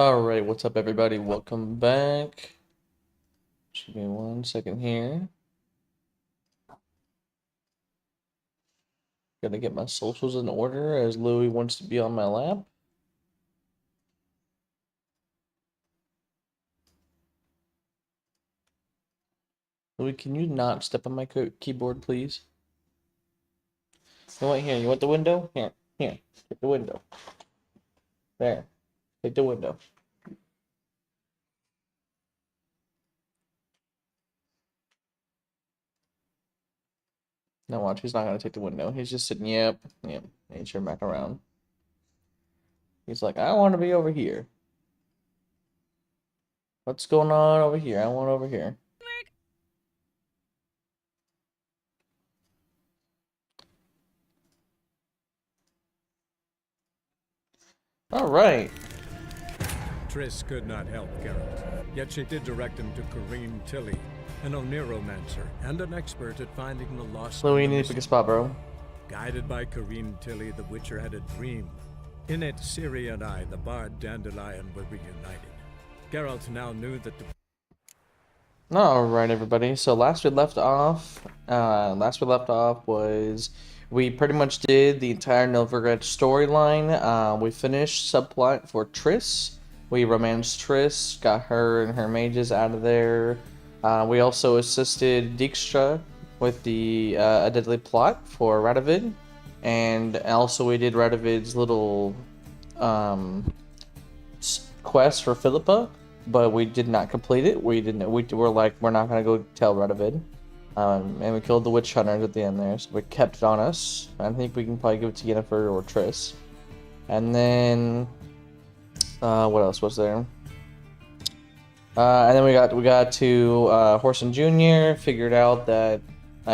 Alright, what's up everybody? Welcome back. Just give me 1 second here. Gotta get my socials in order as Louis wants to be on my lap. Louis, can you not step on my keyboard, please? You want here? You want the window? Here, take the window. There, take the window. Now watch, he's not gonna take the window. He's just sitting, yep. And he's turn back around. He's like, I want to be over here. What's going on over here? I want over here. Alright. Triss could not help Geralt, yet she did direct him to Corrine Tilly, an Oniromancer and an expert at finding the lost. Louis, you need to pick a spot, bro. Guided by Corrine Tilly, the Witcher had a dream. In it, Ciri and I, the Bard Dandelion, were reunited. Geralt now knew that the... Alright everybody, so last we left off was we pretty much did the entire Novigrad storyline. We finished subplot for Triss. We romanced Triss, got her and her mages out of there. We also assisted Dijkstra with the a deadly plot for Radovid. And also we did Radovid's little quest for Philippa. But we did not complete it. We were like, we're not gonna go tell Radovid. And we killed the witch hunters at the end there, so we kept it on us. I think we can probably give it to Yennefer or Triss. And then what else was there? And then we got to Whoreson Jr. Figured out that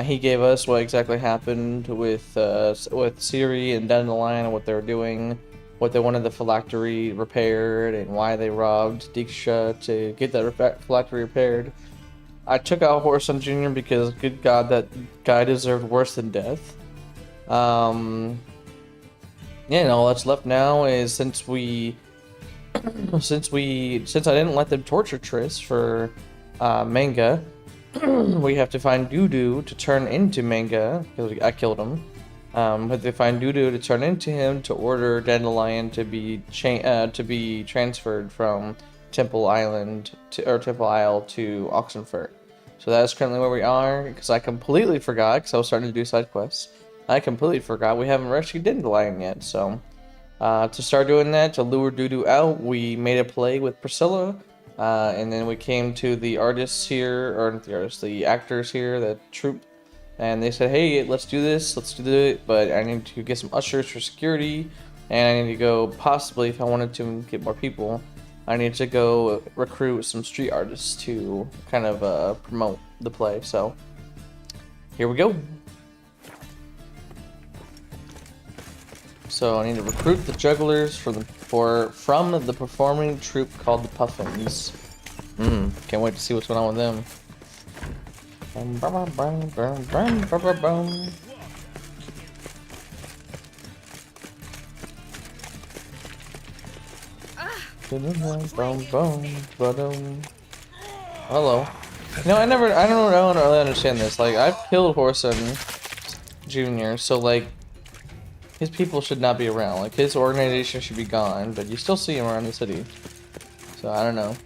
he gave us what exactly happened with Ciri and Dandelion and what they were doing. What they wanted the phylactery repaired and why they robbed Dijkstra to get that phylactery repaired. I took out Whoreson Jr. because, good God, that guy deserved worse than death. Yeah, and all that's left now is since I didn't let them torture Triss for Manga, we have to find Dudu to turn into Manga because I killed him. But they find Dudu to turn into him to order Dandelion to be transferred from Temple Isle to Oxenfurt. So that is currently where we are. Because I completely forgot, because I was starting to do side quests. I completely forgot we haven't rescued Dandelion yet. So to start doing that, to lure Dudu out, we made a play with Priscilla, and then we came to the artists here, or not the artists, the actors here, the troupe. And they said, hey, let's do this, let's do it, but I need to get some ushers for security, and I need to go, possibly, if I wanted to get more people, I need to go recruit some street artists to kind of promote the play, so here we go. So I need to recruit the jugglers from the performing troupe called the Puffins. Can't wait to see what's going on with them. Hello. No, I don't really understand this. Like, I've killed Whoreson Jr., so like, his people should not be around. Like, his organization should be gone, but you still see him around the city. So I don't know.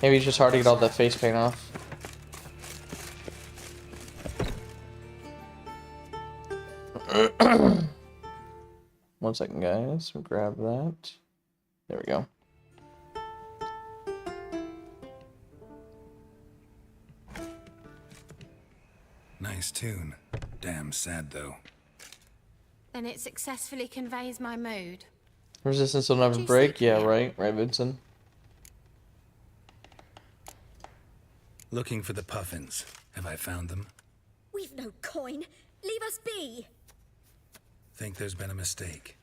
Maybe it's just hard to get all that face paint off. One second, guys. We'll grab that. There we go. Nice tune. Damn sad, though. Then it successfully conveys my mood. Resistance will never break? Yeah, right, Vincent. Looking for the Puffins. Have I found them? We've no coin. Leave us be. Think there's been a mistake.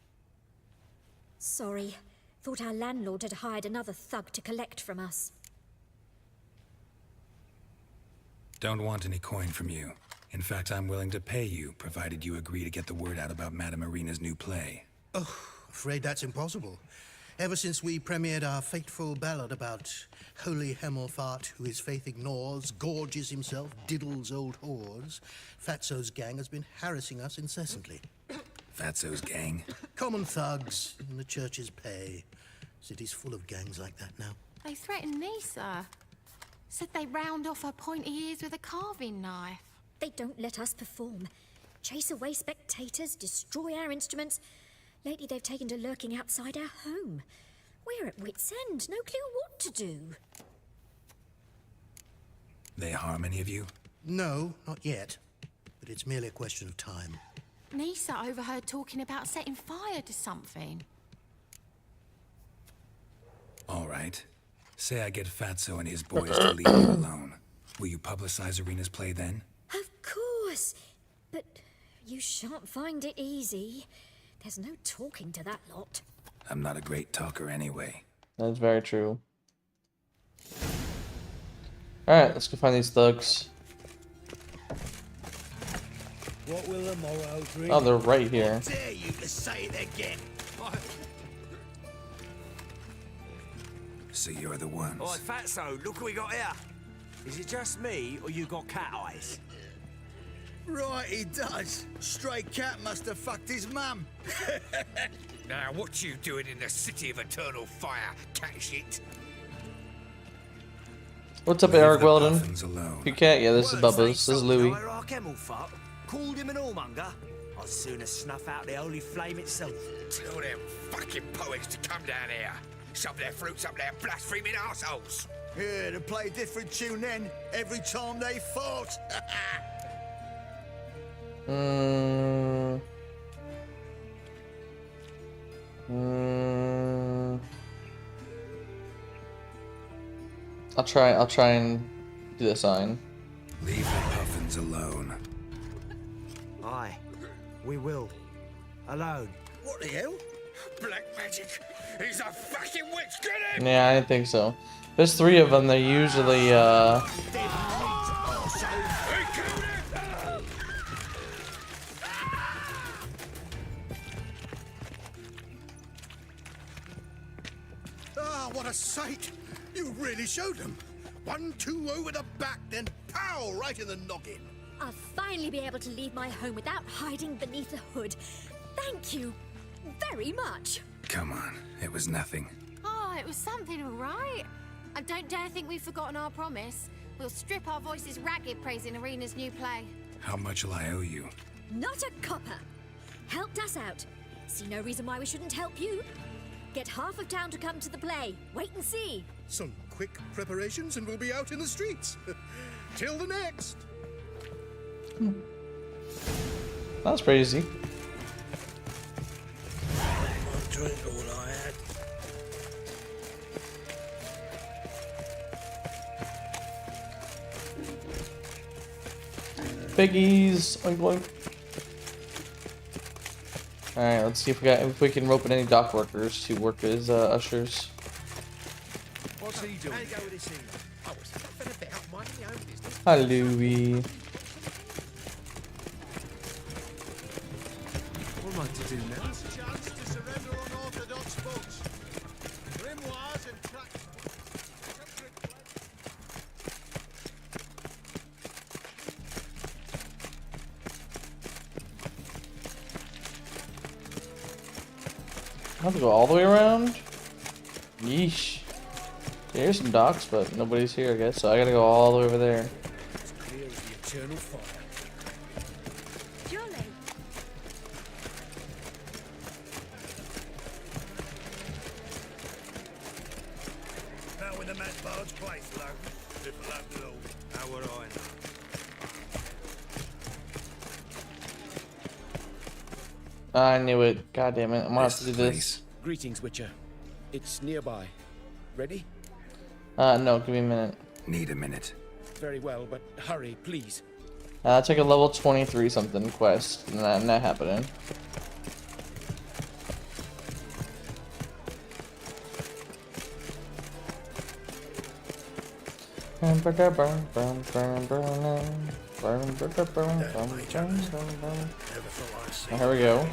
Sorry. Thought our landlord had hired another thug to collect from us. Don't want any coin from you. In fact, I'm willing to pay you, provided you agree to get the word out about Madame Irina's new play. Oh, afraid that's impossible. Ever since we premiered our fateful ballad about holy Hemelfart, who his faith ignores, gorges himself, diddles old whores, Fatso's gang has been harassing us incessantly. Fatso's gang? Common thugs in the church's pay. City's full of gangs like that now. They threatened Nisa. Said they round off her pointy ears with a carving knife. They don't let us perform. Chase away spectators, destroy our instruments. Lately they've taken to lurking outside our home. We're at wit's end, no clue what to do. They harm any of you? No, not yet. But it's merely a question of time. Nisa overheard talking about setting fire to something. All right. Say I get Fatso and his boys to leave you alone. Will you publicize Arena's play then? Of course. But you shan't find it easy. There's no talking to that lot. I'm not a great talker anyway. That's very true. Alright, let's go find these thugs. What will the morrow bring? Oh, they're right here. Dare you to say it again? So you're the ones. Oi, Fatso, look what we got here. Is it just me, or you got cat eyes? Right, he does. Stray cat must have fucked his mum. Now, what you doing in the city of eternal fire, cat shit? What's up, Leave Eric the Weldon? puffins alone. You can't. Yeah, this is Bubba's. This is Louis. Called him an allmonger. I'd sooner snuff out the holy flame itself. Tell them fucking poets to come down here. Shove their fruits up their blaspheming arseholes. Yeah, to play a different tune then, every time they fought. I'll try and do the sign. Leave the puffins alone. Aye, we will. Alone. What the hell? Black magic. He's a fucking witch. Get him! Yeah, I didn't think so. There's 3 of them. They're usually Ah, what a sight! You really showed them. 1-2 over the back, then pow, right in the noggin. I'll finally be able to leave my home without hiding beneath the hood. Thank you very much. Come on, it was nothing. Oh, it was something, all right. And don't dare think we've forgotten our promise. We'll strip our voices ragged praising Arena's new play. How much will I owe you? Not a copper. Helped us out. See no reason why we shouldn't help you. Get half of town to come to the play. Wait and see. Some quick preparations and we'll be out in the streets. Till the next. that was pretty easy. Drink all I had. Piggies. Oink oink. Alright, let's see if we can rope in any dock workers to work as ushers. What's he doing? Hi, Louie. What am I to do now? Chance to surrender unorthodox boats. Grimoires and I have to go all the way around? Yeesh. Yeah, here's some docks, but nobody's here, I guess, so I gotta go all the way over there. It's clear as the eternal fire. Jolly. Now when the mad barge place, though. If I love it all. How would I know? I knew it. God damn it. I'm gonna have to do this. Please. Greetings, Witcher. It's nearby. Ready? No, give me a minute. Need a minute. Very well, but hurry, please. Take a level 23 something quest. Not happening. Here we go.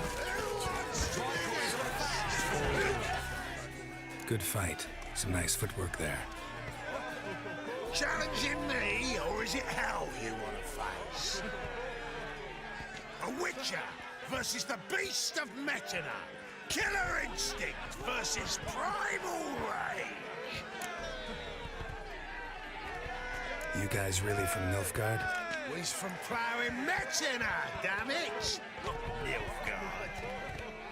Good fight. Some nice footwork there. Challenging me, or is it hell you want to face? A Witcher versus the Beast of Metina. Killer instinct versus primal rage. You guys really from Nilfgaard? We's from ploughing Metina, damn it! Not Nilfgaard.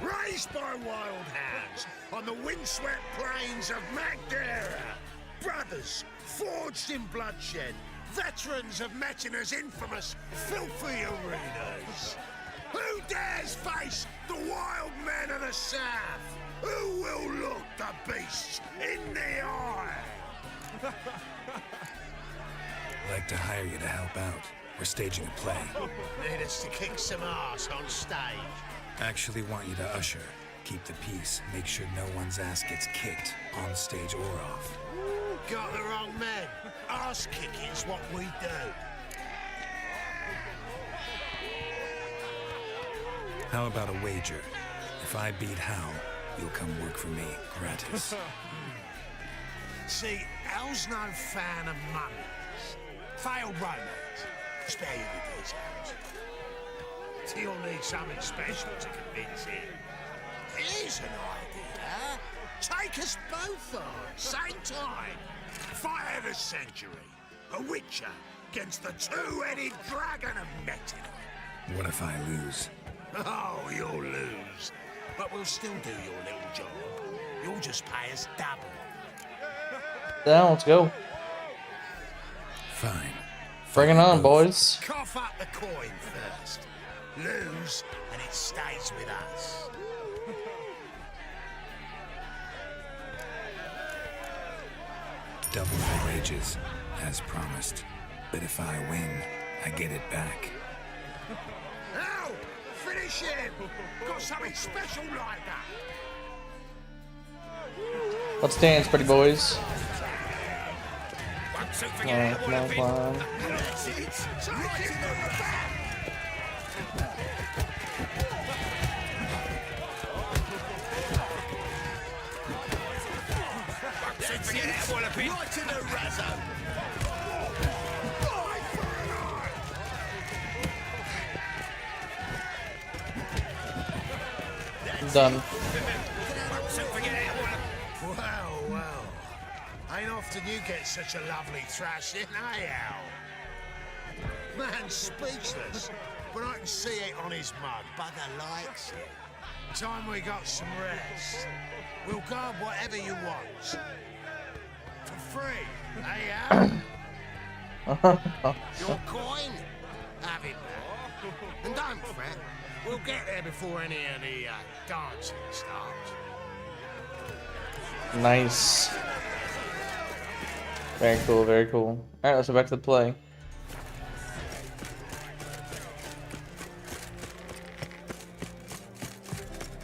Raised by wild hands on the windswept plains of Magdera. Brothers, forged in bloodshed. Veterans of Metina's infamous filthy arenas. Who dares face the wild men of the south? Who will look the beasts in the eye? I'd like to hire you to help out. We're staging a play. Need us to kick some ass on stage. Actually want you to usher. Keep the peace. Make sure no one's ass gets kicked, on stage or off. Got the wrong men. Ass kicking's what we do. How about a wager? If I beat Hal, you'll come work for me, gratis. See, Al's no fan of mummies. Failed romance. Spare you the details. He'll need something special to convince him. Here's an idea. Take us both on, same time. Fight of the century. A Witcher against the two-headed dragon of Metina. What if I lose? Oh, you'll lose. But we'll still do your little job. You'll just pay us double. Now let's go. Fine. Bring it on, boys. Cough up the coin first. Lose, and it stays with us. Double my wages, as promised. But if I win, I get it back. Now, finish him! Got something special like that. Let's dance, pretty boys. Once you Come forget on, how come on, come on. That's it. Take it from the back. Right to the razzo. Done. Well. Ain't often you get such a lovely thrashing, eh, Al? Man, speechless. But I can see it on his mug. Bugger likes it. Time we got some rest. We'll guard whatever you want. For free, eh, Al? Your coin? Have it back. And don't fret. We'll get there before any of the dancing starts. Nice. Very cool, very cool. Alright, let's go back to the play.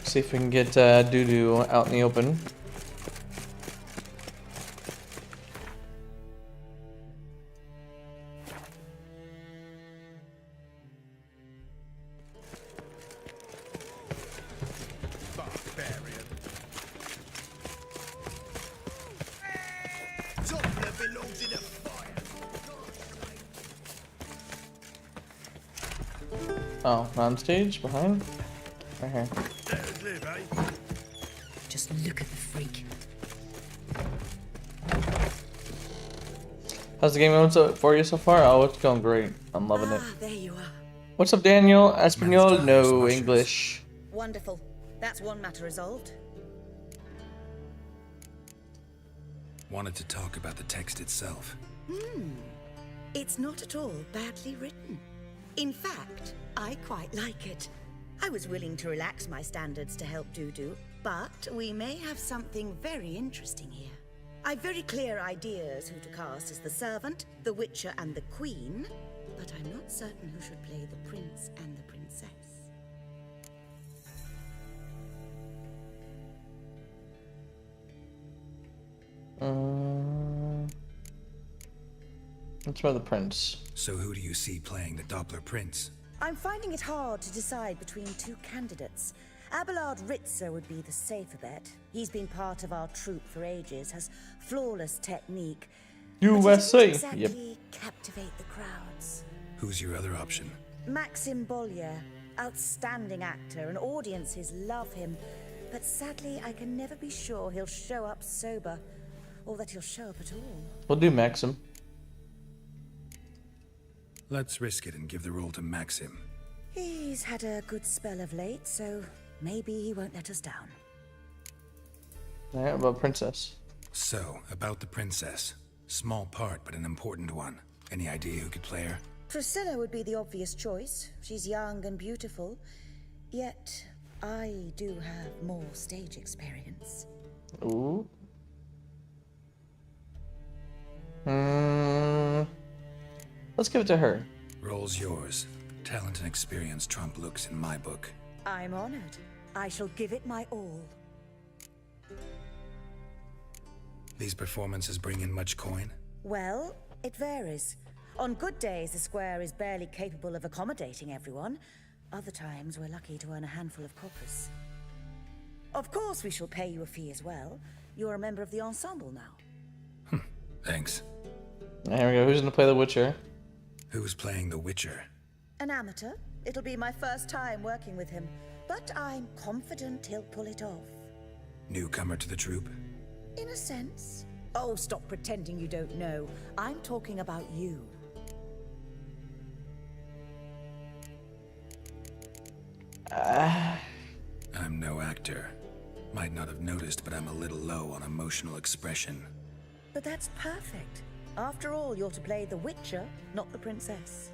See if we can get Doo-Doo out in the open. Barbarian. Doppler belongs in a fire. Oh, on stage, behind? Right here. Live, eh? Just look at the freak. How's the game going for you so far? Oh, it's going great. I'm loving it. There you are. What's up, Daniel? Espanol? Managed to No, hire some English. Wonderful. That's one matter resolved. Wanted to talk about the text itself. It's not at all badly written. In fact, I quite like it. I was willing to relax my standards to help Doo-Doo, but we may have something very interesting here. I've very clear ideas who to cast as the servant, the Witcher, and the Queen, but I'm not certain who should play the Prince and the Princess. Let's try the Prince. So who do you see playing the Doppler Prince? I'm finding it hard to decide between two candidates, Abelard Ritzer would be the safer bet. He's been part of our troupe for ages, has flawless technique. USA. But he doesn't exactly captivate the crowds. Who's your other option? Maxim Bollier, outstanding actor, and audiences love him. But sadly, I can never be sure he'll show up sober, or that he'll show up at all. We'll do Maxim. Let's risk it and give the role to Maxim. He's had a good spell of late, so maybe he won't let us down. Alright, about Princess. So, about the princess. Small part, but an important one. Any idea who could play her? Priscilla would be the obvious choice. She's young and beautiful. Yet, I do have more stage experience. Ooh. Let's give it to her. Role's yours. Talent and experience trump looks in my book. I'm honored. I shall give it my all. These performances bring in much coin? Well, it varies. On good days, the square is barely capable of accommodating everyone. Other times, we're lucky to earn a handful of coppers. Of course, we shall pay you a fee as well. You're a member of the ensemble now. Thanks. There we go. Who's gonna play the Witcher? Who's playing the Witcher? An amateur. It'll be my first time working with him, but I'm confident he'll pull it off. Newcomer to the troupe? In a sense. Oh, stop pretending you don't know. I'm talking about you. I'm no actor. Might not have noticed, but I'm a little low on emotional expression. But that's perfect. After all, you're to play the Witcher, not the princess.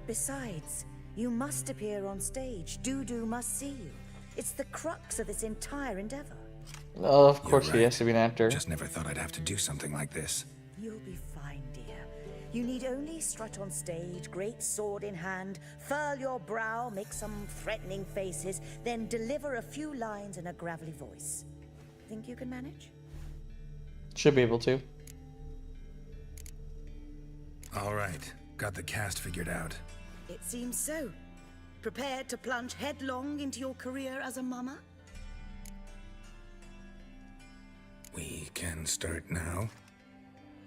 Besides, you must appear on stage. Dudu must see you. It's the crux of this entire endeavor. Oh, of course You're he right. has to be an actor. Just never thought I'd have to do something like this. You'll be fine, dear. You need only strut on stage, great sword in hand, furl your brow, make some threatening faces, then deliver a few lines in a gravelly voice. Think you can manage? Should be able to. All right. Got the cast figured out. It seems so. Prepared to plunge headlong into your career as a mama? We can start now.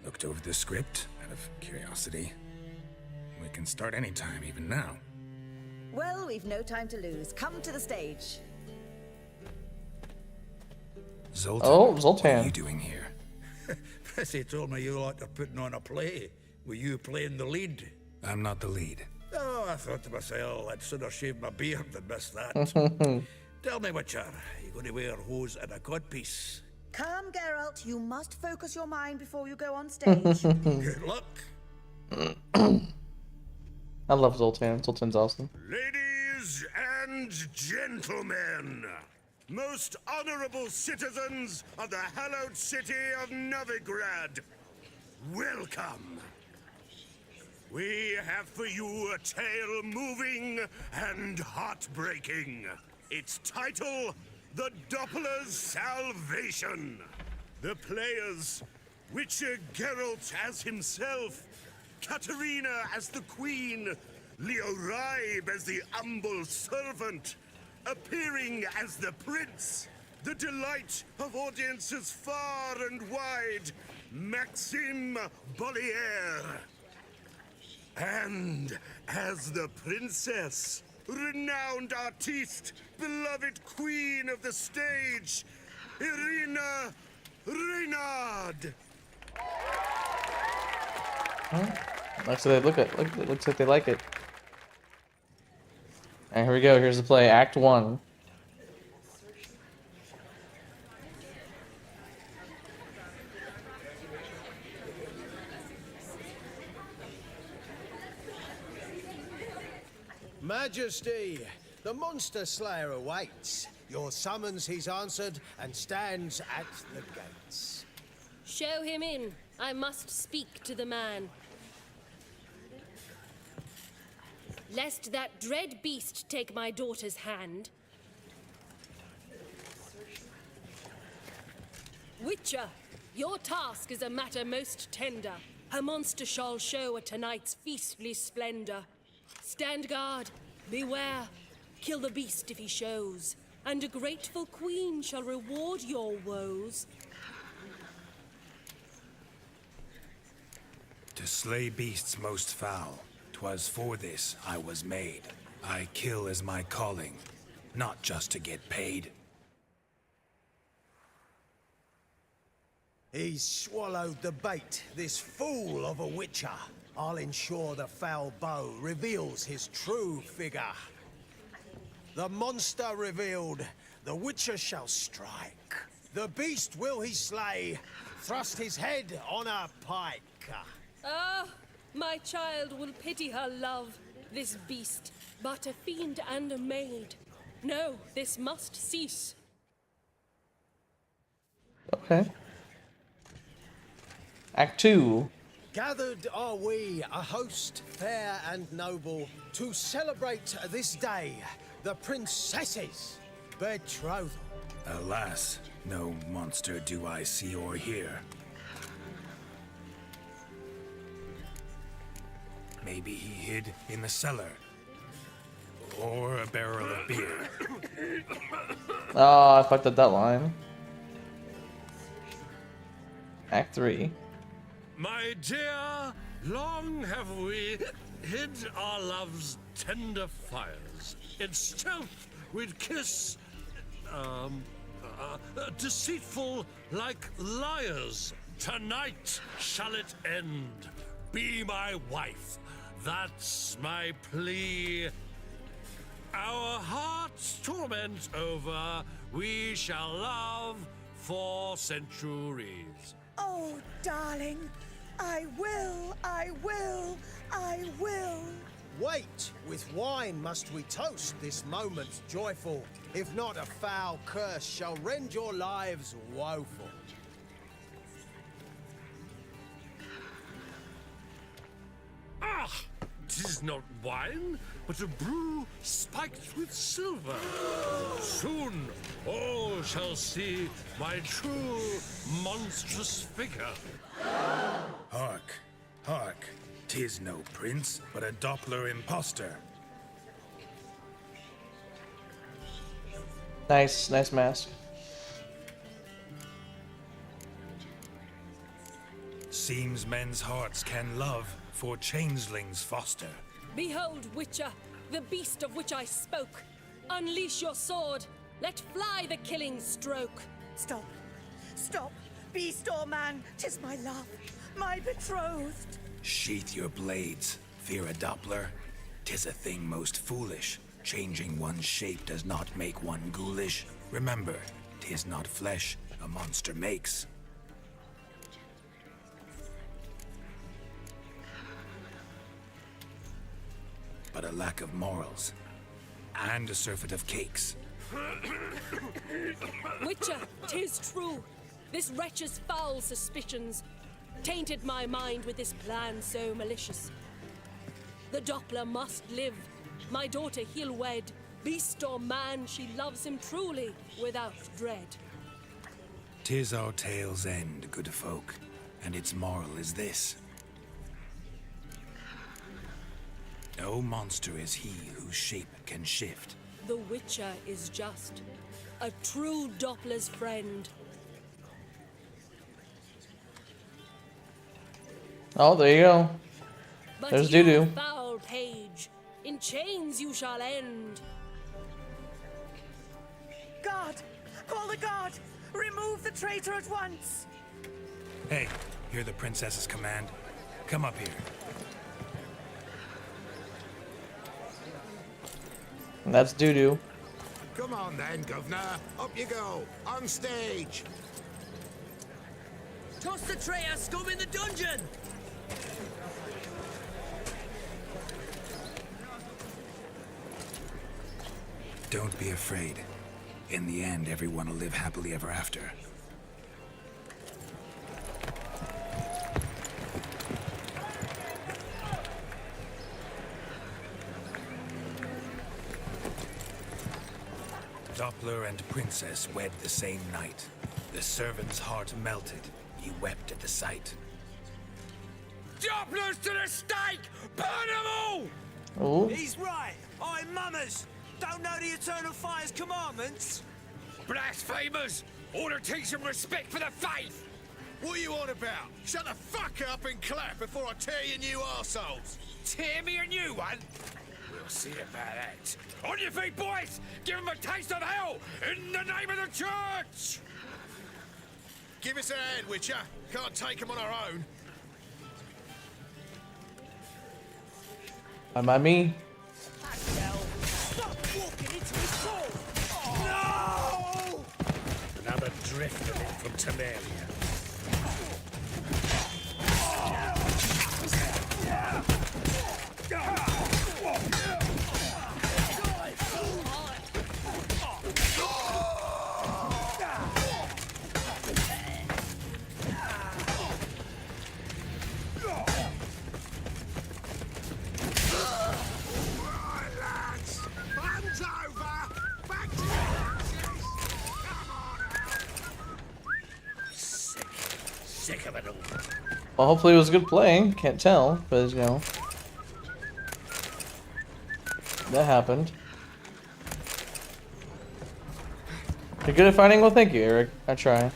Looked over the script, out of curiosity. We can start anytime, even now. Well, we've no time to lose. Come to the stage. Zoltan, Oh, what Zoltan. are you doing here? Prissy told me you like to putting on a play. Were you playing the lead? I'm not the lead. Oh, I thought to myself, I'd sooner shave my beard than miss that. Tell me, Witcher, you going to wear hose and a codpiece? Come, Geralt. You must focus your mind before you go on stage. Good luck. I love Zoltan. Zoltan's awesome. Ladies and gentlemen, most honorable citizens of the hallowed city of Novigrad, welcome. We have for you a tale moving and heartbreaking. Its title, The Doppler's Salvation. The players, Witcher Geralt as himself, Katerina as the queen, Leo Raib as the humble servant, appearing as the prince, the delight of audiences far and wide, Maxim Bollier. And as the princess, renowned artiste, beloved queen of the stage, Irina Reynard. Looks like they looks like they like it. Alright, here we go. Here's the play. Act 1. Majesty, the monster slayer awaits. Your summons he's answered and stands at the gates. Show him in. I must speak to the man. Lest that dread beast take my daughter's hand. Witcher, your task is a matter most tender. Her monster shall show at tonight's feastly splendor. Stand guard, beware. Kill the beast if he shows, and a grateful queen shall reward your woes. To slay beasts most foul, 'twas for this I was made. I kill as my calling, not just to get paid. He's swallowed the bait, this fool of a witcher. I'll ensure the foul bow reveals his true figure. The monster revealed, the witcher shall strike. The beast will he slay, thrust his head on a pike. Ah, my child will pity her love, this beast, but a fiend and a maid. No, this must cease. Okay. Act 2. Gathered are we, a host fair and noble, to celebrate this day, the princess's betrothal. Alas, no monster do I see or hear. Maybe he hid in the cellar. Or a barrel of beer. Oh, I fucked up that line. Act 3. My dear, long have we hid our love's tender fires. In stealth we'd kiss, deceitful like liars. Tonight shall it end. Be my wife. That's my plea. Our hearts' torment over, we shall love for centuries. Oh, darling, I will, I will, I will. Wait, with wine must we toast this moment joyful. If not, a foul curse shall rend your lives woeful. Ah, 'tis not wine, but a brew spiked with silver. Soon all shall see my true monstrous figure. Hark, hark. 'Tis no prince, but a Doppler imposter. Nice mask. Seems men's hearts can love, for changelings foster. Behold, Witcher, the beast of which I spoke. Unleash your sword. Let fly the killing stroke. Stop. Stop. Beast or man, 'tis my love, my betrothed. Sheath your blades, fear a Doppler. 'Tis a thing most foolish. Changing one's shape does not make one ghoulish. Remember, 'tis not flesh a monster makes. But a lack of morals, and a surfeit of cakes. Witcher, 'tis true. This wretch's foul suspicions tainted my mind with this plan so malicious. The Doppler must live. My daughter he'll wed. Beast or man, she loves him truly, without dread. 'Tis our tale's end, good folk, and its moral is this. No monster is he whose shape can shift. The Witcher is just a true Doppler's friend. Oh, there you go. But There's you, Doo-Doo. foul page, in chains you shall end. Guard! Call the guard! Remove the traitor at once! Hey, hear the princess's command? Come up here. And that's Doo-Doo. Come on then, governor. Up you go. On stage. Toss the traitor scum in the dungeon! Don't be afraid. In the end, everyone will live happily ever after. Doppler and princess wed the same night. The servant's heart melted. He wept at the sight. Dopplers to the stake! Burn them all! Oh. He's right. I'm mummers. don't know the Eternal Fire's commandments? Blasphemers! Order take some respect for the faith! What are you on about? Shut the fuck up and clap before I tear you new arseholes! Tear me a new one? We'll see about that. On your feet, boys! Give them a taste of hell in the name of the church! Give us a hand, Witcher. Can't take them on our own. By me. Stop walking into his soul! No! Another drift of it from Temeria. Sick of it all. Well, hopefully it was good playing. Can't tell, but you know, that happened. You're good at fighting? Well, thank you, Eric. I try.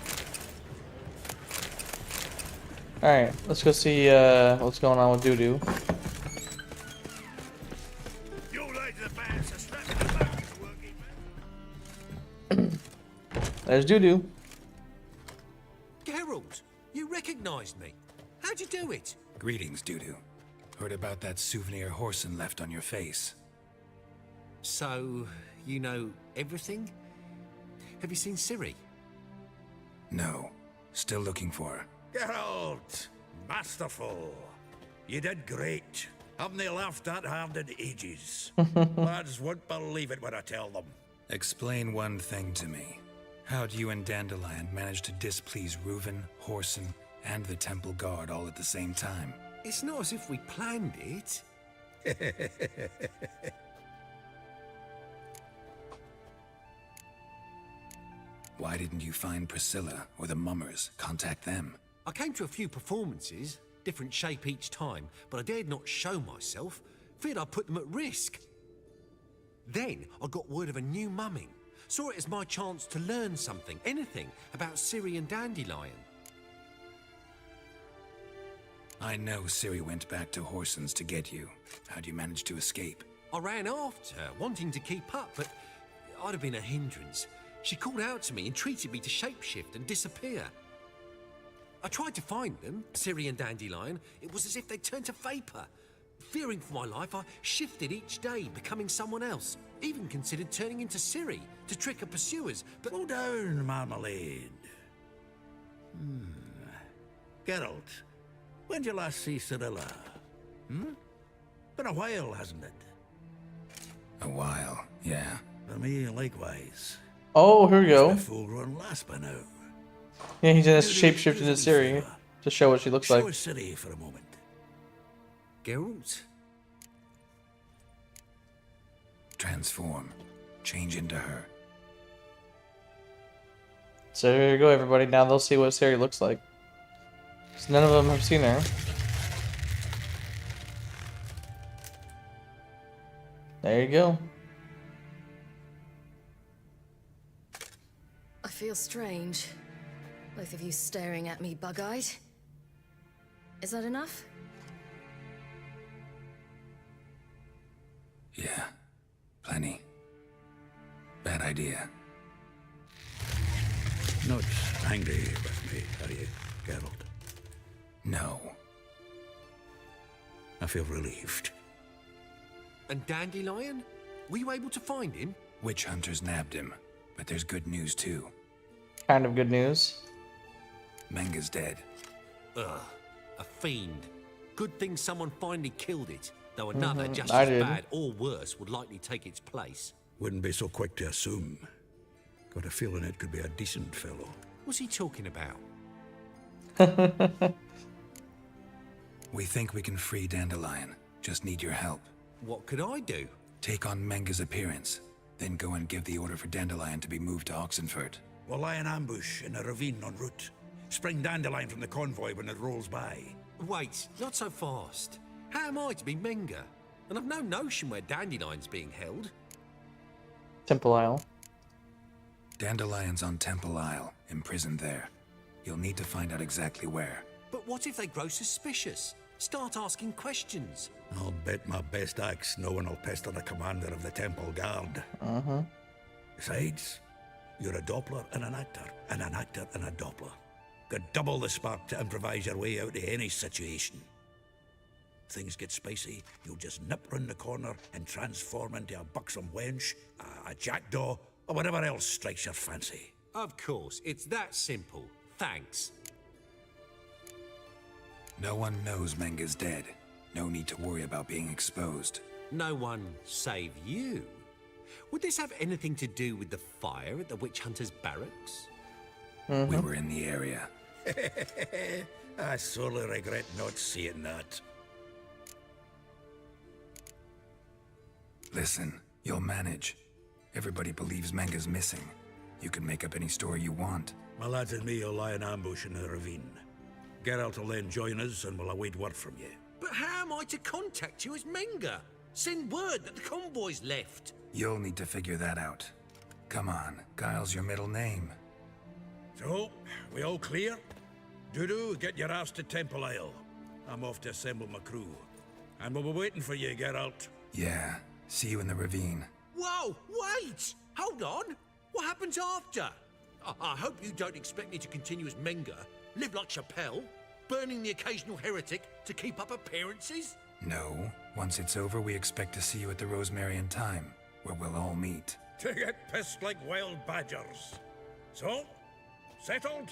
Alright, let's go see what's going on with Doo-Doo. There's Doo-Doo. Geralt, you recognized me. How'd you do it? Greetings, Doo-Doo. Heard about that souvenir Horson left on your face. So, you know everything? Have you seen Ciri? No. Still looking for her. Geralt! Masterful. You did great. Haven't they laughed that hard in ages? Lads won't believe it when I tell them. Explain one thing to me. How'd you and Dandelion manage to displease Reuven, Horson, and the Temple Guard all at the same time? It's not as if we planned it. Why didn't you find Priscilla or the Mummers? Contact them. I came to a few performances, different shape each time, but I dared not show myself. Feared I'd put them at risk. Then I got word of a new mumming. Saw it as my chance to learn something, anything, about Ciri and Dandelion. I know Ciri went back to Horson's to get you. How'd you manage to escape? I ran after her, wanting to keep up, but I'd have been a hindrance. She called out to me and treated me to shapeshift and disappear. I tried to find them, Ciri and Dandelion. It was as if they'd turned to vapor. Fearing for my life, I shifted each day, becoming someone else. Even considered turning into Ciri to trick her pursuers, but... Slow down, Marmalade. Geralt, when'd you last see Cirilla? Been a while, hasn't it? A while, yeah. For me, likewise. Oh, here we go. A full-grown lass by now. Yeah, he just shapeshifted to Ciri to show what she looks like. Show us Ciri for a moment. Geralt? Transform. Change into her. So here you go, everybody. Now they'll see what Ciri looks like. 'Cause none of them have seen her. There you go. I feel strange. Both of you staring at me bug-eyed. Is that enough? Yeah. Plenty. Bad idea. Not angry with me, are you, Geralt? No. I feel relieved. And Dandelion? Were you able to find him? Witch hunters nabbed him, but there's good news too. Kind of good news. Menga's dead. Ugh, a fiend. Good thing someone finally killed it, though another just I as did. bad or worse would likely take its place. Wouldn't be so quick to assume. Got a feeling it could be a decent fellow. What's he talking about? We think we can free Dandelion. Just need your help. What could I do? Take on Menga's appearance, then go and give the order for Dandelion to be moved to Oxenford. We'll lie in ambush in a ravine en route. Spring Dandelion from the convoy when it rolls by. Wait, not so fast. How am I to be Menga? And I've no notion where Dandelion's being held. Temple Isle. Dandelion's on Temple Isle, imprisoned there. You'll need to find out exactly where. But what if they grow suspicious? Start asking questions. I'll bet my best axe no one will pester the commander of the Temple Guard. Besides, you're a Doppler and an actor and a Doppler. Got double the spark to improvise your way out of any situation. If things get spicy, you'll just nip round the corner and transform into a buxom wench, a jackdaw, or whatever else strikes your fancy. Of course, it's that simple. Thanks. No one knows Menga's dead. No need to worry about being exposed. No one save you. Would this have anything to do with the fire at the witch hunter's barracks? We were in the area. I sorely regret not seeing that. Listen, you'll manage. Everybody believes Menga's missing. You can make up any story you want. My lads and me will lie in ambush in the ravine. Geralt will then join us and we'll await word from you. But how am I to contact you as Menga? Send word that the convoy's left. You'll need to figure that out. Come on, Guile's your middle name. So, we all clear? Dudu, get your ass to Temple Isle. I'm off to assemble my crew. And we'll be waiting for you, Geralt. Yeah, see you in the ravine. Whoa, wait! Hold on! What happens after? I hope you don't expect me to continue as Menga, live like Chappelle, burning the occasional heretic to keep up appearances? No. Once it's over, we expect to see you at the Rosemarian Time, where we'll all meet. To get pissed like wild badgers. So, settled?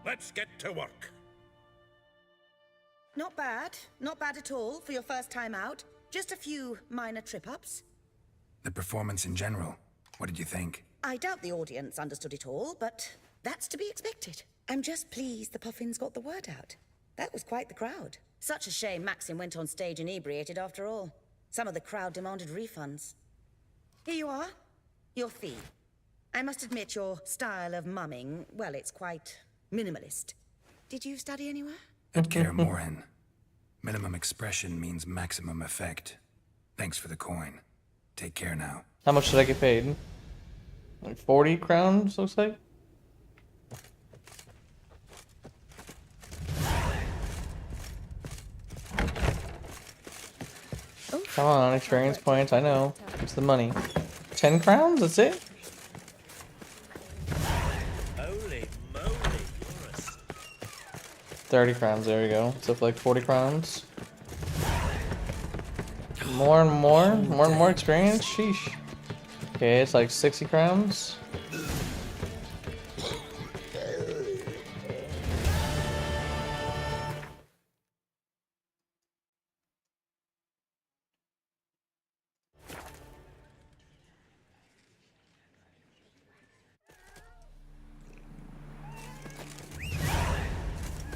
Let's get to work. Not bad. Not bad at all for your first time out. Just a few minor trip-ups. The performance in general, what did you think? I doubt the audience understood it all, but that's to be expected. I'm just pleased the Puffins got the word out. That was quite the crowd. Such a shame Maxim went on stage inebriated after all. Some of the crowd demanded refunds. Here you are. Your fee. I must admit your style of mumming, well, it's quite minimalist. Did you study anywhere? At Kaer Morhen. Minimum expression means maximum effect. Thanks for the coin. Take care now. How much did I get paid? Like 40 crowns, looks like? Come on, experience points, I know. It's the money. 10 crowns, that's it? Holy moly, 30 crowns, there we go. So for like 40 crowns. More and more experience, sheesh. Okay, it's like 60 crowns.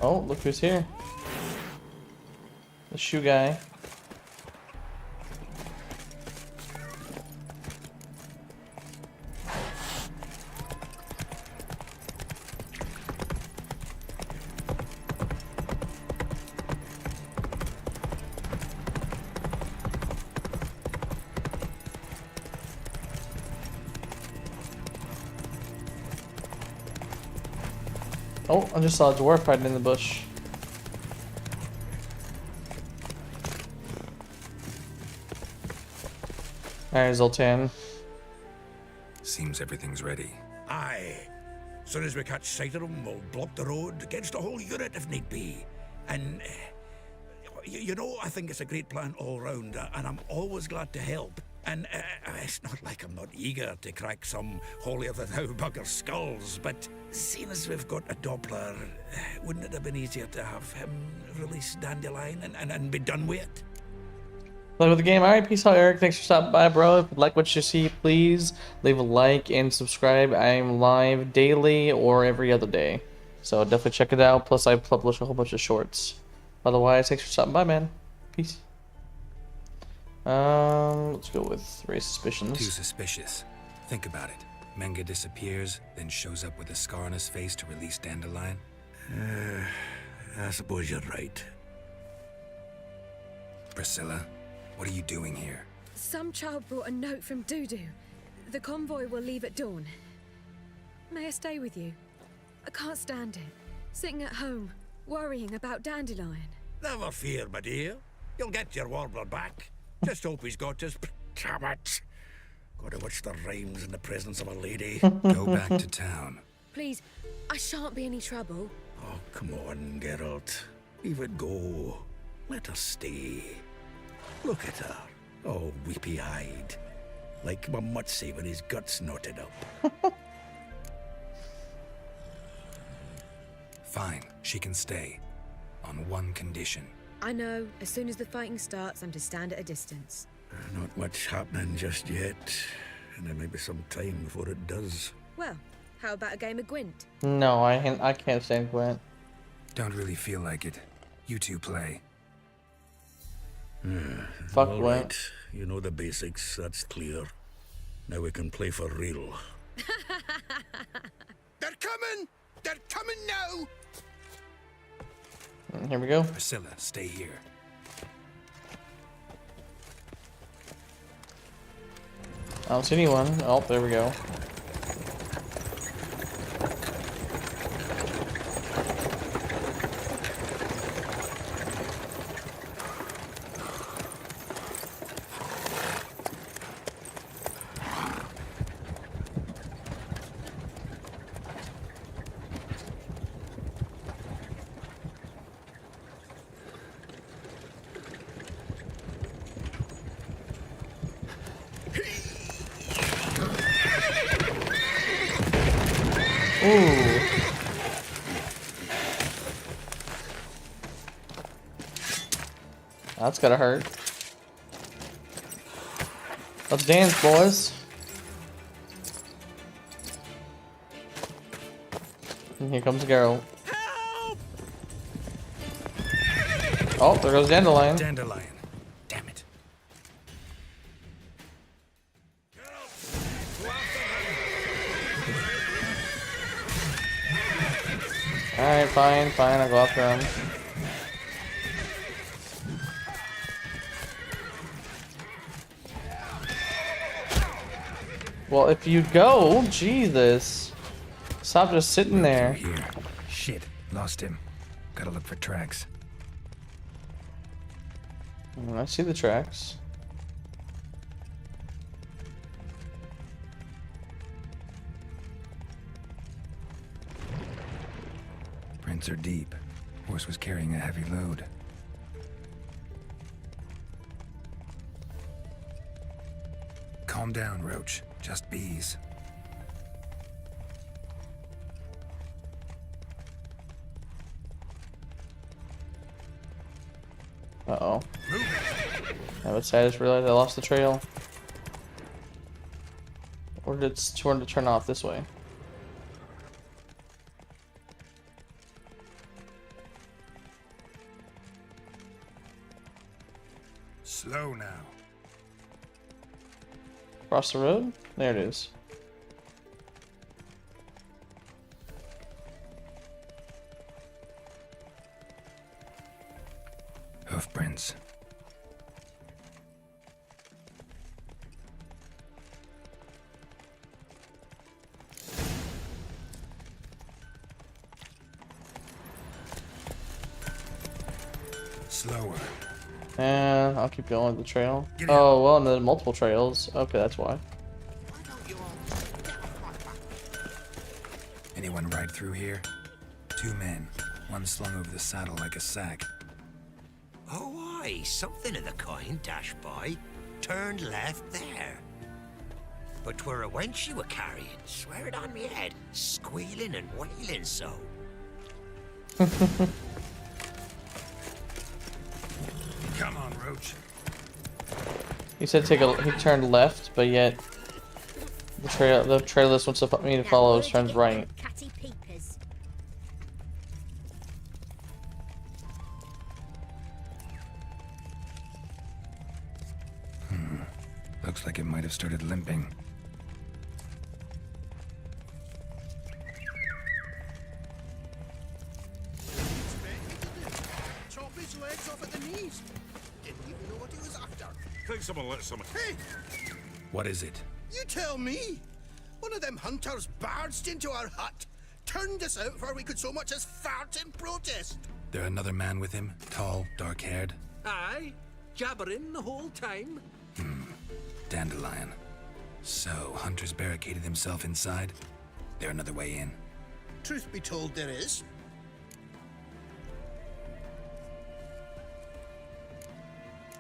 Oh, look who's here. The shoe guy. Oh, I just saw a dwarf hiding in the bush. Alright, Zoltan. Seems everything's ready. Aye. Soon as we catch sight of them, we'll block the road against the whole unit if need be. And, you know, I think it's a great plan all round, and I'm always glad to help. And it's not like I'm not eager to crack some holier-than-thou bugger's skulls, but seeing as we've got a Doppler, wouldn't it have been easier to have him release Dandelion and be done with it? Play with the game. Alright, peace out, Eric. Thanks for stopping by, bro. If you like what you see, please leave a like and subscribe. I'm live daily or every other day. So definitely check it out. Plus, I publish a whole bunch of shorts. Otherwise, thanks for stopping by, man. Peace. Let's go with raise suspicions. Too suspicious. Think about it. Menga disappears, then shows up with a scar on his face to release Dandelion. I suppose you're right. Priscilla, what are you doing here? Some child brought a note from Dudu. The convoy will leave at dawn. May I stay with you? I can't stand it. Sitting at home, worrying about Dandelion. Never fear, my dear. You'll get your warbler back. Just hope he's got his tabbats. Gotta watch the rhymes in the presence of a lady. Go back to town. Please, I shan't be any trouble. Oh, come on, Geralt. Leave it go. Let her stay. Look at her. Oh, weepy-eyed. Like my mutsy with his guts knotted up. Fine, she can stay. On one condition. I know, as soon as the fighting starts, I'm to stand at a distance. Not much happening just yet. And there may be some time before it does. Well, how about a game of Gwent? No, I can't stand Gwent. Don't really feel like it. You two play. Fuck all Gwent. right. You know the basics, that's clear. Now we can play for real. They're coming! They're coming now! Here we go. Priscilla, stay here. I don't see anyone. Oh, there we go. Ooh. That's gotta hurt. Let's dance, boys. And here comes Geralt. Oh, there goes Dandelion. Dandelion. Damn it. Alright, fine, I'll go after him. Well, if you go, Jesus. Stop just sitting there. Here. Shit, lost him. Gotta look for tracks. I see the tracks. Prints are deep. Horse was carrying a heavy load. Calm down, Roach. Just bees. Uh-oh. I just realized I lost the trail. Or did it turn to turn off this way? Slow now. Across the road? There it is. Hoof prints. Slower. And I'll keep going with the trail. Oh, well, and then multiple trails. Okay, that's why. Anyone ride through here? 2 men. One slung over the saddle like a sack. Oh, aye, something of the kind dashed by. Turned left there. But 'twere a wench you were carrying, swear it on me head, squealing and wailing so. Come on, Roach. He said he turned left, but yet the trail this wants me to follow turns right. Catty peepers. Looks like it might have started limping. Chop his legs off at the knees. Didn't even know what he was after. Think someone let someone. Hey! What is it? You tell me. One of them hunters barged into our hut, turned us out before we could so much as fart in protest. There another man with him? Tall, dark-haired? Aye, jabbering the whole time. Dandelion. So, Hunter's barricaded himself inside? There another way in? Truth be told, there is.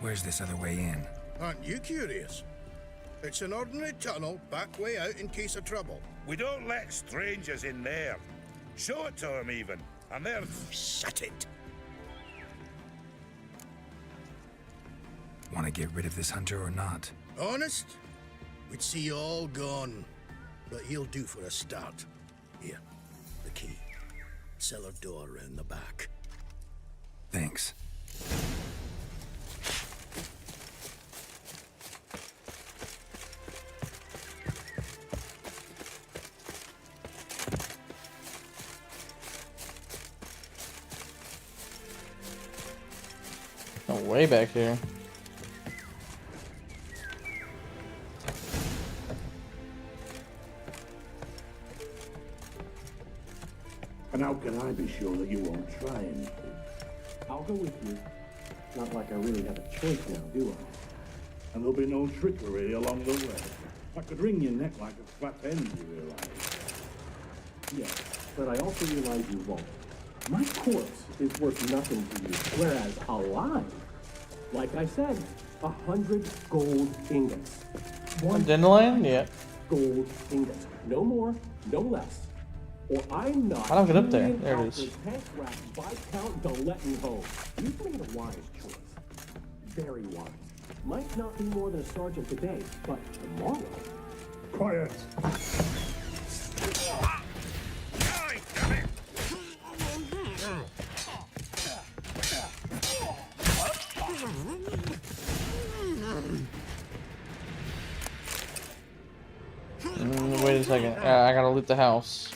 Where's this other way in? Aren't you curious? It's an ordinary tunnel, back way out in case of trouble. We don't let strangers in there. Show it to them, even. And they're... Shut it. Want to get rid of this hunter or not? Honest? We'd see you all gone. But he'll do for a start. Here, the key. Cellar door round the back. Thanks. Oh, way back here. And how can I be sure that you won't try anything? I'll go with you. Not like I really have a choice now, do I? And there'll be no trickery along the way. I could wring your neck like a fat hen, you realize? Yes, but I also realize you won't. My corpse is worth nothing to you, whereas alive, like I said, 100 gold ingots. One dandelion? Yeah. Gold ingots. No more, no less. Or I'm not. How do I get up there? There it is. Viscount Delettenholm. You've made a wise choice. Very wise. Might not be more than a sergeant today, but tomorrow. Quiet. Wait a second. I gotta loot the house.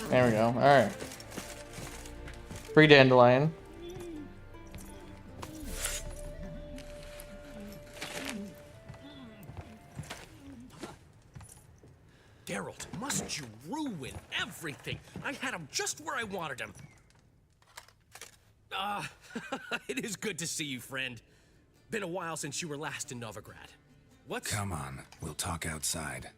There we go. Alright. Free dandelion. Geralt, must you ruin everything? I had him just where I wanted him. It is good to see you, friend. Been a while since you were last in Novigrad. What's... Come on, we'll talk outside.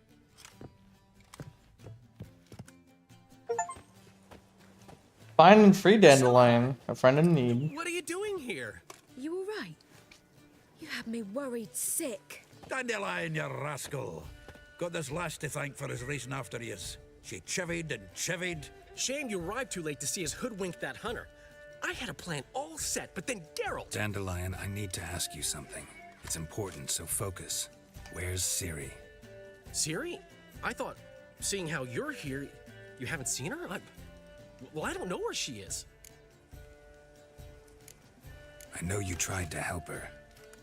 Find and free dandelion. A friend in need. What are you doing here? You all right? You had me worried sick. Dandelion, you rascal. Got this lass to thank for his racing after yous. She chivied and chivied. Shame you arrived too late to see us hoodwink that hunter. I had a plan all set, but then Geralt... Dandelion, I need to ask you something. It's important, so focus. Where's Ciri? Ciri? I thought, seeing how you're here, you haven't seen her? Well, I don't know where she is. I know you tried to help her.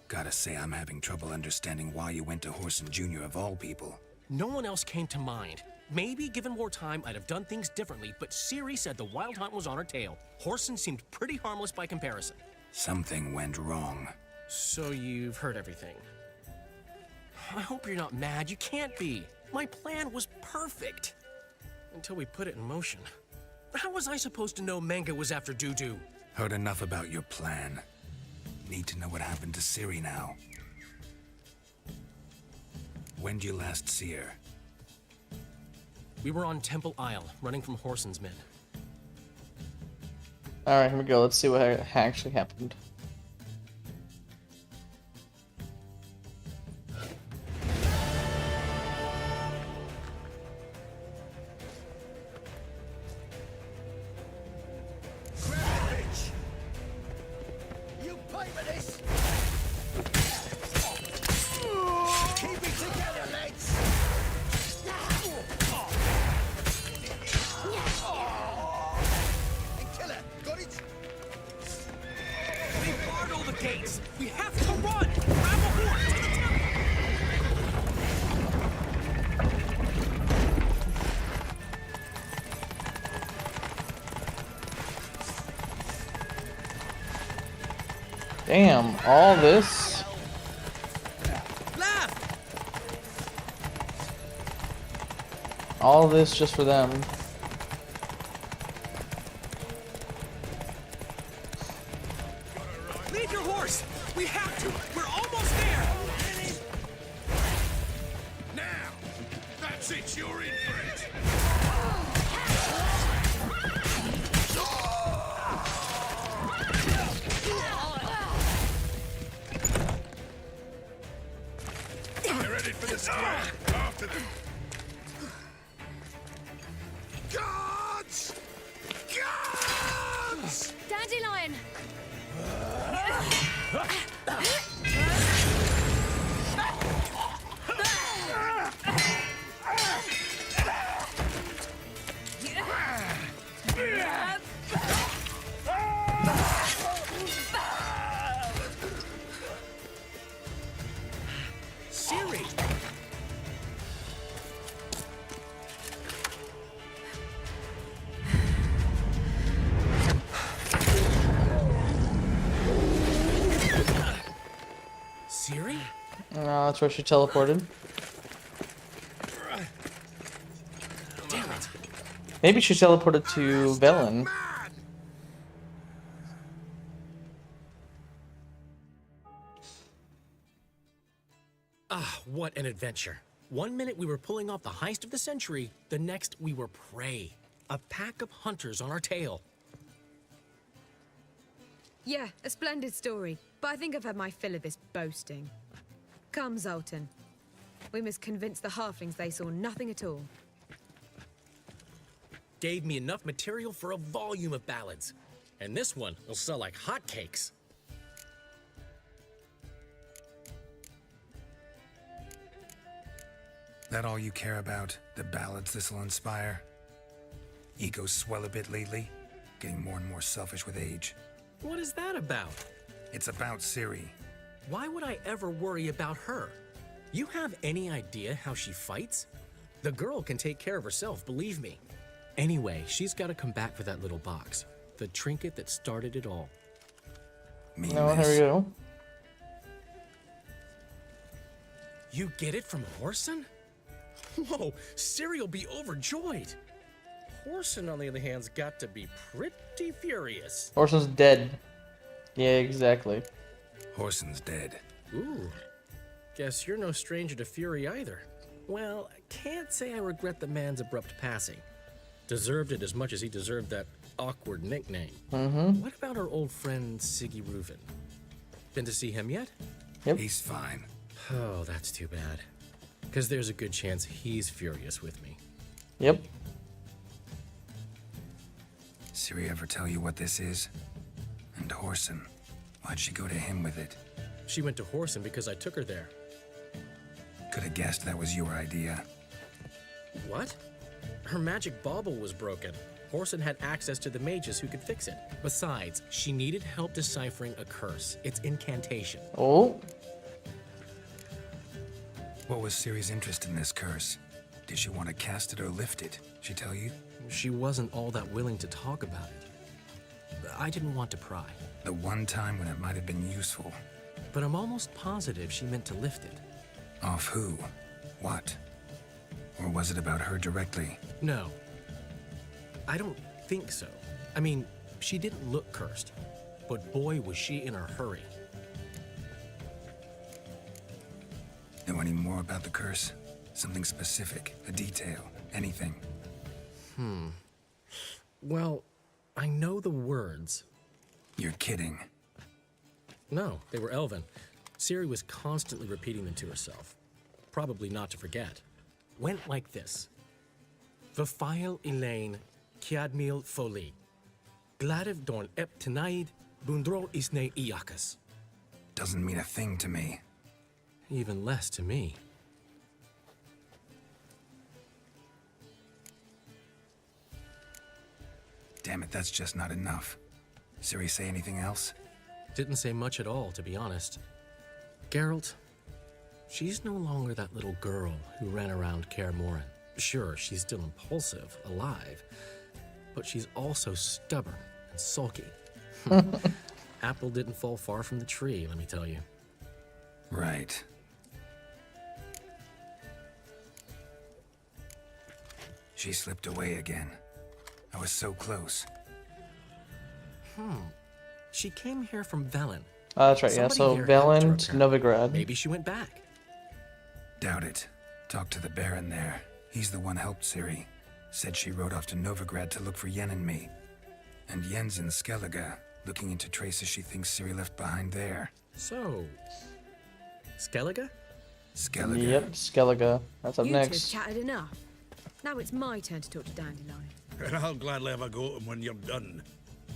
Gotta say, I'm having trouble understanding why you went to Whoreson Jr. of all people. No one else came to mind. Maybe, given more time, I'd have done things differently, but Ciri said the Wild Hunt was on her tail. Whoreson seemed pretty harmless by comparison. Something went wrong. So you've heard everything. I hope you're not mad. You can't be. My plan was perfect. Until we put it in motion. How was I supposed to know Manga was after Dudu? Heard enough about your plan. Need to know what happened to Ciri now. When'd you last see her? We were on Temple Isle, running from Whoreson's men. Alright, here we go. Let's see what actually happened. You pay for this! Keep it together, lads! Kill her! Got it? They barred all the gates! We have to run! Grab a horse to the temple! Damn, all this? All this just for them. Leave your horse! We have to! We're almost there! Now! That's it, you're in for it! They're headed for the square. After them. Guards! Guards! Dandelion! Siri! Siri? That's where she teleported. Damn it. Maybe she teleported to Velen. Ah, what an adventure. 1 minute we were pulling off the heist of the century, the next we were prey. A pack of hunters on our tail. Yeah, a splendid story, but I think I've had my fill of this boasting. Come, Zoltan. We must convince the halflings they saw nothing at all. Gave me enough material for a volume of ballads. And this one will sell like hotcakes. That all you care about? The ballads this'll inspire? Egos swell a bit lately? Getting more and more selfish with age. What is that about? It's about Ciri. Why would I ever worry about her? You have any idea how she fights? The girl can take care of herself, believe me. Anyway, she's got to come back for that little box. The trinket that started it all. No, here we go. You get it from Whoreson? Whoa, Ciri will be overjoyed. Whoreson, on the other hand's got to be pretty furious. Orson's dead. Yeah, exactly. Whoreson's dead. Ooh, guess you're no stranger to fury either. Well, I can't say I regret the man's abrupt passing. Deserved it as much as he deserved that awkward nickname. Mm-hmm. What about our old friend Siggy Reuven? Been to see him yet? Yep. He's fine. Oh, that's too bad. Because there's a good chance he's furious with me. Yep. Ciri ever tell you what this is? And Whoreson, why'd she go to him with it? She went to Whoreson because I took her there. Could have guessed that was your idea. What? Her magic bauble was broken. Whoreson had access to the mages who could fix it. Besides, she needed help deciphering a curse. It's incantation. Oh. What was Ciri's interest in this curse? Did she want to cast it or lift it? She tell you? She wasn't all that willing to talk about it. I didn't want to pry. The one time when it might have been useful. But I'm almost positive she meant to lift it. Off who? What? Or was it about her directly? No. I don't think so. I mean, she didn't look cursed. But boy, was she in a hurry. Know any more about the curse? Something specific, a detail, anything? Well, I know the words. You're kidding. No, they were Elven. Ciri was constantly repeating them to herself. Probably not to forget. Went like this. Vafile Elaine Kiadmil Foli. Gladiv Dorn Ep Tenaid Bundro Isne Iakas. Doesn't mean a thing to me. Even less to me. Damn it, that's just not enough. Ciri say anything else? Didn't say much at all, to be honest. Geralt, she's no longer that little girl who ran around Kaer Morhen. Sure, she's still impulsive, alive, but she's also stubborn and sulky. Apple didn't fall far from the tree, let me tell you. Right. She slipped away again. I was so close. She came here from Velen. That's right, yeah. Somebody So here helped her, Velen to apparently. Novigrad. Maybe she went back. Doubt it. Talked to the Baron there. He's the one helped Ciri. Said she rode off to Novigrad to look for Yen and me. And Yen's in Skellige, looking into traces she thinks Ciri left behind there. So, Skellige? Skellige. Yep, Skellige. That's up You two next. chatted enough. Now it's my turn to talk to Dandelion. And I'll gladly have a go at him when you're done.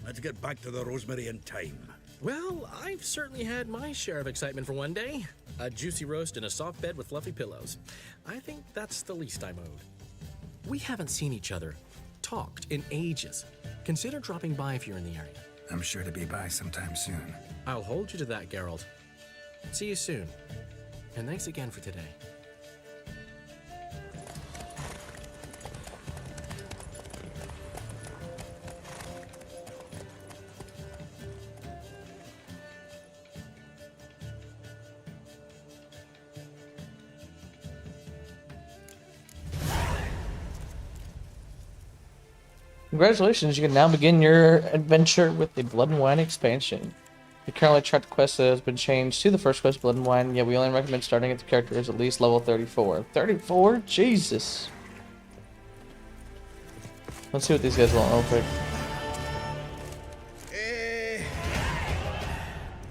Let's get back to the Rosemary in time. Well, I've certainly had my share of excitement for one day. A juicy roast in a soft bed with fluffy pillows. I think that's the least I'm owed. We haven't seen each other, talked in ages. Consider dropping by if you're in the area. I'm sure to be by sometime soon. I'll hold you to that, Geralt. See you soon. And thanks again for today. Congratulations, you can now begin your adventure with the Blood and Wine expansion. The currently tracked quest has been changed to the first quest, Blood and Wine, yet we only recommend starting at the character is at least level 34. 34? Jesus. Let's see what these guys want real quick.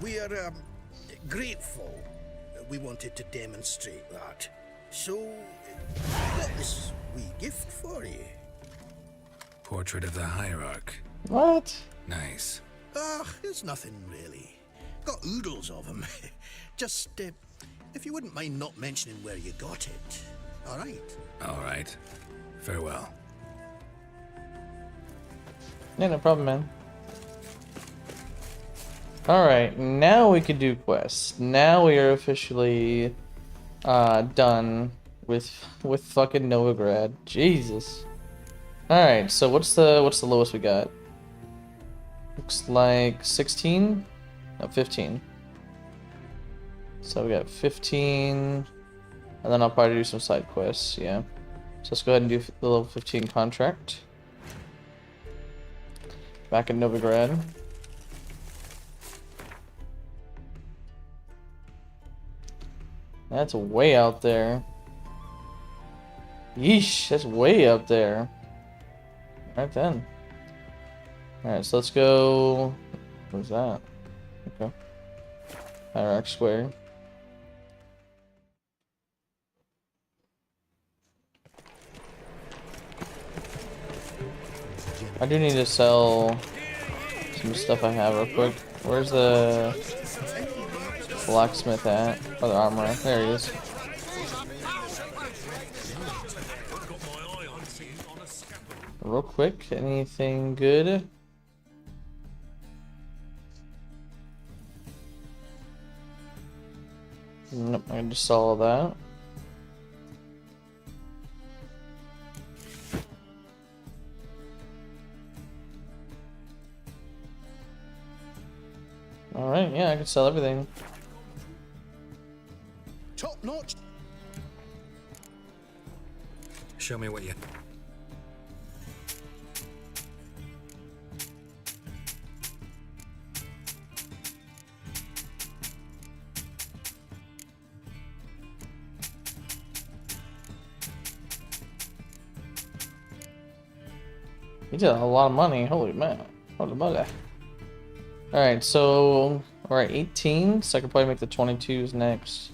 We are grateful. We wanted to demonstrate that. So, we got this wee gift for you. Portrait of the Hierarch. What? Nice. It's nothing really. Got oodles of them. Just, if you wouldn't mind not mentioning where you got it. Alright? Alright. Farewell. Yeah, no problem, man. Alright, now we can do quests. Now we are officially done with fucking Novigrad. Jesus. Alright, so what's the lowest we got? Looks like 16? No, 15. So we got 15, and then I'll probably do some side quests, yeah. So let's go ahead and do the level 15 contract. Back in Novigrad. That's way out there. Yeesh, that's way up there. Right then. Alright, so let's go. What's that? Okay. Hierarch Square. I do need to sell some stuff I have real quick. Where's the blacksmith at? Or the armorer? There he is. Real quick, anything good? Nope, I can just sell all that. Alright, yeah, I can sell everything. Top notch. Show me what you... He did a lot of money. Holy man. Holy moly. Alright, so we're at 18, so I can probably make the 22s next.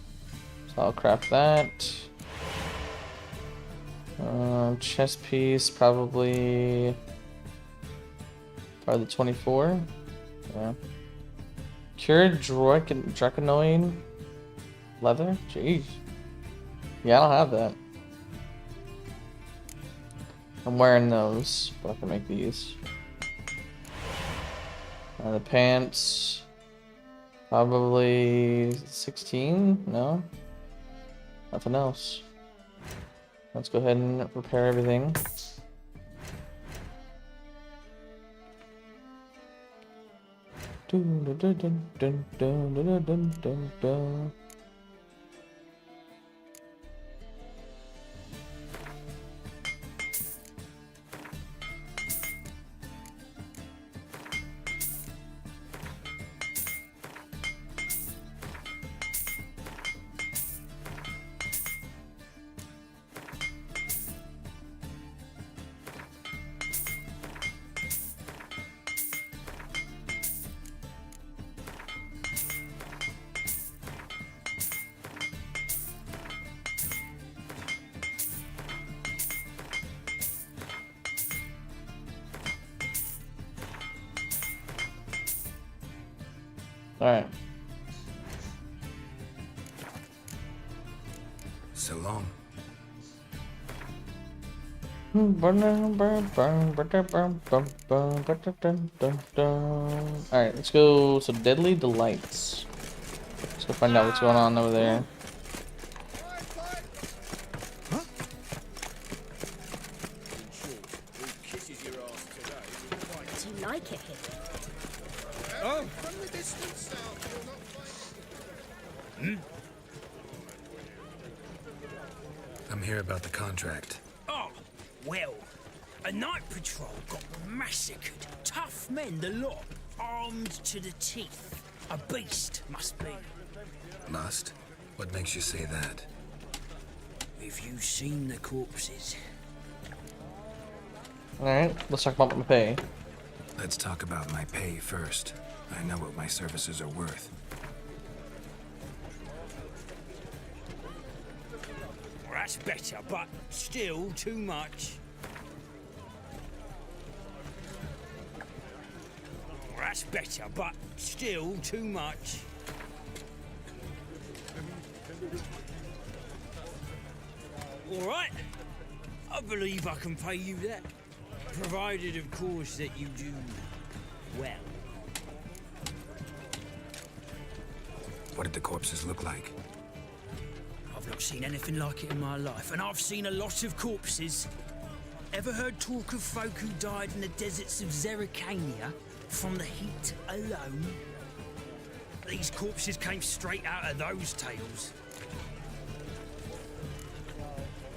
So I'll craft that. Chess piece, probably the 24. Yeah. Cured Draconoid leather? Jeez. Yeah, I don't have that. I'm wearing those, but I can make these. The pants, probably 16? No? Nothing else. Let's go ahead and repair everything. Dun, dun, dun, dun, dun, dun, dun, dun, dun. Alright. So long. Alright, let's go. So, Deadly Delights. Let's go find out what's going on over there. Do you like it here? Oh! From the distance south, you're not fighting. I'm here about the contract. Oh, well, a night patrol got massacred. Tough men, the lot, armed to the teeth. A beast, must be. Must? What makes you say that? Have you seen the corpses? Alright, let's talk about my pay. Let's talk about my pay first. I know what my services are worth. Well, that's better, but still too much. Well, that's better, but still too much. All right. I believe I can pay you that. Provided, of course, that you do well. What did the corpses look like? I've not seen anything like it in my life, and I've seen a lot of corpses. Ever heard talk of folk who died in the deserts of Xericania from the heat alone? These corpses came straight out of those tales.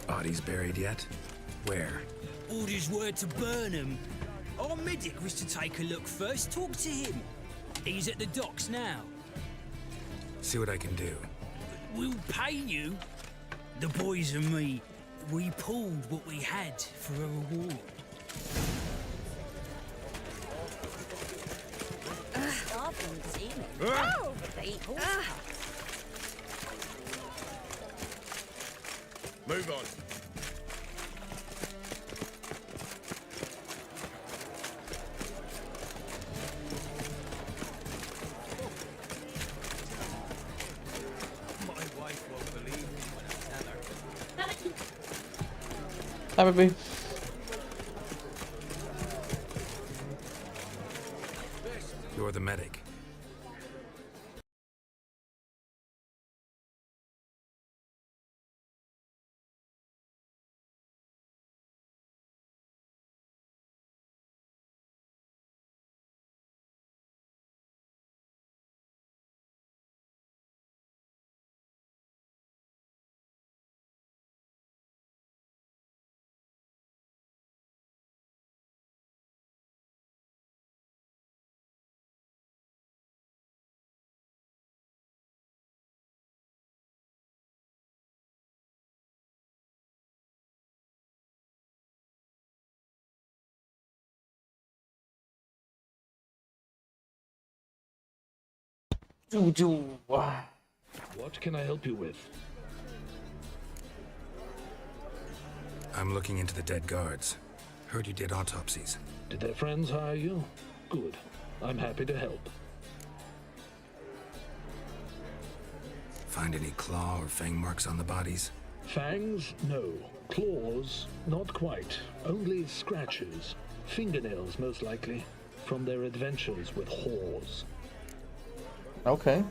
Bodies buried yet? Where? Orders were to burn them. Our medic was to take a look first. Talk to him. He's at the docks now. See what I can do. We'll pay you. The boys and me, we pulled what we had for a reward. Move on. Hi, baby. You're the medic. What can I help you with? I'm looking into the dead guards. Heard you did autopsies. Did their friends hire you? Good. I'm happy to help. Find any claw or fang marks on the bodies? Fangs? No. Claws? Not quite. Only scratches. Fingernails, most likely. From their adventures with whores. Okay.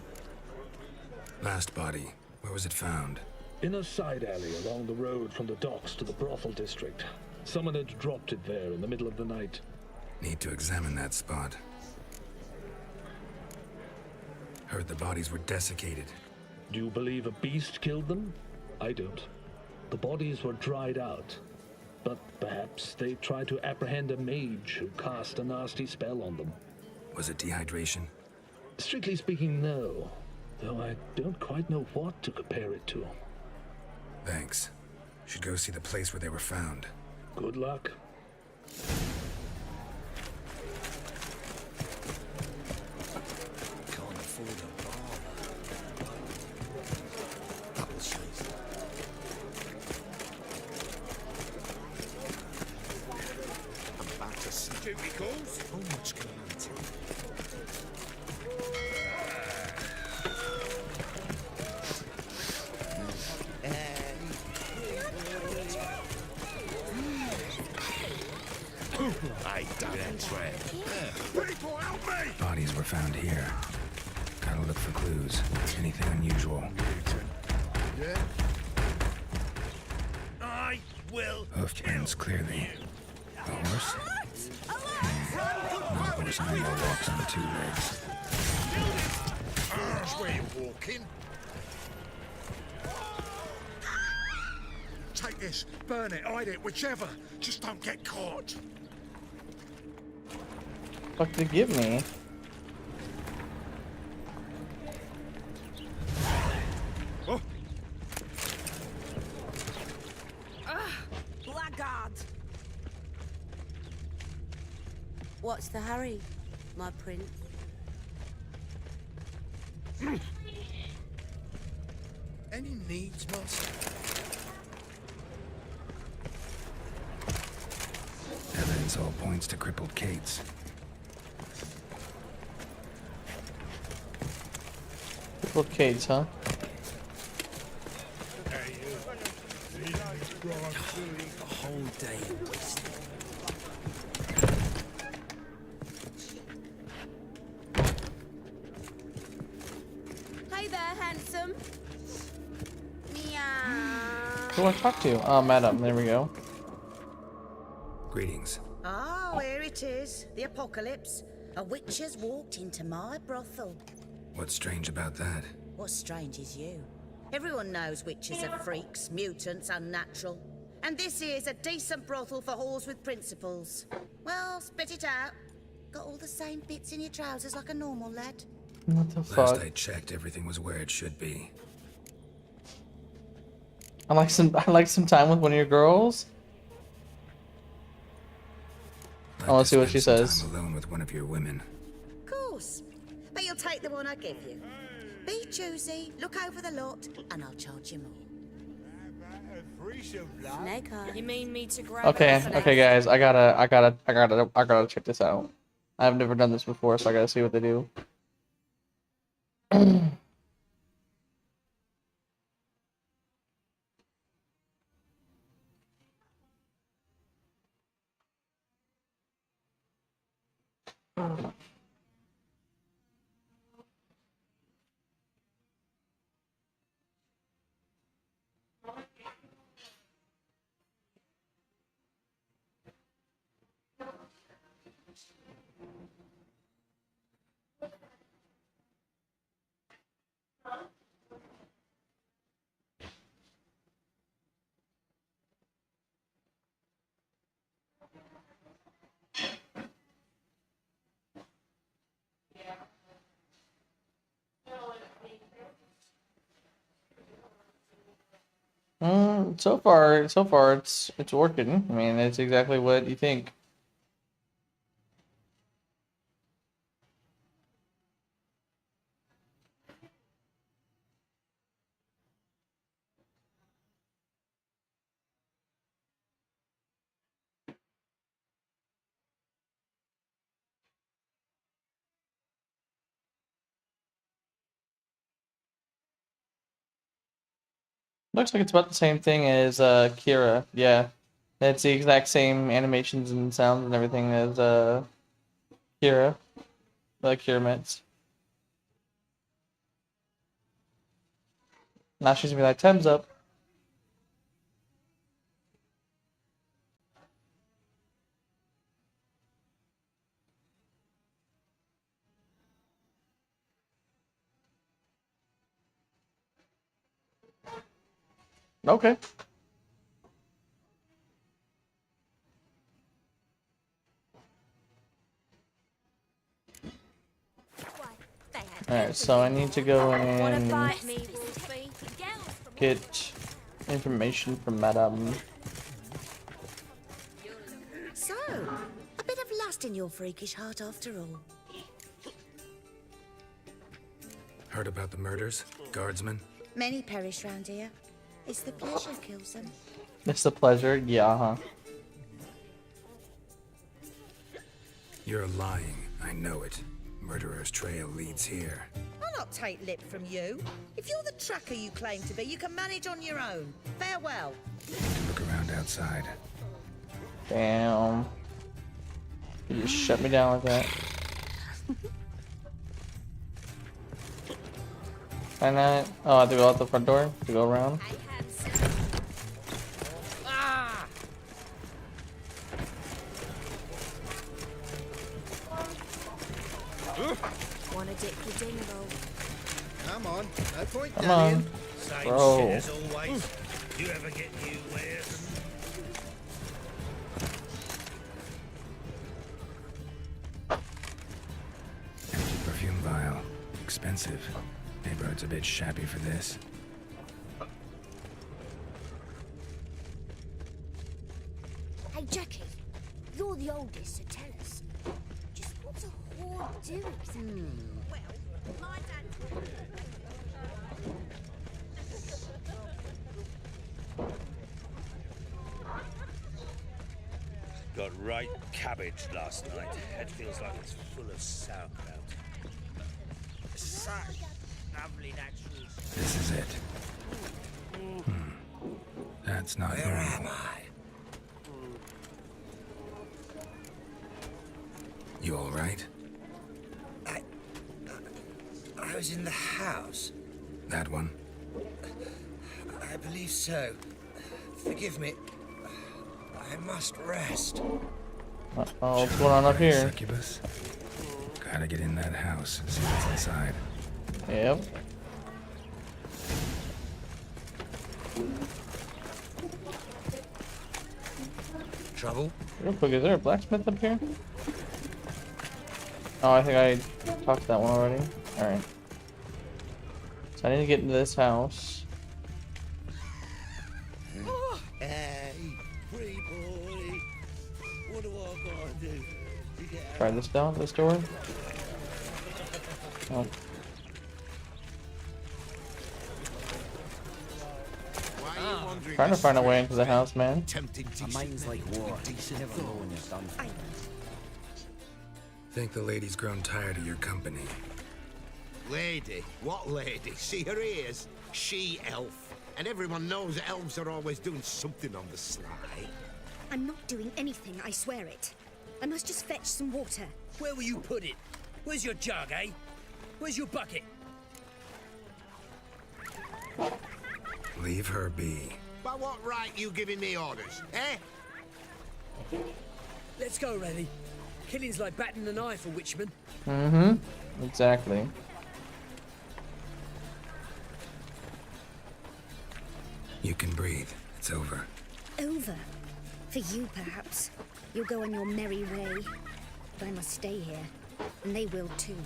Last body. Where was it found? In a side alley along the road from the docks to the brothel district. Someone had dropped it there in the middle of the night. Need to examine that spot. Heard the bodies were desiccated. Do you believe a beast killed them? I don't. The bodies were dried out. But perhaps they tried to apprehend a mage who cast a nasty spell on them. Was it dehydration? Strictly speaking, no. Though I don't quite know what to compare it to. Thanks. Should go see the place where they were found. Good luck. Can't afford a barber. Double shades. I'm about to see duty calls. How much can I tell? I done that trap. People, help me! Bodies were found here. Gotta look for clues. Anything unusual. Yeah? I will. Hoof prints clearly. A horse? No horse animal walks on 2 legs. That's where you're walking. Take this, burn it, hide it, whichever. Just don't get caught. What did it give me? Oh. Blackguard! What's the hurry, my prince? Any needs, master? Evidence all points to crippled Kate's. Crippled Kate's, huh? A whole day wasted. Hey there, handsome. Meow. Who do I talk to? Oh, madam. There we go. Greetings. Oh, here it is. The apocalypse. A witch has walked into my brothel. What's strange about that? What's strange is you. Everyone knows witches are freaks, mutants, unnatural. And this here's a decent brothel for whores with principles. Well, spit it out. Got all the same bits in your trousers like a normal lad. What the Last fuck? I checked, everything was where it should be. I like some time with one of your girls. I want to see what she says. Time alone with one of your women. Of course. But you'll take the one I give you. Be choosy, look over the lot, and I'll charge you more. Snake eye. You mean me to grab Okay, okay, guys. I gotta check this out. I've never done this before, so I gotta see what they do. So far it's working. I mean, it's exactly what you think. Looks like it's about the same thing as Kira. Yeah, it's the exact same animations and sounds and everything as Kira, like Kira Mets. Now she's gonna be like, "Time's up." Okay. Alright, so I need to go and get information from Madame. So, a bit of lust in your freakish heart after all. Heard about the murders? Guardsmen? Many perish round here. It's the pleasure kills them. It's the pleasure, yeah, huh? You're lying. I know it. Murderer's trail leads here. I'll not take lip from you. If you're the tracker you claim to be, you can manage on your own. Farewell. Look around outside. Damn. You just shut me down like that. Can I? Oh, I have to go out the front door to go around. Wanna dip your dingle? Come on, no point Come down. on, Same bro. shit as always. You ever get new wares? Empty perfume vial. Expensive. Neighborhood's a bit shabby for this. Hey, Jackie, you're the oldest, so tell us. Just what's a whore do exactly? Well, my dad... Got right cabbage last night. Head feels like it's full of sauerkraut. Such lovely natural... This is it. That's not Where am I? You all right? I was in the house. That one? I believe so. Forgive me. I must rest. Oh, what's going on up here? Succubus? Gotta get in that house and see what's inside. Yep. Trouble? Real quick, is there a blacksmith up here? Oh, I think I talked to that one already. Alright. So I need to get into this house. Hey, free boy. What do I gotta do to get out? Try this down, this door. Oh. Trying to find a way into the house, man. A mind's like war. Never know when you're done. Think the lady's grown tired of your company. Lady? What lady? See her ears? She-elf. And everyone knows that elves are always doing something on the sly. I'm not doing anything, I swear it. I must just fetch some water. Where will you put it? Where's your jug, eh? Where's your bucket? Leave her be. By what right you giving me orders, eh? Let's go, Rennie. Killing's like batting an eye for witchmen. Mm-hmm. Exactly. You can breathe. It's over. Over. For you, perhaps. You'll go on your merry way. But I must stay here. And they will too.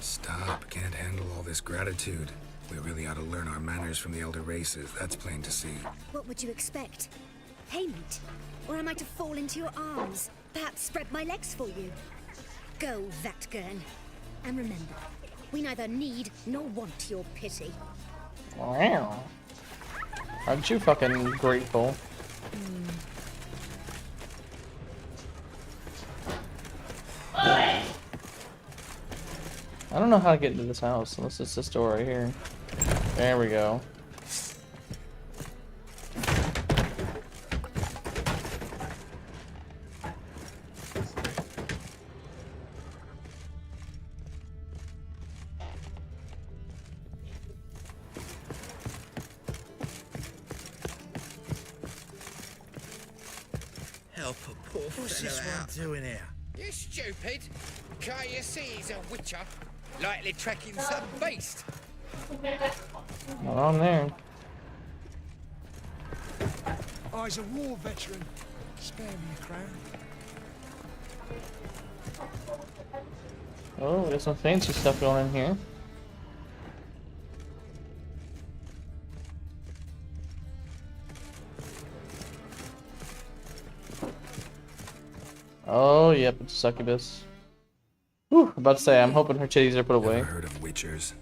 Stop. Can't handle all this gratitude. We really ought to learn our manners from the elder races. That's plain to see. What would you expect? Payment? Or am I to fall into your arms? Perhaps spread my legs for you? Go, Vatgern. And remember, we neither need nor want your pity. Wow. Aren't you fucking grateful? I don't know how to get into this house unless it's this door right here. There we go. Help a poor What's this one doing here? You stupid! Can't you see he's a witcher? Likely tracking some beast. Not on there. Oh, he's a war veteran. Spare me a crown. Oh, we got some fancy stuff going in here. Oh, yep, it's a succubus. Whew, about to say, I'm hoping her titties are put away. Never heard of witchers.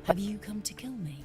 Have you come to kill me?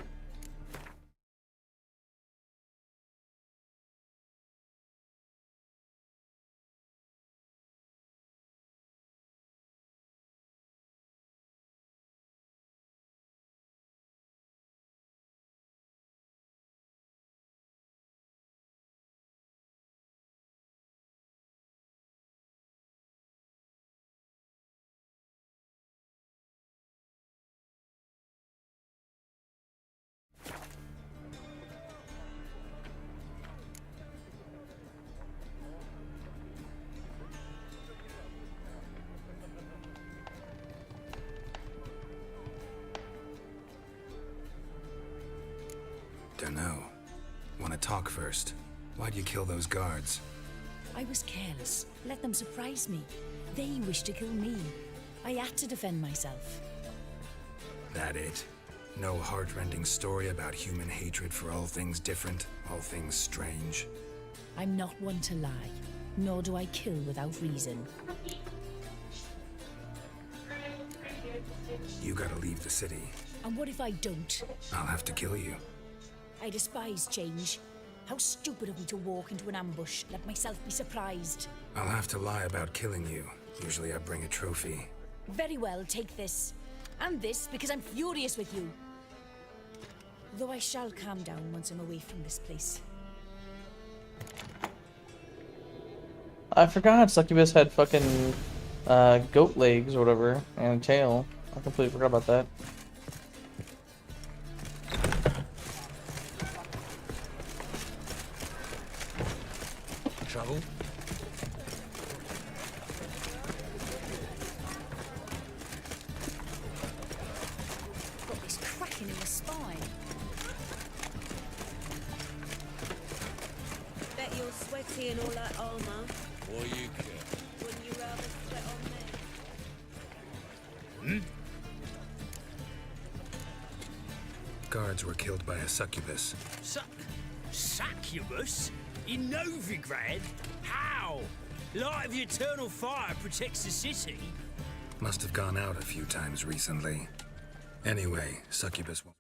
Dunno. Wanna talk first? Why'd you kill those guards? I was careless. Let them surprise me. They wished to kill me. I had to defend myself. That it? No heart-rending story about human hatred for all things different, all things strange? I'm not one to lie, nor do I kill without reason. You gotta leave the city. And what if I don't? I'll have to kill you. I despise change. How stupid of me to walk into an ambush, let myself be surprised. I'll have to lie about killing you. Usually I bring a trophy. Very well, take this. And this, because I'm furious with you. Though I shall calm down once I'm away from this place. I forgot Succubus had fucking goat legs or whatever and a tail. I completely forgot about that. Trouble? Got this cracking in the spine. Bet you're sweaty and all that armor. What you care? Wouldn't you rather sweat on me? Guards were killed by a succubus. Succubus? In Novigrad? How? Light of the eternal fire protects the city. Must have gone out a few times recently. Anyway, succubus won't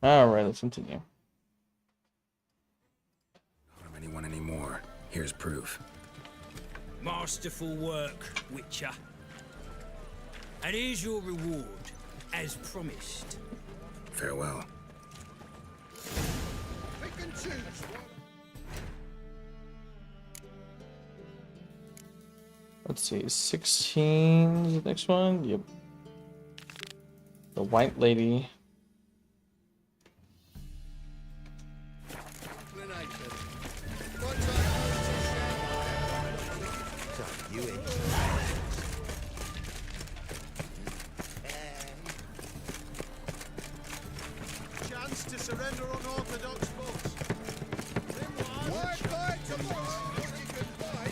Alright, let's continue. Don't harm anyone anymore. Here's proof. Masterful work, Witcher. And here's your reward, as promised. Farewell. Pick and choose. Let's see, 16 is the next one? Yep. The White Lady. Chance to surrender unorthodox folks. Why fight tomorrow? Goodbye.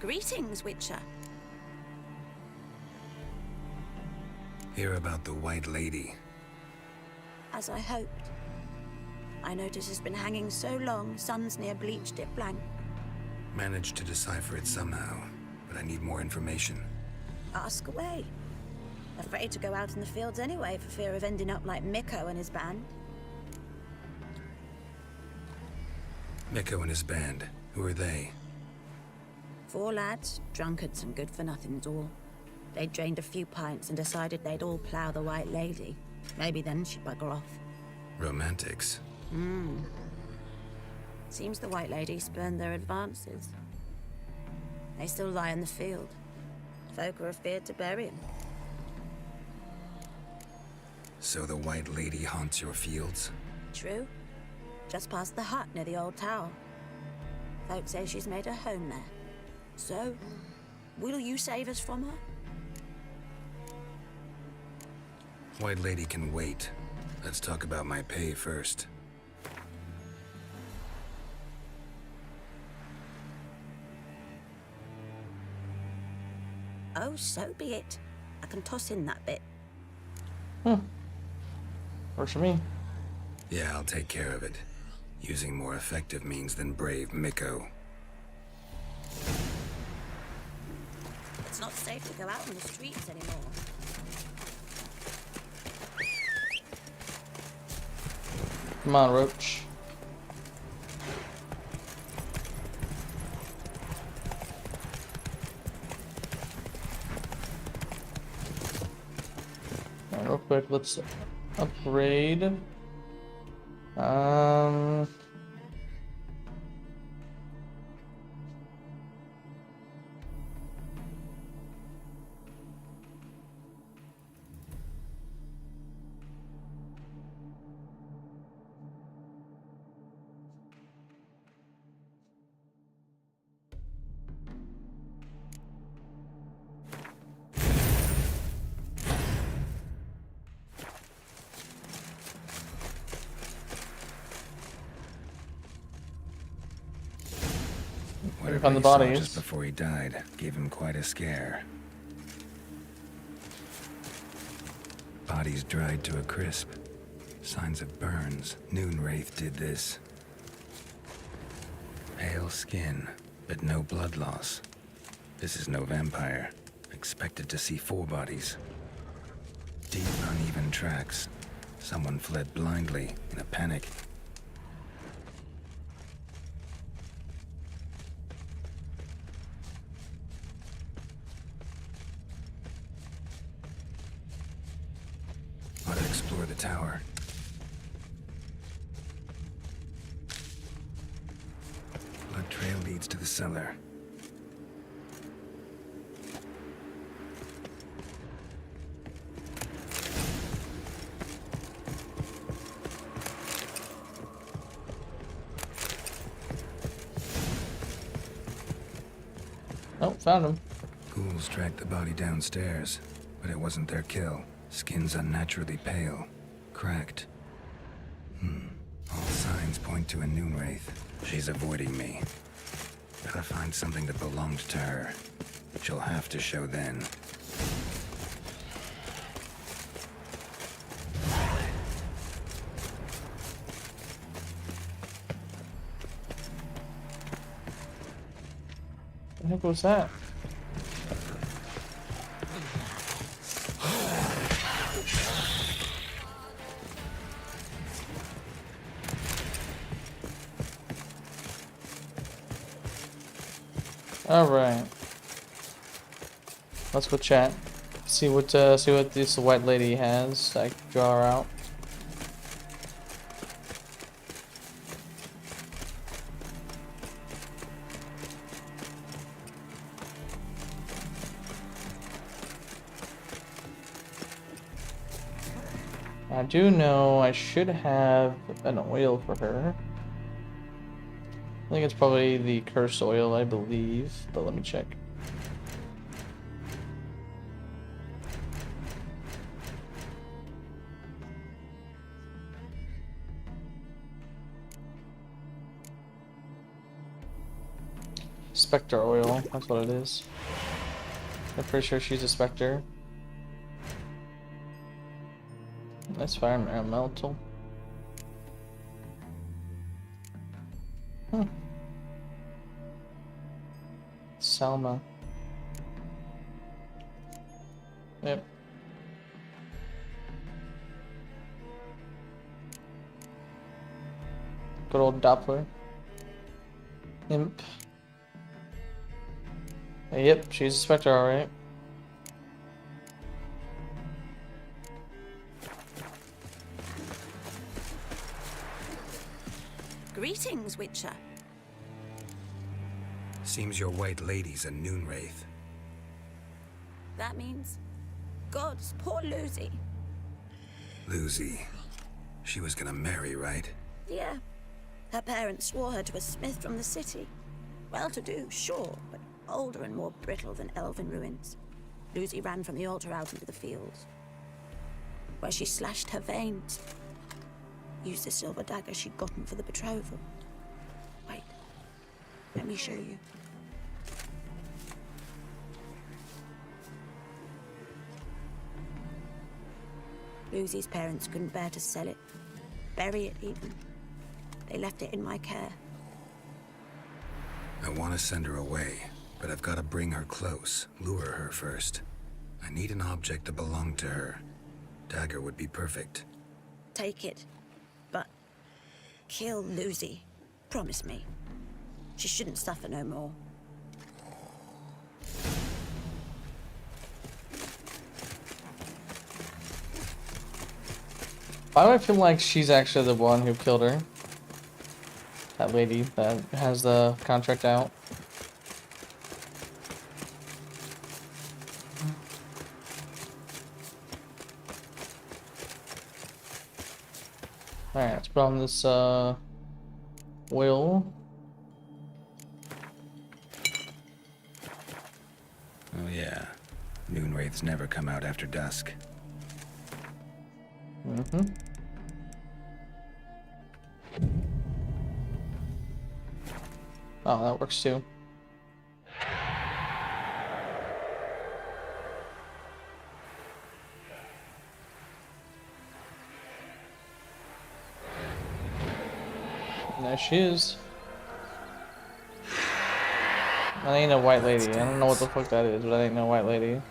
Greetings, Witcher. Hear about the White Lady. As I hoped. I notice it's been hanging so long, sun's near bleached it blank. Managed to decipher it somehow, but I need more information. Ask away. Afraid to go out in the fields anyway for fear of ending up like Mikko and his band. Mikko and his band. Who are they? 4 lads, drunkards and good-for-nothings all. They'd drained a few pints and decided they'd all plough the White Lady. Maybe then she'd bugger off. Romantics. Seems the White Lady spurned their advances. They still lie in the field. Folk are afeard to bury them. So the White Lady haunts your fields? True. Just past the hut near the old tower. Folk say she's made a home there. So, will you save us from her? White Lady can wait. Let's talk about my pay first. Oh, so be it. I can toss in that bit. Works for me. Yeah, I'll take care of it. Using more effective means than brave Mikko. It's not safe to go out on the streets anymore. Come on, Roach. Alright, real quick, let's upgrade. Whatever Found the he saw bodies. just before he died gave him quite a scare. Bodies dried to a crisp. Signs of burns. Noonwraith did this. Pale skin, but no blood loss. This is no vampire. Expected to see 4 bodies. Deep, uneven tracks. Someone fled blindly in a panic. Ought to explore the tower. Blood trail leads to the cellar. Oh, found him. Ghouls dragged the body downstairs, but it wasn't their kill. Skin's unnaturally pale, cracked. All signs signs point to a Noonwraith. She's avoiding me. Gotta find something that belonged to her. She'll have to show then. What the heck was that? All right. Let's go chat. See what this white lady has. I can draw her out. I do know I should have an oil for her. I think it's probably the cursed oil, I believe, but let me check. Spectre oil, that's what it is. I'm pretty sure she's a spectre. That's fire elemental. Salma. Yep. Good old Doppler. Imp. Yep, she's a spectre, alright. Greetings, Witcher. Seems your white lady's a Noonwraith. That means... Gods, poor Lucy. Lucy. She was gonna marry, right? Yeah. Her parents swore her to a smith from the city. Well-to-do, sure, but older and more brittle than elven ruins. Lucy ran from the altar out into the fields, where she slashed her veins. Used the silver dagger she'd gotten for the betrothal. Wait, let me show you. Lucy's parents couldn't bear to sell it, bury it even. They left it in my care. I want to send her away, but I've got to bring her close, lure her first. I need an object that belonged to her. Dagger would be perfect. Take it, but kill Lucy. Promise me. She shouldn't suffer no more. Why do I feel like she's actually the one who killed her? That lady that has the contract out. Alright, let's put on this oil. Oh yeah. Noonwraiths never come out after dusk. Mm-hmm. Oh, that works too. And there she is. That ain't a white lady. I don't know what the fuck that is, but that ain't no white lady.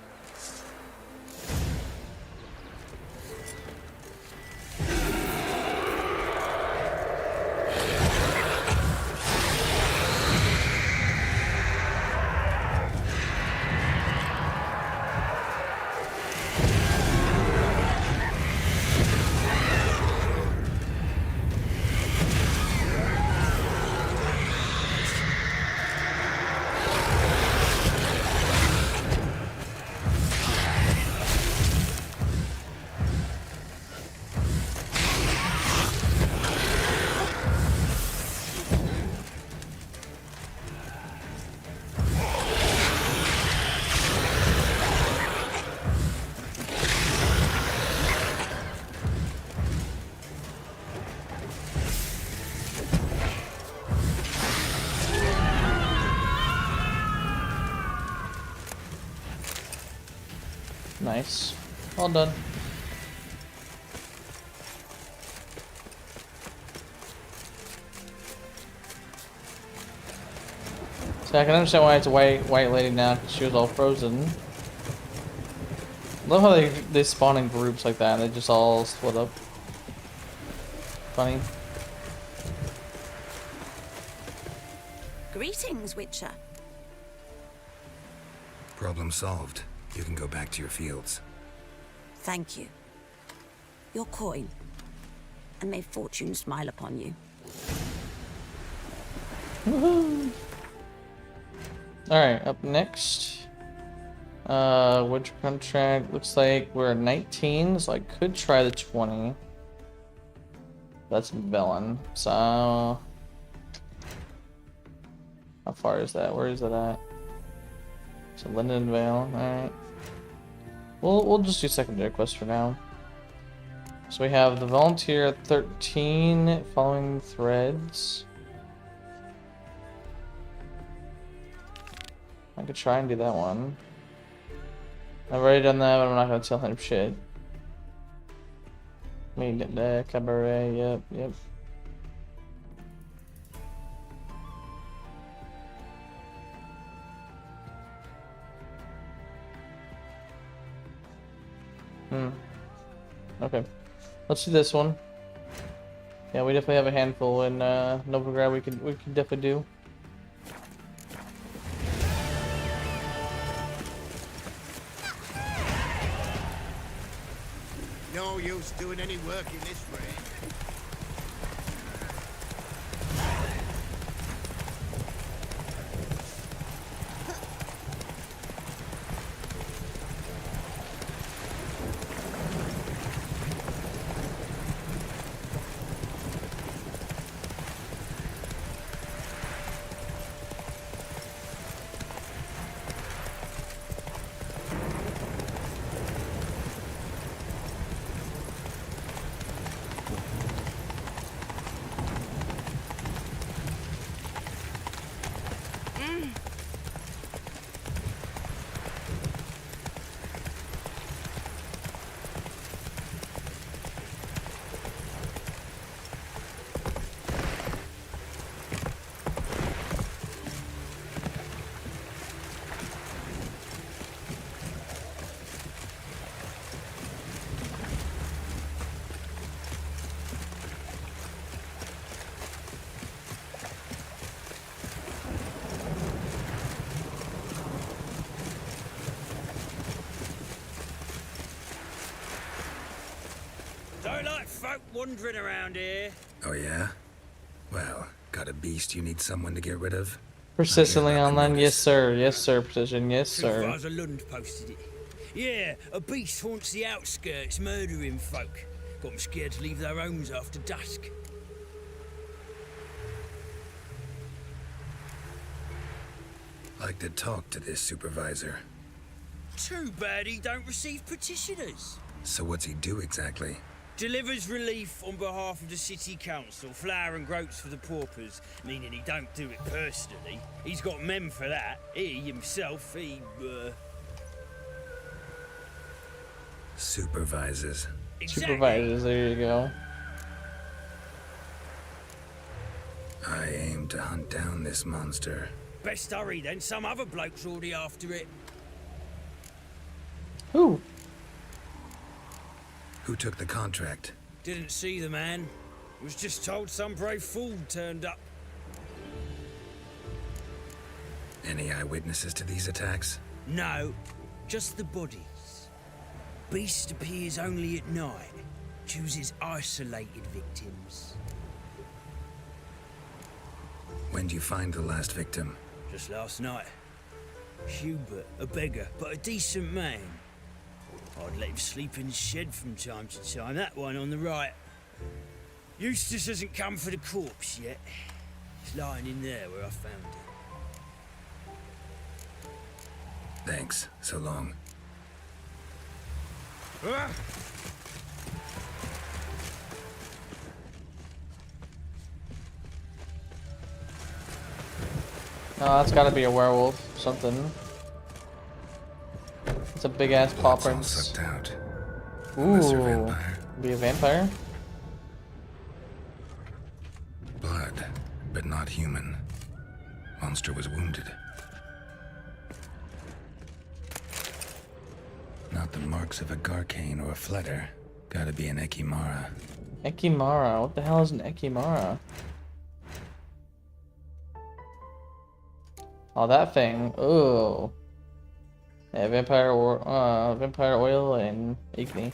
Nice. Well done. So I can understand why it's a white lady now, because she was all frozen. Love how they spawn in groups like that and they just all split up. Funny. Greetings, Witcher. Problem solved. You can go back to your fields. Thank you. Your coin. And may fortune smile upon you. Woohoo! Alright, up next. Winter contract. Looks like we're at 19, so I could try the 20. That's Velen. So how far is that? Where is it at? So Linden Vale, alright. We'll just do secondary quests for now. So we have the volunteer at 13, following threads. I could try and do that one. I've already done that, but I'm not gonna tell him shit. Meet at the cabaret, yep. Okay. Let's do this one. Yeah, we definitely have a handful in Novigrad we can definitely do. No use doing any work in this rain. Don't like folk wandering around here. Oh yeah? Well, got a beast you need someone to get rid of? Persistently online, yes sir, Precision, yes sir. Supervisor Lund posted it. Yeah, a beast haunts the outskirts, murdering folk. Got 'em scared to leave their homes after dusk. Like to talk to this supervisor. Too bad he don't receive petitioners. So what's he do exactly? Delivers relief on behalf of the city council, flour and groats for the paupers, meaning he don't do it personally. He's got men for that. He himself, Supervises. Exactly. Supervisors, there you go. I aim to hunt down this monster. Best hurry then, some other bloke's already after it. Who? Who took the contract? Didn't see the man. Was just told some brave fool turned up. Any eyewitnesses to these attacks? No, just the bodies. Beast appears only at night. Chooses isolated victims. When did you find the last victim? Just last night. Hubert, a beggar, but a decent man. I'd let him sleep in his shed from time to time, that one on the right. Eustace hasn't come for the corpse yet. It's lying in there where I found it. Thanks. So long. Oh, that's gotta be a werewolf. Something. It's a big ass paw Blood's all prints. sucked out. Ooh, you're a vampire. Be a vampire? Blood, but not human. Monster was wounded. Not the marks of a Garcane or a Fletter. Gotta be an Ekimara. Ekimara? What the hell is an Ekimara? Oh, that thing. Ooh. Yeah, vampire oil and Igni.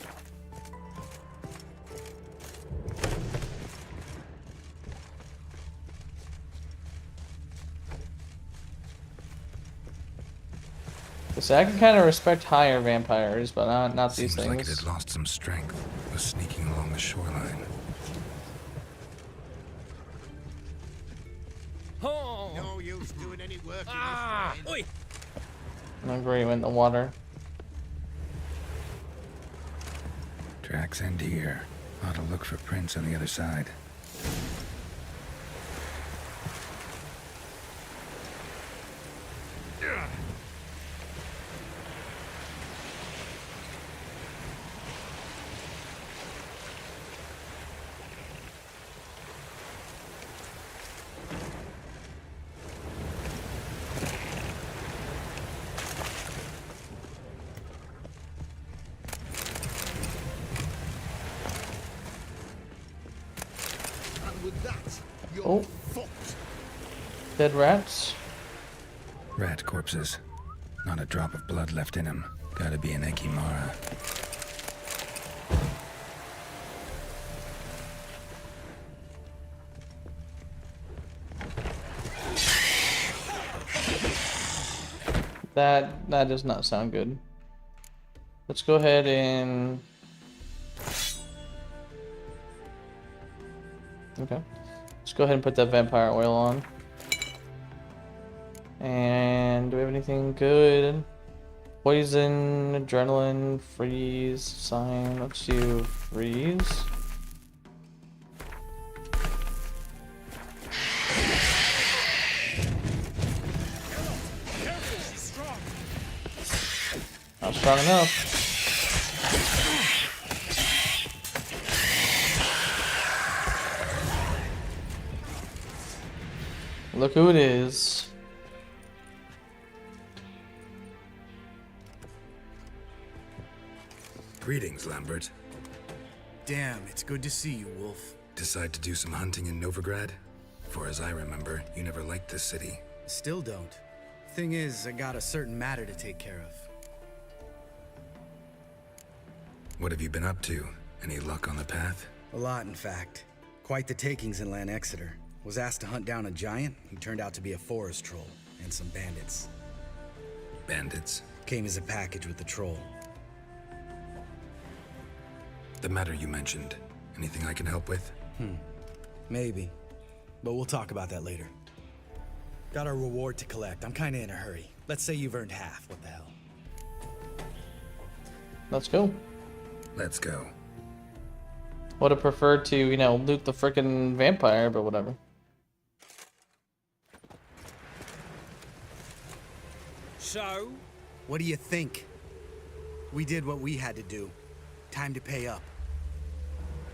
So I can kind of respect higher vampires, but not these Seems things. like it had lost some strength. Was sneaking along the shoreline. Oh. No use doing any work in this rain. I'm agree, went in the water. Tracks end here. Ought to look for prints on the other side. Oh. Dead rats. Rat corpses. Not a drop of blood left in him. Gotta be an Ekimara. That does not sound good. Let's go ahead and... Okay. Let's go ahead and put that vampire oil on. And do we have anything good? Poison, adrenaline, freeze, sign. Let's do freeze. Not strong enough. Look who it is. Greetings, Lambert. Damn, it's good to see you, Wolf. Decide to do some hunting in Novigrad? For as I remember, you never liked this city. Still don't. Thing is, I got a certain matter to take care of. What have you been up to? Any luck on the path? A lot, in fact. Quite the takings in Lan Exeter. Was asked to hunt down a giant who turned out to be a forest troll, and some bandits. Bandits? Came as a package with the troll. The matter you mentioned. Anything I can help with? Maybe. But we'll talk about that later. Got our reward to collect. I'm kinda in a hurry. Let's say you've earned half. What the hell? Let's go. Let's go. Would have preferred to, you know, loot the frickin' vampire, but whatever. So? What do you think? We did what we had to do. Time to pay up.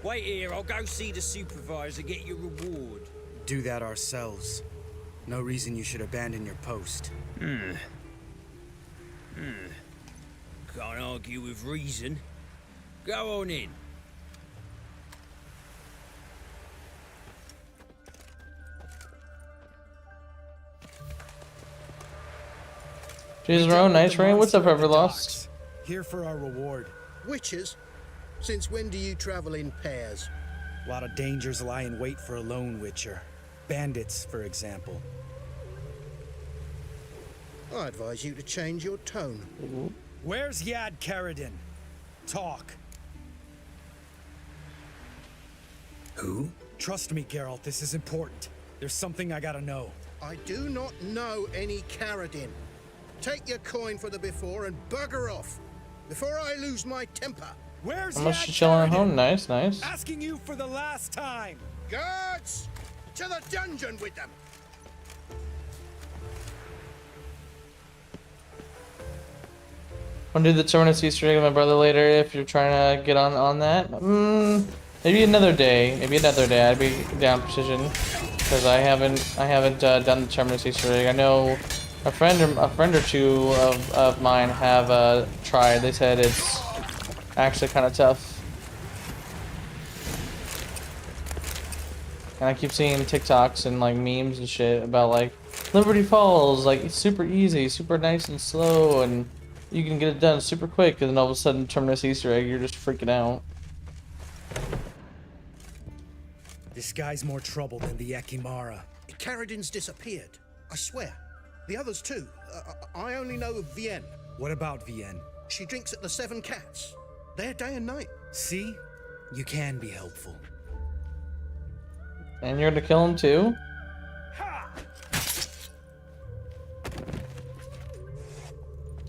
Wait here, I'll go see the supervisor, get your reward. Do that ourselves. No reason you should abandon your post. Can't argue with reason. Go on in. Jesus, Rowan, nice rain. What's up, Everlost? Here for our reward. Witches? Since when do you travel in pairs? A lot of dangers lie in wait for a lone witcher. Bandits, for example. I advise you to change your tone. Where's Yad Karadin? Talk. Who? Trust me, Geralt, this is important. There's something I gotta know. I do not know any Karadin. Take your coin for the before and bugger off, before I lose my temper. Where's How much Yad you chilling at Karadin? home? Nice, nice. Asking you for the last time. Guards! To the dungeon with them! Want to do the Terminus Easter egg with my brother later if you're trying to get on that? Maybe another day. Maybe another day. I'd be down precision because I haven't done the Terminus Easter egg. I know a friend or two of mine have tried. They said it's actually kind of tough. And I keep seeing TikToks and like memes and shit about like Liberty Falls, like it's super easy, super nice and slow, and you can get it done super quick. And then all of a sudden, Terminus Easter egg, you're just freaking out. This guy's more trouble than the Ekimara. Carradin's disappeared. I swear. The others too. I only know of Vienne. What about Vienne? She drinks at the Seven Cats. There day and night. See? You can be helpful. And you're gonna kill him too?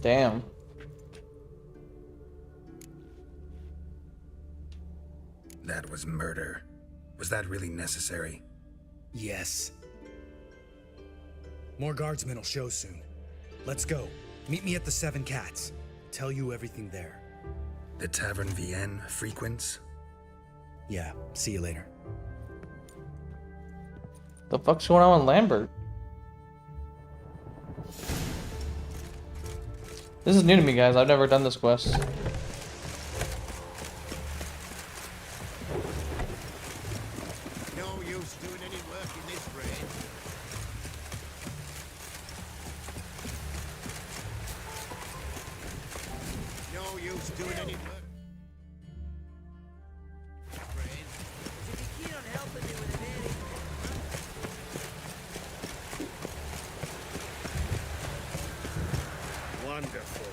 Damn. That was murder. Was that really necessary? Yes. More guardsmen will show soon. Let's go. Meet me at the Seven Cats. Tell you everything there. The Tavern Vienne frequents? Yeah, see you later. The fuck's going on with Lambert? This is new to me, guys. I've never done this quest. No use doing any work in this rain. No use doing any work. Wonderful.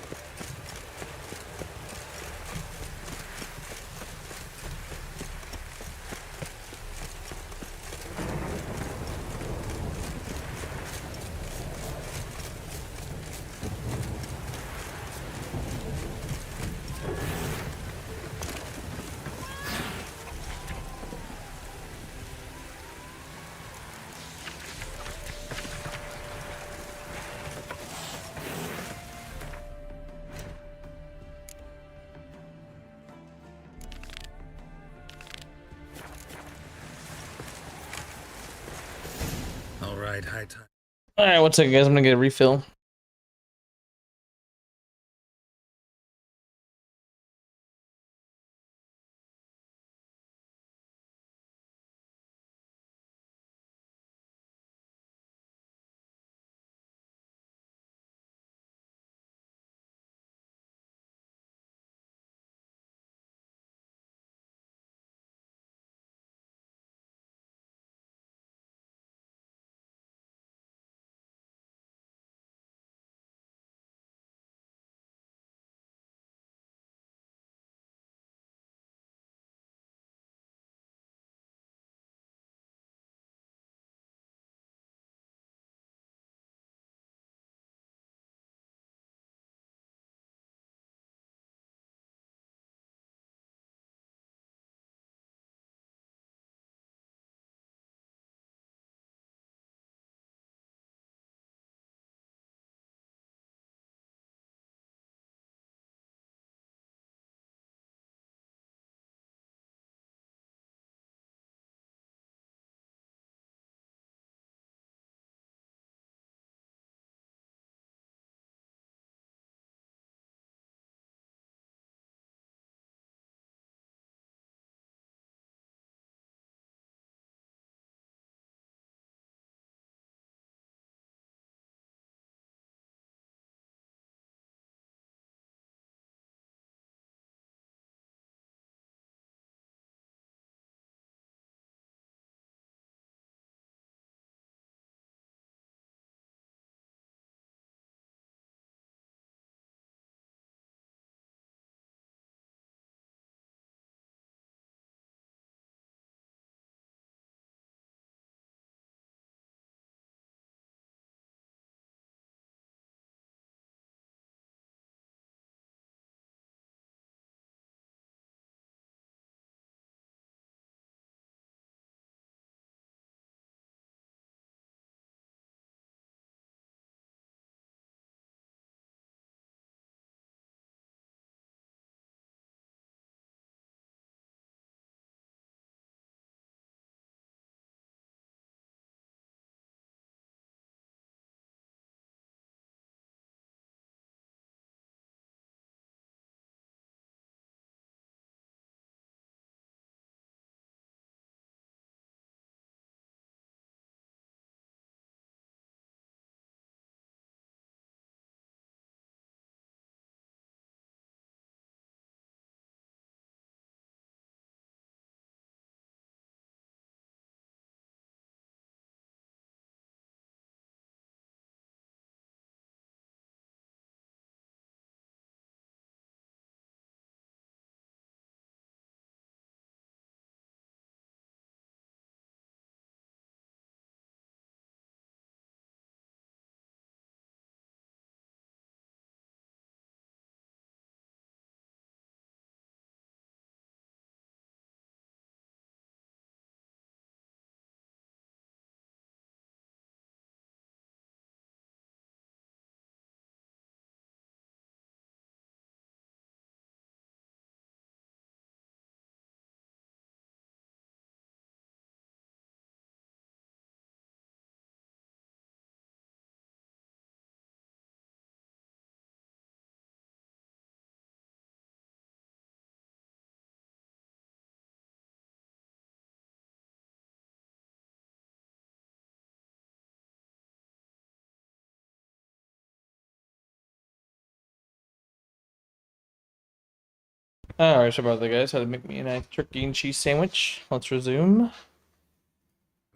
All right, high time. Alright, one second, guys. I'm gonna get a refill. Alright, so about the guys, how to make me a nice turkey and cheese sandwich. Let's resume.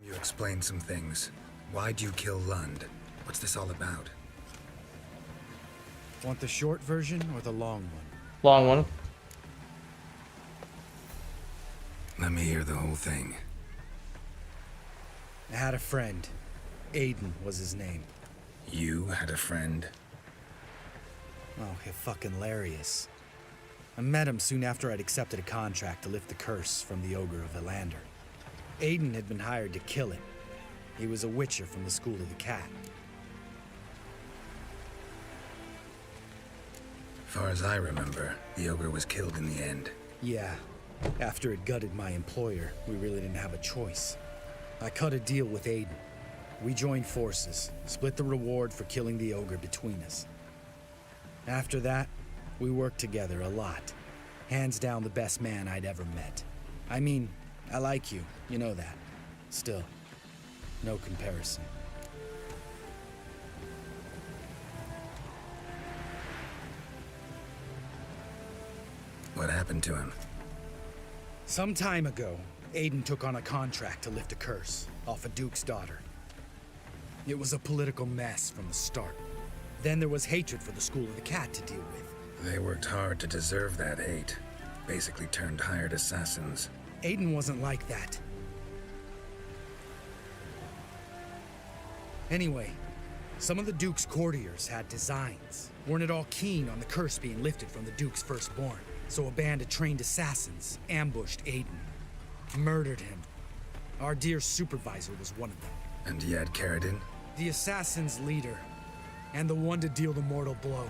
You explained some things. Why'd you kill Lund? What's this all about? Want the short version or the long one? Long one. Let me hear the whole thing. I had a friend. Aiden was his name. You had a friend? Oh, fucking hilarious. I met him soon after I'd accepted a contract to lift the curse from the Ogre of Elander. Aiden had been hired to kill it. He was a witcher from the School of the Cat. Far as I remember, the Ogre was killed in the end. Yeah. After it gutted my employer, we really didn't have a choice. I cut a deal with Aiden. We joined forces, split the reward for killing the Ogre between us. After that, we worked together a lot. Hands down the best man I'd ever met. I mean, I like you, you know that. Still, no comparison. What happened to him? Some time ago, Aiden took on a contract to lift a curse off a duke's daughter. It was a political mess from the start. Then there was hatred for the School of the Cat to deal with. They worked hard to deserve that hate. Basically turned hired assassins. Aiden wasn't like that. Anyway, some of the Duke's courtiers had designs. Weren't at all keen on the curse being lifted from the Duke's firstborn. So a band of trained assassins ambushed Aiden. Murdered him. Our dear supervisor was one of them. And he had Carradine? The assassin's leader. And the one to deal the mortal blow.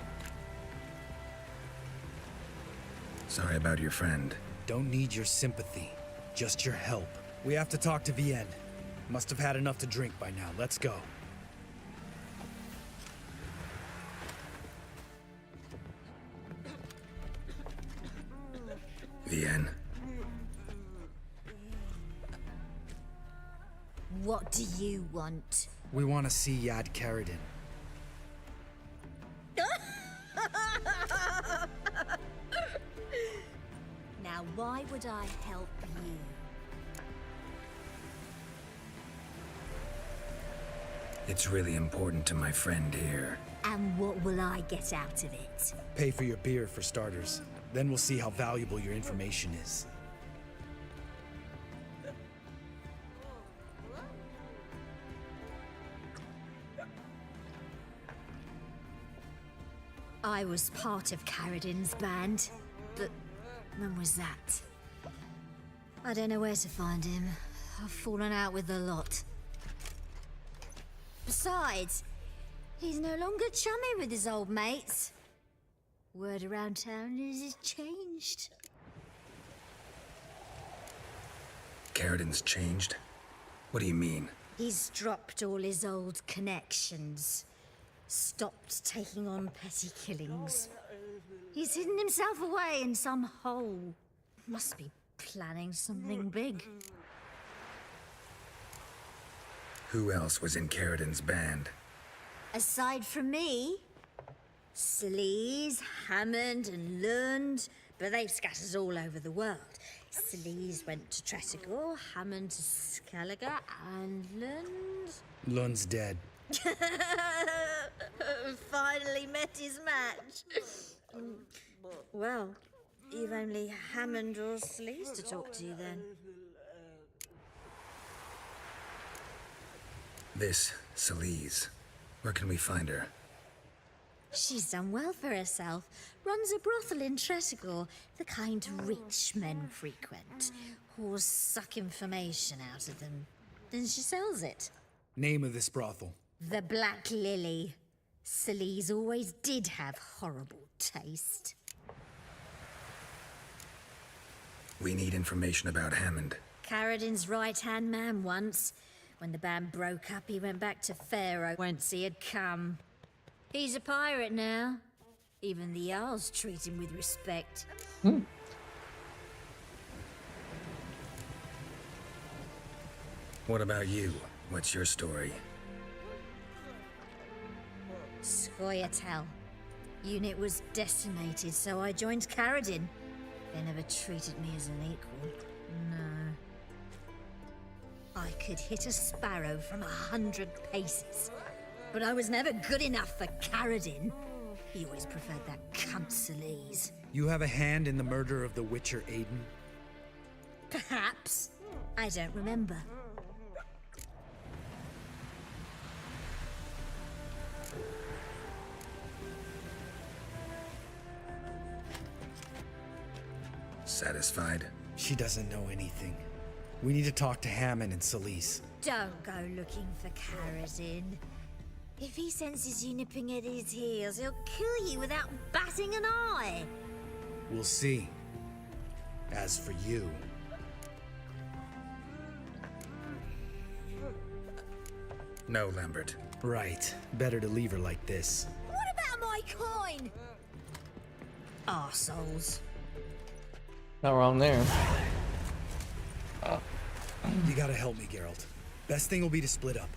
Sorry about your friend. Don't need your sympathy. Just your help. We have to talk to Vienne. Must have had enough to drink by now. Let's go. Vienne. What do you want? We want to see Yad Carradine. Now, why would I help you? It's really important to my friend here. And what will I get out of it? Pay for your beer, for starters. Then we'll see how valuable your information is. I was part of Carradine's band, but when was that? I don't know where to find him. I've fallen out with a lot. Besides, he's no longer chummy with his old mates. Word around town is he's changed. Carradine's changed? What do you mean? He's dropped all his old connections. Stopped taking on petty killings. He's hidden himself away in some hole. Must be planning something big. Who else was in Carradine's band? Aside from me, Sleaze, Hammond and Lund, but they've scattered all over the world. Sleaze went to Tretigor, Hammond to Skellige, and Lund... Lund's dead. Finally met his match. Well, you've only Hammond or Sleaze to talk to then. This, Celise. Where can we find her? She's done well for herself. Runs a brothel in Tretigor, the kind rich men frequent. Whores suck information out of them. Then she sells it. Name of this brothel. The Black Lily. Sleaze always did have horrible taste. We need information about Hammond. Carradine's right-hand man once. When the band broke up, he went back to Pharaoh whence he had come. He's a pirate now. Even the Jarls treat him with respect. What about you? What's your story? Scoia'tael. Unit was decimated, so I joined Carradine. They never treated me as an equal. No. I could hit a sparrow from 100 paces. But I was never good enough for Caradin. He always preferred that cunt Celise. You have a hand in the murder of the Witcher Aiden? Perhaps. I don't remember. Satisfied? She doesn't know anything. We need to talk to Hammond and Celise. Don't go looking for Caradin. If he senses you nipping at his heels, he'll kill you without batting an eye. We'll see. As for you... No, Lambert. Right. Better to leave her like this. What about my coin? Arseholes. Not wrong there. You gotta help me, Geralt. Best thing will be to split up.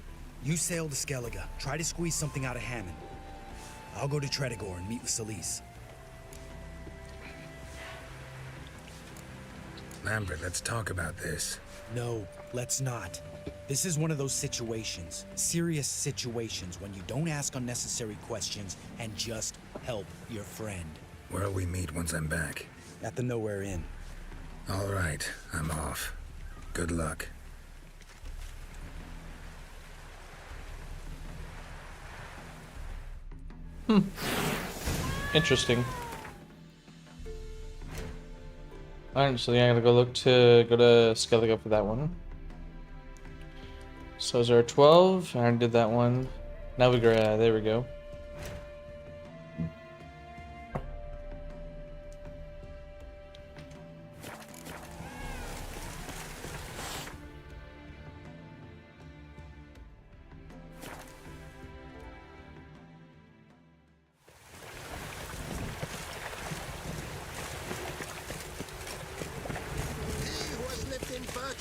You sail to Skellige, try to squeeze something out of Hammond. I'll go to Tredegor and meet with Celise. Lambert, let's talk about this. No, let's not. This is one of those situations, serious situations, when you don't ask unnecessary questions and just help your friend. Where'll we meet once I'm back? At the Nowhere Inn. All right, I'm off. Good luck. Interesting. Alright, so yeah, I gotta go to Skellige for that one. So is there a 12? I already did that one. Now we go, there we go.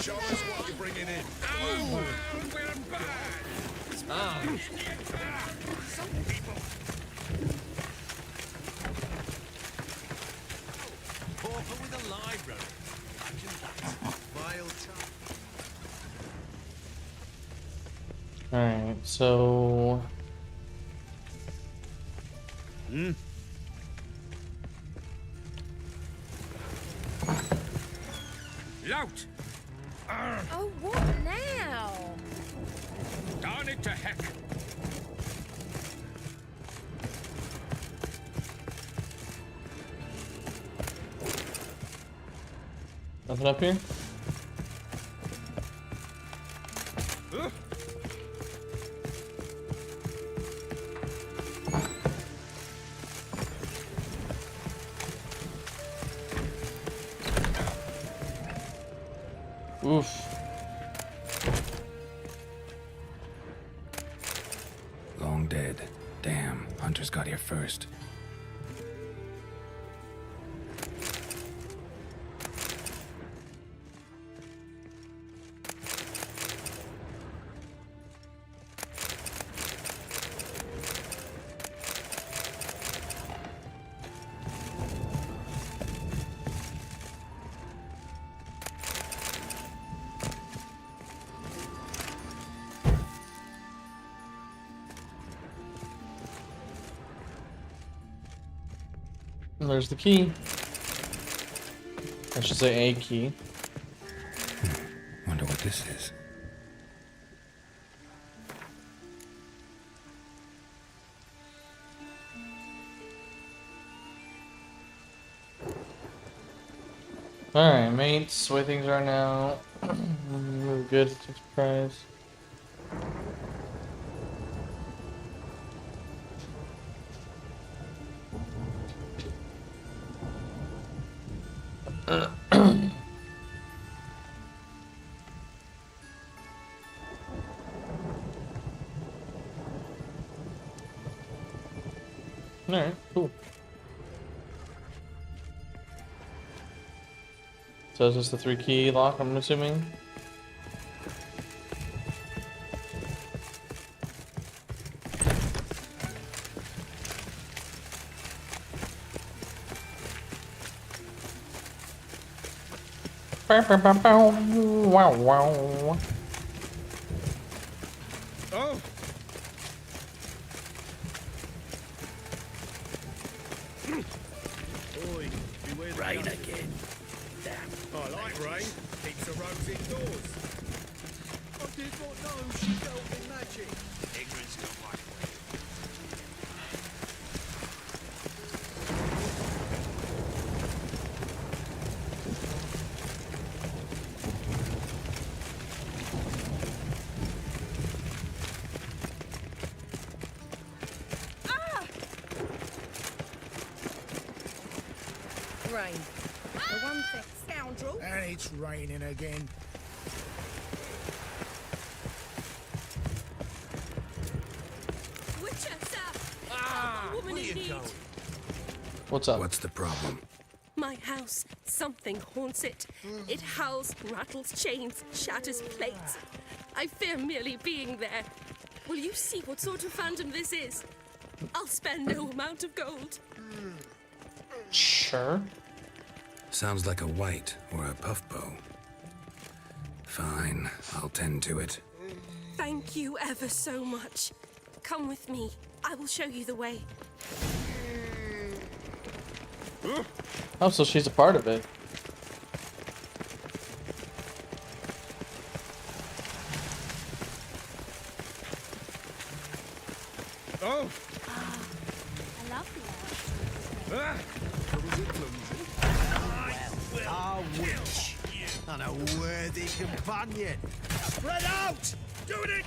Show us what you're bringing in. Oh, we're bad. Some people. Pauper with a library. Vile Alright, so... Lout! Oh, what now? Darn it to heck! Nothing up here? Oof. Long dead. Damn, Hunters got here first. And there's the key. I should say a key. Wonder what this is. Alright, mates, the way things are now. Move good, surprise. Alright, cool. So is this the 3-key lock, I'm assuming? Wow, wow. Oh! Oi, beware the Rain gun. again. Damn. I like rain. Keeps the rogues indoors. I did not know she dealt in magic. Ignorance got my way. Rain. For one thing, scoundrel. And it's raining again. Witcher, sir! Ah, A woman where in you need. going? What's up? What's the problem? My house. Something haunts it. It howls, rattles chains, shatters plates. I fear merely being there. Will you see what sort of phantom this is? I'll spare no amount of gold. Sure. Sounds like a white or a puff bow. Fine, I'll tend to it. Thank you ever so much. Come with me. I will show you the way. Oh, so she's a part of it. Oh! I love the Ah! Our witch. And a worthy companion. Spread out! Doing it!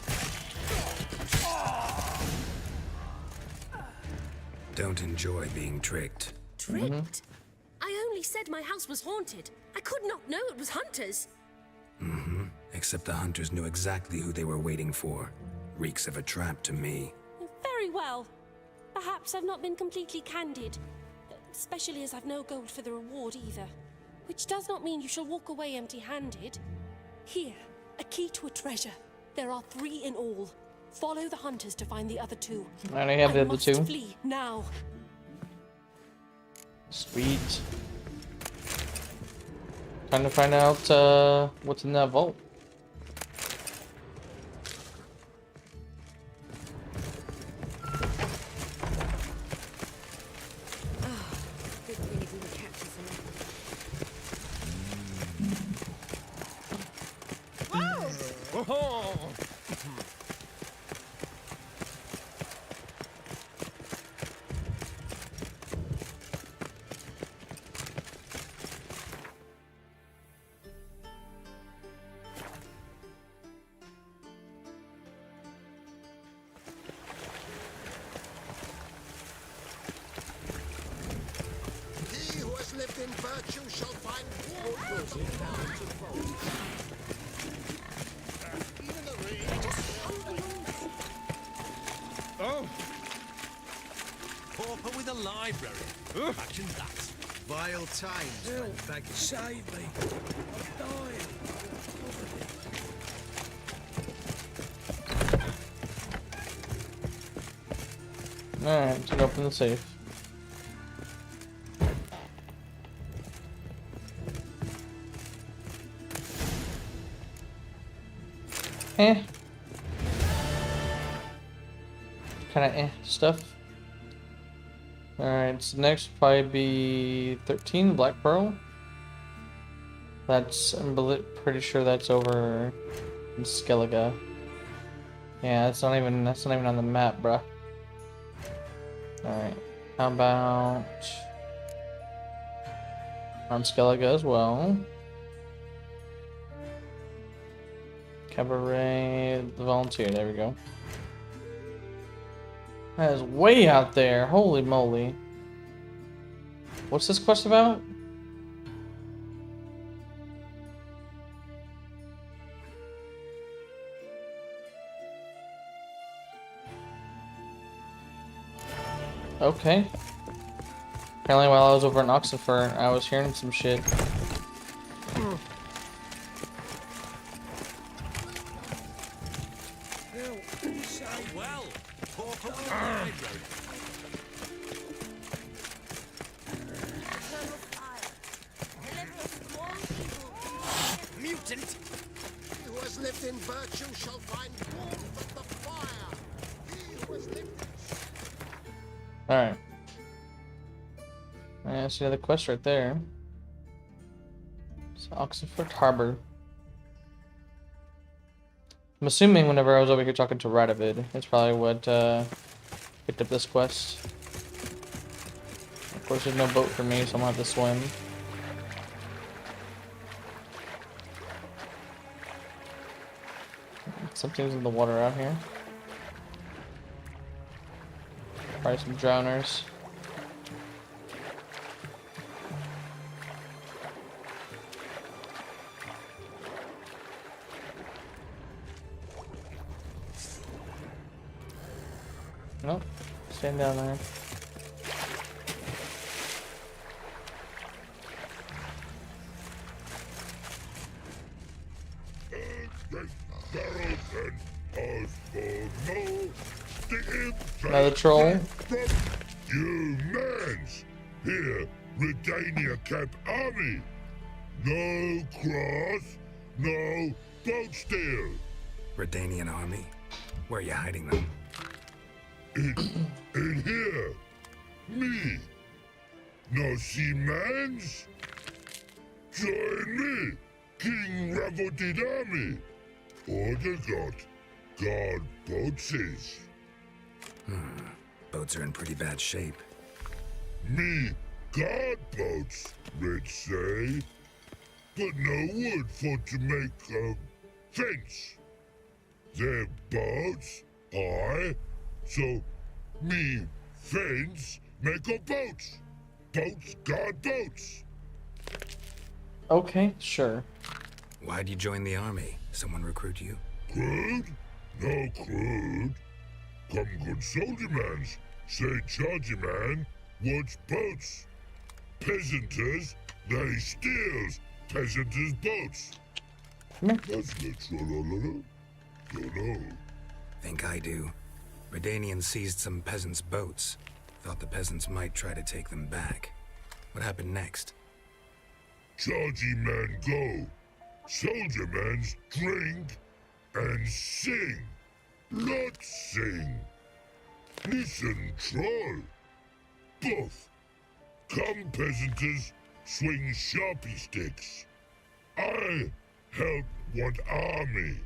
Don't enjoy being tricked. Tricked? I only said my house was haunted. I could not know it was hunters. Mm-hmm. Except the hunters knew exactly who they were waiting for. Reeks of a trap to me. Very well. Perhaps I've not been completely candid. Especially as I've no gold for the reward either. Which does not mean you shall walk away empty-handed. Here, a key to a treasure. There are 3 in all. Follow the hunters to find the other 2. I already have the other 2. Flee now. Sweet. Time to find out what's in that vault. Good thing it didn't catch us Oh! He who has lived in virtue shall find warmth in mountain folk. Even the rain. Oh! Pauper with a library. Imagine that. Vile times. Help! Back Save me! I'm dying! Alright, let's open the safe. Eh. Kinda stuff. Alright, so next will probably be 13, Black Pearl. That's, I'm pretty sure that's over in Skellige. Yeah, that's not even on the map, bruh. Alright, how about on Skellige as well? Cabaret, the volunteer, there we go. That is way out there, holy moly. What's this quest about? Okay. Apparently while I was over in Oxenfurt, I was hearing some shit. Well, Pauper with a library. mutant! He who has lived in virtue shall find warmth of the fire. He who has lived in... Alright. I see another quest right there. It's Oxenford Harbor. I'm assuming whenever I was over here talking to Radovid, that's probably what picked up this quest. Of course, there's no boat for me, so I'm gonna have to swim. Something's in the water out here. Probably some drowners. Nope. Stand down there. Another troll. Humans! Here, Redania Camp Army! No cross, no boat steal! Redanian army? Where are you hiding them? In here! Me! No seamans? Join me! King Ravodid army! Order got guard boatses. Boats are in pretty bad shape. Me guard boats, let's say. But no wood for to make a fence. Their boats, so me fence make a boats. Boats guard boats. Okay, sure. Why'd you join the army? Someone recruit you? Crude? No crude. Come good soldier mans. Say chargy man wants boats. Peasanters, they steals peasanters' boats. That's literal. Don't know. Think I do. Redanians seized some peasants' boats. Thought the peasants might try to take them back. What happened next? Chargy man go. Soldier mans drink and sing. Not sing. Listen, troll. Buff. Come, peasanters, swing sharpie sticks. I help want army.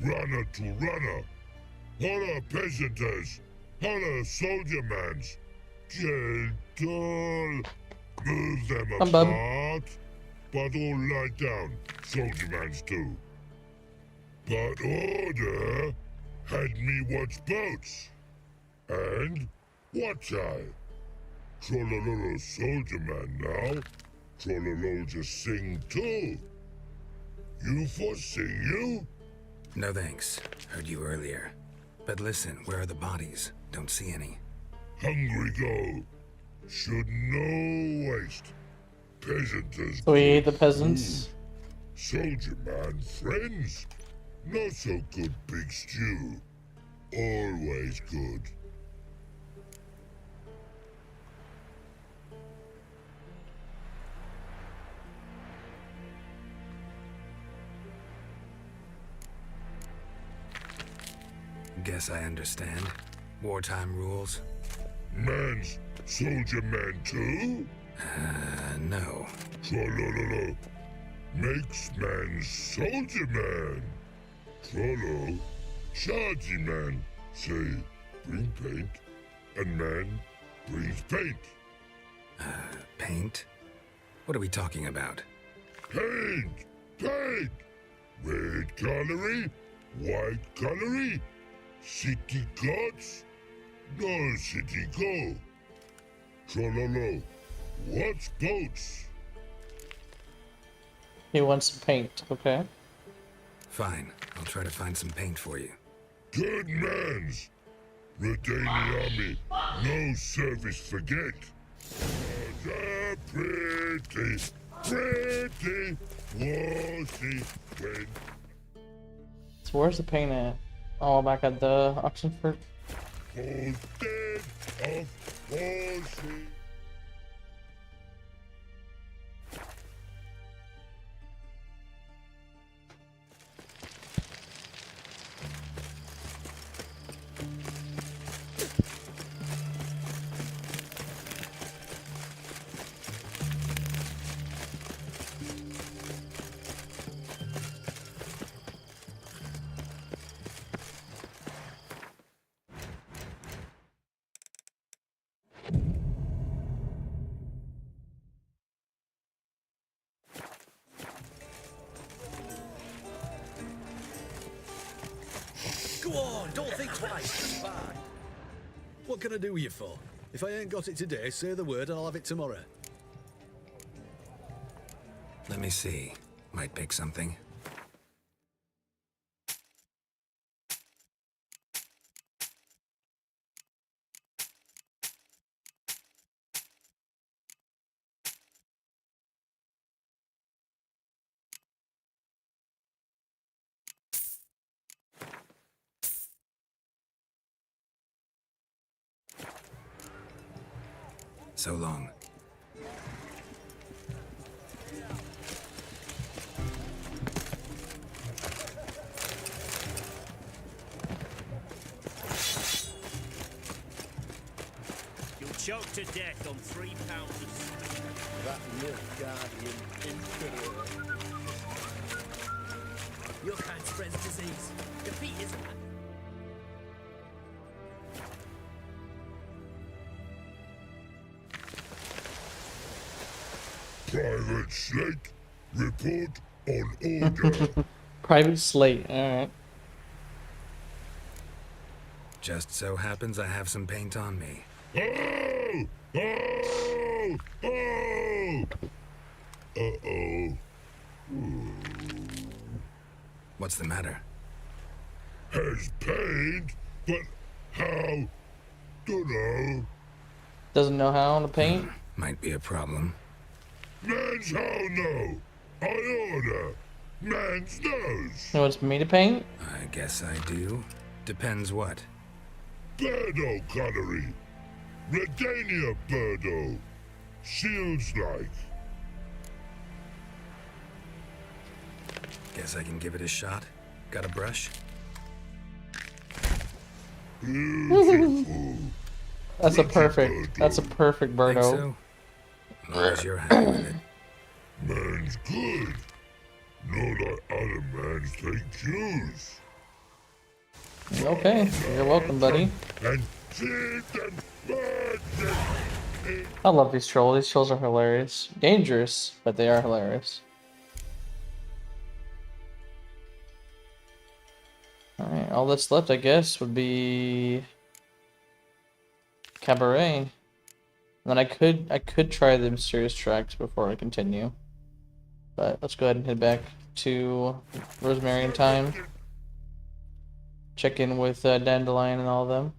Runner to runner. Holla, peasanters. Holla, soldier mans. Gentle. Move them apart. But all lie down, soldier mans do. But order had me watch boats. And watch I. Trollololo soldier man now. Trollolol just sing too. You for sing you? No thanks. Heard you earlier. But listen, where are the bodies? Don't see any. Hungry go. Should no waste. Peasanters. So we ate the peasants. Soldier man friends. Not so good big stew. Always good. Guess I understand. Wartime rules? Man's soldier man too? No. Trollololo. Makes man soldier man. Trollo. Chargy man. Say, bring paint. And man brings paint. Paint? What are we talking about? Paint! Paint! Red colory, white colory, city gods, no city go. Trollolo, what's boats? He wants paint, okay. Fine, I'll try to find some paint for you. Good mans. Redania army, no service forget. Pretty, pretty, washy, when. So where's the paint at? Oh, back at the Oxenford. Dead of washy. think twice. Bye. What can I do you for? If I ain't got it today, say the word and I'll have it tomorrow. Let me see. Might pick something. So long. You'll choke to death on 3 pounds of That Nilfgaardian Emperor. Your kind spreads disease. Defeat is... Private Slate, report on order. Private Slate, alright. Just so happens I have some paint on me. Oh! Oh! Oh! Uh-oh. What's the matter? Has paint, but how? Dunno. Doesn't know how to paint? Might be a problem. Man's how no. I order. Man's knows. You know what's me to paint? I guess I do. Depends what. Birdo colory. Redania birdo. Shields like. Guess I can give it a shot. Got a brush? Beautiful. That's a perfect Birdo. Think so? As long as you're happy with it. Man's good. No like other man's take cues. Okay, you're welcome, buddy. And see them birds. I love these trolls. These trolls are hilarious. Dangerous, but they are hilarious. Alright, all that's left, I guess, would be Cabaret. And then I could try the mysterious tracks before I continue. But let's go ahead and head back to Rosemary in time. Check in with Dandelion and all of them.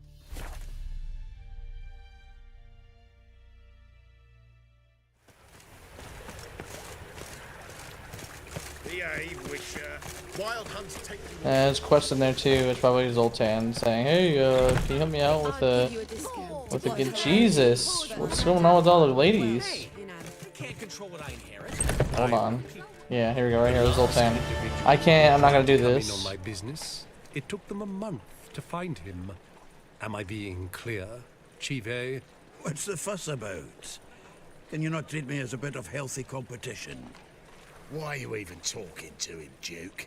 Behave, Wisher. Wild hunts take you. And there's quest in there too. It's probably Zoltan saying, "Hey, can you help me out with a good Jesus? What's going on with all the ladies?" Can't control what I inherit. Hold on. Yeah, here we go. Right here, Zoltan. I can't. I'm not gonna do this. On my business, it took them a month to find him. Am I being clear, Chive? What's the fuss about? Can you not treat me as a bit of healthy competition? Why are you even talking to him, Duke?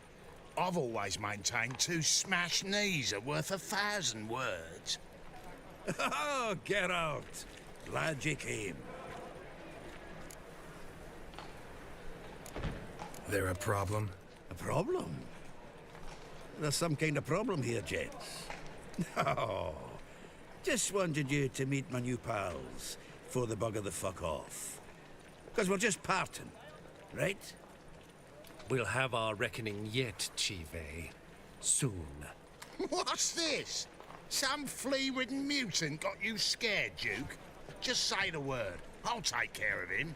I've always maintained 2 smashed knees are worth 1,000 words. Oh, get out. Glad you came. There a problem? A problem? There's some kind of problem here, gents. No. Just wanted you to meet my new pals before they bugger the fuck off. Because we're just parting, right? We'll have our reckoning yet, Chive. Soon. What's this? Some flea-ridden mutant got you scared, Duke? Just say the word. I'll take care of him.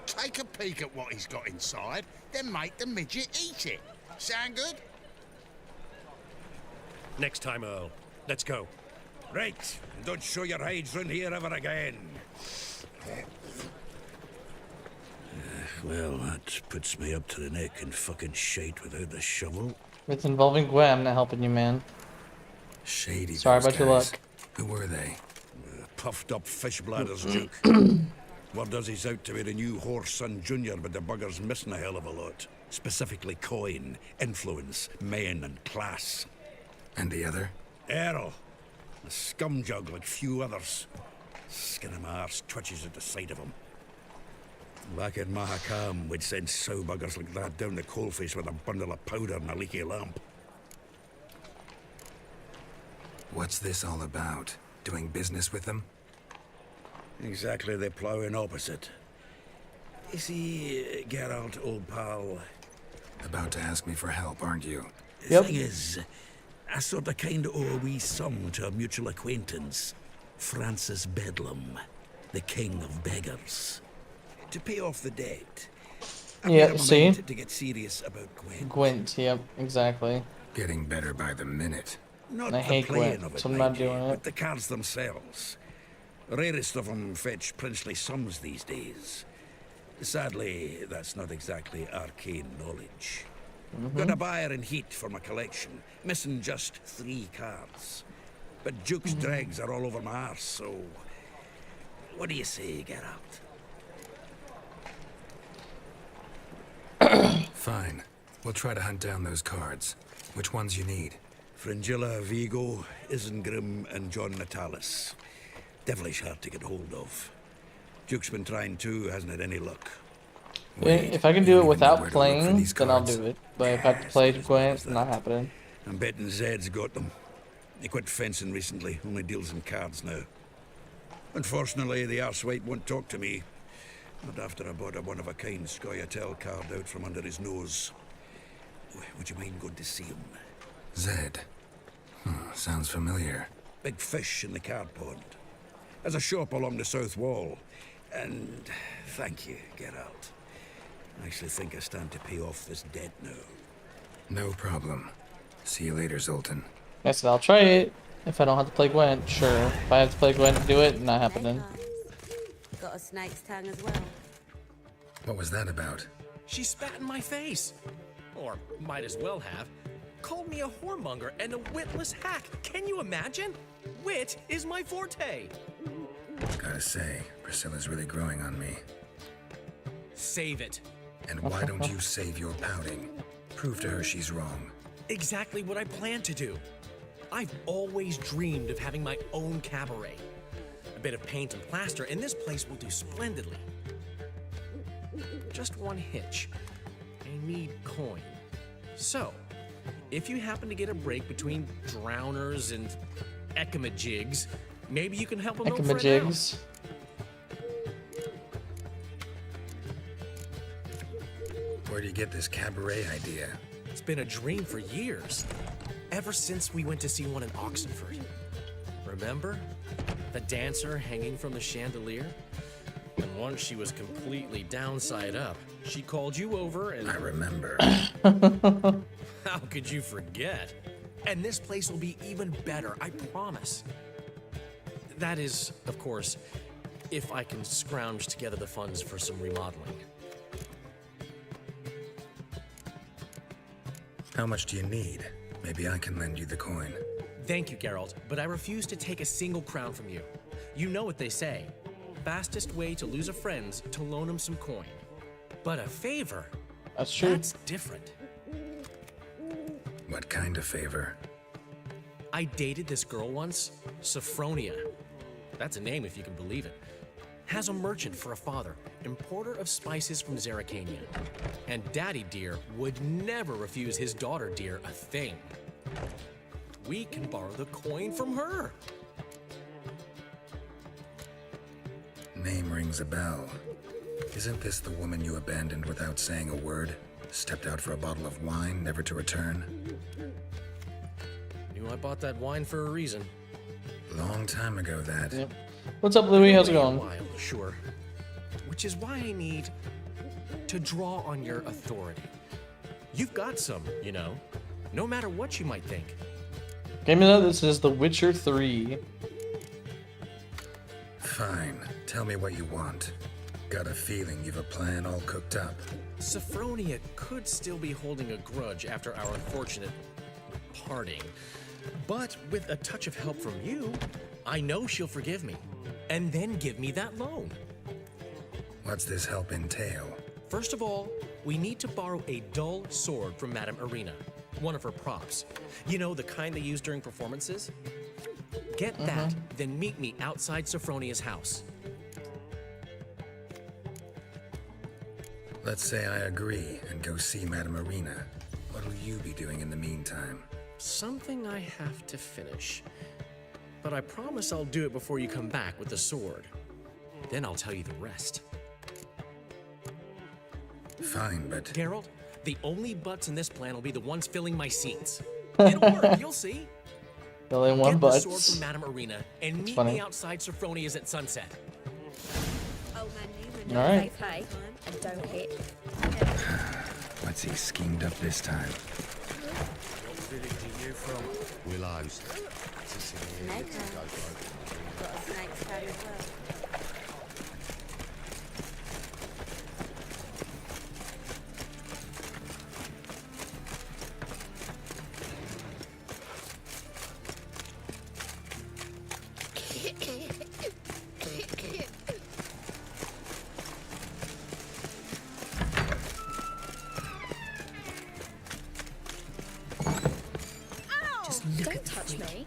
Take a peek at what he's got inside, then make the midget eat it. Sound good? Next time, Earl. Let's go. Right. Don't show your hides round here ever again. Well, that puts me up to the neck in fucking shite without the shovel. It's involving Gwen. I'm not helping you, man. Shady. Sorry those about your guys. luck. Who were they? Puffed up fish bladders, Duke. Word does he's out to be the new Horse Son Jr., but the bugger's missing a hell of a lot. Specifically coin, influence, men, and class. And the other? Earl. A scumjug like few others. Skin of my arse twitches at the sight of him. Back in Mahakam, we'd send sow buggers like that down the coalface with a bundle of powder and a leaky lamp. What's this all about? Doing business with them? Exactly the plowing opposite. You see, Geralt, old pal... About to ask me for help, aren't you? The thing is, I sort of kind of owe a wee sum to a mutual acquaintance, Francis Bedlam, the king of beggars. To pay off the debt, I made up my mind to get serious about Gwent. Gwent, yep, exactly. Getting better by the minute. Not I the hate playing Gwent, of it, so I'm not mind you, doing it. but the cards themselves. Rarest of them fetch princely sums these days. Sadly, that's not exactly arcane knowledge. Got a buyer in heat for my collection, missing just 3 cards. But Duke's dregs are all over my arse, so... What do you say, Geralt? Fine. We'll try to hunt down those cards. Which ones you need? Fringilla, Vigo, Isengrim, and John Natalis. Devilish hard to get hold of. Duke's been trying too, hasn't had any luck. If I can do it without playing, then I'll do it. But if I have to play Gwent, not happening. I'm betting Zed's got them. He quit fencing recently, only deals in cards now. Unfortunately, the arsewite won't talk to me. Not after I bought a one-of-a-kind Scoia'tael card out from under his nose. Would you mind going to see him? Zed. Sounds familiar. Big fish in the card pond. There's a shop along the south wall. And thank you, Geralt. I actually think I stand to pay off this debt now. No problem. See you later, Zoltan. I said I'll try it. If I don't have to play Gwent, sure. If I have to play Gwent to do it, not happening. Got a snake's tongue as well. What was that about? She spat in my face. Or might as well have. Called me a whoremonger and a witless hack. Can you imagine? Wit is my forte. Gotta say, Priscilla's really growing on me. Save it. And why don't you save your pouting? Prove to her she's wrong. Exactly what I plan to do. I've always dreamed of having my own cabaret. A bit of paint and plaster, and this place will do splendidly. Just one hitch. I need coin. So, if you happen to get a break between drowners and ekamajigs, maybe you can help them out for an Ekamajigs. Where do you get this cabaret idea? It's been a dream for years. Ever since we went to see one in Oxenford. Remember? The dancer hanging from the chandelier? And once she was completely downside up, she called you over and... I remember. How could you forget? And this place will be even better, I promise. That is, of course, if I can scrounge together the funds for some remodeling. How much do you need? Maybe I can lend you the coin. Thank you, Geralt, but I refuse to take a single crown from you. You know what they say. Fastest way to lose a friend's to loan him some coin. But a favor? That's true. That's different. What kind of favor? I dated this girl once, Sophronia. That's a name if you can believe it. Has a merchant for a father, importer of spices from Zerrikania. And Daddy Dear would never refuse his daughter Dear a thing. We can borrow the coin from her. Name rings a bell. Isn't this the woman you abandoned without saying a word? Stepped out for a bottle of wine, never to return? Knew I bought that wine for a reason. Long time ago, that. Yep. What's up, Louis? How's it going? A while, sure. Which is why I need to draw on your authority. You've got some, you know, no matter what you might think. Game of this is The Witcher 3. Fine. Tell me what you want. Got a feeling you've a plan all cooked up. Sophronia could still be holding a grudge after our unfortunate parting. But with a touch of help from you, I know she'll forgive me. And then give me that loan. What's this help entail? First of all, we need to borrow a dull sword from Madame Irina. One of her props. You know, the kind they use during performances? Get that, then meet me outside Sophronia's house. Let's say I agree and go see Madame Irina. What'll you be doing in the meantime? something I have to finish. But I promise I'll do it before you come back with the sword. Then I'll tell you the rest. Fine, but... Geralt, the only butts in this plan will be the ones filling my seats. It'll work, you'll see. Only one Get butts. the sword from Madame Arena and That's meet funny. me outside Sophronia's at sunset. All right. Play and don't hit. What's he schemed up this time? What village are you from? Willows. Snake Got a snake's tongue as well. Don't touch me.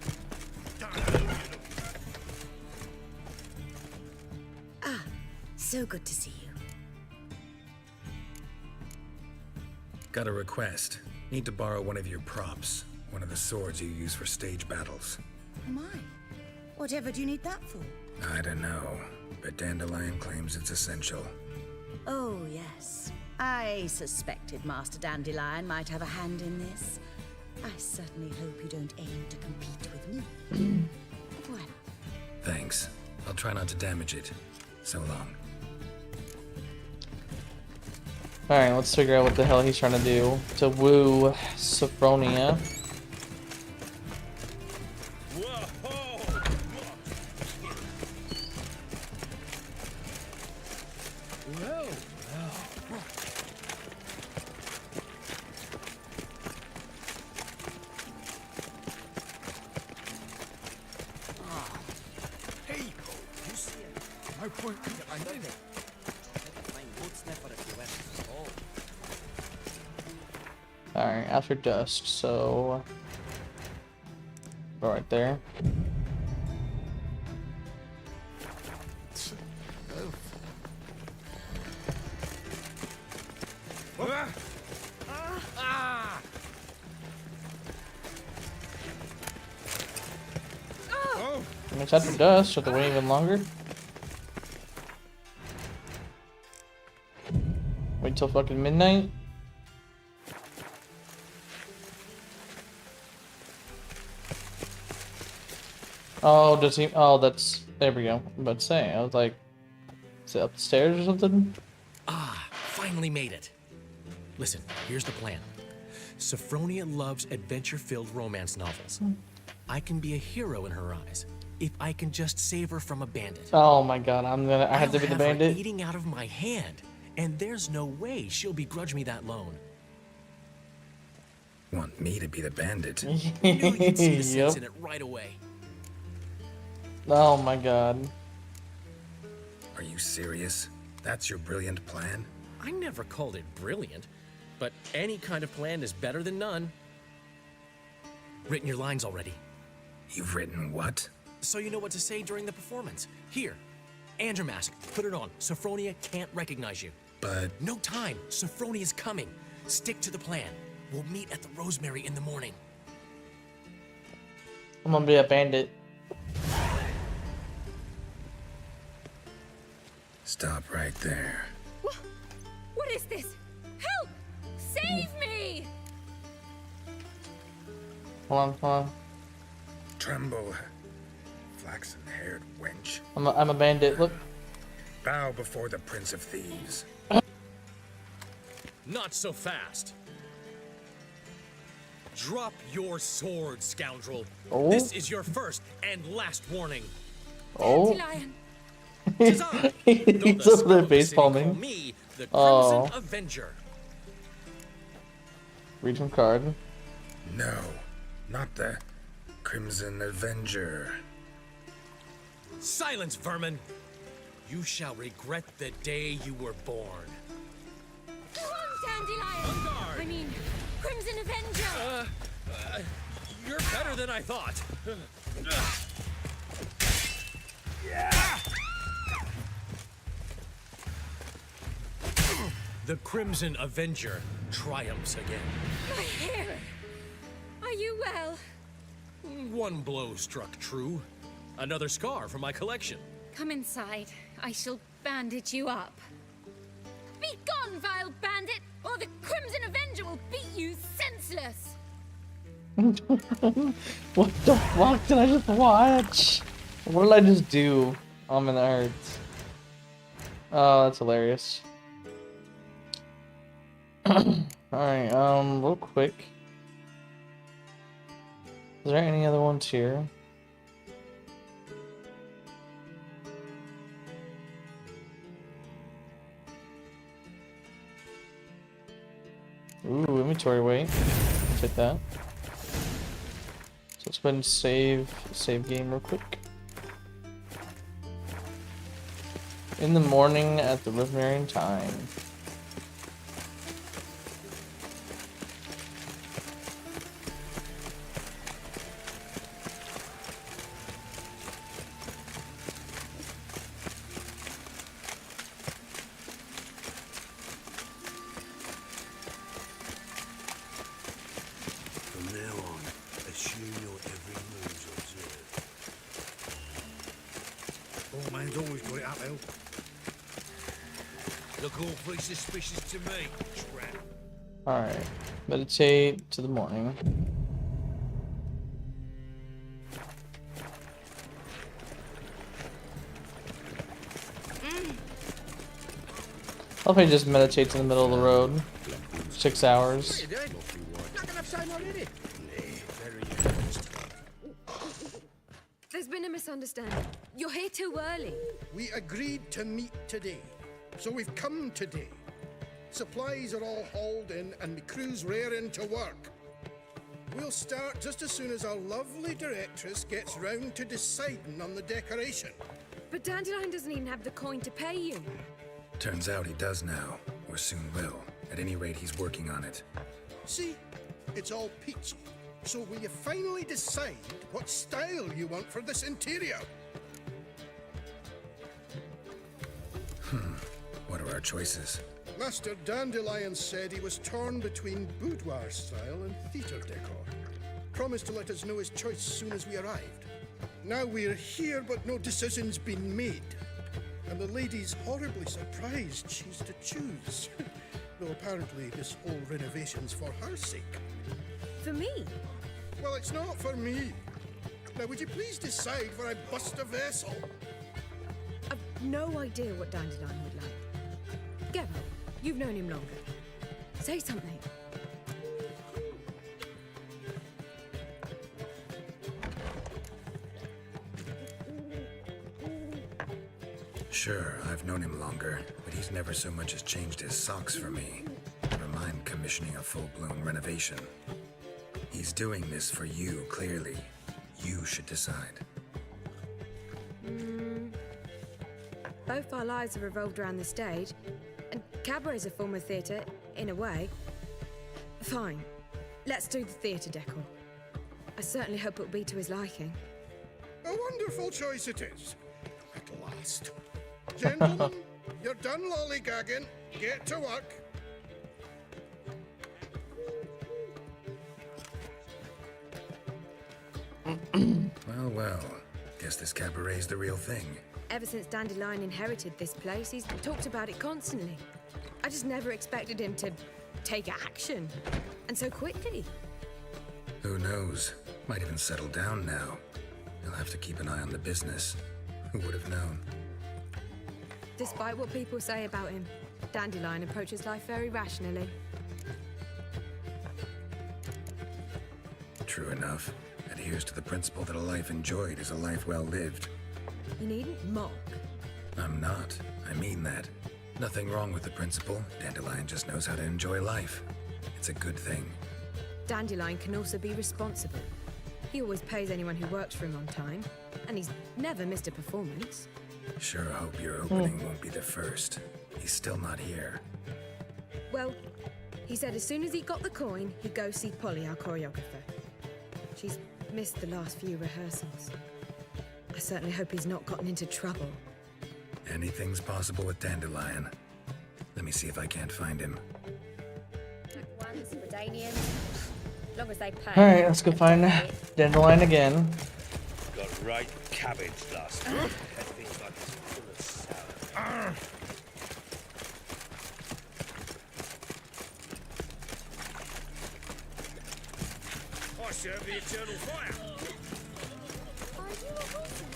Ah, so good to see you. Got a request. Need to borrow one of your props. One of the swords you use for stage battles. Am I? Whatever do you need that for? I don't know, but Dandelion claims it's essential. Oh, yes. I suspected Master Dandelion might have a hand in this. I certainly hope you don't aim to compete with me. Voilà. Thanks. I'll try not to damage it. So long. Alright, let's figure out what the hell he's trying to do to woo Sophronia. Alright, after dusk, so go right there. It's after dusk, so have to wait even longer. Wait till fucking midnight. Oh, does he? Oh, that's. There we go. I'm about to say. I was like, is it up the stairs or something? Ah, finally made it. Listen, here's the plan. Sophronia loves adventure-filled romance novels. I can be a hero in her eyes if I can just save her from a bandit. Oh my god, I have to be the I'll have bandit. her eating out of my hand, and there's no way she'll begrudge me that loan. Want me to be the bandit? I knew you'd see the sense Yep. in it right away. Oh my god. Are you serious? That's your brilliant plan? I never called it brilliant, but any kind of plan is better than none. Written your lines already. You've written what? So you know what to say during the performance. Here, and your mask. Put it on. Sophronia can't recognize you. But... No time. Sophronia's coming. Stick to the plan. We'll meet at the Rosemary in the morning. I'm gonna be a bandit. Stop right there. What is this? Help! Save me! Hold on, hold on. Tremble, flaxen-haired wench. I'm a bandit. Look. Bow before the Prince of Thieves. Not so fast. Drop your sword, scoundrel. Oh. This is your first and last warning. Oh. Dandelion. He's over there face palming. Me, the Crimson Oh. Avenger. Read from card. No, not the Crimson Avenger. Silence, vermin. You shall regret the day you were born. Go on, Dandelion! I mean, Crimson Avenger! You're better than I thought. The Crimson Avenger triumphs again. My hair! Are you well? One blow struck true. Another scar from my collection. Come inside. I shall bandage you up. Be gone, vile bandit, or the Crimson Avenger will beat you senseless! What the fuck did I just watch? What did I just do? Oh, man, that hurts. Oh, that's hilarious. Alright, real quick. Is there any other ones here? Ooh, inventory weight. Take that. So let's go ahead and save game real quick. In the morning at the Riverian time. From now on, assume your every move's observed. Oh, man's always got it uphill. Look awfully suspicious to me, trap. Alright. Meditate to the morning. I'll probably just meditate in the middle of the road. 6 hours. There's been a misunderstanding. You're here too early. We agreed to meet today, so we've come today. Supplies are all hauled in and the crew's raring to work. We'll start just as soon as our lovely directress gets round to deciding on the decoration. But Dandelion doesn't even have the coin to pay you. Turns out he does now, or soon will. At any rate, he's working on it. See, it's all peachy. So will you finally decide what style you want for this interior? What are our choices? Master Dandelion said he was torn between boudoir style and theatre decor. Promised to let us know his choice as soon as we arrived. Now we're here, but no decision's been made. And the lady's horribly surprised she's to choose. Though apparently this whole renovation's for her sake. For me? Well, it's not for me. Now, would you please decide where I bust a vessel? I've no idea what Dandelion would like. Geralt, you've known him longer. Say something. Sure, I've known him longer, but he's never so much as changed his socks for me. Never mind commissioning a full-blown renovation. He's doing this for you, clearly. You should decide. Both our lives have revolved around the stage, and cabaret's a form of theatre, in a way. Fine. Let's do the theatre decor. I certainly hope it'll be to his liking. A wonderful choice it is. At last. Gentlemen, you're done lollygagging. Get to work. Well. Guess this cabaret's the real thing. Ever since Dandelion inherited this place, he's talked about it constantly. I just never expected him to take action. And so quickly. Who knows? Might even settle down now. He'll have to keep an eye on the business. Who would have known? Despite what people say about him, Dandelion approaches life very rationally. True enough. Adheres to the principle that a life enjoyed is a life well lived. You needn't mock. I'm not. I mean that. Nothing wrong with the principle. Dandelion just knows how to enjoy life. It's a good thing. Dandelion can also be responsible. He always pays anyone who works for him on time, and he's never missed a performance. Sure hope your opening won't be the first. He's still not here. Well, he said as soon as he got the coin, he'd go see Polly, our choreographer. She's missed the last few rehearsals. I certainly hope he's not gotten into trouble. Anything's possible with Dandelion. Let me see if I can't find him. As long as they pay. Alright, let's go find Dandelion again. Got right cabbage last night. Everything like it's full of salad. I serve the eternal fire. Are you a wizard?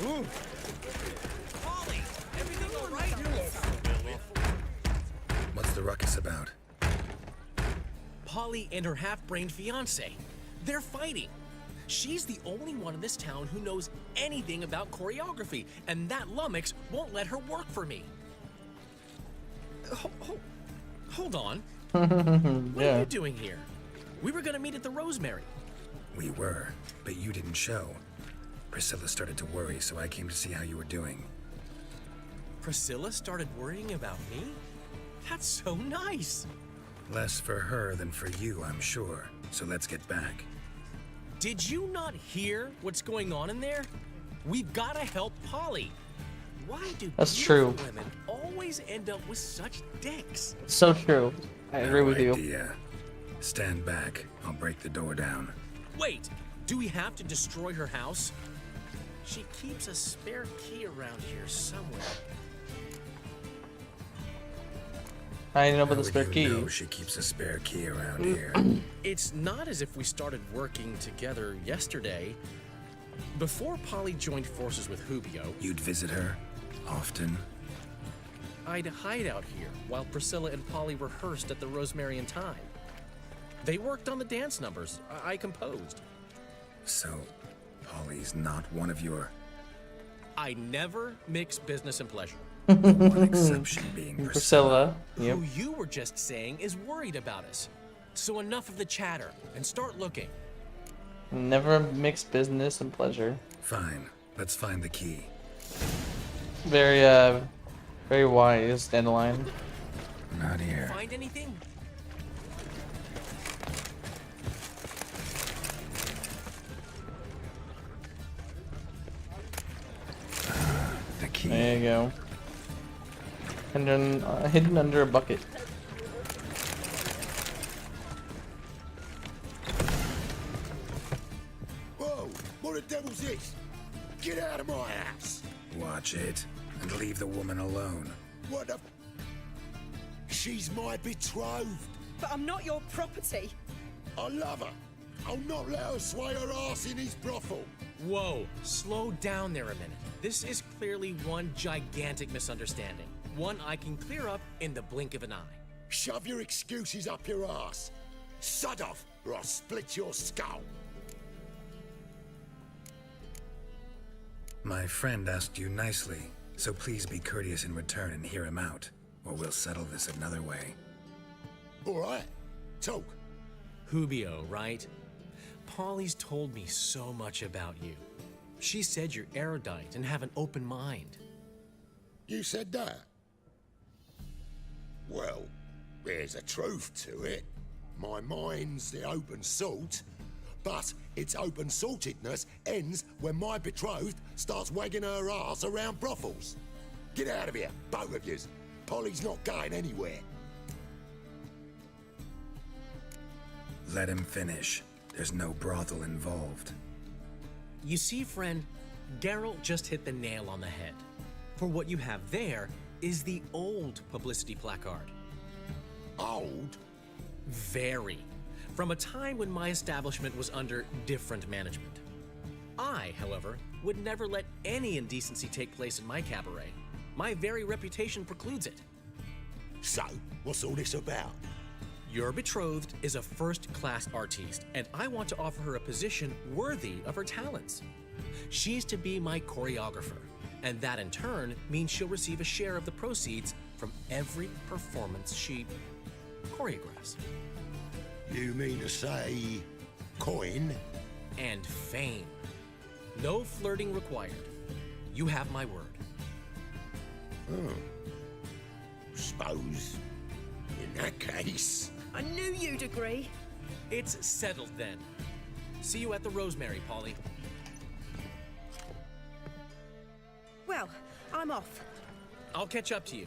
Ooh. Polly, everything all right? What's the ruckus about? Polly and her half-brained fiance. They're fighting. She's the only one in this town who knows anything about choreography, and that lummox won't let her work for me. Hold on. What are you doing here? We were gonna meet at the Rosemary. We were, but you didn't show. Priscilla started to worry, so I came to see how you were doing. Priscilla started worrying about me? That's so nice. Less for her than for you, I'm sure. So let's get back. Did you not hear what's going on in there? We've gotta help Polly. Why do That's beautiful true. women always end up with such dicks? So true. I agree with you. Idea. Stand back. I'll break the door down. Wait, do we have to destroy her house? She keeps a spare key around here somewhere. I know about How the would spare you key. know she keeps a spare key around here? It's not as if we started working together yesterday. Before Polly joined forces with Hubio, You'd visit her? Often? I'd hide out here while Priscilla and Polly rehearsed at the Rosemary and Thyme. They worked on the dance numbers I composed. So, Polly's not one of your... I never mix business and pleasure. One exception being Priscilla. Yep. Who you were just saying is worried about us. So enough of the chatter and start looking. Never mix business and pleasure. Fine. Let's find the key. Very, very wise, Dandelion. Not here. Find anything? The key. There you go. Hidden under a bucket. Whoa! What the devil's this? Get out of my house! Watch it, and leave the woman alone. What the... She's my betrothed. But I'm not your property. I love her. I'll not let her sway her ass in his brothel. Whoa, slow down there a minute. This is clearly one gigantic misunderstanding. One I can clear up in the blink of an eye. Shove your excuses up your ass. Sod off, or I'll split your skull. My friend asked you nicely, so please be courteous in return and hear him out, or we'll settle this another way. All right, talk. Hubio, right? Polly's told me so much about you. She said you're erudite and have an open mind. You said that? Well, there's a truth to it. My mind's the open salt, but its open saltedness ends when my betrothed starts wagging her ass around brothels. Get out of here, both of yous. Polly's not going anywhere. Let him finish. There's no brothel involved. You see, friend, Geralt just hit the nail on the head. For what you have there is the old publicity placard. Old? Very. From a time when my establishment was under different management. I, however, would never let any indecency take place in my cabaret. My very reputation precludes it. So, what's all this about? Your betrothed is a first-class artiste, and I want to offer her a position worthy of her talents. She's to be my choreographer, and that in turn means she'll receive a share of the proceeds from every performance she choreographs. You mean to say... coin? And fame. No flirting required. You have my word. Suppose, in that case... I knew you'd agree. It's settled then. See you at the Rosemary, Polly. Well, I'm off. I'll catch up to you.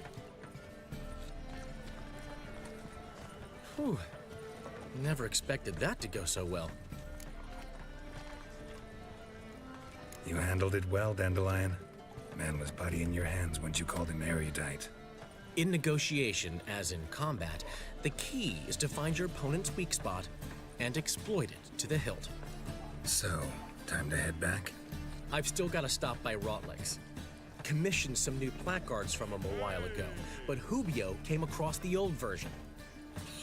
Whew. Never expected that to go so well. You handled it well, Dandelion. Man was buddy in your hands once you called him erudite. In negotiation, as in combat, the key is to find your opponent's weak spot and exploit it to the hilt. So, time to head back? I've still got to stop by Rotlick's. Commissioned some new placards from him a while ago, but Hubio came across the old version.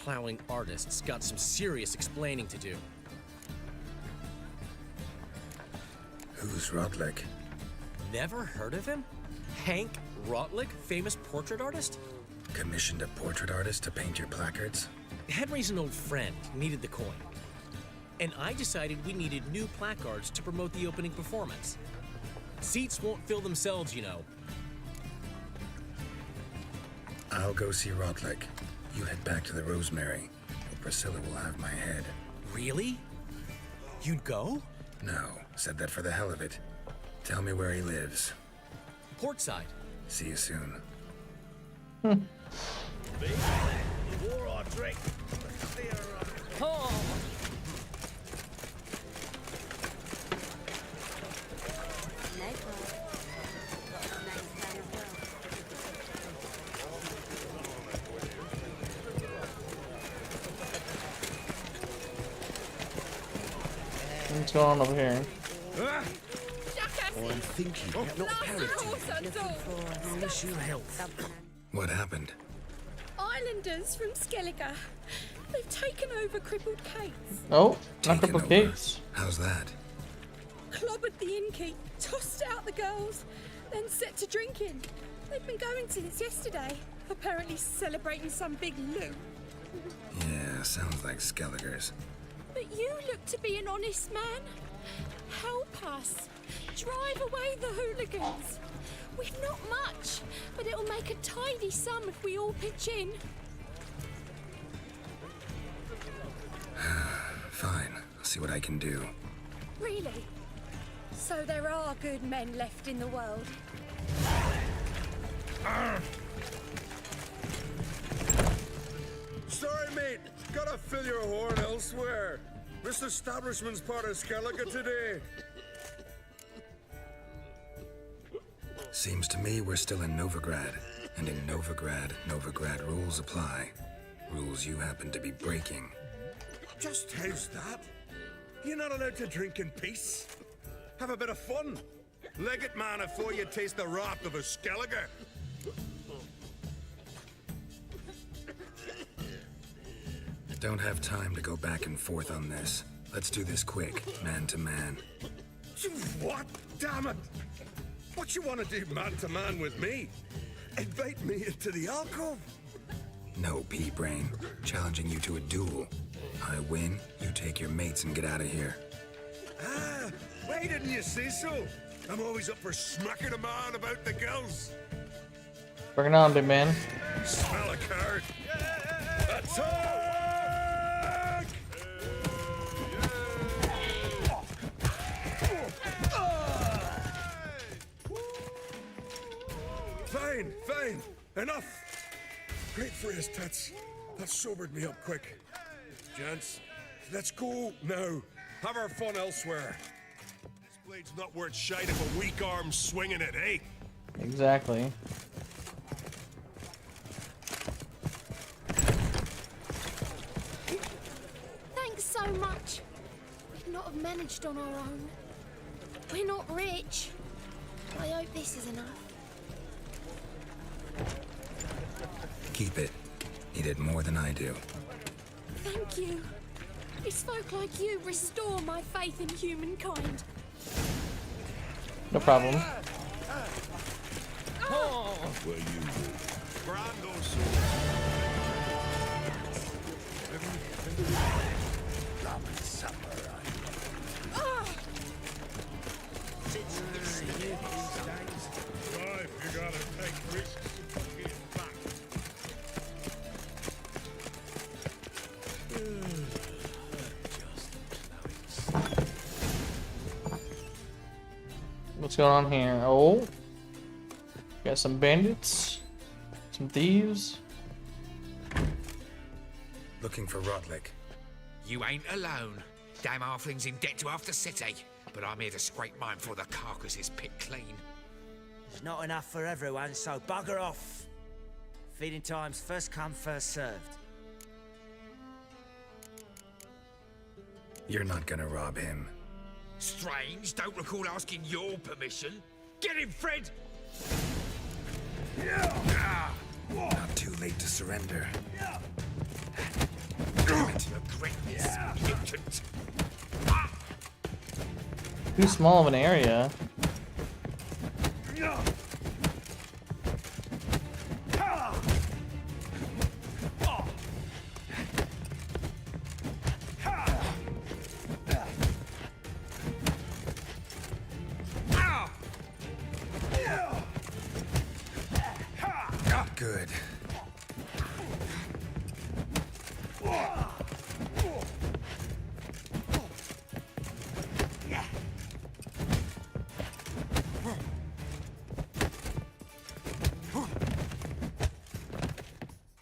Plowing artists got some serious explaining to do. Who's Rotlick? Never heard of him? Hank Rotlick, famous portrait artist? Commissioned a portrait artist to paint your placards? Henry's an old friend, needed the coin. And I decided we needed new placards to promote the opening performance. Seats won't fill themselves, you know. I'll go see Rotlick. You head back to the Rosemary, or Priscilla will have my head. Really? You'd go? No, said that for the hell of it. Tell me where he lives. Portside. See you soon. War or drink. Oh. What's going on over here? I'm thinking, not parroting. Miss your health. What happened? Islanders from Skellige. They've taken over crippled Kate's. Oh, not Taken crippled over. Kate's. How's that? Clobbered the innkeep, tossed out the girls, then set to drinking. They've been going since yesterday, apparently celebrating some big loot. Yeah, sounds like Skelligers. But you look to be an honest man. Help us. Drive away the hooligans. We've not much, but it'll make a tidy sum if we all pitch in. Fine, I'll see what I can do. Really? So there are good men left in the world? Sorry, mate. Gotta fill your horn elsewhere. This establishment's part of Skellige today. Seems to me we're still in Novigrad. And in Novigrad, Novigrad rules apply. Rules you happen to be breaking. Just how's that? You're not allowed to drink in peace. Have a bit of fun. Leg it, man, before you taste the wrath of a Skellige. Don't have time to go back and forth on this. Let's do this quick, man to man. What? Damn it! What you want to do man to man with me? Invite me into the alcove? No, pea-brain. Challenging you to a duel. I win, you take your mates and get out of here. Ah, why didn't you say so? I'm always up for smacking a man about the girls. Bring it on, big man. Smell a card. Attack! Fine, fine. Enough. Great for his tits. That sobered me up quick. Gents, let's go now. Have our fun elsewhere. This blade's not worth shite if a weak arm's swinging it, eh? Exactly. Thanks so much. We'd not have managed on our own. We're not rich. I hope this is enough. Keep it. He did more than I do. Thank you. It's folk like you restore my faith in humankind. No problem. Where you live. Brando Life, you gotta take risks to get back. What's going on here? Oh, got some bandits, some thieves. Looking for Rotlick. You ain't alone. Damn halfling's in debt to half the city. But I'm here to scrape mine before the carcass is picked clean. There's not enough for everyone, so bugger off. Feeding time's first come, first served. You're not gonna rob him. Strange, don't recall asking your permission. Get him, Fred! Not too late to surrender. Damn it, regret this, mutant. Too small of an area. Good.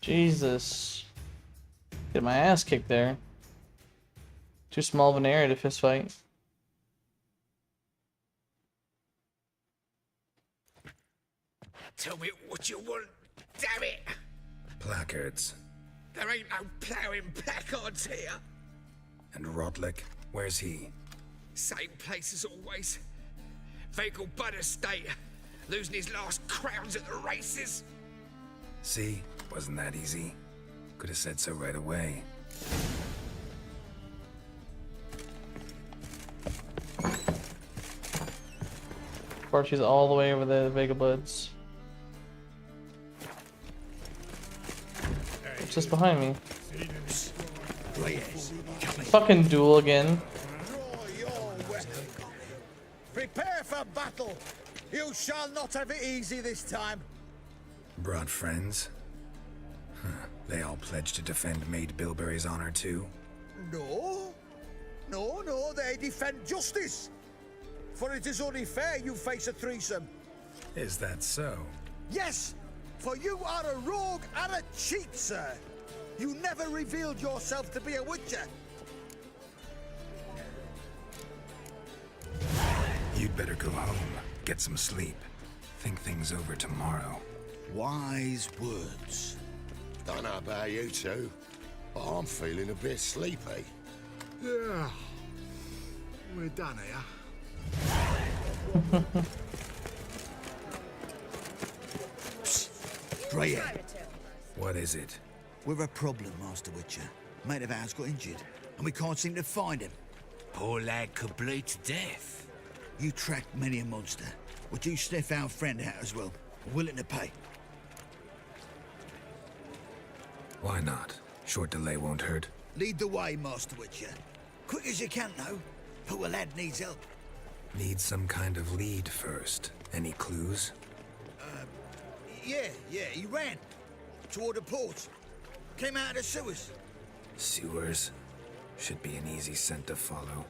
Jesus. Get my ass kicked there. Too small of an area to fist fight. Tell me what you want, damn it! Placards. There ain't no ploughing placards here. And Rotlick, where's he? Same place as always. Vegal Bud Estate. Losing his last crowns at the races. See? Wasn't that easy? Could have said so right away. Of course, she's all the way over the Vega Bloods. It's just behind me. Fucking duel again. Prepare for battle. You shall not have it easy this time. Brought friends? Huh. They all pledged to defend Maid Bilberry's honor too? No. No, they defend justice. For it is only fair you face a threesome. Is that so? Yes, for you are a rogue and a cheat, sir. You never revealed yourself to be a witcher. You'd better go home, get some sleep. Think things over tomorrow. Wise words. Don't know about you two, but I'm feeling a bit sleepy. Yeah. We're done here. Grey. What is it? We're a problem, Master Witcher. Mate of ours got injured, and we can't seem to find him. Poor lad could bleed to death. You tracked many a monster. Would you sniff our friend out as well? Willing to pay? Why not? Short delay won't hurt. Lead the way, Master Witcher. Quick as you can, though. Poor lad needs help. Need some kind of lead first. Any clues? Yeah, he ran. Toward the port. Came out of the sewers. Sewers? Should be an easy scent to follow.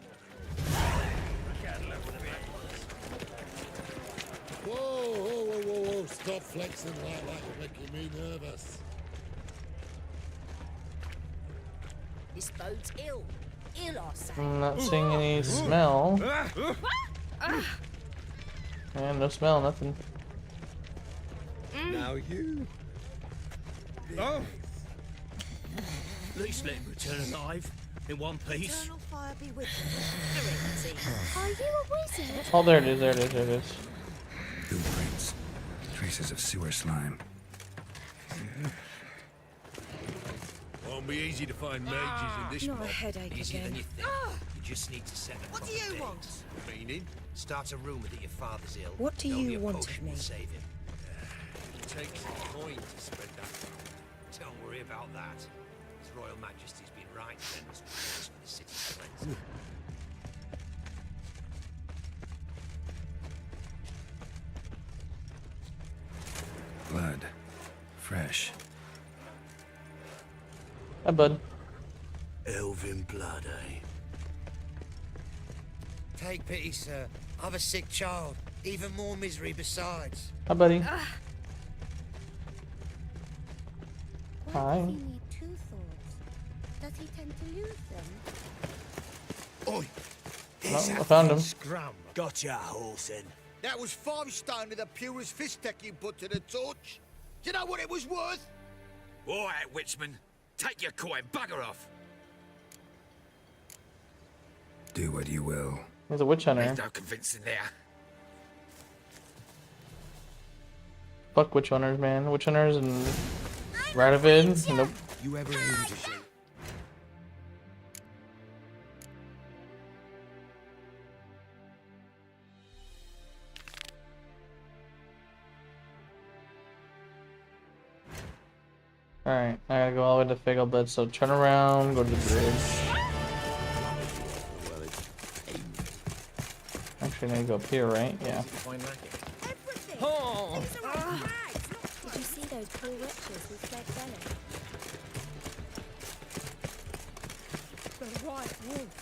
Whoa. Stop flexing like that. You're making me nervous. This bodes ill. Ill, I say. I'm not seeing any smell. And no smell, nothing. Now you. Oh! At least let him return alive, in one piece. Eternal fire be with you. Are you a wizard? Oh, there it is. Blueprints. Traces of sewer slime. Won't be easy to find mages in this Not a mob. headache Easier again. than you think. You just need to set a What do couple you of want? dates. Meaning? Start a rumour that your father's ill. What do Only you a want of potion me? will save him. It takes a coin to spread that. Don't worry about that. His Royal Majesty's been right send us reports for the city's cleansing. Blood. Fresh. Hi, bud. Elven blood, eh? Take pity, sir. I've a sick child. Even more misery besides. Hi, buddy. What Hi. if you need two thoughts? Does he tend to lose them? Oi! Oh, I found him. Scrum. Gotcha, Horsen. That was 5 stone of the purest fish tech you put to the torch. Do you know what it was worth? All right, Witchman. Take your coin, bugger off. Do what you will. He's a witch hunter. There's no convincing there. Fuck witch hunters, man. Witch hunters and Radovid. Nope. You ever aim to show? Alright, I gotta go all the way to Figglebud, so turn around, go to the bridge. Actually, I need to go up here, right? Yeah. Oh. Did you see those poor wretches who fled Venice? The white wolf.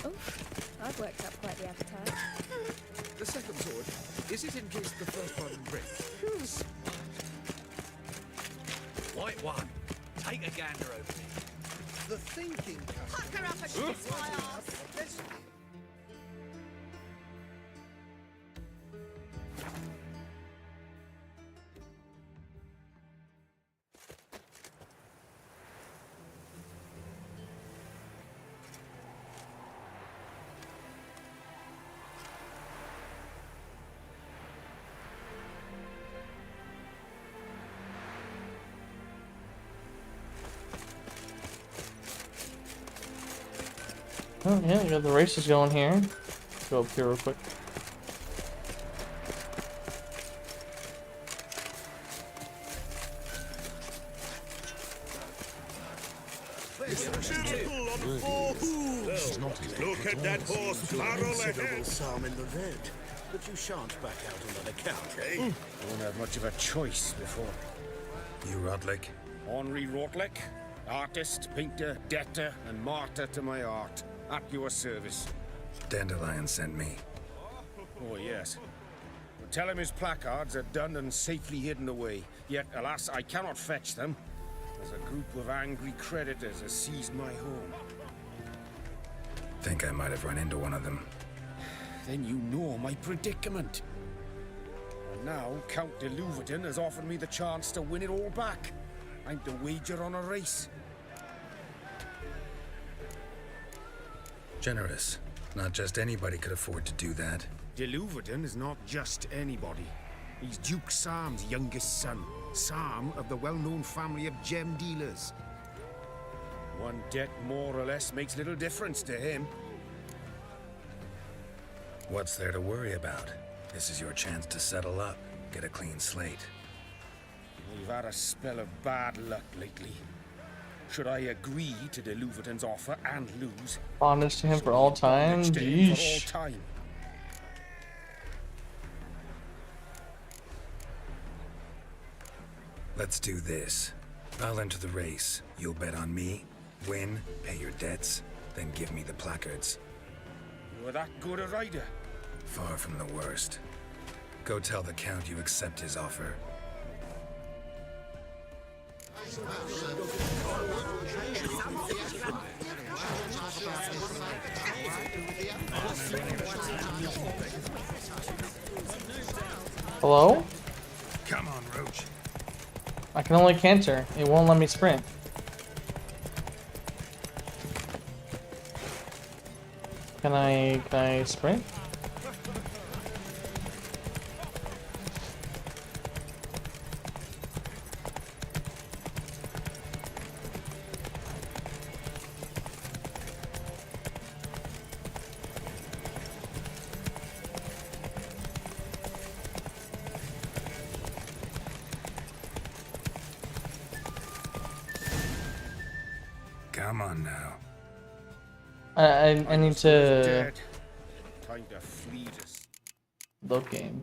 Oh, I've worked up quite the appetite. The second sword, is it in case the first one breaks? White one, take a gander over me. The thinking cap. Pucker up and kiss my ass. Oh yeah, you got the races going here. Let's go up here real quick. Look at that horse barrel Considerable ahead. psalm in the red, but you shan't back out on that account, eh? Won't have much of a choice before. You Rotlick? Henri Rotlick, artist, painter, debtor, and martyr to my art. At your service. Dandelion sent me. Oh, yes. But tell him his placards are done and safely hidden away. Yet, alas, I cannot fetch them, as a group of angry creditors has seized my home. Think I might have run into one of them. Then you know my predicament. And now, Count de Louverton has offered me the chance to win it all back. I'm to wager on a race. Generous. Not just anybody could afford to do that. De Louverton is not just anybody. He's Duke Sam's youngest son. Sam of the well-known family of gem dealers. One debt more or less makes little difference to him. What's there to worry about? This is your chance to settle up, get a clean slate. We've had a spell of bad luck lately. Should I agree to de Louverton's offer and lose? Bondage to him for all time? Bondage to him for Yeesh. all time. Let's do this. I'll enter the race. You'll bet on me, win, pay your debts, then give me the placards. You're that good a rider? Far from the worst. Go tell the Count you accept his offer. Hello? Come on, Roach. I can only canter. It won't let me sprint. Can I sprint? Come on now. I need to Dead. Time to flee this. load game.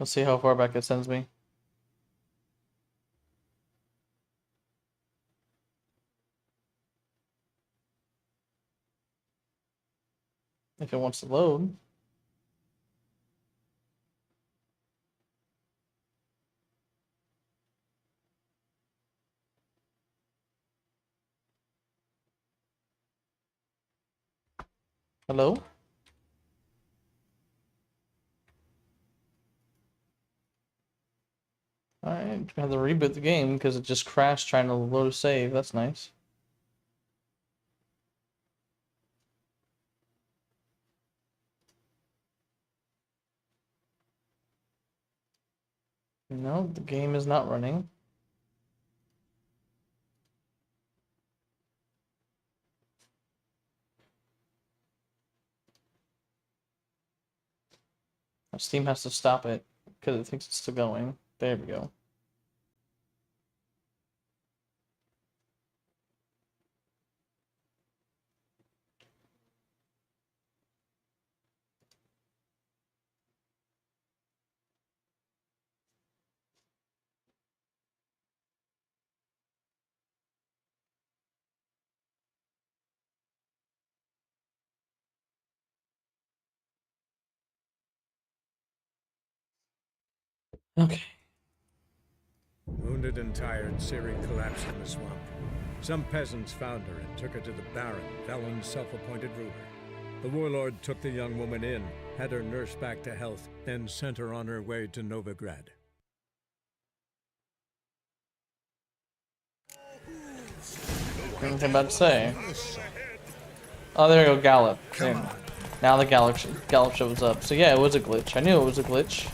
Let's see how far back it sends me. If it wants to load. Hello? Alright, have to reboot the game because it just crashed trying to load a save. That's nice. No, the game is not running. Steam has to stop it because it thinks it's still going. There we go. Okay. Wounded and tired, Ciri collapsed in the swamp. Some peasants found her and took her to the Baron, Velen's self-appointed ruler. The warlord took the young woman in, had her nursed back to health, then sent her on her way to Novigrad. What was I about to say? Oh, there we go, Gallop. Now the Gallop shows up. So yeah, it was a glitch. I knew it was a glitch.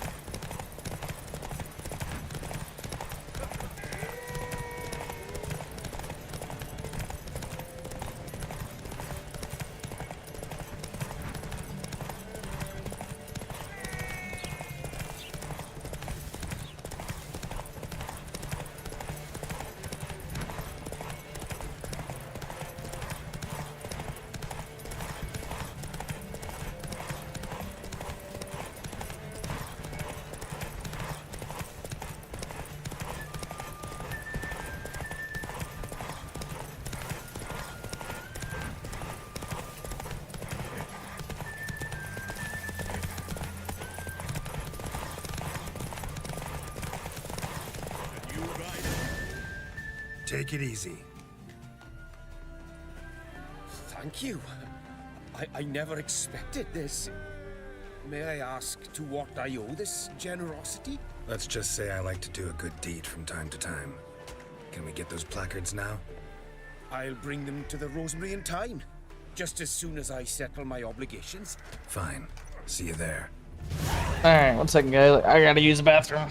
Take it easy. Thank you. I never expected this. May I ask to what I owe this generosity? Let's just say I like to do a good deed from time to time. Can we get those placards now? I'll bring them to the Rosemary in time. Just as soon as I settle my obligations. Fine. See you there. Alright, 1 second, guys. I gotta use the bathroom.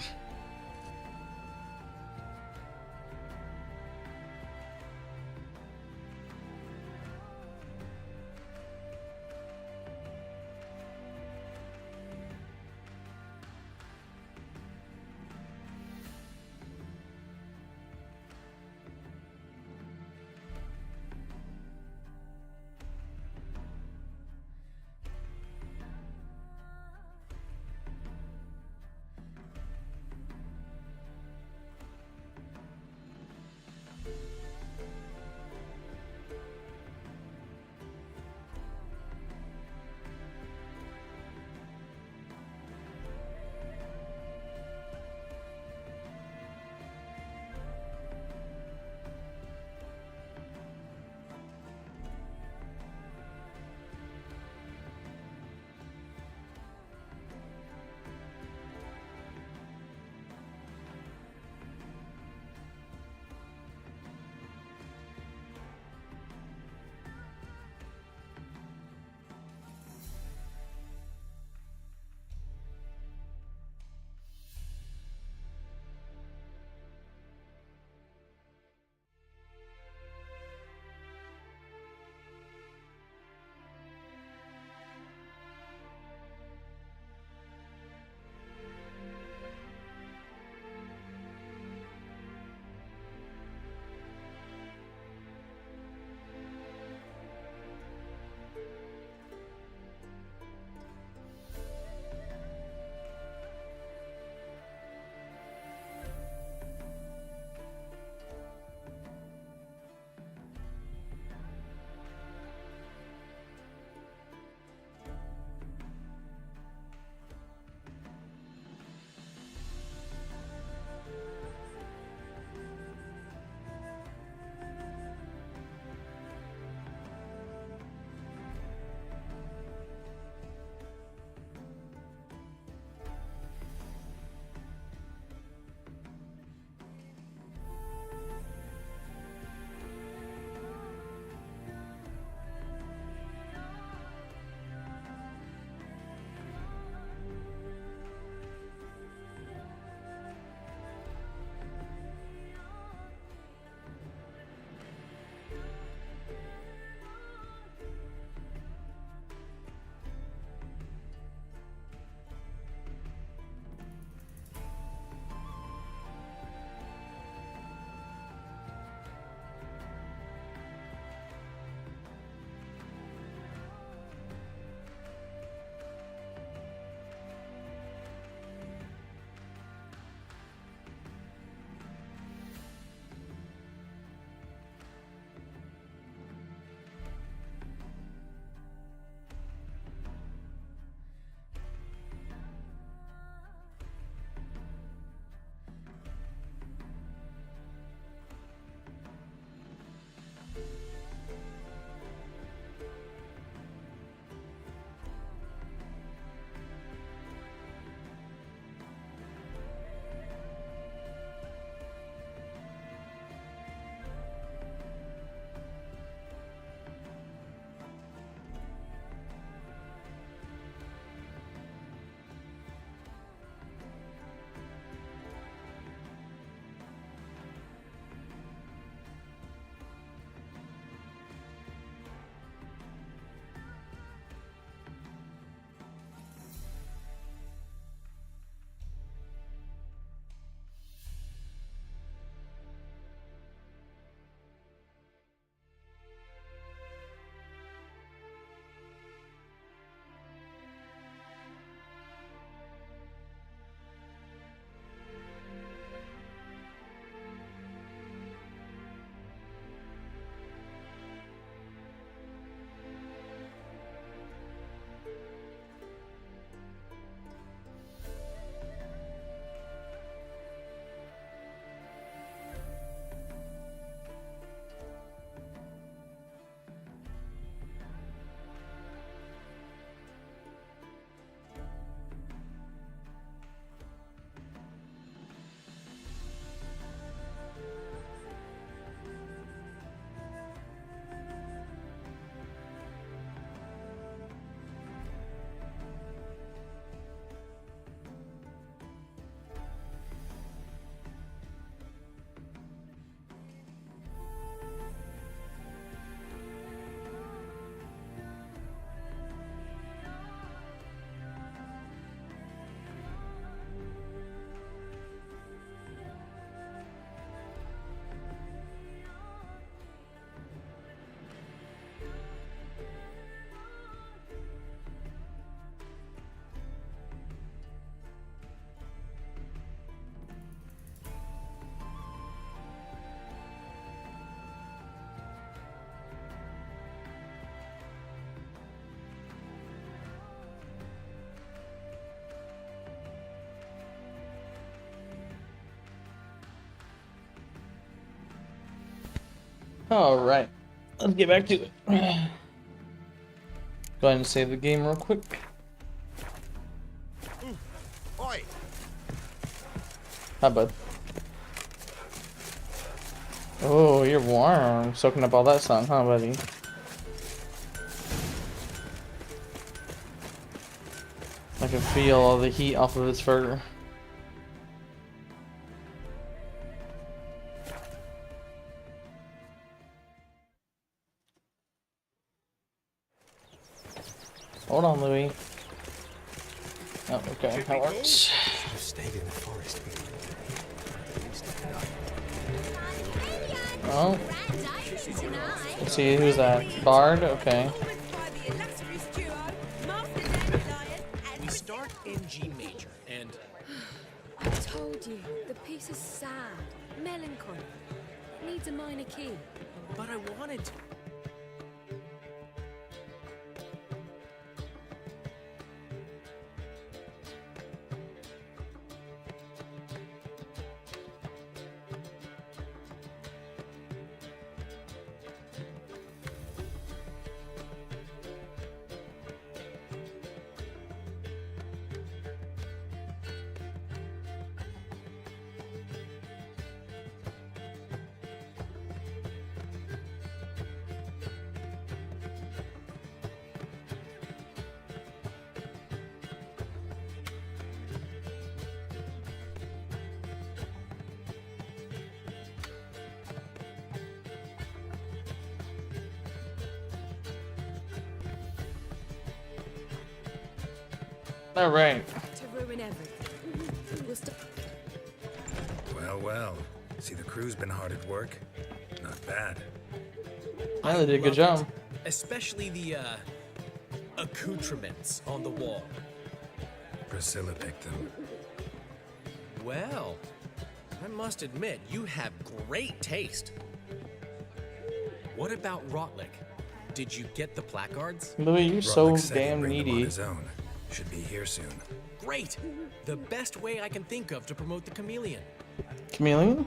Alright, let's get back to it. Go ahead and save the game real quick. Oi! Hi, bud. Oh, you're warm. Soaking up all that sun, huh, buddy? I can feel all the heat off of his fur. Hold on, Louis. Oh, okay, that works. Stayed in the forest. Oh. Let's see, who's that? Bard? Okay. We start in G major, and I told you, the piece is sad, melancholy. It needs a minor key. but I wanted to. All right. To ruin everything. We'll Well, well. See, the crew's been hard at work. Not bad. Yeah, they did a good job. Especially the accoutrements on the wall. Priscilla picked them. Well, I must admit, you have great taste. What about Rotlick? Did you get the placards? Louis, you're so Rotlick said he'd damn bring them on needy. his own. Should be here soon. Great! The best way I can think of to promote the chameleon. Chameleon?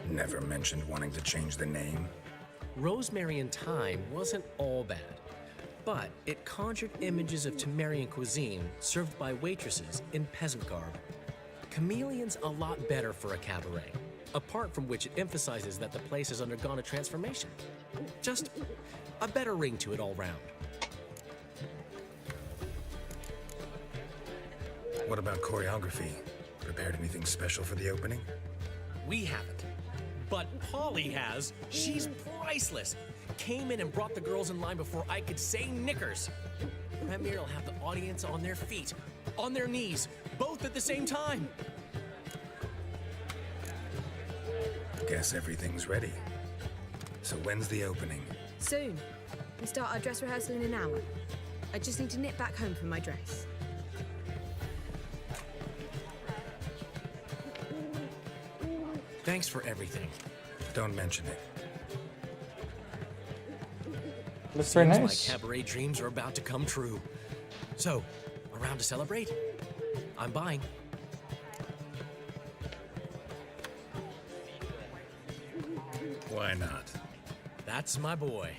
Never mentioned wanting to change the name. Rosemary and Thyme wasn't all bad, but it conjured images of Temerian cuisine served by waitresses in peasant garb. Chameleon's a lot better for a cabaret, apart from which it emphasizes that the place has undergone a transformation. Just a better ring to it all round. What about choreography? Prepared anything special for the opening? We haven't. But Polly has. She's priceless. Came in and brought the girls in line before I could say knickers. Premier will have the audience on their feet, on their knees, both at the same time. Guess everything's ready. So when's the opening? Soon. We start our dress rehearsal in an hour. I just need to nip back home for my dress. Thanks for everything. Don't mention it. That's very Seems nice. my cabaret dreams are about to come true. So, around to celebrate? I'm buying. Why not? That's my boy.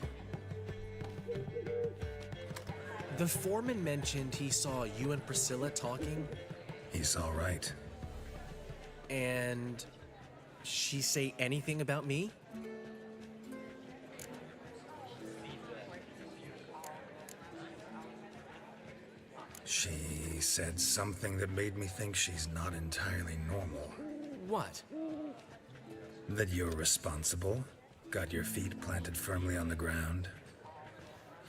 The foreman mentioned he saw you and Priscilla talking. He's all right. And she say anything about me? She said something that made me think she's not entirely normal. What? That you're responsible, got your feet planted firmly on the ground.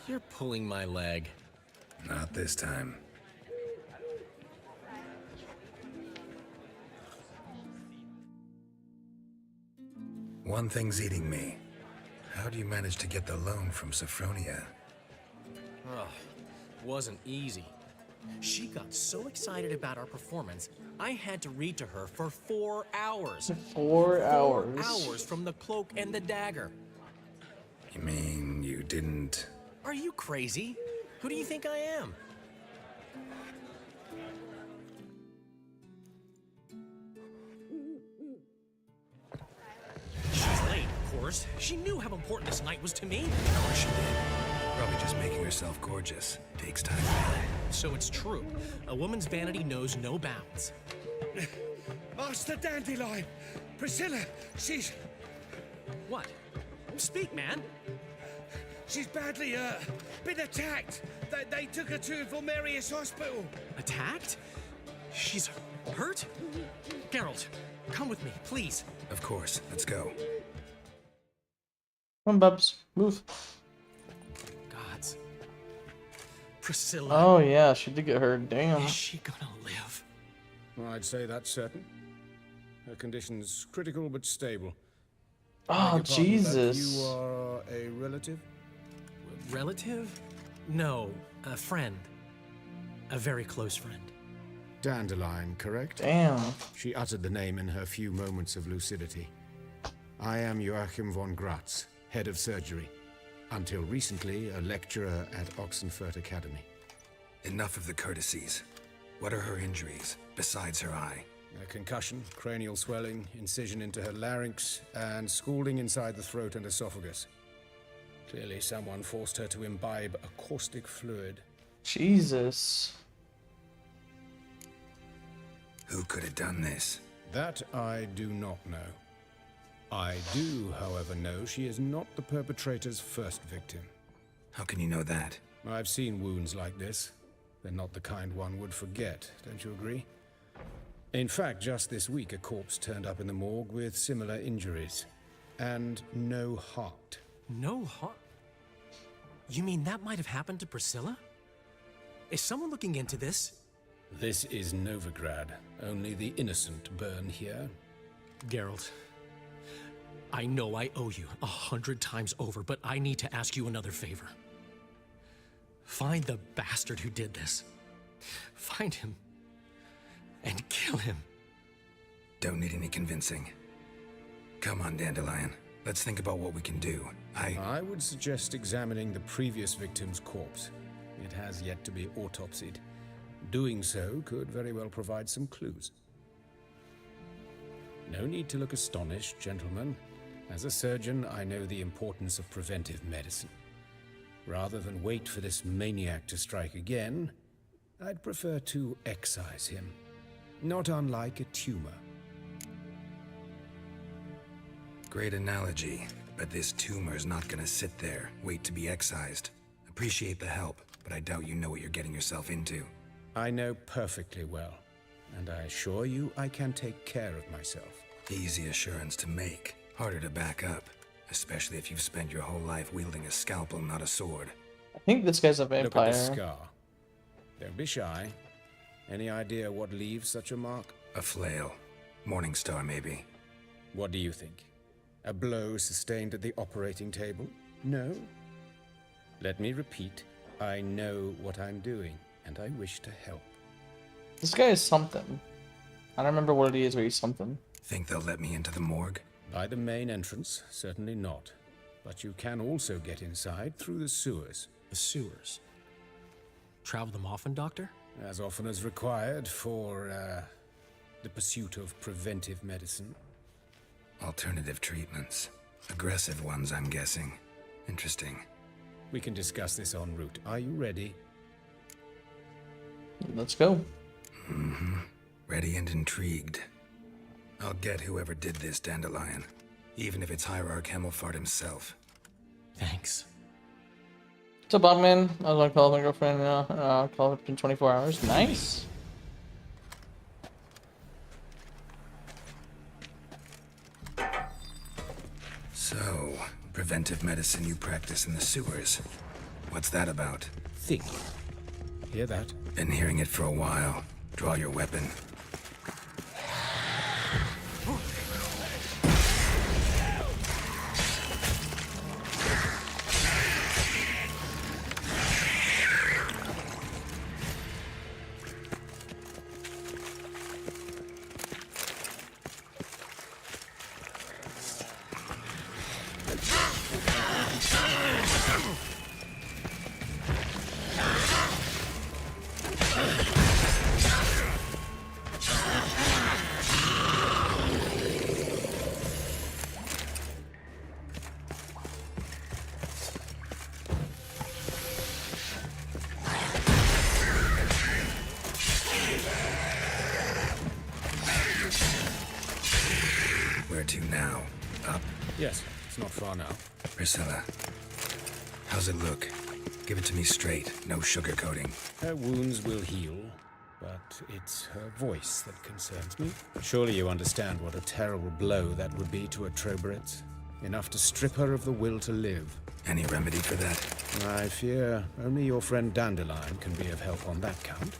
You're pulling my leg. Not this time. One thing's eating me. How do you manage to get the loan from Sophronia? Ugh, wasn't easy. She got so excited about our performance, I had to read to her for 4 hours. 4 hours. 4 hours from the cloak and the dagger. You mean you didn't... Are you crazy? Who do you think I am? course. She knew how important this night was to me. Of course she did. Probably just making herself gorgeous. Takes time. So it's true. A woman's vanity knows no bounds. Master Dandelion! Priscilla, she's... What? Speak, man. She's badly hurt. Been attacked. They took her to Vulmerius Hospital. Attacked? She's hurt? Geralt, come with me, please. Of course. Let's go. Come on, Bubs. Move. Gods. Priscilla. Oh, yeah. She did get hurt. Damn. Is she gonna live? Well, I'd say that's certain. Her condition's critical but stable. Oh, Jesus. You are a relative? Relative? No, a friend. A very close friend. Dandelion, correct? Damn. She uttered the name in her few moments of lucidity. I am Joachim von Gratz, head of surgery. Until recently, a lecturer at Oxenfurt Academy. Enough of the courtesies. What are her injuries, besides her eye? A concussion, cranial swelling, incision into her larynx, and scalding inside the throat and esophagus. Clearly someone forced her to imbibe a caustic fluid. Jesus. Who could have done this? That I do not know. I do, however, know she is not the perpetrator's first victim. How can you know that? I've seen wounds like this. They're not the kind one would forget, don't you agree? In fact, just this week, a corpse turned up in the morgue with similar injuries. And no heart. No heart? You mean that might have happened to Priscilla? Is someone looking into this? This is Novigrad. Only the innocent burn here. Geralt, I know I owe you 100 times over, but I need to ask you another favor. Find the bastard who did this. Find him. And kill him. Don't need any convincing. Come on, Dandelion. Let's think about what we can do. I would suggest examining the previous victim's corpse. It has yet to be autopsied. Doing so could very well provide some clues. No need to look astonished, gentlemen. As a surgeon, I know the importance of preventive medicine. Rather than wait for this maniac to strike again, I'd prefer to excise him. Not unlike a tumor. Great analogy, but this tumor's not gonna sit there, wait to be excised. Appreciate the help, but I doubt you know what you're getting yourself into. I know perfectly well, and I assure you I can take care of myself. Easy assurance to make, harder to back up, especially if you've spent your whole life wielding a scalpel, not a sword. I think this guy's a vampire. Look at the scar. Don't be shy. Any idea what leaves such a mark? A flail. Morningstar, maybe. What do you think? A blow sustained at the operating table? No? Let me repeat. I know what I'm doing, and I wish to help. This guy is something. I don't remember what it is, but he's something. Think they'll let me into the morgue? By the main entrance, certainly not. But you can also get inside through the sewers. The sewers? Travel them often, Doctor? As often as required for, the pursuit of preventive medicine. Alternative treatments. Aggressive ones, I'm guessing. Interesting. We can discuss this en route. Are you ready? Let's go. Mm-hmm. Ready and intrigued. I'll get whoever did this, Dandelion. Even if it's Hierarch Hemmelfart himself. Thanks. What's up, Bogman? I was gonna call my girlfriend, call it in 24 hours. Nice. So, preventive medicine you practice in the sewers. What's that about? Think. Hear that? Been hearing it for a while. Draw your weapon. Where to now? Up? Yes, it's not far now. Priscilla, how's it look? Give it to me straight, no sugarcoating. Her wounds will heal, but it's her voice that concerns me. Surely you understand what a terrible blow that would be to a Troberet. Enough to strip her of the will to live. Any remedy for that? I fear only your friend Dandelion can be of help on that count.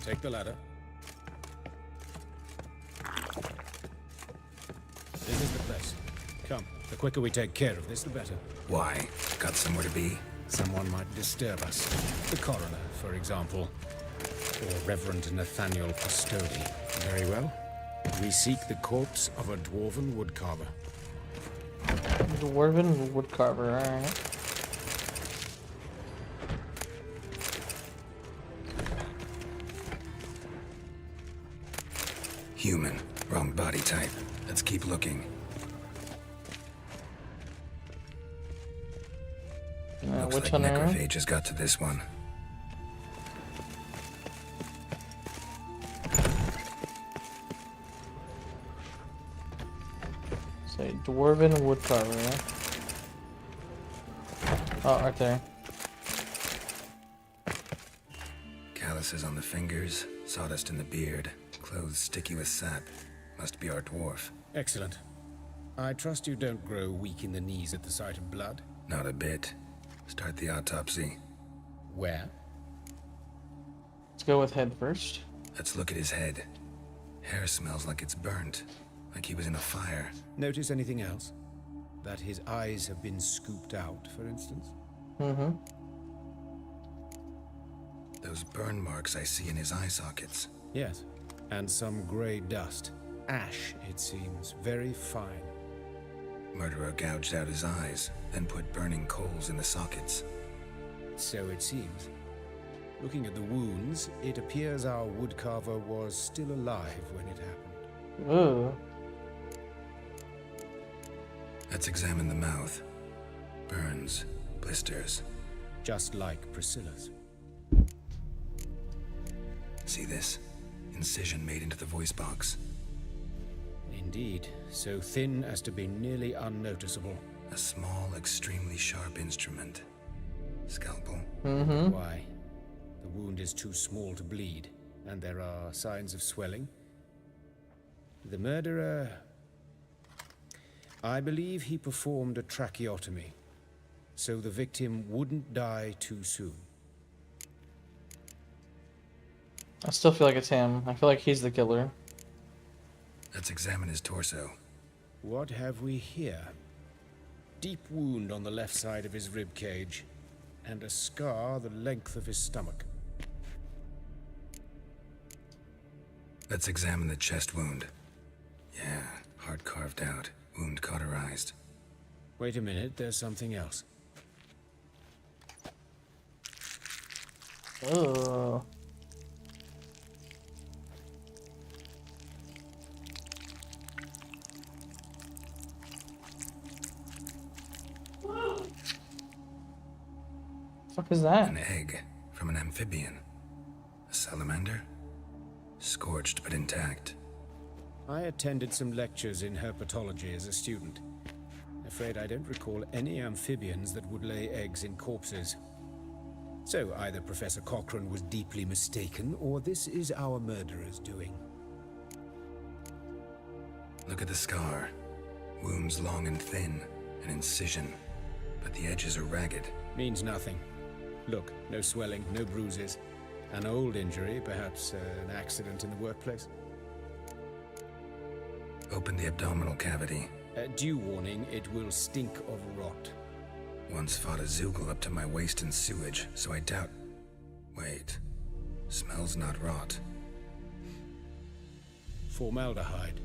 Take the ladder. This is the place. Come, the quicker we take care of this, the better. Why? Got somewhere to be? Someone might disturb us. The coroner, for example. Or Reverend Nathaniel Custody. Very well. We seek the corpse of a dwarven woodcarver. Dwarven woodcarver, alright. Human. Wrong body type. Let's keep looking. Looks which like one are we? necrophages got to this one. Say dwarven woodcarver. Oh, right there. Calluses on the fingers, sawdust in the beard, clothes sticky with sap. Must be our dwarf. Excellent. I trust you don't grow weak in the knees at the sight of blood. Not a bit. Start the autopsy. Where? Let's go with head first. Let's look at his head. Hair smells like it's burnt, like he was in a fire. Notice anything else? That his eyes have been scooped out, for instance? Mm-hmm. Those burn marks I see in his eye sockets. Yes. And some grey dust. Ash, it seems. Very fine. Murderer gouged out his eyes, then put burning coals in the sockets. So it seems. Looking at the wounds, it appears our woodcarver was still alive when it happened. Ooh. Let's examine the mouth. Burns, blisters. Just like Priscilla's. See this? Incision made into the voice box. Indeed, so thin as to be nearly unnoticeable. A small, extremely sharp instrument. Scalpel. Mm-hmm. Why? The wound is too small to bleed, and there are signs of swelling. The murderer... I believe he performed a tracheotomy, so the victim wouldn't die too soon. I still feel like it's him. I feel like he's the killer. Let's examine his torso. What have we here? Deep wound on the left side of his rib cage, and a scar the length of his stomach. Let's examine the chest wound. Yeah, heart carved out, wound cauterized. Wait a minute, there's something else. Oh. What the fuck is that? An egg from an amphibian. A salamander? Scorched but intact. I attended some lectures in herpetology as a student. Afraid I don't recall any amphibians that would lay eggs in corpses. So either Professor Cochrane was deeply mistaken, or this is our murderer's doing. Look at the scar. Wounds long and thin, an incision, but the edges are ragged. Means nothing. Look, no swelling, no bruises. An old injury, perhaps an accident in the workplace. Open the abdominal cavity. Due warning, it will stink of rot. Once fought a Zoogle up to my waist in sewage, so I doubt... Wait. Smells not rot. Formaldehyde.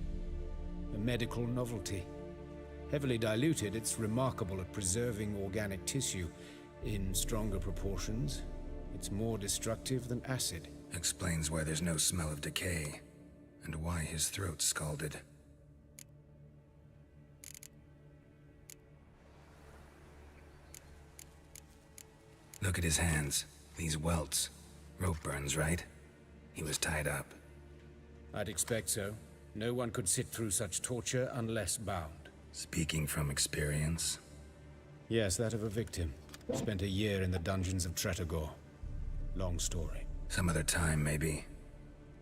A medical novelty. Heavily diluted, it's remarkable at preserving organic tissue. In stronger proportions, it's more destructive than acid. Explains why there's no smell of decay, and why his throat's scalded. Look at his hands. These welts. Rope burns, right? He was tied up. I'd expect so. No one could sit through such torture unless bound. Speaking from experience? Yes, that of a victim. Spent a year in the dungeons of Tretogor. Long story. Some other time, maybe.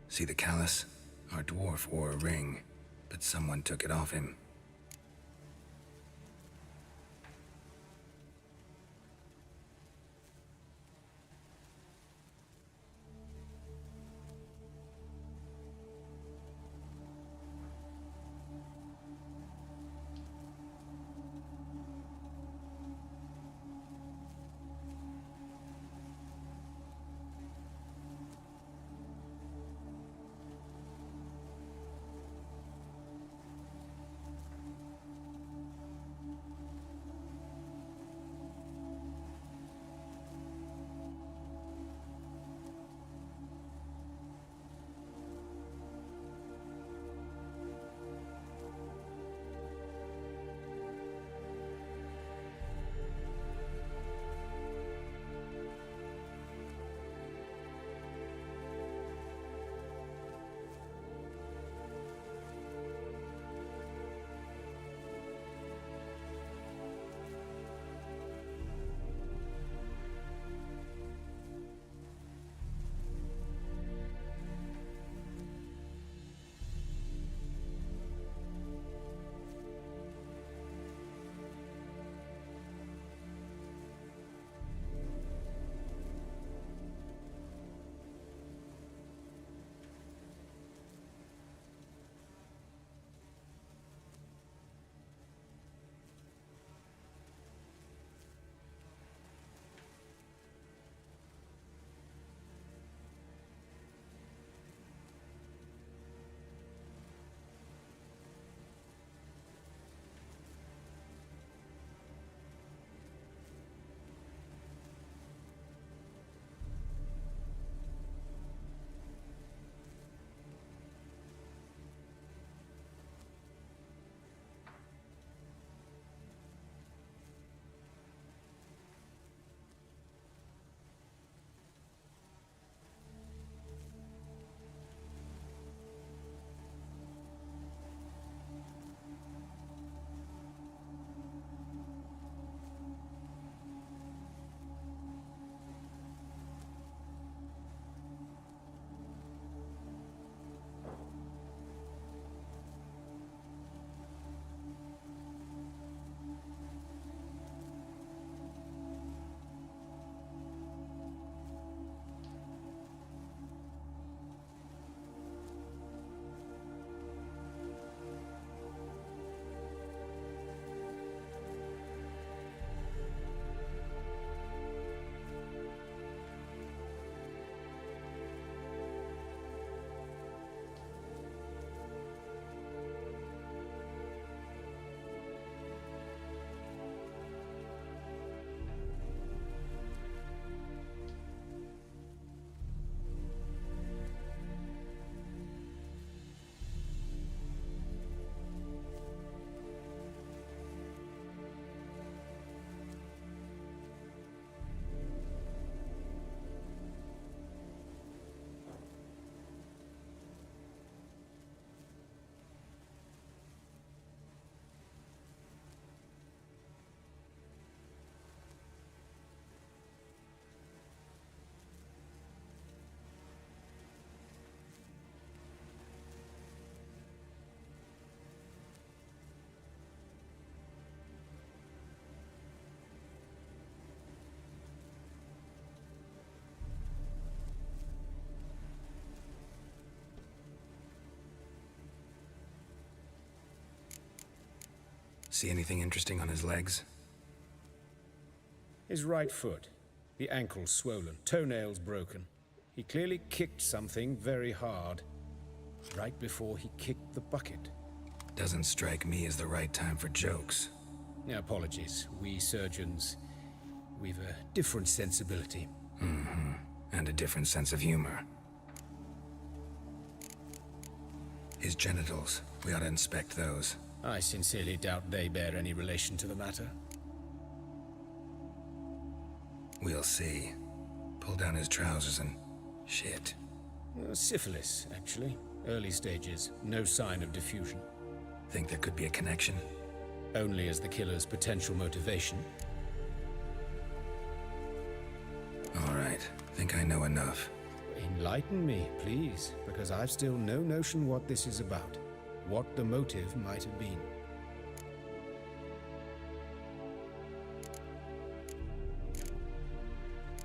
See the callus? Our dwarf wore a ring, but someone took it off him. See anything interesting on his legs? His right foot. The ankle swollen, toenails broken. He clearly kicked something very hard. Right before he kicked the bucket. Doesn't strike me as the right time for jokes. Apologies. We surgeons, we've a different sensibility. Mm-hmm. And a different sense of humor. His genitals. We ought to inspect those. I sincerely doubt they bear any relation to the matter. We'll see. Pull down his trousers and... shit. Syphilis, actually. Early stages. No sign of diffusion. Think there could be a connection? Only as the killer's potential motivation. All right. Think I know enough. Enlighten me, please, because I've still no notion what this is about. What the motive might have been.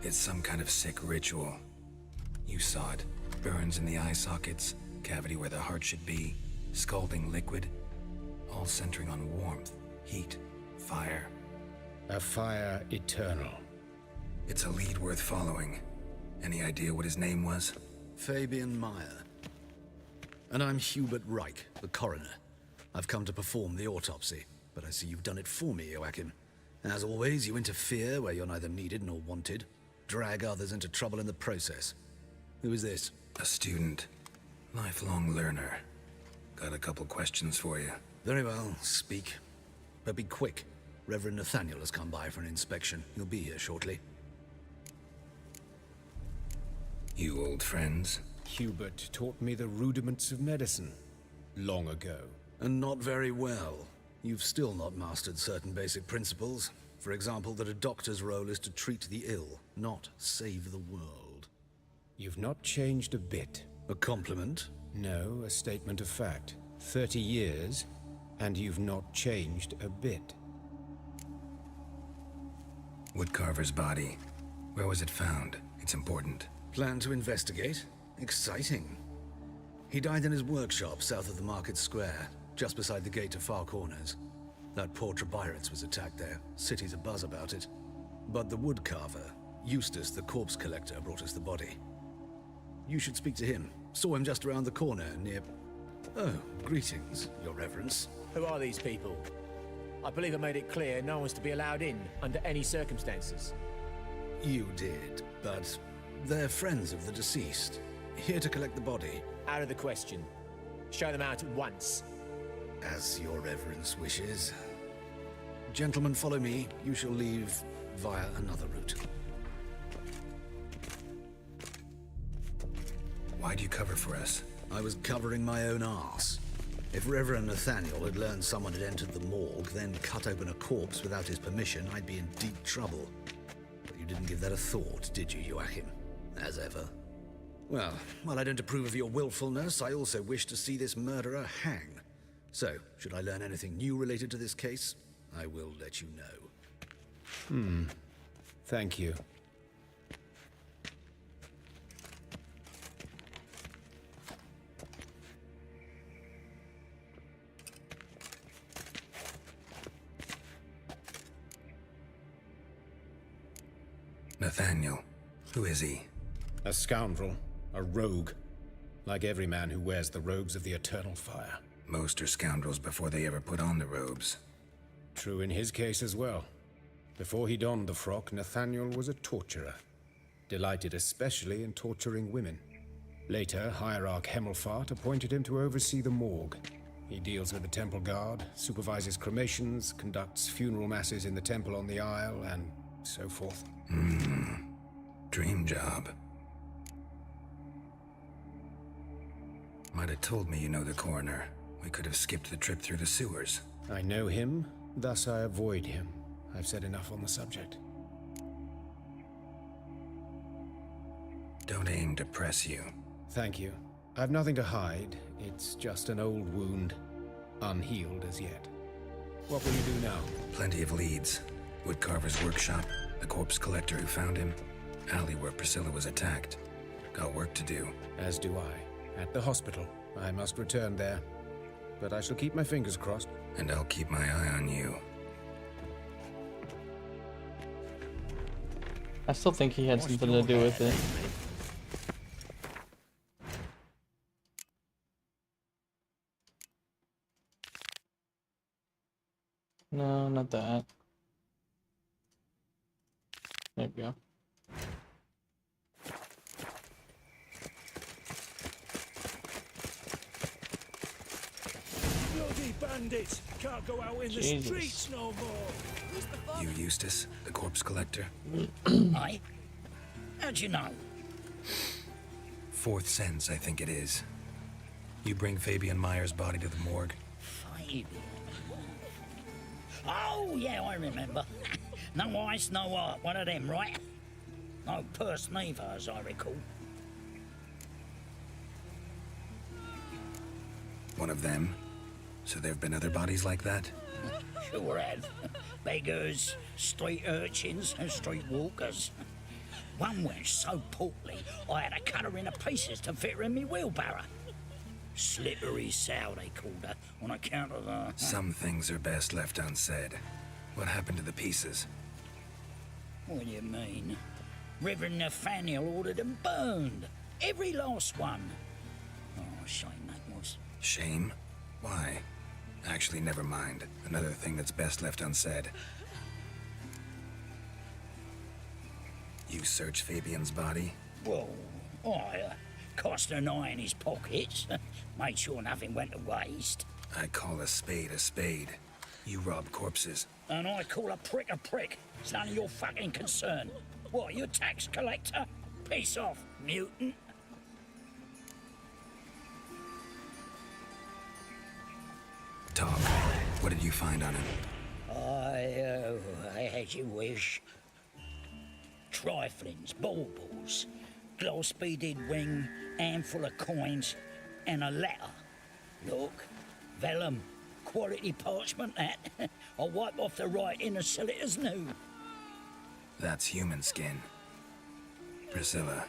It's some kind of sick ritual. You saw it. Burns in the eye sockets, cavity where the heart should be, scalding liquid, all centering on warmth, heat, fire. A fire eternal. It's a lead worth following. Any idea what his name was? Fabian Meyer. And I'm Hubert Reich, the coroner. I've come to perform the autopsy, but I see you've done it for me, Joachim. As always, you interfere where you're neither needed nor wanted. Drag others into trouble in the process. Who is this? A student. Lifelong learner. Got a couple questions for you. Very well, speak. But be quick. Reverend Nathaniel has come by for an inspection. He'll be here shortly. You old friends? Hubert taught me the rudiments of medicine. Long ago. And not very well. You've still not mastered certain basic principles. For example, that a doctor's role is to treat the ill, not save the world. You've not changed a bit. A compliment? No, a statement of fact. 30 years, and you've not changed a bit. Woodcarver's body. Where was it found? It's important. Plan to investigate? Exciting. He died in his workshop south of the market square, just beside the gate to Far Corners. That poor Trebirates was attacked there. City's abuzz about it. But the woodcarver, Eustace the corpse collector, brought us the body. You should speak to him. Saw him just around the corner near... Oh, greetings, your reverence. Who are these people? I believe I made it clear no one's to be allowed in under any circumstances. You did, but they're friends of the deceased. Here to collect the body. Out of the question. Show them out at once. As your reverence wishes. Gentlemen, follow me. You shall leave via another route. Why'd you cover for us? I was covering my own arse. If Reverend Nathaniel had learned someone had entered the morgue, then cut open a corpse without his permission, I'd be in deep trouble. But you didn't give that a thought, did you, Joachim? As ever. Well, while I don't approve of your willfulness, I also wish to see this murderer hang. So, should I learn anything new related to this case, I will let you know. Thank you. Nathaniel. Who is he? A scoundrel. A rogue. Like every man who wears the robes of the Eternal Fire. Most are scoundrels before they ever put on the robes. True in his case as well. Before he donned the frock, Nathaniel was a torturer. Delighted especially in torturing women. Later, Hierarch Hemmelfart appointed him to oversee the morgue. He deals with the temple guard, supervises cremations, conducts funeral masses in the temple on the Isle, and so forth. Dream job. Might have told me you know the coroner. We could have skipped the trip through the sewers. I know him, thus I avoid him. I've said enough on the subject. Don't aim to press you. Thank you. I've nothing to hide. It's just an old wound, unhealed as yet. What will you do now? Plenty of leads. Woodcarver's workshop, the corpse collector who found him, alley where Priscilla was attacked. Got work to do. As do I. At the hospital. I must return there. But I shall keep my fingers crossed. And I'll keep my eye on you. I still think he had something to do with it. No, not that. There we go. Bloody bandits! Can't go out in the streets no more! You Eustace, the corpse collector? Aye. How'd you know? Fourth sense, I think it is. You bring Fabian Meyer's body to the morgue? Fabian. Oh, yeah, I remember. No eyes, no heart. One of them, right? No purse neither, as I recall. One of them? So there have been other bodies like that? Sure have. Beggars, street urchins, and street walkers. One wench so portly, I had to cut her into pieces to fit her in me wheelbarrow. Slippery sow, they called her, on account of her... Some things are best left unsaid. What happened to the pieces? What do you mean? Reverend Nathaniel ordered them burned. Every last one. Oh, shame that was. Shame? Why? Actually, never mind. Another thing that's best left unsaid. You searched Fabian's body? Well, I cast an eye in his pockets. Made sure nothing went to waste. I call a spade a spade. You rob corpses. And I call a prick a prick. It's none of your fucking concern. What, you a tax collector? Piss off, mutant. Talk. What did you find on him? As you wish. Triflings, baubles, gloss-beaded ring, handful of coins, and a letter. Look, vellum, quality parchment that. I'll wipe off the writing and sell it as new. That's human skin. Priscilla.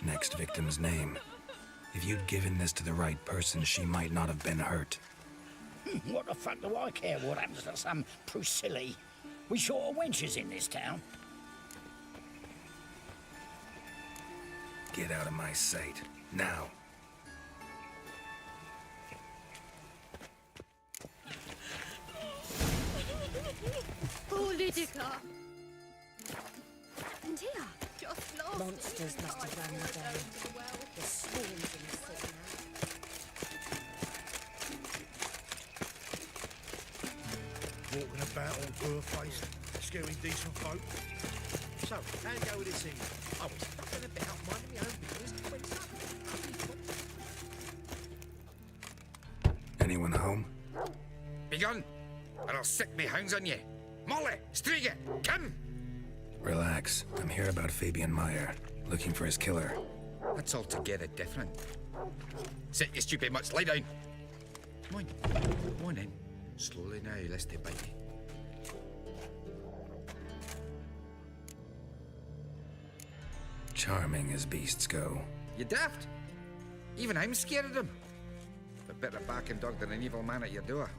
Next victim's name. If you'd given this to the right person, she might not have been hurt. What the fuck do I care what happens to some Priscilla? We short of wenches in this town. Get out of my sight. Now. Oh, Lydica! And here, Just lost monsters it. must have run the down. The storms in the city Walking about all poor-faced, scaring decent folk. So, how you go with this thing? I was fucking about minding my own business when something... Anyone home? Begun, or I'll sick me hounds on you. Molly, Striga, come! Relax. I'm here about Fabian Meyer, looking for his killer. That's altogether different. Sit, you stupid mutts, lie down. Come on then. Slowly now, lest they bite you. Charming as beasts go. You daft? Even I'm scared of them. A better backing dog than an evil man at your door.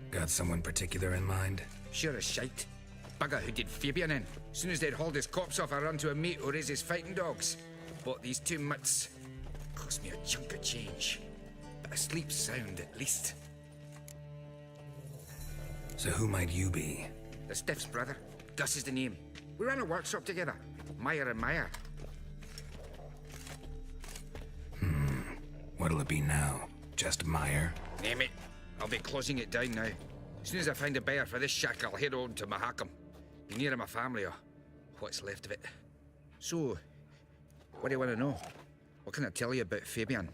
Got someone particular in mind? Sure as shite. Bugger who did Fabian in. Soon as they'd hauled his corpse off, I run to a mate who raised his fighting dogs. Bought these two mutts. Cost me a chunk of change. But I sleep sound at least. So who might you be? The Stiff's brother. Gus is the name. We ran a workshop together. Meyer and Meyer. What'll it be now? Just Meyer? Name it. I'll be closing it down now. As soon as I find a buyer for this shack, I'll head on to Mahakam. Be near my family or what's left of it. So, what do you want to know? What can I tell you about Fabian?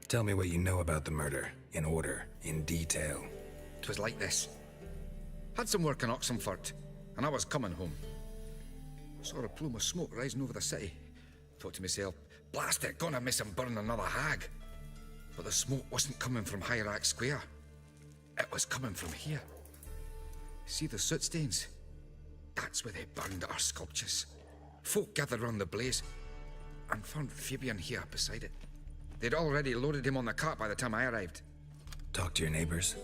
Tell me what you know about the murder, in order, in detail. 'Twas like this. Had some work in Oxenford, and I was coming home. Saw a plume of smoke rising over the city. Thought to myself, blast it, gonna miss him burn another hag. But the smoke wasn't coming from Hierarch Square. It was coming from here. See the soot stains? That's where they burned our sculptures. Folk gathered round the blaze and found Fabian here beside it. They'd already loaded him on the cart by the time I arrived. Talk to your neighbors.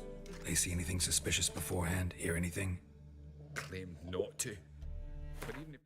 They see anything suspicious beforehand? Hear anything? Claim not to. But even if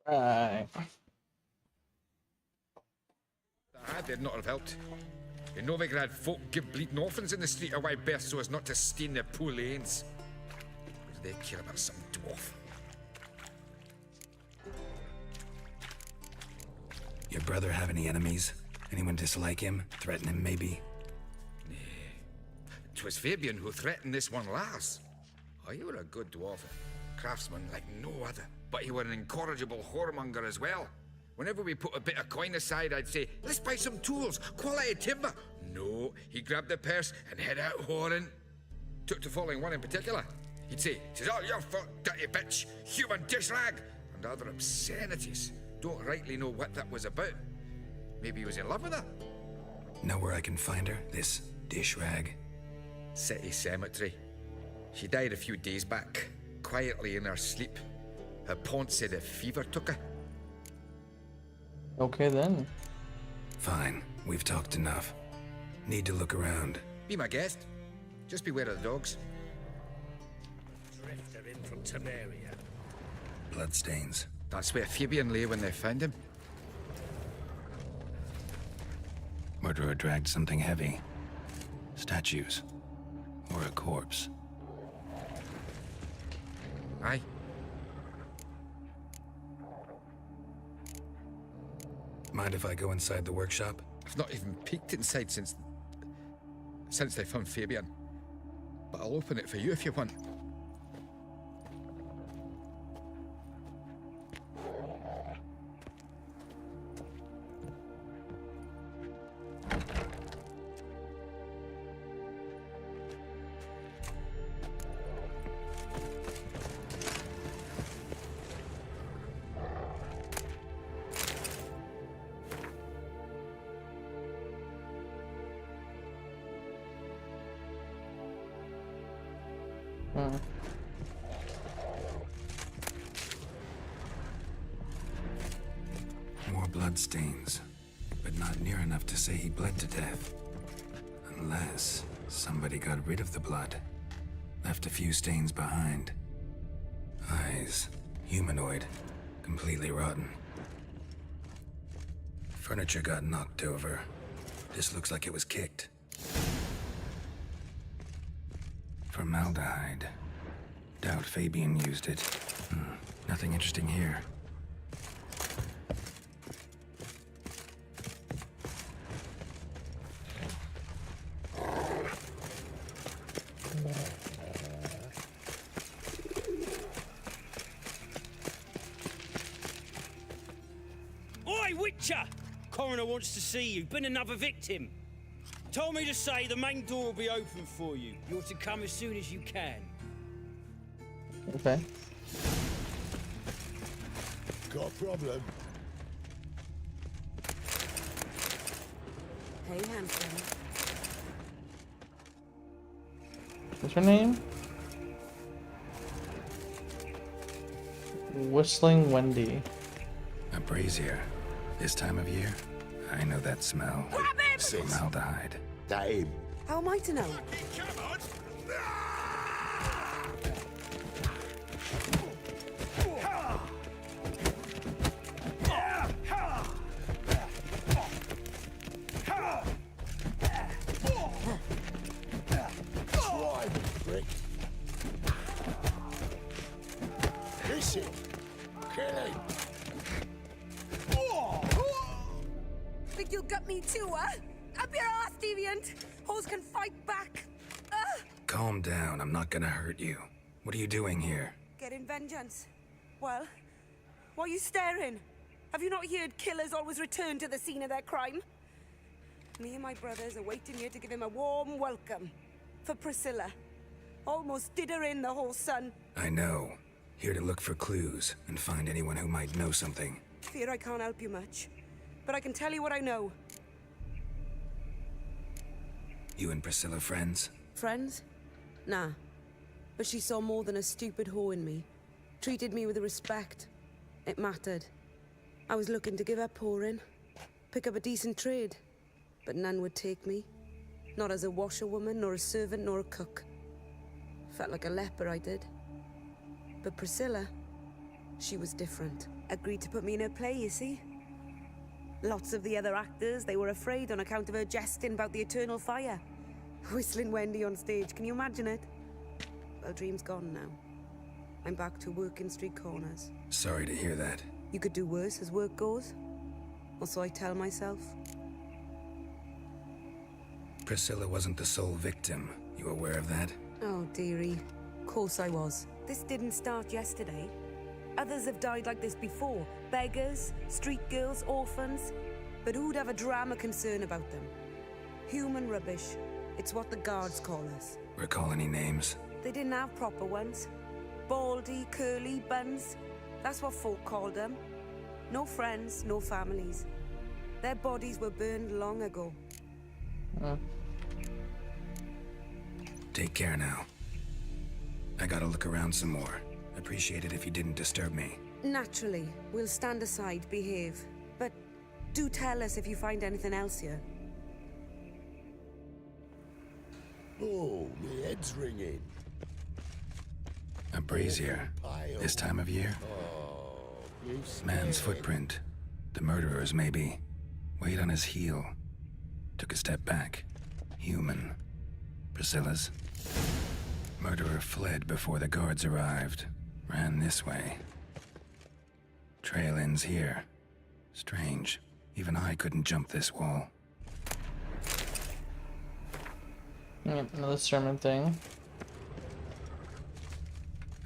Right. That did not have helped. In Novigrad, folk give bleeding orphans in the street a wide berth so as not to stain their poor lanes. What do they care about some dwarf? Your brother have any enemies? Anyone dislike him? Threaten him, maybe? 'Twas Fabian who threatened this one Lars. Oh, you were a good dwarf, a craftsman like no other. But you were an incorrigible whoremonger as well. Whenever we put a bit of coin aside, I'd say, let's buy some tools, quality timber. No, he grabbed the purse and head out whoring. Took to following one in particular. He'd say, "'Tis all your fault, dirty bitch, human dish rag," and other obscenities. Don't rightly know what that was about. Maybe he was in love with her. Know where I can find her, this dish rag? City cemetery. She died a few days back, quietly in her sleep. Her pont said a fever took her. Okay then. Fine, we've talked enough. Need to look around. Be my guest. Just beware of the dogs. Drifter in from Temeria. Bloodstains. That's where Fabian lay when they found him. Murderer dragged something heavy. Statues. Or a corpse. Aye. Mind if I go inside the workshop? I've not even peeked inside since they found Fabian. But I'll open it for you if you want. More bloodstains, but not near enough to say he bled to death. Unless somebody got rid of the blood. Left a few stains behind. Eyes, humanoid, completely rotten. Furniture got knocked over. This looks like it was kicked. Formaldehyde. Doubt Fabian used it. Nothing interesting here. Oi, Witcher! Coroner wants to see you. Been another victim. Told me to say the main door will be open for you. You're to come as soon as you can. Okay. Got a problem? Hey, handsome. What's her name? Whistling Wendy. A brazier. This time of year? I know that smell. Formaldehyde. That him. How am I to know? Prick. Listen. Kill him. Think you'll gut me too, huh? Up your ass, deviant! Hoes can fight back! Calm down, I'm not gonna hurt you. What are you doing here? Getting vengeance. Well, why are you staring? Have you not heard killers always return to the scene of their crime? Me and my brothers are waiting here to give him a warm welcome. For Priscilla. Almost did her in, the whole son. I know. Here to look for clues and find anyone who might know something. Fear I can't help you much. But I can tell you what I know. You and Priscilla friends? Friends? Nah. But she saw more than a stupid whore in me. Treated me with respect. It mattered. I was looking to give her pouring. Pick up a decent trade. But none would take me. Not as a washerwoman, nor a servant, nor a cook. Felt like a leper, I did. But Priscilla, she was different. agreed to put me in her play, you see. Lots of the other actors, they were afraid on account of her jesting about the eternal fire. Whistling Wendy on stage, can you imagine it? Well, dream's gone now. I'm back to working street corners. Sorry to hear that. You could do worse as work goes. Or so I tell myself. Priscilla wasn't the sole victim. You aware of that? Oh, dearie. Of course I was. This didn't start yesterday. Others have died like this before. Beggars, street girls, orphans. But who'd have a drama concern about them? Human rubbish. It's what the guards call us. Recall any names? They didn't have proper ones. Baldy, curly, buns. That's what folk called them. No friends, no families. Their bodies were burned long ago. Take care now. I gotta look around some more. Appreciate it if you didn't disturb me. Naturally, we'll stand aside, behave. But do tell us if you find anything else here. Oh, my head's ringing. A brazier. This time of year? Man's footprint. The murderer's, maybe. Weight on his heel. Took a step back. Human. Priscilla's. Murderer fled before the guards arrived. Ran this way. Trail ends here. Strange. Even I couldn't jump this wall. Yep, another sermon thing.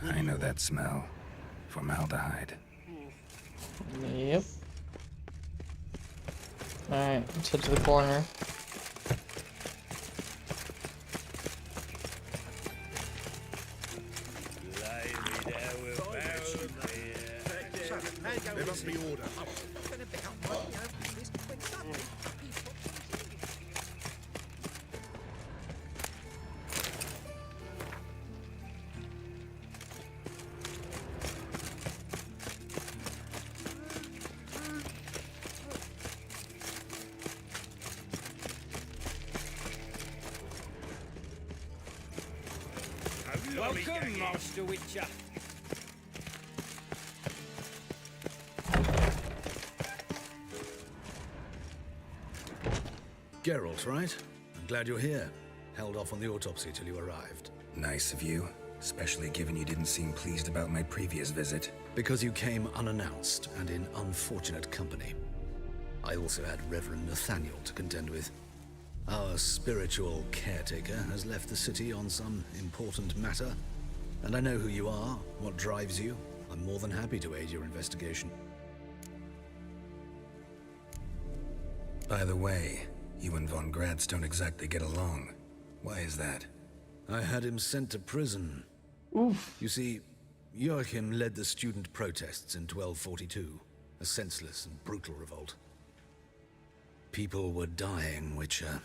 I know that smell. Formaldehyde. Yep. Alright, let's head to the corner. Live up the order. Welcome, Master Witcher. Geralt, right? I'm glad you're here. Held off on the autopsy till you arrived. Nice of you, especially given you didn't seem pleased about my previous visit. Because you came unannounced and in unfortunate company. I also had Reverend Nathaniel to contend with. Our spiritual caretaker has left the city on some important matter, and I know who you are, what drives you. I'm more than happy to aid your investigation. By the way, you and Von Gratz don't exactly get along. Why is that? I had him sent to prison. Oof. You see, Joachim led the student protests in 1242, a senseless and brutal revolt. People were dying, Witcher.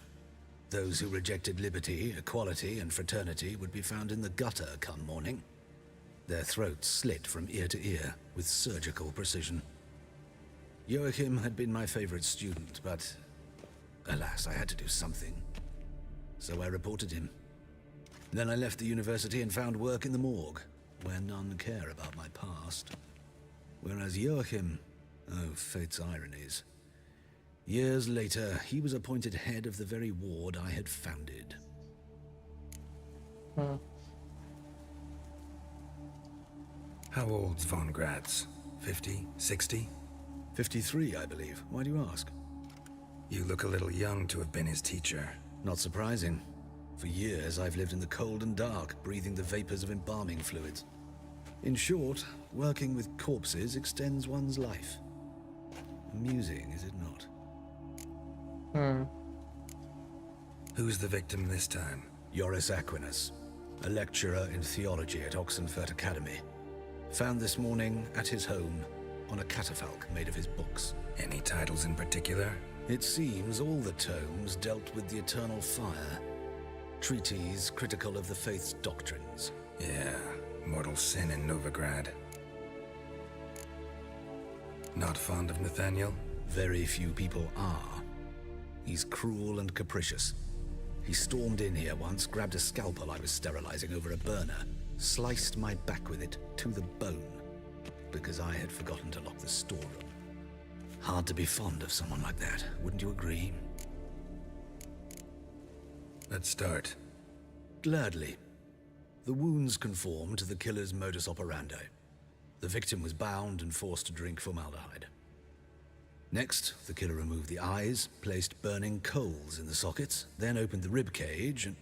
Those who rejected liberty, equality, and fraternity would be found in the gutter come morning. Their throats slit from ear to ear with surgical precision. Joachim had been my favorite student, but alas, I had to do something. So I reported him. Then I left the university and found work in the morgue, where none care about my past. Whereas Joachim, oh, fate's ironies. Years later, he was appointed head of the very ward I had founded. How old's Von Gratz? 50? 60? 53, I believe. Why do you ask? You look a little young to have been his teacher. Not surprising. For years, I've lived in the cold and dark, breathing the vapors of embalming fluids. In short, working with corpses extends one's life. Amusing, is it not? Who's the victim this time? Joris Aquinas, a lecturer in theology at Oxenfurt Academy. Found this morning at his home on a catafalque made of his books. Any titles in particular? It seems all the tomes dealt with the eternal fire. Treatises critical of the faith's doctrines. Yeah, mortal sin in Novigrad. Not fond of Nathaniel? Very few people are. He's cruel and capricious. He stormed in here once, grabbed a scalpel I was sterilizing over a burner, sliced my back with it to the bone. because I had forgotten to lock the storeroom. Hard to be fond of someone like that, wouldn't you agree? Let's start. Gladly. The wounds conform to the killer's modus operandi. The victim was bound and forced to drink formaldehyde. Next, the killer removed the eyes, placed burning coals in the sockets, then opened the rib cage and...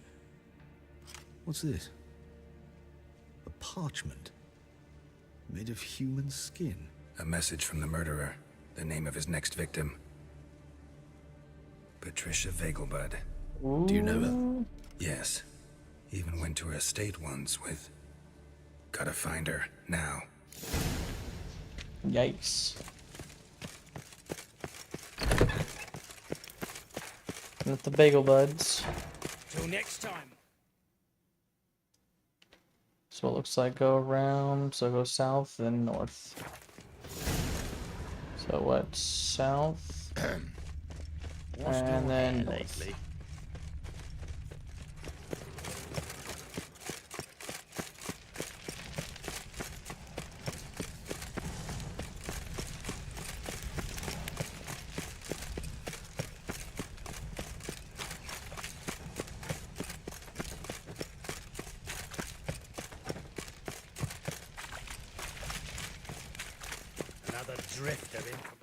What's this? A parchment. Made of human skin. A message from the murderer. The name of his next victim. Patricia Vegelbud. Do you know her? Yes. Even went to her estate once with... Gotta find her, now. Yikes. With the bagel buds. Till next time. So it looks like go around, so go south and north. So what? South and then north. Another drifter in from...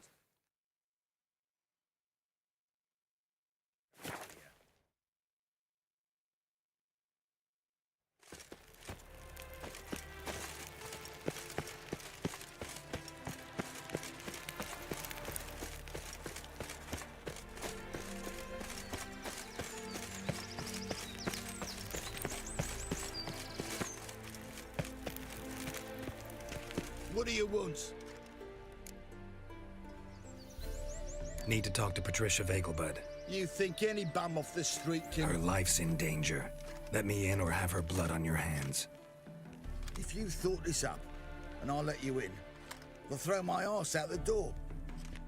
What do you want? Need to talk to Patricia Vegelbud. You think any bum off the street can... Her life's in danger. Let me in or have her blood on your hands. If you thought this up, and I'll let you in, I'll throw my arse out the door.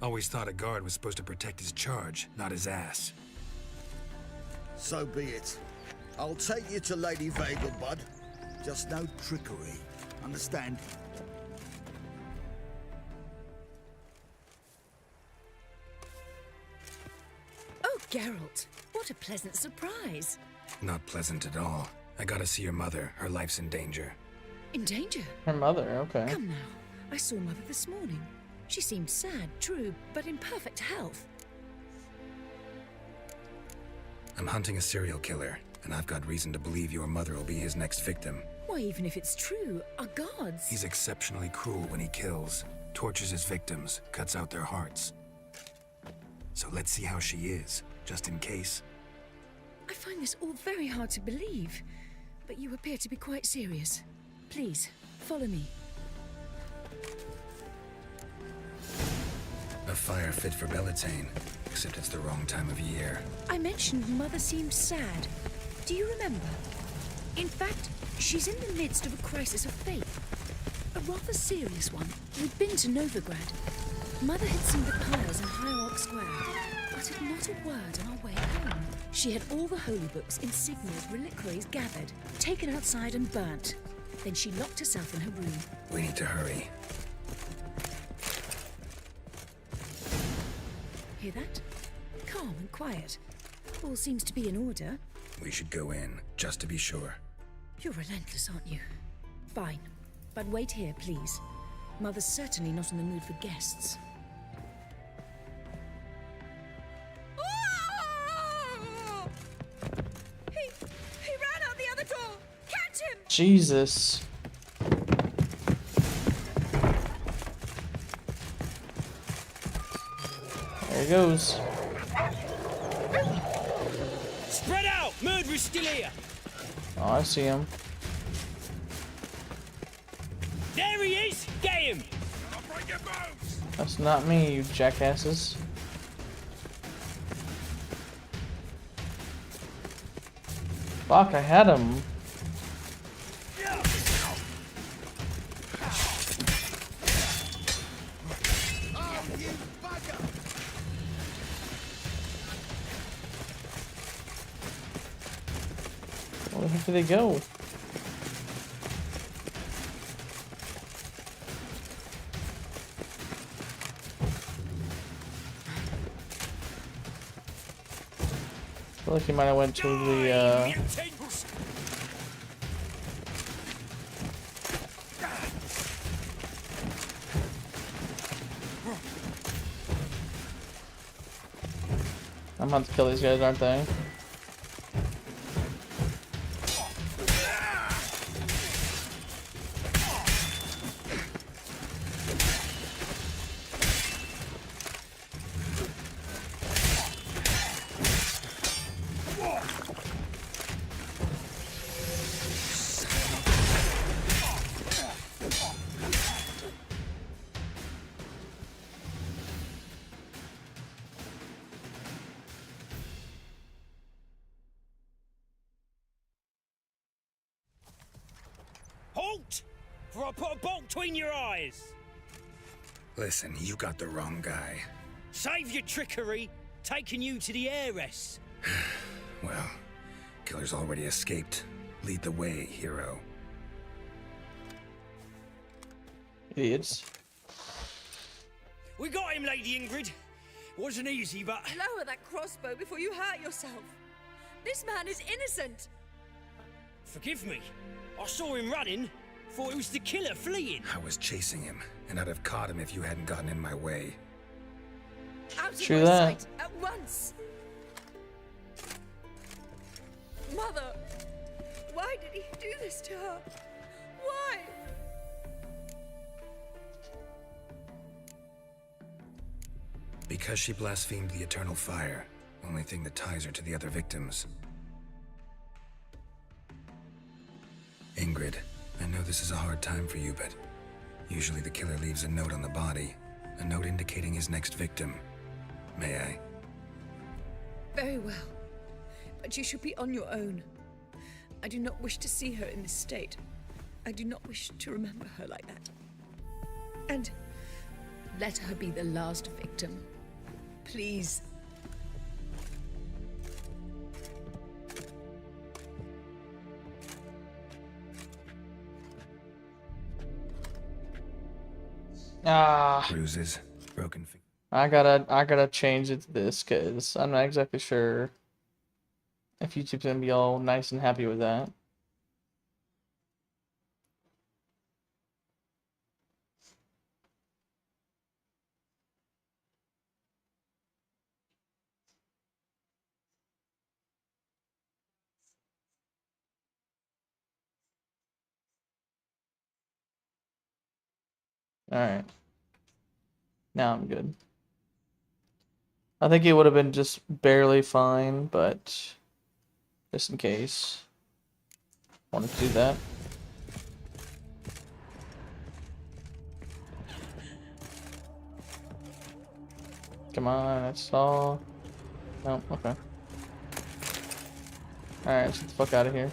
Always thought a guard was supposed to protect his charge, not his ass. So be it. I'll take you to Lady Vegelbud. Just no trickery. Understand? Oh, Geralt, what a pleasant surprise. Not pleasant at all. I gotta see your mother. Her life's in danger. In danger? Her mother, okay. Come now. I saw Mother this morning. She seemed sad, true, but in perfect health. I'm hunting a serial killer, and I've got reason to believe your mother will be his next victim. Why, even if it's true, our gods... He's exceptionally cruel when he kills, tortures his victims, cuts out their hearts. So let's see how she is, just in case. I find this all very hard to believe, but you appear to be quite serious. Please, follow me. A fire fit for Bellatane, except it's the wrong time of year. I mentioned Mother seemed sad. Do you remember? In fact, she's in the midst of a crisis of faith. A rather serious one. We'd been to Novigrad. Mother had seen the pyres in Hierarch Square, uttered not a word on our way home. She had all the holy books, insignias, reliquaries gathered, taken outside and burnt. Then she locked herself in her room. We need to hurry. Hear that? Calm and quiet. All seems to be in order. We should go in, just to be sure. You're relentless, aren't you? Fine. But wait here, please. Mother's certainly not in the mood for guests. He ran out the other door! Catch him! Jesus. There he goes. Spread out! Murderer's still here! Oh, I see him. There he is! Get him! That's not me, you jackasses. Fuck, I had him. Where the heck did they go? feel like he might have went to the I'm about to kill these guys, aren't they? Halt! For I put a bolt between your eyes. Listen, you got the wrong guy. Save your trickery, taking you to the heiress. Well, killer's already escaped. Lead the way, hero. Idiots. We got him, Lady Ingrid. Wasn't easy, but... Lower that crossbow before you hurt yourself. This man is innocent. Forgive me. I saw him running. Thought it was the killer fleeing. I was chasing him, and I'd have caught him if you hadn't gotten in my way. Out of True my that. sight at once. Mother, why did he do this to her? Why? Because she blasphemed the eternal fire. Only thing that ties her to the other victims. Ingrid, I know this is a hard time for you, but usually the killer leaves a note on the body. A note indicating his next victim. May I? Very well. But you should be on your own. I do not wish to see her in this state. I do not wish to remember her like that. And let her be the last victim. Please. Bruises, broken feet. I gotta change it to this because I'm not exactly sure if YouTube's gonna be all nice and happy with that. Alright. Now I'm good. I think it would have been just barely fine, but just in case. Wanted to do that. Come on, that's all. No, okay. Alright, let's get the fuck out of here.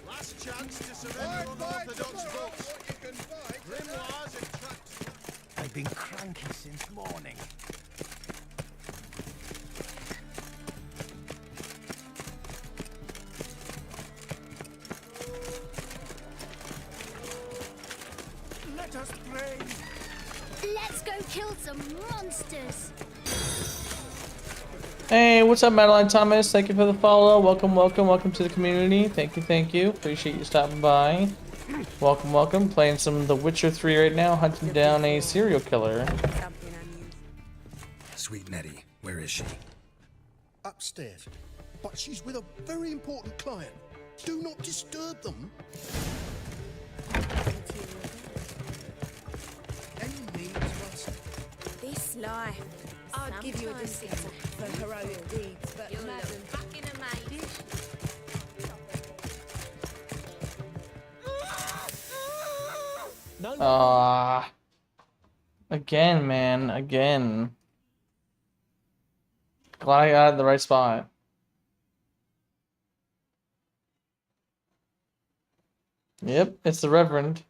Last chance to surrender unorthodox books. Grimoires and traps. I've been cranky since morning. Let us pray. Let's go kill some monsters. Hey, what's up, Madeline Thomas? Thank you for the follow. Welcome, welcome, welcome to the community. Thank you, thank you. Appreciate you stopping by. Welcome, welcome. Playing some The Witcher 3 right now, hunting down a serial killer. Sweet Nettie, where is she? Upstairs. But she's with a very important client. Do not disturb them. lie. I'd give you a discount for heroic deeds, but You'll madam, look back in a maze. No. Again, man, again. Glad I got it in the right spot. Yep, it's the Reverend.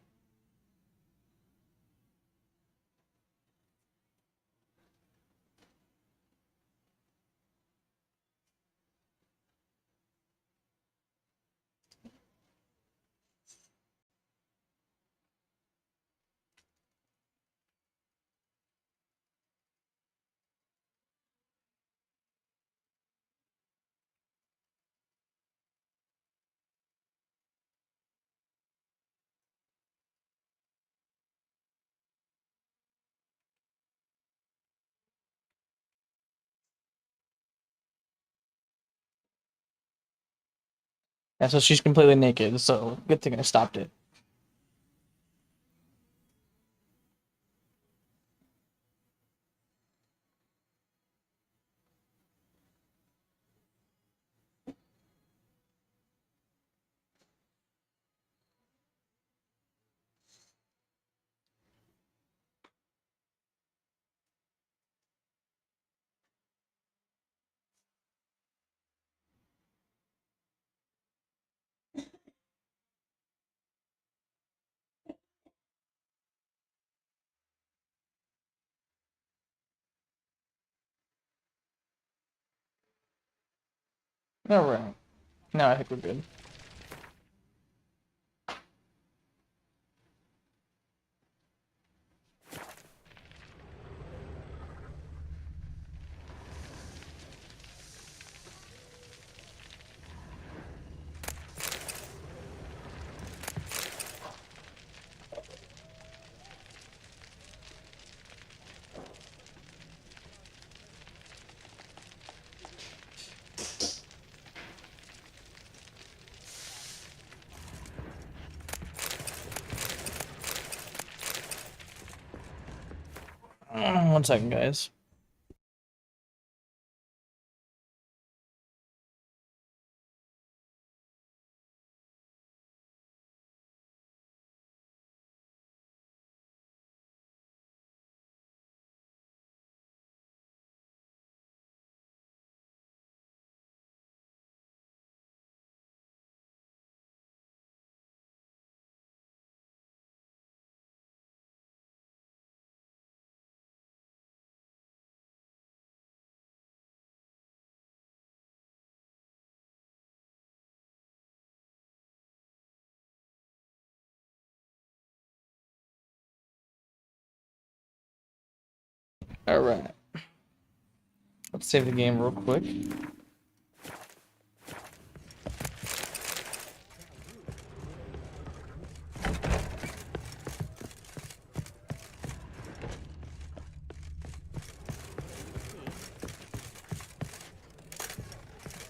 Yeah, so she's completely naked, so good thing I stopped it. Alright. Now I think we're good. One second, guys. Alright. Let's save the game real quick.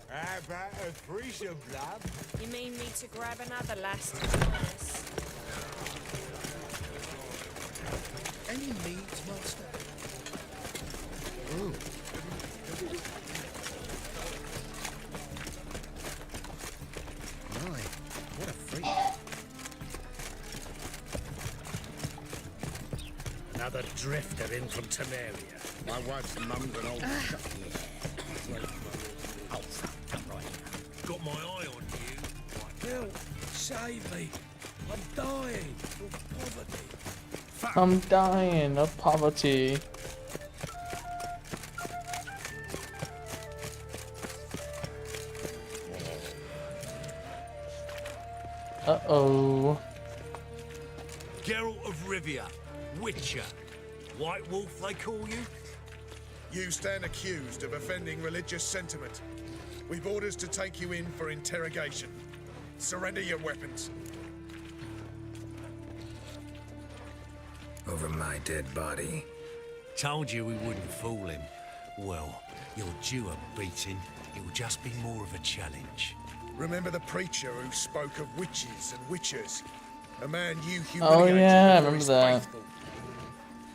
How about a threesome, love? You mean me to grab another last chance? Any meat, master? Oh. My, what a freak. Another drifter in from Temeria. My wife's mum's an old shut. Got my eye on you. Bill, save me. I'm dying of poverty. I'm dying of poverty. Uh-oh. Geralt of Rivia, Witcher. White Wolf, they call you? You stand accused of offending religious sentiment. We've orders to take you in for interrogation. Surrender your weapons. Over my dead body. Told you we wouldn't fool him. Well, you're due a beating. It'll just be more of a challenge. Remember the preacher who spoke of witches and witchers? A man you humiliated. Oh yeah, I for remember his that. faithful.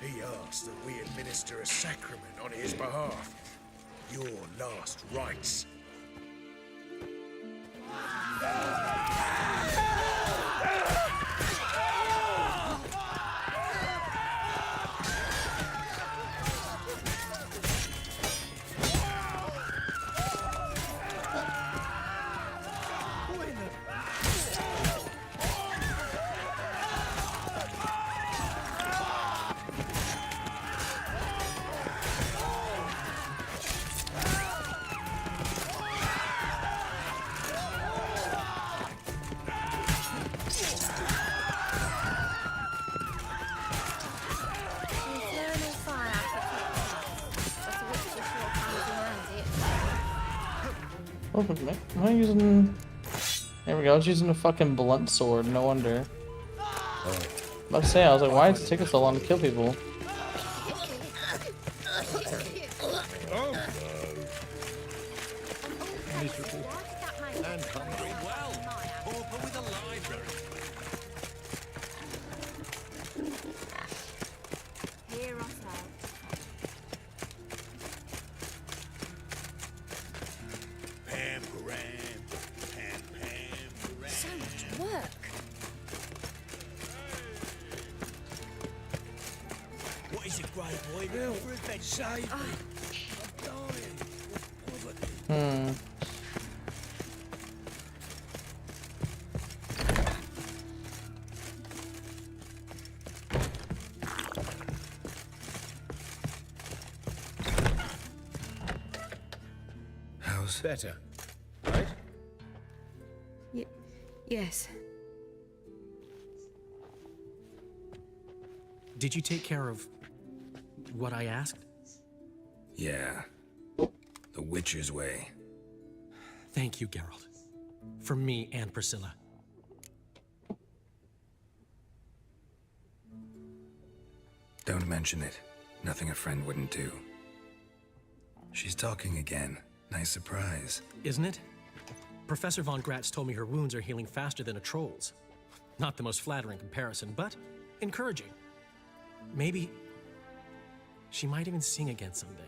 He asked that we administer a sacrament on his behalf. Your last rites. Infernal fire but a witch is sure comes behind it. Oh, am I using... There we go, I was using a fucking blunt sword, no wonder. About to say, I was like, why does it take us so long to kill people? Miserable. And hungry. Well, pauper with a library. Hear us out. Pam Graham, Pam Graham. So much work. What is it, Grey Boy? Now for a bed, save me. I'm dying of poverty. How's better? Right? Yes. Did you take care of what I asked? Yeah. The Witcher's way. Thank you, Geralt. From me and Priscilla. Don't mention it. Nothing a friend wouldn't do. She's talking again. Nice surprise. Isn't it? Professor Von Gratz told me her wounds are healing faster than a troll's. Not the most flattering comparison, but encouraging. Maybe she might even sing again someday.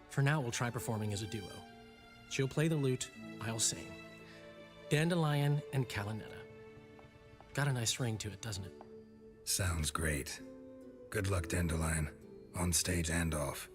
For now, we'll try performing as a duo. She'll play the lute, I'll sing. Dandelion and Calinetta. Got a nice ring to it, doesn't it? Sounds great. Good luck, Dandelion. On stage and off.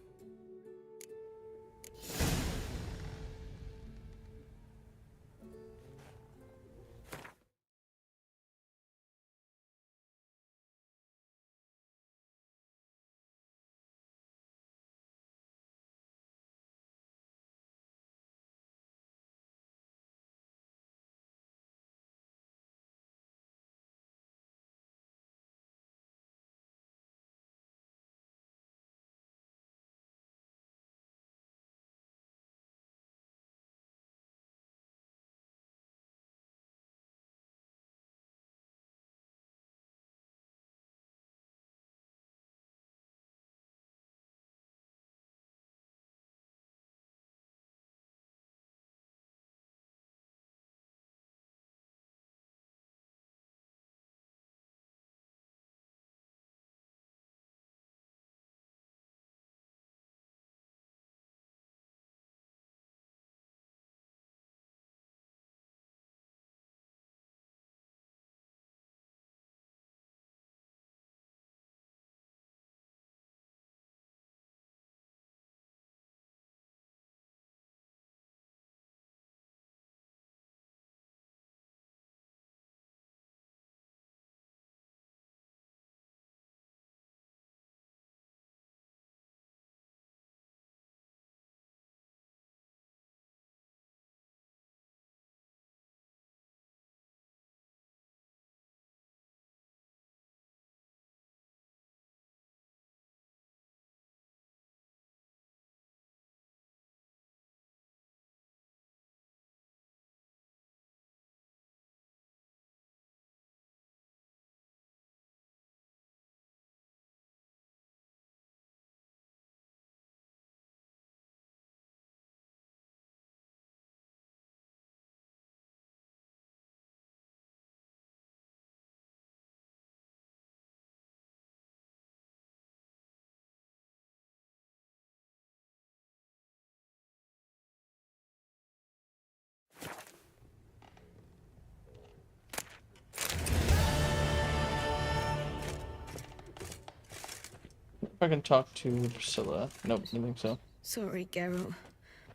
if I can talk to Priscilla. Nope, I don't think so. Sorry, Geralt.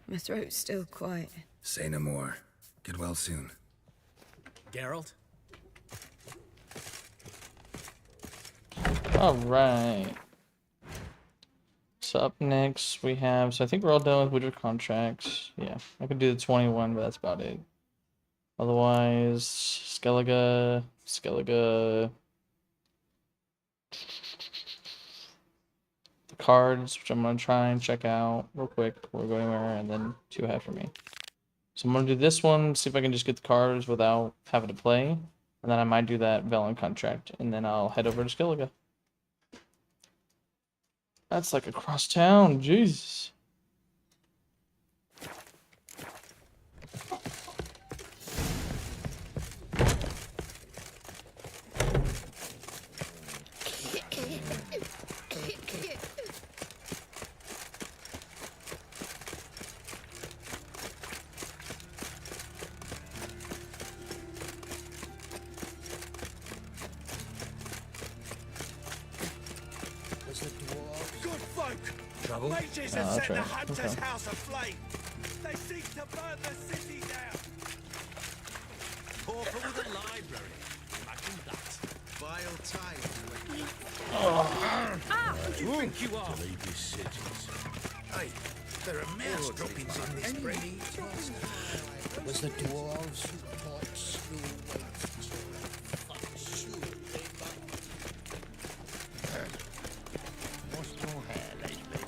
My throat's still quiet. Say no more. Get well soon. Geralt? Alright. So up next we have, so I think we're all done with Witcher contracts. Yeah, I could do the 21, but that's about it. Otherwise, Skellige. The cards, which I'm gonna try and check out real quick before we go anywhere, and then 2 ahead for me. So I'm gonna do this one, see if I can just get the cards without having to play, and then I might do that Velen contract, and then I'll head over to Skellige. That's like across town, Jesus. Good folk! Trouble? Mages Oh, have that's set the right. hunter's Okay. house aflame. They seek to burn the city down. Pauper with a library. Imagine that. Vile tales. Who do you think you are? Hey, there are mouse droppings in this bread. Was the dwarves who taught school What's your hair lately?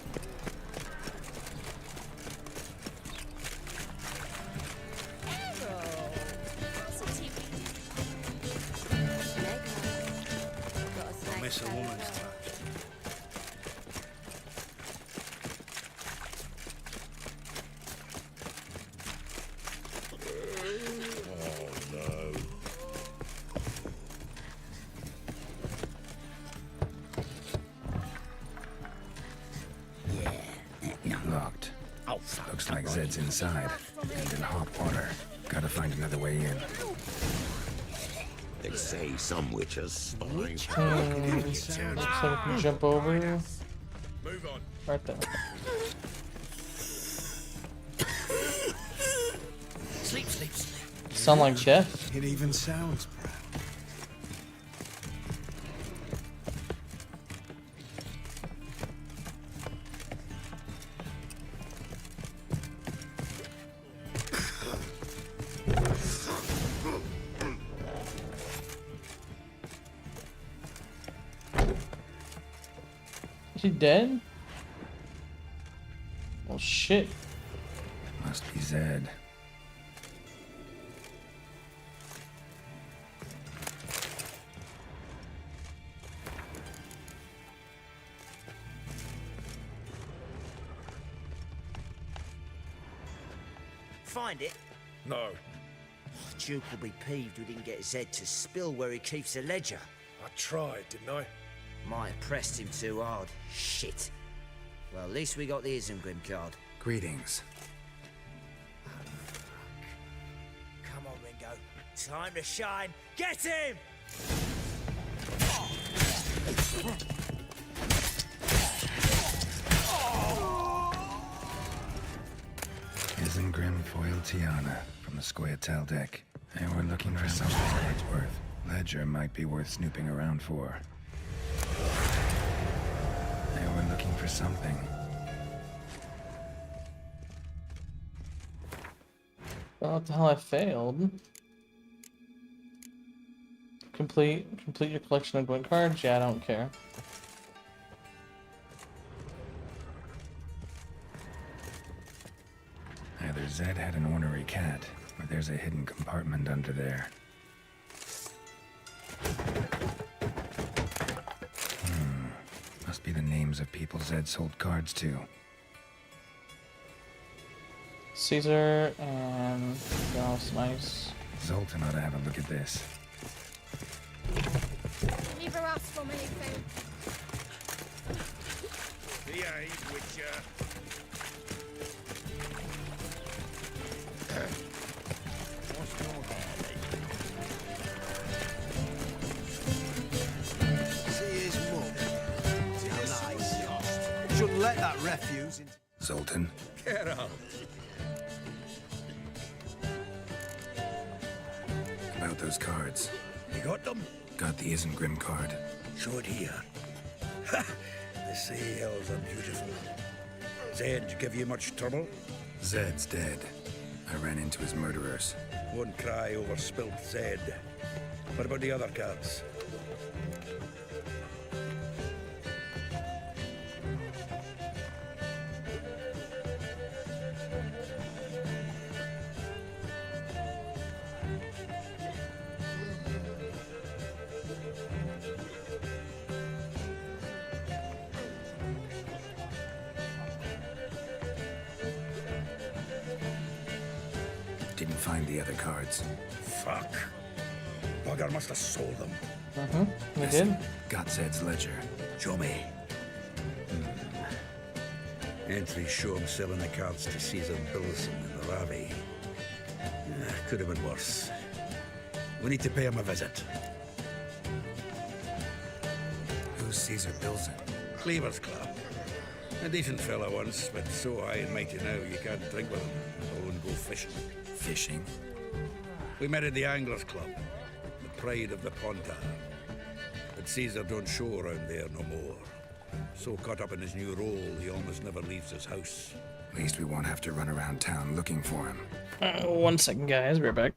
Miss a woman's touch. Oh no. Locked. Oh, Looks like Zed's inside. And in hot water. Gotta find another way in. They say some witches spy. Looks like we can jump over. Move on. Right there. Sleep, sleep, sleep. Sound like death. It even sounds proud. Is he dead? Oh shit. Must be Zed. Find it? No. Duke will be peeved we didn't get Zed to spill where he keeps the ledger. I tried, didn't I? Might have pressed him too hard. Shit. Well, at least we got the Isengrim card. Greetings. Come on, Ringo. Time to shine. Get him! Isengrim foil Tiana from the Scoia'tael deck. And we're looking for something that's worth. Ledger might be worth snooping around for. And we're looking for something. Oh, what the hell, I failed. Complete your collection of Gwent cards? Yeah, I don't care. Either Zed had an ornery cat, or there's a hidden compartment under there. Must be the names of people Zed sold cards to. Caesar and else nice. Zoltan ought to have a look at this. Neither asked for anything. Behave, Witcher. What's your hair lately? See his mum. How nice. let that refuse into... Zoltan. Geralt. About those cards. You got them? Got the Isengrim card. Show it here. Ha! The sails are beautiful. Zed give you much trouble? Zed's dead. I ran into his murderers. Won't cry over spilt Zed. What about the other cards? Didn't find the other cards. Fuck. Bugger must have sold them. We did. Got Zed's ledger. Show me. Entries show him selling the cards to Caesar Bilson in the Ravi. Could have been worse. We need to pay him a visit. Who's Caesar Bilson? Cleaver's Club. A decent fella once, but so high and mighty now you can't drink with him. Or go fishing. Fishing? We met at the Anglers Club, the pride of the Pontar. But Caesar don't show around there no more. So caught up in his new role, he almost never leaves his house. At least we won't have to run around town looking for him. 1 second, guys. Be right back.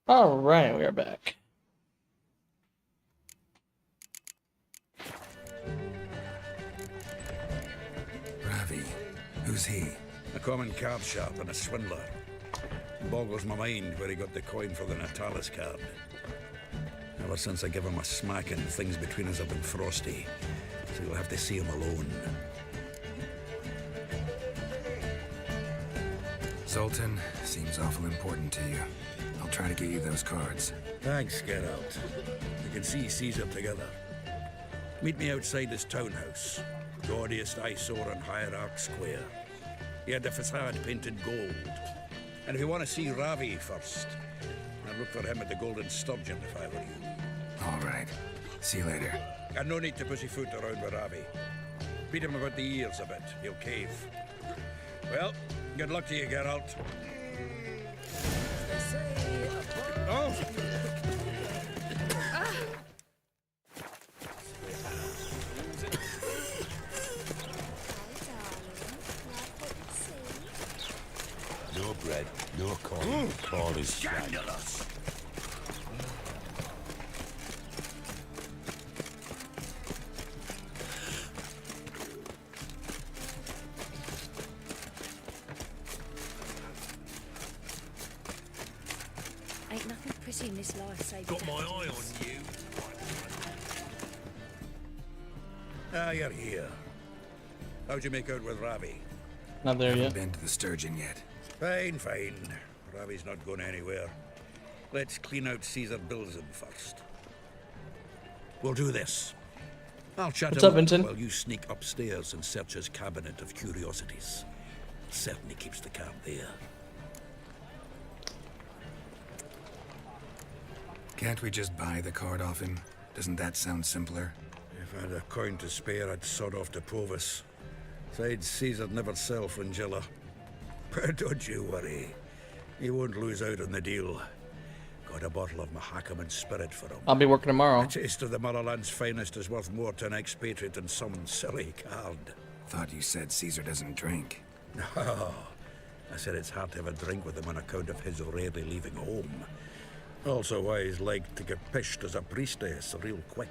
All right, we are back. Ravi, who's he? A common card sharp and a swindler. Boggles my mind where he got the coin for the Natalis card. Ever since I gave him a smacking, things between us have been frosty. So you'll have to see him alone. Sultan, seems awful important to you. I'll try to get you those cards. Thanks, Geralt. We can see Caesar together. Meet me outside his townhouse. Gaudiest eyesore on Hierarch Square. He had the facade painted gold. And if you want to see Ravi first, I'd look for him at the Golden Sturgeon if I were you. All right. See you later. And no need to pussyfoot around with Ravi. Beat him about the ears a bit. He'll cave. Well, good luck to you, Geralt. Oh! No bread, no coin. All is scandalous. Ain't nothing pretty in this life, save Got my eye on daffodils. you. Ah, you're here. How'd you make out with Ravi? Not there Haven't yet. been to the Sturgeon yet. Fine, fine. Ravi's not going anywhere. Let's clean out Caesar Bilzen first. We'll do this. I'll chat What's him up, Vincent? while you sneak upstairs and search his cabinet of curiosities. Certainly keeps the card there. Can't we just buy the card off him? Doesn't that sound simpler? If I had a coin to spare, I'd sod off to Provis. Besides, Caesar'd never sell Fringilla. But don't you worry. He won't lose out on the deal. Got a bottle of Mahakaman spirit for him. I'll be working tomorrow. A taste of the Motherland's finest is worth more to an expatriate than some silly card. Thought you said Caesar doesn't drink. No. I said it's hard to have a drink with him on account of his rarely leaving home. Also why he's like to get pished as a priestess real quick.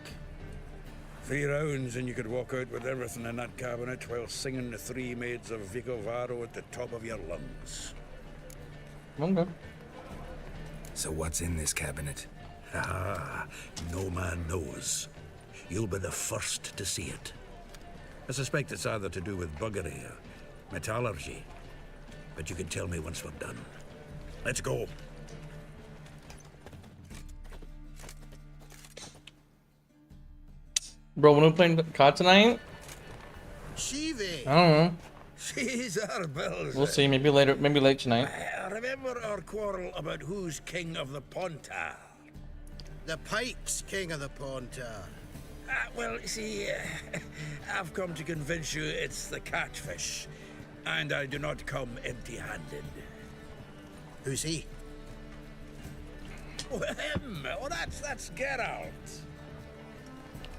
3 rounds and you could walk out with everything in that cabinet while singing the 3 maids of Vicovaro at the top of your lungs. Okay. So what's in this cabinet? Ah, no man knows. You'll be the first to see it. I suspect it's either to do with buggery or metallurgy. But you can tell me once we're done. Let's go. Bro, when we playing COD tonight? Shivi. I don't know. Caesar Bills. We'll see. Maybe later. Maybe late tonight. Remember our quarrel about who's king of the Pontar? The Pike's king of the Pontar. Well, see, I've come to convince you it's the catfish. And I do not come empty-handed. Who's he? Oh, him! Oh, that's Geralt.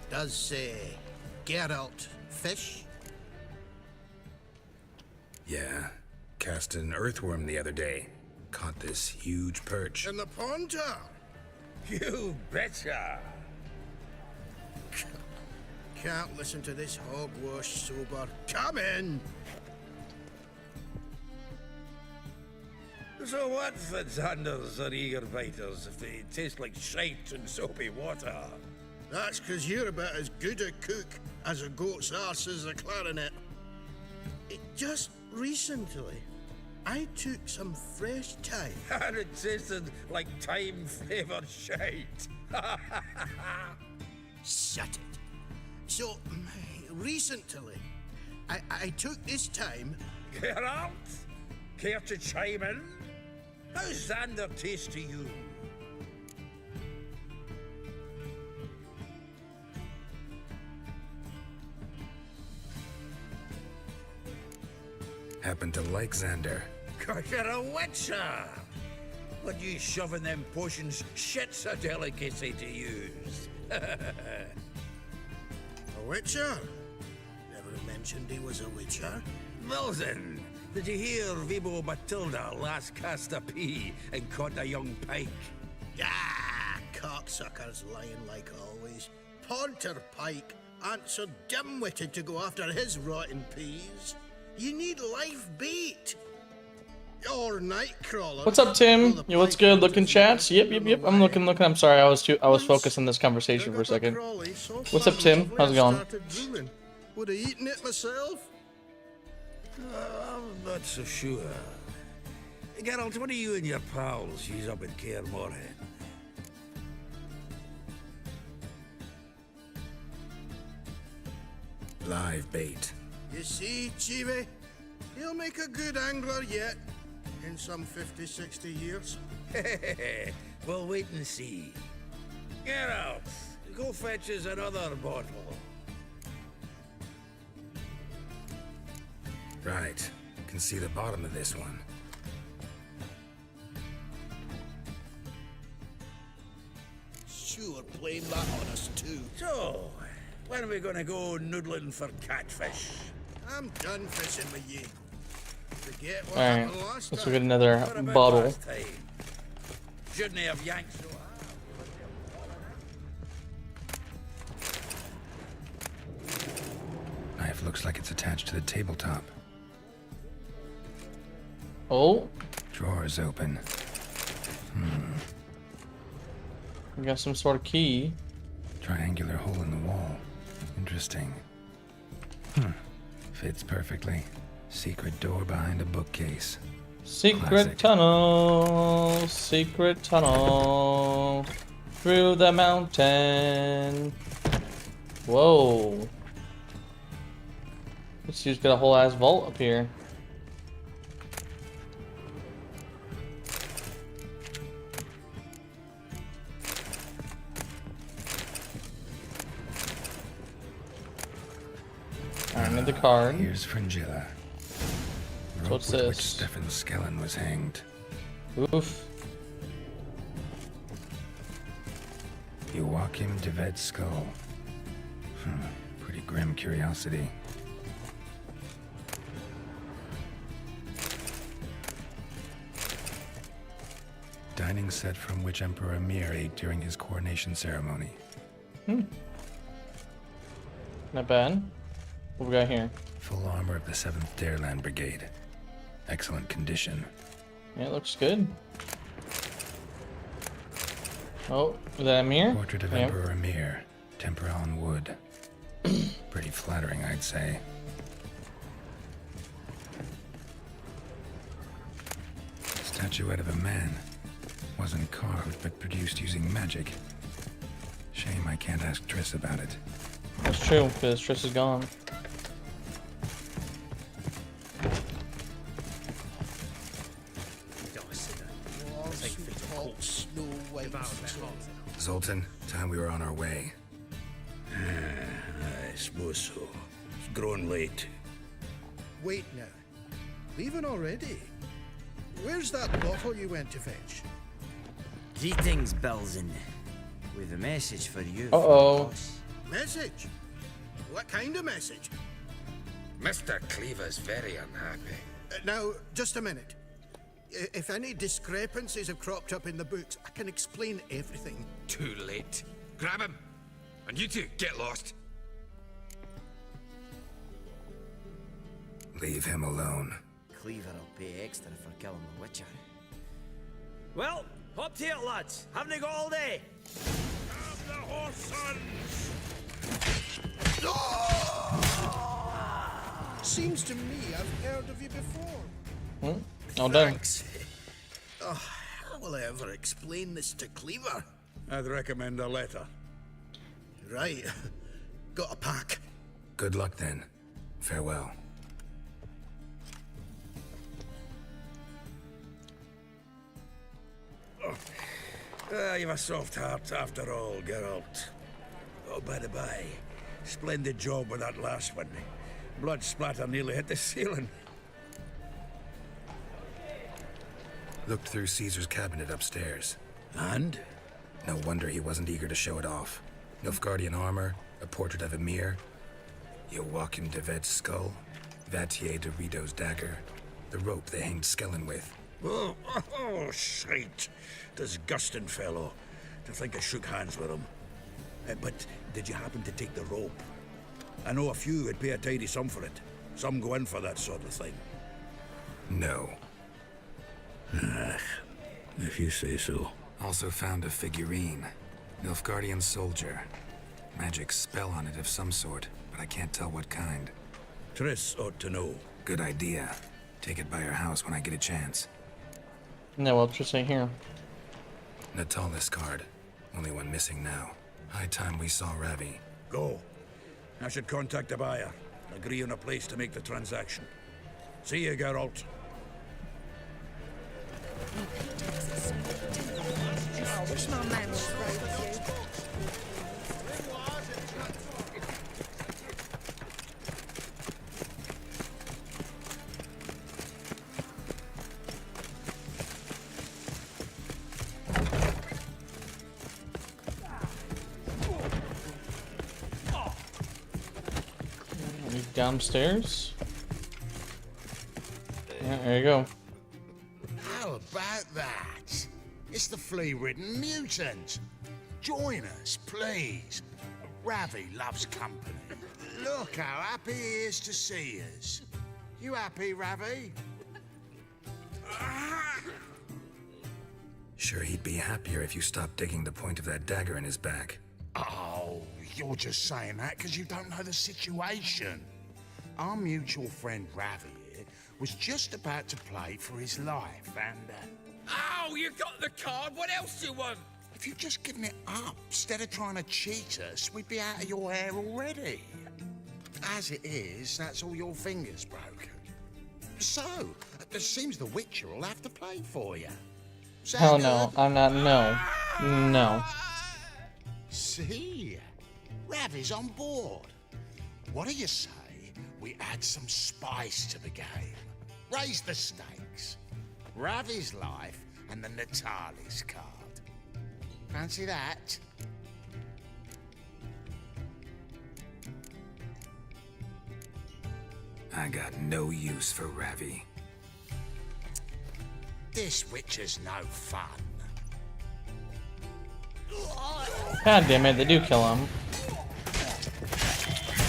Does Geralt fish? Yeah. Cast an earthworm the other day. Caught this huge perch. In the Pontar? You betcha! Can't listen to this hogwash sober. Come in! So what, Fitzhanders or eager biters, if they taste like shite and soapy water? That's 'cause you're about as good a cook as a goat's arse is a clarinet. Just recently, I took some fresh thyme. And it tasted like thyme-flavoured shite. Shut it. So, recently, I took this time... Geralt? Care to chime in? How's Xander taste to you? Happen to like Xander. 'Cause you're a witcher! What you shoving them potions? Shit's a delicacy to use. A witcher? Never mentioned he was a witcher. Wilson, did you hear Vibo Matilda last cast a pea and caught a young pike? Ah, cocksuckers lying like always. Ponter Pike aren't so dim-witted to go after his rotten peas. You need live bait. Or Nightcrawler. What's up, Tim? Yo, what's good? Looking chats? Yep. I'm looking. I'm sorry, I was focused on this conversation for a second. What's up, Tim? How's it going? Would have eaten it myself. I'm not so sure. Geralt, what do you and your pals use up in Kaer Morhen? Live bait. You see, Chibi? He'll make a good angler yet. In some 50, 60 years. We'll wait and see. Geralt, go fetch us another bottle. Right. Can see the bottom of this one. Sure, blame that on us too. So, when are we gonna go noodling for catfish? I'm done fishing with you. Forget what Alright, happened last let's time. get another What about bottle. last time? Shouldn't he have yanked so hard? Knife looks like it's attached to the tabletop. Oh, Drawer's open. we got some sort of key. Triangular hole in the wall. Interesting. Fits perfectly. Secret door behind a bookcase. Secret Classic. tunnel, secret tunnel through the mountain. Whoa. This dude's got a whole ass vault up here. Alright, another card. Here's Fringilla. So what's Rope with which this? Stefan Skellen was hanged. Oof. Joachim de Ved's skull. Pretty grim curiosity. Dining set from which Emperor Emir ate during his coronation ceremony. Not bad. What we got here? Full armor of the 7th Dareland Brigade. Excellent condition. Yeah, it looks good. Oh, is that Emir? Portrait of Yeah. Emperor Emir. Tempera on wood. Pretty flattering, I'd say. Statuette of a man. Wasn't carved, but produced using magic. Shame I can't ask Triss about it. That's true, because Triss is gone. Zoltan, time we were on our way. I suppose so. It's growing late. Wait now. Leaving already? Where's that bottle you went to fetch? Greetings, Belzen. With a message for you. Uh-oh. boss. Message? What kind of message? Mr. Cleaver's very unhappy. Now, just a minute. If any discrepancies have cropped up in the books, I can explain everything. Too late. Grab him. And you two, get lost. Leave him alone. Cleaver will pay extra for killing the Witcher. Well, hop to it, lads. Haven't they got all day? Have the horse sons! Seems to me I've heard of you before. Oh, damn. Thanks. Oh, how will I ever explain this to Cleaver? I'd recommend a letter. Right. Got a pack. Good luck then. Farewell. You've a soft heart after all, Geralt. Oh, by the by, splendid job with that last one. Blood splatter nearly hit the ceiling. Looked through Caesar's cabinet upstairs. And? No wonder he wasn't eager to show it off. Nilfgaardian armor, a portrait of Emir, Joachim de Ved's skull, Vatier de Rideau's dagger, the rope they hanged Skellen with, Oh, shite. Disgusting fellow. To think I shook hands with him. But did you happen to take the rope? I know a few would pay a tidy sum for it. Some go in for that sort of thing. No. If you say so. Also found a figurine. Nilfgaardian soldier. Magic spell on it of some sort, but I can't tell what kind. Triss ought to know. Good idea. Take it by her house when I get a chance. No, well, just say here. Natalis card. Only one missing now. High time we saw Ravi. Go. I should contact the buyer. Agree on a place to make the transaction. See you, Geralt. I wish my man was right with you. Downstairs. Yeah, there you go. How about that? It's the flea-ridden mutant. Join us, please. Ravi loves company. Look how happy he is to see us. You happy, Ravi? Sure, he'd be happier if you stopped digging the point of that dagger in his back. Oh, you're just saying that because you don't know the situation. Our mutual friend Ravi here was just about to play for his life, and... Oh, you got the card. What else do you want? If you'd just given it up, instead of trying to cheat us, we'd be out of your hair already. As it is, that's all your fingers broken. So, it seems the Witcher will have to play for you. Hell no, I'm not. No. No. See? Ravi's on board. What do you say we add some spice to the game? Raise the stakes. Ravi's life and the Natalis card. Fancy that? I got no use for Ravi. This Witcher's no fun. God damn it, they do kill him.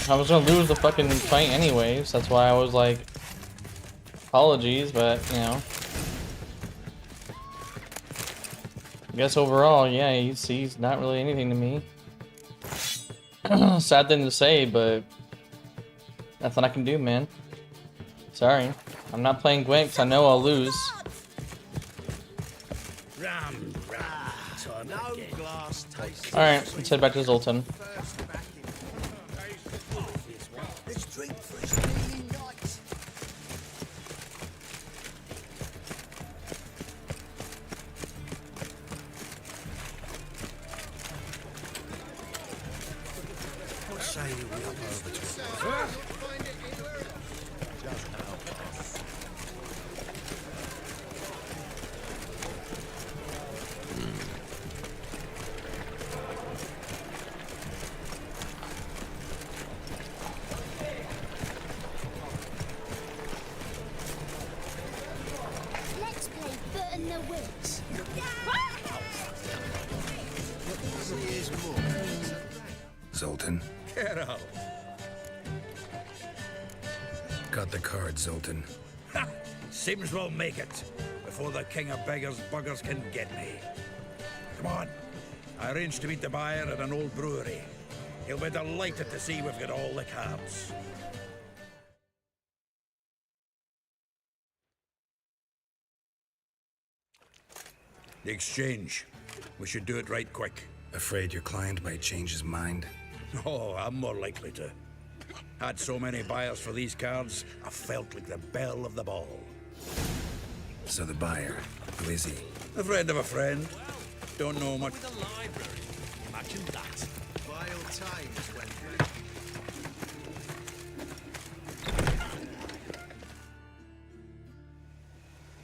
I was gonna lose the fucking fight anyways, that's why I was like, apologies, but, you know. I guess overall, yeah, he's not really anything to me. Sad thing to say, but nothing I can do, man. Sorry. I'm not playing Gwent because I know I'll lose. Alright, let's head back to Zoltan. Let's play Foot and the Witch. Zoltan? Geralt. Got the card, Zoltan. Ha! Seems we'll make it before the king of beggars buggers can get me. Come on. I arranged to meet the buyer at an old brewery. He'll be delighted to see we've got all the cards. The exchange. We should do it right quick. Afraid your client might change his mind? Oh, I'm more likely to. Had so many buyers for these cards, I felt like the belle of the ball. So the buyer, who is he? A friend of a friend. Don't know much. With a library. Imagine that. Wild times when...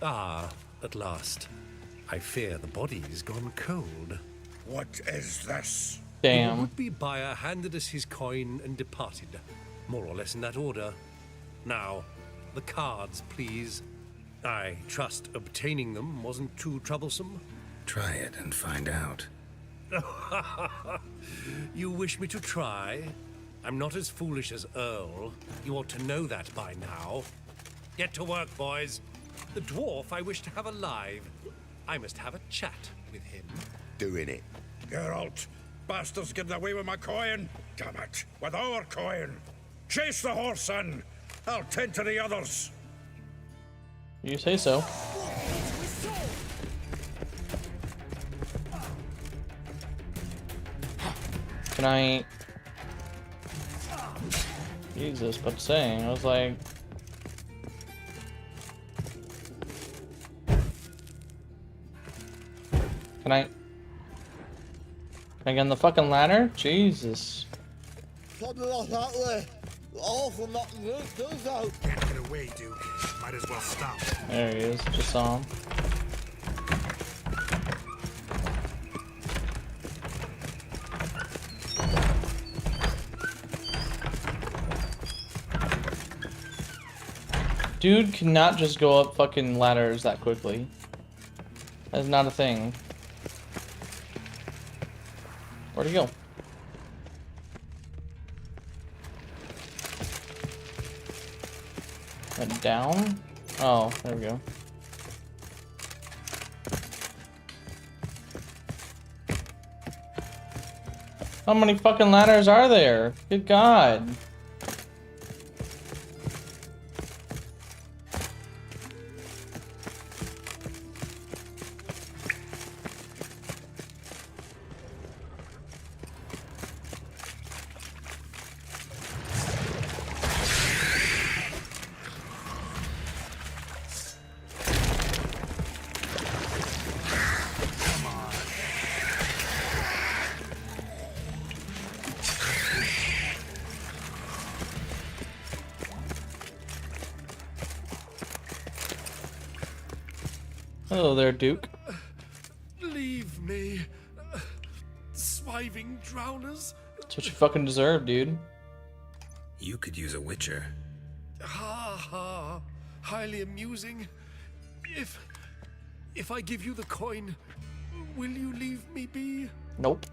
Ah, at last. I fear the body's gone cold. What is this? Damn. The would-be buyer handed us his coin and departed, more or less in that order. Now, the cards, please. I trust obtaining them wasn't too troublesome? Try it and find out. You wish me to try? I'm not as foolish as Earl. You ought to know that by now. Get to work, boys. The dwarf I wish to have alive. I must have a chat with him. Doing it. Geralt, bastards getting away with my coin. Damn it, with our coin. Chase the horse in. I'll tend to the others. You say so. Can I... Jesus, but saying, I was like... Can I get on the fucking ladder? Jesus. Probably not that way. Awful not to do so. Can't get away, Duke. Might as well stop. There he is, just saw him. Dude cannot just go up fucking ladders that quickly. That's not a thing. Where'd he go? Went down? Oh, there we go. How many fucking ladders are there? Good God. Hello there, Duke. Leave me. Swiving drowners. That's what you fucking deserve, dude. You could use a witcher. Ha ha. Highly amusing. If I give you the coin, will you leave me be? Nope.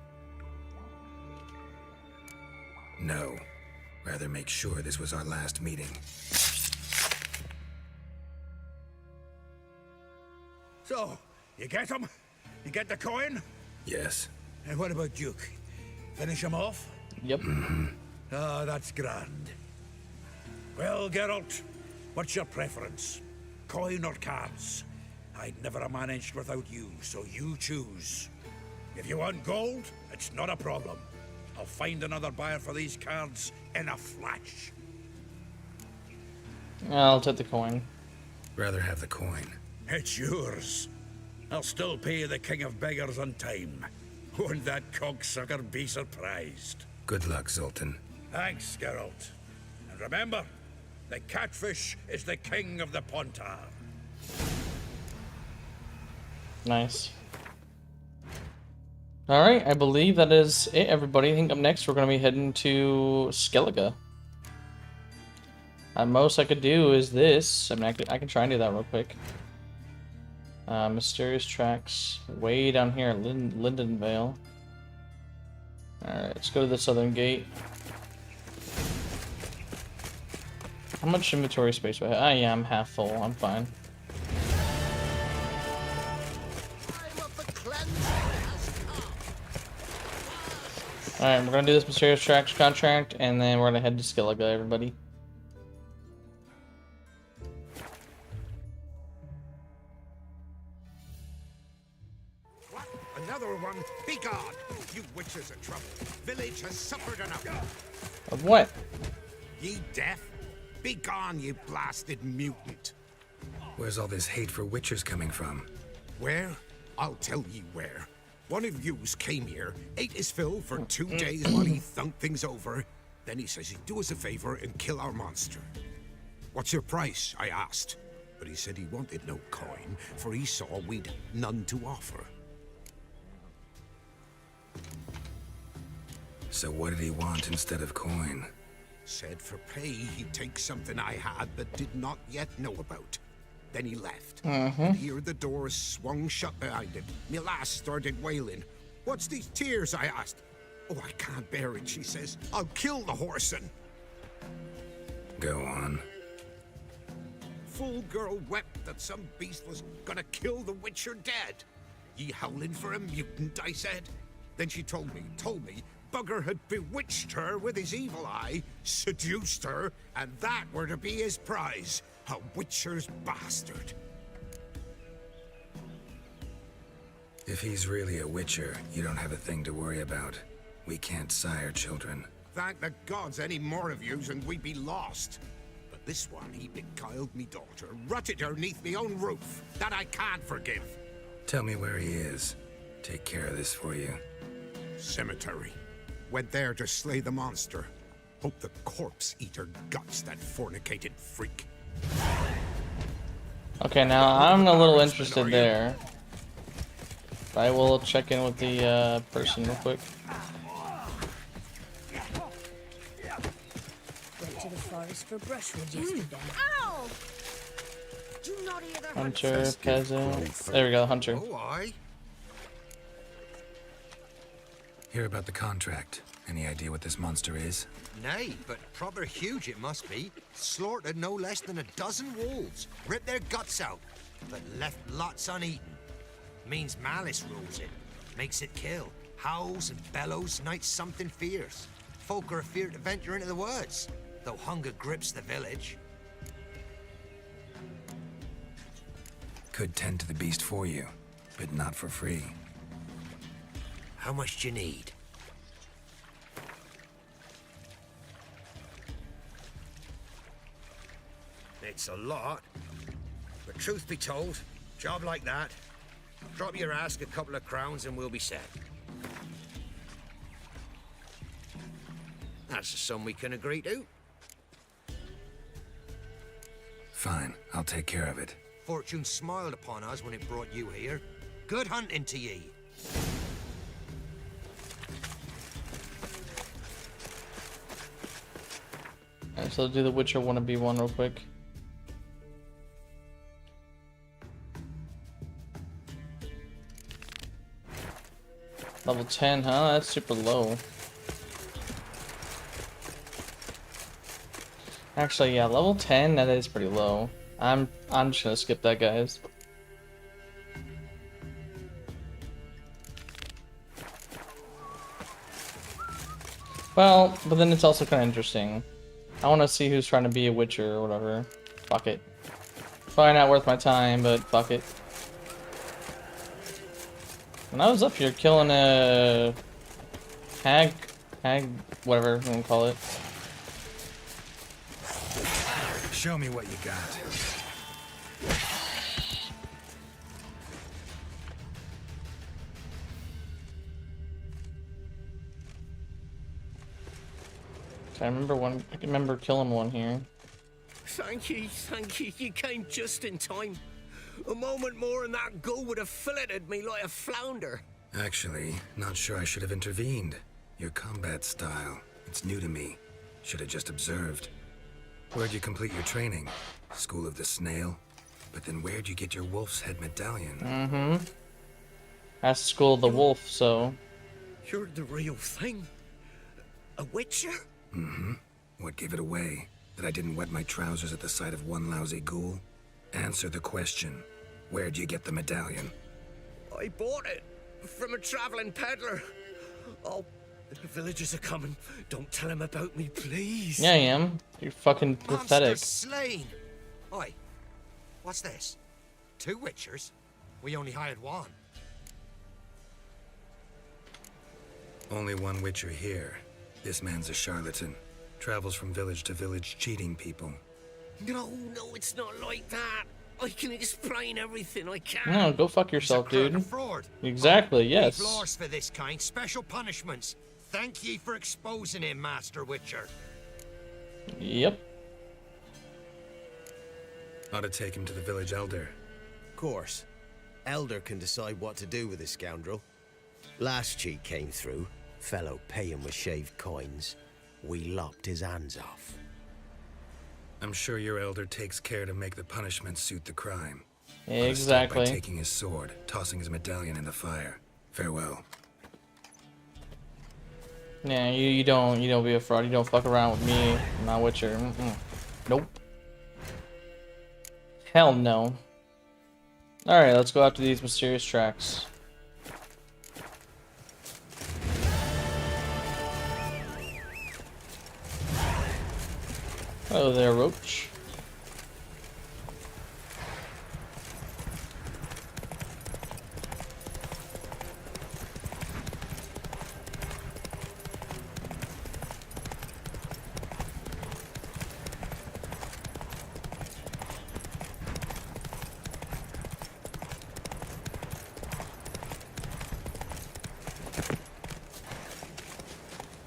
No. Rather make sure this was our last meeting. So, you get him? You get the coin? Yes. And what about Duke? Finish him off? Yep. Ah, that's grand. Well, Geralt, what's your preference? Coin or cards? I'd never have managed without you, so you choose. If you want gold, it's not a problem. I'll find another buyer for these cards in a flash. I'll take the coin. Rather have the coin. It's yours. I'll still pay the king of beggars on time. Won't that cocksucker be surprised? Good luck, Zoltan. Thanks, Geralt. And remember, the catfish is the king of the Pontar. Nice. Alright, I believe that is it, everybody. I think up next we're going to be heading to Skellige. Most I could do is this. I mean, I can try and do that real quick. Mysterious tracks way down here at Lindenvale. Alright, let's go to the southern gate. How much inventory space do I have? Ah, yeah, I'm half full. I'm fine. Alright, we're gonna do this Mysterious Tracks contract, and then we're gonna head to Skellige, everybody. Another one. Be gone. You witches are trouble. Village has suffered enough. Of what? Ye deaf? Be gone, you blasted mutant. Where's all this hate for witchers coming from? Where? I'll tell ye where. One of yous came here, ate his fill for 2 days while he thunked things over. Then he says he'd do us a favor and kill our monster. What's your price? I asked. But he said he wanted no coin, for he saw we'd none to offer. So what did he want instead of coin? Said for pay he'd take something I had but did not yet know about. Then he left. Mm-hmm. And here the door swung shut behind him. My lass started wailing. What's these tears? I asked. Oh, I can't bear it, she says. I'll kill the whoreson. Go on. Fool girl wept that some beast was gonna kill the Witcher dead. Ye howling for a mutant, I said. Then she told me, Bugger had bewitched her with his evil eye, seduced her, and that were to be his prize. A Witcher's bastard. If he's really a Witcher, you don't have a thing to worry about. We can't sire children. Thank the gods any more of yous and we'd be lost. But this one, he beguiled me daughter, rutted her neath me own roof. That I can't forgive. Tell me where he is. Take care of this for you. Cemetery. Went there to slay the monster. Hope the corpse eat her guts, that fornicated freak. Okay, now I'm a little interested there. I will check in with the person real quick. Went to the forest for brushwood yesterday. Ow! Do not hear the Hunter, peasant. There we go, hunter. Oh, aye. Hear about the contract. Any idea what this monster is? Nay, but proper huge it must be. Slaughtered no less than a dozen wolves. Ripped their guts out, but left lots uneaten. Means malice rules it. Makes it kill. Howls and bellows, nights something fierce. Folk are afeard to venture into the woods, though hunger grips the village. Could tend to the beast for you, but not for free. How much do you need? It's a lot. But truth be told, job like that, drop your ask a couple of crowns and we'll be set. That's a sum we can agree to. Fine, I'll take care of it. Fortune smiled upon us when it brought you here. Good hunting to ye. Alright, so do the Witcher wannabe one real quick. Level 10, huh? That's super low. Actually, yeah, level 10, that is pretty low. I'm just gonna skip that, guys. Well, but then it's also kind of interesting. I want to see who's trying to be a Witcher or whatever. Fuck it. Probably not worth my time, but fuck it. When I was up here killing a hag, whatever you want to call it. Show me what you got. I can remember killing one here. Thank you. You came just in time. A moment more and that gull would have filleted me like a flounder. Actually, not sure I should have intervened. Your combat style, it's new to me. Should have just observed. Where'd you complete your training? School of the Snail? But then where'd you get your wolf's head medallion? Mm-hmm. That's School of the Wolf, so... You're the real thing? A Witcher? Mm-hmm. What gave it away? That I didn't wet my trousers at the sight of one lousy ghoul? Answer the question. Where'd you get the medallion? I bought it from a traveling peddler. Oh, the villagers are coming. Don't tell them about me, please. Yeah, I am. You're fucking pathetic. Monster slain! Oi, what's this? 2 Witchers? We only hired one. Only one Witcher here. This man's a charlatan. Travels from village to village cheating people. No, it's not like that. I can explain everything I can. No, go fuck yourself, dude. Fraud. Exactly, yes. We've laws for this kind, special punishments. Thank ye for exposing him, Master Witcher. Yep. Ought to take him to the village elder. Course. Elder can decide what to do with this scoundrel. Last cheat came through. Fellow pay him with shaved coins. We lopped his hands off. I'm sure your elder takes care to make the punishment suit the crime. Exactly. By taking his sword, tossing his medallion in the fire. Farewell. Yeah, you don't be a fraud. You don't fuck around with me, my Witcher. Nope. Hell no. All right, let's go after these mysterious tracks. Hello there, Roach.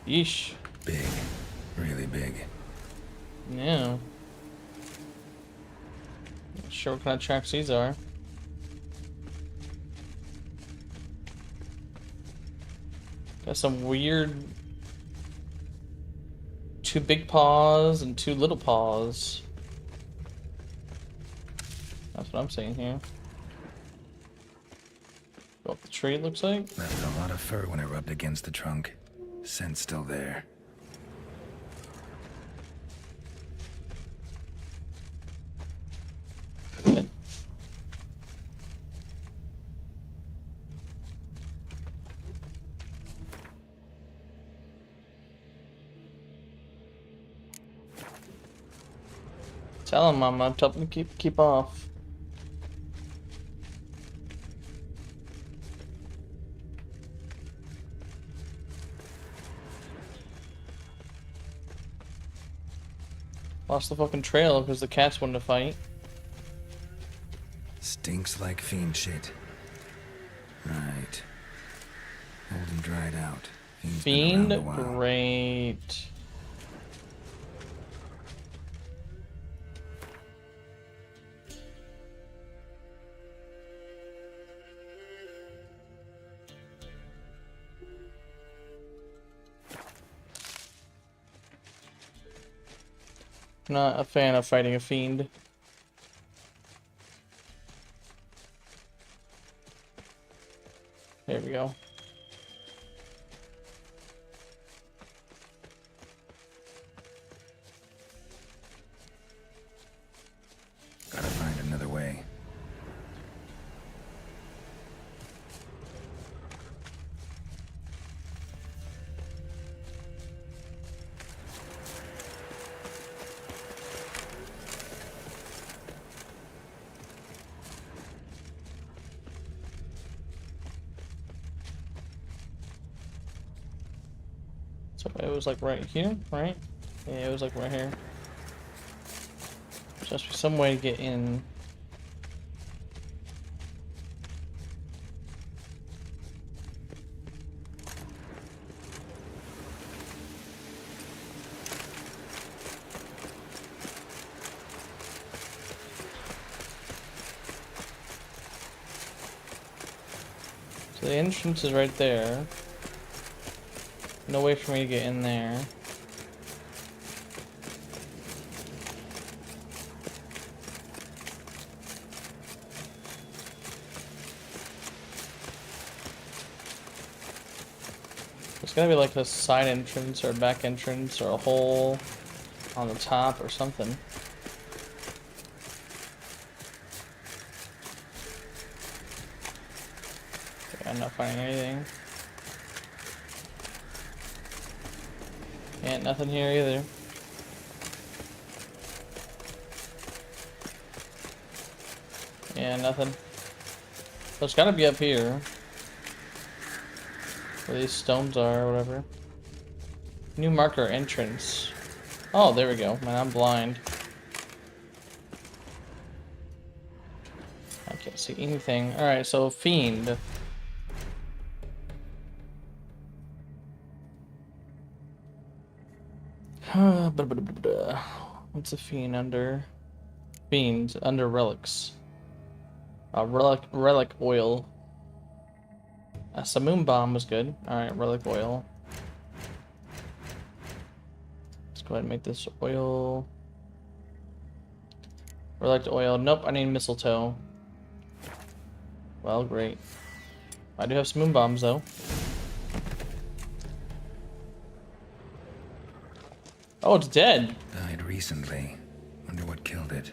Yeesh. Big. Really big. Yeah. Not sure what kind of tracks these are. Got some weird 2 big paws and 2 little paws. That's what I'm seeing here. Go up the tree, it looks like. Left a lot of fur when I rubbed against the trunk. Scent's still there. Tell him, Mama. Tell him to keep off. Lost the fucking trail because the cats wanted to fight. Stinks like fiend shit. Right. Old and dried out. Fiend? Great. Not a fan of fighting a fiend. There we go. Gotta find another way. So it was like right here, right? Yeah, it was like right here. Just be some way to get in. So the entrance is right there. No way for me to get in there. There's gotta be like a side entrance or a back entrance or a hole on the top or something. Okay, I'm not finding anything. Yeah, nothing here either. Yeah, nothing. So it's gotta be up here. Where these stones are or whatever. New marker entrance. Oh, there we go. Man, I'm blind. I can't see anything. Alright, so fiend. What's a fiend under? Fiends under relics. Relic oil. A Simoon bomb was good. Alright, relic oil. Let's go ahead and make this oil. Relic oil. Nope, I need mistletoe. Well, great. I do have some moon bombs, though. Oh, it's dead. Died recently. Wonder what killed it.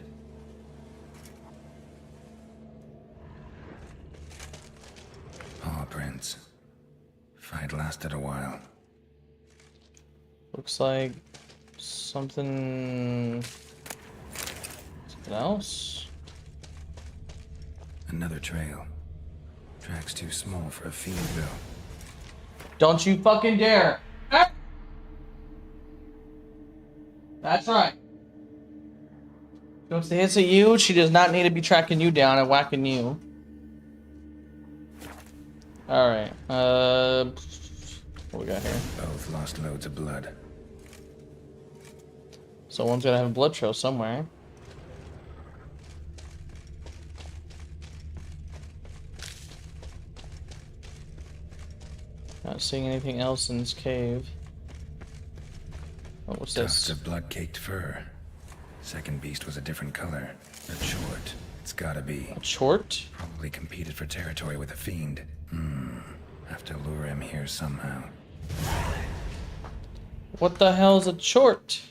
Paw prints. Fight lasted a while. Looks like something else. Another trail. Track's too small for a fiend, though. Don't you fucking dare! Ah! That's right. She wants to hit at you. She does not need to be tracking you down and whacking you. All right. What we got here? Both lost loads of blood. So one's gonna have a blood trail somewhere. Not seeing anything else in this cave. Oh, what's Tufts this? of blood-caked fur. Second beast was a different color. A chort. It's gotta be. A chort? Probably competed for territory with a fiend. Have to lure him here somehow. What the hell is a chort?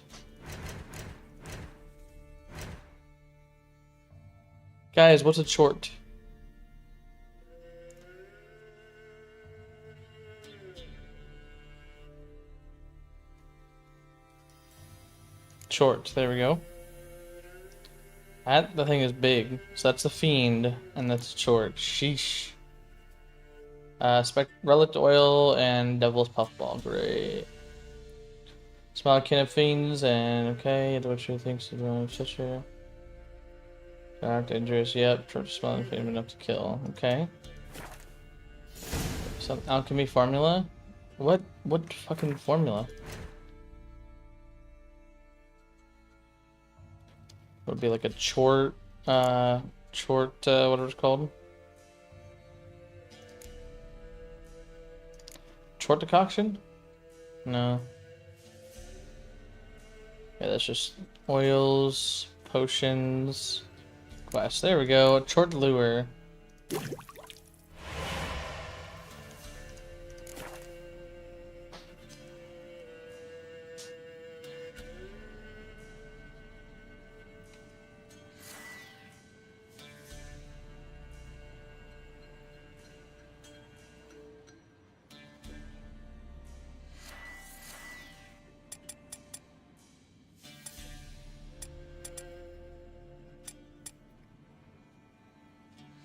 Guys, what's a chort? Chort, there we go. The thing is big, so that's a fiend, and that's a chort. Sheesh. Relic oil and devil's puffball, great. Small kin of fiends, and okay, the witcher thinks he's going to touch her. Dark, dangerous, yep. Church smelling fiend enough to kill, okay. Some alchemy formula? What fucking formula? Would be like a chort, whatever it's called. Chort decoction? No. Yeah, that's just oils, potions, glass. There we go. Chort lure.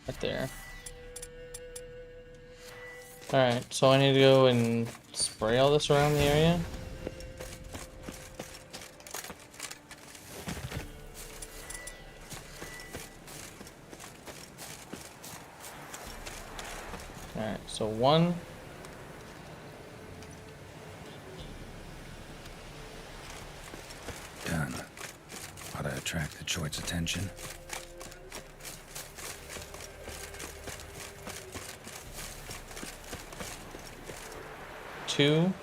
Right there. Alright, so I need to go and spray all this around the area. Alright, so one. Done. Ought to attract the chort's attention. Two.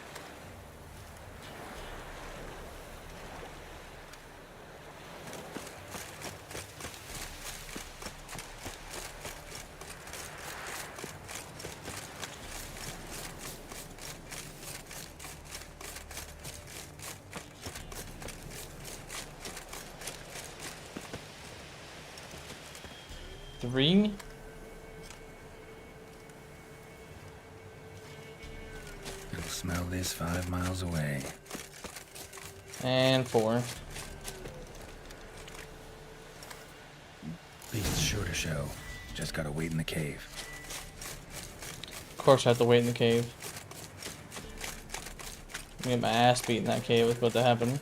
Three. I'll smell this 5 miles away. And 4. Beast's sure to show. Just gotta wait in the cave. Of course I have to wait in the cave. I'm gonna get my ass beat in that cave with what to happen.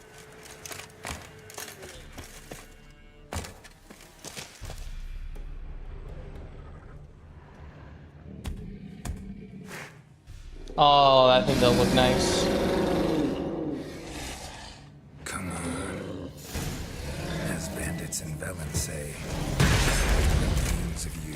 Oh, that thing does look nice. Come on. As bandits in Velen say, millions of you.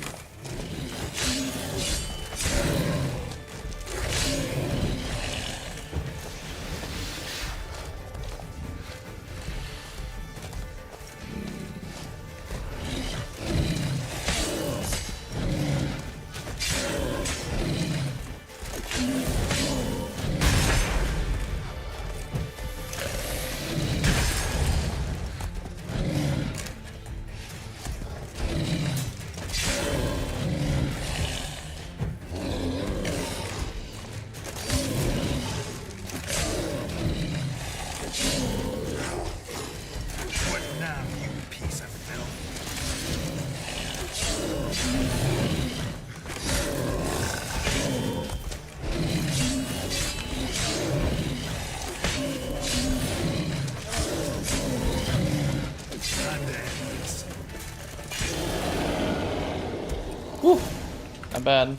Not bad.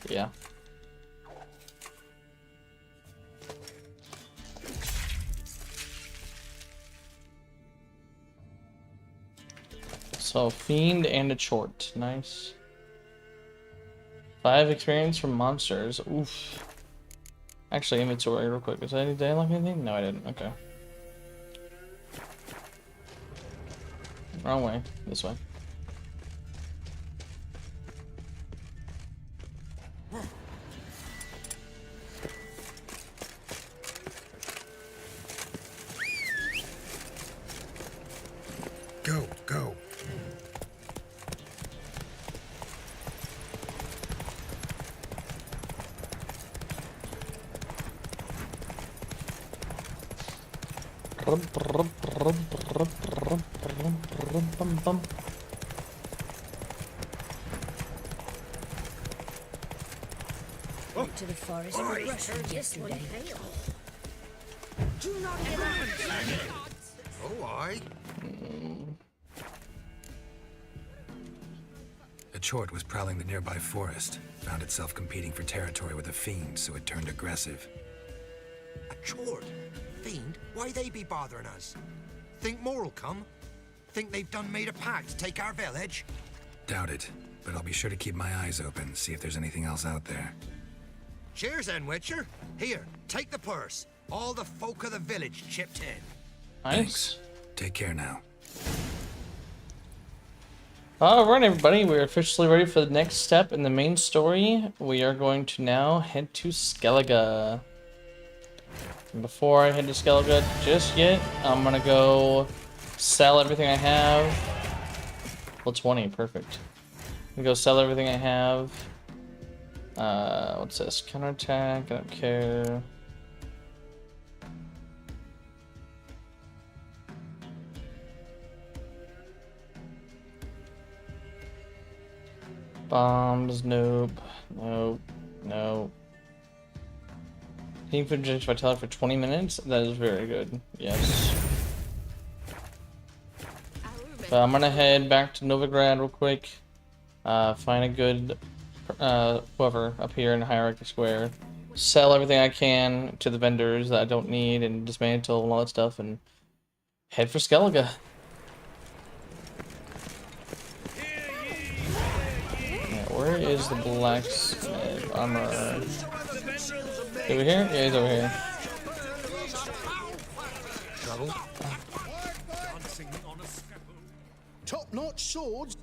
Yeah. So, Fiend and a Chort. Nice. 5 experience from monsters. Oof. Actually, inventory real quick. Did I unlock anything? No, I didn't. Okay. Wrong way. This way. Go, go. Went to the forest for brushwood yesterday. Do not give up. Oh, aye. A chort was prowling the nearby forest, found itself competing for territory with a fiend, so it turned aggressive. A chort? Fiend? Why they be bothering us? Think more'll come? Think they've done made a pact to take our village? Doubt it, but I'll be sure to keep my eyes open, see if there's anything else out there. Cheers then, Witcher. Here, take the purse. All the folk of the village chipped in. Nice. Take care now. Alright, everybody, we're officially ready for the next step in the main story. We are going to now head to Skellige. And before I head to Skellige just yet, I'm gonna go sell everything I have. Well, 20, perfect. I'm gonna go sell everything I have. What's this? Counterattack, I don't care. Bombs, nope. Nope. Nope. Team for vitality for 20 minutes? That is very good. Yes. So I'm gonna head back to Novigrad real quick. Find a good whoever up here in Hierarchy Square. Sell everything I can to the vendors that I don't need and dismantle and all that stuff and head for Skellige. Where is the blacksmith armor? Over here? Yeah, he's over here. Trouble? Top-notch swords.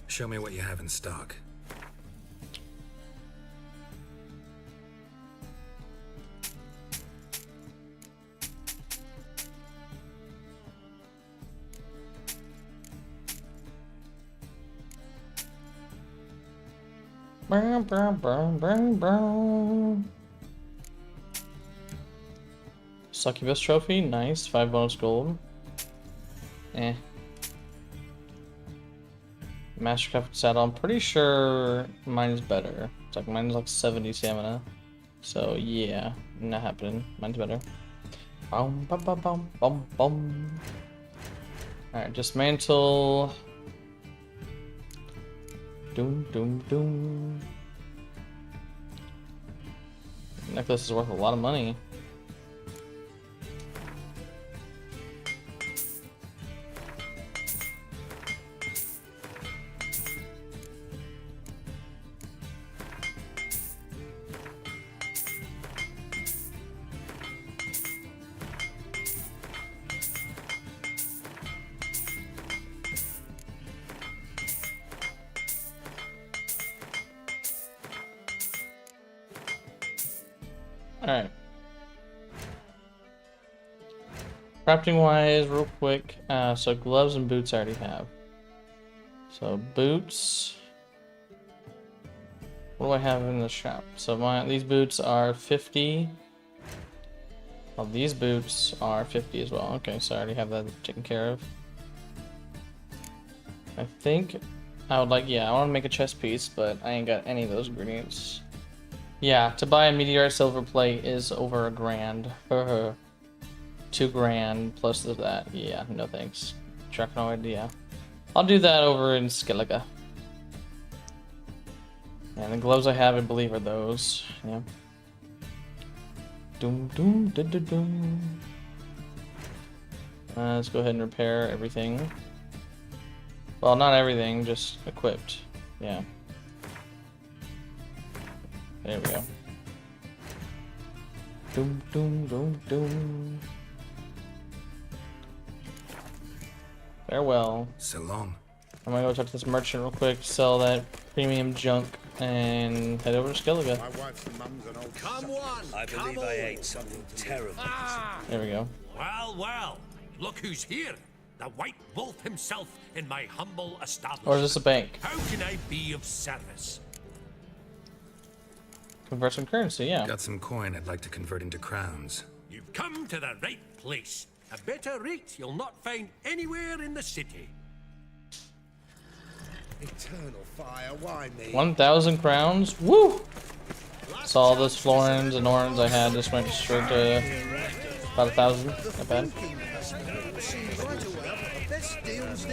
Show me what you have in stock. Brown, brown, brown, brown, brown. Succubus trophy, nice. 5 bonus gold. Eh. Mastercraft saddle. I'm pretty sure mine's better. It's like mine's like 70 stamina. So yeah, not happening. Mine's better. Bum bum bum bum bum bum. Alright, dismantle. Doom doom doom. Necklace is worth a lot of money. Alright. Crafting wise, real quick. So gloves and boots I already have. So boots. What do I have in the shop? So these boots are 50. Well, these boots are 50 as well. Okay, so I already have that taken care of. I think I would like, yeah, I want to make a chest piece, but I ain't got any of those ingredients. Yeah, to buy a meteorite silver plate is over $1,000. 2 grand plus that. Yeah, no thanks. Draconiid, yeah. I'll do that over in Skellige. And the gloves I have, I believe, are those. Yeah. Doom, doom, da, da, doom. Let's go ahead and repair everything. Well, not everything, just equipped. Yeah. There we go. Doom, doom, doom, doom. Farewell. So long. I'm gonna go talk to this merchant real quick, sell that premium junk, and head over to Skellige. My wife's mum's an old... Come on! I believe I ate something terrible. There we go. Well, well. Look who's here. The White Wolf himself in my humble establishment. Or is this a bank? How can I be of service? Convert some currency, yeah. Got some coin I'd like to convert into crowns. You've come to the right place. A better rate you'll not find anywhere in the city. Eternal fire, why me? 1,000 crowns? Woo! So all those florins and orins I had just went straight to about 1,000. Not bad.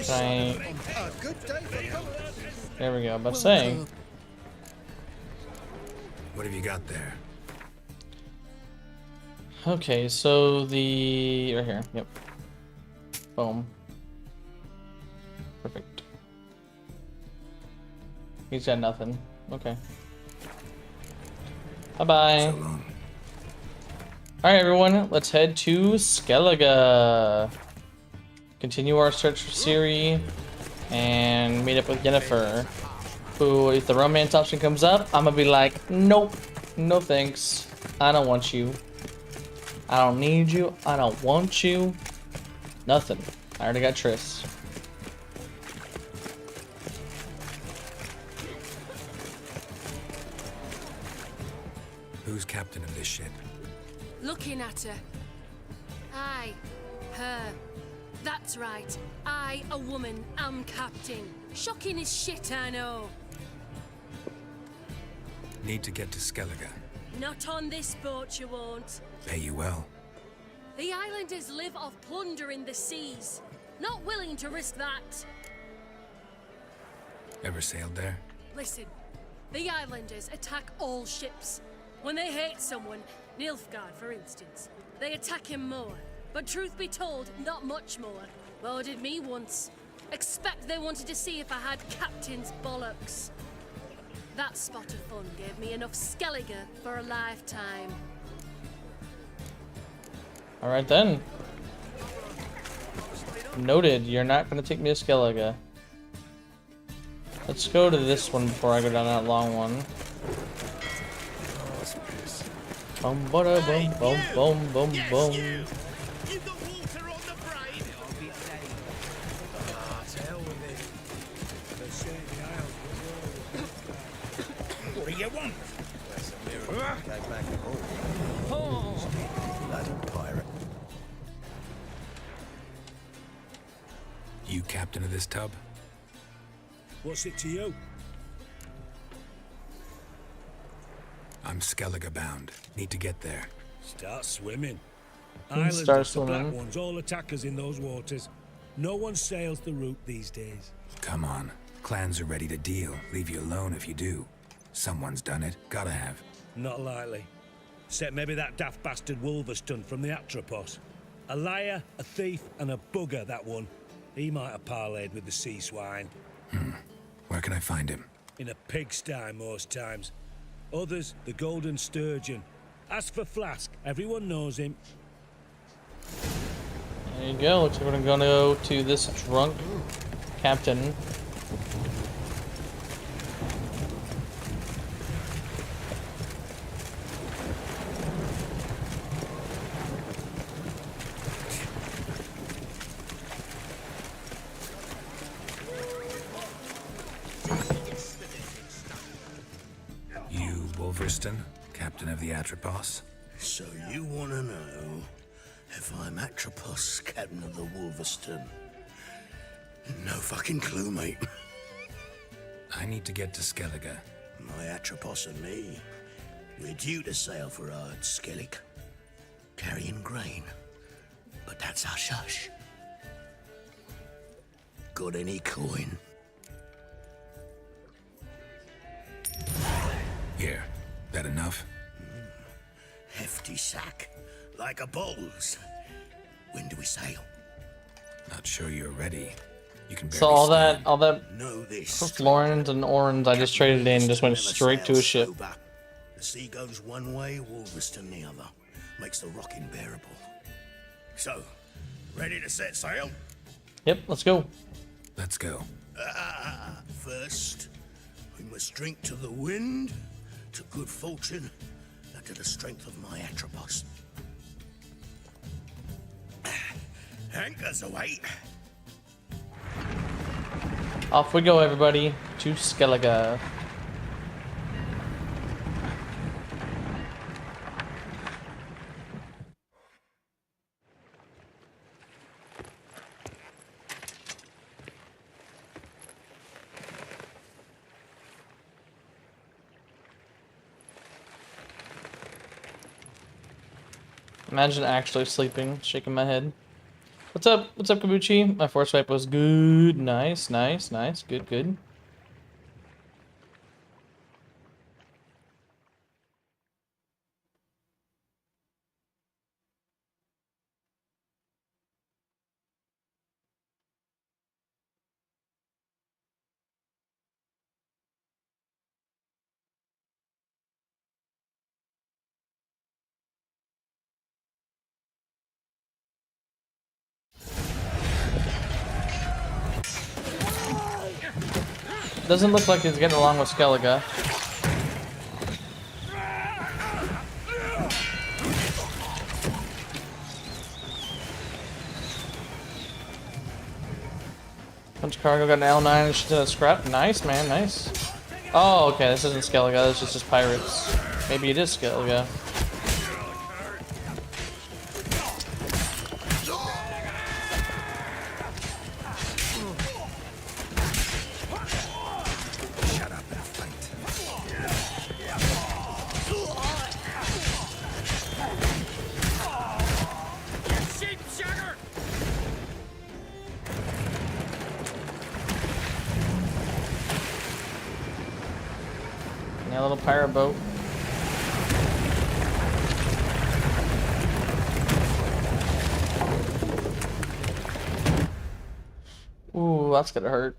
Right. There we go. But saying. What have you got there? Okay, so the right here. Yep. Boom. Perfect. He's got nothing. Okay. Bye-bye. So long. Alright, everyone. Let's head to Skellige. Continue our search for Ciri. And meet up with Yennefer. Who, if the romance option comes up, I'm gonna be like, nope. No thanks. I don't want you. I don't need you. I don't want you. Nothing. I already got Triss. Who's captain of this ship? Looking at her. Aye, her. That's right. I, a woman, am captain. Shocking as shit, I know. Need to get to Skellige. Not on this boat, you won't. Pay you well. The islanders live off plundering the seas. Not willing to risk that. Ever sailed there? Listen, the islanders attack all ships. When they hate someone, Nilfgaard for instance, they attack him more. But truth be told, not much more. Boarded me once. Expect they wanted to see if I had captain's bollocks. That spot of fun gave me enough Skellige for a lifetime. Alright then. Noted, you're not gonna take me to Skellige. Let's go to this one before I go down that long one. Boom, bada, boom, boom, boom, boom, boom. You got water on the brain? To hell with it. What do you want? Go back home. Bloody pirate. You captain of this tub? What's it to you? I'm Skellige bound. Need to get there. Start swimming. Start Islanders, the black swimming. ones, all attackers in those waters. No one sails the route these days. Come on. Clans are ready to deal. Leave you alone if you do. Someone's done it. Gotta have. Not likely. Except maybe that daft bastard Wolverston from the Atropos. A liar, a thief, and a bugger, that one. He might have parlayed with the sea swine. Where can I find him? In a pigsty most times. Others, the Golden Sturgeon. As for Flask, everyone knows him. There you go. Looks like we're gonna go to this drunk captain. You, Wolverston, captain of the Atropos? So you want to know if I'm Atropos, captain of the Wolverston? No fucking clue, mate. I need to get to Skellige. My Atropos and me, we're due to sail for Ard Skellig, carrying grain. But that's hush-hush. Got any coin? Here, that enough? Hefty sack, like a bull's. When do we sail? Not sure you're ready. You can barely So all stand. that Know this. florins and orans I just traded in just went straight to a ship. The sea goes one way, Wolverstone the other. Makes the rocking bearable. So, ready to set sail? Yep, let's go. Let's go. First, we must drink to the wind, to good fortune, and to the strength of my Atropos. Anchors away. Off we go, everybody, to Skellige. Imagine actually sleeping, shaking my head. What's up? What's up, Kabuchi? My force wipe was good. Nice, nice, nice. Good, good. Doesn't look like he's getting along with Skellige. Punch cargo, got an L9 and she's in a scrap. Nice, man, nice. Oh, okay, this isn't Skellige, this is just pirates. Maybe it is Skellige. Yeah, a little pirate boat. Ooh, that's gonna hurt.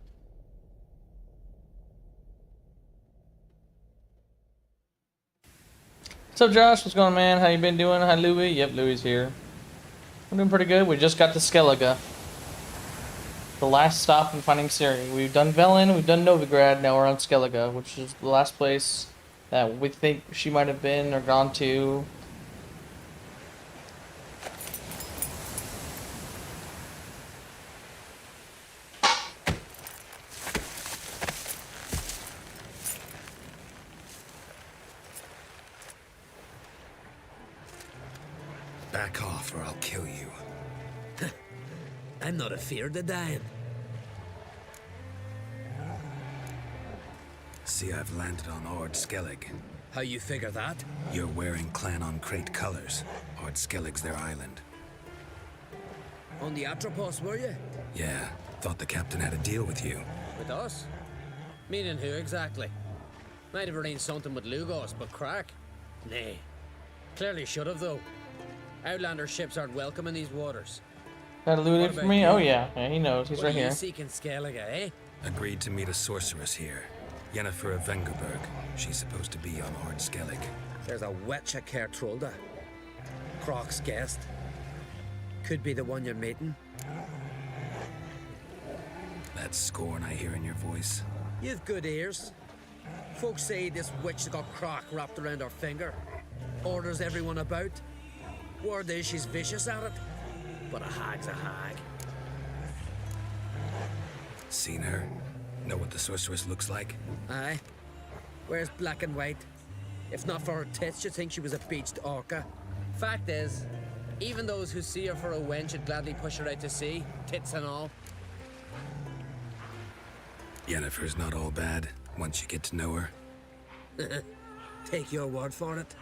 What's up, Josh? What's going on, man? How you been doing? Hi, Louis. Yep, Louis here. I'm doing pretty good. We just got to Skellige. The last stop in finding Ciri. We've done Velen, we've done Novigrad, now we're on Skellige, which is the last place that we think she might have been or gone to. Back off or I'll kill you. I'm not afeard of dying. See, I've landed on Ord Skellig. How you figure that? You're wearing Clan on Crate colors. Ord Skellig's their island. On the Atropos, were you? Yeah, thought the captain had a deal with you. With us? Meaning who exactly? Might have arranged something with Lugos, but crack? Nay. Clearly should have, though. Outlander ships aren't welcome in these waters. Got a loot for me? Oh yeah. Yeah, he knows. He's right here. What are you seeking, Skellige, eh? Agreed to meet a sorceress here. Yennefer of Vengerberg. She's supposed to be on Ord Skellig. There's a wetcha Kertrolda. Croc's guest. Could be the one you're meeting. That scorn I hear in your voice. You've good ears. Folks say this witch has got Croc wrapped around her finger. Orders everyone about. Word is she's vicious at it. But a hag's a hag. Seen her? Know what the sorceress looks like? Aye. Wears black and white. If not for her tits, you'd think she was a beached orca. Fact is, even those who see her for a wench would gladly push her out to sea, tits and all. Yennefer's not all bad, once you get to know her. Take your word for it.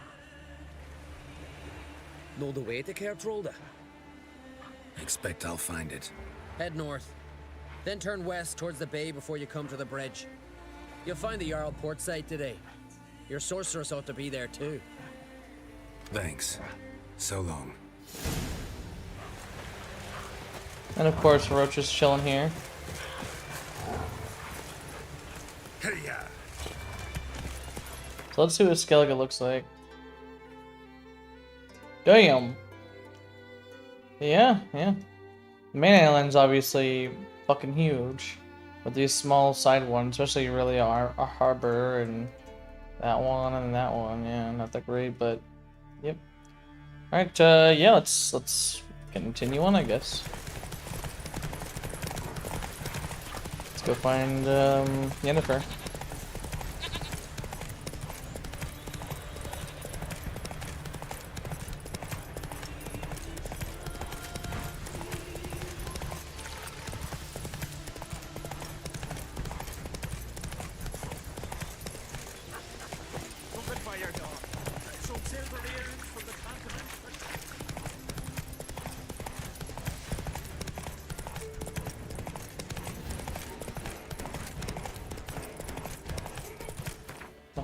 Know the way to Kertrolda? Expect I'll find it. Head north. Then turn west towards the bay before you come to the bridge. You'll find the Jarl port site today. Your sorceress ought to be there too. Thanks. So long. And of course, Roach is chilling here. So let's see what Skellige looks like. Damn. Yeah. The main island's obviously fucking huge. But these small side ones, especially really a harbor and that one and that one, yeah, not that great, but yep. Alright, yeah, let's continue on, I guess. Let's go find Yennefer.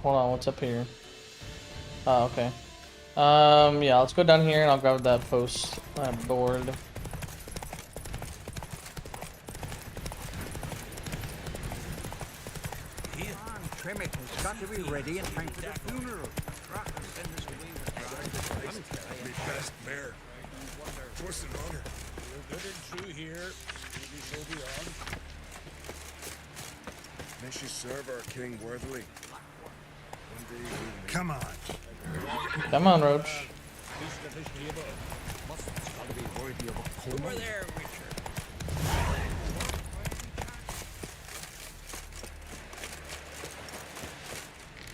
Hold on, what's up here? Oh, okay. Yeah, let's go down here and I'll grab that post board. Trim it. It's got to be ready in time for the funeral. Me best mare. What's an honor? We're good and true here. Maybe so beyond. May she serve our king worthily. Come on. Come on, Roach. Over there, Richard.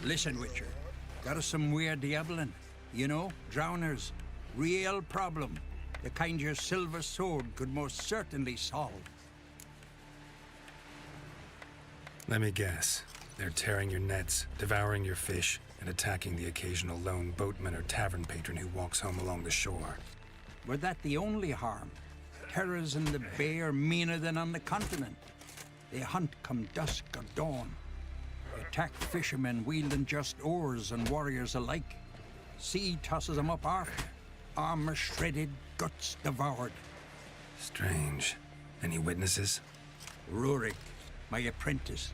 Listen, Witcher. Got us some weird diabling. You know, drowners. Real problem. The kind your silver sword could most certainly solve. Let me guess. They're tearing your nets, devouring your fish, and attacking the occasional lone boatman or tavern patron who walks home along the shore. Were that the only harm? Terrors in the bay are meaner than on the continent. They hunt come dusk or dawn. They attack fishermen wielding just oars and warriors alike. Sea tosses them up aft. Armor shredded, guts devoured. Strange. Any witnesses? Rurik, my apprentice.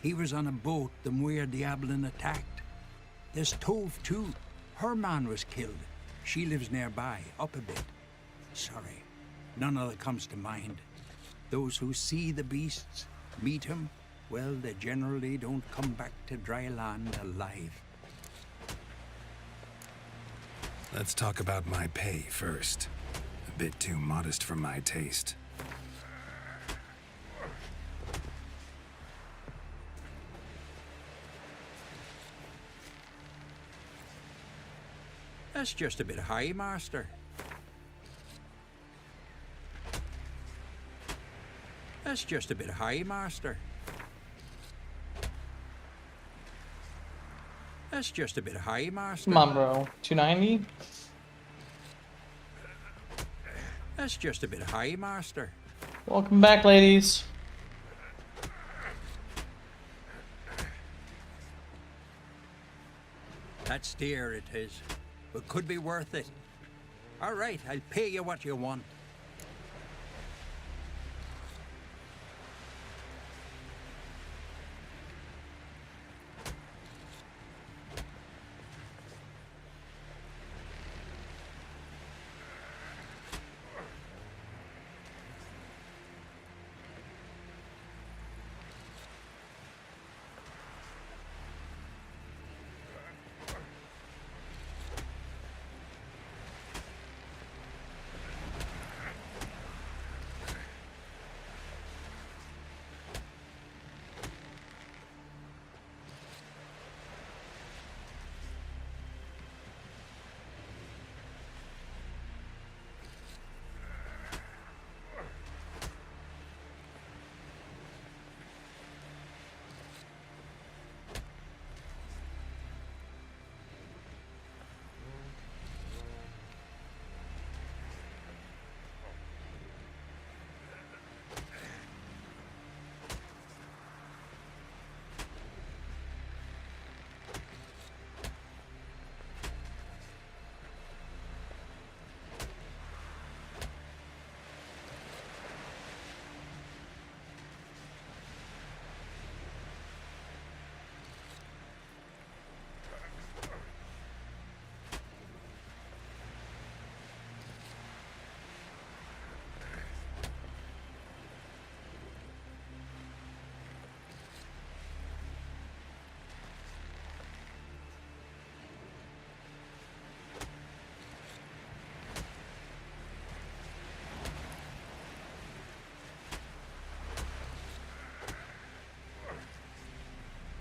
He was on a boat the Muir Diablin attacked. There's Tove, too. Her man was killed. She lives nearby, up a bit. Sorry, none of that comes to mind. Those who see the beasts, meet him, well, they generally don't come back to dry land alive. Let's talk about my pay first. A bit too modest for my taste. That's just a bit high, Master. That's just a bit high, Master. That's just a bit high, Master. Come on, bro. 290? That's just a bit high, Master. Welcome back, ladies. That's dear, it is. But could be worth it. All right, I'll pay you what you want.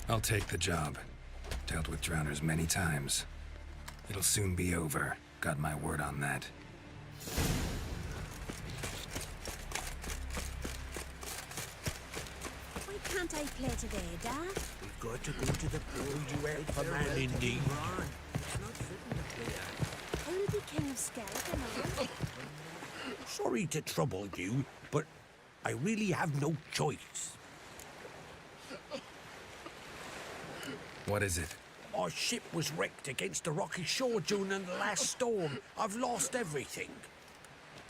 I'll take the job. Dealt with drowners many times. It'll soon be over. Got my word on that. Why can't I play today, Dad? We've got to go to the board you help a man in need. Who'll be king of skeleton? Sorry to trouble you, but I really have no choice. What is it? Our ship was wrecked against a rocky shore during the last storm. I've lost everything.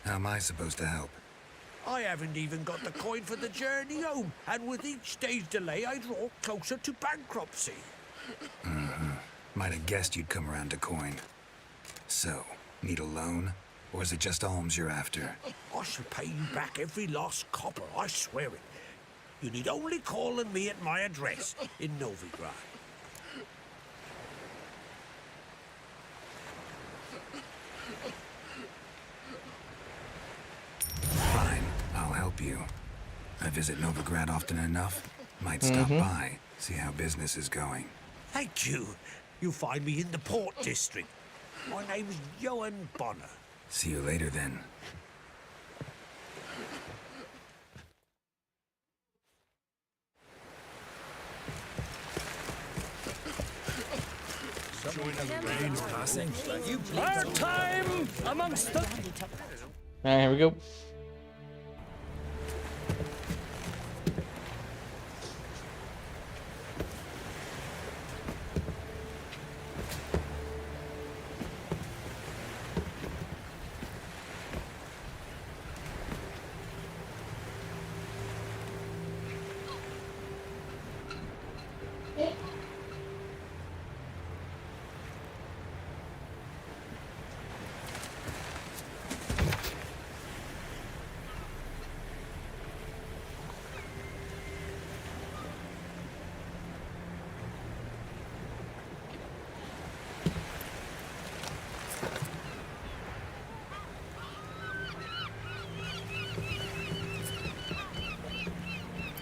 How am I supposed to help? I haven't even got the coin for the journey home, and with each day's delay, I draw closer to bankruptcy. Might have guessed you'd come around to coin. So, need a loan? Or is it just alms you're after? I shall pay you back every last copper, I swear it. You need only call on me at my address in Novigrad. Fine, I'll help you. I visit Novigrad often enough. Might stop by, see how business is going. Thank you. You'll find me in the Port District. My name's Johan Bonner. See you later then. Our time amongst the... Alright, here we go.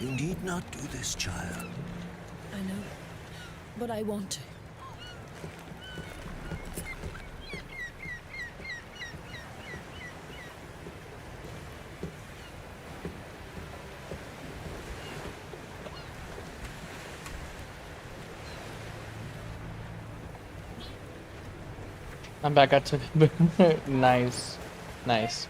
You need not do this, child. I know, but I want to. I'm back at nice. Nice.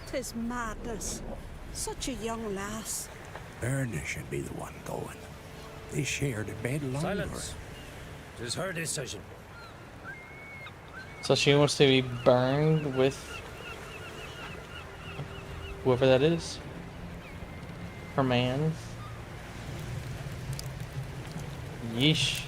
Tis madness. Such a young lass. Erna should be the one going. They shared a bed longer. Silence. It is her decision. So she wants to be burned with whoever that is. Her man. Yeesh.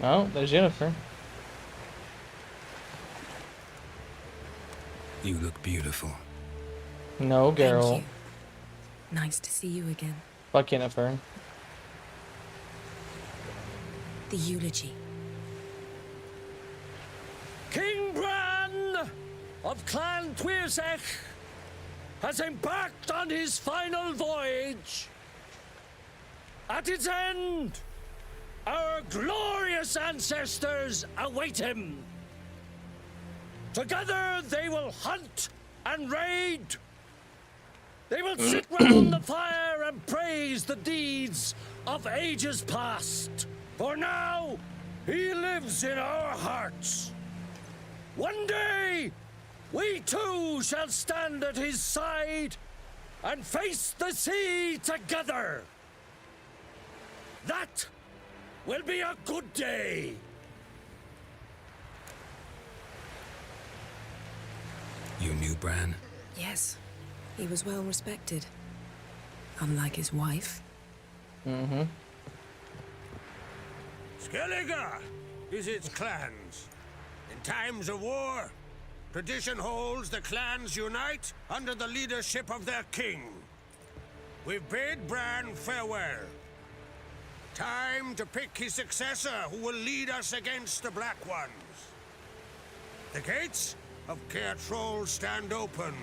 Oh, there's Jennifer. You look beautiful. No, girl. Thank you. Nice to see you again. Fuck Jennifer. The eulogy. King Bran of Clan Twirsech has embarked on his final voyage. At its end, our glorious ancestors await him. Together they will hunt and raid. They will sit round the fire and praise the deeds of ages past. For now, he lives in our hearts. One day, we too shall stand at his side and face the sea together. That will be a good day. You knew Bran? Yes, he was well respected. unlike his wife. Mm-hmm. Skellige visits clans. In times of war, tradition holds the clans unite under the leadership of their king. We've bid Bran farewell. Time to pick his successor who will lead us against the Black Ones. The gates of Caer Troll stand open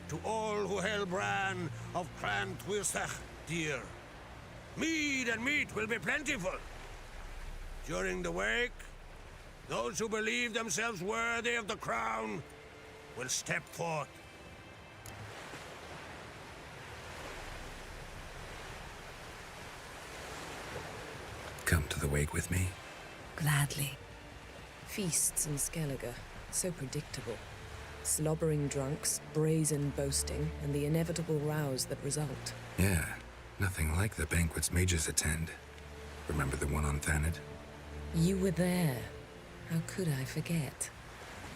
to all who hail Bran of Clan Twilstach dear. Mead and meat will be plentiful. During the wake, those who believe themselves worthy of the crown will step forth. Come to the wake with me? Gladly. Feasts in Skellige, so predictable. Slobbering drunks, brazen boasting, and the inevitable rows that result. Yeah, nothing like the banquets mages attend. Remember the one on Thanedd? You were there. How could I forget?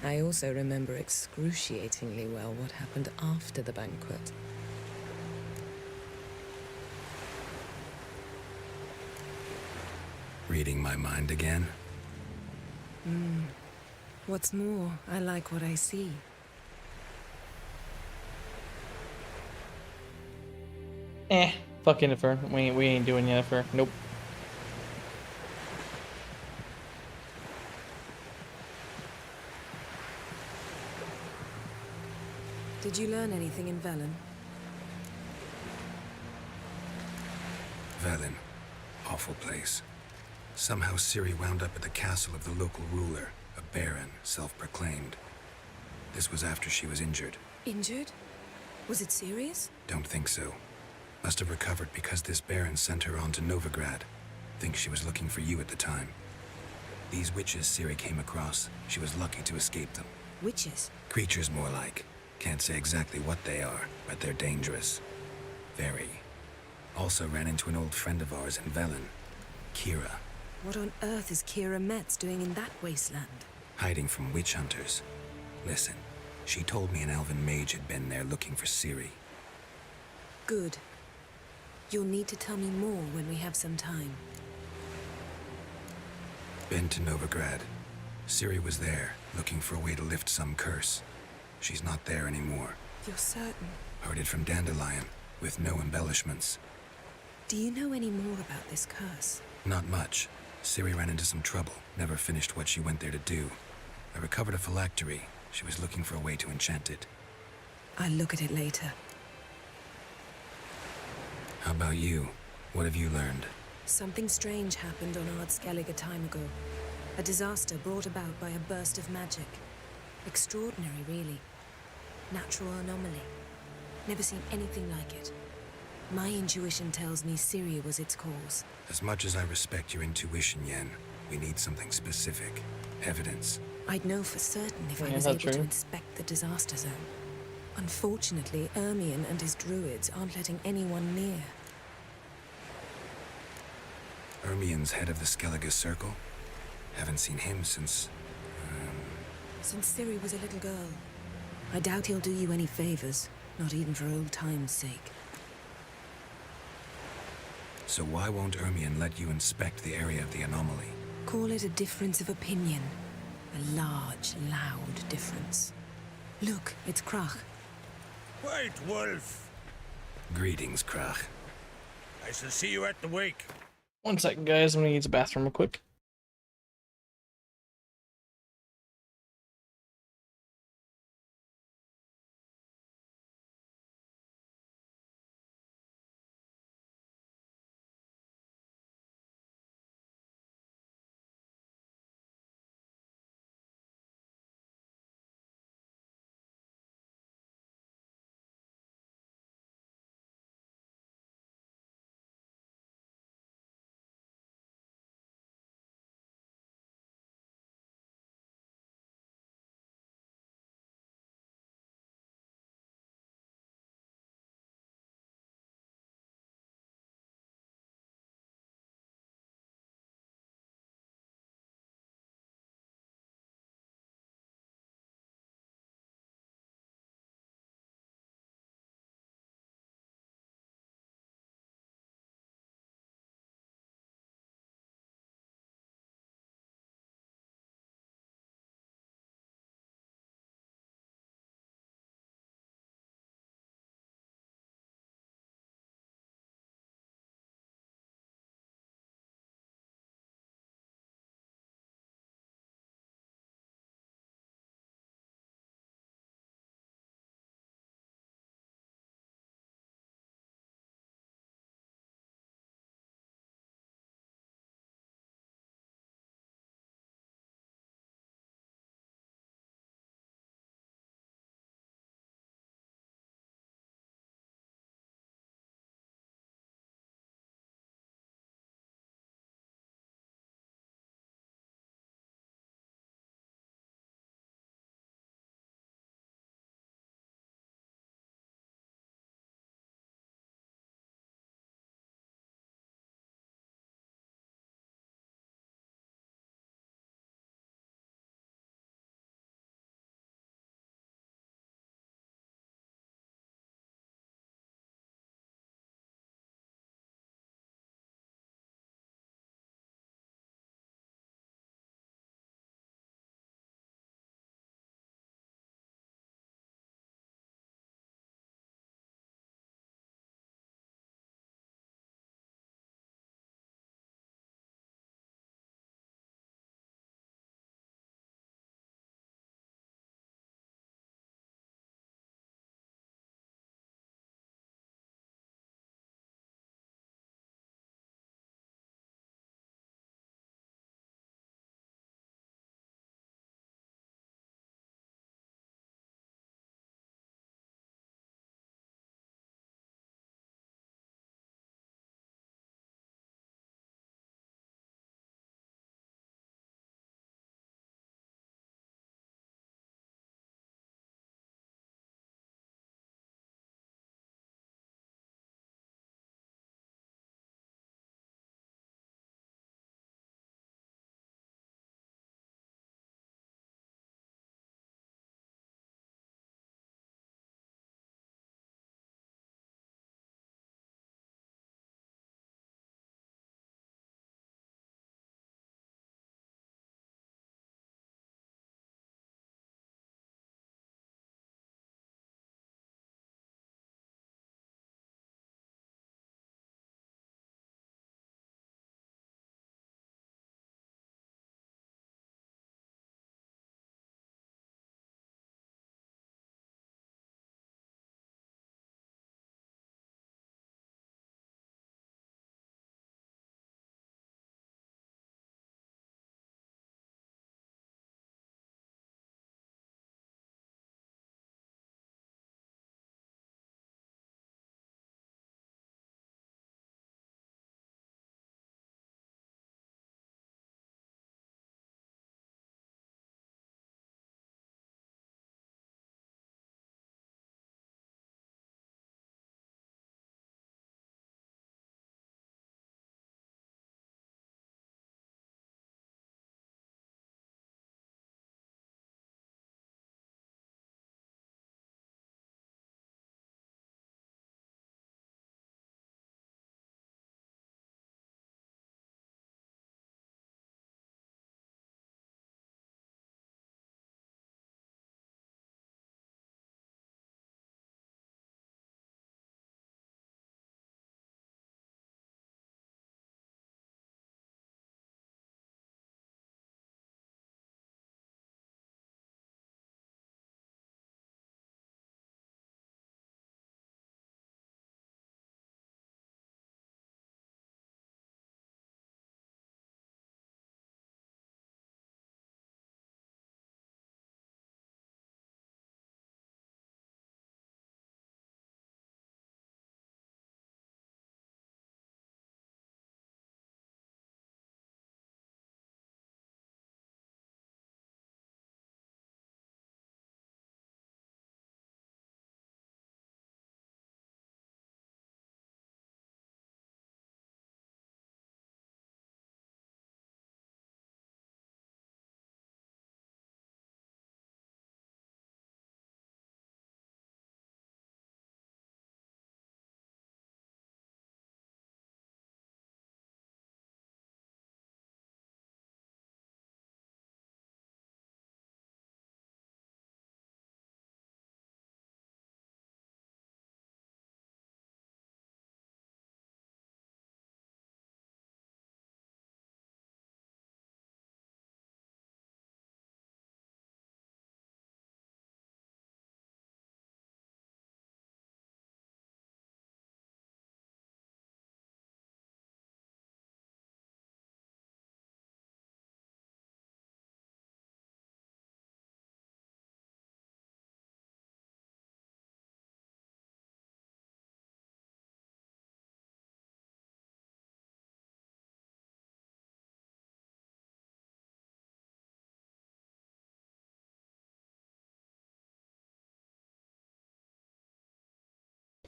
I also remember excruciatingly well what happened after the banquet. Reading my mind again? What's more, I like what I see. Fuck Yennefer. We ain't doing Yennefer. Nope. Did you learn anything in Velen? Velen. Awful place. Somehow Ciri wound up at the castle of the local ruler, a baron, self-proclaimed. This was after she was injured. Injured? Was it serious? Don't think so. Must have recovered because this baron sent her on to Novigrad. Think she was looking for you at the time. These witches Ciri came across, she was lucky to escape them. Witches? Creatures more like. Can't say exactly what they are, but they're dangerous. Very. Also ran into an old friend of ours in Velen, Kira. What on earth is Kira Metz doing in that wasteland? Hiding from witch hunters. Listen, she told me an elven mage had been there looking for Ciri. Good. You'll need to tell me more when we have some time. Been to Novigrad. Ciri was there, looking for a way to lift some curse. She's not there anymore. You're certain? Heard it from Dandelion, with no embellishments. Do you know any more about this curse? Not much. Ciri ran into some trouble, never finished what she went there to do. I recovered a phylactery. She was looking for a way to enchant it. I'll look at it later. How about you? What have you learned? Something strange happened on Ard Skellige a time ago. A disaster brought about by a burst of magic. Extraordinary, really. Natural anomaly. Never seen anything like it. My intuition tells me Syria was its cause. As much as I respect your intuition, Yen, we need something specific. Evidence. I'd know for certain if I Yeah, was that's able to true. inspect the disaster zone. Unfortunately, Ermion and his druids aren't letting anyone near. Ermion's head of the Skellige Circle? Haven't seen him since... Since Ciri was a little girl. I doubt he'll do you any favors, not even for old time's sake. So why won't Ermion let you inspect the area of the anomaly? Call it a difference of opinion. A large, loud difference. Look, it's Krach. White Wolf. Greetings, Krach. I shall see you at the wake. 1 second, guys. I'm gonna use the bathroom real quick.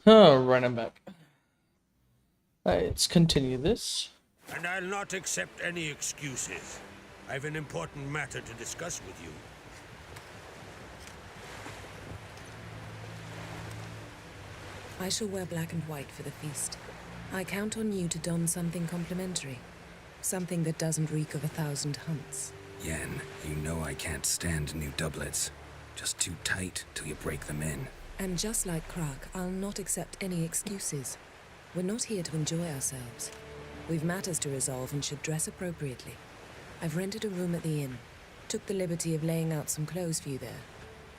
Running back. Let's continue this. And I'll not accept any excuses. I have an important matter to discuss with you. I shall wear black and white for the feast. I count on you to don something complimentary. Something that doesn't reek of 1,000 hunts. Yen, you know I can't stand new doublets. Just too tight till you break them in. And just like Krak, I'll not accept any excuses. We're not here to enjoy ourselves. We've matters to resolve and should dress appropriately. I've rented a room at the inn. Took the liberty of laying out some clothes for you there.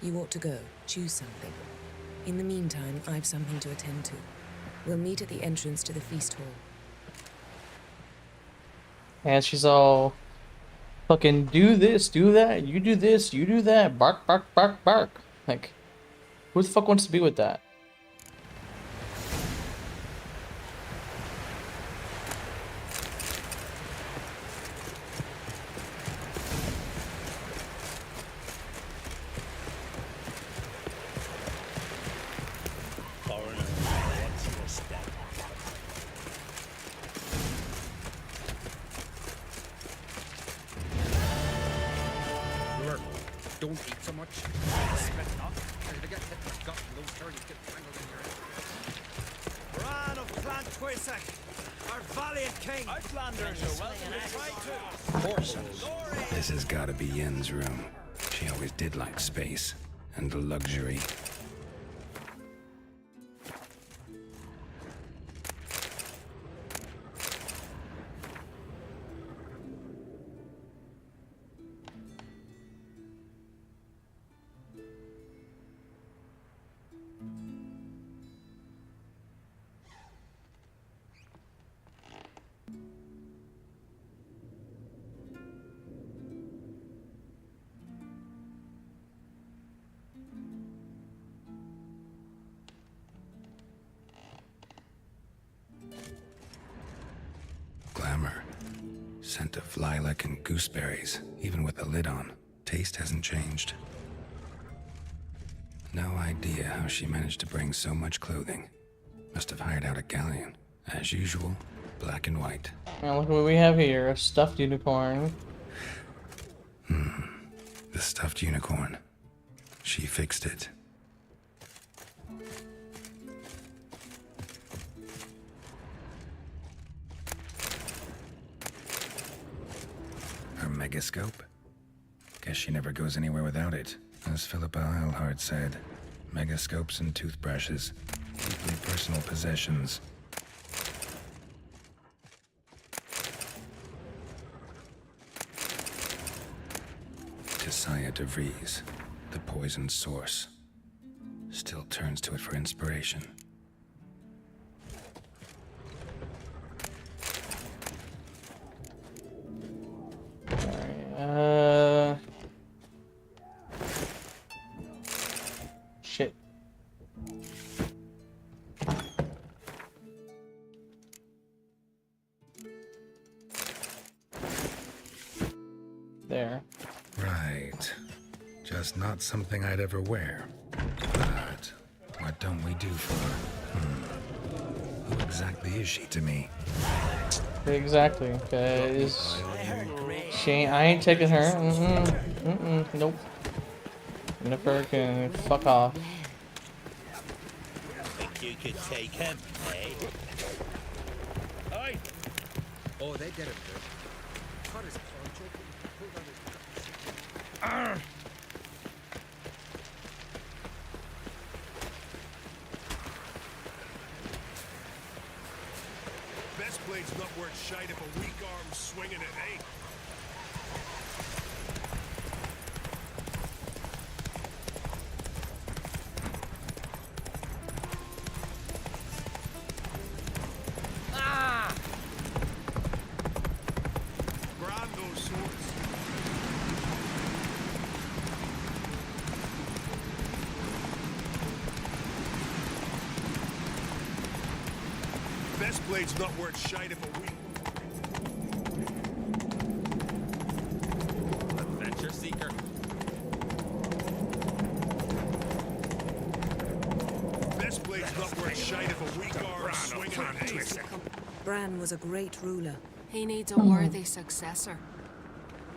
You ought to go. Choose something. In the meantime, I've something to attend to. We'll meet at the entrance to the feast hall. And she's all fucking do this, do that, you do this, you do that, bark, bark, bark, bark. Like, who the fuck wants to be with that? Don't eat so much. Spit not. To get hit the gut and those turds get tangled in your head. Bran of Clan Twisak, our valiant king. Outlanders are welcome to Horses. This has gotta be Yen's room. She always did like space and the luxury. Glamour. Scent of lilac and gooseberries, even with the lid on. Taste hasn't changed. No idea how she managed to bring so much clothing. Must have hired out a galleon. As usual, black and white. Now look what we have here, a stuffed unicorn. The stuffed unicorn. She fixed it. Her megascope? Guess she never goes anywhere without it. As Philippa Eilhart said, megascopes and toothbrushes, deeply personal possessions. Tisaya DeVries, the poisoned source, still turns to it for inspiration. Shit. There. Right. Just not something I'd ever wear. But what don't we do for her? Who exactly is she to me? Exactly, because I ain't taking her. Nope. Jennifer can fuck off. Think you could take him, eh? Aye. Oh, they did him good. Cut his paunch open, pulled out his... Best blade's not worth shite if a weak arm's swinging it, eh? Grind those swords. Best blade's not worth shite if a weak... Adventure seeker. Best blade's not worth shade of a weak arm swinging an ace. Bran was a great ruler. He needs a worthy successor.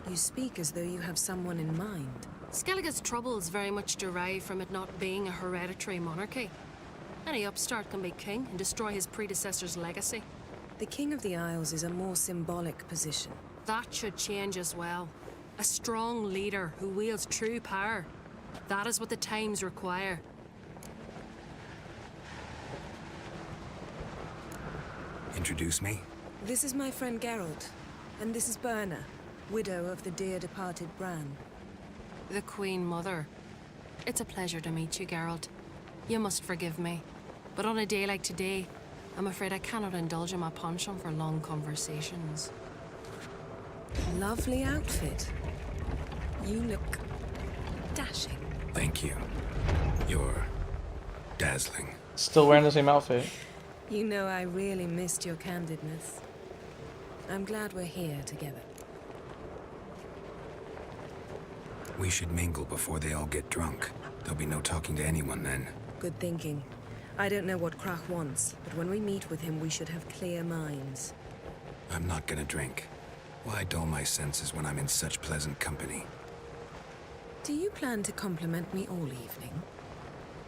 You speak as though you have someone in mind. Skellige's troubles very much derive from it not being a hereditary monarchy. Any upstart can be king and destroy his predecessor's legacy. The King of the Isles is a more symbolic position. That should change as well. A strong leader who wields true power. That is what the times require. Introduce me? This is my friend Geralt, and this is Berna, widow of the dear departed Bran. The Queen Mother. It's a pleasure to meet you, Geralt. You must forgive me, but on a day like today, I'm afraid I cannot indulge in my penchant for long conversations. Lovely outfit. You look dashing. Thank you. You're dazzling. Still wearing the same outfit. You know I really missed your candidness. I'm glad we're here together. We should mingle before they all get drunk. There'll be no talking to anyone then. Good thinking. I don't know what Krach wants, but when we meet with him, we should have clear minds. I'm not gonna drink. Why dull my senses when I'm in such pleasant company? Do you plan to compliment me all evening?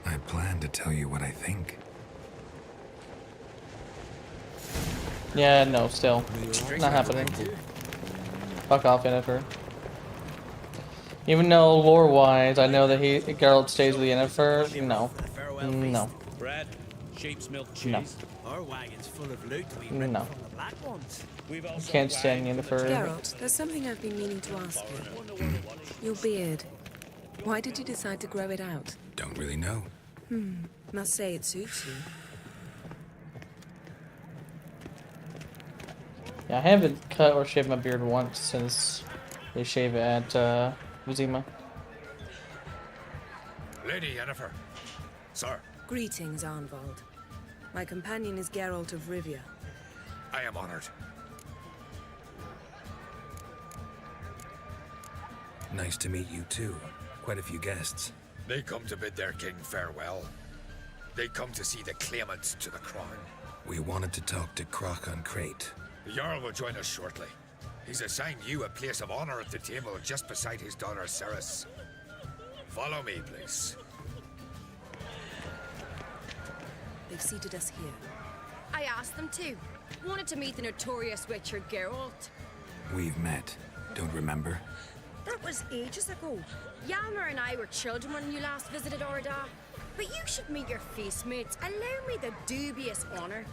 I plan to tell you what I think. Yeah, no, still. Not happening. Fuck off, Yennefer. Even though lore-wise, I know that Geralt stays with Yennefer, no. No. Bread, sheep's milk cheese. No. Our wagon's full of loot we No. ripped from the black ones. I can't stand Yennefer. Geralt, there's something I've been meaning to ask you. Your beard. Why did you decide to grow it out? Don't really know. Must say it suits you. Yeah, I haven't cut or shaved my beard once since they shave it at Uzima. Lady Yennefer. Sir, Greetings, Arnvald. My companion is Geralt of Rivia. I am honored. Nice to meet you too. Quite a few guests. They come to bid their king farewell. They come to see the claimants to the crown. We wanted to talk to Krach on Crate. The Jarl will join us shortly. He's assigned you a place of honor at the table just beside his daughter Ceres. Follow me, please. They've seated us here. I asked them to. Wanted to meet the notorious Witcher Geralt. We've met. Don't remember? That was ages ago. Yalmer and I were children when you last visited Orda. But you should meet your feast mates. Allow me the dubious honor.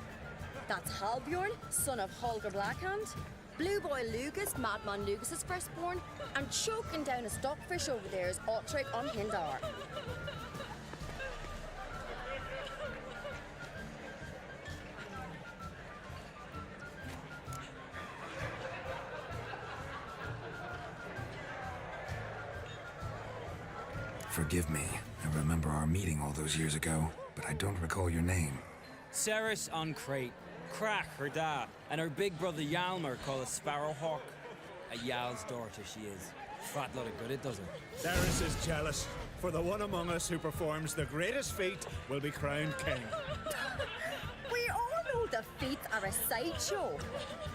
That's Halbjorn, son of Holger Blackhand. Blue Boy Lugas, Madman Lugas' firstborn. And choking down a stockfish over there is Otric on Hindar. Forgive me. I remember our meeting all those years ago, but I don't recall your name. Ceres on Crate, Krach her da, and her big brother Yalmer called a Sparrowhawk. A Jarl's daughter she is. Fat lot of good it does her. Ceres is jealous, for the one among us who performs the greatest feat will be crowned king. We all know the feats are a sideshow.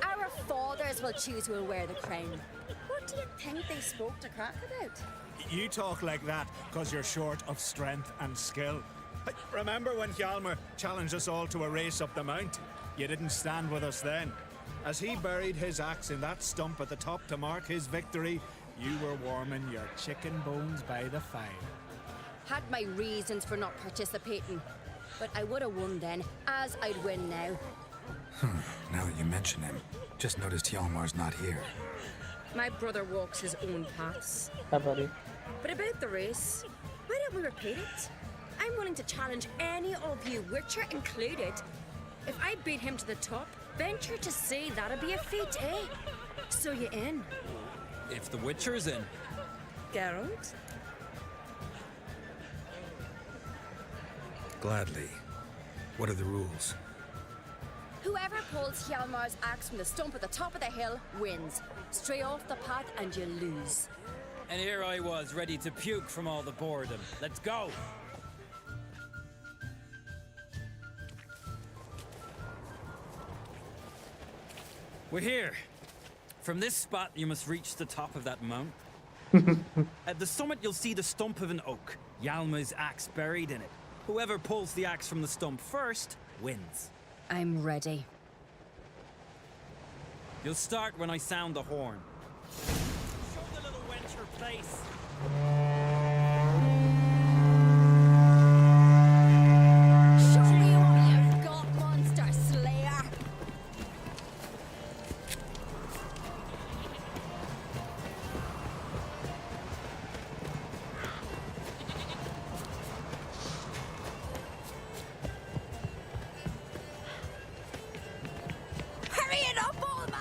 Our fathers will choose who will wear the crown. What do you think they spoke to Krach about? You talk like that because you're short of strength and skill. Remember when Hjalmar challenged us all to a race up the mount? You didn't stand with us then. As he buried his axe in that stump at the top to mark his victory, you were warming your chicken bones by the fire. Had my reasons for not participating, but I would have won then, as I'd win now. Now that you mention him, just noticed Hjalmar's not here. My brother walks his own paths. Hi, buddy. But about the race, why don't we repeat it? I'm willing to challenge any of you, Witcher included. If I beat him to the top, venture to say that'd be a feat, eh? So you in? If the Witcher's in. Geralt? Gladly. What are the rules? Whoever pulls Hjalmar's axe from the stump at the top of the hill wins. Stray off the path and you lose. And here I was, ready to puke from all the boredom. Let's go! We're here. From this spot, you must reach the top of that mountain. At the summit, you'll see the stump of an oak. Yalma's axe buried in it. Whoever pulls the axe from the stump first wins. I'm ready. You'll start when I sound the horn. Show the little wench her place. Show me what you've got, monster slayer. Hurry it up, old man!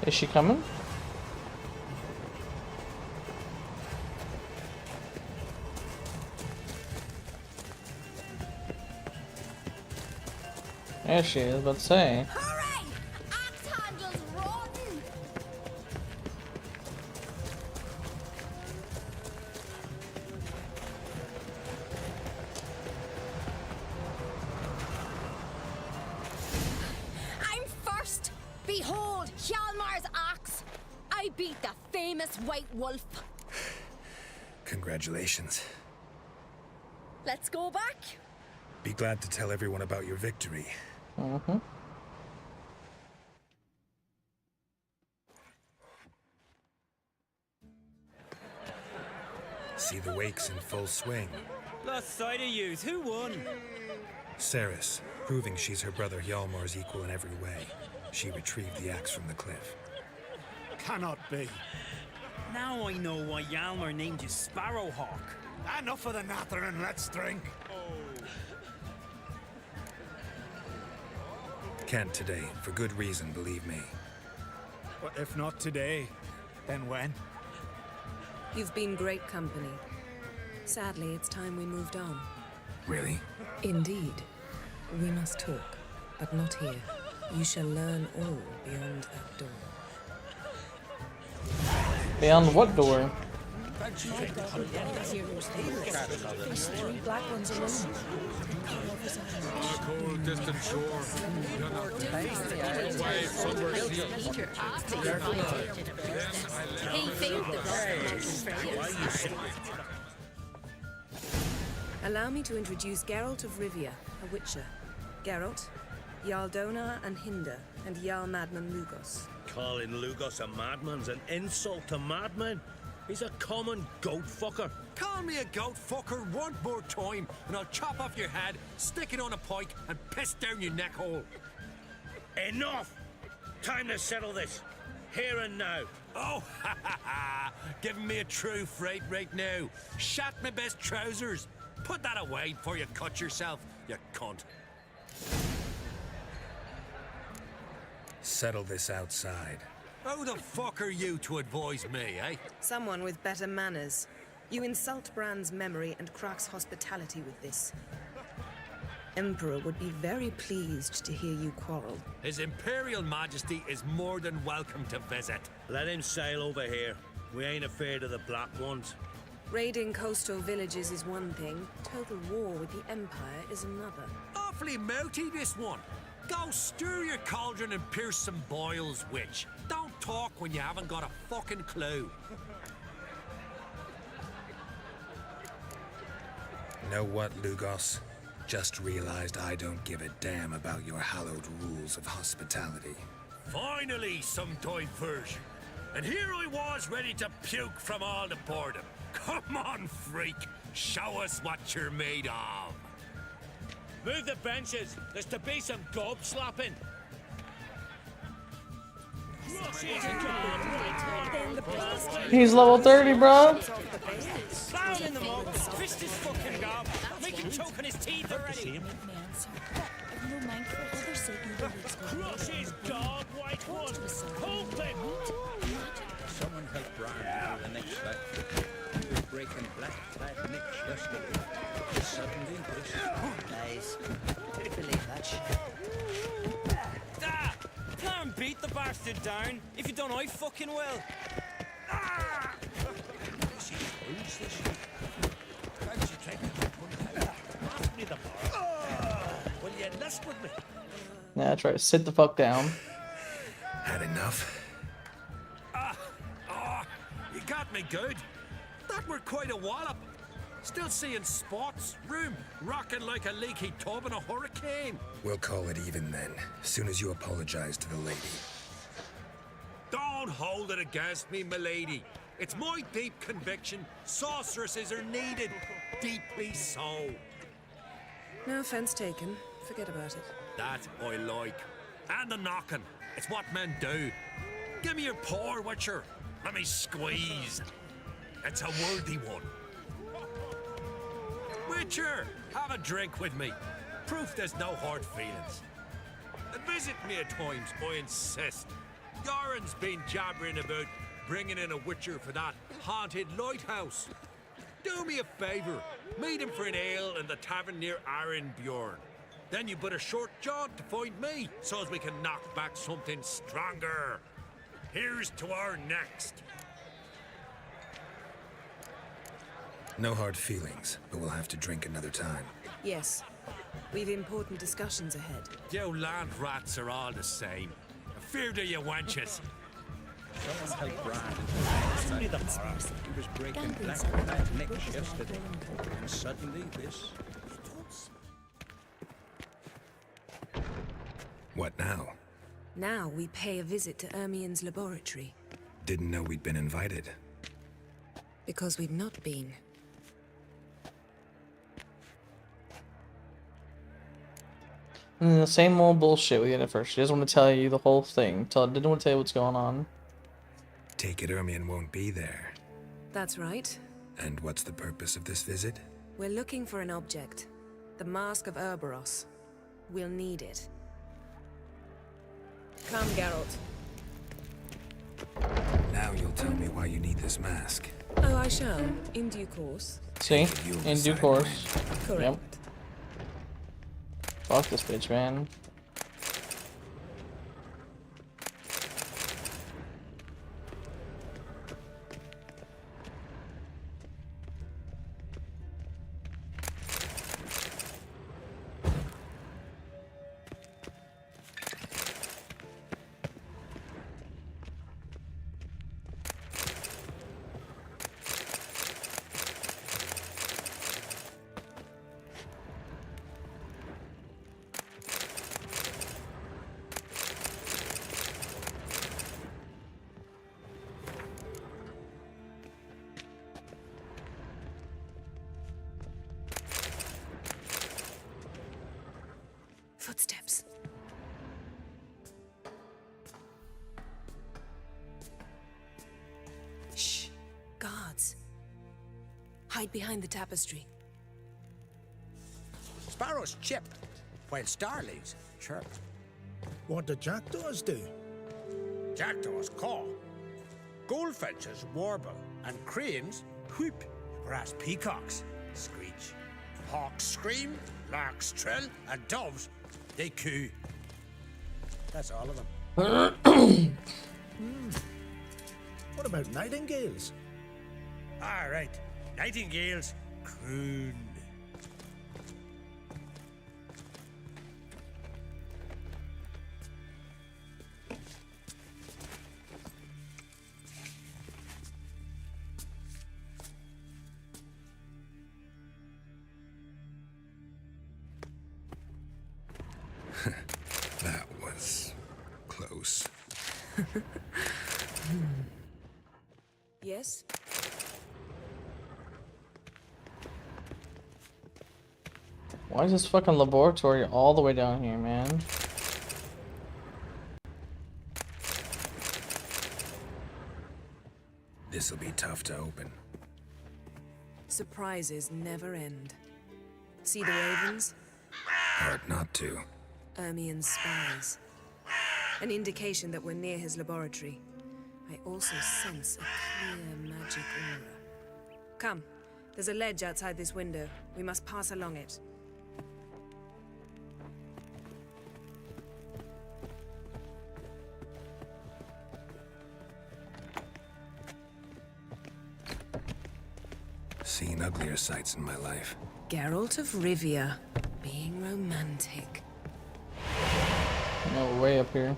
Is she coming? There she is, about to say. Hurry! Axe handle's rotten! I'm first! Behold, Hjalmar's axe! I beat the famous White Wolf. Congratulations. Let's go back. Be glad to tell everyone about your victory. Mm-hmm. See the wakes in full swing. Lost sight of yous. Who won? Ceres, proving she's her brother Hjalmar's equal in every way. She retrieved the axe from the cliff. Cannot be. Now I know why Hjalmar named you Sparrowhawk. Enough of the natter and let's drink. Can't today, for good reason, believe me. But if not today, then when? You've been great company. Sadly, it's time we moved on. Really? Indeed. We must talk, but not here. You shall learn all beyond that door. Beyond what door? These three black ones alone. On a cold, distant shore, away somewhere Allow me to introduce Geralt of Rivia, a witcher. Geralt, Jarl Donar and Hinder, and Jarl Madman Lugos. Calling Lugos a madman's an insult to madmen. He's a common goat fucker. Call me a goat fucker one more time, and I'll chop off your head, stick it on a pike, and piss down your neck hole. Enough! Time to settle this. Here and now. Oh, ha ha ha! Giving me a true fright right now. Shat my best trousers. Put that away before you cut yourself, you cunt. Settle this outside. Who the fuck are you to advise me, eh? Someone with better manners. You insult Bran's memory and Krak's hospitality with this. Emperor would be very pleased to hear you quarrel. His Imperial Majesty is more than welcome to visit. Let him sail over here. We ain't afraid of the black ones. Raiding coastal villages is one thing. Total war with the Empire is another. Awfully mouty, this one. Go stir your cauldron and pierce some boils, witch. Don't talk when you haven't got a fucking clue. Know what, Lugos? Just realized I don't give a damn about your hallowed rules of hospitality. Finally, some diversion. And here I was ready to puke from all the boredom. Come on, freak. Show us what you're made of. Move the benches. There's to be some gob slapping. He's level 30, bro. Down in the mug. Fist his fucking gob. Make him choke on his teeth already. Crush his dog, white one. Hold them. Someone help Brian out of the next slap. He was breaking black nicks yesterday. Suddenly this. Nice. Didn't believe that shit. Ah! Can't beat the bastard down. If you don't, I fucking will. Ah! Who's this? Fancy taking the Ask me the bar. Will you enlist with me? Yeah, that's right. Sit the fuck down. Had enough? You got me good. That were quite a wallop. Still seeing spots, room, rocking like a leaky tub in a hurricane. We'll call it even then, soon as you apologize to the lady. Don't hold it against me, milady. It's my deep conviction sorceresses are needed. Deeply so. No offense taken. Forget about it. That I like. And the knocking. It's what men do. Give me your paw, Witcher. Let me squeeze. It's a worthy one. Witcher, have a drink with me. Proof there's no hard feelings. And visit me at times, I insist. Yoren's been jabbering about bringing in a Witcher for that haunted lighthouse. Do me a favour. Meet him for an ale in the tavern near Arenbjorn. Then you but a short jaunt to find me, so as we can knock back something stronger. Here's to our next. No hard feelings, but we'll have to drink another time. Yes. We've important discussions ahead. You land rats are all the same. Fear to you wenches. Someone help Brian. He was breaking black nicks yesterday. And suddenly this. What now? Now we pay a visit to Ermien's laboratory. Didn't know we'd been invited. Because we've not been. The same old bullshit we had at first. She doesn't want to tell you the whole thing. Didn't want to tell you what's going on. Take it Ermien won't be there. That's right. And what's the purpose of this visit? We're looking for an object. The Mask of Ouroboros. We'll need it. Come, Geralt. Now you'll tell me why you need this mask. Oh, I shall. In due course. See? In due course. Correct. Yep. Fuck this bitch, man. Footsteps. Shh. Guards. Hide behind the tapestry. Sparrows chip, while starlings chirp. What do jackdaws do? Jackdaws caw. Goldfinches warble, and cranes whoop, whereas peacocks screech. Hawks scream, larks trill, and doves, they coo. That's all of them. What about nightingales? All right, nightingales croon. That was close. Yes? Why is this fucking laboratory all the way down here, man? This'll be tough to open. Surprises never end. See the ravens? Hard not to. Ermien's spies. An indication that we're near his laboratory. I also sense a clear magic aura. Come, there's a ledge outside this window. We must pass along it. Seen uglier sights in my life. Geralt of Rivia, being romantic. No, we're way up here.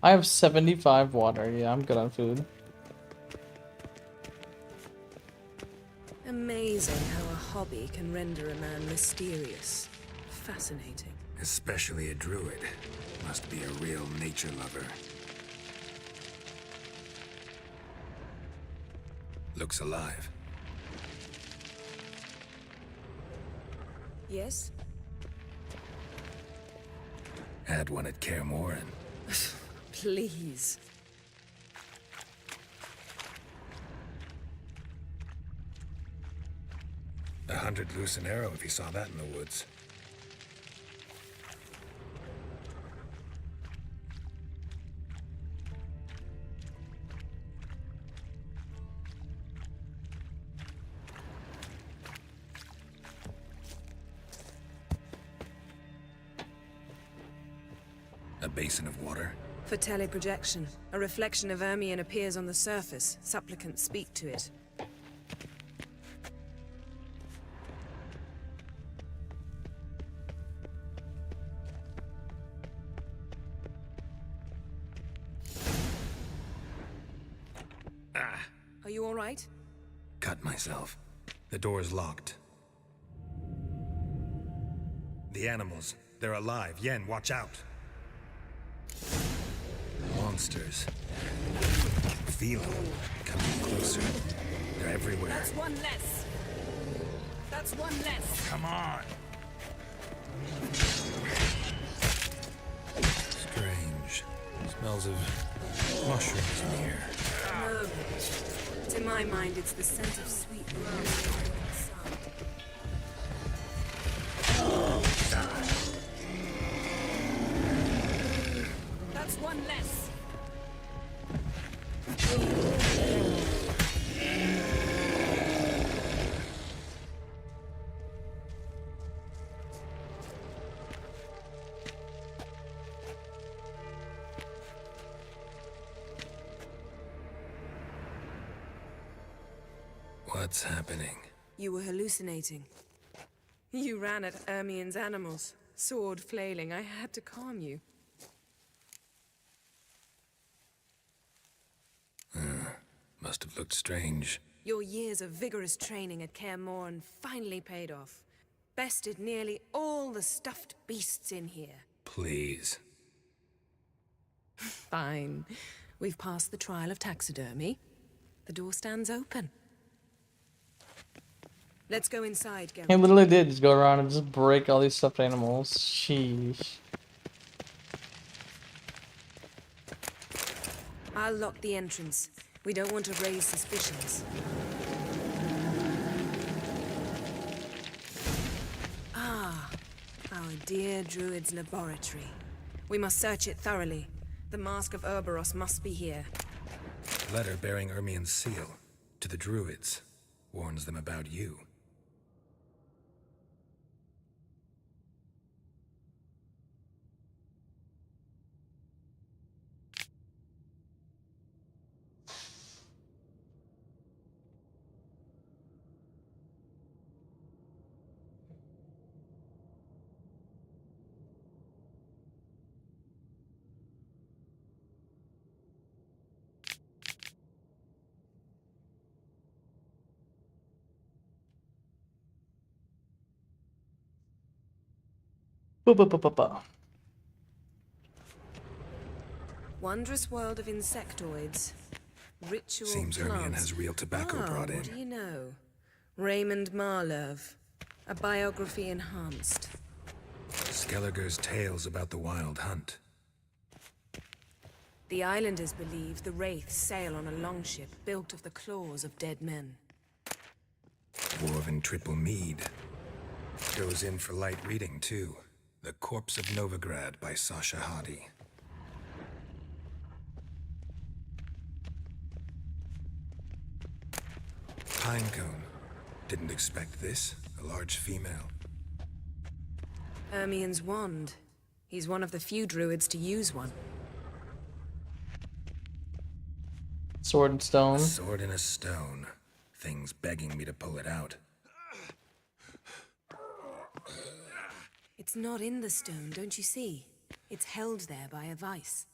I have 75 water. Yeah, I'm good on food. Amazing how a hobby can render a man mysterious. Fascinating. Especially a druid. Must be a real nature lover. Looks alive. Yes? Had one at Kaer Morhen. Please. $100 loose an arrow if you saw that in the woods. A basin of water? For teleprojection. A reflection of Ermien appears on the surface. Supplicants speak to it. Are you all right? Cut myself. The door's locked. The animals. They're alive. Yen, watch out. Monsters. Feel them. Coming closer. They're everywhere. That's one less. That's one less. Come on. Strange. Smells of mushrooms in here. No. To my mind, it's the scent of sweet rose. That's one less. What's happening? You were hallucinating. You ran at Ermien's animals, sword flailing. I had to calm you. Must have looked strange. Your years of vigorous training at Kaer Morhen finally paid off. Bested nearly all the stuffed beasts in here. Please. Fine. We've passed the trial of taxidermy. The door stands open. Let's go inside, Geralt. He literally did just go around and just break all these stuffed animals. Sheesh. I'll lock the entrance. We don't want to raise suspicions. Ah, our dear druid's laboratory. We must search it thoroughly. The Mask of Urboros must be here. Letter bearing Ermien's seal to the druids. Warns them about you. Ba-ba-ba-ba-ba. Wondrous world of insectoids. Ritual Seems plants. Ermion has real tobacco brought in. What do you know? Raymond Marlove. A biography enhanced. Skelliger's tales about the wild hunt. The islanders believe the wraiths sail on a longship built of the claws of dead men. Dwarven triple mead. Goes in for light reading, too. The Corpse of Novigrad by Sasha Hadi. Pinecone. Didn't expect this. A large female. Ermion's wand. He's one of the few druids to use one. Sword and stone. A sword and a stone. Thing's begging me to pull it out. It's not in the stone, don't you see? It's held there by a vice.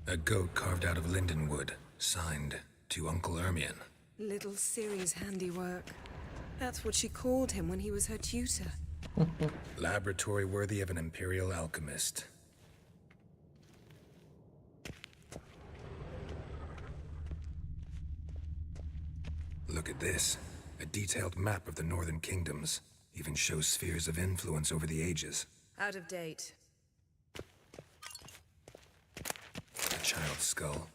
A goat carved out of lindenwood, signed to Uncle Ermion. Little Ciri's handiwork. That's what she called him when he was her tutor. Laboratory worthy of an imperial alchemist. Look at this. A detailed map of the northern kingdoms. Even shows spheres of influence over the ages. Out of date. A child's skull.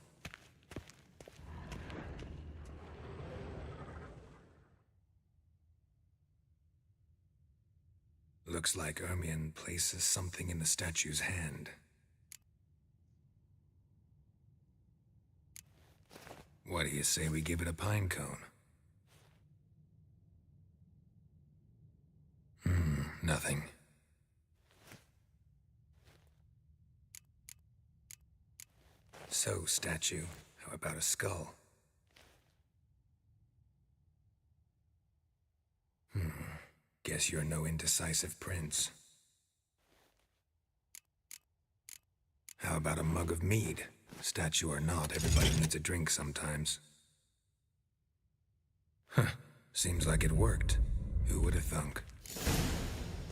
Looks like Ermion places something in the statue's hand. What do you say we give it a pine cone? Nothing. So, statue, how about a skull? Guess you're no indecisive prince. How about a mug of mead? Statue or not, everybody needs a drink sometimes. Huh, seems like it worked. Who would have thunk?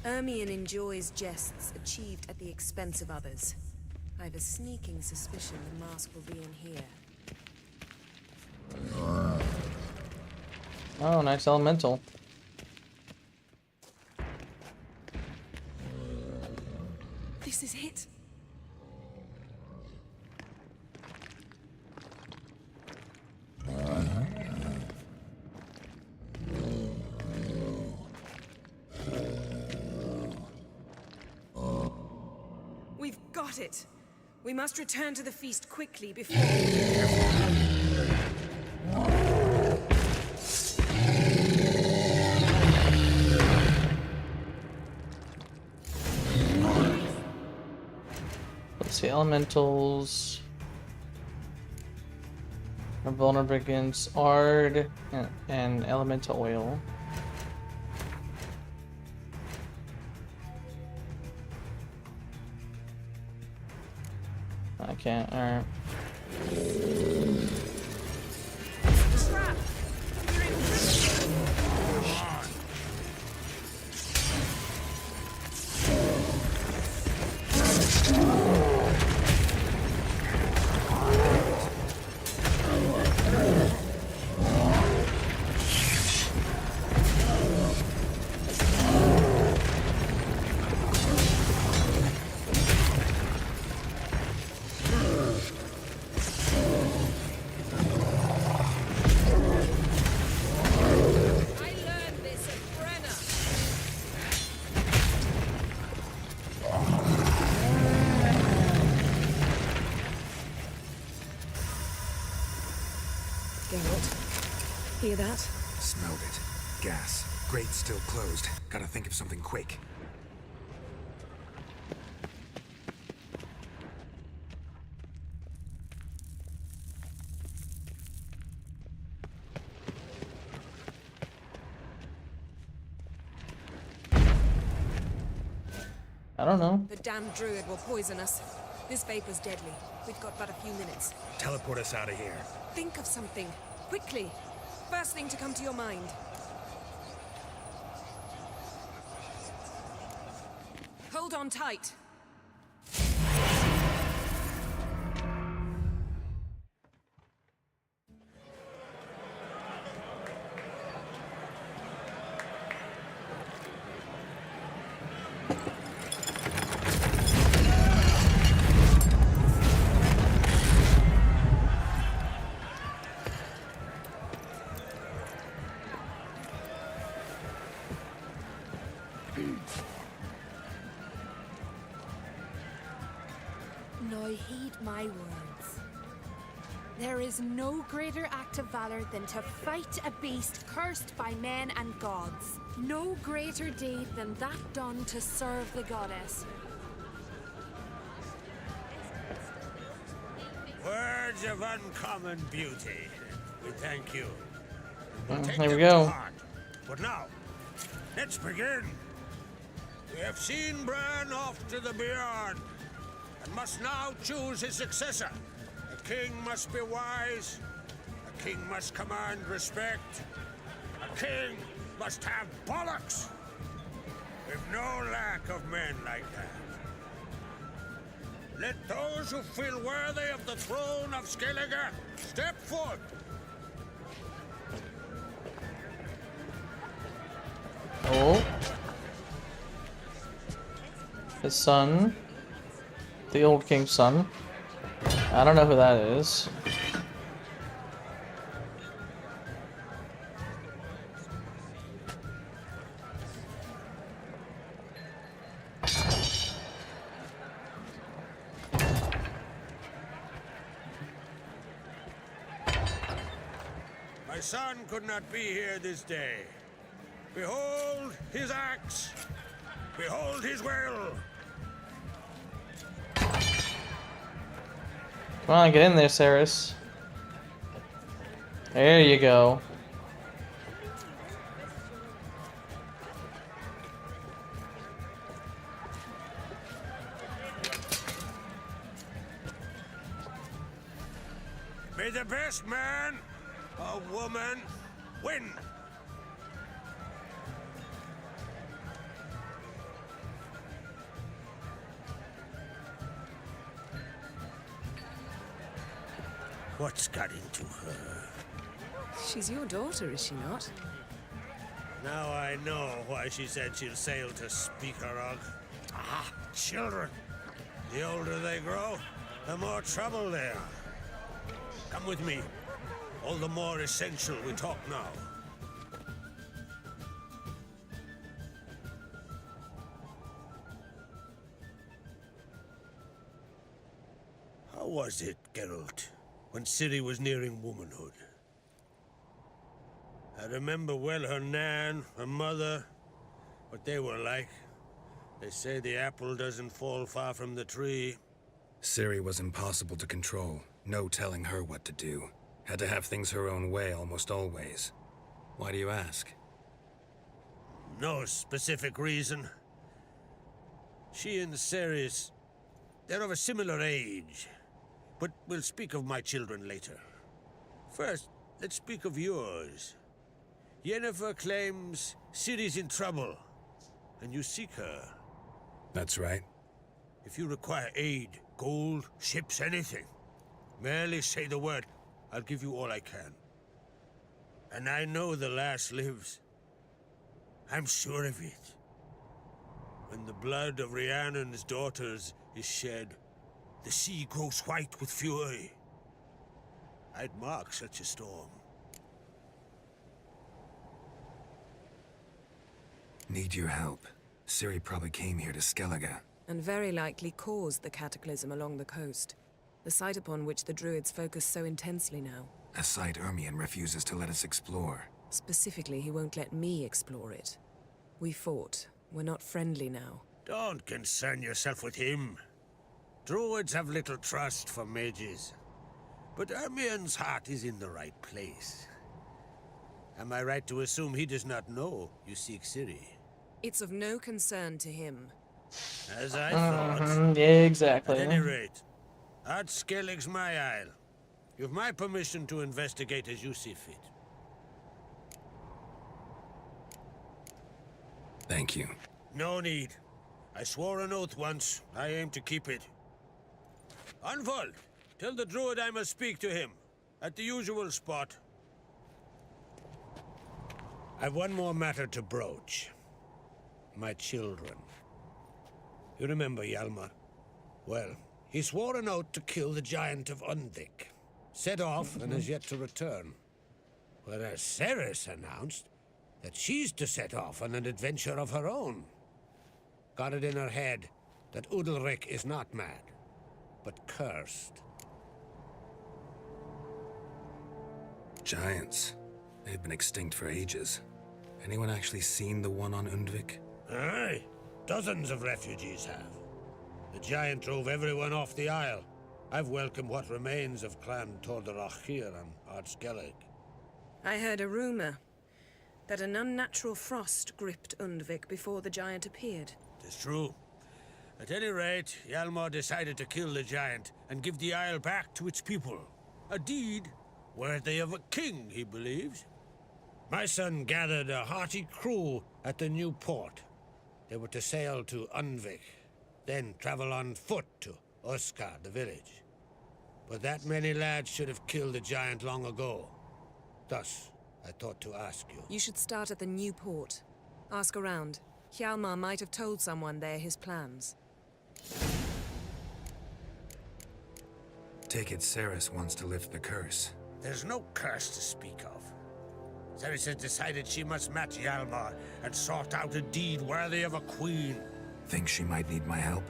Ermion enjoys jests achieved at the expense of others. I have a sneaking suspicion the mask will be in here. Oh, nice elemental. This is it. We've got it. We must return to the feast quickly before... Let's see, elementals are vulnerable against Ard and elemental oil. I can't, alright. Hear that? Smelled it. Gas. Grate still closed. Gotta think of something quick. I don't know. The damned druid will poison us. This vapor's deadly. We've got but a few minutes. Teleport us out of here. Think of something. Quickly. First thing to come to your mind. Hold on tight. Now heed my words. There is no greater act of valor than to fight a beast cursed by men and gods. No greater deed than that done to serve the goddess. Words of uncommon beauty. We thank you. There we go. But now, let's begin. We have seen Bran off to the beyond, and must now choose his successor. A king must be wise. A king must command respect. A king must have bollocks. We've no lack of men like that. Let those who feel worthy of the throne of Skellige step forth. Oh. His son. The old king's son. I don't know who that is. My son could not be here this day. Behold his axe. Behold his will. Come on, get in there, Ceres. There you go. May the best man or woman win. What's got into her? She's your daughter, is she not? Now I know why she said she'll sail to Speakerog. Ah, children. The older they grow, the more trouble they are. Come with me. All the more essential we talk now. How was it, Geralt, when Ciri was nearing womanhood? I remember well her nan, her mother, what they were like. They say the apple doesn't fall far from the tree. Ciri was impossible to control. No telling her what to do. Had to have things her own way almost always. Why do you ask? No specific reason. She and Ceres, they're of a similar age. But we'll speak of my children later. First, let's speak of yours. Yennefer claims Ciri's in trouble, and you seek her. That's right. If you require aid, gold, ships, anything, merely say the word. I'll give you all I can. And I know the lass lives. I'm sure of it. When the blood of Rhiannon's daughters is shed, the sea grows white with fury. I'd mark such a storm. Need your help. Ciri probably came here to Skellige. And very likely caused the cataclysm along the coast. The site upon which the druids focus so intensely now. A site Ermion refuses to let us explore. Specifically, he won't let me explore it. We fought. We're not friendly now. Don't concern yourself with him. Druids have little trust for mages. But Ermion's heart is in the right place. Am I right to assume he does not know you seek Ciri? It's of no concern to him. As I thought. Yeah, exactly. At any rate, Skellig's my isle. You've my permission to investigate as you see fit. Thank you. No need. I swore an oath once. I aim to keep it. Anvald, tell the druid I must speak to him. At the usual spot. I've one more matter to broach. My children. You remember Hjalmar? Well, he swore an oath to kill the giant of Undvik. Set off and has yet to return. Whereas Ceres announced that she's to set off on an adventure of her own. Got it in her head that Udalric is not mad, but cursed. Giants. They've been extinct for ages. Anyone actually seen the one on Undvik? Aye. Dozens of refugees have. The giant drove everyone off the isle. I've welcomed what remains of Clan Tordarach here on Ardskellig. I heard a rumor that an unnatural frost gripped Undvik before the giant appeared. It's true. At any rate, Hjalmar decided to kill the giant and give the isle back to its people. A deed worthy of a king, he believes. My son gathered a hearty crew at the new port. They were to sail to Undvik, then travel on foot to Oskar, the village. But that many lads should have killed the giant long ago. Thus, I thought to ask you. You should start at the new port. Ask around. Hjalmar might have told someone there his plans. Take it Ceres wants to lift the curse. There's no curse to speak of. Ceres has decided she must match Hjalmar and sort out a deed worthy of a queen. Think she might need my help?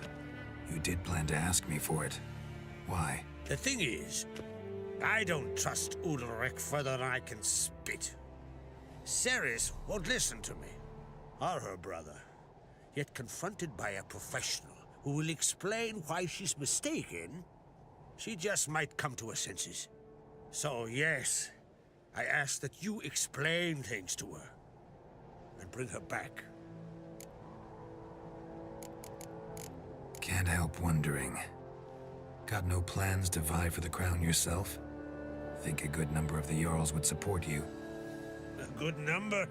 You did plan to ask me for it. Why? The thing is, I don't trust Udalric further than I can spit. Ceres won't listen to me, or her brother. Yet confronted by a professional who will explain why she's mistaken, she just might come to her senses. So yes, I ask that you explain things to her and bring her back. Can't help wondering. Got no plans to vie for the crown yourself? Think a good number of the Jarls would support you. A good number?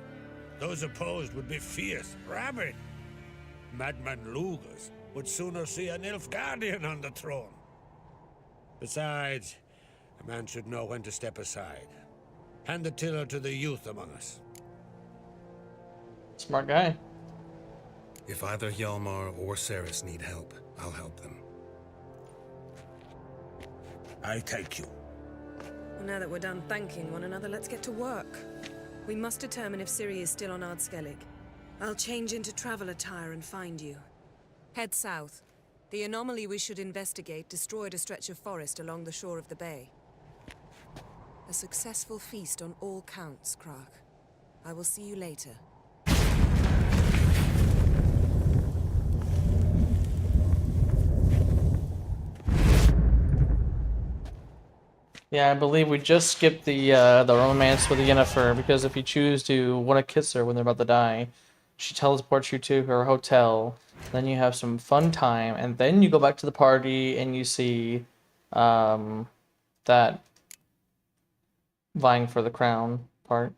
Those opposed would be fierce, rabid. Madman Lugas would sooner see an Nilfgaardian on the throne. Besides, a man should know when to step aside. Hand the tiller to the youth among us. Smart guy. If either Hjalmar or Ceres need help, I'll help them. I thank you. Well, now that we're done thanking one another, let's get to work. We must determine if Ciri is still on Ardskellig. I'll change into travel attire and find you. Head south. The anomaly we should investigate destroyed a stretch of forest along the shore of the bay. A successful feast on all counts, Krach. I will see you later. Yeah, I believe we just skipped the romance with Yennefer, because if you choose to want to kiss her when they're about to die, she teleports you to her hotel, then you have some fun time, and then you go back to the party and you see that vying for the crown part.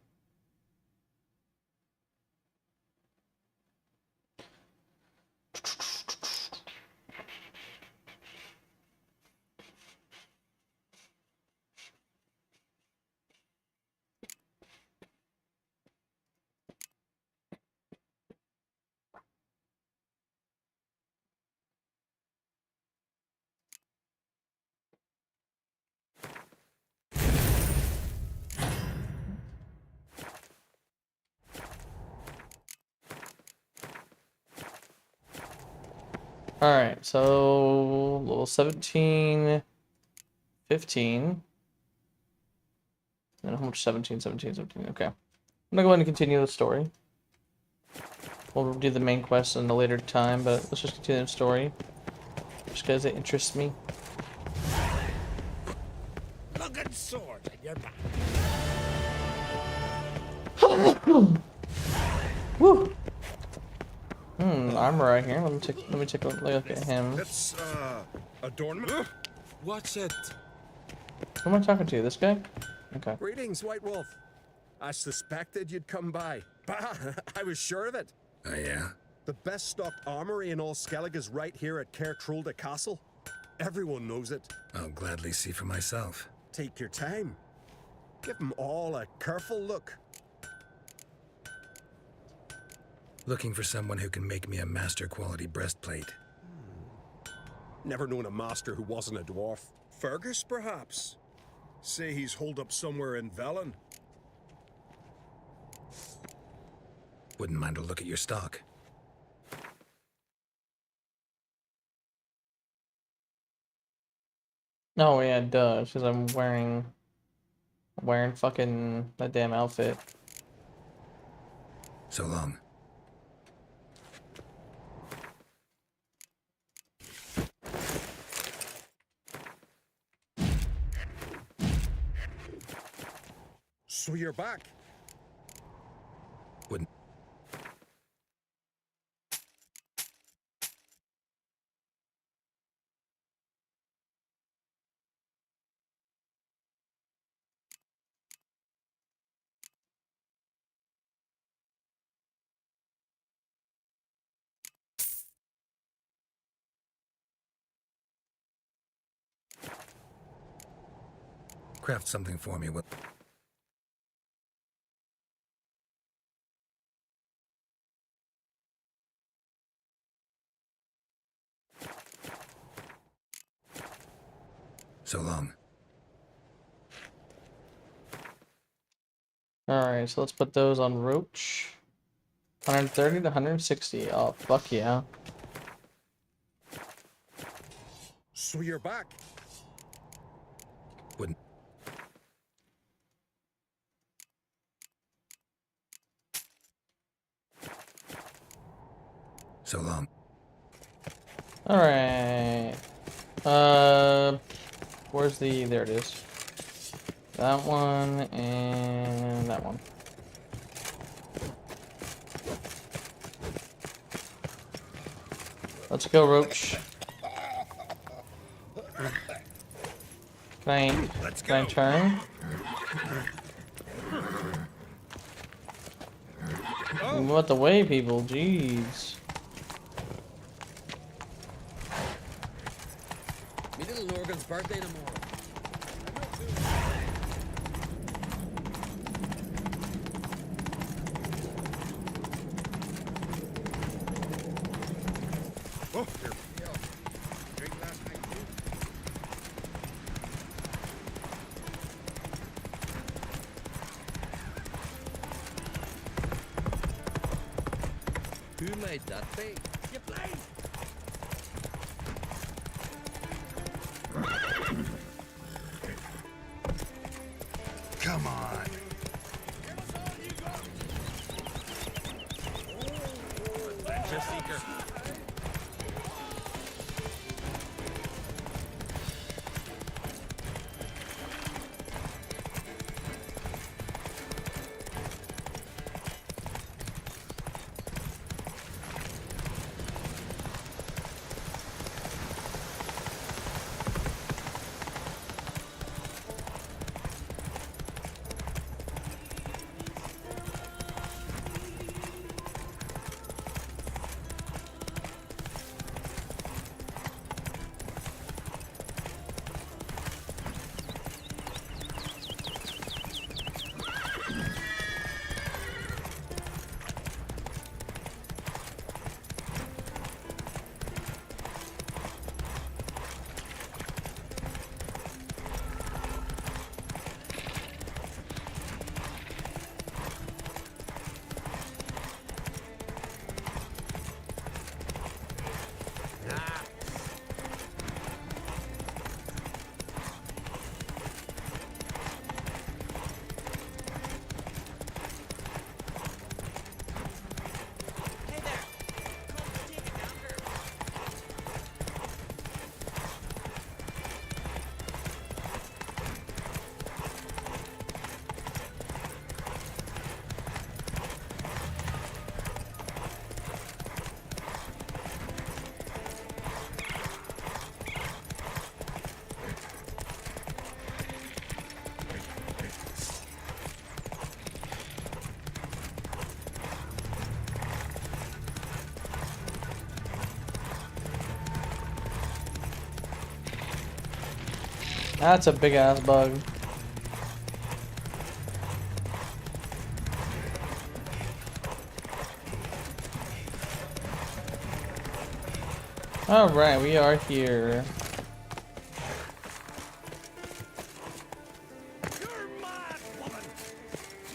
Alright, so level 17, 15. And how much? 17, 17, 17. Okay. I'm gonna go ahead and continue the story. We'll do the main quest in a later time, but let's just continue the story. Just because it interests me. Look at sword at your back. Woo! Armor right here. Let me take a look at him. It's adornment. What's it? Who am I talking to? This guy? Okay. Greetings, White Wolf. I suspected you'd come by. Bah, I was sure of it. Oh, yeah? The best stocked armory in all Skellig is right here at Cairtrolda Castle. Everyone knows it. I'll gladly see for myself. Take your time. Give them all a careful look. Looking for someone who can make me a master quality breastplate. Never known a master who wasn't a dwarf. Fergus, perhaps? Say he's holed up somewhere in Velen. Wouldn't mind a look at your stock. Oh yeah, it does, because I'm wearing fucking that damn outfit. So long. So you're back. Wouldn't. Craft something for me. So long. Alright, so let's put those on Roach. 130 to 160. Oh, fuck yeah. So you're back. Wouldn't. So long. Alright. Where's the... There it is. That one and that one. Let's go, Roach. Can I turn? What the way, people? Jeez. Me little Norgan's birthday tomorrow. Oh, here. Drink last night, too. Who made that bait? You play! Come on. Adventure seeker. That's a big ass bug. Alright, we are here. You're mad, woman!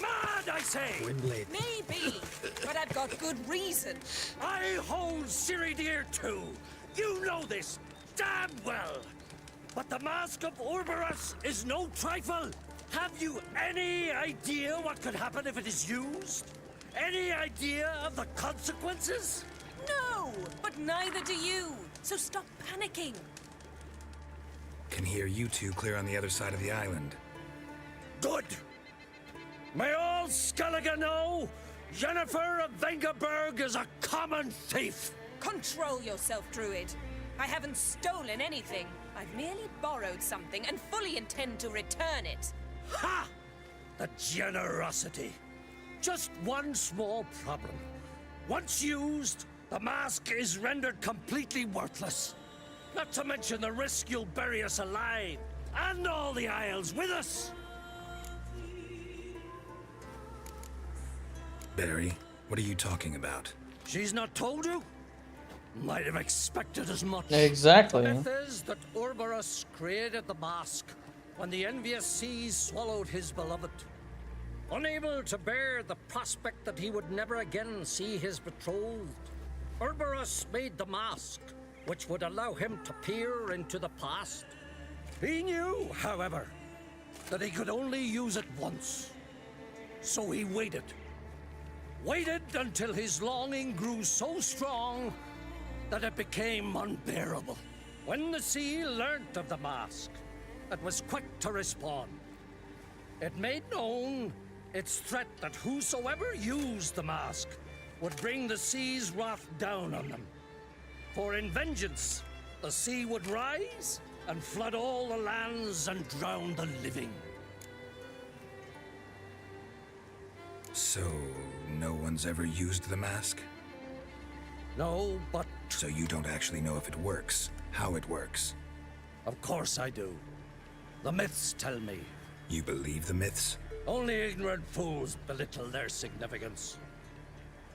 Mad, I say! Windblade. Maybe, but I've got good reason. I hold Ciri dear too. You know this damn well. But the Mask of Orberus is no trifle. Have you any idea what could happen if it is used? Any idea of the consequences? No, but neither do you. So stop panicking. Can hear you two clear on the other side of the island. Good. May all Skellige know Yennefer of Vengerberg is a common thief. Control yourself, Druid. I haven't stolen anything. I've merely borrowed something and fully intend to return it. Ha! The generosity. Just one small problem. Once used, the mask is rendered completely worthless. Not to mention the risk you'll bury us alive, and all the Isles with us. Barry, what are you talking about? She's not told you? Might have expected as much. Exactly. The myth is that Orberus created the mask when the envious seas swallowed his beloved. Unable to bear the prospect that he would never again see his betrothed, Orberus made the mask, which would allow him to peer into the past. He knew, however, that he could only use it once. So he waited. Waited until his longing grew so strong that it became unbearable. When the sea learnt of the mask, it was quick to respond. It made known its threat that whosoever used the mask would bring the sea's wrath down on them. For in vengeance, the sea would rise and flood all the lands and drown the living. So, no one's ever used the mask? No, but... So you don't actually know if it works, how it works? Of course I do. The myths tell me. You believe the myths? Only ignorant fools belittle their significance.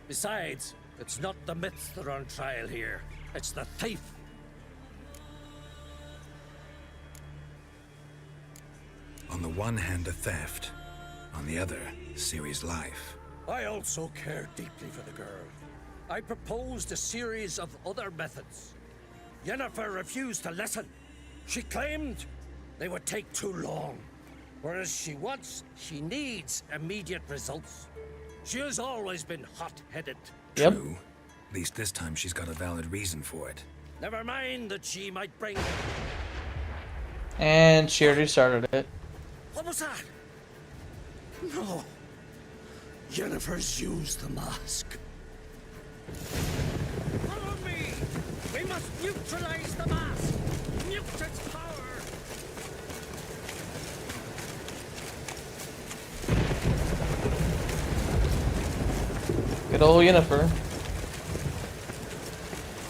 Besides, it's not the myths that are on trial here. It's the thief. On the one hand, a theft. On the other, Ciri's life. I also care deeply for the girl. I proposed a series of other methods. Yennefer refused to listen. She claimed they would take too long. Whereas she needs immediate results. She has always been hot-headed. Yep. True. At least this time she's got a valid reason for it. Never mind that she might bring... And she already started it. What was that? No. Yennefer's used the mask. Follow me! We must neutralize the mask! Mute its power! Good old Yennefer.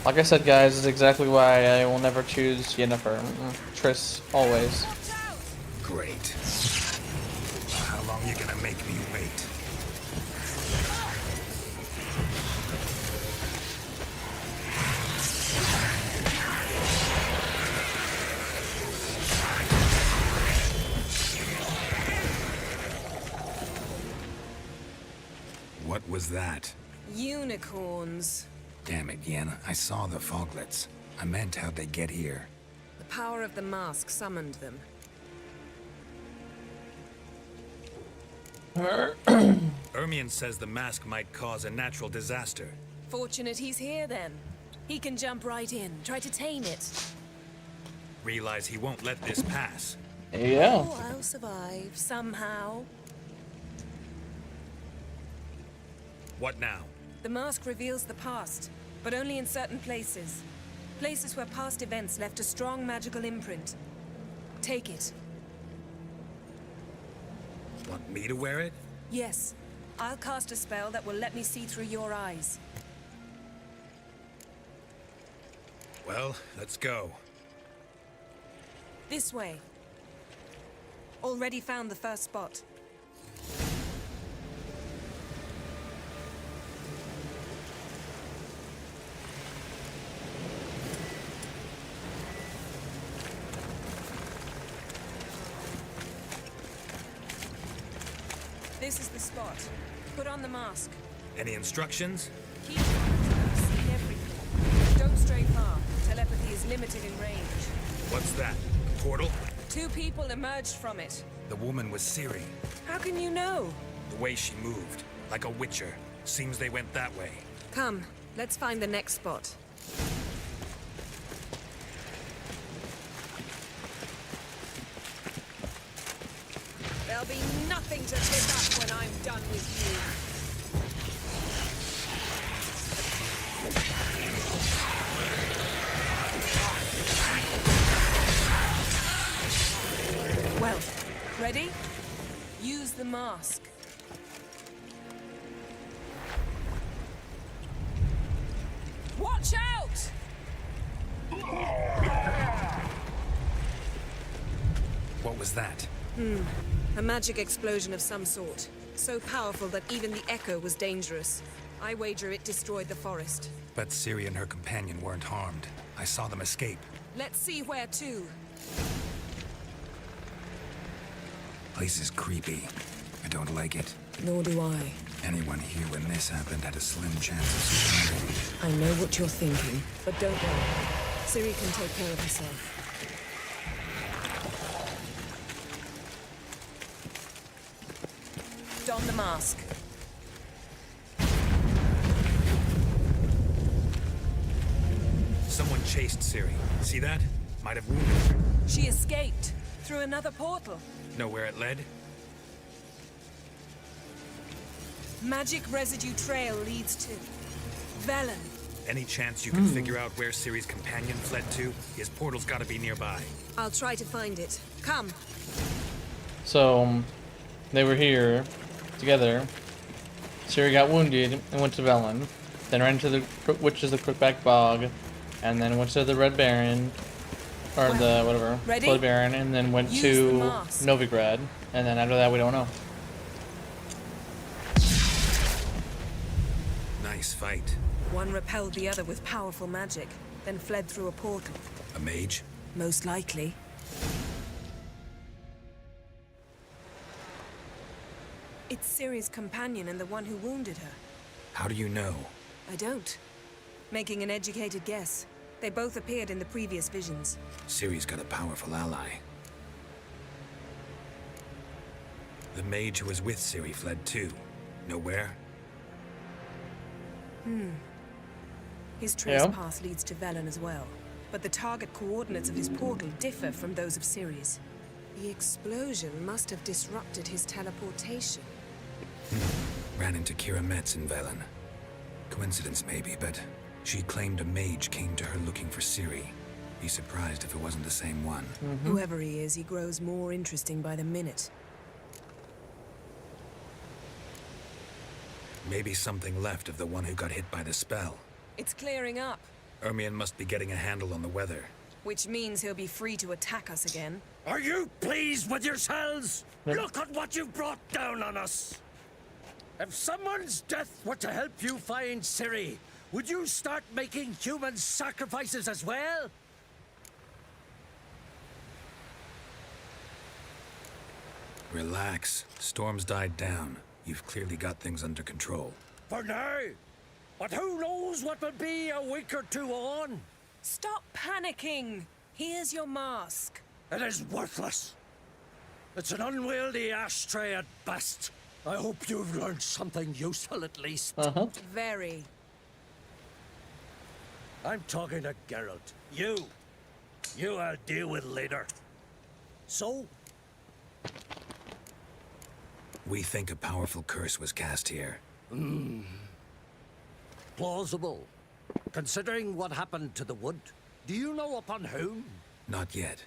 Like I said, guys, this is exactly why I will never choose Yennefer. Triss, always. Great. How long are you gonna make me wait? What was that? Unicorns. Damn it, Yen. I saw the foglets. I meant how'd they get here? The power of the mask summoned them. Ermion says the mask might cause a natural disaster. Fortunate he's here then. He can jump right in, try to tame it. Realize he won't let this pass. Yeah. Oh, I'll survive somehow. What now? The mask reveals the past, but only in certain places. Places where past events left a strong magical imprint. Take it. Want me to wear it? Yes. I'll cast a spell that will let me see through your eyes. Well, let's go. This way. Already found the first spot. This is the spot. Put on the mask. Any instructions? Keep see everything. Don't stray far. Telepathy is limited in range. What's that? A portal? 2 people emerged from it. The woman was Ciri. How can you know? The way she moved, like a witcher. Seems they went that way. Come, let's find the next spot. There'll be nothing to pick up when I'm done with you. Well, ready? Use the mask. Watch out! What was that? A magic explosion of some sort. So powerful that even the echo was dangerous. I wager it destroyed the forest. But Ciri and her companion weren't harmed. I saw them escape. Let's see where to. Place is creepy. I don't like it. Nor do I. Anyone here when this happened had a slim chance of surviving. I know what you're thinking, but don't worry. Ciri can take care of herself. Don the mask. Someone chased Ciri. See that? Might have wounded her. She escaped through another portal. Know where it led? Magic residue trail leads to Velen. Any chance you can figure out where Ciri's companion fled to? His portal's gotta be nearby. I'll try to find it. Come. So, they were here together. Ciri got wounded and went to Velen. Then ran to the Witches of the Crookback Bog. And then went to the Red Baron. Or the, whatever. Ready? Blood Baron. And then went Use to the mask. Novigrad. And then after that, we don't know. Nice fight. One repelled the other with powerful magic, then fled through a portal. A mage? Most likely. It's Ciri's companion and the one who wounded her. How do you know? I don't. Making an educated guess. They both appeared in the previous visions. Ciri's got a powerful ally. The mage who was with Ciri fled too. Know where? His trace path leads to Velen as well. But the target coordinates of his portal differ from those of Ciri's. The explosion must have disrupted his teleportation. Ran into Kira Metz in Velen. Coincidence maybe, but she claimed a mage came to her looking for Ciri. Be surprised if it wasn't the same one. Whoever he is, he grows more interesting by the minute. Maybe something left of the one who got hit by the spell. It's clearing up, Ermion must be getting a handle on the weather. which means he'll be free to attack us again. Are you pleased with yourselves? Look at what you've brought down on us. If someone's death were to help you find Ciri, would you start making human sacrifices as well? Relax. Storm's died down. You've clearly got things under control. For now. But who knows what will be a week or two on? Stop panicking! Here's your mask. It is worthless. It's an unwieldy ashtray at best. I hope you've learned something useful at least. Very. I'm talking to Geralt. You I'll deal with later. So? We think a powerful curse was cast here. Plausible. Considering what happened to the wood, do you know upon whom? Not yet,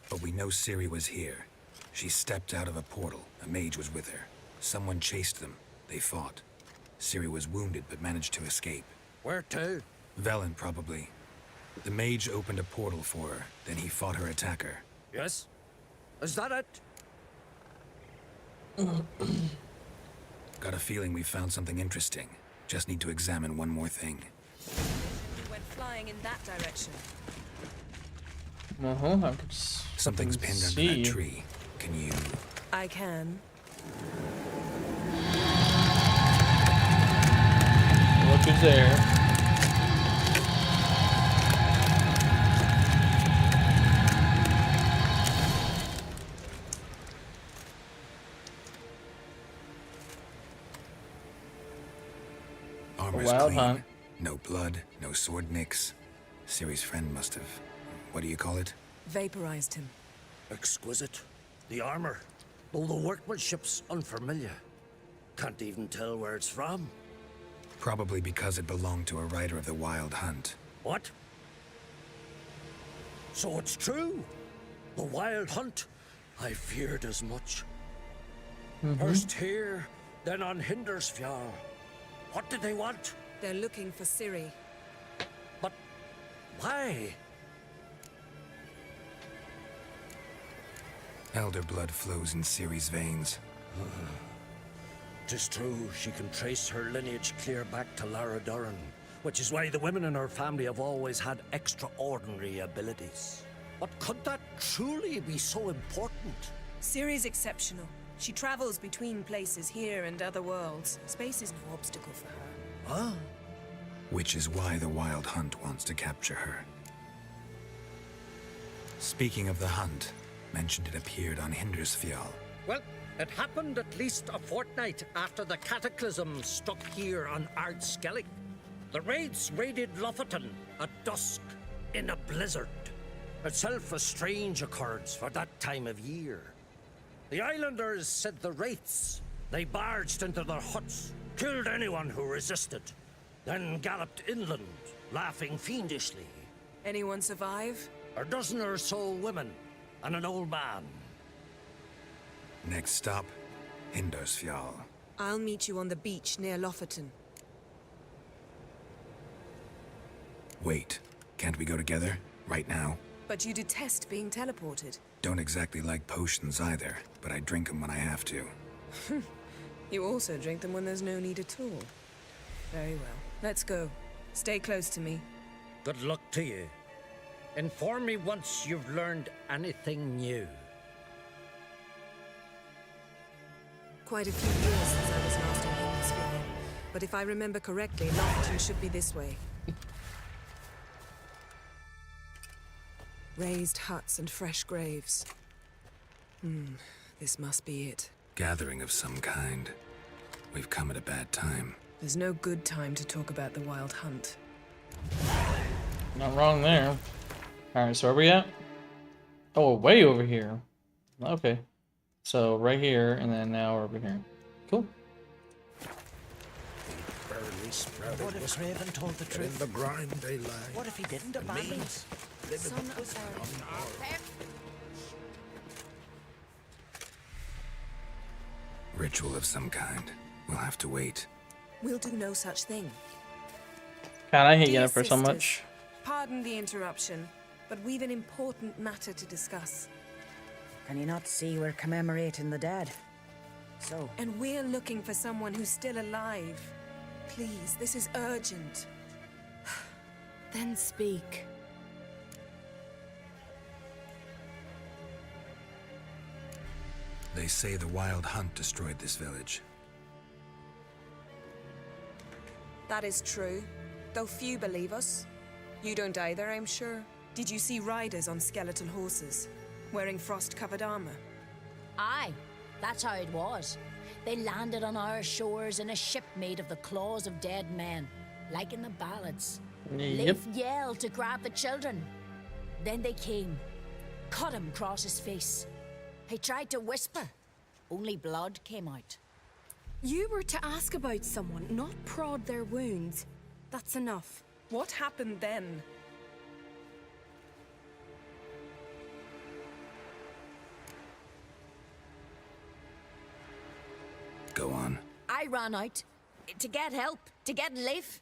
but we know Ciri was here. She stepped out of a portal. A mage was with her. Someone chased them. They fought. Ciri was wounded but managed to escape. Where to? Velen, probably. The mage opened a portal for her, then he fought her attacker. Yes? Is that it? Got a feeling we found something interesting. Just need to examine one more thing. It went flying in that direction. I could Something's pinned under that tree. Can you? I can. Look who's there. Armor's Wild clean. hunt. No blood, no sword nicks. Ciri's friend must have... What do you call it? Vaporized him. Exquisite. The armor, though the workmanship's unfamiliar. Can't even tell where it's from. Probably because it belonged to a rider of the Wild Hunt. What? So it's true. The Wild Hunt. I feared as much. First here, then on Hindersfjall. What did they want? They're looking for Ciri. But why? Elder blood flows in Ciri's veins. 'Tis true, she can trace her lineage clear back to Lara Duran, which is why the women in her family have always had extraordinary abilities. But could that truly be so important? Ciri's exceptional. She travels between places here and other worlds. Space is no obstacle for her. Huh? Which is why the Wild Hunt wants to capture her. Speaking of the hunt, mentioned it appeared on Hindersfjall. Well, it happened at least a fortnight after the cataclysm struck here on Ardskellig. The raids raided Lofoten at dusk in a blizzard. Itself a strange occurrence for that time of year. The islanders said the wraiths. They barged into their huts, killed anyone who resisted, then galloped inland, laughing fiendishly. Anyone survive? A dozen or so women and an old man. Next stop, Hindersfjall. I'll meet you on the beach near Lofoten. Wait, can't we go together? Right now? But you detest being teleported. Don't exactly like potions either, but I drink them when I have to. You also drink them when there's no need at all. Very well. Let's go. Stay close to me. Good luck to you. Inform me once you've learned anything new. Quite a few years since I was last on Hindersfjall. But if I remember correctly, Lofoten should be this way. Raised huts and fresh graves. This must be it. Gathering of some kind. We've come at a bad time. There's no good time to talk about the Wild Hunt. Not wrong there. Alright, so where are we at? Oh, way over here. Okay. So right here, and then now we're over here. Cool. What if Craven told the truth? In the grind they lie. What if he didn't abandon us? Son of Ritual of some kind. We'll have to wait. We'll do no such thing. God, I hate Dear Yennefer so sisters, much. Pardon the interruption, but we've an important matter to discuss. Can you not see we're commemorating the dead? So? And we're looking for someone who's still alive. Please, this is urgent. Then speak. They say the Wild Hunt destroyed this village. That is true, though few believe us. You don't either, I'm sure. Did you see riders on skeletal horses, wearing frost-covered armor? Aye, that's how it was. They landed on our shores in a ship made of the claws of dead men, like in the ballads. Yep. Leif yelled to grab the children. Then they came, cut him across his face. He tried to whisper, only blood came out. You were to ask about someone, not prod their wounds. That's enough. What happened then? Go on. I ran out to get help, to get Leif.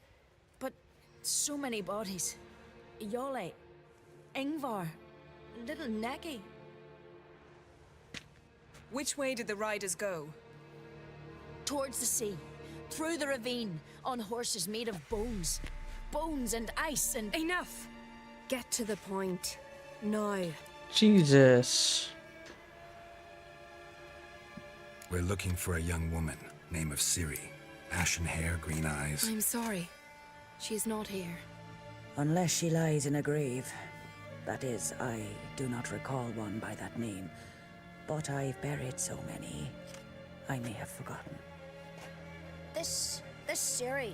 But so many bodies. Yole, Ingvar, little Necky. Which way did the riders go? Towards the sea, through the ravine, on horses made of bones. Bones and ice and... Enough! Get to the point. Now. Jesus. We're looking for a young woman, name of Ciri. Ashen hair, green eyes. I'm sorry. She's not here. Unless she lies in a grave. That is, I do not recall one by that name. But I've buried so many, I may have forgotten. This Ciri,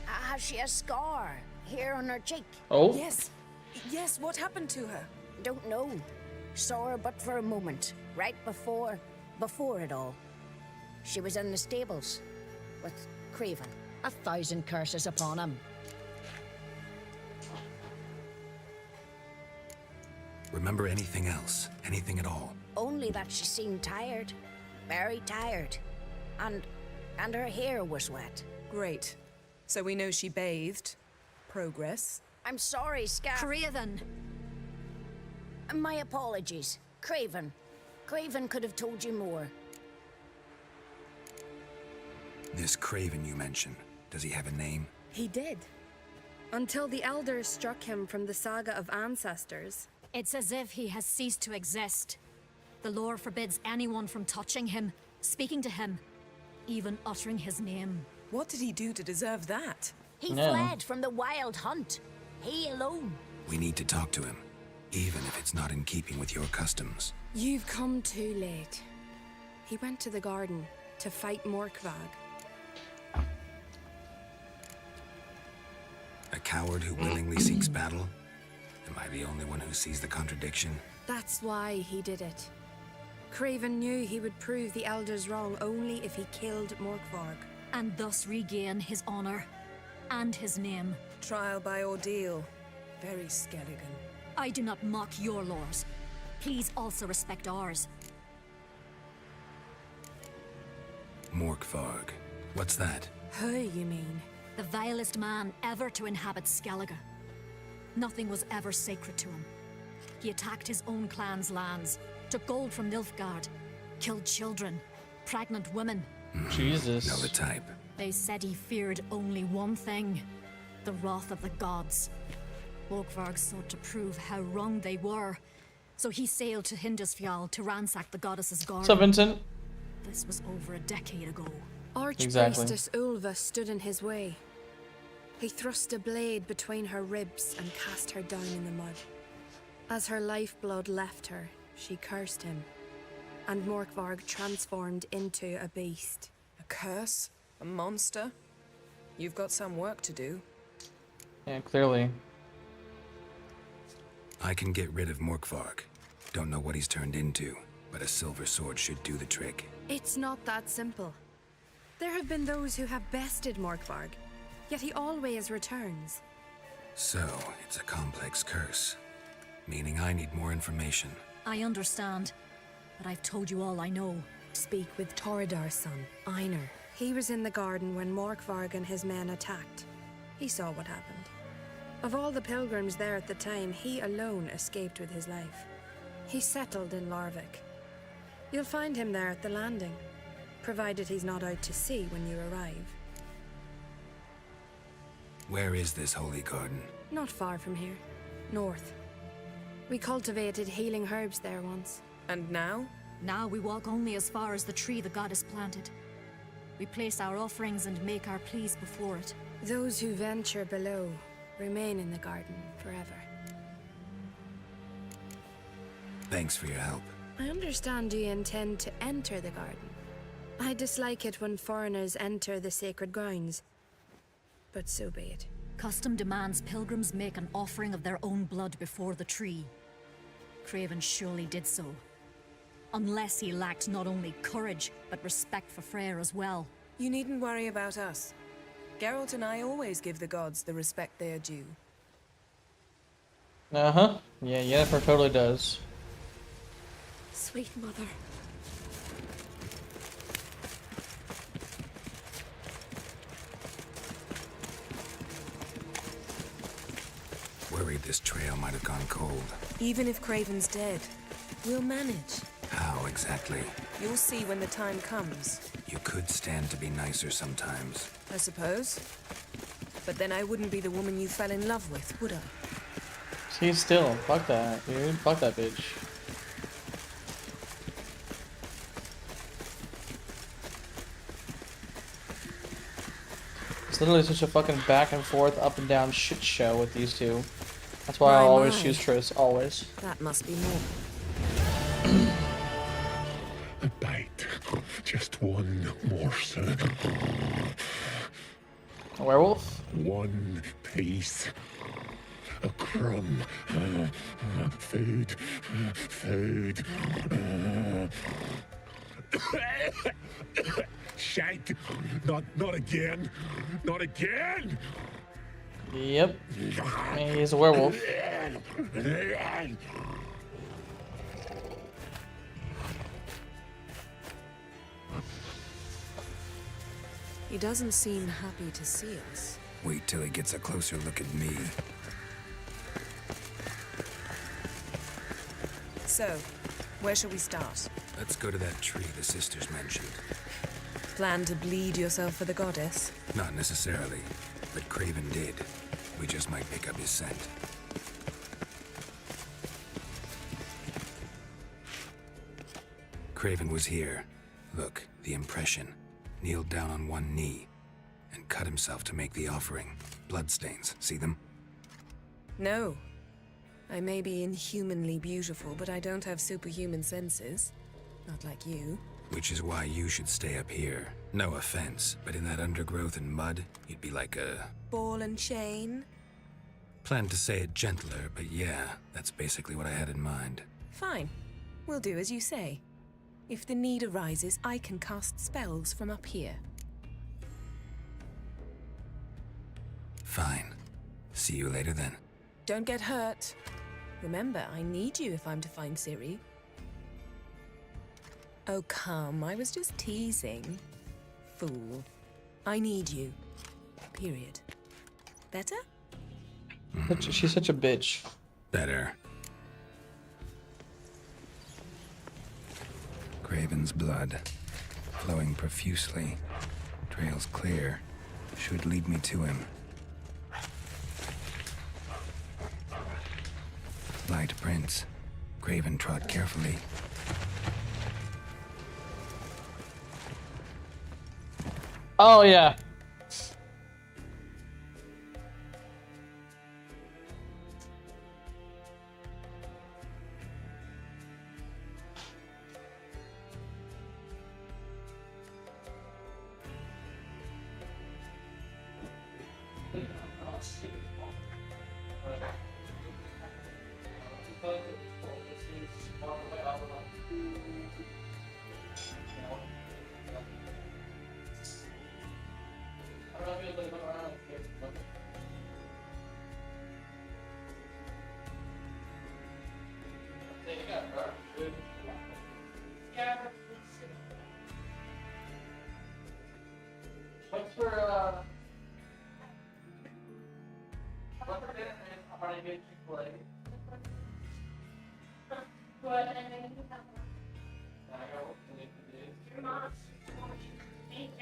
has she a scar here on her cheek? Oh? Yes, what happened to her? Don't know. Saw her but for a moment, right before it all. She was in the stables with Craven. 1,000 curses upon him. Remember anything else? Anything at all? Only that she seemed tired. Very tired. And her hair was wet. Great. So we know she bathed. Progress. I'm sorry, Craven. My apologies. Craven. Craven could have told you more. This Craven you mentioned, does he have a name? He did. Until the elders struck him from the saga of ancestors. It's as if he has ceased to exist. The lore forbids anyone from touching him, speaking to him, even uttering his name. What did he do to deserve that? He fled from the wild hunt. He alone. We need to talk to him, even if it's not in keeping with your customs. You've come too late. He went to the garden to fight Morkvag. A coward who willingly seeks battle? Am I the only one who sees the contradiction? That's why he did it. Craven knew he would prove the elders wrong only if he killed Morkvarg. And thus regain his honor and his name. Trial by ordeal. Very Skelligan. I do not mock your laws. Please also respect ours. Morkvarg. What's that? Who, you mean? The vilest man ever to inhabit Skellige. Nothing was ever sacred to him. He attacked his own clan's lands, took gold from Nilfgaard, killed children, pregnant women. Jesus. Know the type. They said he feared only one thing, the wrath of the gods. Morkvarg sought to prove how wrong they were, so he sailed to Hindisfjall to ransack the goddess's garden. What's up, Vincent? This was over a decade ago. Archpriestess Ulva stood in his way. He thrust a blade between her ribs and cast her down in the mud. As her lifeblood left her, she cursed him, and Morkvarg transformed into a beast. A curse? A monster? You've got some work to do. Yeah, clearly. I can get rid of Morkvarg. Don't know what he's turned into, but a silver sword should do the trick. It's not that simple. There have been those who have bested Morkvarg, yet he always returns. So, it's a complex curse. Meaning I need more information. I understand, but I've told you all I know. Speak with Torridar's son, Einar. He was in the garden when Morkvarg and his men attacked. He saw what happened. Of all the pilgrims there at the time, he alone escaped with his life. He settled in Larvik. You'll find him there at the landing, provided he's not out to sea when you arrive. Where is this holy garden? Not far from here. North. We cultivated healing herbs there once. And now? Now we walk only as far as the tree the goddess planted. We place our offerings and make our pleas before it. Those who venture below remain in the garden forever. Thanks for your help. I understand you intend to enter the garden. I dislike it when foreigners enter the sacred grounds, but so be it. Custom demands pilgrims make an offering of their own blood before the tree. Craven surely did so. Unless he lacked not only courage, but respect for Freyr as well. You needn't worry about us. Geralt and I always give the gods the respect they are due. Uh-huh. Yeah, Yennefer totally does. Sweet mother. Worried this trail might have gone cold. Even if Craven's dead, we'll manage. How exactly? You'll see when the time comes. You could stand to be nicer sometimes. I suppose. But then I wouldn't be the woman you fell in love with, would I? See, still, fuck that, dude. Fuck that bitch. It's literally such a fucking back and forth, up and down shit show with these two. That's why I'll always choose Triss, always. That must be more. A bite. Just one morsel. A werewolf? One piece. A crumb. Food. Food. Shite. Not again. Not again. Yep. He's a werewolf. He doesn't seem happy to see us. Wait till he gets a closer look at me. So, where shall we start? Let's go to that tree the sisters mentioned. Plan to bleed yourself for the goddess? Not necessarily, but Craven did. We just might pick up his scent. Craven was here. Look, the impression. Kneeled down on one knee and cut himself to make the offering. Bloodstains, see them? No. I may be inhumanly beautiful, but I don't have superhuman senses. Not like you. Which is why you should stay up here. No offense, but in that undergrowth and mud, you'd be like a... Ball and chain? Planned to say it gentler, but yeah, that's basically what I had in mind. Fine. We'll do as you say. If the need arises, I can cast spells from up here. Fine. See you later then. Don't get hurt. Remember, I need you if I'm to find Ciri. Oh, come. I was just teasing. Fool. I need you. Period. Better? She's such a bitch. Better. Craven's blood, flowing profusely, trails clear, should lead me to him. Light prints. Craven trod carefully. Oh, yeah. What's for dinner? Are you getting Chick-fil-A? What? Your mom. Thank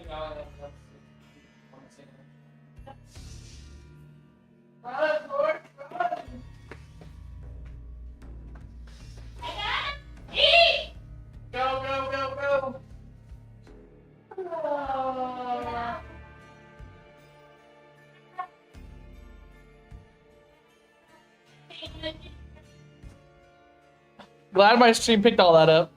God. Run, Lord, run! Eat! Go, go, go, go! Oh. Glad my stream picked all that up.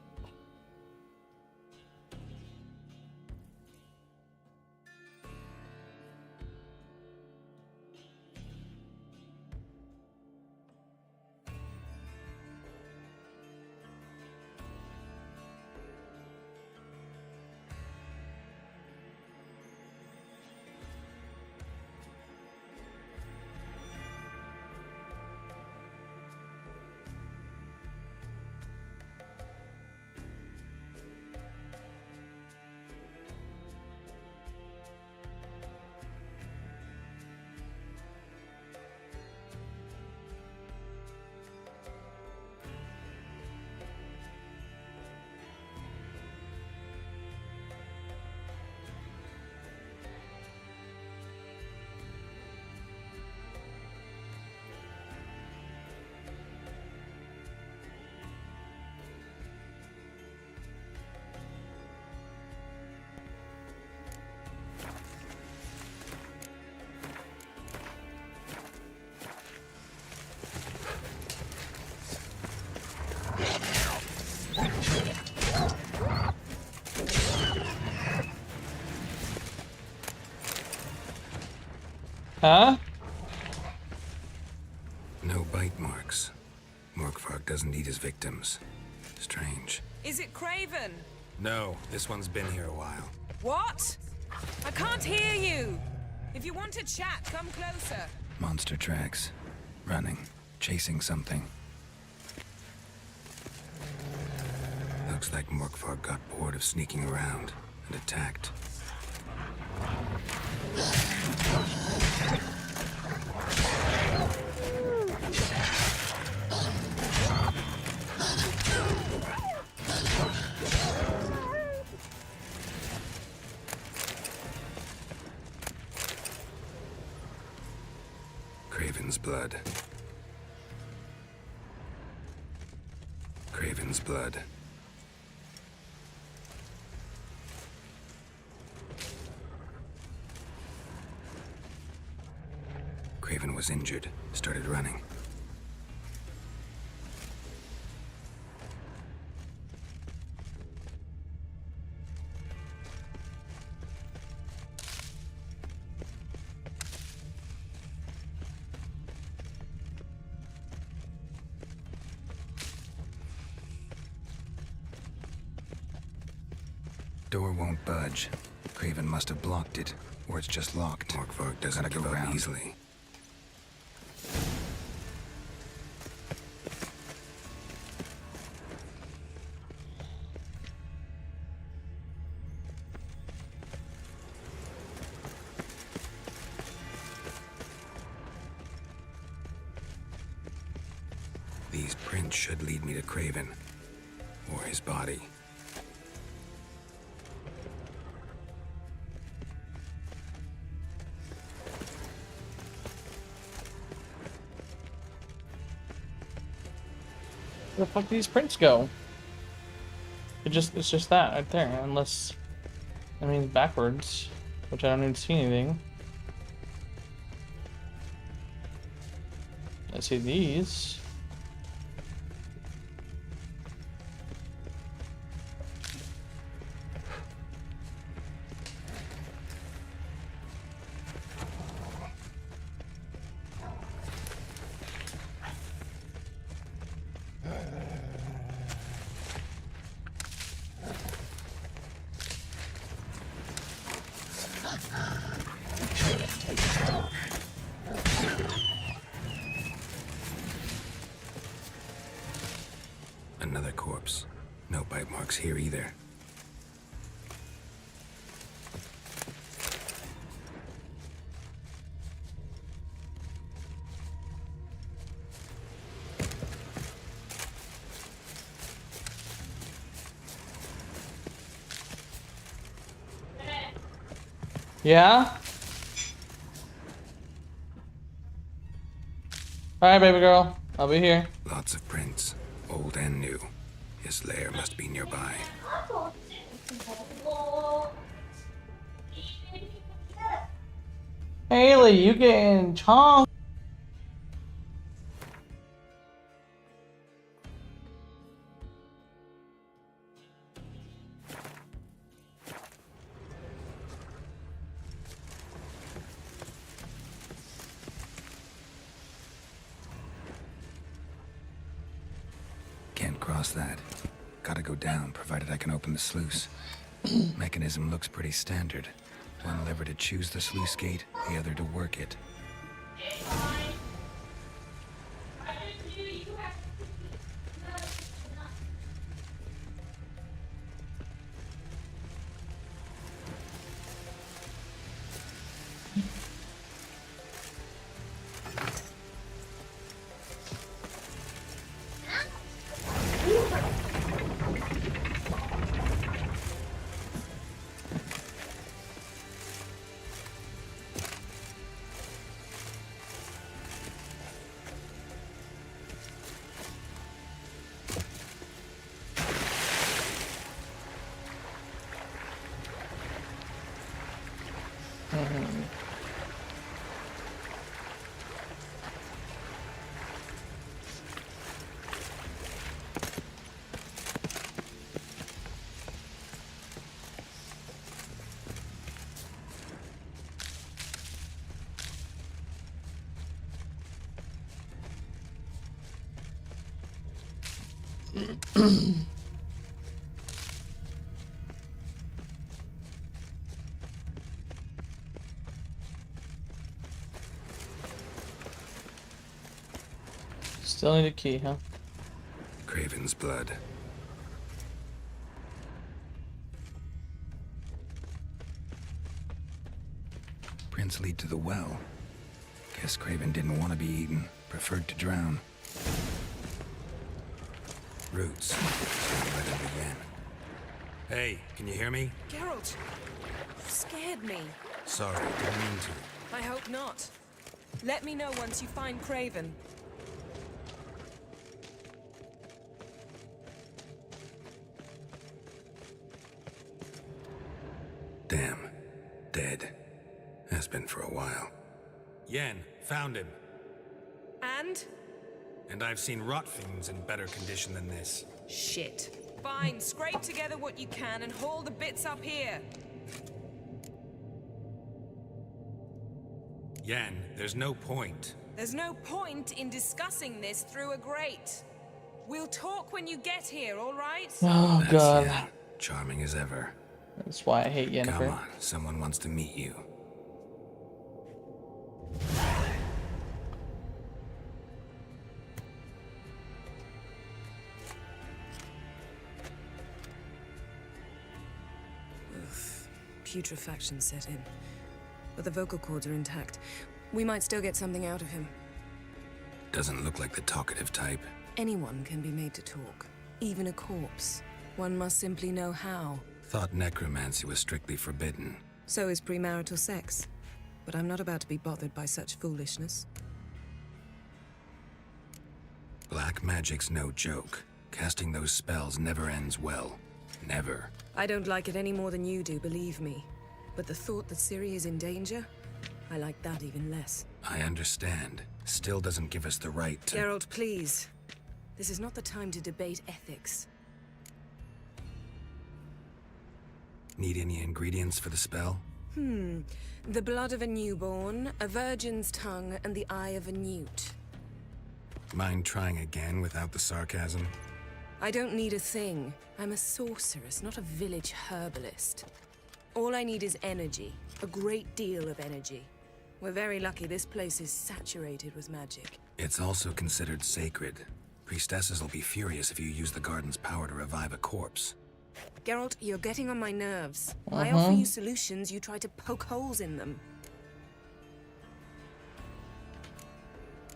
Huh? No bite marks. Morkvark doesn't eat his victims. Strange. Is it Craven? No, this one's been here a while. What? I can't hear you. If you want to chat, come closer. Monster tracks. Running. Chasing something. Looks like Morkvark got bored of sneaking around and attacked. Craven's blood. Craven's blood. Craven was injured, started running. Door won't budge. Craven must have blocked it, or it's just locked. Morkvark doesn't give up easily. These prints should lead me to Craven, or his body. Where the fuck do these prints go? It's just that right there, unless, I mean, backwards, which I don't even see anything. I see these. Another corpse. No bite marks here either. Yeah? Alright, baby girl. I'll be here. Lots of prints, old and new. His lair must be nearby. Haley, you getting chong? Can't cross that. Gotta go down, provided I can open the sluice. Mechanism looks pretty standard. One lever to choose the sluice gate, the other to work it. Still need a key, huh? Craven's blood. Prints lead to the well. Guess Craven didn't want to be eaten. Preferred to drown. Roots. Let him begin. Hey, can you hear me? Geralt, you scared me. Sorry, didn't mean to. I hope not. Let me know once you find Craven. Damn. Dead. Has been for a while. Yen, found him. And? And I've seen rot fiends in better condition than this. Shit. Fine, scrape together what you can and haul the bits up here. Yen, there's no point. There's no point in discussing this through a grate. We'll talk when you get here, all right? Oh, That's God. Yen. Charming as ever. That's why I hate Yennefer. Come on, someone wants to meet you. Putrefaction set in. But the vocal cords are intact. We might still get something out of him. Doesn't look like the talkative type. Anyone can be made to talk. Even a corpse. One must simply know how. Thought necromancy was strictly forbidden. So is premarital sex. But I'm not about to be bothered by such foolishness. Black magic's no joke. Casting those spells never ends well. Never. I don't like it any more than you do, believe me. But the thought that Ciri is in danger, I like that even less. I understand. Still doesn't give us the right to— Geralt, please. This is not the time to debate ethics. Need any ingredients for the spell? The blood of a newborn, a virgin's tongue, and the eye of a newt. Mind trying again without the sarcasm? I don't need a thing. I'm a sorceress, not a village herbalist. All I need is energy. A great deal of energy. We're very lucky this place is saturated with magic. It's also considered sacred. Priestesses will be furious if you use the garden's power to revive a corpse. Geralt, you're getting on my nerves. I offer you solutions, you try to poke holes in them.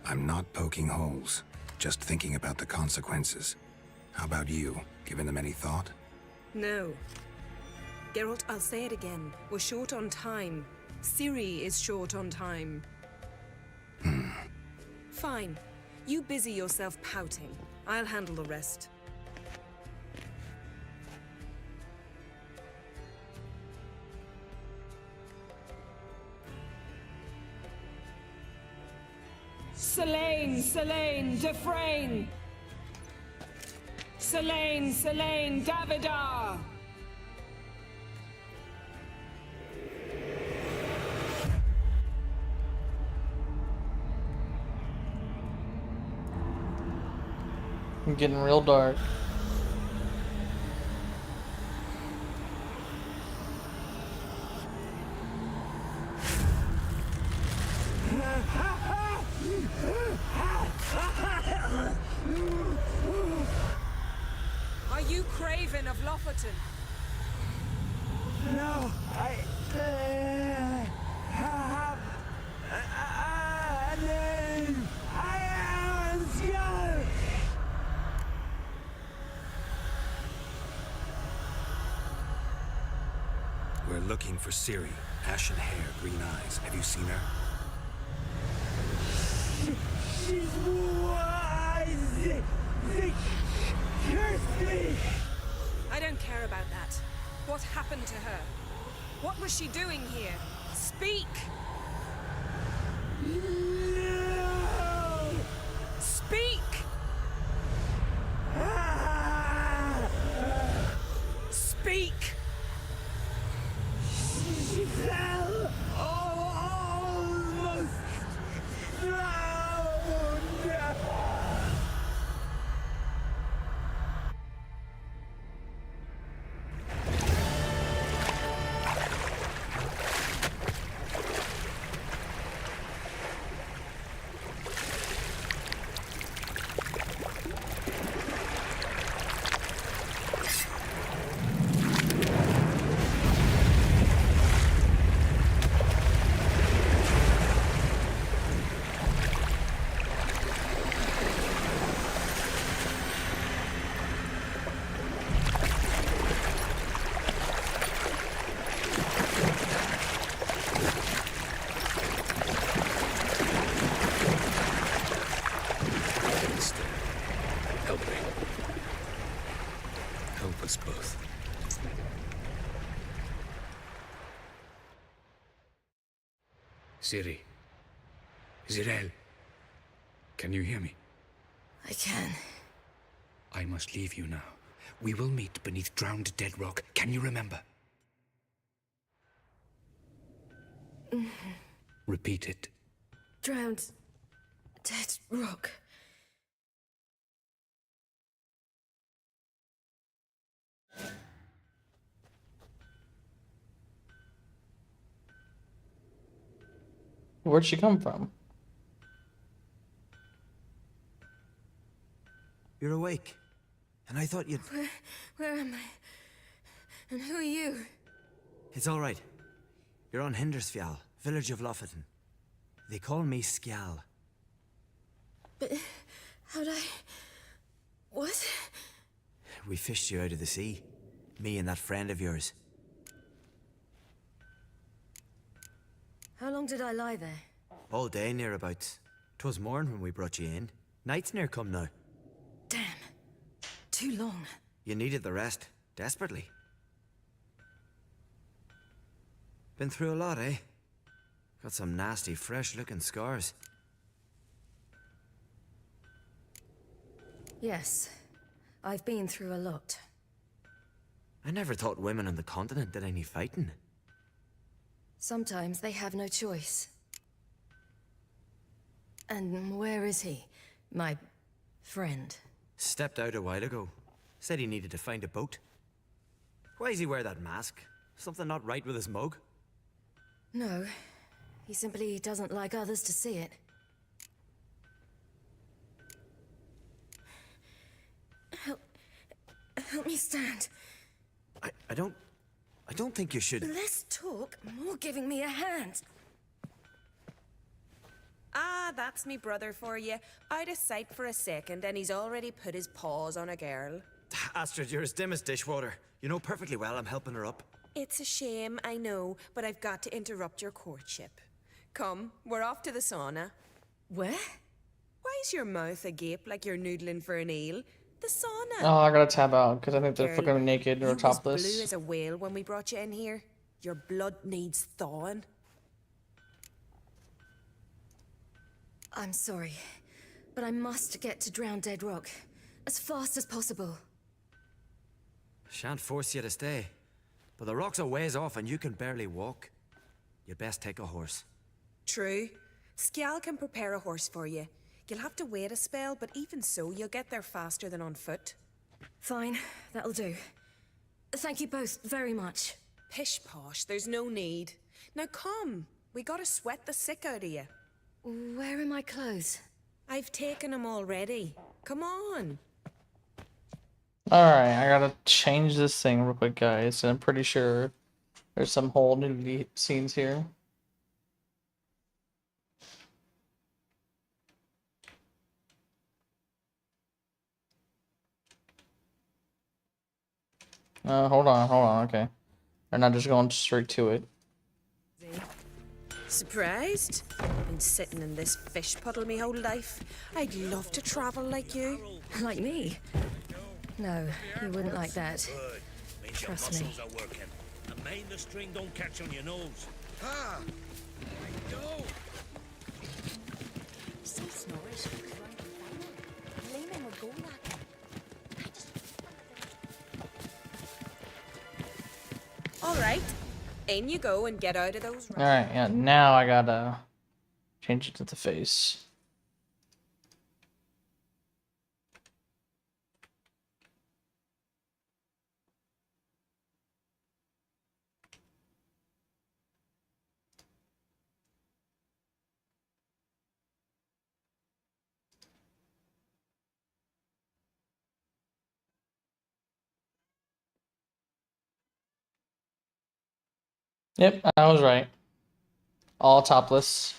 I'm not poking holes. Just thinking about the consequences. How about you? Given them any thought? No. Geralt, I'll say it again. We're short on time. Ciri is short on time. Fine. You busy yourself pouting. I'll handle the rest. Selene, Selene, Defrain! Selene, Selene, Davidar! I'm getting real dark. Are you Craven of Lofoten? No, I have a name. I am Skull. We're looking for Ciri. Ashen hair, green eyes. Have you seen her? She's wise. They cursed me. I don't care about that. What happened to her? What was she doing here? Speak! No. Speak! Speak! She fell almost drowned. Siri. Zirel. Can you hear me? I can. I must leave you now. We will meet beneath drowned dead rock. Can you remember? Repeat it. Drowned. Dead rock. Where'd she come from? You're awake. And I thought you'd... Where am I? And who are you? It's all right. You're on Hindersfjall, village of Lofoten. They call me Skjal. But how'd I... What? We fished you out of the sea. Me and that friend of yours. How long did I lie there? All day nearabouts. 'Twas morn when we brought you in. Night's near come now. Damn. Too long. You needed the rest. Desperately. Been through a lot, eh? Got some nasty, fresh-looking scars. Yes. I've been through a lot. I never thought women on the continent did any fighting. Sometimes they have no choice. And where is he? My friend. Stepped out a while ago. Said he needed to find a boat. Why does he wear that mask? Something not right with his mug? No. He simply doesn't like others to see it. Help me stand. I don't think you should... Less talk, more giving me a hand. Ah, that's me brother for you. Out of sight for a second, and he's already put his paws on a girl. Astrid, you're as dim as dishwater. You know perfectly well I'm helping her up. It's a shame, I know, but I've got to interrupt your courtship. Come, we're off to the sauna. Where? Why is your mouth agape like you're noodling for an eel? The sauna. Oh, I gotta tab out because I think they're Girl, fucking naked or you was topless. blue as a whale when we brought you in here. Your blood needs thawing. I'm sorry, but I must get to Drowned Dead Rock as fast as possible. Shan't force you to stay. But the rock's a ways off and you can barely walk. You'd best take a horse. True. Skjal can prepare a horse for you. You'll have to wait a spell, but even so, you'll get there faster than on foot. Fine, that'll do. Thank you both very much. Pish posh, there's no need. Now come, we gotta sweat the sick out of you. Where are my clothes? I've taken them already. Come on. Alright, I gotta change this thing real quick, guys. And I'm pretty sure there's some whole nudity scenes here. Hold on, okay. They're not just going straight to it. Surprised? Been sitting in this fish puddle me whole life. I'd love to travel like you. Like me? No, you wouldn't like that. Trust me. Are working. And mind the string don't catch on your nose. Ah! Go! All right, in you go and get out of those. Alright, yeah, now I gotta change it to the face. Yep, I was right. All topless.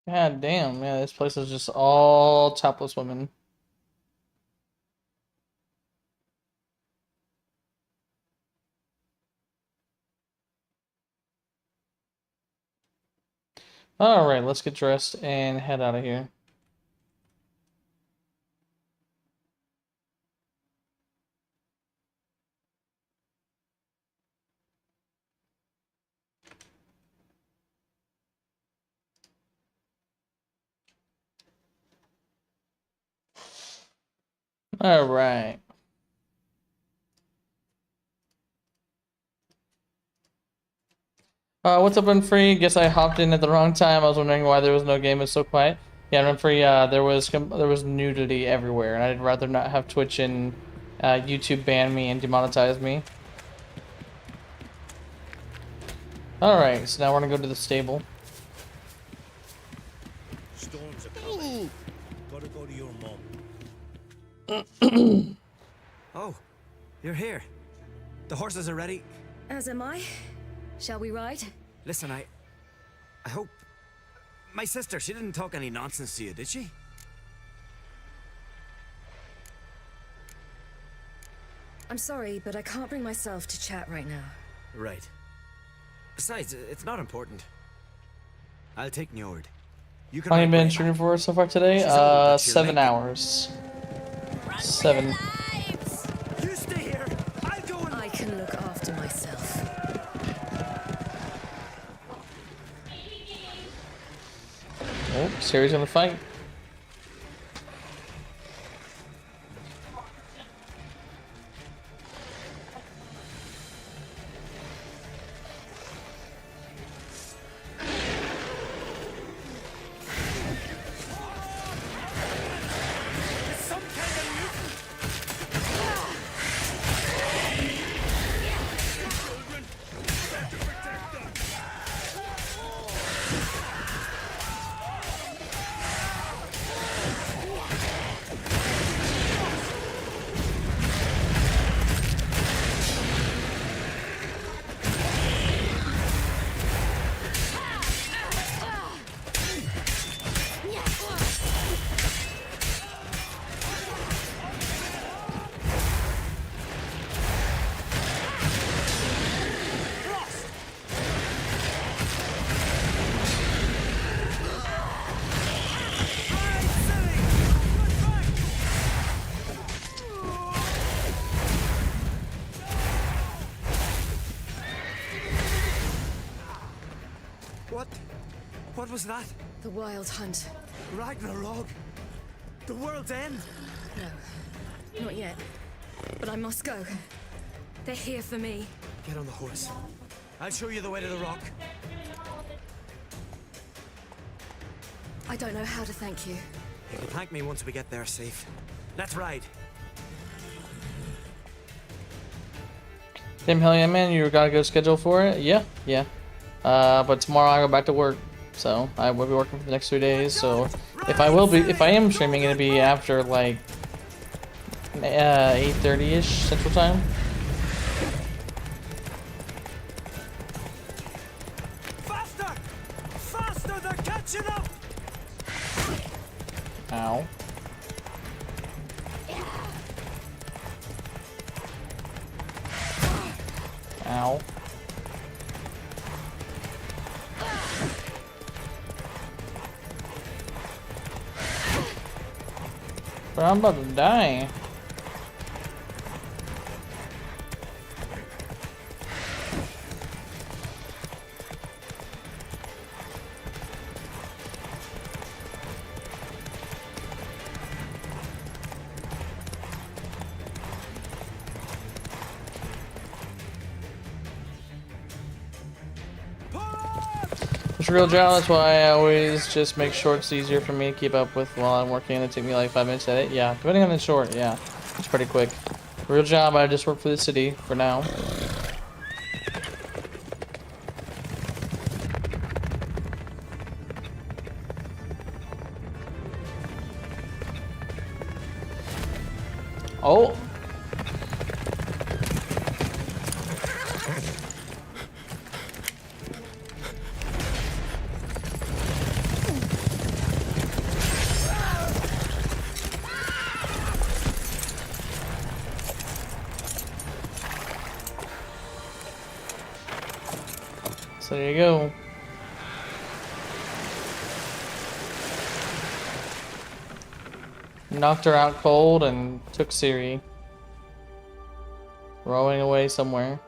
God damn, yeah, this place is just all topless women. Alright, let's get dressed and head out of here. Alright. What's up, Unfree? Guess I hopped in at the wrong time. I was wondering why there was no game. It's so quiet. Yeah, Unfree, there was nudity everywhere, and I'd rather not have Twitch and YouTube ban me and demonetize me. Alright, so now we're gonna go to the stable. Storms are coming. Gotta go to your mom. Oh, you're here. The horses are ready. As am I. Shall we ride? Listen, I hope... My sister, she didn't talk any nonsense to you, did she? I'm sorry, but I can't bring myself to chat right now. Right. Besides, it's not important. I'll take Njord. You can How many ride been Grey streaming back. for so far today? She's old, but she'll 7 make it. hours. 7. You stay here. I'll go and... I can look after myself. Oh, Siri's gonna fight. What was that? The Wild Hunt. Ragnarok? The world's end? No, not yet. But I must go. They're here for me. Get on the horse. I'll show you the way to the rock. I don't know how to thank you. You can thank me once we get there safe. Let's ride. Damn, hell yeah, man, you got a good schedule for it? Yeah. But tomorrow I go back to work, so I will be working for the next 3 days. So if I am streaming, it'll be after like 8:30ish Central Time. Faster! Faster! They're catching up! Ow. Ow. But I'm about to die. It's a real job, that's why I always just make shorts easier for me to keep up with while I'm working. It take me like 5 minutes to edit. Yeah, depending on the short, yeah. It's pretty quick. Real job, I just work for the city for now. Oh! So there you go. Knocked her out cold and took Ciri. Rowing away somewhere.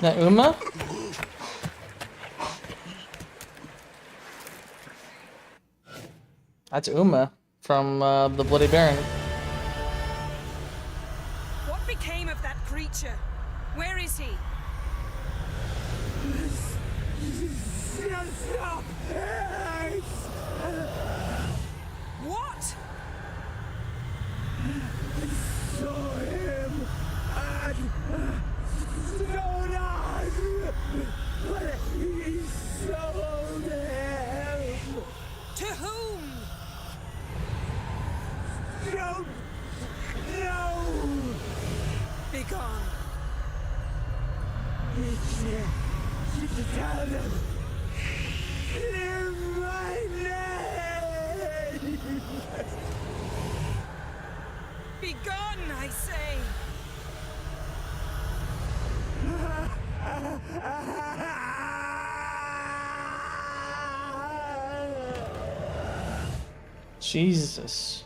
That Uma? That's Uma from the Bloody Baron. What became of that creature? Where is he? What? Saw him and sold us, but he sold him. To whom? Don't know. Be gone. Tell them. Clear my name. Be gone, I say. Jesus.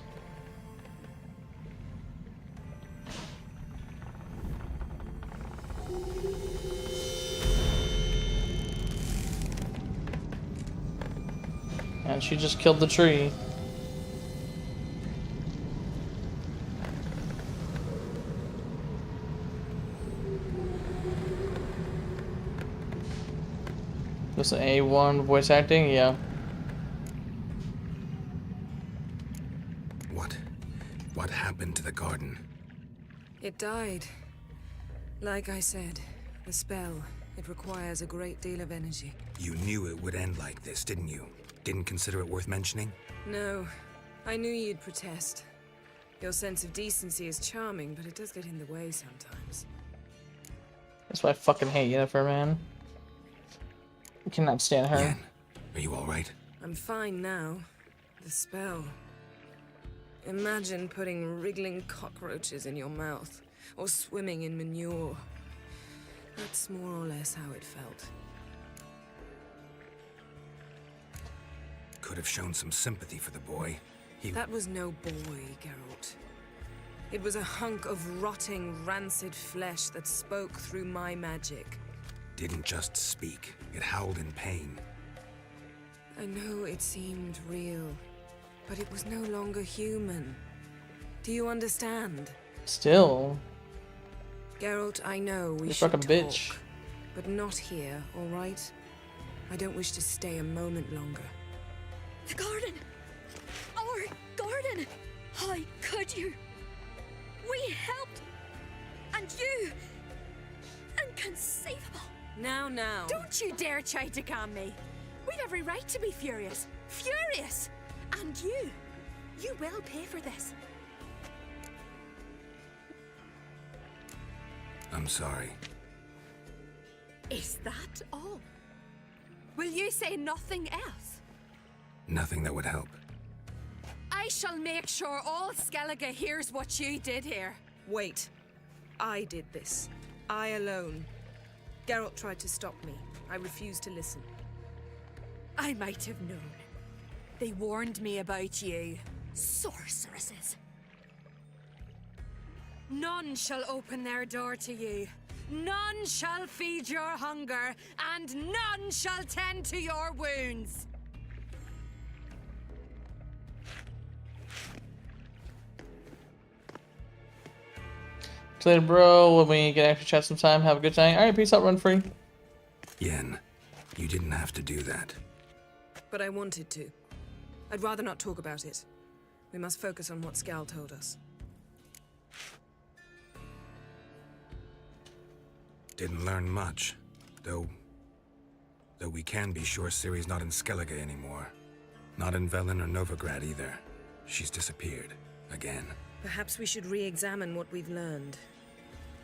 And she just killed the tree. This is A1 voice acting, yeah. What happened to the garden? It died. Like I said, the spell, it requires a great deal of energy. You knew it would end like this, didn't you? Didn't consider it worth mentioning? No, I knew you'd protest. Your sense of decency is charming, but it does get in the way sometimes. That's why I fucking hate Yennefer, man. I cannot stand her. Yen, are you alright? I'm fine now. The spell. Imagine putting wriggling cockroaches in your mouth, or swimming in manure. That's more or less how it felt. Could have shown some sympathy for the boy. That was no boy, Geralt. It was a hunk of rotting, rancid flesh that spoke through my magic. Didn't just speak. It howled in pain. I know it seemed real, but it was no longer human. Do you understand? Still. Geralt, I know we You're should fucking talk, bitch. but not here, all right? I don't wish to stay a moment longer. The garden! Our garden! How could you? We helped! And you! Inconceivable! Now. Don't you dare try to calm me! We'd every right to be furious! Furious! And you will pay for this. I'm sorry. Is that all? Will you say nothing else? Nothing that would help. I shall make sure all Skellige hears what you did here. Wait. I did this. I alone. Geralt tried to stop me. I refused to listen. I might have known. They warned me about you. Sorceresses. None shall open their door to you. None shall feed your hunger, and none shall tend to your wounds. Later, bro. When we can actually chat sometime, have a good time. Alright, peace out, run free. Yen, you didn't have to do that. But I wanted to. I'd rather not talk about it. We must focus on what Skal told us. Didn't learn much, though we can be sure Ciri's not in Skellige anymore. Not in Velen or Novigrad either. She's disappeared. Again. Perhaps we should re-examine what we've learned.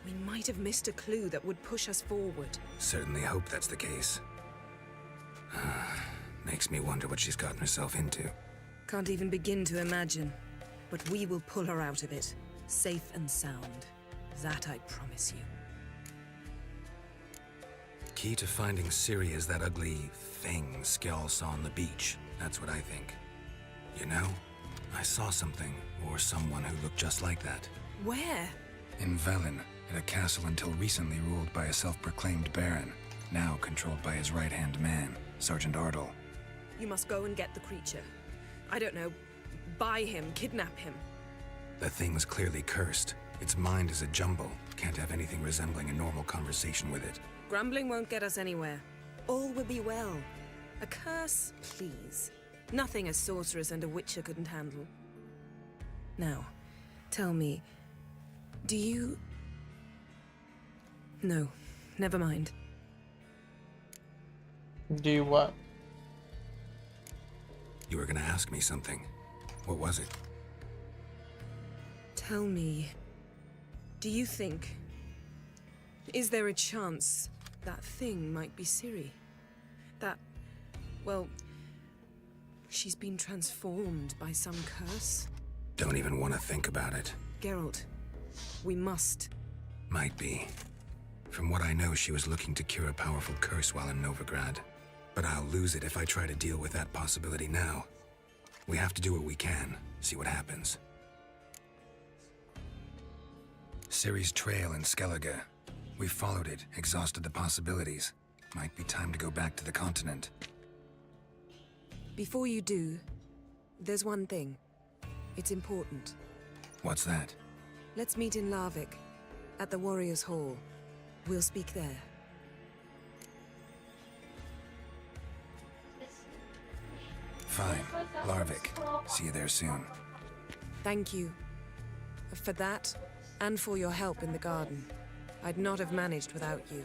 We might have missed a clue that would push us forward. Certainly hope that's the case. Makes me wonder what she's gotten herself into. Can't even begin to imagine. But we will pull her out of it, safe and sound. That I promise you. Key to finding Ciri is that ugly thing Skjall saw on the beach. That's what I think. You know, I saw something, or someone who looked just like that. Where? In Velen, at a castle until recently ruled by a self-proclaimed baron, now controlled by his right-hand man, Sergeant Ardle. You must go and get the creature. I don't know, buy him, kidnap him. The thing's clearly cursed. Its mind is a jumble. Can't have anything resembling a normal conversation with it. Grumbling won't get us anywhere. All will be well. A curse, please. Nothing a sorceress and a witcher couldn't handle. Now, tell me, do you... No, never mind. Do what? You were gonna ask me something. What was it? Tell me, do you think... Is there a chance that thing might be Ciri? That, well, she's been transformed by some curse? Don't even want to think about it. Geralt, we must. Might be. From what I know, she was looking to cure a powerful curse while in Novigrad. But I'll lose it if I try to deal with that possibility now. We have to do what we can, see what happens. Ciri's trail in Skellige. We've followed it, exhausted the possibilities. Might be time to go back to the continent. Before you do, there's one thing. It's important. What's that? Let's meet in Larvik, at the Warriors' Hall. We'll speak there. Fine. Larvik. See you there soon. Thank you. For that, and for your help in the garden. I'd not have managed without you.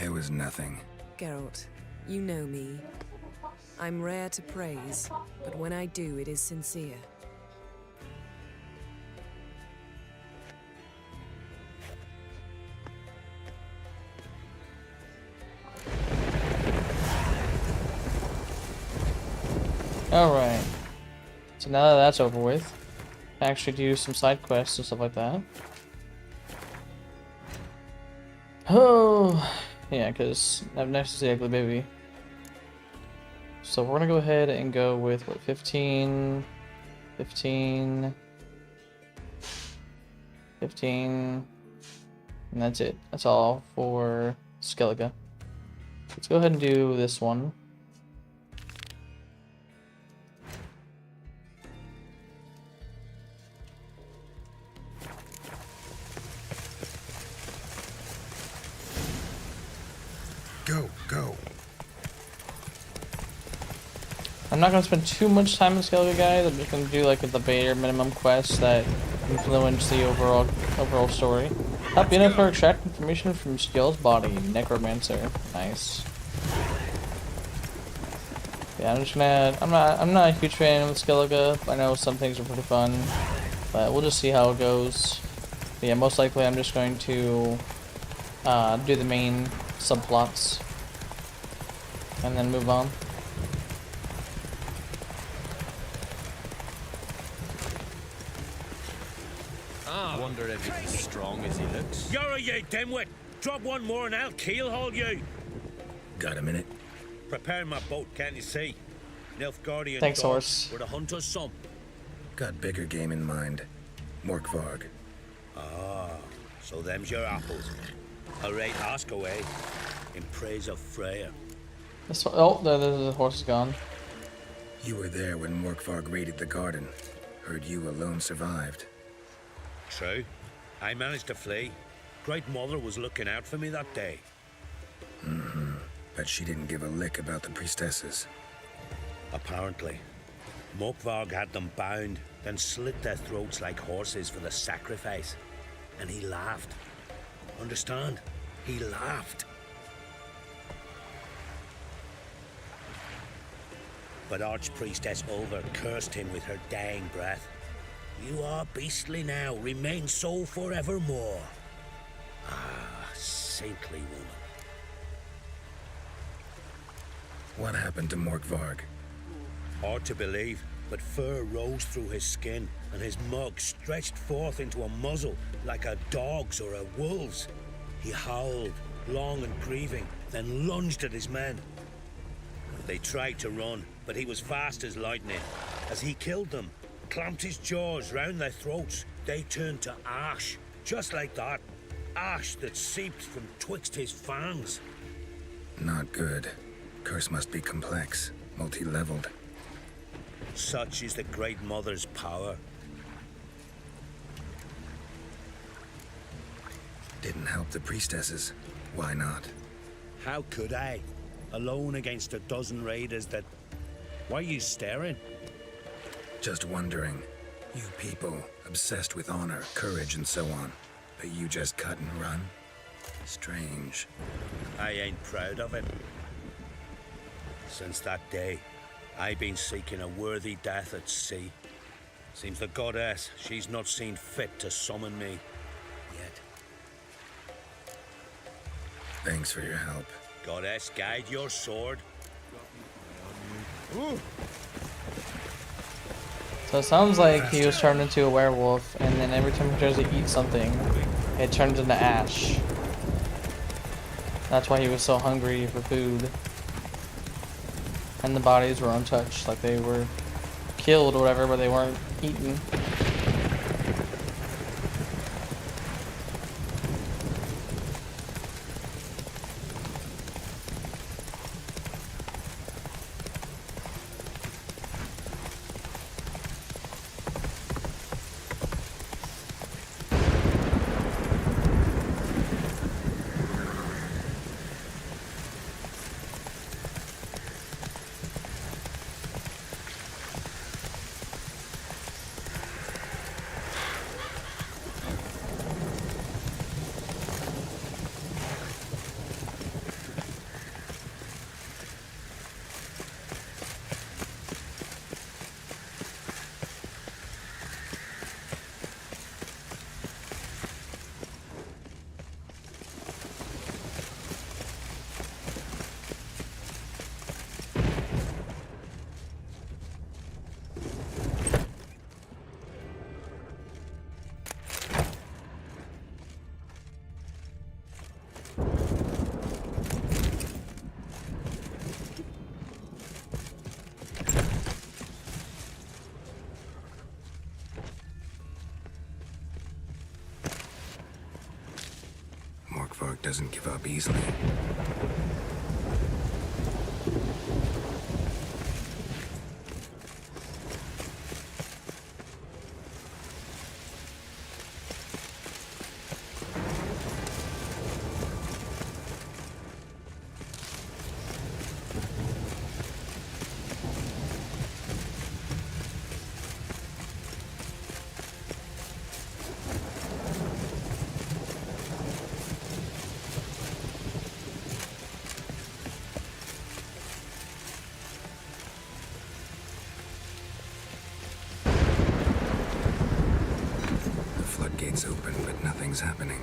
It was nothing. Geralt, you know me. I'm rare to praise, but when I do, it is sincere. Alright. So now that that's over with, actually do some side quests and stuff like that. Oh, yeah, because up next is the ugly baby. So we're gonna go ahead and go with what, 15, 15, 15, and that's it. That's all for Skellige. Let's go ahead and do this one. Go. I'm not going to spend too much time in Skellige, guys. I'm just going to do like the bare minimum quests that influence the overall story. Help Yennefer extract information from Skjall's body. Necromancer. Nice. Yeah, I'm just gonna. I'm not a huge fan of Skellige. I know some things are pretty fun, but we'll just see how it goes. But yeah, most likely I'm just going to do the main subplots and then move on. I wonder if he's as strong as he looks. You're you, dimwit! Drop one more and I'll keelhaul you! Got a minute? Prepare my boat, can't you see? Nilfgaardian Thanks, dog horse. with a hunter's son. Got bigger game in mind. Morkvarg. Ah, so them's your apples. All right, ask away. In praise of Freya. This one, oh, the horse is gone. You were there when Morkvarg raided the garden. Heard you alone survived. True. I managed to flee. Great Mother was looking out for me that day. But she didn't give a lick about the priestesses. Apparently. Morkvarg had them bound, then slit their throats like horses for the sacrifice. And he laughed. Understand? He laughed. But Archpriestess Ulver cursed him with her dying breath. You are beastly now, remain so forevermore. Ah, saintly woman. What happened to Morkvarg? Hard to believe, but fur rose through his skin, and his mug stretched forth into a muzzle like a dog's or a wolf's. He howled, long and grieving, then lunged at his men. They tried to run, but he was fast as lightning. As he killed them, clamped his jaws round their throats, they turned to ash, just like that. Ash that seeped from twixt his fangs. Not good. Curse must be complex, multi-leveled. Such is the Great Mother's power. Didn't help the priestesses. Why not? How could I? Alone against a dozen raiders that... Why are you staring? Just wondering. You people, obsessed with honor, courage, and so on. But you just cut and run? Strange. I ain't proud of it. Since that day, I've been seeking a worthy death at sea. Seems the goddess, she's not seen fit to summon me yet. Thanks for your help. Goddess, guide your sword. So it sounds like he was turned into a werewolf, and then every time he tries to eat something, it turns into ash. That's why he was so hungry for food. And the bodies were untouched, like they were killed or whatever, but they weren't eaten. Morkvarg doesn't give up easily. Gates open, but nothing's happening.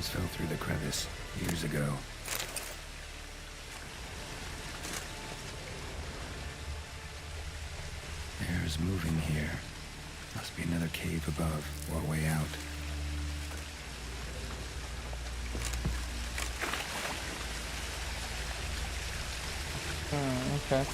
Fell through the crevice years ago. Air's moving here. Must be another cave above or a way out. Okay.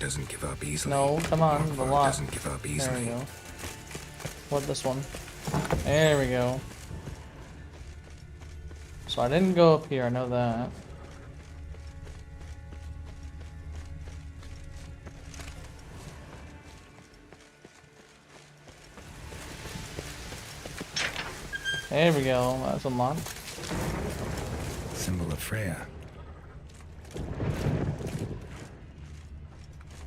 doesn't give up easily. No, come on, the Morkvarg lock. doesn't give up There we easily. go. What, this one? There we go. So I didn't go up here, I know that. There we go, that's unlocked. Symbol of Freya.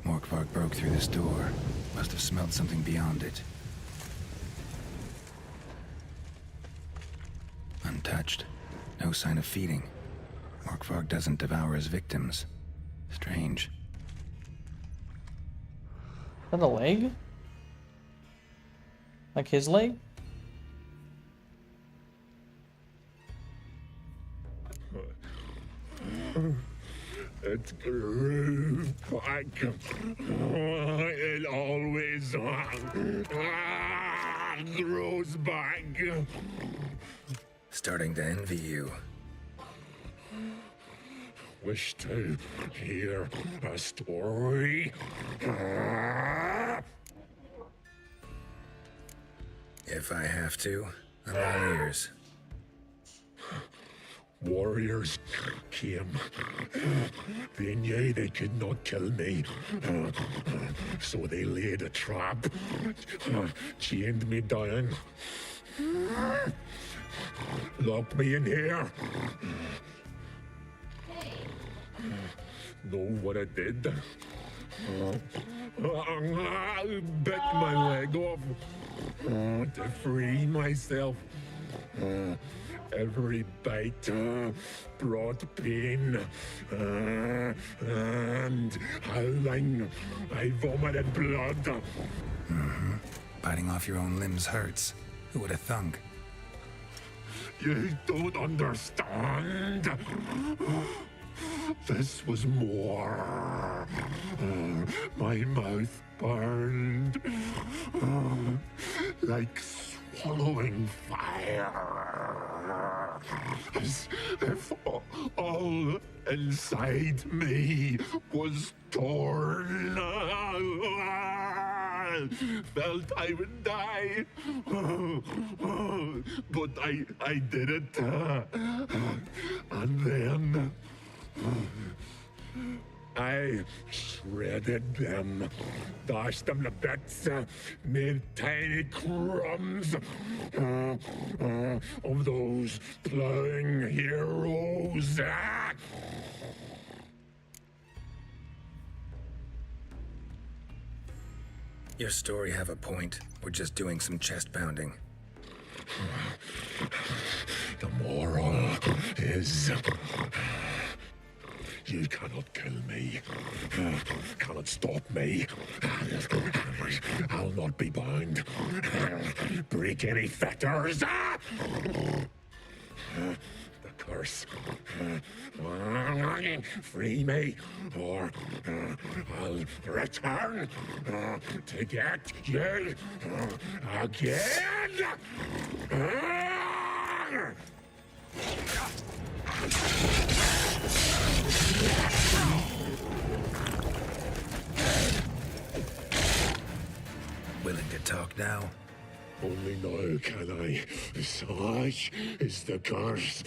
Morkvarg broke through this door. Must have smelled something beyond it. Untouched. No sign of feeding. Morkvarg doesn't devour his victims. Strange. Is that a leg? Like his leg? It grew back. It always grows back. Starting to envy you. Wish to hear a story? If I have to, I'm all ears. Warriors came. They knew they could not kill me. So they laid a trap. Chained me down. Locked me in here. Know what I did? I bit my leg off to free myself. Every bite brought pain, and howling, I vomited blood. Mm-hmm. Biting off your own limbs hurts. Who would have thunk? You don't understand. This was more. My mouth burned like swallowing fire. As if all inside me was torn. Felt I would die, but I did it. And then I shredded them, dashed them to bits, made tiny crumbs of those plowing heroes. Your story have a point. We're just doing some chest pounding. The moral is... You cannot kill me. Cannot stop me. I'll not be bound. Break any fetters. The curse. Free me, or I'll return to get you again. Willing to talk now? Only now can I. Such is the curse.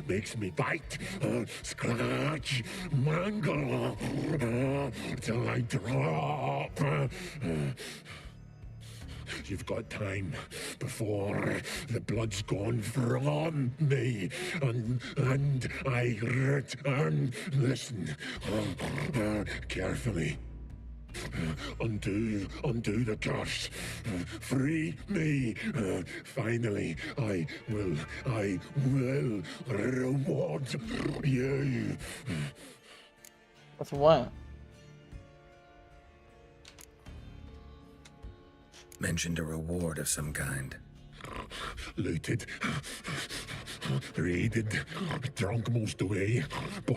Makes me bite, scratch, mangle, till I drop. You've got time before the blood's gone from me, and I return. Listen, carefully. Undo the curse. Free me. Finally, I will reward you. With what? Mentioned a reward of some kind. Looted, raided, drunk most away, but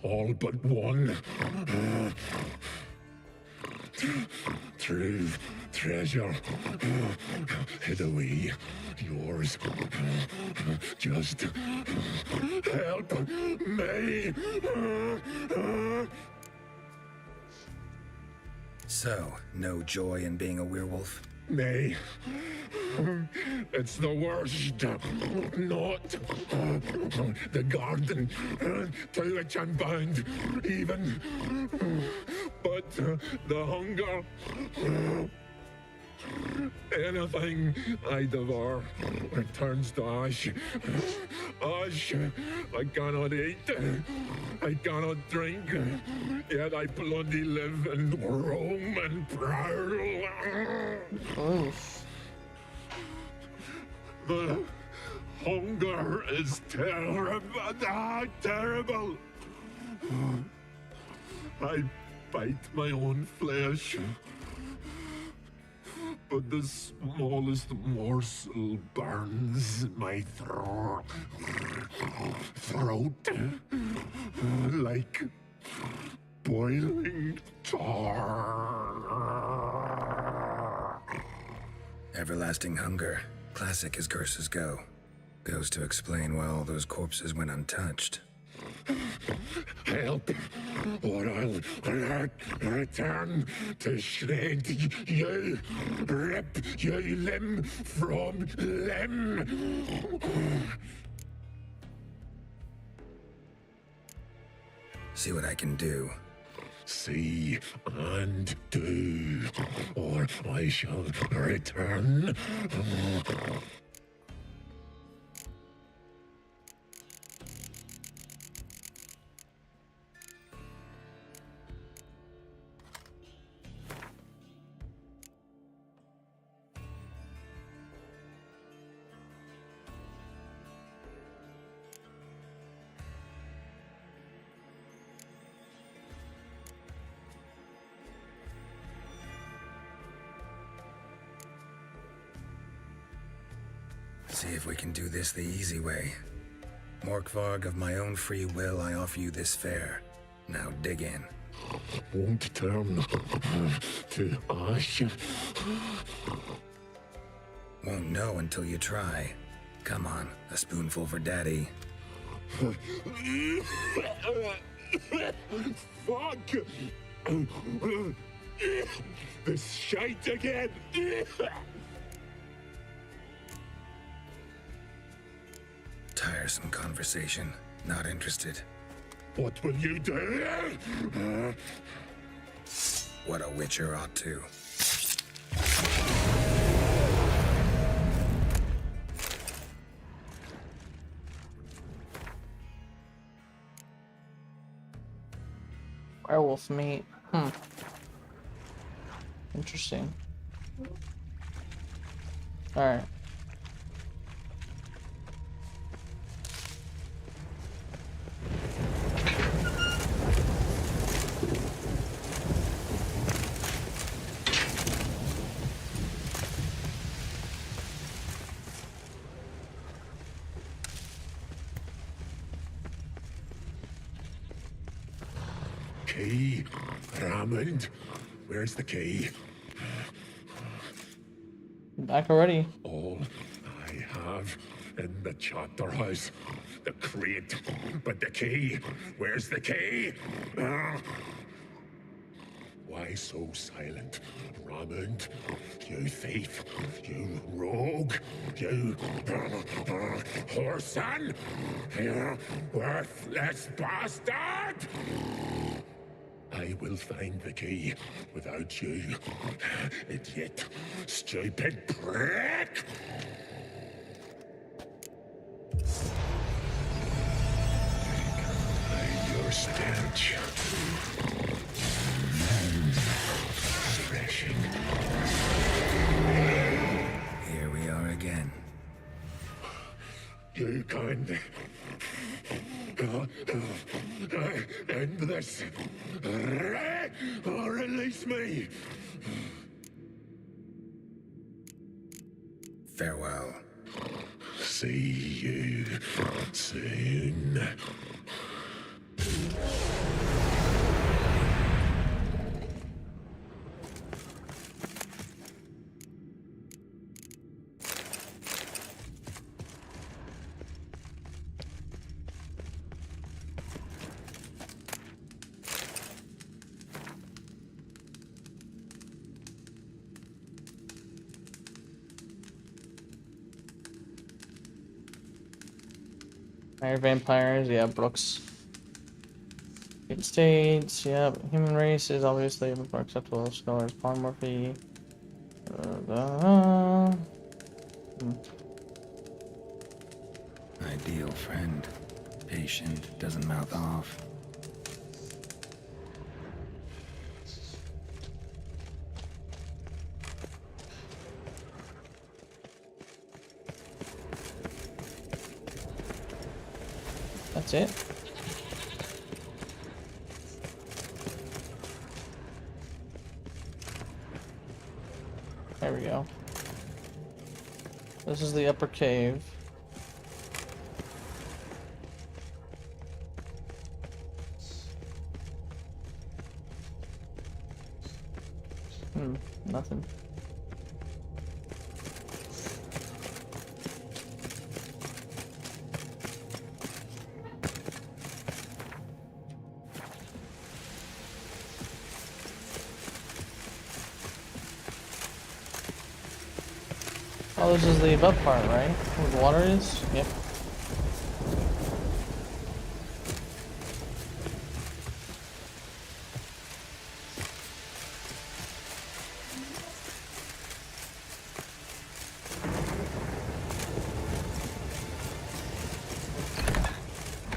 all but one. True treasure hid away. Yours. Just help me. So, no joy in being a werewolf? Nay. It's the worst. Not the garden to which I'm bound, even. But the hunger. Anything I devour returns to ash. Ash I cannot eat. I cannot drink. Yet I bloody live and roam and prowl. The hunger is terrible. Terrible. I bite my own flesh. But the smallest morsel burns my throat like boiling tar. Everlasting hunger. Classic as curses go. Goes to explain why all those corpses went untouched. Help, or I'll return to shred you, rip you limb from limb. See what I can do. See and do, or I shall return. See if we can do this the easy way. Morkvarg, of my own free will, I offer you this fare. Now dig in. Won't turn to ash. Won't know until you try. Come on, a spoonful for Daddy. Fuck! This shite again! Tiresome conversation. Not interested. What will you do? What a witcher ought to. Werewolf meat. Interesting. Alright. Key, Raymond. Where's the key? Back already. All I have in the chapter house. The crate. But the key. Where's the key? Why so silent, Raymond? You thief. You rogue. You whoreson. You worthless bastard! I will find the key without you, idiot, stupid prick! Your stench. Threshing. Here we are again. You can end this, or release me. Farewell. See you soon. Fire vampires, yeah, Brooks. United States, yep. Human race is obviously more acceptable. Scholars, polymorphy. Ideal friend. Patient, doesn't mouth off. That's it. There we go. This is the upper cave. Nothing. Oh, this is the above part, right? Where the water is? Yep.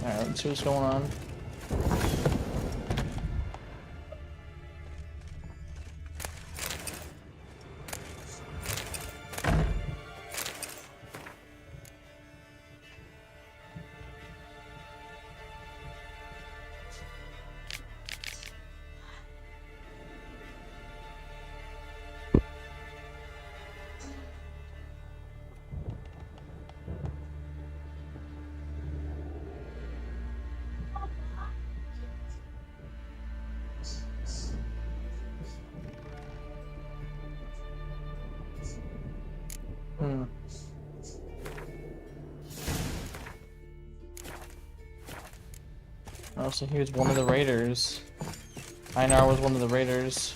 Alright, let's see what's going on. Oh, so he was one of the raiders. Einar was one of the raiders.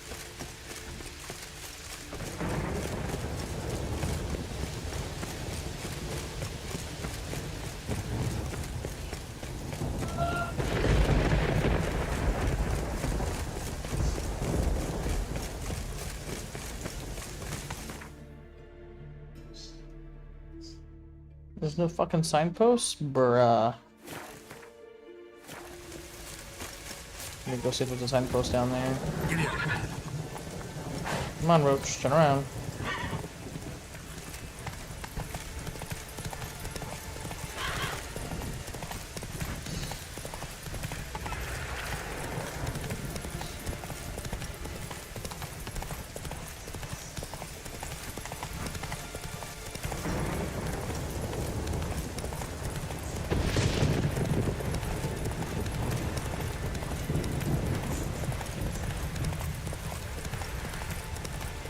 There's no fucking signposts? Bruh. Let me go see if there's a signpost down there. Come on, Roach, turn around.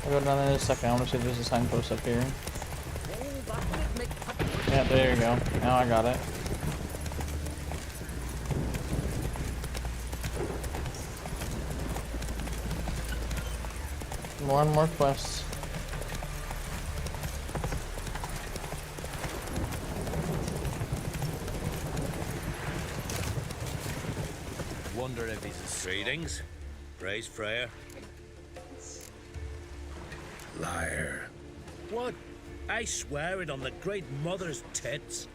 I'll go down there in a second. I want to see if there's a signpost up here. Yeah, there you go. Now I got it. More and more quests. Wonder if he's greetings. Praise Freya. Liar. What? I swear it on the Great Mother's tits.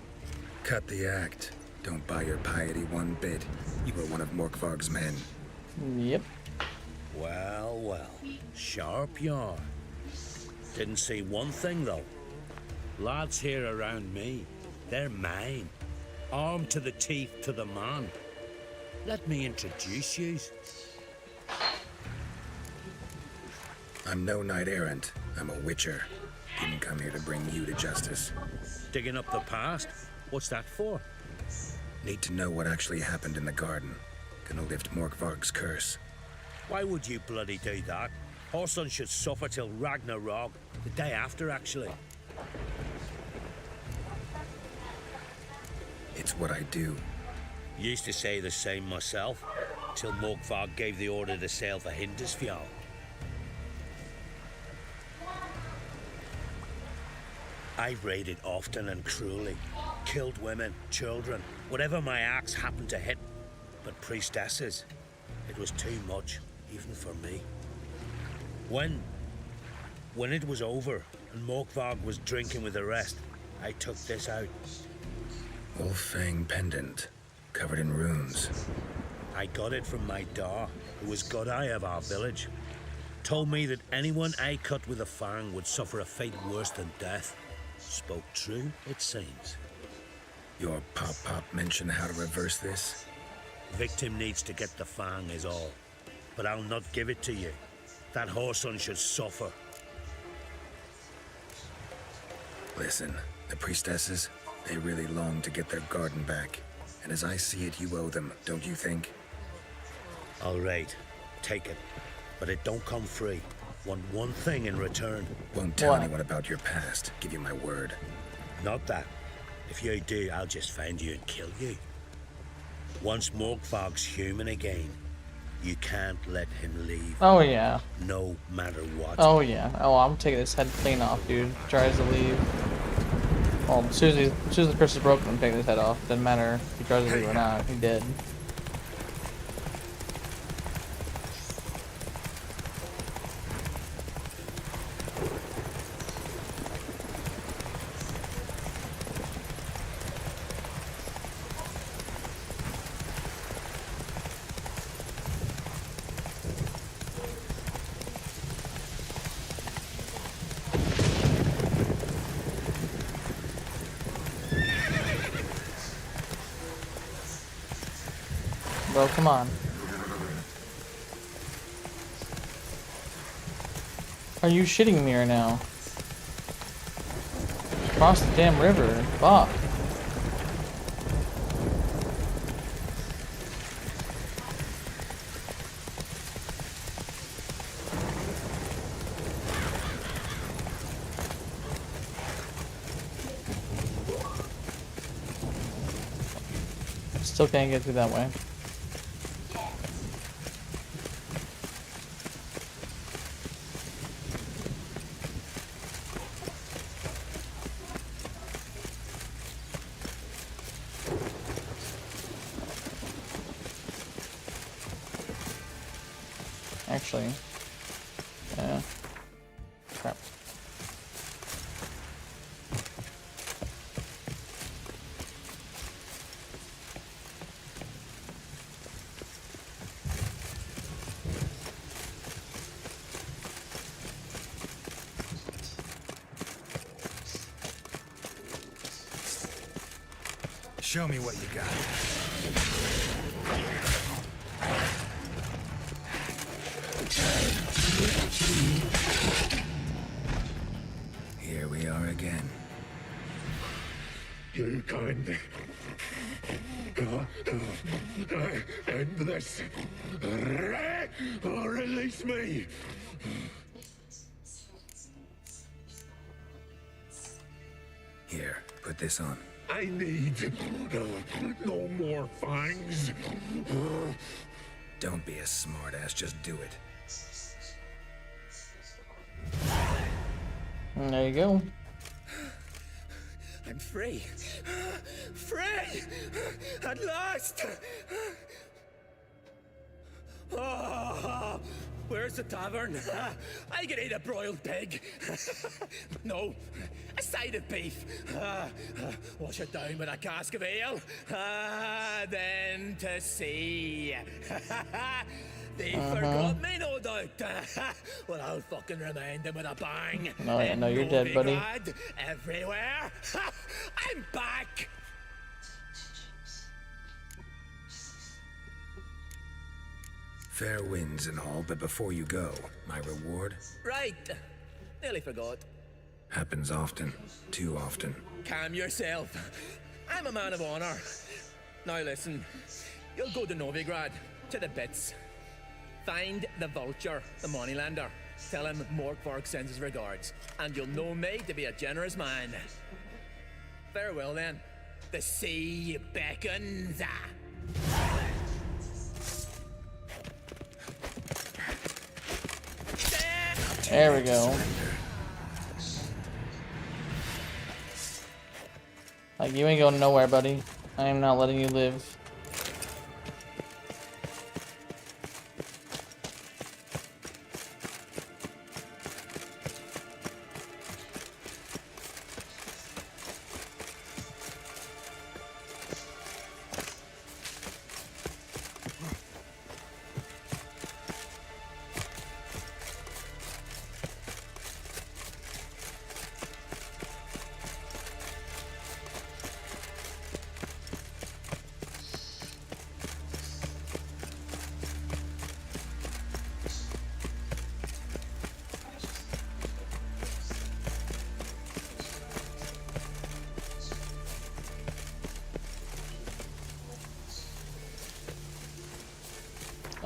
Cut the act. Don't buy your piety one bit. You were one of Morkvarg's men. Yep. Well, well. Sharp yarn. Didn't see one thing, though. Lads here around me, they're mine. Armed to the teeth to the man. Let me introduce you. I'm no knight-errant. I'm a witcher. Didn't come here to bring you to justice. Digging up the past? What's that for? Need to know what actually happened in the garden. Gonna lift Morkvarg's curse. Why would you bloody do that? Our son should suffer till Ragnarok. The day after, actually. It's what I do. Used to say the same myself, till Morkvarg gave the order to sail for Hindisfjall. I've raided often and cruelly. Killed women, children, whatever my axe happened to hit. But priestesses, it was too much, even for me. When it was over and Morkvarg was drinking with the rest, I took this out. Wolf-fang pendant, covered in runes. I got it from my da, who was godeye of our village. Told me that anyone I cut with a fang would suffer a fate worse than death. Spoke true, it seems. Your pop-pop mentioned how to reverse this? Victim needs to get the fang is all. But I'll not give it to you. That whoreson should suffer. Listen, the priestesses, they really long to get their garden back. And as I see it, you owe them, don't you think? All right, take it. But it don't come free. Want one thing in return. Won't tell anyone about your past. Give you my word. Not that. If you do, I'll just find you and kill you. Once Morkvarg's human again, you can't let him leave. Oh yeah. No matter what. Oh yeah. Oh, I'm taking this head clean off, dude. Tries to leave. Well, as soon as the curse is broken, I'm taking his head off. Doesn't matter if he tries to leave or not. He did. Bro, come on. Are you shitting me right now? Cross the damn river. Fuck. Still can't get through that way. Actually, crap. Show me what you got. Here we are again. You kind. End this. Or release me. Here, put this on. I need no more fangs. Don't be a smartass, just do it. And there you go. I'm free. Free! At last! Oh, where's the tavern? I can eat a broiled pig. No, a side of beef. Wash it down with a cask of ale. Then to sea. They forgot me, no doubt. Well, I'll fucking remind them with a bang. No, yeah, no, you're dead, buddy. Novigrad, everywhere. I'm back. Fair winds and all, but before you go, my reward Right. Nearly forgot. happens often. Too often. Calm yourself. I'm a man of honor. Now listen. You'll go to Novigrad, to the bits. Find the vulture, the moneylender. Tell him Morkvarg sends his regards, and you'll know me to be a generous man. Farewell then. The sea beckons. There we go. Like, you ain't going nowhere, buddy. I am not letting you live.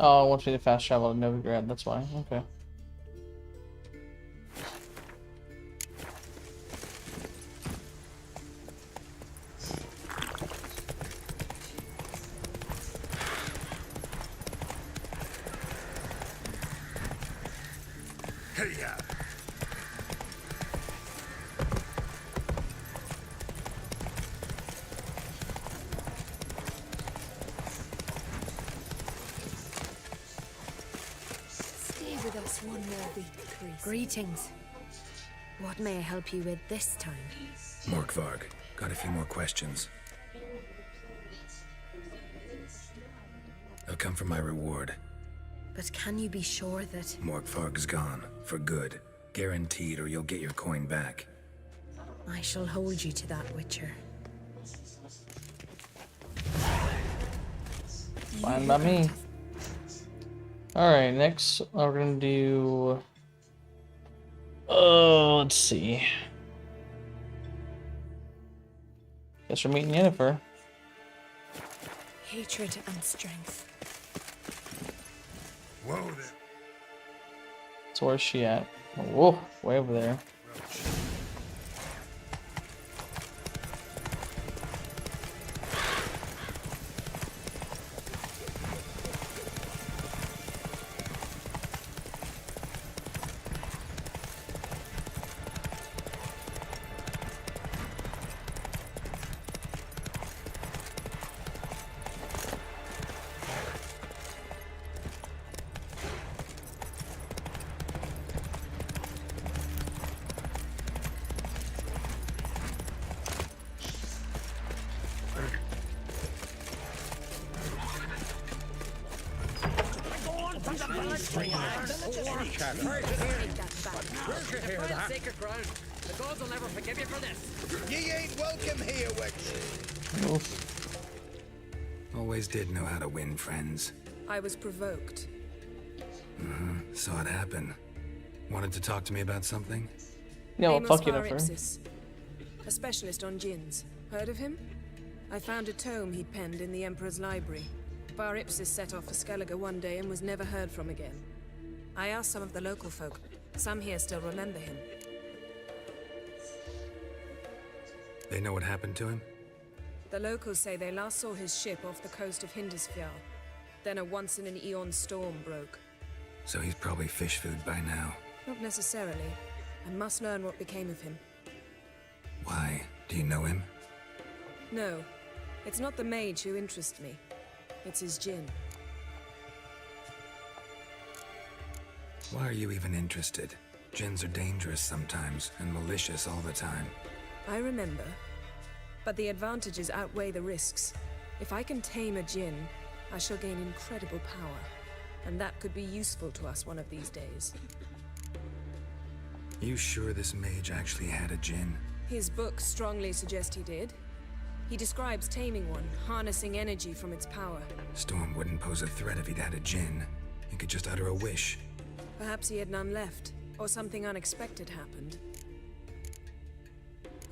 Oh, it wants me to fast travel to Novigrad, that's why. Okay. Hey-ya! Stay with us one more week, priest. Greetings. What may I help you with this time? Morkvarg, got a few more questions. I've come for my reward. But can you be sure that... Morkvarg's gone, for good. Guaranteed, or you'll get your coin back. I shall hold you to that, Witcher. Fine by me. Alright, next we're gonna do... Oh, let's see. Guess we're meeting Yennefer. Hatred and strength. Whoa there. So where's she at? Whoa, way over there. Sacred ground. The gods will never forgive you for this. Ye ain't welcome here, Witch. Always did know how to win friends. I was provoked. Saw it happen. Wanted to talk to me about something? No, Amos fuck Bar Yennefer. Ipsis, a specialist on djinns. Heard of him? I found a tome he'd penned in the Emperor's library. Bar Ipsis set off for Skellige one day and was never heard from again. I asked some of the local folk. Some here still remember him. They know what happened to him? The locals say they last saw his ship off the coast of Hindisfjall. Then a once-in-an-eon storm broke. So he's probably fish food by now. Not necessarily. I must learn what became of him. Why? Do you know him? No, it's not the mage who interests me. It's his djinn. Why are you even interested? Djinns are dangerous sometimes, and malicious all the time. I remember. But the advantages outweigh the risks. If I can tame a djinn, I shall gain incredible power. And that could be useful to us one of these days. You sure this mage actually had a djinn? His books strongly suggest he did. He describes taming one, harnessing energy from its power. Storm wouldn't pose a threat if he'd had a djinn. He could just utter a wish. Perhaps he had none left, or something unexpected happened.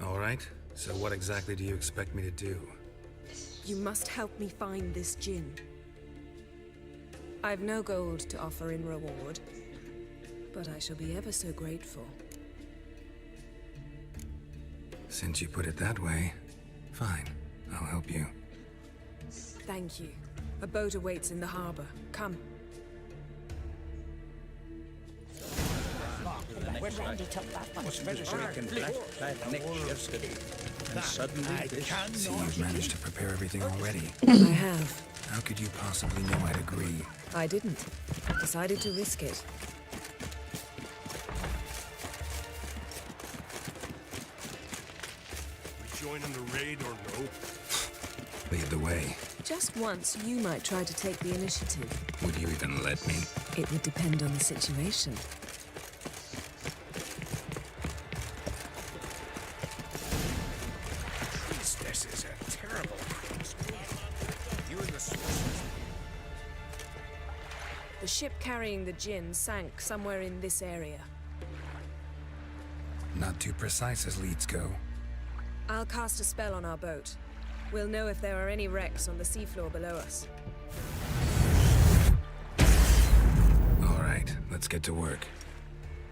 All right, so what exactly do you expect me to do? You must help me find this djinn. I've no gold to offer in reward, but I shall be ever so grateful. Since you put it that way, fine, I'll help you. Thank you. A boat awaits in the harbor. Come. When Randy took that much military can black next yesterday. And suddenly So you've managed to prepare everything already? I have. How could you possibly know I'd agree? I didn't. Decided to risk it. We joining the raid or no? Lead the way. Just once, you might try to take the initiative. Would you even let me? It would depend on the situation. This is a terrible you and the sorcerers. The ship carrying the Jinn sank somewhere in this area. Not too precise as leads go. I'll cast a spell on our boat. We'll know if there are any wrecks on the seafloor below us. All right, let's get to work.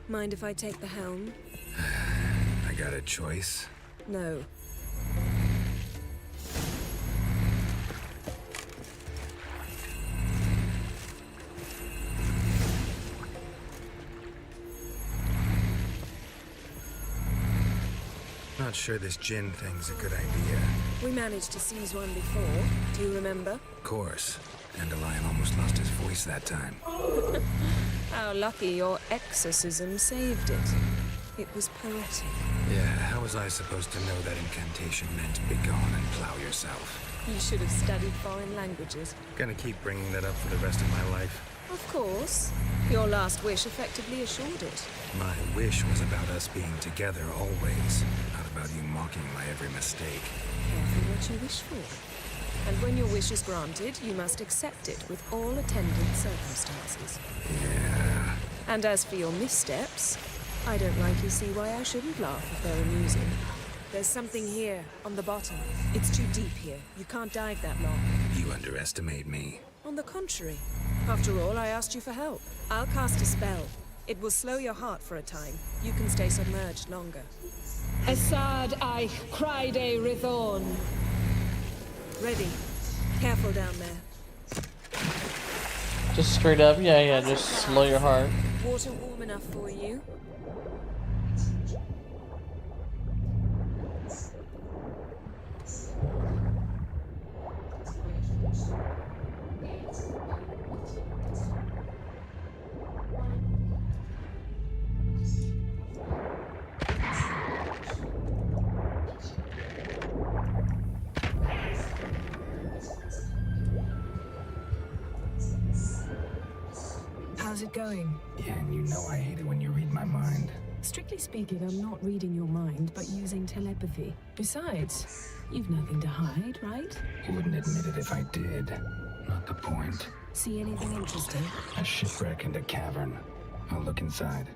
Mind if I take the helm? I got a choice. No. Not sure this gin thing's a good idea. We managed to seize one before. Do you remember? Of course. Dandelion almost lost his voice that time. How lucky your exorcism saved it. It was poetic. Yeah, how was I supposed to know that incantation meant begone and plow yourself? You should have studied foreign languages. Gonna keep bringing that up for the rest of my life. Of course. Your last wish effectively assured it. My wish was about us being together always, not about you mocking my every mistake. Careful what you wish for. And when your wish is granted, you must accept it with all attendant circumstances. Yeah. And as for your missteps, I don't likely see why I shouldn't laugh if they're amusing. There's something here, on the bottom. It's too deep here. You can't dive that long. You underestimate me. On the contrary. After all, I asked you for help. I'll cast a spell. It will slow your heart for a time. You can stay submerged longer. Assad I cried a Rithorn. Ready. Careful down there. Just straight up, yeah, just slow your heart. Water warm enough for you? How's it going? Yeah, and you know I hate it when you read my mind. Strictly speaking, I'm not reading your mind, but using telepathy. Besides, you've nothing to hide, right? Wouldn't admit it if I did. Not the point. See anything interesting? A shipwreck and a cavern. I'll look inside.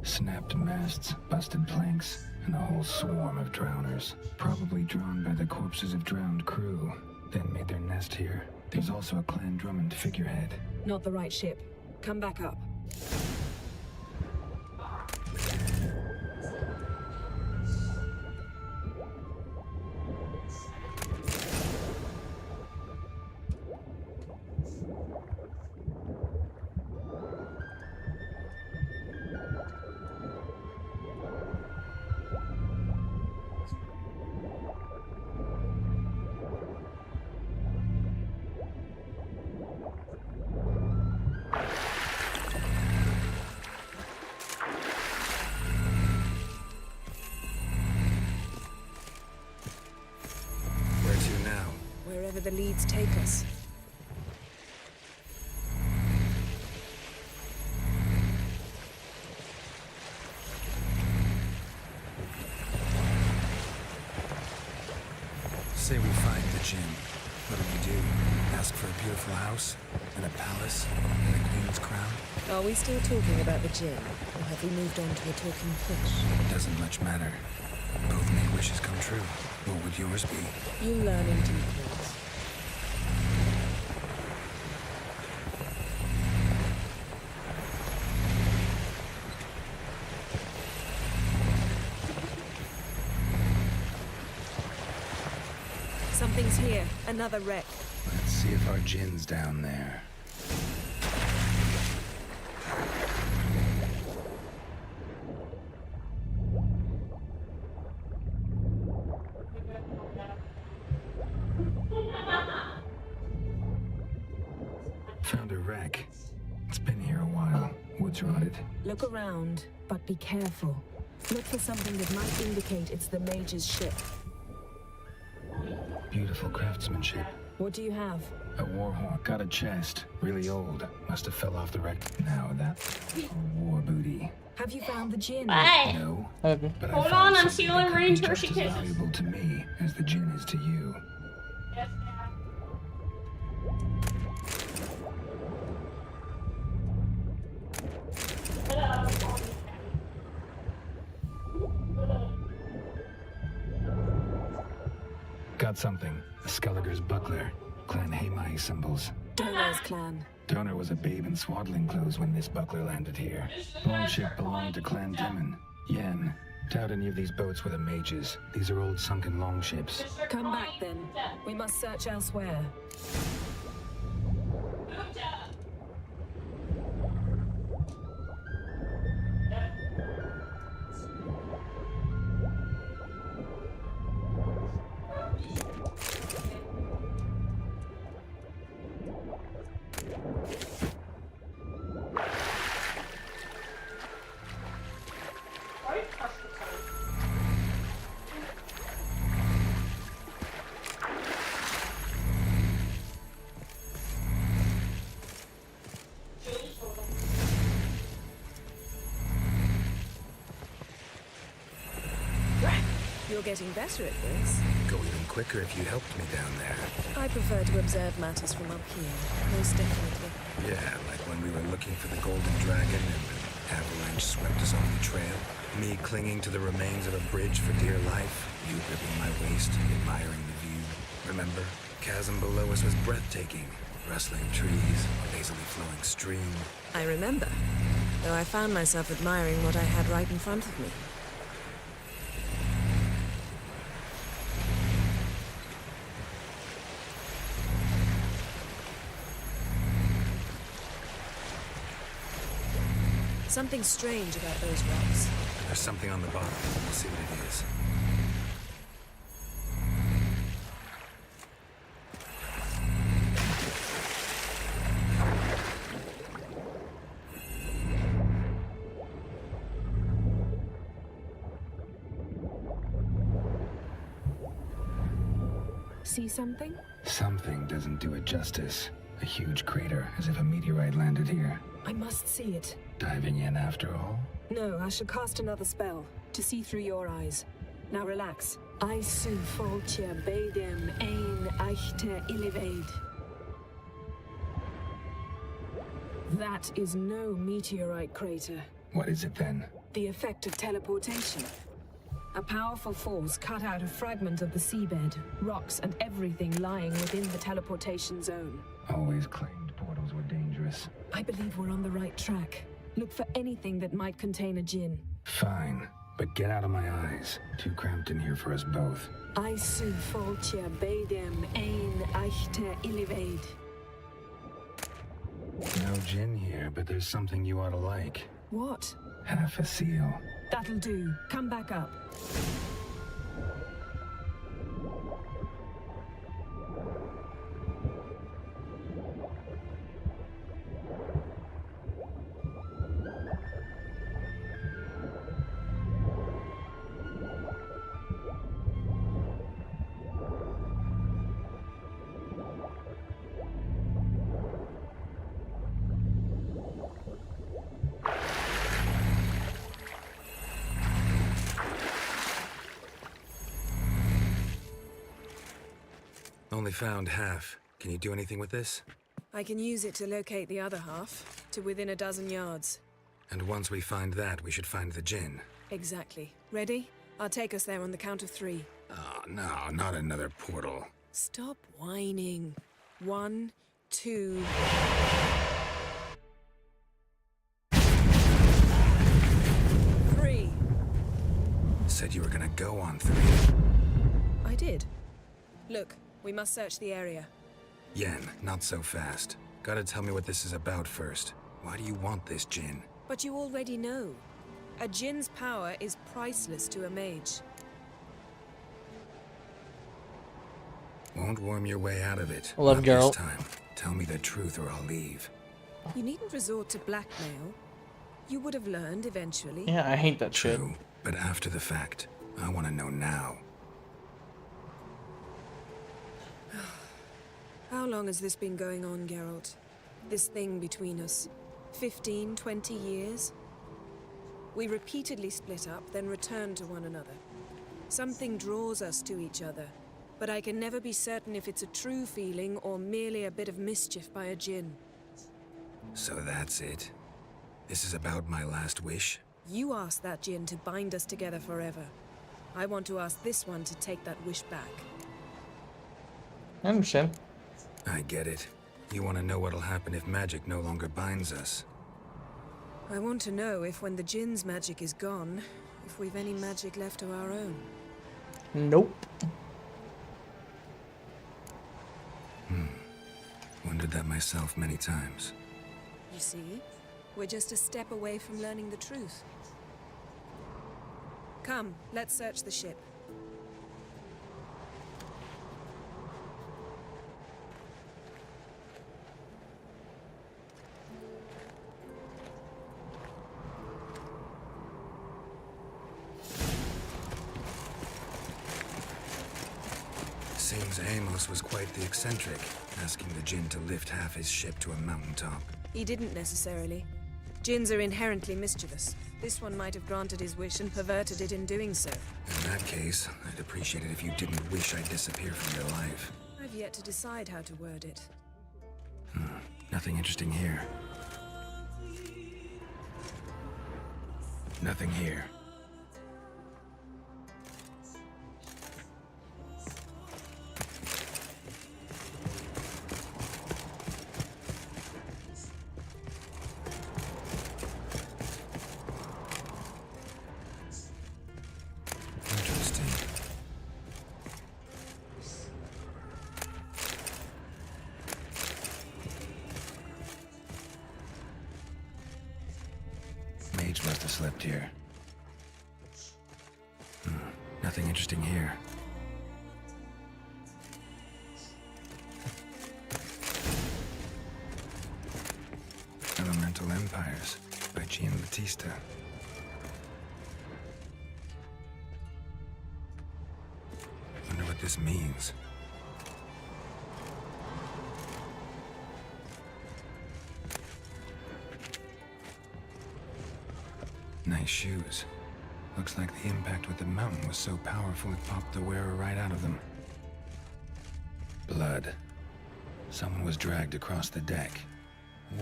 Snapped masts, busted planks, and a whole swarm of drowners. Probably drawn by the corpses of drowned crew. Then made their nest here. There's also a Clan Drummond figurehead. Not the right ship. Come back up. Wherever the leads take us. Say we find the gym. What do? Ask for a beautiful house, and a palace, and a queen's crown? Are we still talking about the gym, or have we moved on to a talking fish? Doesn't much matter. Both make wishes come true. What would yours be? You learn in details. Something's here. Another wreck. Let's see if our gin's down there. It's been here a while. Wood's rotted. Look around, but be careful. Look for something that might indicate it's the mage's ship. Beautiful craftsmanship. What do you have? A warhawk. Got a chest. Really old. Must have fell off the wreck. Now that war booty. Have you found the gin? Bye. No. But Hold I found on, I'm something stealing that could be range just Hershey as Kisses. valuable to me as the gin is to you. Got something. A Skelliger's buckler. Clan Hamai symbols. Donor's clan. Donor was a babe in swaddling clothes when this buckler landed here. Longship belonged to Clan Dimon. Yen. Doubt any of these boats were the mages. These are old sunken longships. Come back then. We must search elsewhere. You're getting better at this. Go even quicker if you helped me down there. I prefer to observe matters from up here, most definitely. Yeah, like when we were looking for the Golden Dragon and the avalanche swept us off the trail. Me clinging to the remains of a bridge for dear life. You gripping my waist, admiring the view. Remember? Chasm below us was breathtaking. Rustling trees, a lazily flowing stream. I remember, though I found myself admiring what I had right in front of me. Something strange about those rocks. There's something on the bottom. We'll see what it is. See something? Something doesn't do it justice. A huge crater, as if a meteorite landed here. I must see it. Diving in after all? No, I shall cast another spell to see through your eyes. Now relax. I su foltje bedem ein echte illivaid. That is no meteorite crater. What is it then? The effect of teleportation. A powerful force cut out a fragment of the seabed, rocks and everything lying within the teleportation zone. Always claimed portals were dangerous. I believe we're on the right track. Look for anything that might contain a djinn. Fine, but get out of my eyes. Too cramped in here for us both. I su foltje bedem ein echte illivaid. No gin here, but there's something you ought to like. What? Half a seal. That'll do. Come back up. Only found half. Can you do anything with this? I can use it to locate the other half, to within a dozen yards. And once we find that, we should find the gin. Exactly. Ready? I'll take us there on the count of 3. Oh, no, not another portal. Stop whining. 1, 2... Three. Said you were gonna go on 3. I did. Look, we must search the area. Yen, not so fast. Gotta tell me what this is about first. Why do you want this gin? But you already know. A djinn's power is priceless to a mage. Won't worm your way out of it. Love Not Geralt. this time. Tell me the truth or I'll leave. You needn't resort to blackmail. You would have learned eventually. Yeah, I hate that shit. True, but after the fact, I want to know now. How long has this been going on, Geralt? This thing between us? 15, 20 years? We repeatedly split up, then returned to one another. Something draws us to each other, but I can never be certain if it's a true feeling or merely a bit of mischief by a djinn. So that's it? This is about my last wish? You asked that djinn to bind us together forever. I want to ask this one to take that wish back. I understand. I get it. You want to know what'll happen if magic no longer binds us. I want to know if when the djinn's magic is gone, if we've any magic left of our own. Nope. Wondered that myself many times. You see? We're just a step away from learning the truth. Come, let's search the ship. Seems Amos was quite the eccentric, asking the djinn to lift half his ship to a mountaintop. He didn't necessarily. Djinns are inherently mischievous. This one might have granted his wish and perverted it in doing so. In that case, I'd appreciate it if you didn't wish I'd disappear from your life. I've yet to decide how to word it. Nothing interesting here. Nothing here. Mage must have slept here. Nothing interesting here. Elemental Empires by Gian Battista. Wonder what this means. Nice shoes. Looks like the impact with the mountain was so powerful it popped the wearer right out of them. Blood. Someone was dragged across the deck.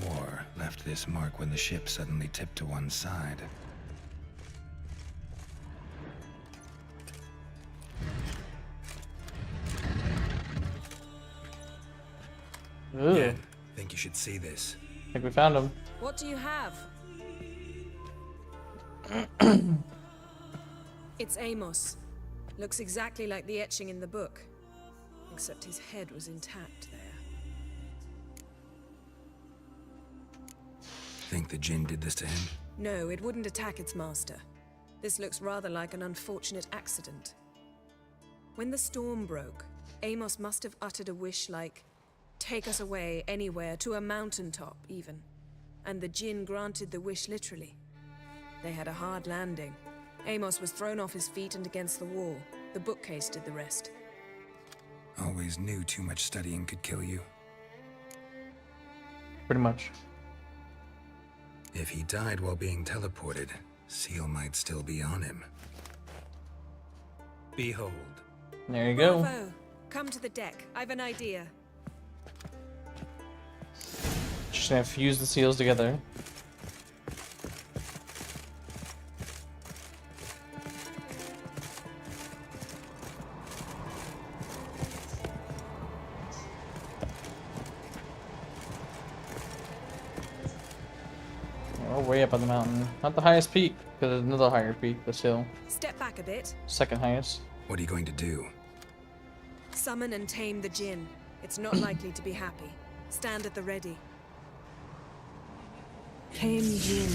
War left this mark when the ship suddenly tipped to one side. Ooh. Yeah, think you should see this. I think we found him. What do you have? It's Amos. Looks exactly like the etching in the book. Except his head was intact there. Think the djinn did this to him? No, it wouldn't attack its master. This looks rather like an unfortunate accident. When the storm broke, Amos must have uttered a wish like, "Take us away, anywhere, to a mountaintop, even." And the djinn granted the wish literally. They had a hard landing. Amos was thrown off his feet and against the wall. The bookcase did the rest. Always knew too much studying could kill you. Pretty much. If he died while being teleported, Seal might still be on him. Behold. There you go. Bravo! Come to the deck. I've an idea. Just gonna fuse the seals together. Oh, way up on the mountain. Not the highest peak, because there's another higher peak, but still. Step back a bit. Second highest. What are you going to do? Summon and tame the djinn. It's not likely to be happy. Stand at the ready. Tame Jin,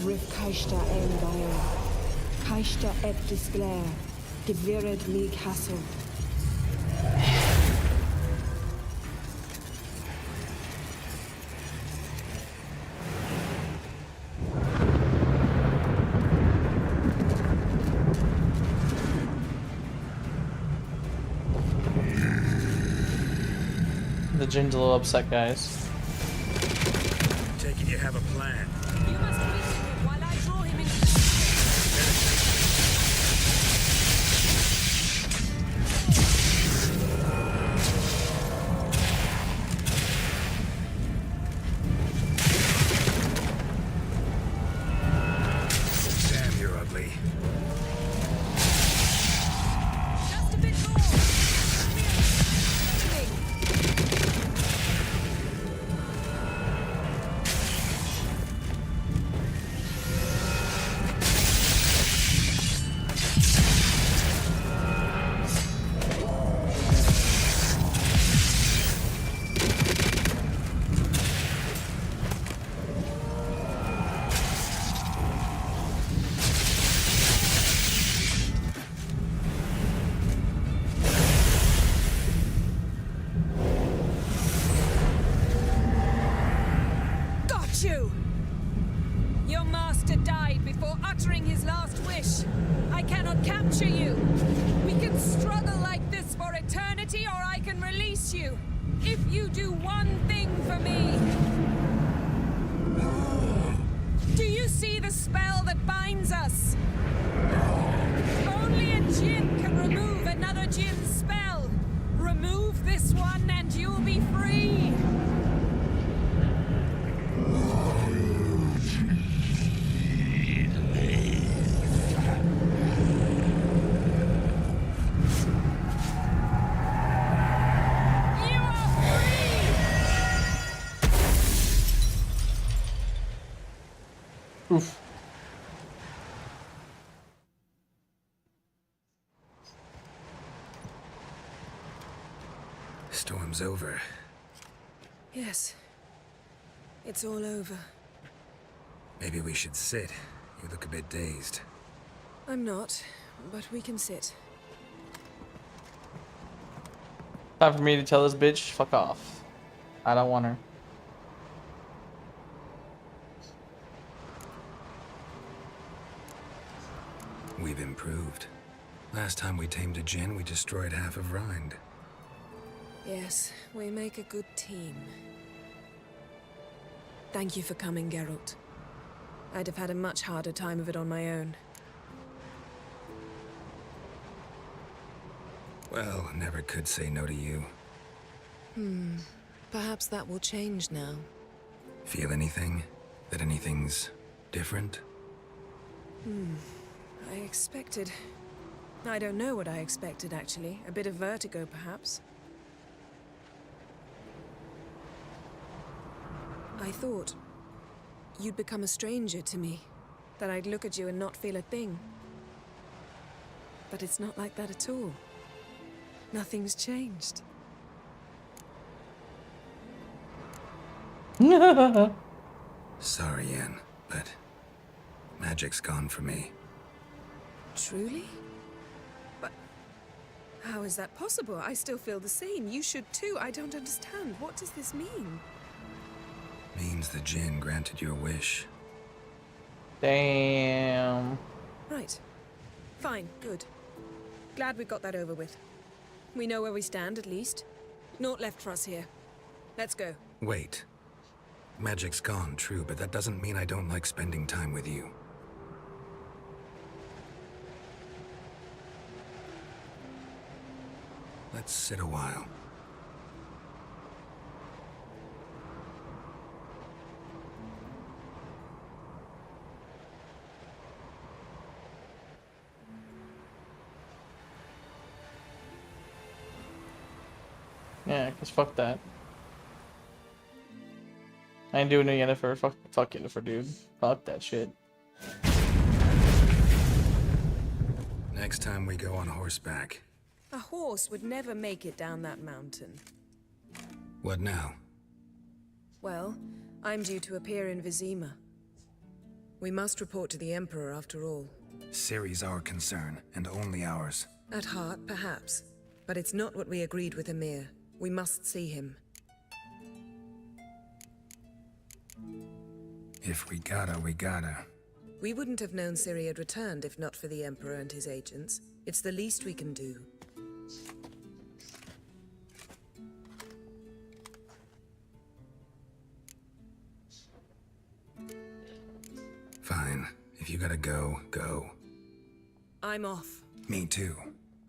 Rif Kaishta Elbair, Kaishta et Disglair, Gevired Lee Castle. The Jin's a little upset, guys. Taking you have a plan. You must weaken him while I draw him into Damn, you're ugly. just a bit more. Got you! Your master died before uttering his last wish. I cannot capture you. We can struggle like this for eternity, or I can release you. If you do one thing for me. Do you see the spell that binds us? Only a djinn can remove another djinn's spell. Remove this one and you'll be free. Oof. Storm's over. Yes. It's all over. Maybe we should sit. You look a bit dazed. I'm not, but we can sit. Time for me to tell this bitch, fuck off. I don't want her. We've improved. Last time we tamed a djinn, we destroyed half of Rind. Yes, we make a good team. Thank you for coming, Geralt. I'd have had a much harder time of it on my own. Well, never could say no to you. Perhaps that will change now. Feel anything? That anything's different? I expected... I don't know what I expected, actually. A bit of vertigo, perhaps. I thought you'd become a stranger to me. That I'd look at you and not feel a thing. But it's not like that at all. Nothing's changed. Sorry, Yen, but magic's gone for me. Truly? But how is that possible? I still feel the same. You should too. I don't understand. What does this mean? Means the djinn granted your wish. Damn. Right. Fine. Good. Glad we got that over with. We know where we stand, at least. Naught left for us here. Let's go. Wait. Magic's gone, true, but that doesn't mean I don't like spending time with you. Let's sit a while. Yeah, cause fuck that. I ain't doing no Yennefer. Fuck Yennefer, dude. Fuck that shit. Next time we go on horseback. A horse would never make it down that mountain. What now? Well, I'm due to appear in Vizima. We must report to the Emperor after all. Ciri's our concern, and only ours. At heart, perhaps. But it's not what we agreed with Emir. We must see him. If we gotta, we gotta. We wouldn't have known Ciri had returned if not for the Emperor and his agents. It's the least we can do. go, go. I'm off. Me too.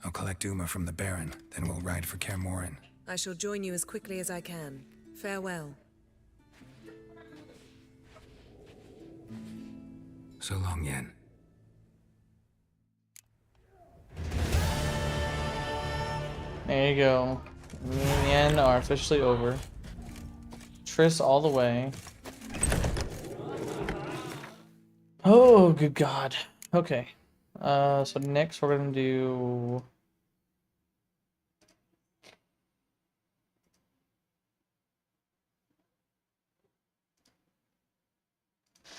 I'll collect Uma from the Baron, then we'll ride for Kaer Morhen. I shall join you as quickly as I can. Farewell. So long, Yen. There you go. Me and Yen are officially over. Triss all the way. Oh, good God. Okay. So next we're gonna do.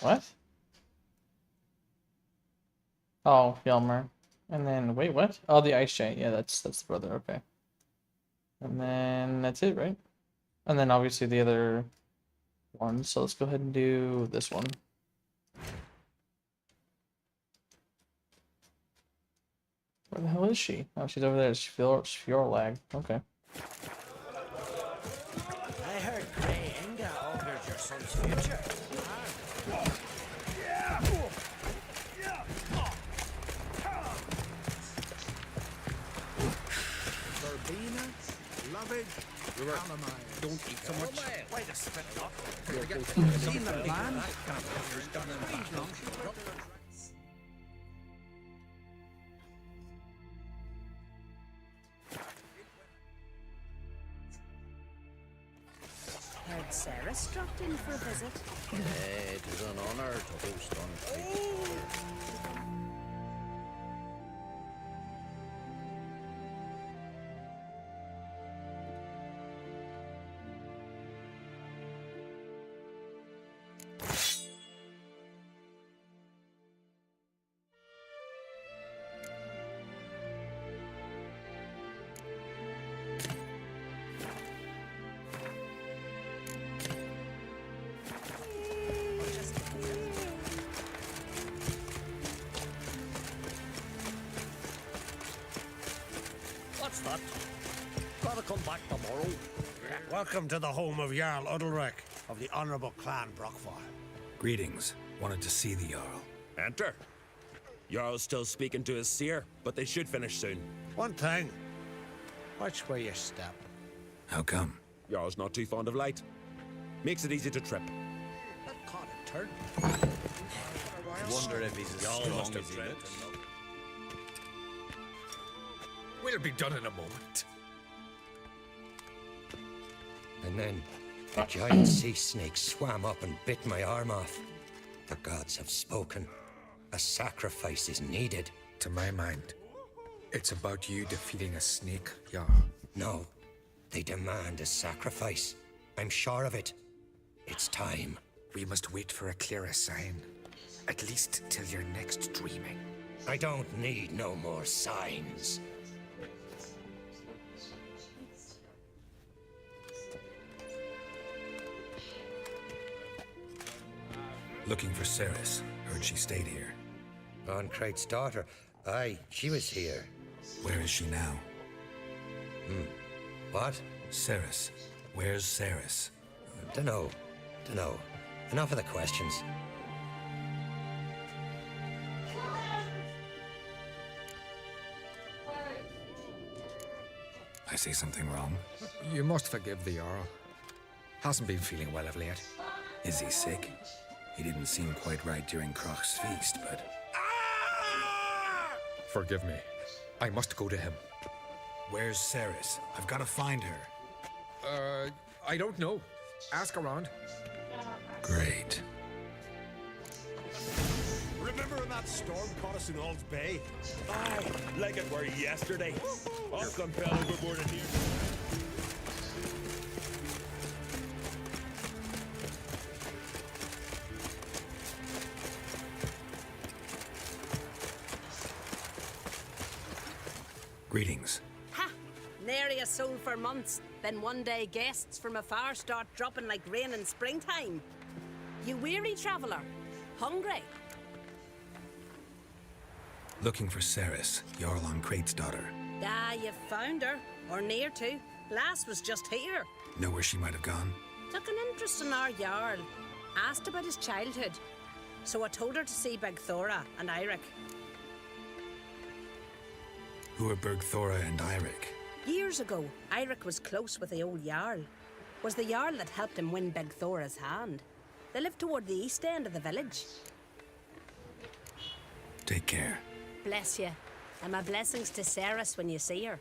What? Oh, Yelmer. And then wait, what? Oh, the Ice Giant. Yeah, that's the brother. Okay. And then that's it, right? And then obviously the other one. So let's go ahead and do this one. Where the hell is she? Oh, she's over there. It's Fjorlag. Okay. I heard Grey Inga altered your son's future. Verbena, lovage, don't eat so much. Wait a spit up. Seen the land? Heard Sarah dropped in for a visit. It is an honor to host on What's that? Gotta come back tomorrow. Welcome to the home of Jarl Udalric of the Honourable Clan Brockfire. Greetings. Wanted to see the Jarl. Enter. Jarl's still speaking to his seer, but they should finish soon. One thing. Watch where you step. How come? Jarl's not too fond of light. Makes it easy to trip. That caught a turn. Wonder if he's as Jarl strong must have as he dreamt. looks. We'll be done in a moment. And then the giant sea snake swam up and bit my arm off. The gods have spoken. A sacrifice is needed. To my mind, it's about you defeating a snake, Jarl. No, they demand a sacrifice. I'm sure of it. It's time. We must wait for a clearer sign. At least till your next dreaming. I don't need no more signs. Looking for Ceres. Heard she stayed here. Von Krait's daughter. Aye, she was here. Where is she now? What? Ceres. Where's Ceres? Dunno. Enough of the questions. I say something wrong? You must forgive the Jarl. Hasn't been feeling well of late. Is he sick? He didn't seem quite right during Kroch's feast, but... Forgive me. I must go to him. Where's Ceres? I've got to find her. I don't know. Ask around. Great. Remember when that storm caught us in Ald's Bay? Aye, like it were yesterday. I'll come fell overboard in here. Greetings. Ha! Nary a soul for months. Then one day guests from afar start dropping like rain in springtime. You weary traveller? Hungry? Looking for Ceres, Jarl on Krait's daughter. Ah, you've found her. Or near to. Lass was just here. Know where she might have gone? Took an interest in our Jarl. Asked about his childhood. so I told her to see Begthora and Eirik. Who are Bergthora and Eirik? Years ago, Eirik was close with the old Jarl. Was the Jarl that helped him win Begthora's hand. They live toward the east end of the village. Take care. Bless you. And my blessings to Ceres when you see her.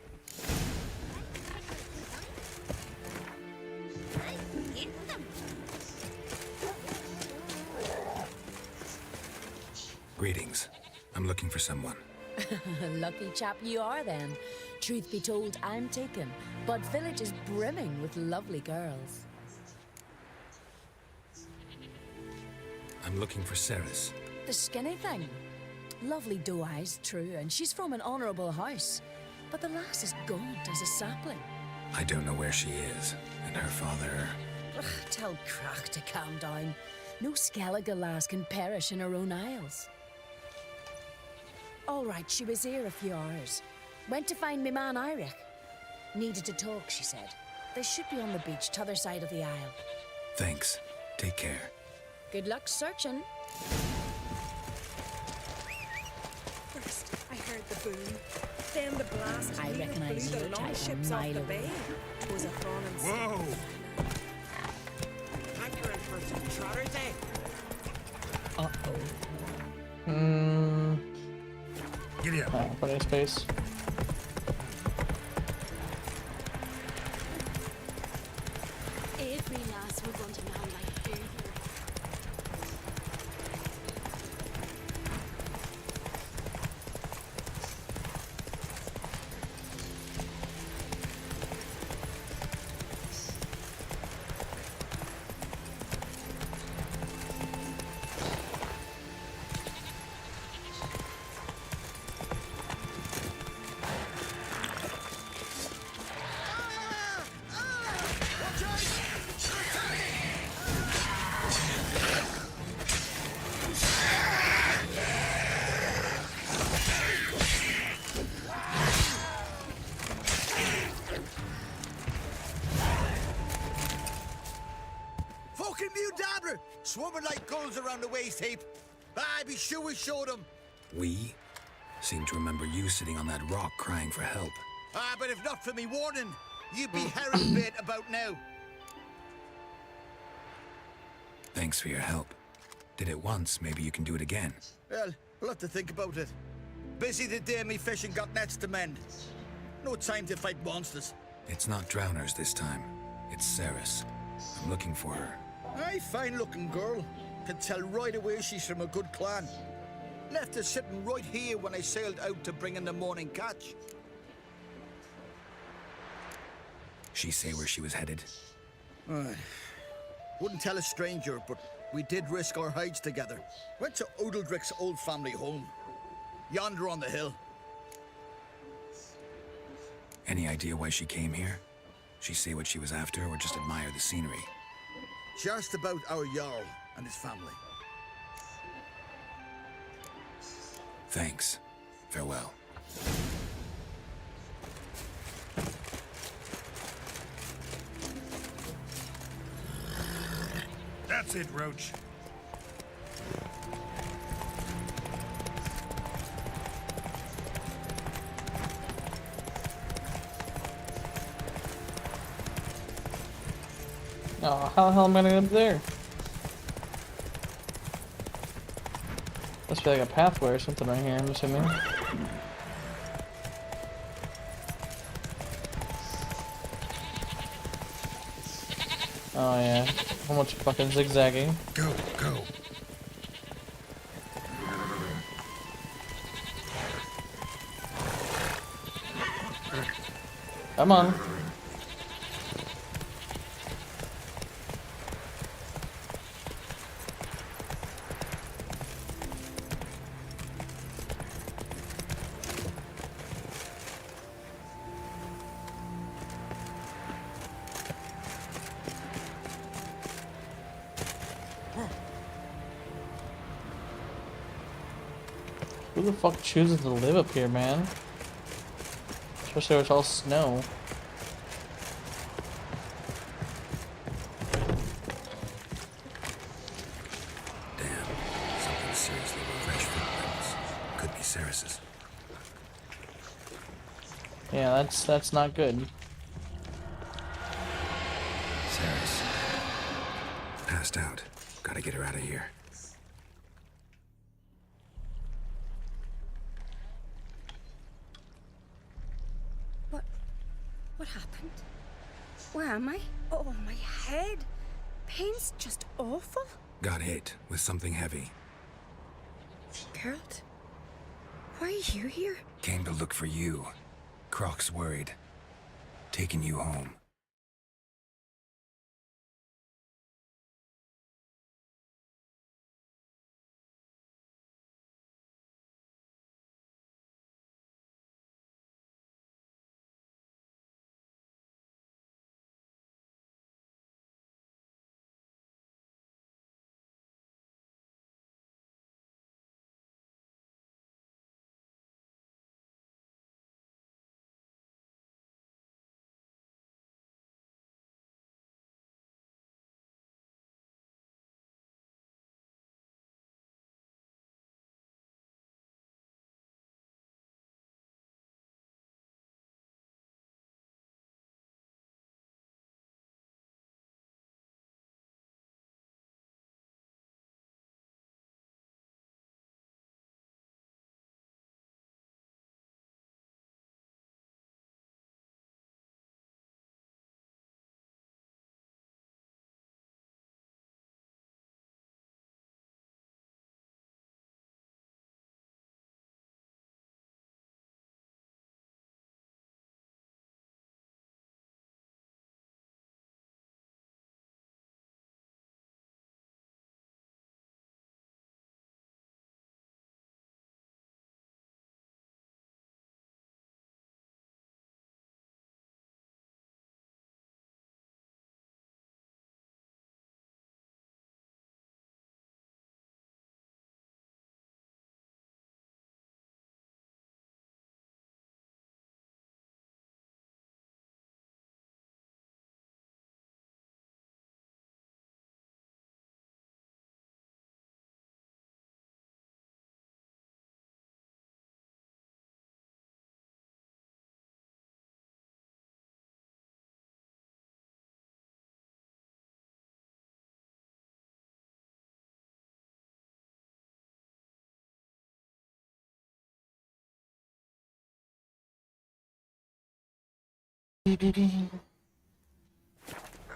Greetings. I'm looking for someone. Lucky chap you are then. Truth be told, I'm taken, but village is brimming with lovely girls. I'm looking for Ceres. The skinny thing. Lovely doe eyes, true, and she's from an honourable house. But the lass is gaunt as a sapling. I don't know where she is, and her father... Ugh, tell Crach to calm down. No Skellige lass can perish in her own isles. All right, she was here a few hours. Went to find me man Eirik. Needed to talk, she said. They should be on the beach, t'other side of the isle. Thanks. Take care. Good luck searching. First, I heard the boom. Then the blast. I recognise blew your the type longships a off mile the away. bay. 'Twas a fallen Whoa! Hankering for some trotters, eh? Giddy up. Plenty of space. Every lass would want a man like you. Fucking mute dabbler! Swarming like gulls around the waist heap. I be sure we showed them. We seem to remember you sitting on that rock crying for help. But if not for me warning, you'd be herring bait about now. Thanks for your help. Did it once, maybe you can do it again. Well, we'll have to think about it. Busy the day me fishing got nets to mend. No time to fight monsters. It's not drowners this time. It's Ceres. I'm looking for her. Aye, fine looking girl. Can tell right away she's from a good clan. Left her sitting right here when I sailed out to bring in the morning catch. She say where she was headed? Wouldn't tell a stranger, but we did risk our hides together. Went to Odeldrick's old family home. Yonder on the hill. Any idea why she came here? She say what she was after or just admire the scenery? Just about our Jarl and his family. Thanks. Farewell. That's it, Roach. Oh, how the hell am I gonna get up there? Must be like a pathway or something right here, I'm assuming. Oh yeah, how much fucking zigzagging. Go, go. Come on. Who the fuck chooses to live up here, man? Especially when it's all snow. Damn, something That's not good. Saris. Passed out. Gotta get her out of here. What happened? Where am I? Oh, my head. Pain's just awful. Got hit with something heavy. Geralt? Why are you here? Came to look for you. Croc's worried. Taking you home.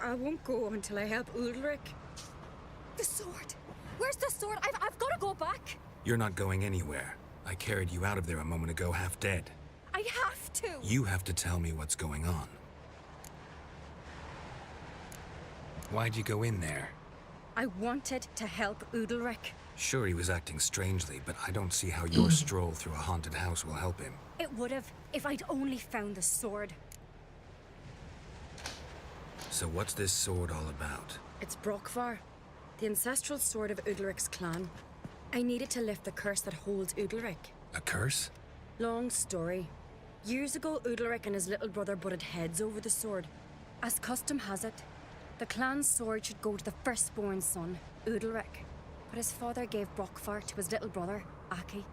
I won't go until I help Ulrich. The sword! Where's the sword? I've got to go back! You're not going anywhere. I carried you out of there a moment ago, half dead. I have to! You have to tell me what's going on. Why'd you go in there? I wanted to help Ulrich. Sure, he was acting strangely, but I don't see how your stroll through a haunted house will help him. It would have, if I'd only found the sword. So what's this sword all about? It's Brokvar, the ancestral sword of Udalric's clan. I needed to lift the curse that holds Udalric. A curse? Long story. Years ago, Udalric and his little brother butted heads over the sword. As custom has it, the clan's sword should go to the firstborn son, Udalric. But his father gave Brokvar to his little brother, Aki.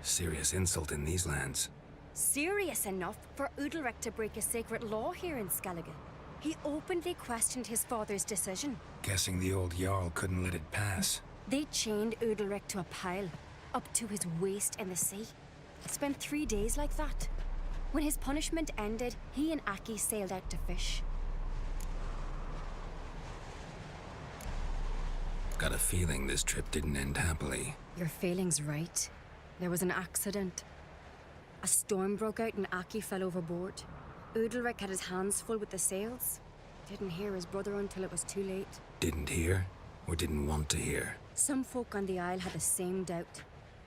Serious insult in these lands. Serious enough for Udalric to break a sacred law here in Skellige. He openly questioned his father's decision. Guessing the old Jarl couldn't let it pass. They chained Udalric to a pile, up to his waist in the sea. Spent 3 days like that. When his punishment ended, he and Aki sailed out to fish. Got a feeling this trip didn't end happily. Your feeling's right. There was an accident. A storm broke out and Aki fell overboard. Udalric had his hands full with the sails. Didn't hear his brother until it was too late. Didn't hear? Or didn't want to hear? Some folk on the Isle had the same doubt,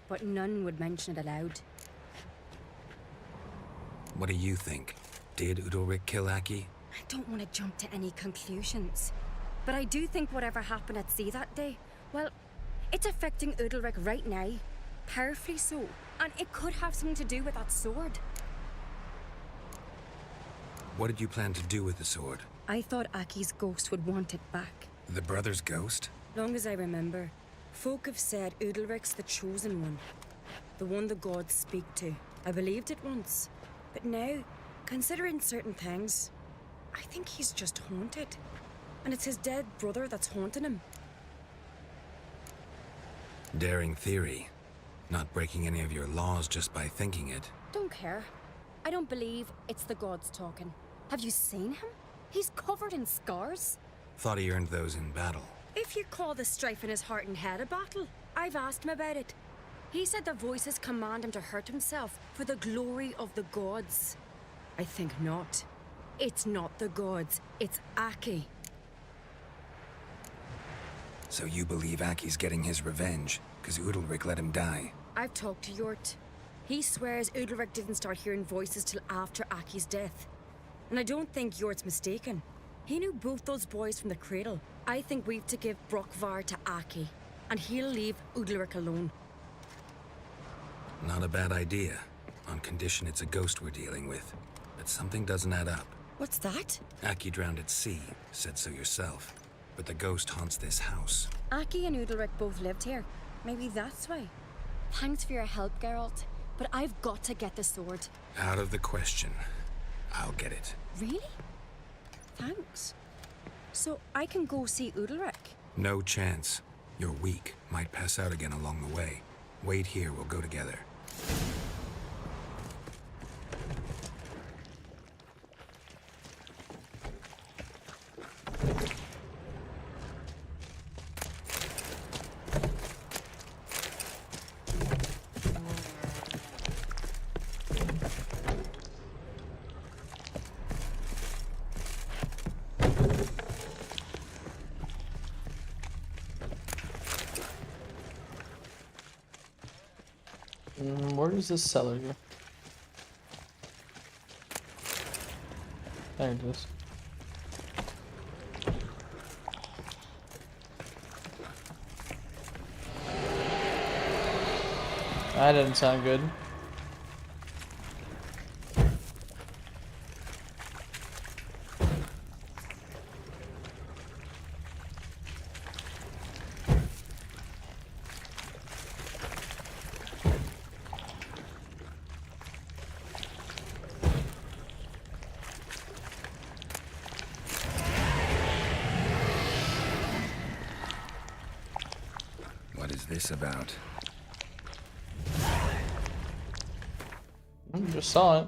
but none would mention it aloud. What do you think? Did Udalric kill Aki? I don't want to jump to any conclusions, but I do think whatever happened at sea that day, well, it's affecting Udalric right now. Powerfully so, and it could have something to do with that sword. What did you plan to do with the sword? I thought Aki's ghost would want it back. The brother's ghost? Long as I remember, folk have said Udalric's the chosen one. The one the gods speak to. I believed it once, but now considering certain things, I think he's just haunted. And it's his dead brother that's haunting him. Daring theory. Not breaking any of your laws just by thinking it. Don't care. I don't believe it's the gods talking. Have you seen him? He's covered in scars. Thought he earned those in battle. If you call the strife in his heart and head a battle, I've asked him about it. He said the voices command him to hurt himself for the glory of the gods. I think not. It's not the gods, it's Aki. So you believe Aki's getting his revenge, because Udalric let him die? I've talked to Yort. He swears Udalric didn't start hearing voices till after Aki's death. And I don't think Yort's mistaken. He knew both those boys from the cradle. I think we've to give Brokvar to Aki, and he'll leave Udalric alone. Not a bad idea, on condition it's a ghost we're dealing with. But something doesn't add up. What's that? Aki drowned at sea, said so yourself. But the ghost haunts this house. Aki and Udalric both lived here. Maybe that's why. Thanks for your help, Geralt. But I've got to get the sword. Out of the question. I'll get it. Really? Thanks. So I can go see Udalric? No chance. You're weak. Might pass out again along the way. Wait here, we'll go together. Where does this cellar go? There it is. That didn't sound good. What is this about? I just saw it.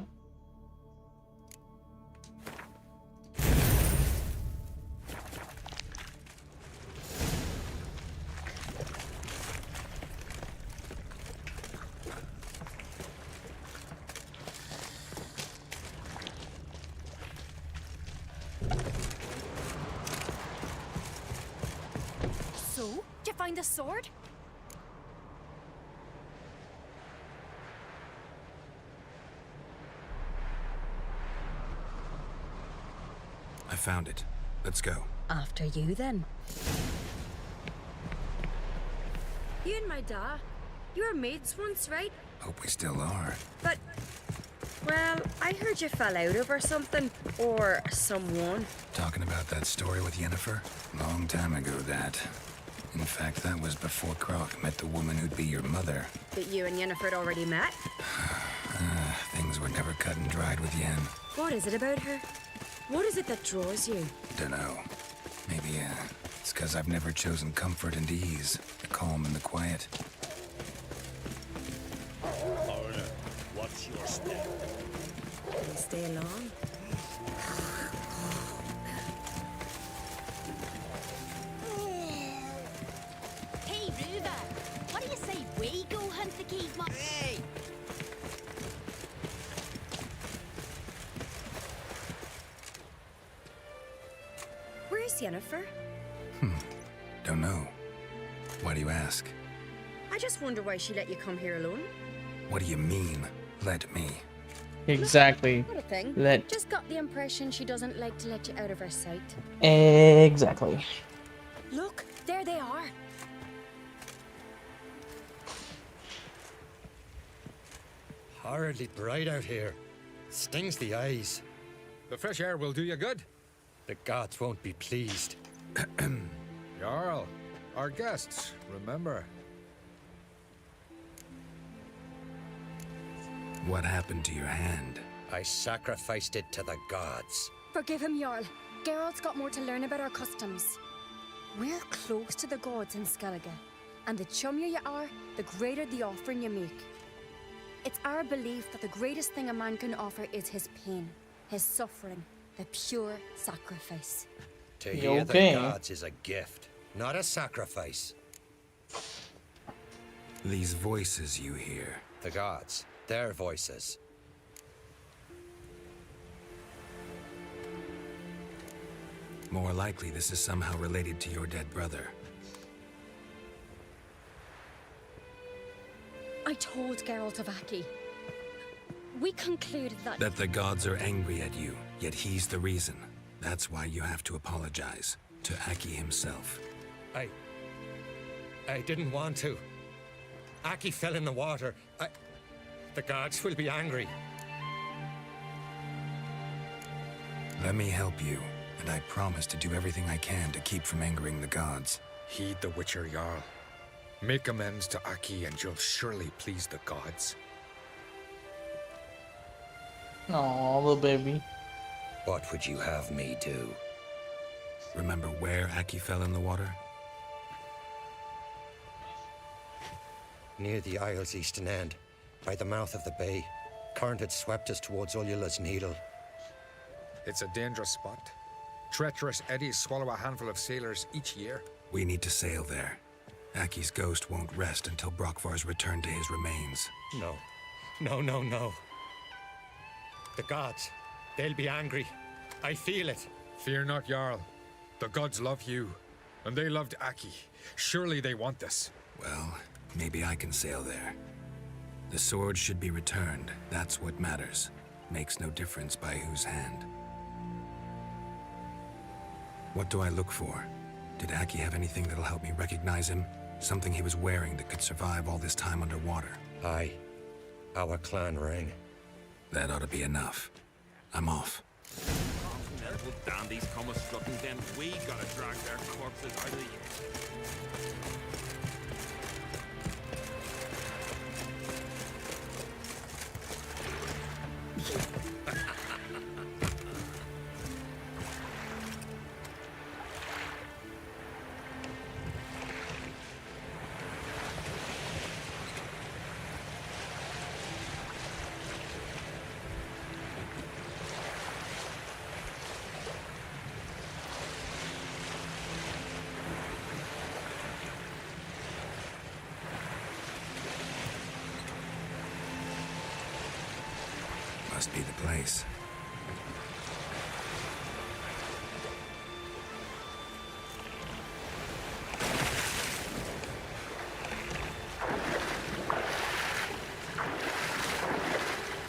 So, did you find the sword? I found it. Let's go. After you, then. You and my da, you were mates once, right? Hope we still are. But, well, I heard you fell out over something. Or someone. Talking about that story with Yennefer? Long time ago, that. In fact, that was before Croc met the woman who'd be your mother. That you and Yennefer had already met? Things were never cut and dried with Yen. What is it about her? What is it that draws you? Dunno. Maybe, it's because I've never chosen comfort and ease. The calm and the quiet. Foreigner, what's your step? Can you stay along? Hey, Ruva, what do you say we go hunt the cave monster? Hey! Where's Yennefer? Don't know. Why do you ask? I just wonder why she let you come here alone. What do you mean, let me? Exactly. What a thing. Let. Just got the impression she doesn't like to let you out of her sight. Exactly. Look, there they are. Horridly bright out here. Stings the eyes. The fresh air will do you good. The gods won't be pleased. Jarl, our guests, remember. What happened to your hand? I sacrificed it to the gods. Forgive him, Jarl. Geralt's got more to learn about our customs. We're close to the gods in Skellige, and the chummier you are, the greater the offering you make. It's our belief that the greatest thing a man can offer is his pain, his suffering, the pure sacrifice. To hear the gods is a gift, not a sacrifice. These voices you hear. The gods, their voices. More likely, this is somehow related to your dead brother. I told Geralt of Aki. We concluded that... That the gods are angry at you, yet he's the reason. That's why you have to apologize to Aki himself. I didn't want to. Aki fell in the water. The gods will be angry. Let me help you, and I promise to do everything I can to keep from angering the gods. Heed the Witcher Jarl. Make amends to Aki and you'll surely please the gods. Aw, little baby. What would you have me do? Remember where Aki fell in the water? Near the Isle's eastern end, by the mouth of the bay. Current had swept us towards Ullula's Needle. It's a dangerous spot. Treacherous eddies swallow a handful of sailors each year. We need to sail there. Aki's ghost won't rest until Brokvar's returned to his remains. No. No. The gods, they'll be angry. I feel it. Fear not, Jarl. The gods love you, and they loved Aki. Surely they want this. Well, maybe I can sail there. The sword should be returned. That's what matters. Makes no difference by whose hand. What do I look for? Did Aki have anything that'll help me recognize him? Something he was wearing that could survive all this time underwater? Aye. Our clan ring. That ought to be enough. I'm off. Little dandies come a strutting, then we gotta drag their corpses out of the Must be the place.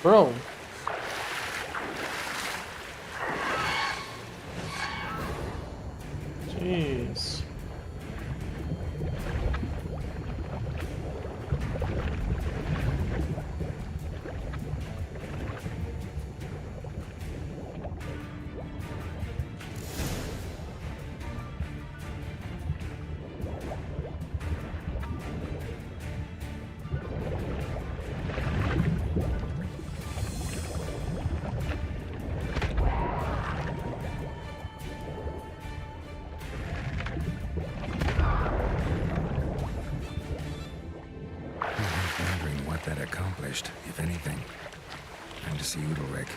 Bro. Jeez. That accomplished, if anything. Time to see Udalric.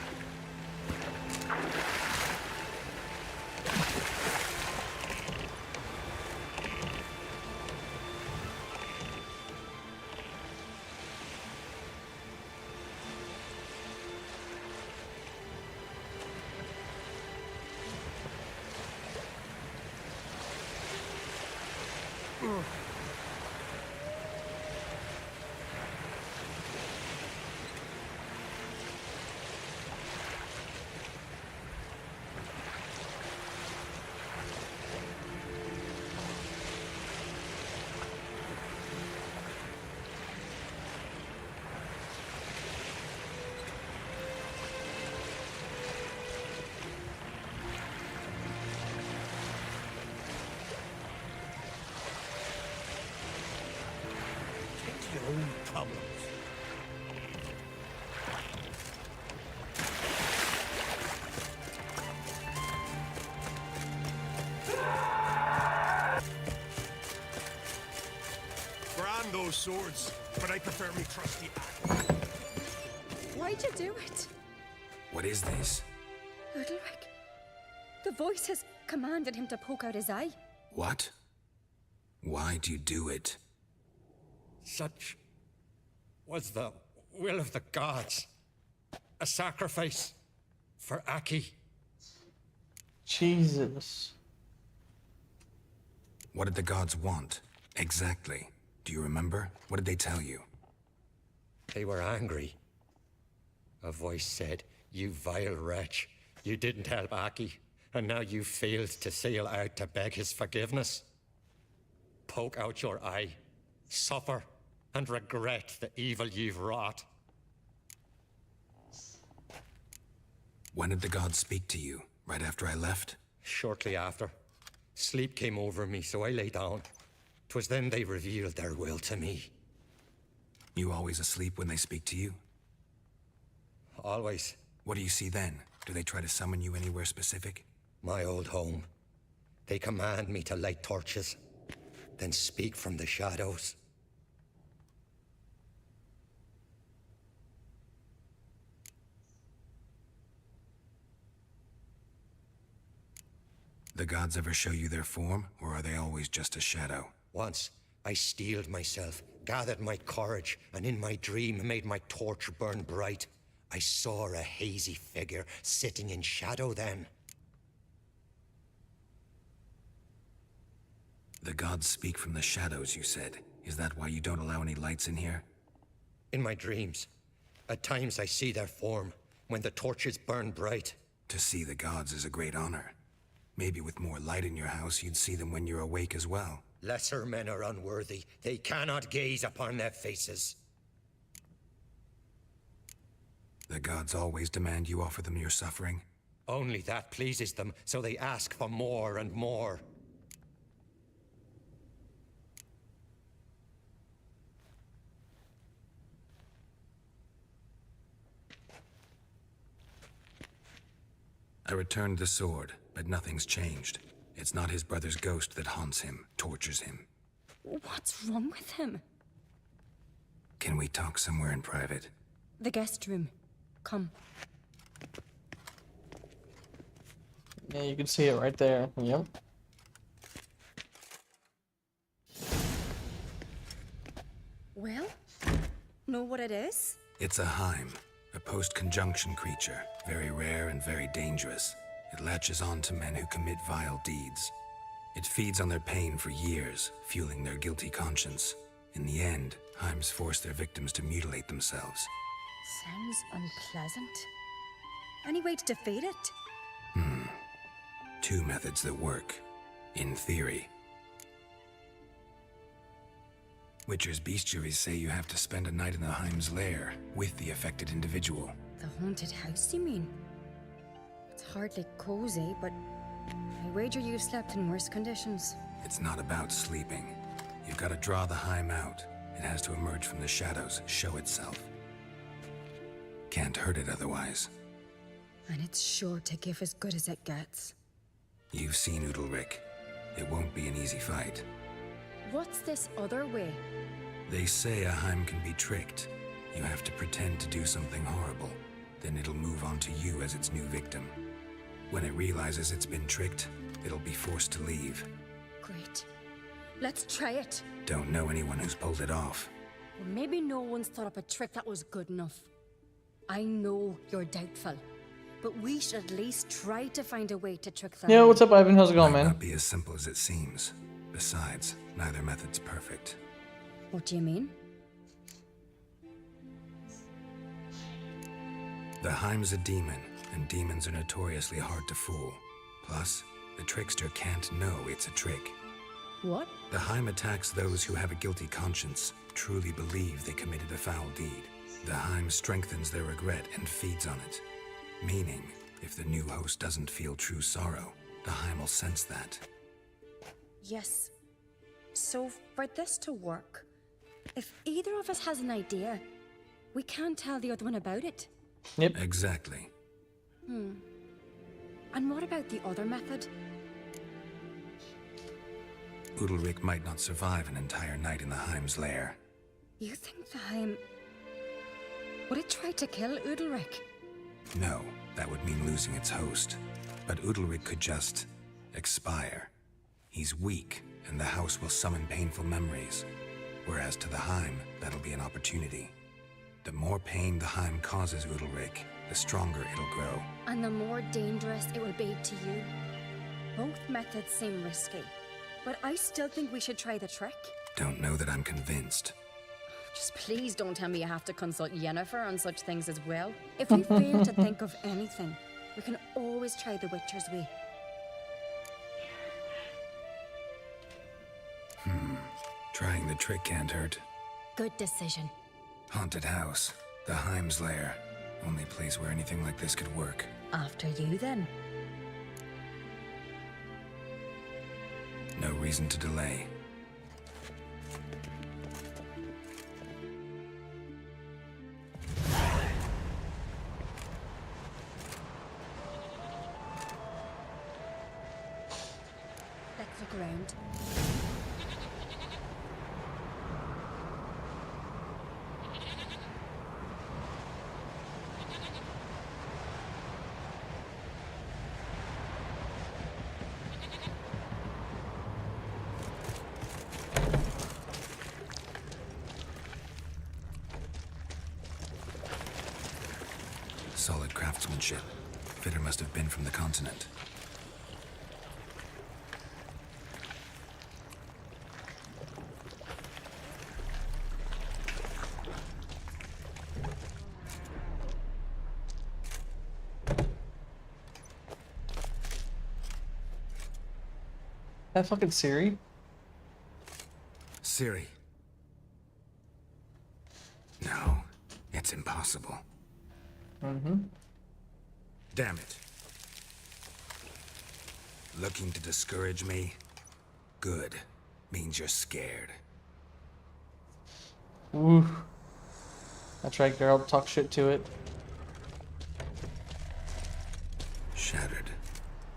Your own problems. swords, but I prefer me trusty axe. Why'd you do it? What is this? Udalric. The voice has commanded him to poke out his eye. What? Why'd you do it? Such was the will of the gods. A sacrifice for Aki. Jesus. What did the gods want? Exactly. Do you remember? What did they tell you? They were angry. A voice said, "You vile wretch, you didn't help Aki, and now you failed to sail out to beg his forgiveness. Poke out your eye, suffer, and regret the evil you've wrought." When did the gods speak to you? Right after I left? Shortly after. Sleep came over me, so I lay down. 'Twas then they revealed their will to me. You always asleep when they speak to you? Always. What do you see then? Do they try to summon you anywhere specific? My old home. They command me to light torches, then speak from the shadows. The gods ever show you their form, or are they always just a shadow? Once, I steeled myself, gathered my courage, and in my dream made my torch burn bright. I saw a hazy figure sitting in shadow then. The gods speak from the shadows, you said. Is that why you don't allow any lights in here? In my dreams. At times I see their form, when the torches burn bright. To see the gods is a great honor. Maybe with more light in your house, you'd see them when you're awake as well. Lesser men are unworthy. They cannot gaze upon their faces. The gods always demand you offer them your suffering? Only that pleases them, so they ask for more and more. I returned the sword, but nothing's changed. It's not his brother's ghost that haunts him, tortures him. What's wrong with him? Can we talk somewhere in private? The guest room. Come. Yeah, you can see it right there. Yep. Well, know what it is? It's a Heim, a post-conjunction creature, very rare and very dangerous. It latches on to men who commit vile deeds. It feeds on their pain for years, fueling their guilty conscience. In the end, Heims force their victims to mutilate themselves. Sounds unpleasant. Any way to defeat it? Two methods that work, in theory. Witcher's bestiaries say you have to spend a night in the Heim's lair with the affected individual. The haunted house, you mean? It's hardly cozy, but I wager you've slept in worse conditions. It's not about sleeping. You've got to draw the Heim out. It has to emerge from the shadows, show itself. Can't hurt it otherwise. And it's sure to give as good as it gets. You've seen Udalric. It won't be an easy fight. What's this other way? They say a Heim can be tricked. You have to pretend to do something horrible. Then it'll move on to you as its new victim. When it realizes it's been tricked, it'll be forced to leave. Great. Let's try it. Don't know anyone who's pulled it off. Well, maybe no one's thought up a trick that was good enough. I know you're doubtful, but we should at least try to find a way to trick them. Yo, what's up, Ivan? How's it going, Might man? not be as simple as it seems. Besides, neither method's perfect. What do you mean? The Heim's a demon, and demons are notoriously hard to fool. Plus, the trickster can't know it's a trick. What? The Heim attacks those who have a guilty conscience, truly believe they committed a foul deed. The Heim strengthens their regret and feeds on it. Meaning, if the new host doesn't feel true sorrow, the Heim will sense that. Yes. So for this to work, if either of us has an idea, we can't tell the other one about it. Yep. Exactly. And what about the other method? Udalric might not survive an entire night in the Heim's lair. You think the Heim... Would it try to kill Udalric? No, that would mean losing its host. But Udalric could just... expire. He's weak, and the house will summon painful memories. Whereas to the Heim, that'll be an opportunity. The more pain the Heim causes Udalric, the stronger it'll grow. And the more dangerous it will be to you. Both methods seem risky, but I still think we should try the trick. Don't know that I'm convinced. Just please don't tell me you have to consult Yennefer on such things as well. If we fail to think of anything, we can always try the Witcher's way. Trying the trick can't hurt. Good decision. Haunted house. The Heim's lair. Only place where anything like this could work. After you, then. No reason to delay. Let's look around. Solid craftsmanship. Fitter must have been from the continent. That fucking Siri? Siri. No, it's impossible. Damn it. Looking to discourage me? Good. Means you're scared. Ooh. That's right, girl. Talk shit to it. Shattered.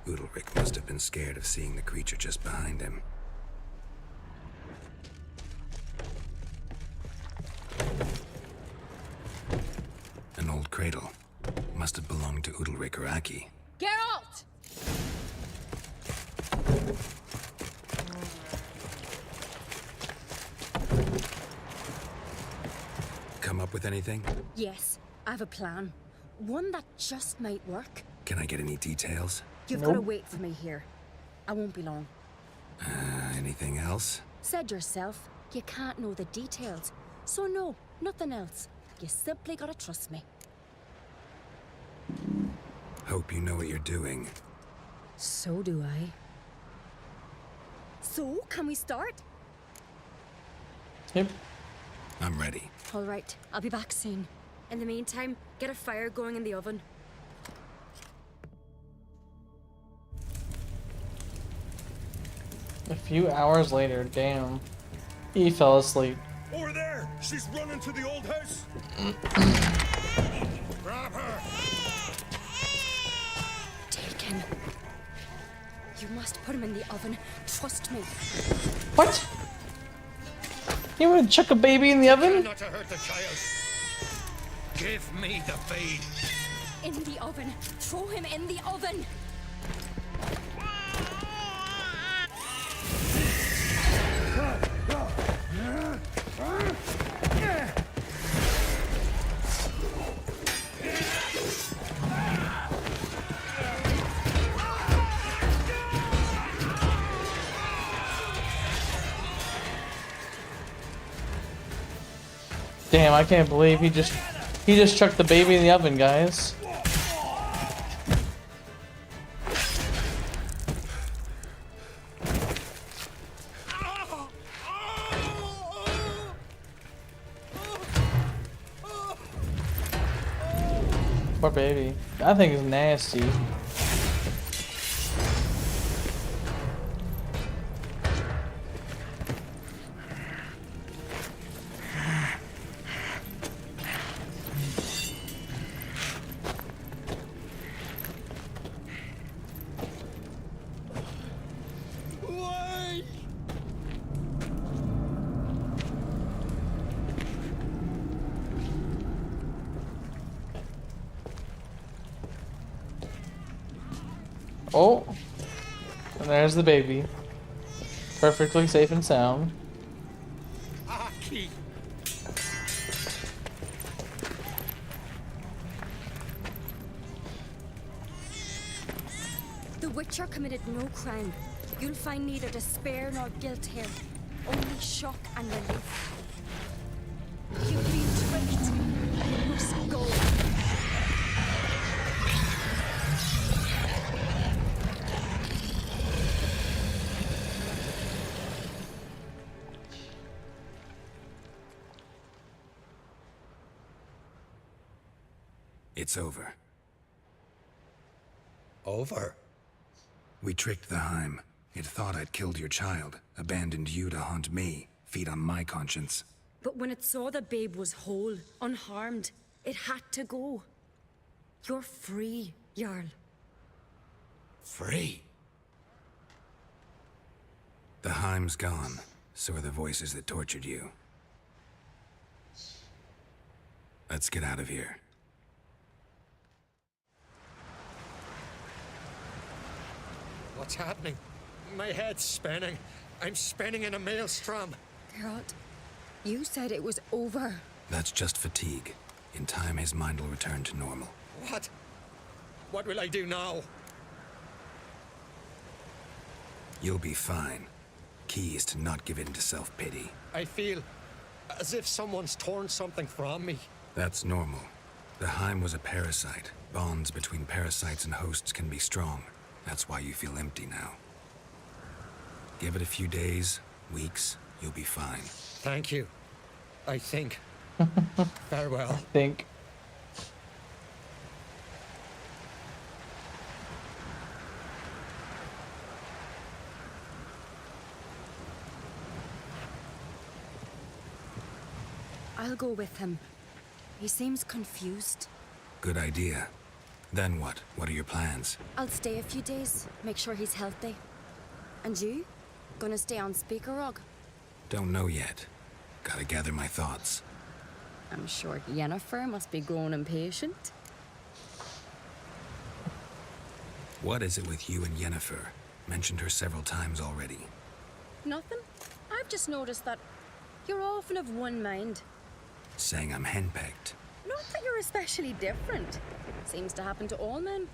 Udalric must have been scared of seeing the creature just behind him. An old cradle. Must have belonged to Udalric or Aki. Geralt! Come up with anything? Yes, I have a plan. One that just might work. Can I get any details? You've got to wait for me here. I won't be long. Anything else? Said yourself, you can't know the details. So no, nothing else. You simply gotta trust me. Hope you know what you're doing. So do I. So, can we start? Yep. I'm ready. All right, I'll be back soon. In the meantime, get a fire going in the oven. A few hours later, damn. He fell asleep. Over there! She's running to the old house! Grab her! Taken. You must put him in the oven. Trust me. What? You would chuck a baby in the oven? Not to hurt the child. Give me the feed. In the oven. Throw him in the oven. Damn, I can't believe he just chucked the baby in the oven, guys. Poor baby. That thing is nasty. Oh, and there's the baby. Perfectly safe and sound. Aki! The Witcher committed no crime. You'll find neither despair nor guilt here. Only shock and relief. You've been tricked. You must go. It's over. Over? We tricked the Heim. It thought I'd killed your child, abandoned you to haunt me, feed on my conscience. But when it saw the babe was whole, unharmed, it had to go. You're free, Jarl. Free? The Heim's gone, so are the voices that tortured you. Let's get out of here. What's happening? My head's spinning. I'm spinning in a maelstrom. Geralt, you said it was over. That's just fatigue. In time, his mind will return to normal. What? What will I do now? You'll be fine. Key is to not give in to self-pity. I feel as if someone's torn something from me. That's normal. The Heim was a parasite. Bonds between parasites and hosts can be strong. That's why you feel empty now. Give it a few days, weeks, you'll be fine. Thank you. I think. Farewell. Think. I'll go with him. He seems confused. Good idea. Then what? What are your plans? I'll stay a few days, make sure he's healthy. And you? Gonna stay on Speaker Rog? Don't know yet. Gotta gather my thoughts. I'm sure Yennefer must be growing impatient. What is it with you and Yennefer? Mentioned her several times already. Nothing. I've just noticed that you're often of one mind. Saying I'm henpecked. Not that you're especially different. Seems to happen to all men.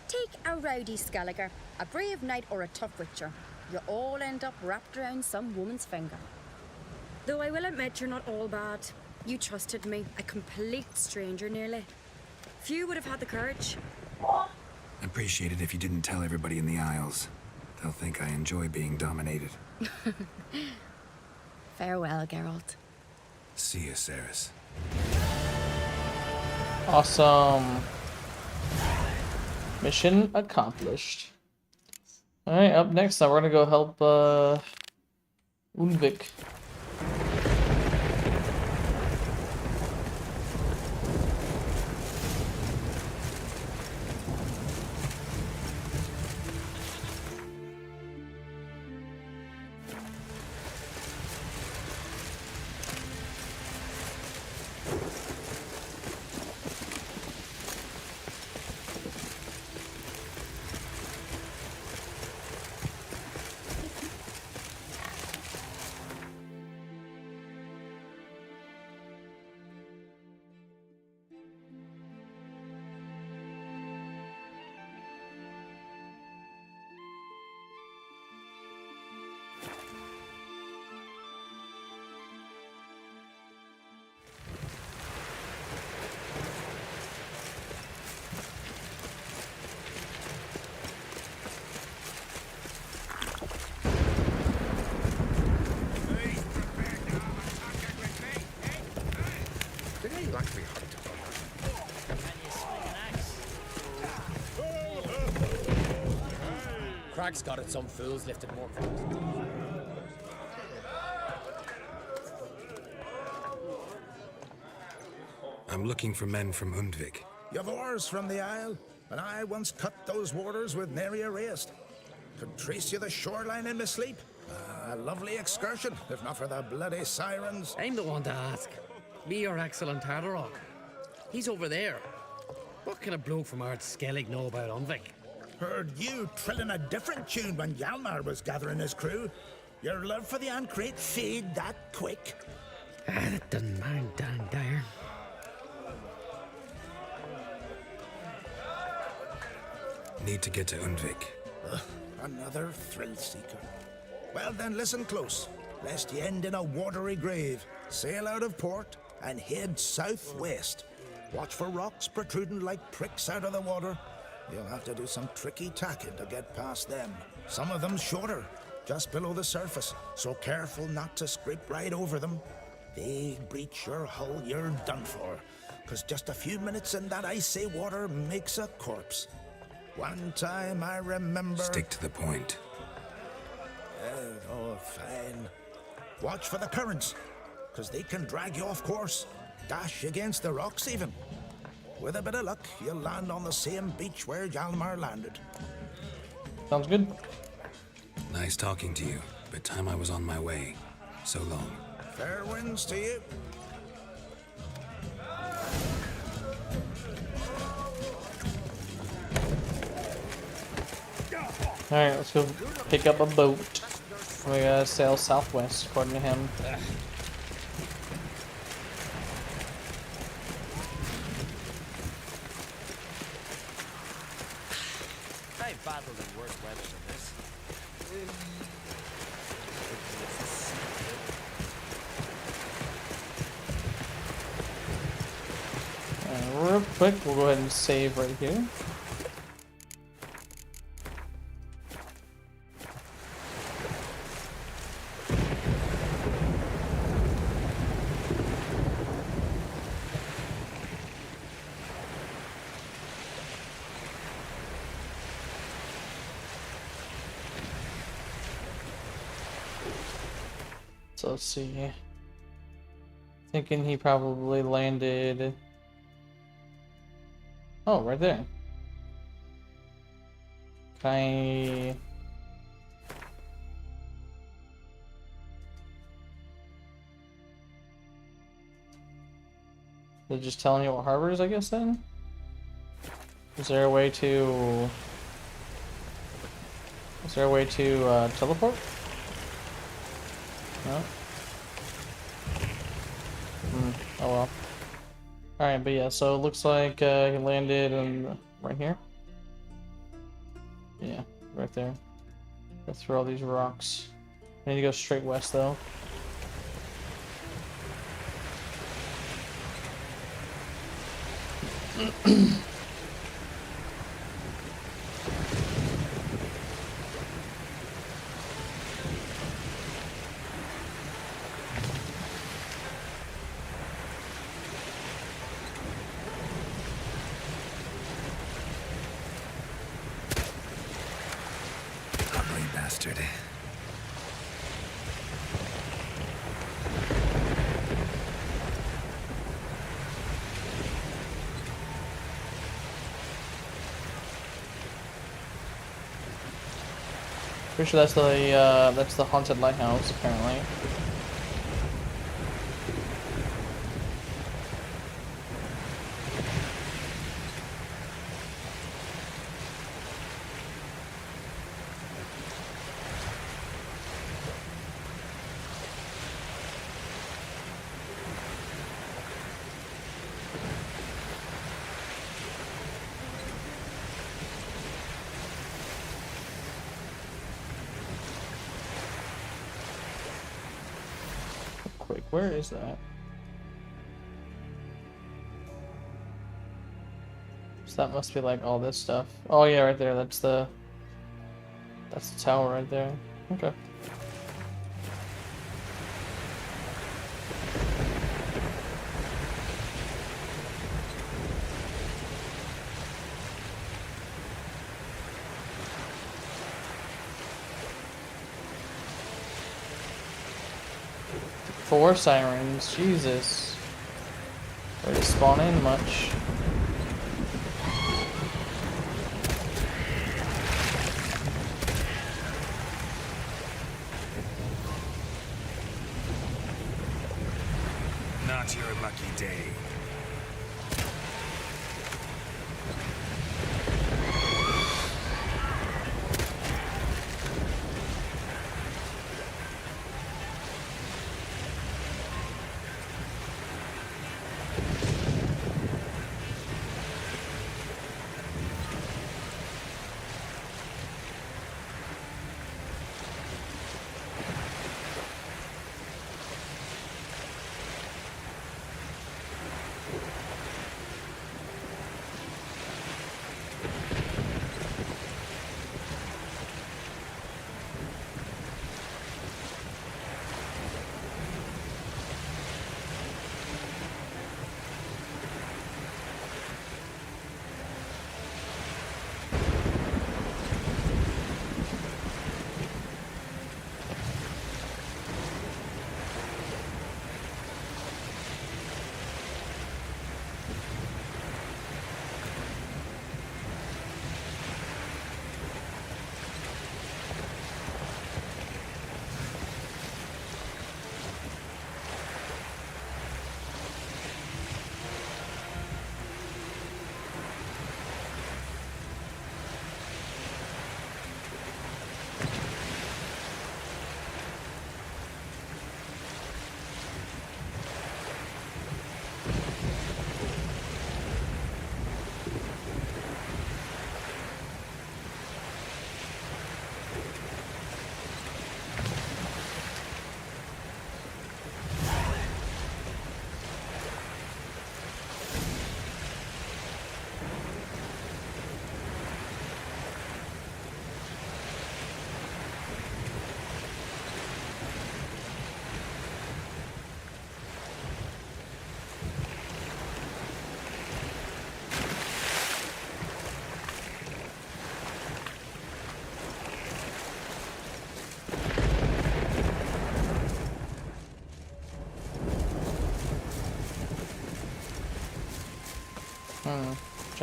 Take a rowdy Skelliger, a brave knight, or a tough witcher. You all end up wrapped around some woman's finger. Though I will admit you're not all bad. You trusted me, a complete stranger nearly. Few would have had the courage. Appreciate it if you didn't tell everybody in the Isles. They'll think I enjoy being dominated. Farewell, Geralt. See you, Ceres. Awesome. Mission accomplished. Alright, up next now we're gonna go help Ulvik. Crag's got it, some fools lifted more. I'm looking for men from Undvik. Yavors from the Isle, and I once cut those waters with nary a raist. Could trace you the shoreline in my sleep. A lovely excursion, if not for the bloody sirens. I'm the one to ask. Me your excellent Tardarok. He's over there. What can a bloke from Ard Skellig know about Unvik? Heard you trilling a different tune when Hjalmar was gathering his crew. Your love for the Ancrate fade that quick. That doesn't mind down there. Need to get to Undvik. Another thrill seeker. Well then, listen close, lest you end in a watery grave. Sail out of port and head southwest. Watch for rocks protruding like pricks out of the water. You'll have to do some tricky tacking to get past them. Some of them shorter, just below the surface, so careful not to scrape right over them. They breach your hull, you're done for, 'cause just a few minutes in that icy water makes a corpse. One time I remember... Stick to the point. Oh, fine. Watch for the currents, 'cause they can drag you off course, dash against the rocks even. With a bit of luck, you'll land on the same beach where Hjalmar landed. Sounds good. Nice talking to you, but time I was on my way. So long. Fair winds to you. Alright, let's go pick up a boat. We gotta sail southwest, according to him. I've battled in worse weather than this. Real quick, we'll go ahead and save right here. So let's see. Thinking he probably landed. Oh, right there. Can I... They're just telling you what harbor is, I guess, then? Is there a way to... Is there a way to teleport? No? Oh well. Alright, but yeah, so it looks like he landed in right here. Yeah, right there. Go through all these rocks. I need to go straight west though. Bastard. Pretty sure that's the haunted lighthouse, apparently. Where is that? So that must be like all this stuff. Oh yeah, right there. That's the tower right there. Okay. Four sirens, Jesus. Ready to spawn in much. Not your lucky day.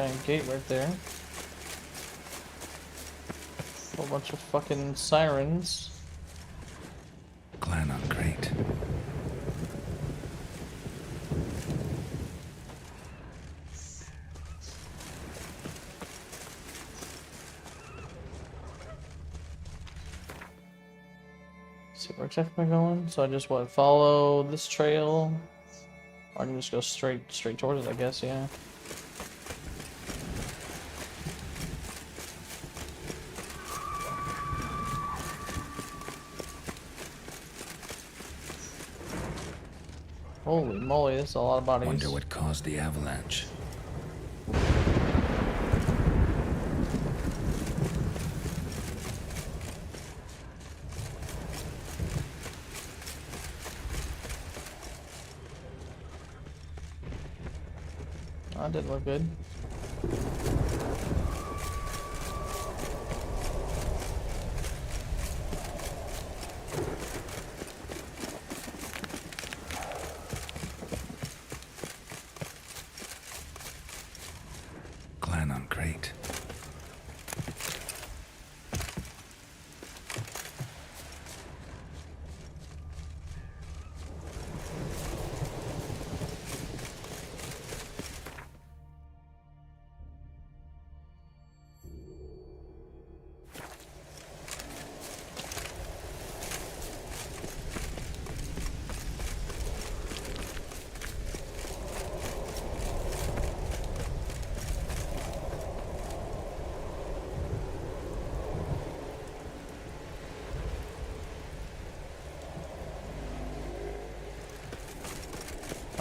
giant gate right there. Whole bunch of fucking sirens. Clan on crate. See where exactly am I going? So I just follow this trail, or I can just go straight towards it, I guess. Yeah. Holy moly, this is a lot of bodies. Wonder what caused the avalanche. That didn't look good. Clan on crate.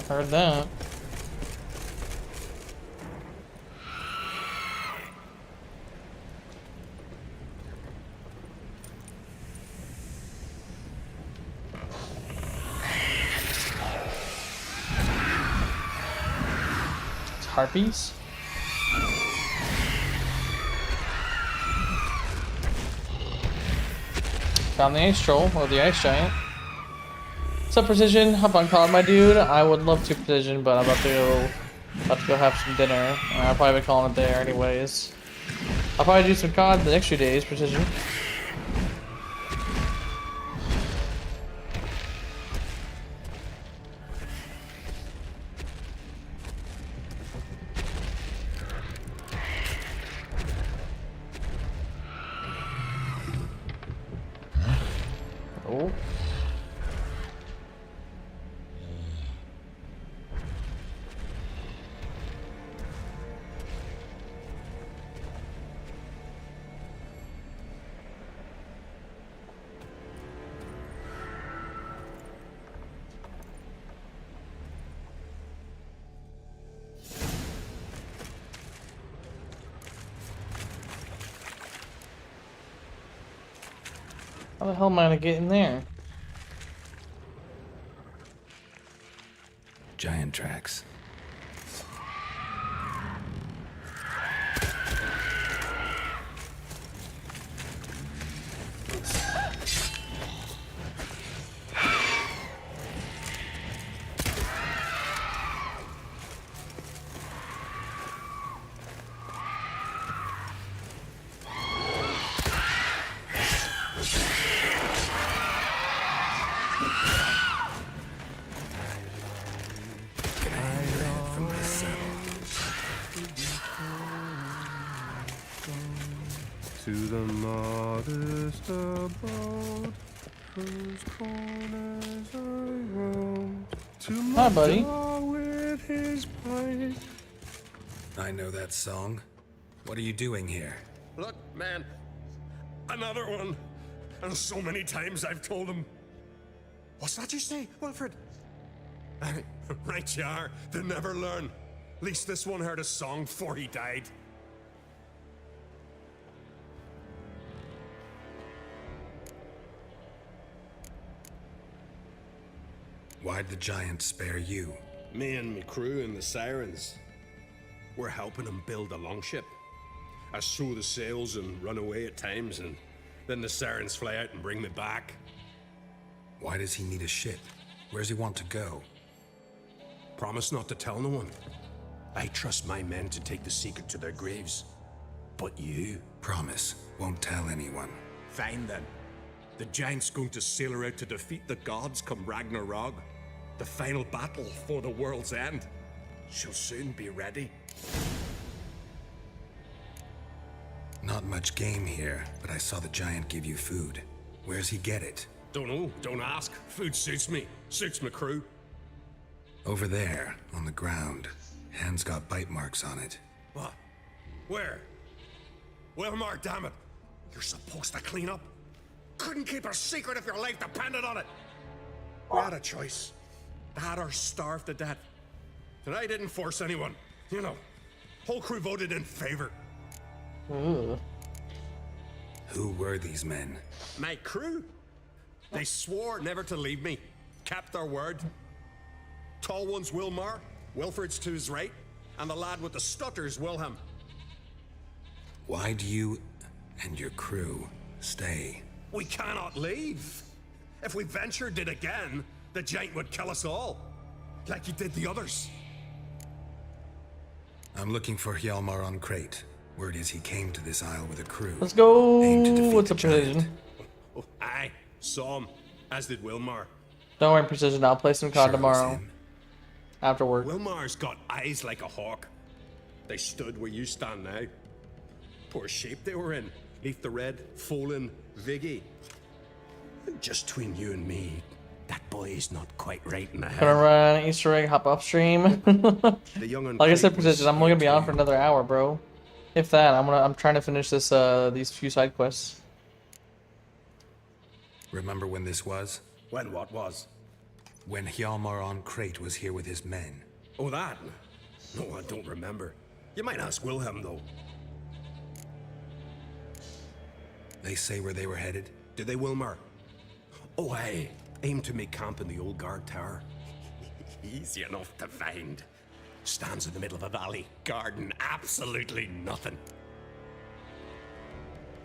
Heard that. It's harpies. Found the ice troll, or the ice giant. What's up, Precision? Hop on call, my dude. I would love to, Precision, but I'm about to go have some dinner. I'll probably be calling it there anyways. I'll probably do some COD the next few days, Precision. Oh. How the hell am I gonna get in there? Giant tracks. To the modest abode, whose corners I roam. To Hi, buddy. with his pipe. I know that song. What are you doing here? Look, man. Another one. And so many times I've told him. What's that you say, Wilfred? Right you are. They never learn. At least this one heard a song before he died. Why'd the giant spare you? Me and me crew and the sirens. We're helping him build a longship. I sew the sails and run away at times, and then the sirens fly out and bring me back. Why does he need a ship? Where's he want to go? Promise not to tell no one. I trust my men to take the secret to their graves. But you? Promise, won't tell anyone. Fine then. The giant's going to sail her out to defeat the gods come Ragnarok. The final battle for the world's end. She'll soon be ready. Not much game here, but I saw the giant give you food. Where's he get it? Don't know, don't ask. Food suits me, suits my crew. Over there, on the ground. Hand's got bite marks on it. What? Where? Wilmar, damn it! You're supposed to clean up. Couldn't keep a secret if your life depended on it. We had a choice. That or starve to death. And I didn't force anyone. You know, whole crew voted in favor. Ooh. Who were these men? My crew? They swore never to leave me. Kept their word. Tall one's Wilmar, Wilfred's to his right, and the lad with the stutter's Wilhelm. Why do you and your crew stay? We cannot leave. If we ventured it again, the giant would kill us all. Like he did the others. I'm looking for Hjalmar on Crate. Word is he came to this isle with a crew. Let's go. Aimed to defeat What's the a precision? Oh, aye, saw him, as did Wilmar. Don't worry, precision. I'll play some COD tomorrow. After work. Wilmar's got eyes like a hawk. They stood where you stand now. Poor shape they were in. Neath the red, Folin, Viggy. Just between you and me, that boy is not quite right in the head. Gonna run an Easter egg, hop off stream. Like I said, precision. I'm only gonna be on for another hour, bro. If that, I'm trying to finish this these few side quests. Remember when this was? When what was? When Hjalmar on Crate was here with his men. Oh, that? No, I don't remember. You might ask Wilhelm, though. They say where they were headed? Did they, Wilmar? Oh, aye. Aim to make camp in the old guard tower. Easy enough to find. Stands in the middle of a valley. Garden, absolutely nothing.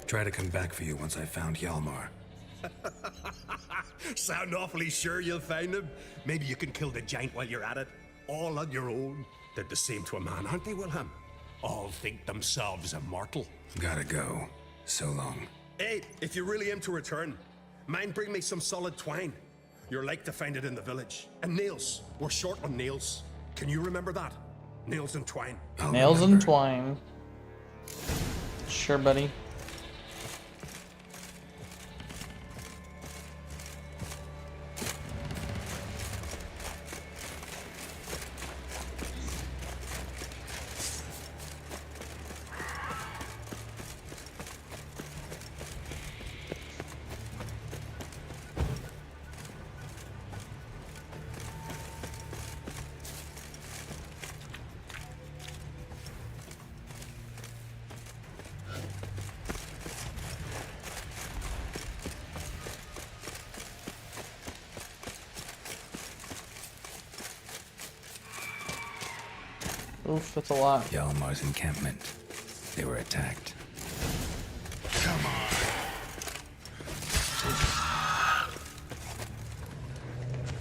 Try to come back for you once I found Hjalmar. Sound awfully sure you'll find him? Maybe you can kill the giant while you're at it. All on your own. They're the same to a man, aren't they, Wilhelm? All think themselves immortal. Gotta go. So long. Hey, if you really aim to return, mind bring me some solid twine. You're like to find it in the village. And nails. We're short on nails. Can you remember that? Nails and twine. Nails and twine. Sure, buddy. Oof, that's a lot. Hjalmar's encampment. They were attacked. Come on.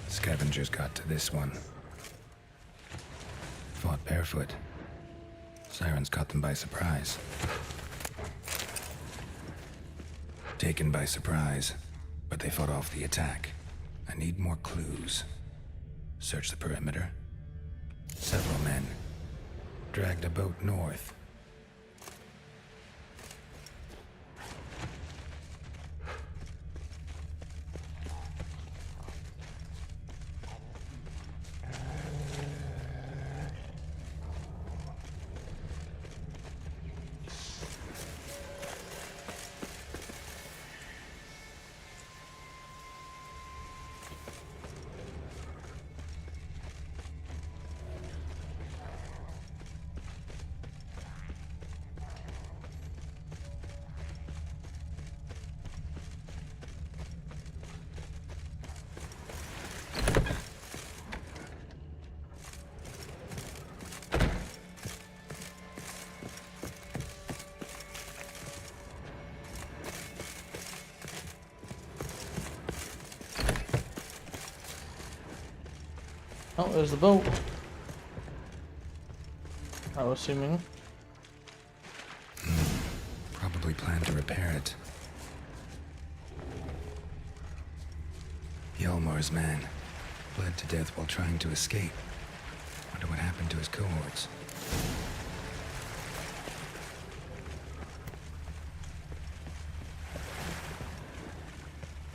Scavengers got to this one. Fought barefoot. Sirens caught them by surprise. Taken by surprise, but they fought off the attack. I need more clues. Search the perimeter. Several men. Dragged a boat north. Oh, there's the boat. I'm assuming. Probably planned to repair it. Hjalmar's man bled to death while trying to escape. Wonder what happened to his cohorts.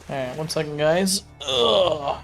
Alright, 1 second, guys. Ugh.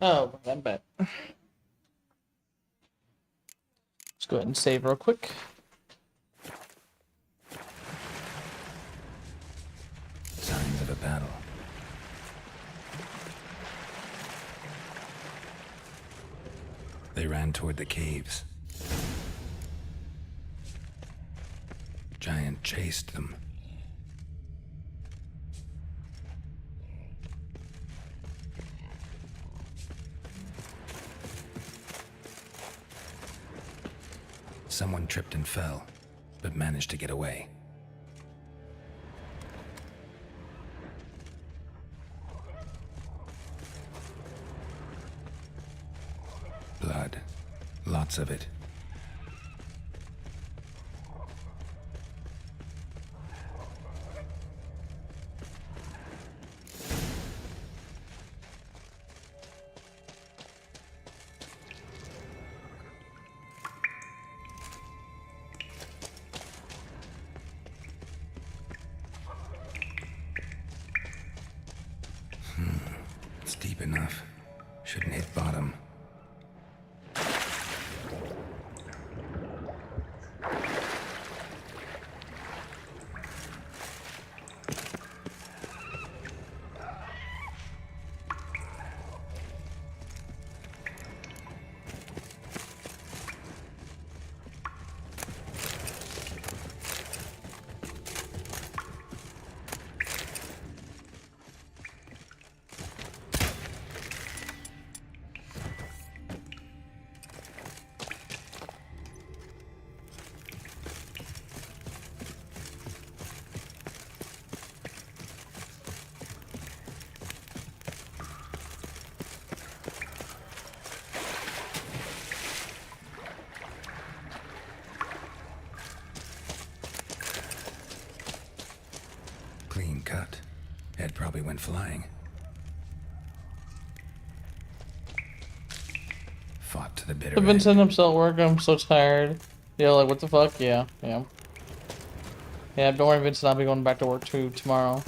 Oh, I bet. Let's go ahead and save real quick. Signs of a battle. They ran toward the caves. Giant chased them. Someone tripped and fell, but managed to get away. Blood. Lots of it. It's deep enough. Shouldn't hit bottom. Clean cut. Head probably went flying. Fought to the bitter I've been sending himself work. I'm so tired. Yeah, like what the fuck? Yeah. Yeah, don't worry, Vincent. I'll be going back to work too tomorrow.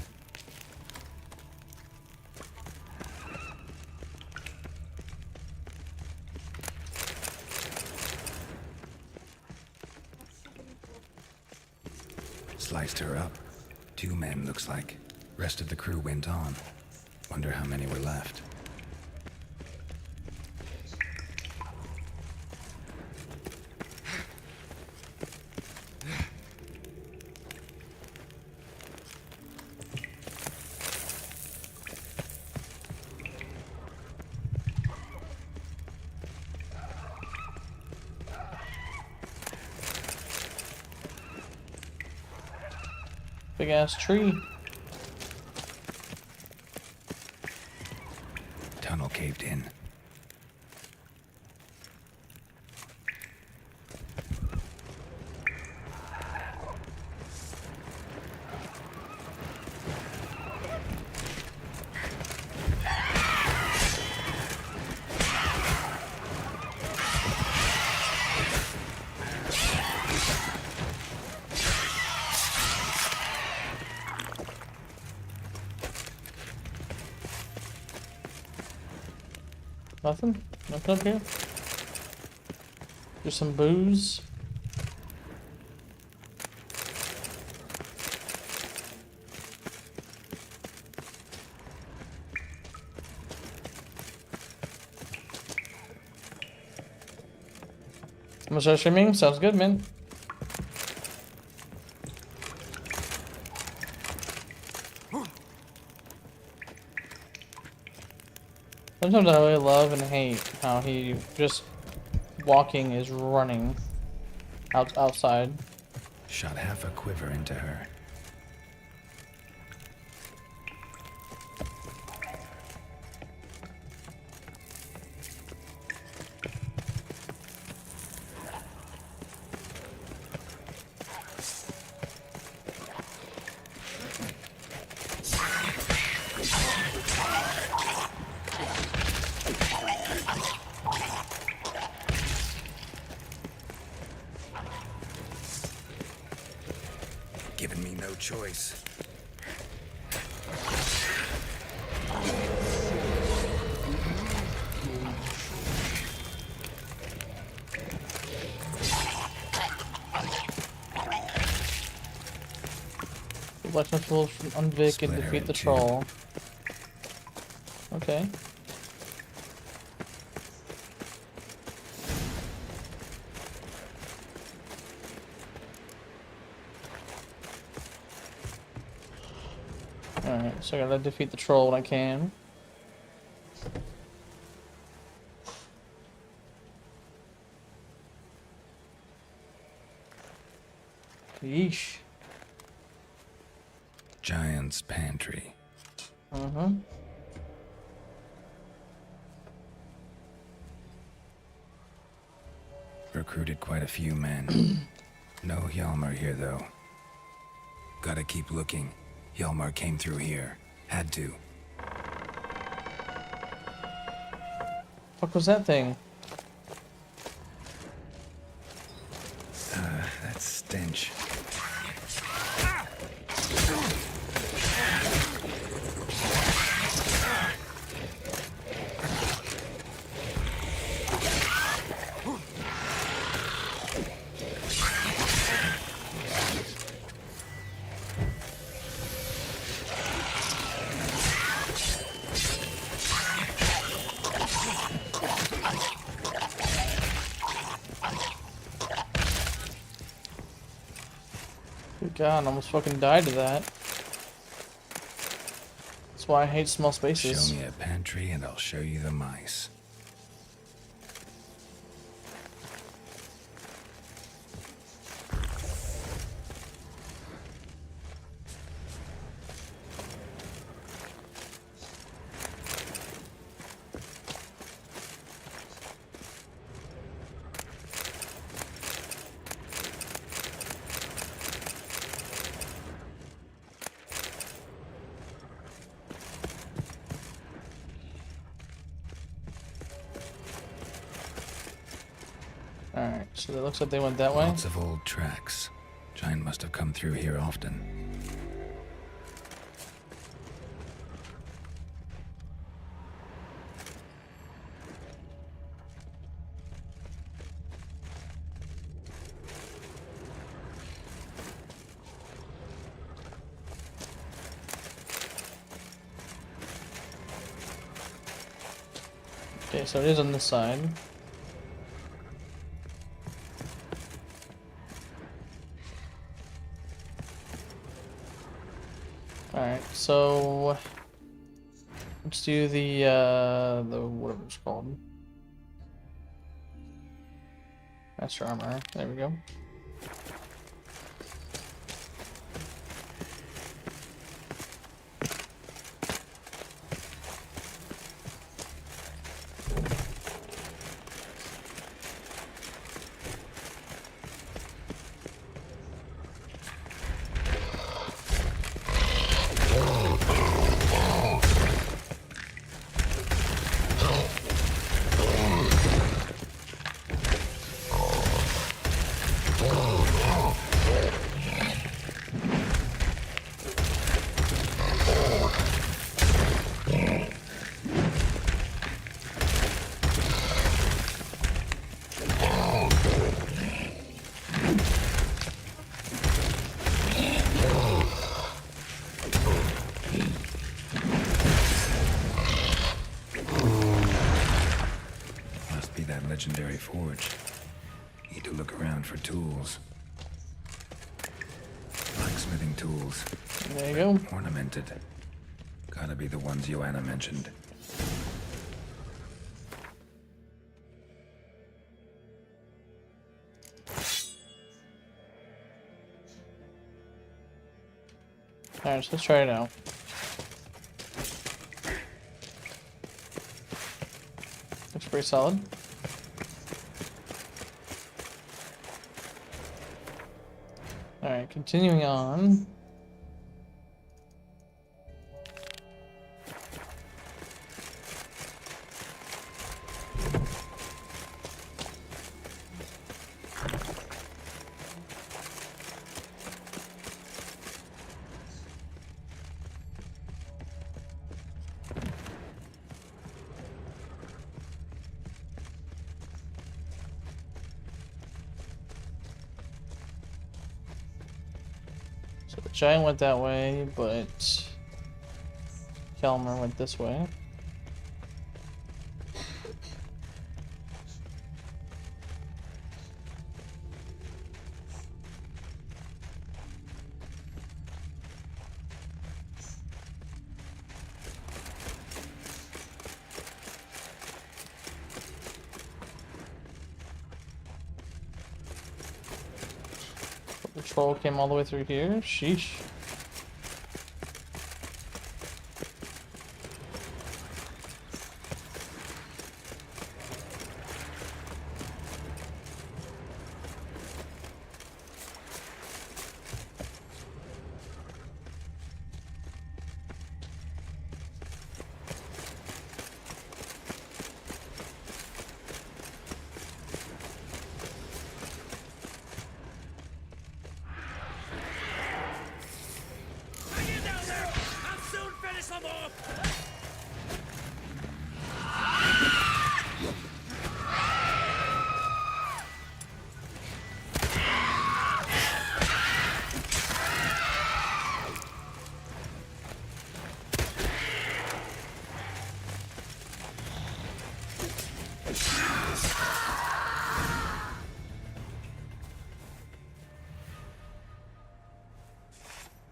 Sliced her up. 2 men, looks like. Rest of the crew went on. Wonder how many were left. Big ass tree. Tunnel caved in. Nothing? Nothing up here? Just some booze. I'm gonna start streaming. Sounds good, man. Sometimes I really love and hate how he just walking is running outside. Shot half a quiver into her. Giving me no choice. Collection of tools from Unvic and defeat the troll. Okay. Alright, so I gotta defeat the troll when I can. Yeesh. Giant's pantry. Recruited quite a few men. No Hjalmar here, though. Gotta keep looking. Hjalmar came through here. Had to. Fuck was that thing? That stench. Good God, I almost fucking died to that. That's why I hate small spaces. Show me a pantry and I'll show you the mice. Alright, so it looks like they went that way. Lots of old tracks. Giant must have come through here often. Okay, so it is on this side. Alright, so let's do the whatever it's called. Master armor. There we go. Legendary forge. Need to look around for tools. Blacksmithing tools. There you go. Ornamented. Gotta be the ones Joanna mentioned. Alright, so let's try it out. Looks pretty solid. Alright, continuing on. Giant went that way, but Kelmer went this way. The troll came all the way through here. Sheesh.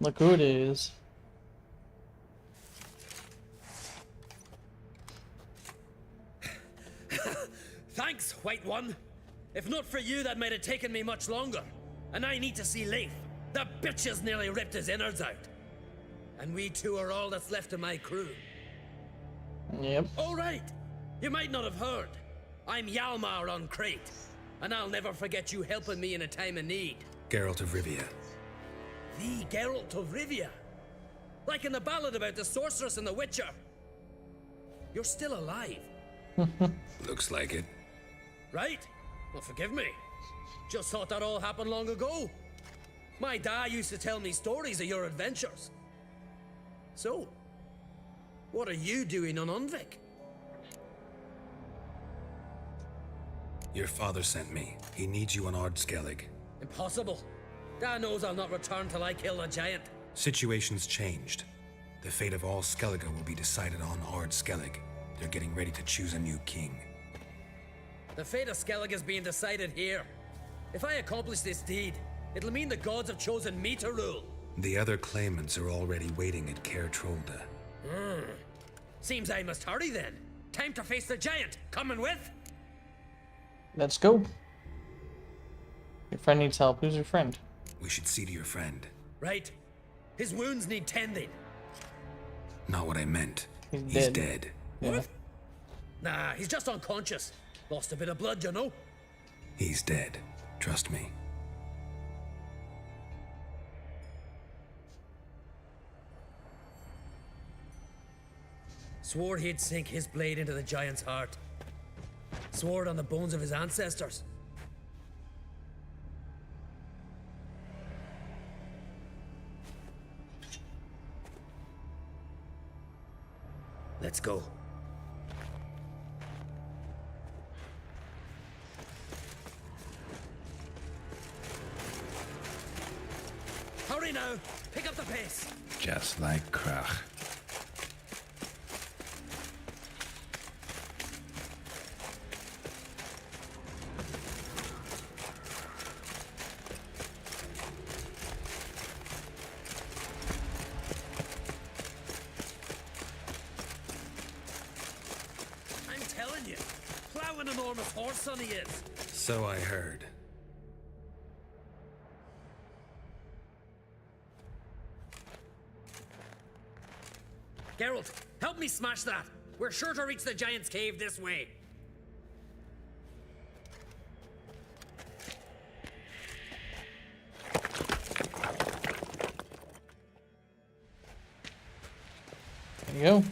Look who it is. Thanks, White One. If not for you, that might have taken me much longer. And I need to see Leif. The bitch has nearly ripped his innards out. And we two are all that's left of my crew. Yep. All right. You might not have heard. I'm Hjalmar on Crete. And I'll never forget you helping me in a time of need. Geralt of Rivia. The Geralt of Rivia. Like in the ballad about the sorceress and the witcher. You're still alive. Looks like it. Right? Well, forgive me. Just thought that all happened long ago. My dad used to tell me stories of your adventures. So, what are you doing on Unvik? Your father sent me. He needs you on Ard Skellig. Impossible. Dad knows I'll not return till I kill the giant. Situation's changed. The fate of all Skellige will be decided on Ard Skellig. They're getting ready to choose a new king. The fate of Skellig is being decided here. If I accomplish this deed, it'll mean the gods have chosen me to rule. The other claimants are already waiting at Caer Trolda. Seems I must hurry then. Time to face the giant. Coming with? Let's go. Your friend needs help. Who's your friend? We should see to your friend. Right. His wounds need tending. Not what I meant. He's dead. Yeah. What? Nah, he's just unconscious. Lost a bit of blood, you know? He's dead. Trust me. Swore he'd sink his blade into the giant's heart. Swore it on the bones of his ancestors. Let's go. Hurry now! Pick up the pace! Just like Krach. I'm telling you, plow an enormous horse son he is. So I heard. Geralt, help me smash that. We're sure to reach the giant's cave this way. There you go.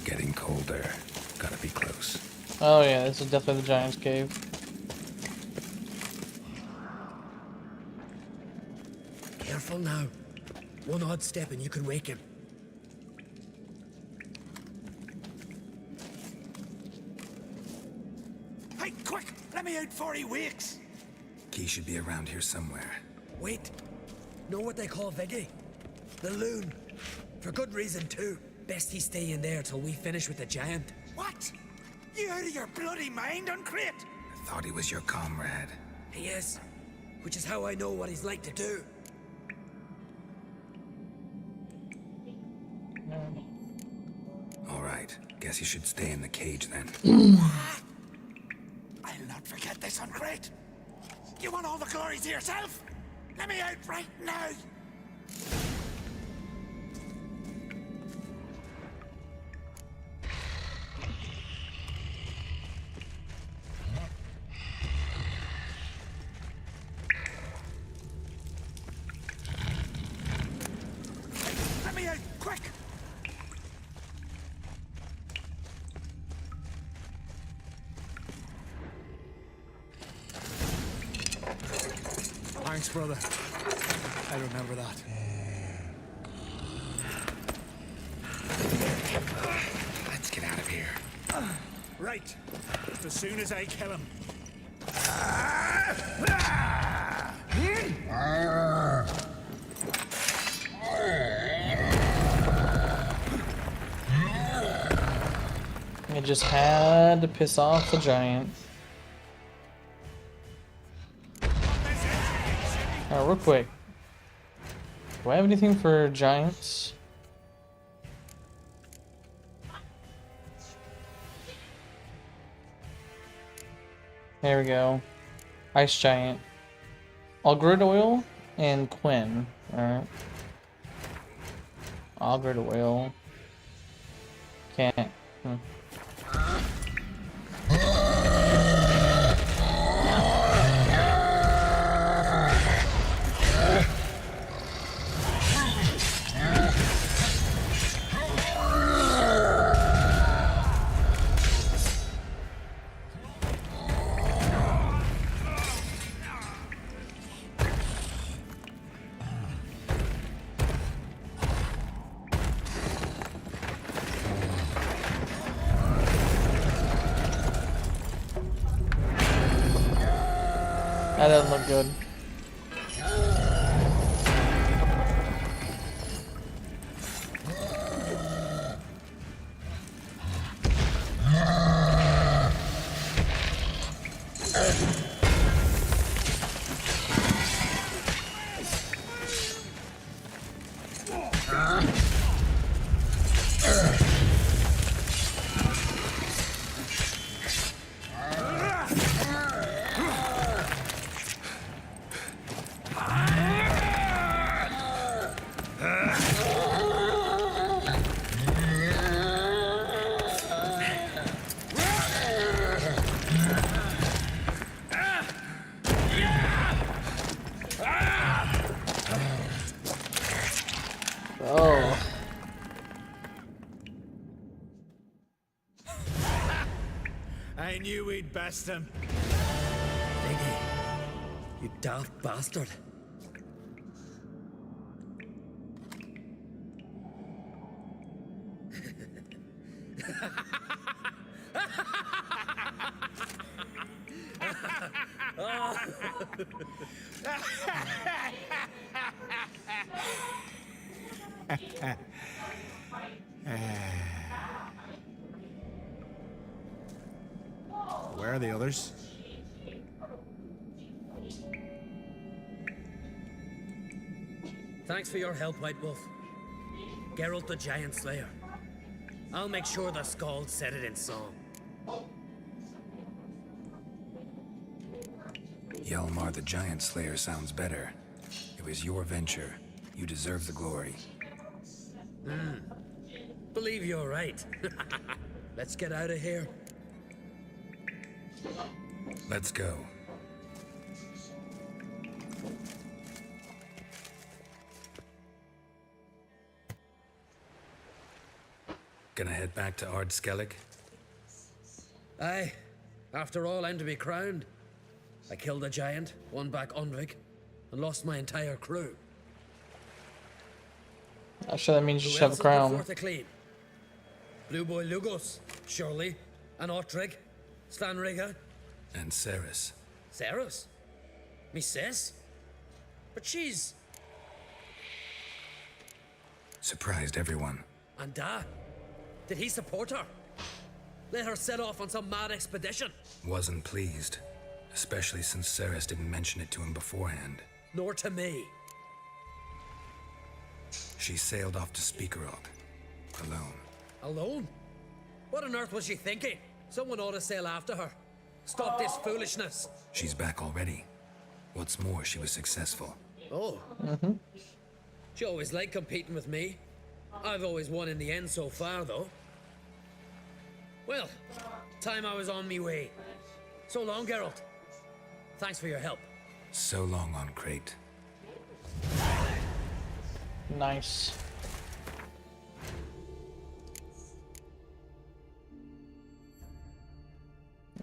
Getting colder. Gotta be close. Oh yeah, this is definitely the giant's cave. Careful now. One odd step and you can wake him. Hey, quick! Let me in! about 40 weeks. Key should be around here somewhere. Wait. Know what they call Viggy? The loon. For good reason, too. Best he stay in there till we finish with the giant. What? You out of your bloody mind, Uncrate? I thought he was your comrade. He is. Which is how I know what he's like to do. All right. Guess you should stay in the cage then. I'll not forget this, Uncrate. You want all the glory to yourself? Let me out right now! Let me out, quick! Thanks, brother. I remember that. Let's get out of here. Right. As soon as I kill him. I just had to piss off the giant. Alright, real quick. Do I have anything for giants? There we go. Ice giant. Grid oil and Quinn. Alright. Grid oil. Can't. That doesn't look good. Oh. I knew we'd best him. Viggy, you daft bastard. Where are the others? Thanks for your help, White Wolf. Geralt the Giant Slayer. I'll make sure the Skald said it in song. Hjalmar the Giant Slayer sounds better. It was your venture. You deserve the glory. Believe you're right. Let's get out of here. Let's go. Gonna head back to Ard Skellig? Aye. After all, I'm to be crowned. I killed a giant, won back Onvik, and lost my entire crew. Actually, that means you Who should have a else has put crown. forth a claim? Blue Boy Lugos, surely, and Ottrig, Svanrigga, And Ceres. Ceres? Me sis? But she's... Surprised everyone. And Dad? Did he support her? Let her set off on some mad expedition? Wasn't pleased. Especially since Ceres didn't mention it to him beforehand. Nor to me. She sailed off to Speaker Rock. Alone. Alone? What on earth was she thinking? Someone ought to sail after her. Stop this foolishness. She's back already. What's more, she was successful. Oh. She always liked competing with me. I've always won in the end so far, though. Well, time I was on me way. So long, Geralt. Thanks for your help. So long on Crate. Nice.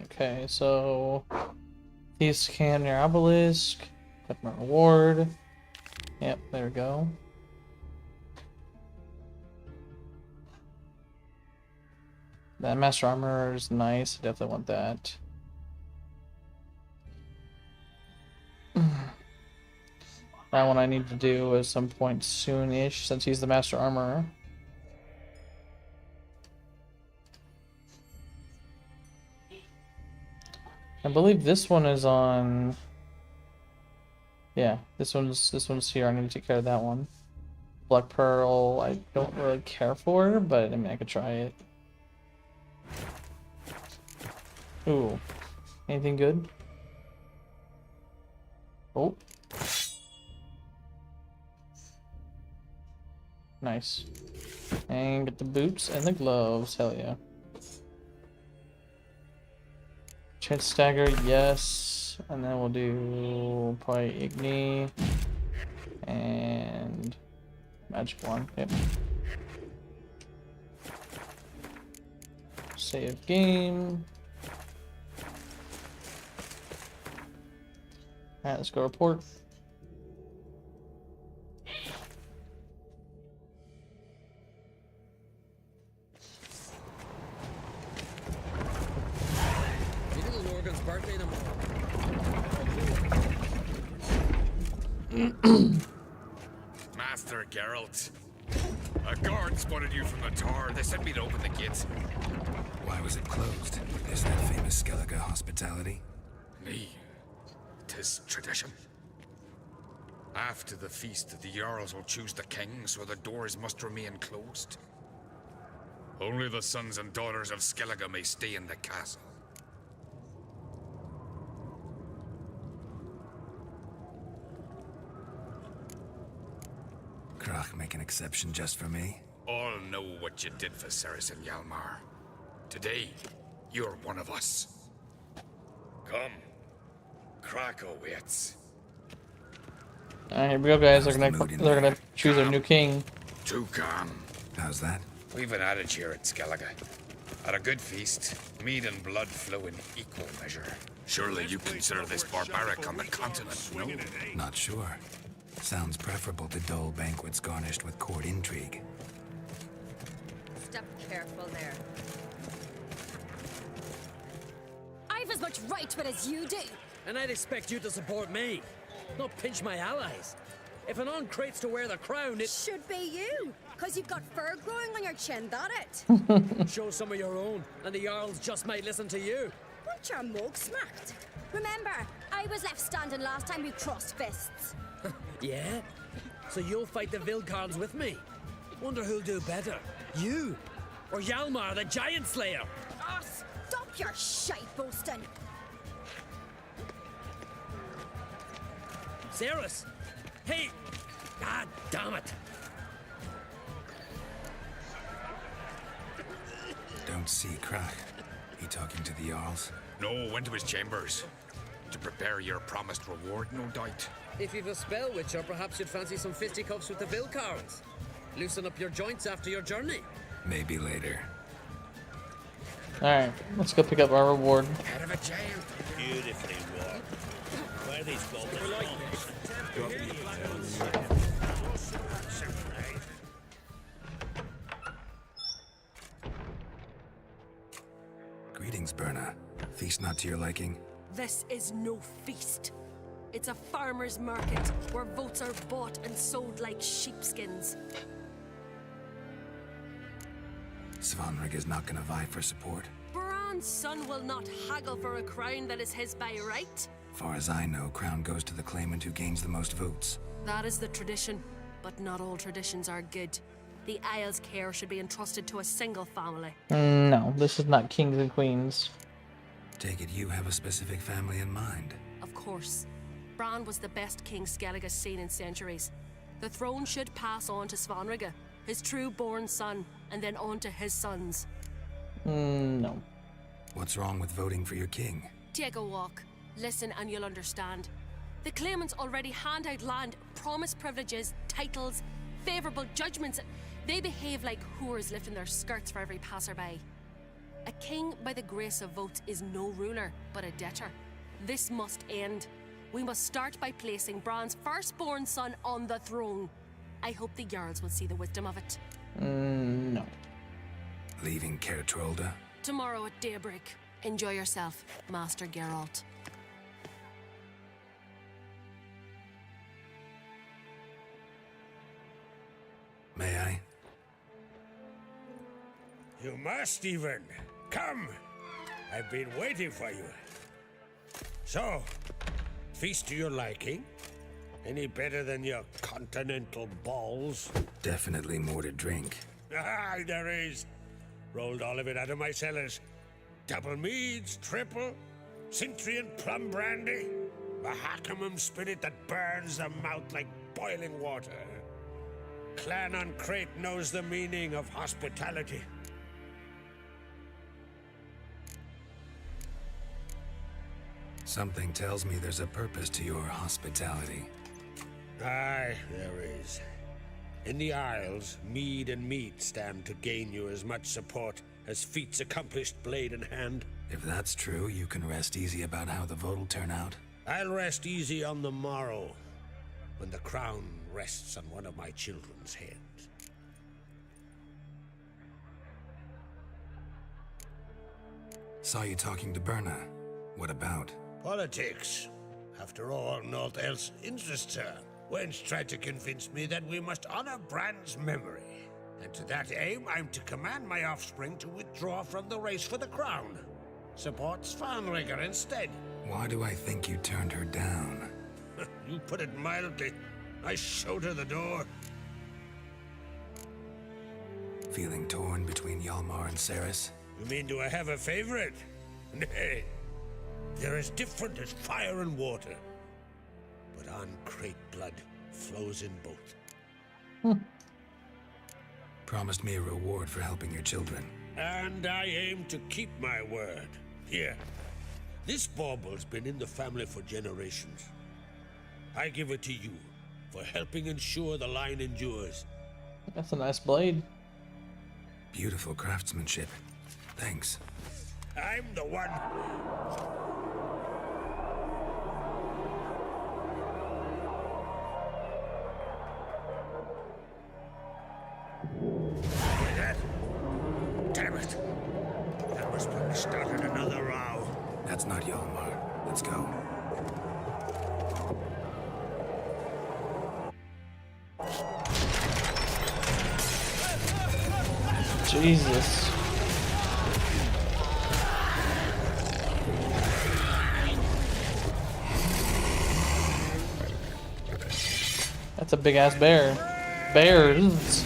Okay, so these scan your obelisk, click my reward. Yep, there we go. That master armor is nice. I definitely want that. That one I need to do at some point soon-ish, since he's the master armorer. I believe this one is on. Yeah, this one's here. I need to take care of that one. Black Pearl, I don't really care for, but I mean I could try it. Ooh, anything good? Oh, nice. And get the boots and the gloves. Hell yeah. Chance stagger, yes. And then we'll do probably Igni and magic wand. Yep. Save game. Alright, let's go report. Birthday Master Geralt, a guard spotted you from the tower. They sent me to open the gates. Why was it closed? Is that famous Skellige hospitality? Me. 'Tis tradition. After the feast, the Jarls will choose the king, so the doors must remain closed. Only the sons and daughters of Skellige may stay in the castle. Krach make an exception just for me? All know what you did for Ceres and Hjalmar. Today, you're one of us. Come. Krach awaits. Alright, here we go, guys. They're gonna choose a new king. Too calm. How's that? We've an adage here at Skellige. At a good feast, mead and blood flow in equal measure. Surely you consider this barbaric on the continent, no? Not sure. Sounds preferable to dull banquets garnished with court intrigue. Step careful there. I've as much right to it as you do. And I'd expect you to support me, not pinch my allies. If an on-crate's to wear the crown, it should be you, because you've got fur growing on your chin, that it? Show some of your own, and the Jarls just might listen to you. Want your mug smacked? Remember, I was left standing last time we crossed fists. Yeah? So you'll fight the Vilcarns with me? Wonder who'll do better, you or Hjalmar the Giant Slayer? Oh, stop your shite boasting! Ceres! Hey! God damn it! Don't see Krach. He talking to the Jarls? No, went to his chambers. To prepare your promised reward, no doubt. If you've a spell witcher, perhaps you'd fancy some fisticuffs with the Vilcarns. Loosen up your joints after your journey. Maybe later. Alright, let's go pick up our reward. Out of a jail. Beautifully wrought. Where are these goblins? Greetings, Berna. Feast not to your liking? This is no feast. It's a farmer's market where votes are bought and sold like sheepskins. Svanrig is not gonna vie for support. Bran's son will not haggle for a crown that is his by right. Far as I know, crown goes to the claimant who gains the most votes. That is the tradition, but not all traditions are good. The Isle's care should be entrusted to a single family. No, this is not kings and queens. Take it you have a specific family in mind. Of course. Bran was the best king Skellig has seen in centuries. The throne should pass on to Svanrig, his true-born son, and then on to his sons. No. What's wrong with voting for your king? Take a walk. Listen and you'll understand. The claimants already hand out land, promise privileges, titles, favourable judgments. They behave like whores lifting their skirts for every passerby. A king by the grace of votes is no ruler, but a debtor. This must end. We must start by placing Bran's firstborn son on the throne. I hope the Jarls will see the wisdom of it. No. Leaving Caer Trolda? Tomorrow at daybreak. Enjoy yourself, Master Geralt. May I? You must even. Come! I've been waiting for you. So, feast to your liking? Any better than your continental balls? Definitely more to drink. Ah, there is. Rolled all of it out of my cellars. Double meads, triple, Cintrian plum brandy, Mahakimum spirit that burns the mouth like boiling water. Clan on Crate knows the meaning of hospitality. Something tells me there's a purpose to your hospitality. Aye, there is. In the Isles, mead and meat stand to gain you as much support as feats accomplished blade in hand. If that's true, you can rest easy about how the vote'll turn out. I'll rest easy on the morrow, when the crown rests on one of my children's heads. Saw you talking to Berna. What about? Politics. After all, naught else interests her. Wench tried to convince me that we must honor Bran's memory. And to that aim, I'm to command my offspring to withdraw from the race for the crown. Support Svanrigger instead. Why do I think you turned her down? You put it mildly. I showed her the door. Feeling torn between Hjalmar and Cerys? You mean, do I have a favorite? Nay. They're as different as fire and water. But on Crate blood flows in both. Promised me a reward for helping your children. And I aim to keep my word. Here. This bauble's been in the family for generations. I give it to you for helping ensure the line endures. That's a nice blade. Beautiful craftsmanship. Thanks. I'm the one. Hear that? Damn it. That must have started another row. That's not Hjalmar. Let's go. Jesus. That's a big ass bear. Bears.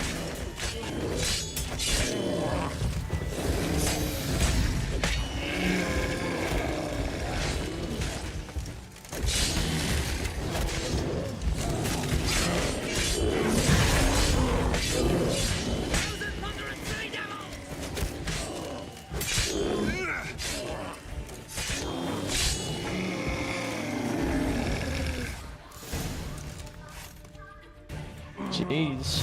Jeez.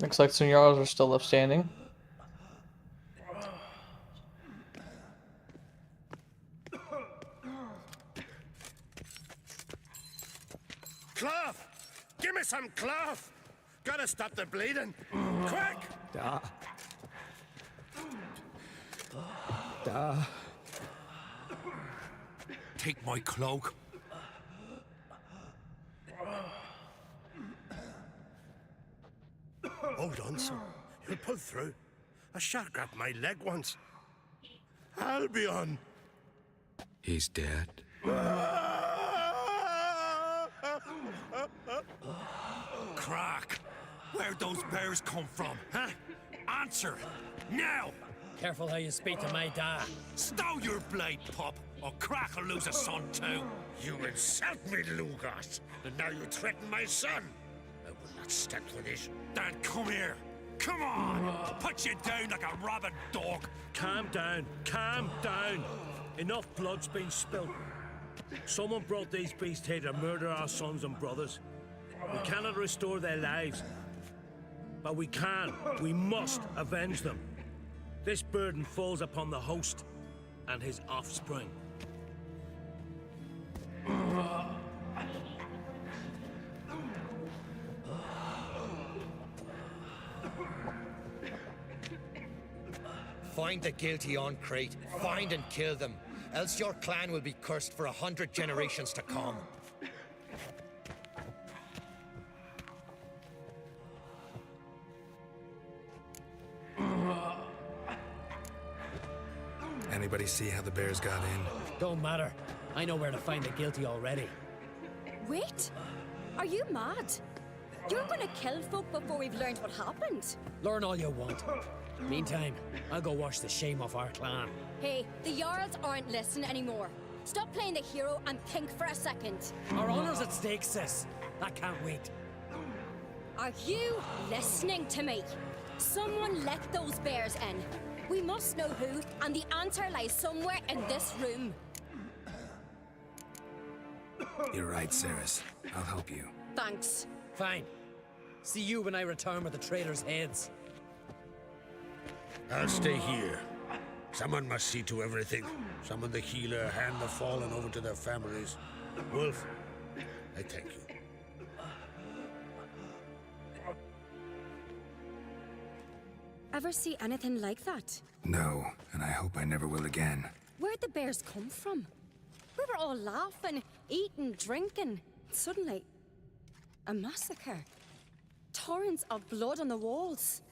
Looks like some Jarls are still left standing. Cloth! Give me some cloth! Gotta stop the bleeding. Quick! Take my cloak. Hold on, son. You'll pull through. A shark grabbed my leg once. Albion! He's dead. Crack! Where'd those bears come from, huh? Answer! Now! Careful how you speak to my dad. Stow your blade, pup, or Crack will lose a son too. You insult me, Lugas, and now you threaten my son. I will not stand for this. Dan, come here. Come on! Put you down like a rabid dog. Calm down. Calm down. Enough blood's been spilled. Someone brought these beasts here to murder our sons and brothers. We cannot restore their lives. But we can. We must avenge them. This burden falls upon the host and his offspring. Find the guilty on Crete. Find and kill them. Else your clan will be cursed for 100 generations to come. Anybody see how the bears got in? Don't matter. I know where to find the guilty already. Wait! Are you mad? You're gonna kill folk before we've learned what happened. Learn all you want. Meantime, I'll go wash the shame off our clan. Hey, the Jarls aren't listening anymore. Stop playing the hero and think for a second. Our honor's at stake, sis. I can't wait. Are you listening to me? Someone let those bears in. We must know who, and the answer lies somewhere in this room. You're right, Ceres. I'll help you. Thanks. Fine. See you when I return with the traitors' heads. I'll stay here. Someone must see to everything. Summon the healer, hand the fallen over to their families. Wolf, I thank you. Ever see anything like that? No, and I hope I never will again. Where'd the bears come from? We were all laughing, eating, drinking. Suddenly, a massacre. Torrents of blood on the walls.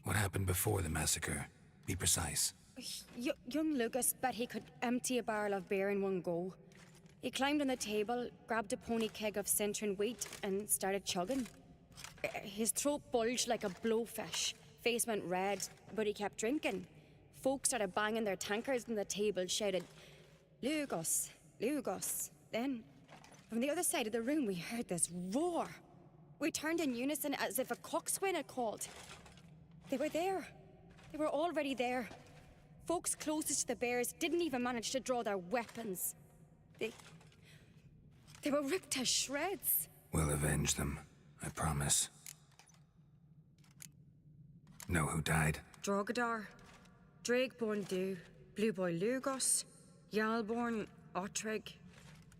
What happened before the massacre? Be precise. Young Lucas bet he could empty a barrel of beer in one go. He climbed on the table, grabbed a pony keg of centering wheat, and started chugging. His throat bulged like a blowfish. Face went red, but he kept drinking. Folks started banging their tankards on the table, shouted, "Lugos, Lugos." Then, from the other side of the room, we heard this roar. We turned in unison as if a coxswain had called. They were there. They were already there. Folks closest to the bears didn't even manage to draw their weapons. They were ripped to shreds. We'll avenge them, I promise. Know who died? Drogadar, Drakeborn Du, Blue Boy Lugos, Yalborn, Ottrig.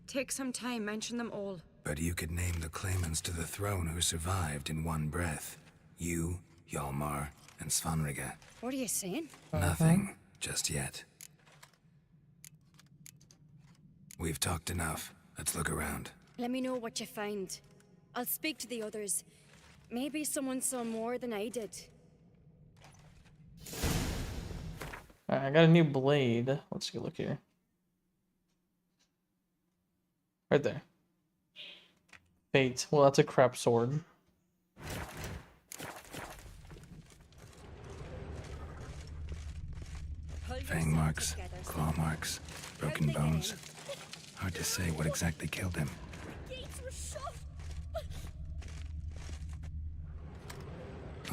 Take some time, mention them all. But you could name the claimants to the throne who survived in one breath. You, Hjalmar, and Svanrige. What are you saying? Nothing, just yet. We've talked enough. Let's look around. Let me know what you find. I'll speak to the others. Maybe someone saw more than I did. Alright, I got a new blade. Let's take a look here. Right there. Fate. Well, that's a crap sword. Fang marks, claw marks, broken bones. Hard to say what exactly killed him.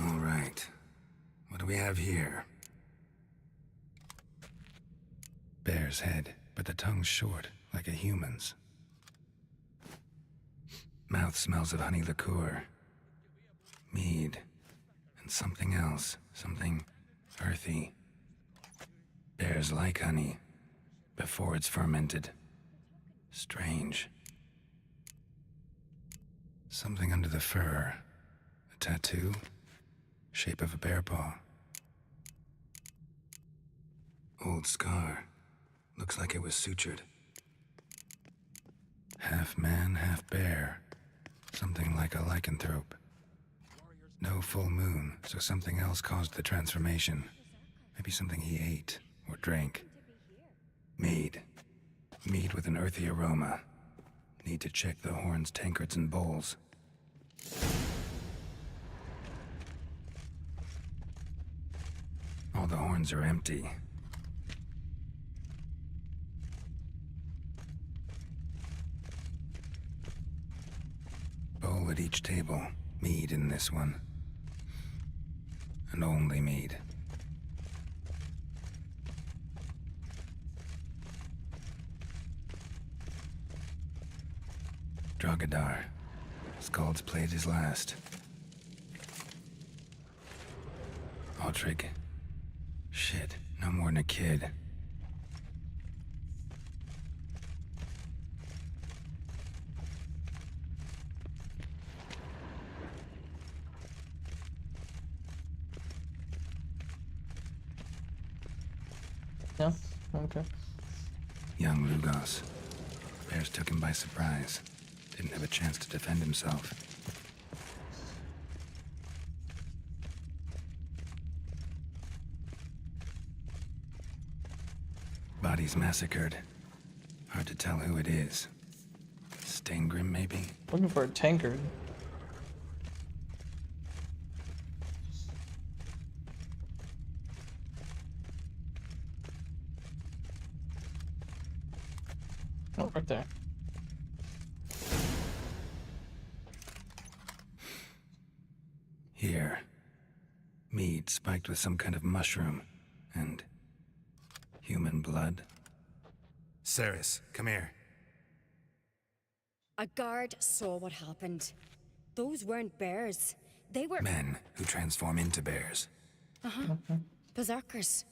All right. What do we have here? Bear's head, but the tongue's short, like a human's. Mouth smells of honey liqueur. Mead. And something else. Something earthy. Bears like honey, before it's fermented. Strange. Something under the fur. A tattoo? Shape of a bear paw. Old scar. Looks like it was sutured. Half man, half bear. Something like a lycanthrope. No full moon, so something else caused the transformation. Maybe something he ate or drank. Mead. Mead with an earthy aroma. Need to check the horns, tankards, and bowls. All the horns are empty. Bowl at each table. Mead in this one. And only mead. Drogadar. Skald's played his last. Aldrich. Shit, no more than a kid. No? Okay. Young Lugos. Bears took him by surprise. Didn't have a chance to defend himself. Bodies massacred. Hard to tell who it is. Stangrim, maybe? Looking for a tankard. Oh, right there. Here. Mead spiked with some kind of mushroom. And human blood. Ceres, come here. A guard saw what happened. Those weren't bears. They were Men who transform into bears. Uh-huh. Berserkers.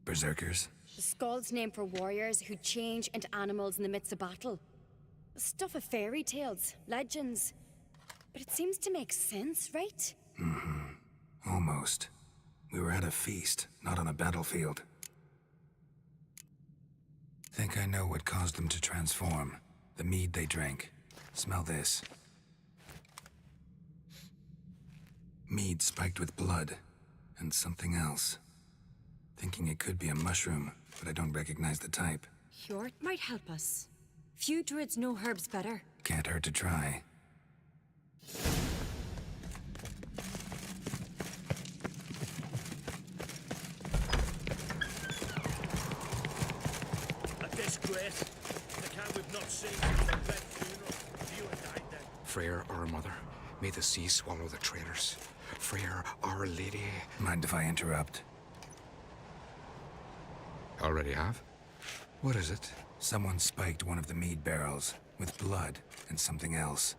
Berserkers? The Skald's name for warriors who change into animals in the midst of battle. Stuff of fairy tales, legends. But it seems to make sense, right? Mm-hmm. Almost. We were at a feast, not on a battlefield. Think I know what caused them to transform. The mead they drank. Smell this. Mead spiked with blood. And something else. Thinking it could be a mushroom, but I don't recognize the type. Hjort might help us. Few druids know herbs better. Can't hurt to try. A disgrace. The cat we've not seen since the vet funeral. You and I then. Freyr, our mother, may the sea swallow the traitors. Freyr, our lady. Mind if I interrupt? Already have? What is it? Someone spiked one of the mead barrels with blood and something else.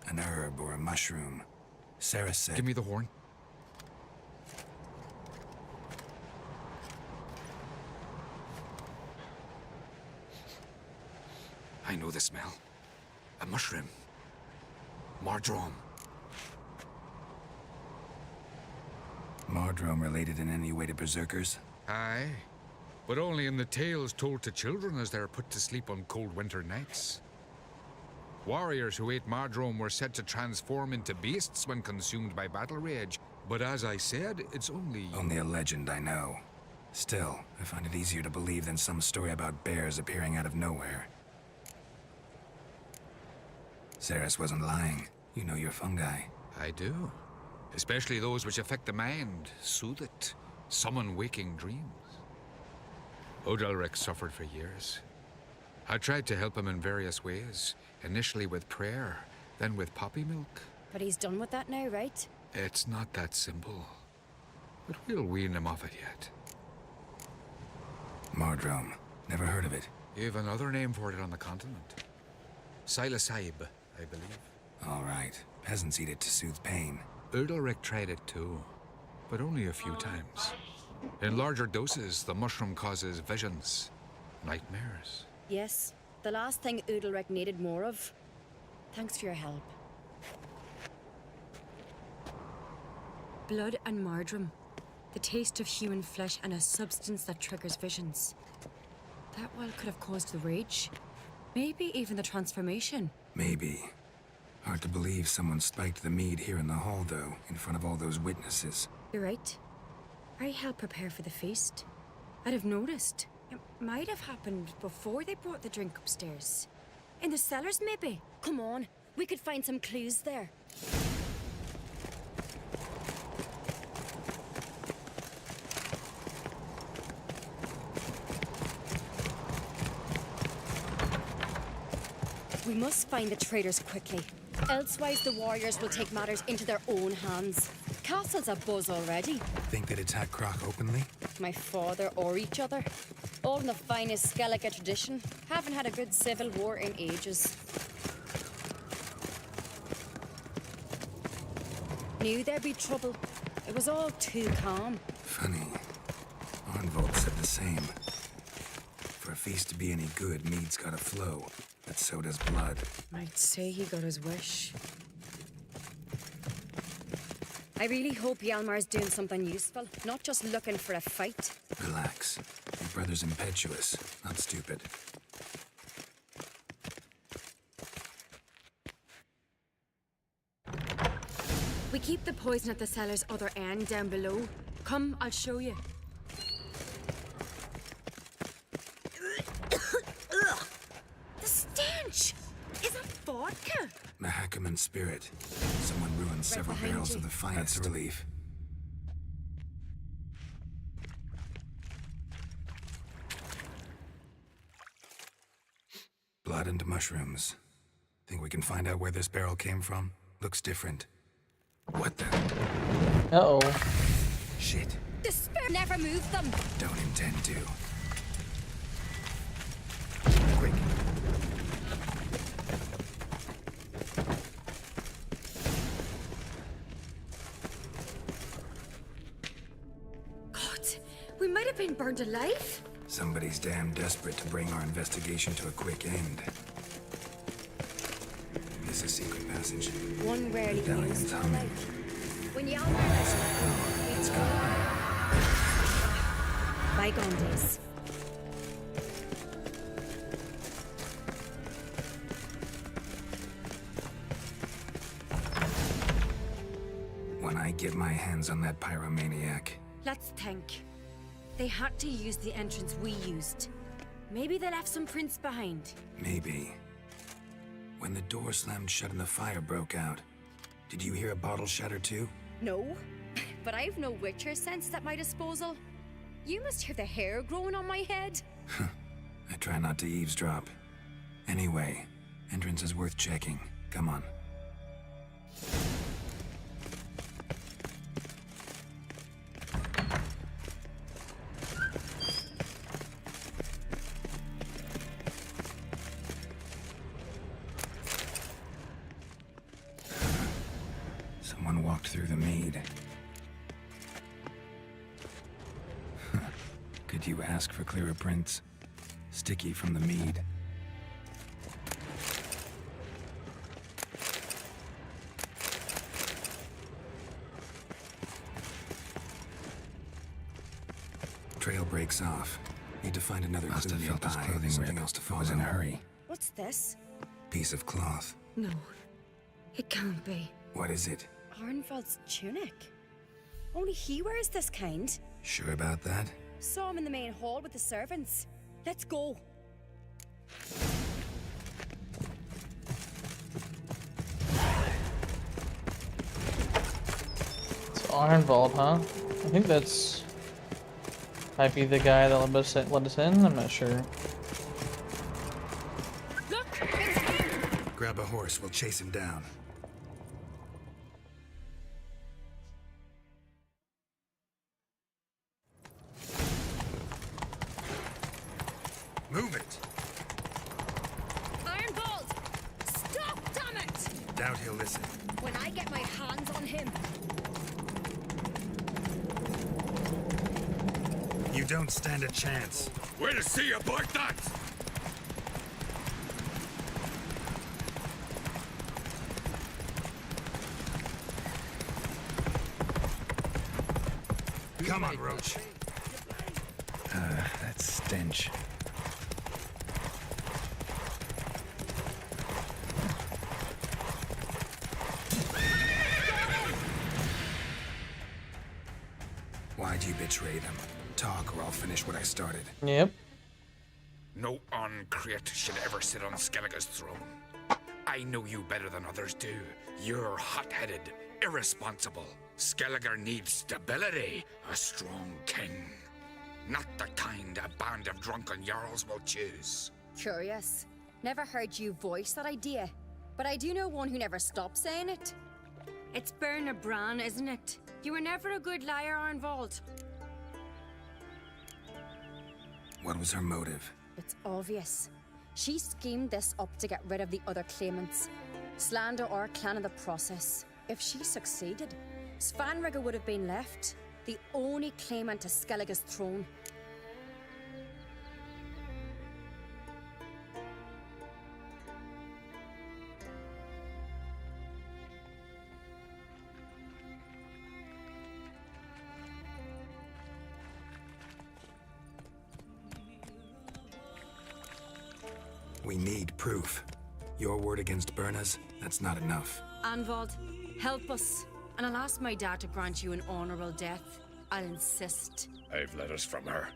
An herb or a mushroom. Sarah said... Give me the horn. I know the smell. A mushroom. Mardrome. Mardrome related in any way to berserkers? Aye. But only in the tales told to children as they're put to sleep on cold winter nights. Warriors who ate Mardrome were said to transform into beasts when consumed by battle rage. But as I said, it's only... Only a legend, I know. Still, I find it easier to believe than some story about bears appearing out of nowhere. Ceres wasn't lying. You know your fungi. I do. Especially those which affect the mind, soothe it, summon waking dreams. Odalric suffered for years. I tried to help him in various ways, initially with prayer, then with poppy milk. But he's done with that now, right? It's not that simple. But we'll wean him off it yet. Mardrome. Never heard of it. You've another name for it on the continent. Silasaib, I believe. All right. Peasants eat it to soothe pain. Odalric tried it too, but only a few times. In larger doses, the mushroom causes visions, nightmares. Yes, the last thing Udalric needed more of. Thanks for your help. Blood and marjoram. The taste of human flesh and a substance that triggers visions. That well could have caused the rage. Maybe even the transformation. Maybe. Hard to believe someone spiked the mead here in the hall, though, in front of all those witnesses. You're right. I helped prepare for the feast. I'd have noticed. It might have happened before they brought the drink upstairs. In the cellars, maybe. Come on, we could find some clues there. We must find the traitors quickly. Elsewise, the warriors will take matters into their own hands. Castle's abuzz already. Think they'd attack Croc openly? My father or each other. All in the finest Skellige tradition. Haven't had a good civil war in ages. Knew there'd be trouble. It was all too calm. Funny. Arnvold said the same. For a feast to be any good, mead's gotta flow. But so does blood. I'd say he got his wish. I really hope Hjalmar's doing something useful, not just looking for a fight. Relax. Your brother's impetuous, not stupid. We keep the poison at the cellar's other end down below. Come, I'll show you. The stench! Is that vodka? Mahakaman spirit. Someone ruined several behind barrels you. of the finest. That's a relief. Blood and mushrooms. Think we can find out where this barrel came from? Looks different. What the? Uh-oh. Shit. The spirit never moved them. Don't intend to. Quick. God, we might have been burned alive. Somebody's damn desperate to bring our investigation to a quick end. This is secret passage. One rarely Medallion's used. humming. When Hjalmar was it's gone. Bygone days. When I get my hands on that pyromaniac, Let's think. They had to use the entrance we used. Maybe they left some prints behind. maybe. When the door slammed shut and the fire broke out, did you hear a bottle shatter too? No, but I've no Witcher sense at my disposal. You must hear the hair growing on my head. I try not to eavesdrop. Anyway, entrance is worth checking. Come on. Someone walked through the mead. Could you ask for clearer prints? Sticky from the mead. Trail breaks off. Need to find another Must clue have felt his nearby. clothing Something rip. else to I follow. was in a hurry. What's this? Piece of cloth. No, it can't be. What is it? Arnvald's tunic. Only he wears this kind. Sure about that? Saw him in the main hall with the servants. Let's go. It's Arnvold, huh? I think that's... might be the guy that let us in? I'm not sure. Grab a horse, we'll chase him down. Move it! Arnvold! Stop, damn it! Doubt he'll listen. When I get my hands on him. You don't stand a chance. Way to see about that! Come on, Roach. That stench. Why'd you betray them? Talk or I'll finish what I started. Yep. No on-crate should ever sit on Skellige's throne. I know you better than others do. You're hot-headed, irresponsible. Skellige needs stability, a strong king. Not the kind a band of drunken jarls will choose. Curious. Never heard you voice that idea, but I do know one who never stops saying it. It's Berna Bran, isn't it? You were never a good liar, Arnvald. What was her motive? It's obvious. She schemed this up to get rid of the other claimants. Slander our clan in the process. If she succeeded, Svanrige would have been left, the only claimant to Skellige's throne. We need proof. Your word against Berna's, that's not enough. Arnvald, help us, and I'll ask my dad to grant you an honorable death. I'll insist. I've letters from her.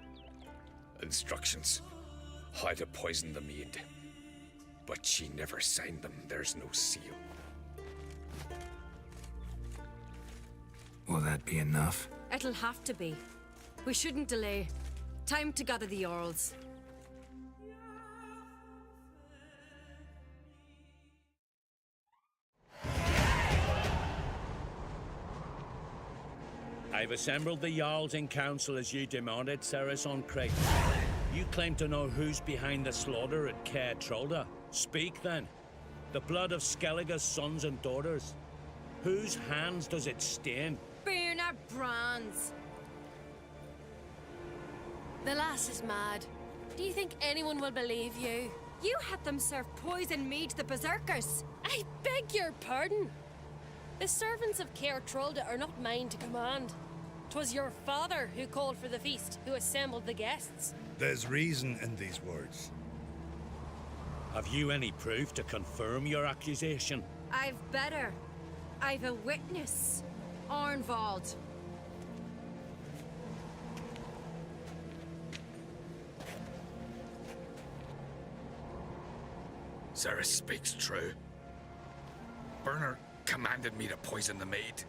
Instructions. How to poison the mead. But she never signed them. There's no seal. Will that be enough? It'll have to be. We shouldn't delay. Time to gather the Jarls. I've assembled the Jarls in council as you demanded, Ceres on Crate. You claim to know who's behind the slaughter at Caer Trolda. Speak then. The blood of Skellige's sons and daughters. Whose hands does it stain? Berna Bran's. The lass is mad. Do you think anyone will believe you? You had them serve poison mead to the berserkers. I beg your pardon. The servants of Caer Trolda are not mine to command. 'Twas your father who called for the feast, who assembled the guests. There's reason in these words. Have you any proof to confirm your accusation? I've better. I've a witness. Arnvald. Ceres speaks true. Berna commanded me to poison the maid.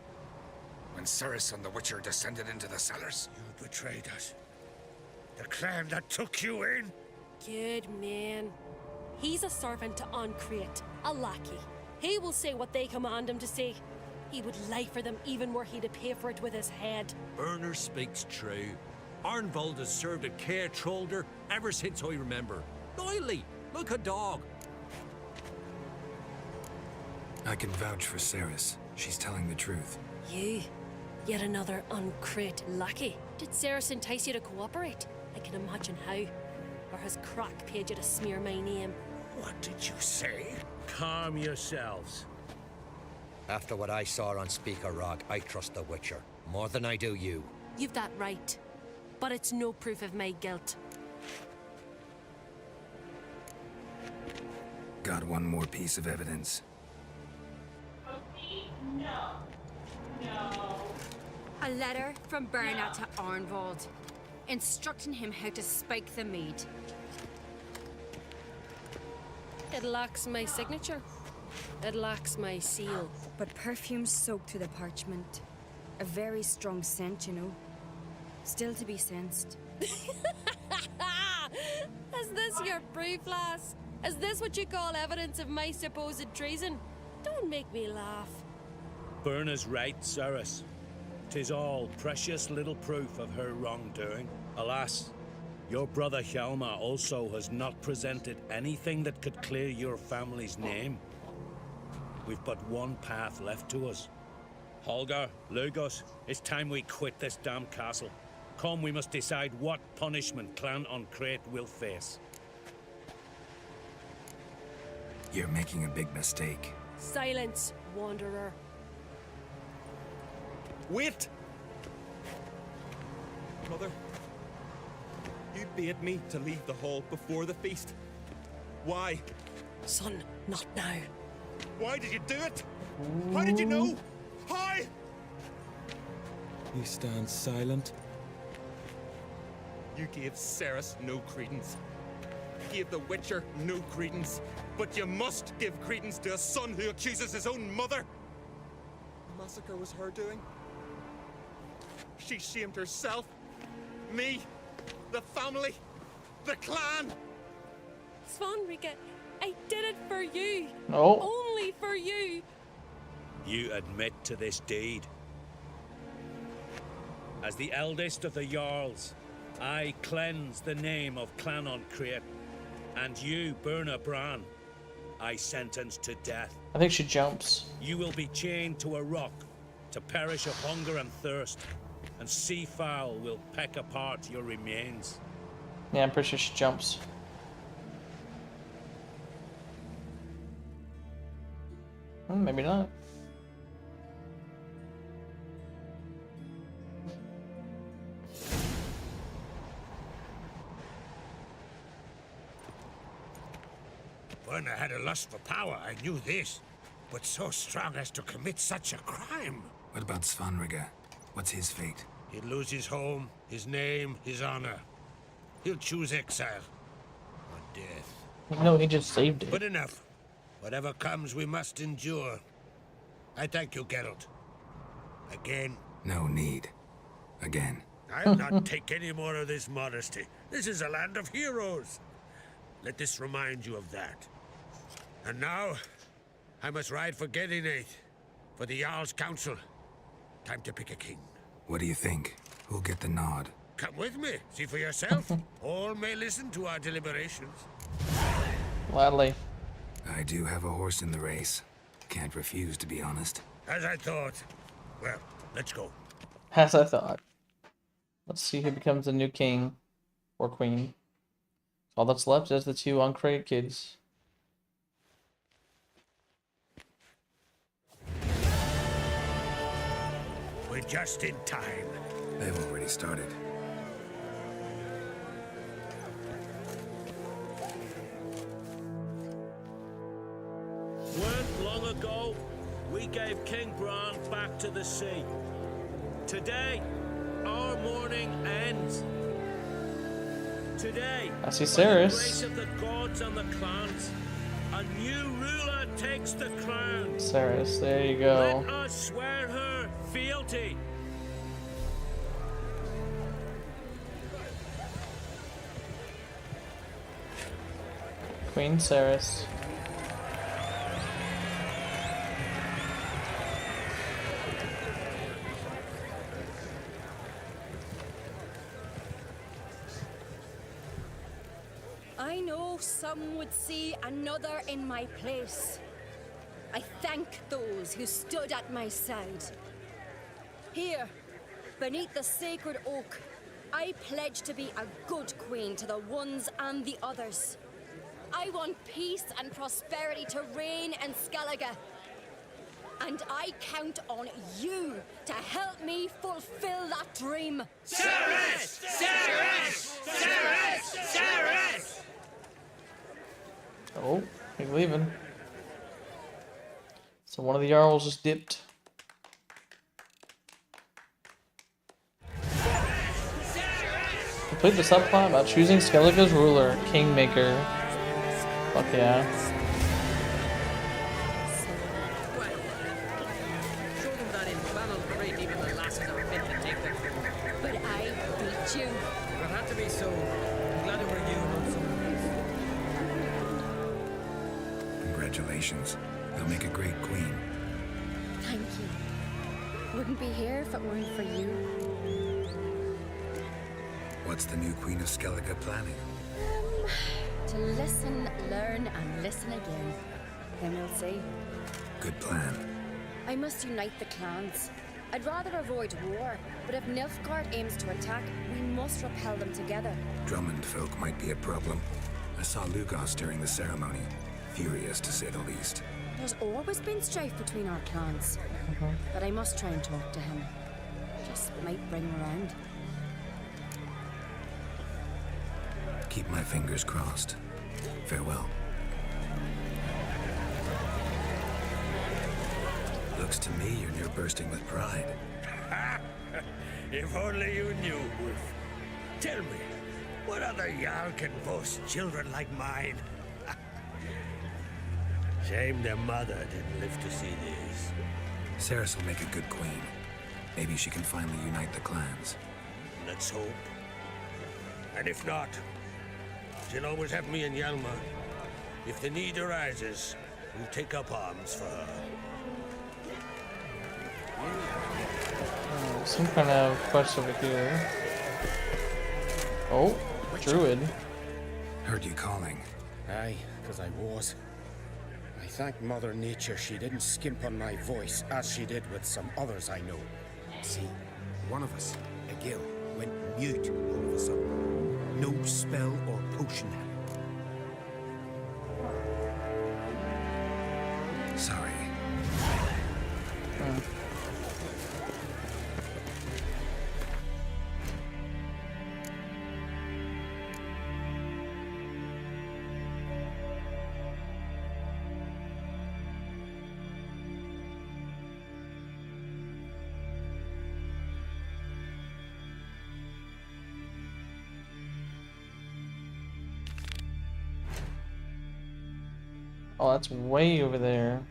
When Ceres and the Witcher descended into the cellars. You betrayed us. The clan that took you in? Good man. He's a servant to Ancrate, a lackey. He will say what they command him to say. He would lie for them even were he to pay for it with his head. Berner speaks true. Arnvald has served at Caer Trolder ever since I remember. Loyally, like a dog. I can vouch for Ceres. She's telling the truth. You? Yet another Ancrate lackey? Did Ceres entice you to cooperate? I can imagine how. Or has Crack paid you to smear my name? What did you say? Calm yourselves. After what I saw on Speaker Rock, I trust the Witcher. More than I do you. You've that right. But it's no proof of my guilt. Got one more piece of evidence. No. A letter from Berna to Arnvald, instructing him how to spike the mead. It lacks my signature. It lacks my seal. But perfume soaked through the parchment. A very strong scent, you know. Still to be sensed. Is this your proof, lass? Is this what you call evidence of my supposed treason? Don't make me laugh. Berna's right, Ceres. 'Tis all precious little proof of her wrongdoing. Alas, your brother Hjalmar also has not presented anything that could clear your family's name. We've but one path left to us. Holger, Lugos, it's time we quit this damn castle. Come, we must decide what punishment Clan Ancrate will face. You're making a big mistake. Silence, wanderer. Wait! Mother, you bade me to leave the hall before the feast. Why? Son, not now. Why did you do it? How did you know? How? You stand silent. You gave Ceres no credence. Gave the Witcher no credence. But you must give credence to a son who accuses his own mother. The massacre was her doing. She shamed herself, me, the family, the clan. Svanrika, I did it for you. No. Only for you. You admit to this deed. As the eldest of the Jarls, I cleanse the name of Clan on Crete, and you, Burna Bran, I sentence to death. I think she jumps. You will be chained to a rock to perish of hunger and thirst, and sea fowl will peck apart your remains. Yeah, I'm pretty sure she jumps. Maybe not. Burna had a lust for power, I knew this. But so strong as to commit such a crime. What about Svanrika? What's his fate? He'll lose his home, his name, his honor. He'll choose exile. Or death. No, he just saved it. But enough. Whatever comes, we must endure. I thank you, Geralt. Again. No need. Again. I'll not take any more of this modesty. This is a land of heroes. Let this remind you of that. And now, I must ride for Gedinate, for the Jarl's Council. Time to pick a king. What do you think? Who'll get the nod? Come with me, see for yourself. All may listen to our deliberations. Gladly. I do have a horse in the race. Can't refuse, to be honest. As I thought. Well, let's go. As I thought. Let's see who becomes the new king or queen. All that's left is the two uncreated kids. We're just in time. They've already started. Weren't long ago, we gave King Bran back to the sea. Today, our mourning ends. Today, I see by the Ceres. grace of the gods and the clans, a new ruler takes the crown. Ceres, there you go. Let us swear her fealty. Queen Ceres. I know some would see another in my place. I thank those who stood at my side. Here, beneath the sacred oak, I pledge to be a good queen to the ones and the others. I want peace and prosperity to reign in Skellige. And I count on you to help me fulfill that dream. Ceres! Ceres! Ceres! Ceres! Oh, he's leaving. So one of the Jarls just dipped. Complete the subplot about choosing Skellige's ruler, Kingmaker. Fuck yeah. Show them that in Clan Crete even the lasses are fit to take their food. But I beat you. Well, it had to be so. I'm glad it were you, not someone else. Congratulations. You'll make a great queen. Thank you. Wouldn't be here if it weren't for you. What's the new Queen of Skellige planning? To listen, learn, and listen again. Then we'll see. Good plan. I must unite the clans. I'd rather avoid war, but if Nilfgaard aims to attack, we must repel them together. Drummond folk might be a problem. I saw Lugos during the ceremony. Furious, to say the least. There's always been strife between our clans. But I must try and talk to him. Just might bring him around. keep my fingers crossed. Farewell. Looks to me you're near bursting with pride. If only you knew, Wolf. Tell me, what other Jarl can boast children like mine? Shame their mother didn't live to see this. Ceres will make a good queen. Maybe she can finally unite the clans. Let's hope. And if not, she'll always have me and Yalma. If the need arises, we'll take up arms for her. Some kind of quest over here. Oh, druid. Heard you calling. Aye, because I was. I thank Mother Nature she didn't skimp on my voice, as she did with some others I know. See, one of us, a gill, went mute all of a sudden. No spell or potion help. Sorry. Oh, that's way over there.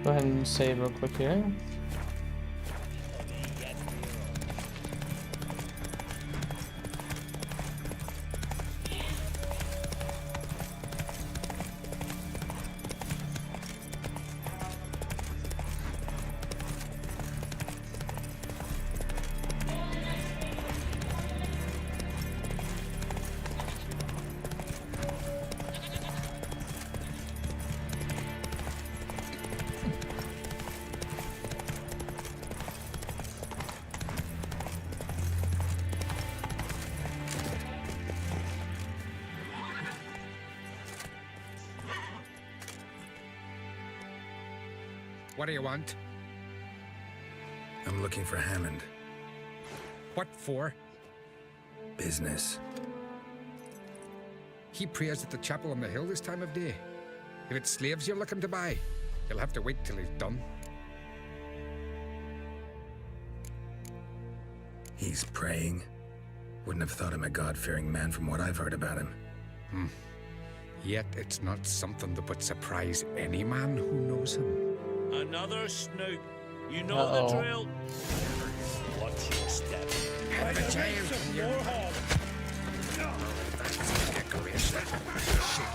Go ahead and save real quick here. What do you want? I'm looking for Hammond. What for? Business. He prays at the chapel on the hill this time of day. If it's slaves you're looking to buy, you'll have to wait till he's done. He's praying? Wouldn't have thought him a God-fearing man from what I've heard about him. Yet it's not something that would surprise any man who knows him. Another snoop. You know the drill. Watch your step. Have a child some more hog. That's decoration. Shit.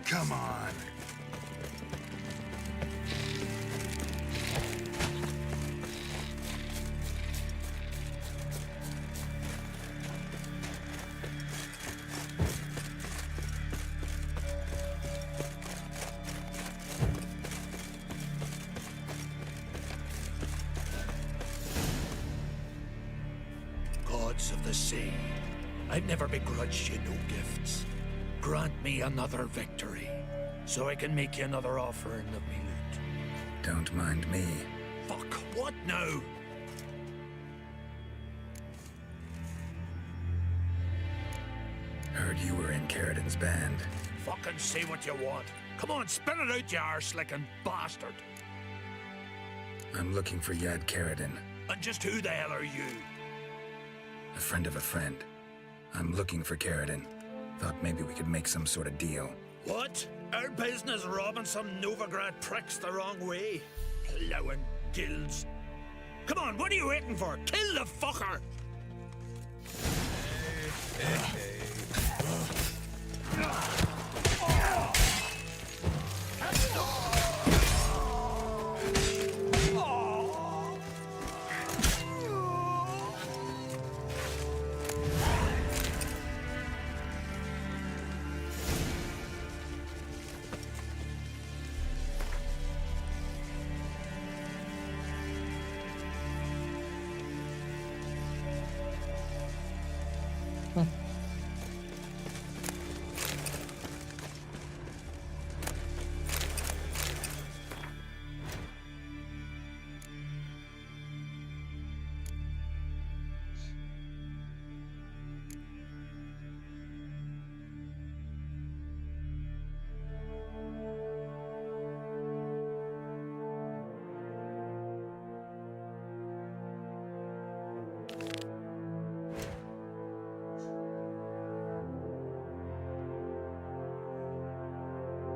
Come on. see, I've never begrudged you no gifts. Grant me another victory, so I can make you another offering of me loot. Don't mind me. Fuck, what now? Heard you were in Carradin's band. Fucking say what you want. Come on, spit it out, you arse-licking bastard. I'm looking for Yad Carradin. And just who the hell are you? A friend of a friend. I'm looking for Carradin. Thought maybe we could make some sort of deal. What? Our business robbing some Novigrad pricks the wrong way? Plowing guilds. Come on, what are you waiting for? Kill the fucker!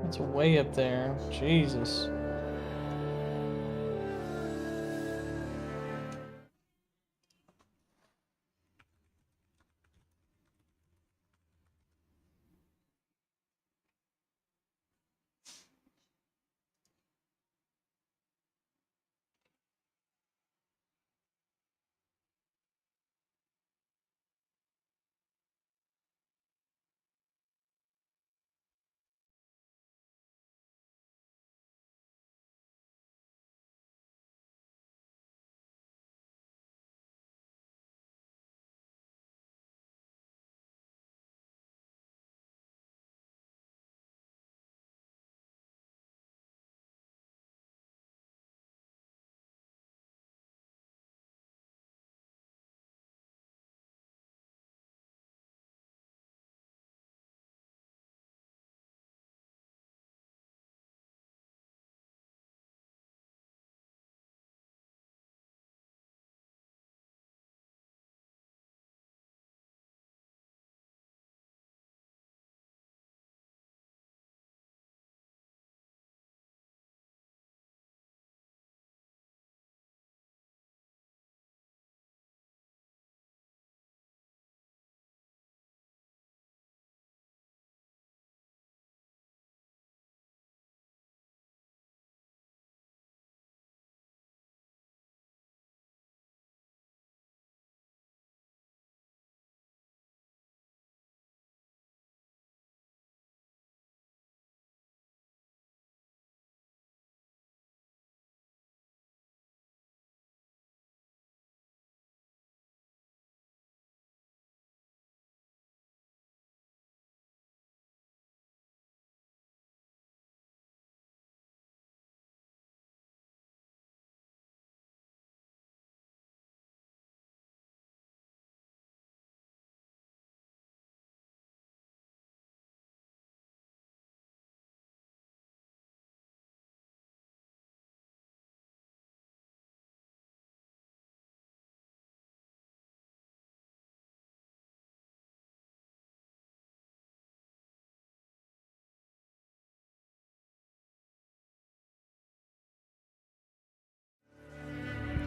It's way up there. Jesus.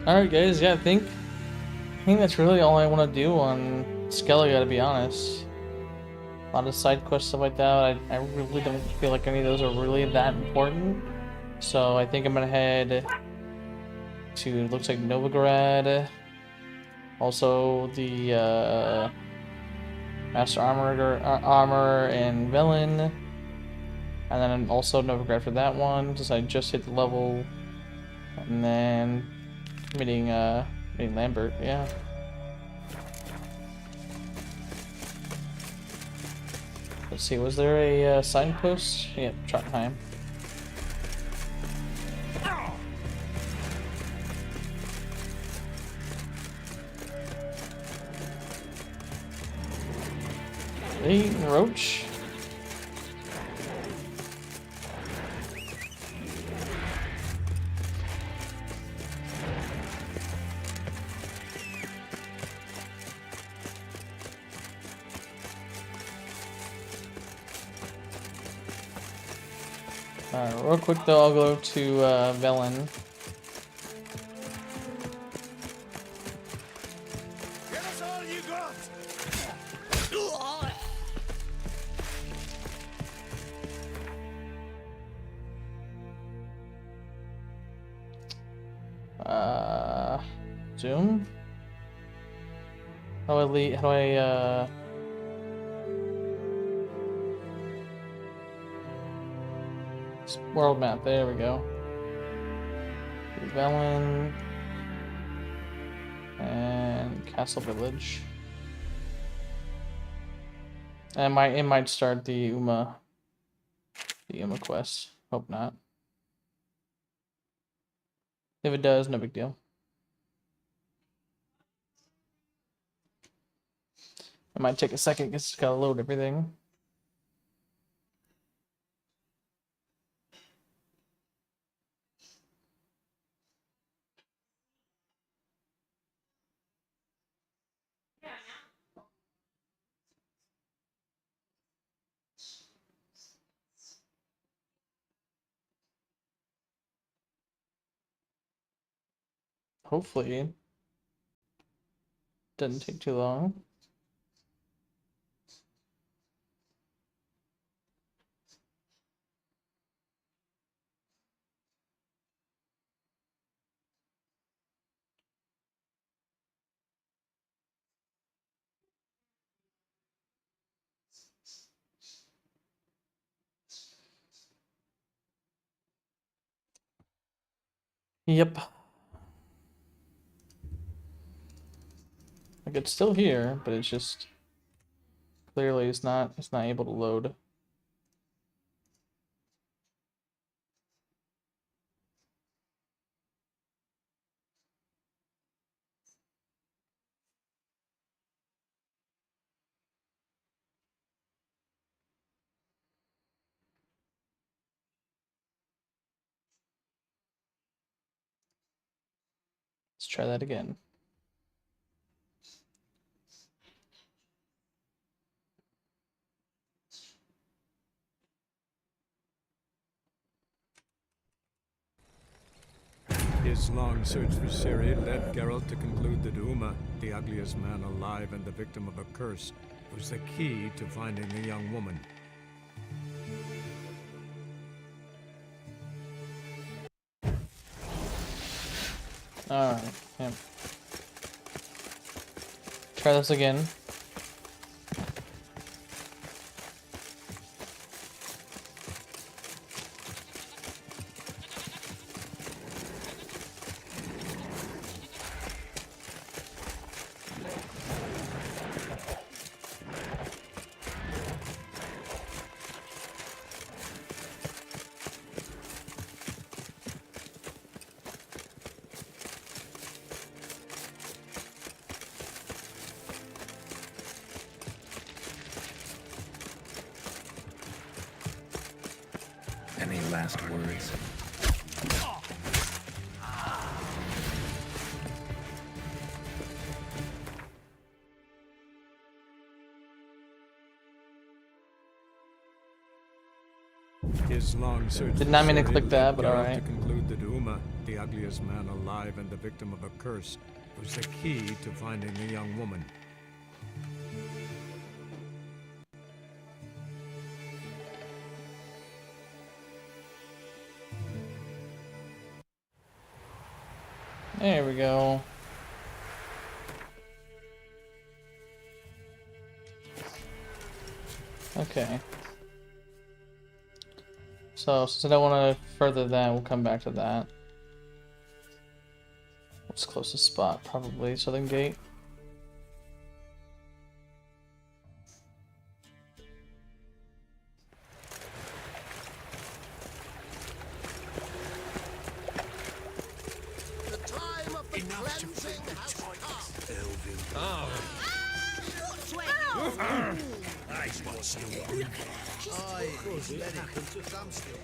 Alright guys, yeah, I think that's really all I want to do on Skellige, to be honest. A lot of side quests, stuff like that. I really don't feel like any of those are really that important. So I think I'm gonna head to, looks like Novigrad. Also the Master Armor and Velen. And then also Novigrad for that one, since I just hit the level. And then meeting Lambert, yeah. Let's see, was there a signpost? Yep, Trondheim. Hey, roach. Real quick though, I'll go to Velen. Give us all you got! Zoom? How do I world map, there we go. Velen and Castle Village. And it might start the Uma quest. Hope not. If it does, no big deal. It might take a second because it's gotta load everything. Hopefully, it doesn't take too long. Yep. Like it's still here, but it's just clearly it's not able to load. Let's try that again. His long search for Ciri led Geralt to conclude that Uma, the ugliest man alive and the victim of a curse, was the key to finding the young woman. Alright, yeah. Try this again. Any last words? His long search Did not mean to for Ciri click that, led but Geralt alright. to conclude that Uma, the ugliest man alive and the victim of a curse, was the key to finding the young woman. There we go. Okay. So, since I don't want to further that, we'll come back to that. What's the closest spot? Probably Southern Gate. Nice one, Stuart. Aye, steady. Stand still.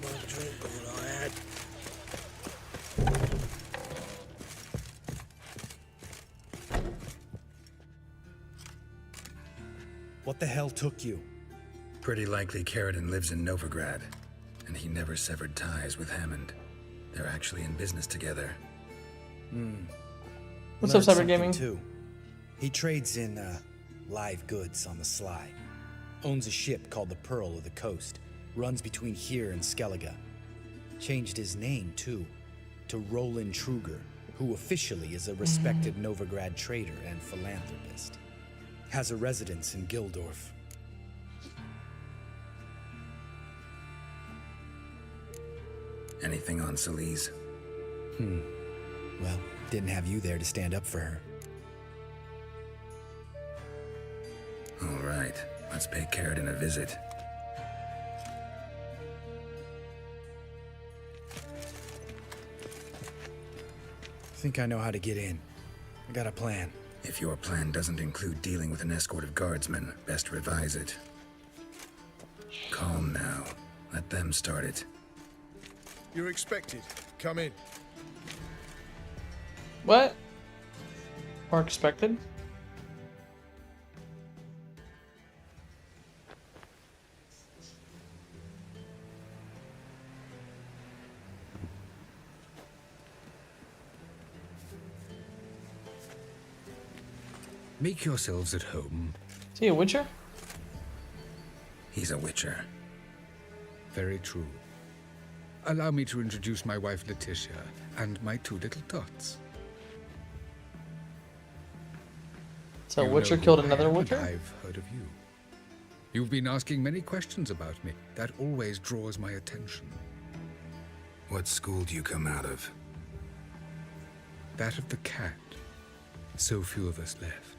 More drink than I had. What the hell took you? Pretty likely Carradine lives in Novigrad, and he never severed ties with Hammond. They're actually in business together. What's up, Learned Cyber Gaming? something, too. He trades in live goods on the sly. Owns a ship called the Pearl of the Coast. Runs between here and Skellige. Changed his name, too, to Roland Truger, who officially is a respected Novigrad trader and philanthropist. Has a residence in Gildorf. Anything on Celise? Well, didn't have you there to stand up for her. All right, let's pay Carradine a visit. Think I know how to get in. I got a plan. If your plan doesn't include dealing with an escort of guardsmen, best revise it. Calm now. Let them start it. You're expected. Come in. What? More expected? Make yourselves at home. Is he a Witcher? He's a Witcher. Very true. Allow me to introduce my wife Letitia and my two little tots. So You Witcher know who killed I another am, and Witcher? I've heard of you. You've been asking many questions about me. That always draws my attention. What school do you come out of? That of the cat. So few of us left.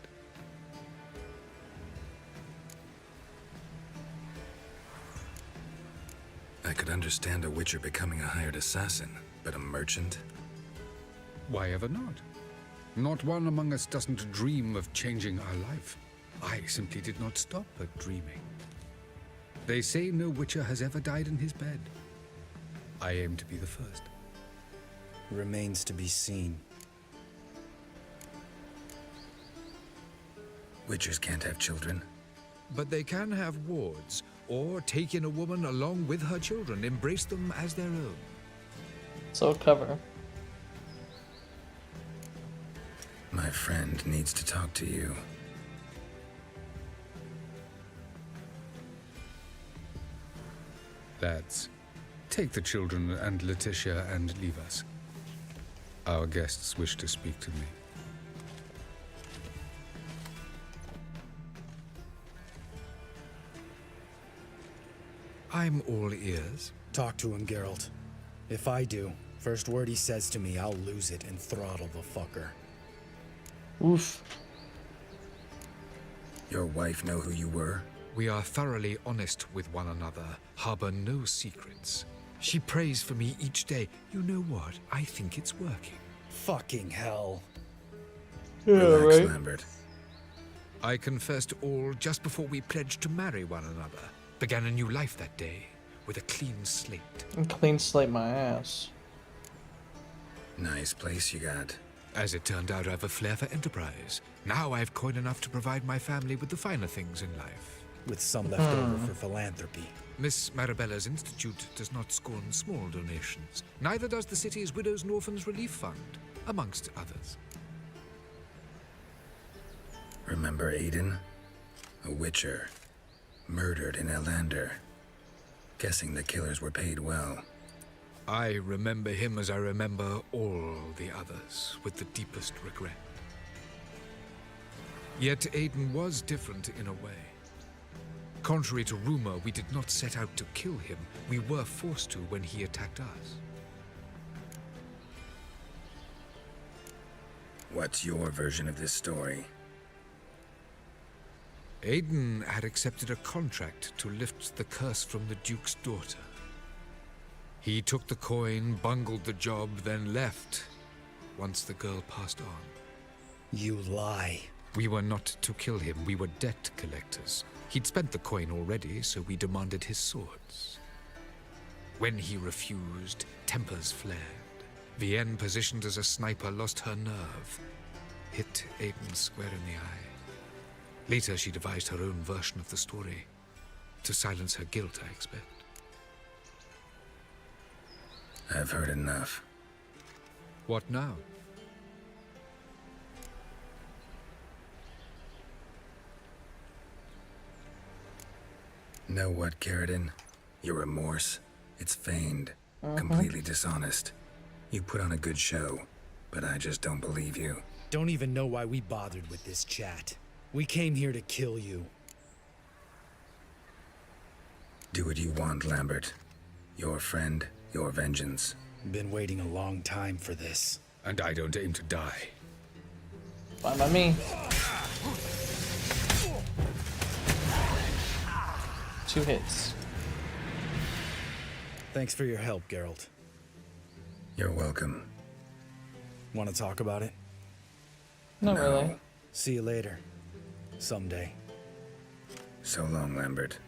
I could understand a Witcher becoming a hired assassin, but a merchant? Why ever not? Not one among us doesn't dream of changing our life. I simply did not stop at dreaming. They say no Witcher has ever died in his bed. I aim to be the first. Remains to be seen. Witchers can't have children. But they can have wards, or take in a woman along with her children, embrace them as their own. So clever. My friend needs to talk to you. Lads, take the children and Letitia and leave us. Our guests wish to speak to me. I'm all ears. Talk to him, Geralt. If I do, first word he says to me, I'll lose it and throttle the fucker. Oof. Your wife know who you were? We are thoroughly honest with one another, harbor no secrets. She prays for me each day. You know what? I think it's working. Fucking hell. Relax, Lambert. I confessed all just before we pledged to marry one another. Began a new life that day, with a clean slate. And clean slate my ass. Nice place you got. As it turned out, I have a flair for enterprise. Now I have coin enough to provide my family with the finer things in life. With some left over for philanthropy. Miss Marabella's institute does not scorn small donations. Neither does the city's Widows and Orphans Relief Fund, amongst others. Remember Aiden? A Witcher. Murdered in Elander. Guessing the killers were paid well. I remember him as I remember all the others, with the deepest regret. Yet Aiden was different in a way. Contrary to rumor, we did not set out to kill him. We were forced to when he attacked us. What's your version of this story? Aiden had accepted a contract to lift the curse from the Duke's daughter. He took the coin, bungled the job, then left once the girl passed on. You lie. We were not to kill him. We were debt collectors. He'd spent the coin already, so we demanded his swords. When he refused, tempers flared. Vienne, positioned as a sniper, lost her nerve. Hit Aiden square in the eye. Later, she devised her own version of the story. To silence her guilt, I expect. I've heard enough. What now? Know what, Carradine? Your remorse? It's feigned. Completely dishonest. You put on a good show, but I just don't believe you. Don't even know why we bothered with this chat. We came here to kill you. Do what you want, Lambert. Your friend, your vengeance. Been waiting a long time for this. And I don't aim to die. Fine by me. 2 hits. Thanks for your help, Geralt. You're welcome. Want to talk about it? Not really. See you later. Someday. So long, Lambert.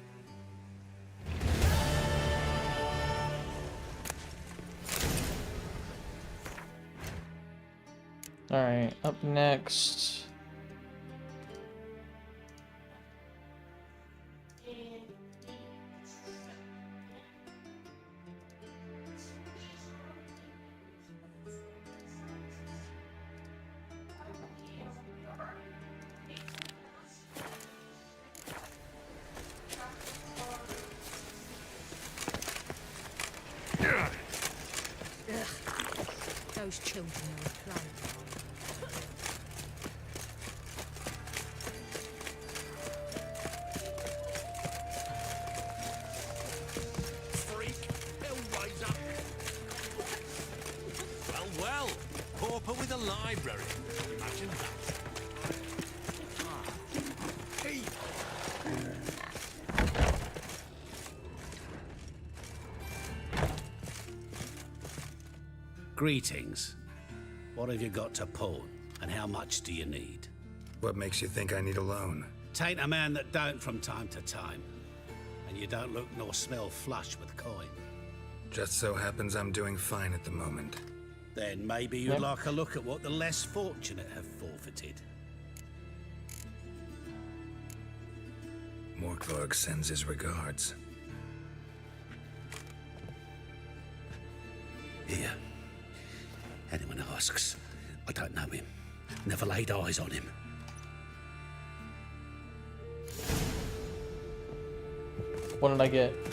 Alright, up next. Those children are playing. Freak, Hellraiser. Well, pauper with a library. Imagine that. Hey. Greetings. What have you got to pawn, and how much do you need? What makes you think I need a loan? Tain't a man that don't from time to time. And you don't look nor smell flush with coin. Just so happens I'm doing fine at the moment. Then maybe you'd like a look at what the less fortunate have forfeited. Morkvarg sends his regards. Here. Anyone asks, I don't know him. Never laid eyes on him. What did I get? It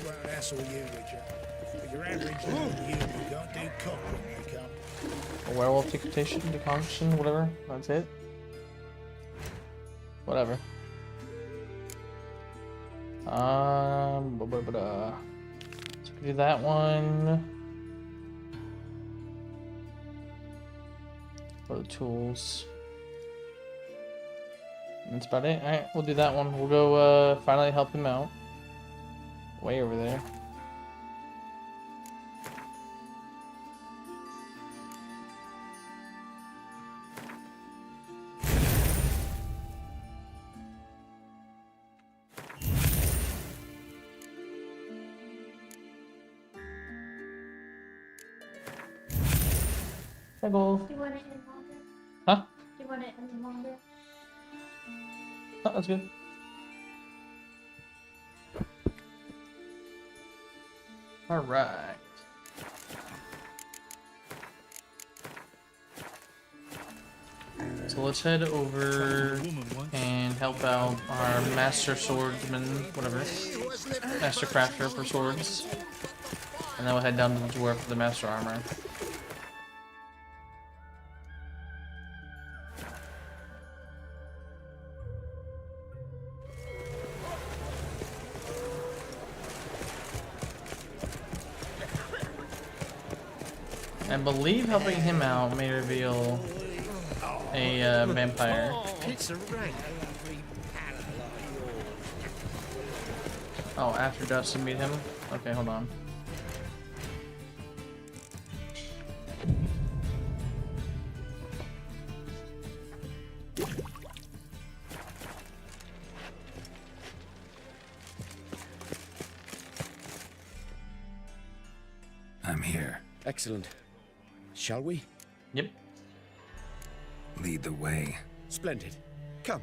won't hassle you, Richard. For your average little human, you can't do cock when you come. A werewolf deconction, whatever. That's it. Whatever. So we can do that one. For the tools. That's about it. Alright, we'll do that one. We'll go finally help him out. Way over there. Hey, Golf. Do you want it in longer? Huh? Do you want it in longer? Oh, that's good. Alright. So let's head over and help out our master swordsman, whatever. Master crafter for swords. And then we'll head down to the dwarf for the master armor. I believe helping him out may reveal a vampire. It's a ring. Oh, after dusk to meet him? Okay, hold on. I'm here. Excellent. Shall we? Yep. Lead the way. Splendid. Come.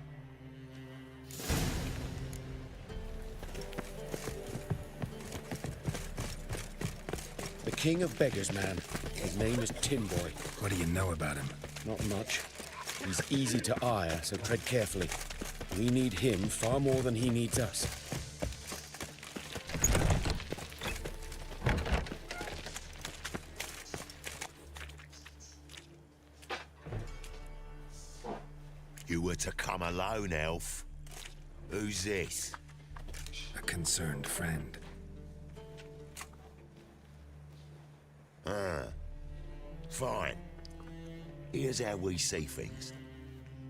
The king of beggars, man. His name is Tin Boy. What do you know about him? Not much. He's easy to ire, so tread carefully. We need him far more than he needs us. You were to come alone, elf. Who's this? A concerned friend. Ah. Fine. Here's how we see things.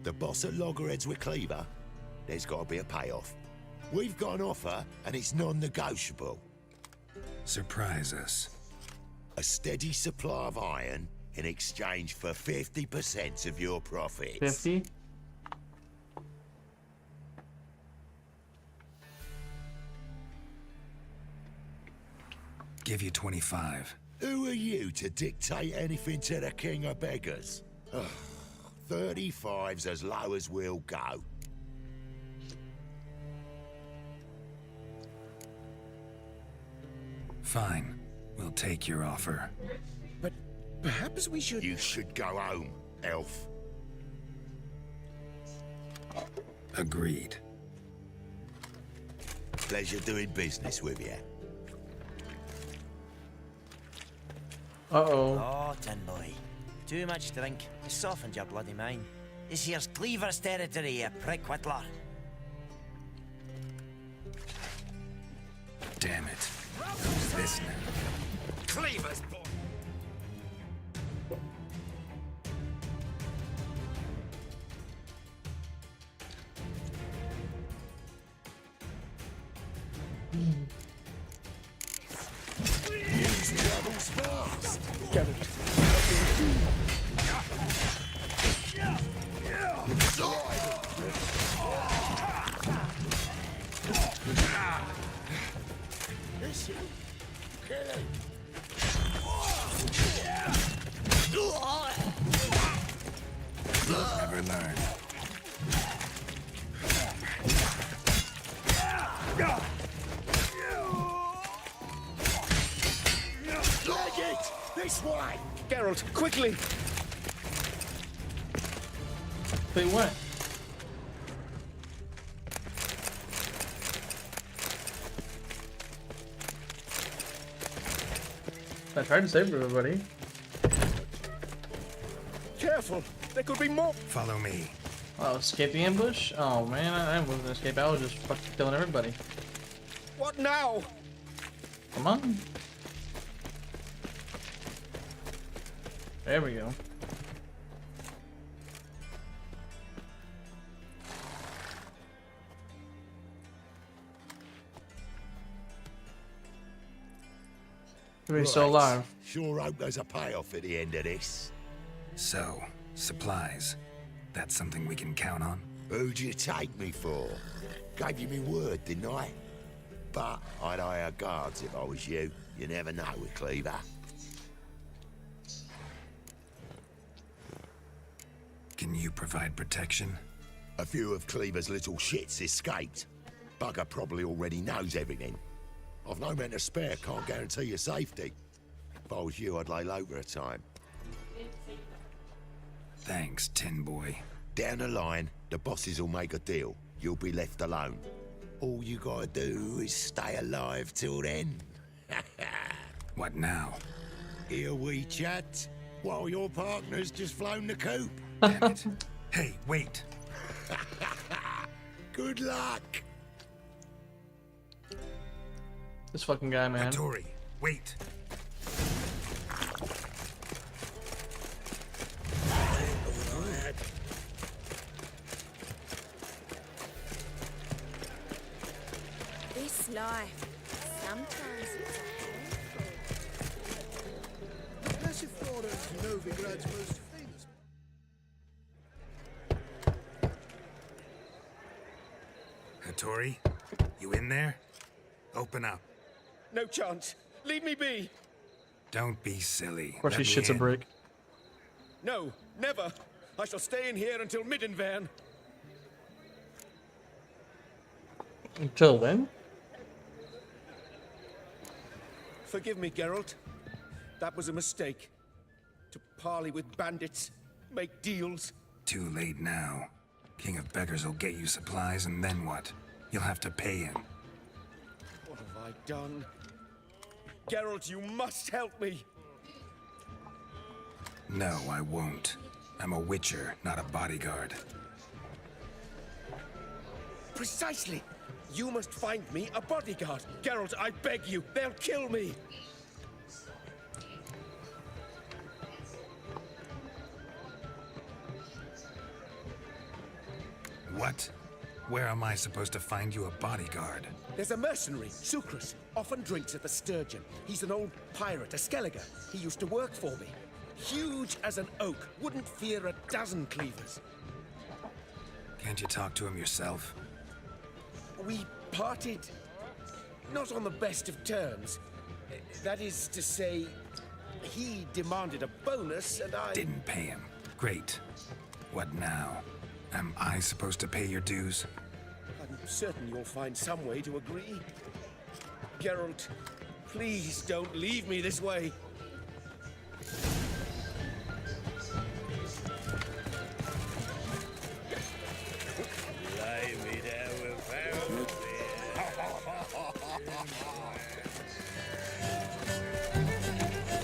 The boss at Loggerheads with Cleaver, there's got to be a payoff. We've got an offer, and it's non-negotiable. Surprise us. A steady supply of iron in exchange for 50% of your profits. 50? Give you 25. Who are you to dictate anything to the king of beggars? Ugh, 35's as low as we'll go. Fine. We'll take your offer. But perhaps we should... You should go home, elf. Agreed. Pleasure doing business with you. Uh-oh. Oh, Tin Boy. Too much drink. You softened your bloody mind. This here's Cleaver's territory, you prick whittler. Damn it. Who's this now? Cleaver's boy. Use troubles fast. Get it. This you. Kill him. Never learn. Leg it! This way! Geralt, quickly! Wait, what? I tried to save everybody. Careful! There could be more! Follow me. Oh, escape the ambush? Oh man, I wasn't gonna escape. I was just fucking killing everybody. What now? Come on. There we go. We're still alive. Sure hope there's a payoff at the end of this. So, supplies. That's something we can count on? Who'd you take me for? Gave you me word, didn't I? But I'd hire guards if I was you. You never know with Cleaver. Can you provide protection? A few of Cleaver's little shits escaped. Bugger probably already knows everything. I've no men to spare, can't guarantee your safety. If I was you, I'd lay low for a time. Thanks, Tin Boy. Down the line, the bosses will make a deal. You'll be left alone. All you gotta do is stay alive till then. What now? Here we chat, while your partner's just flown the coop. Damn it. Hey, wait. Good luck. This fucking guy, man. Hattori, wait. life. Sometimes it's a Massive Flora is Novigrad's most famous. Hattori, you in there? Open up. No chance. Leave me be. Don't be silly. Of course, he Let me shits a in. brick. No, never. I shall stay in here until Middenvern. Until when? Forgive me, Geralt. That was a mistake. To parley with bandits, make deals. Too late now. King of Beggars will get you supplies, and then what? You'll have to pay him. What have I done? Geralt, you must help me. No, I won't. I'm a witcher, not a bodyguard. Precisely. You must find me a bodyguard. Geralt, I beg you. They'll kill me. What? Where am I supposed to find you a bodyguard? There's a mercenary, Sucrus. Often drinks at the Sturgeon. He's an old pirate, a Skelliger. He used to work for me. Huge as an oak. Wouldn't fear a dozen cleavers. Can't you talk to him yourself? We parted not on the best of terms. That is to say, he demanded a bonus and I... Didn't pay him. Great. What now? Am I supposed to pay your dues? I'm certain you'll find some way to agree. Geralt, please don't leave me this way.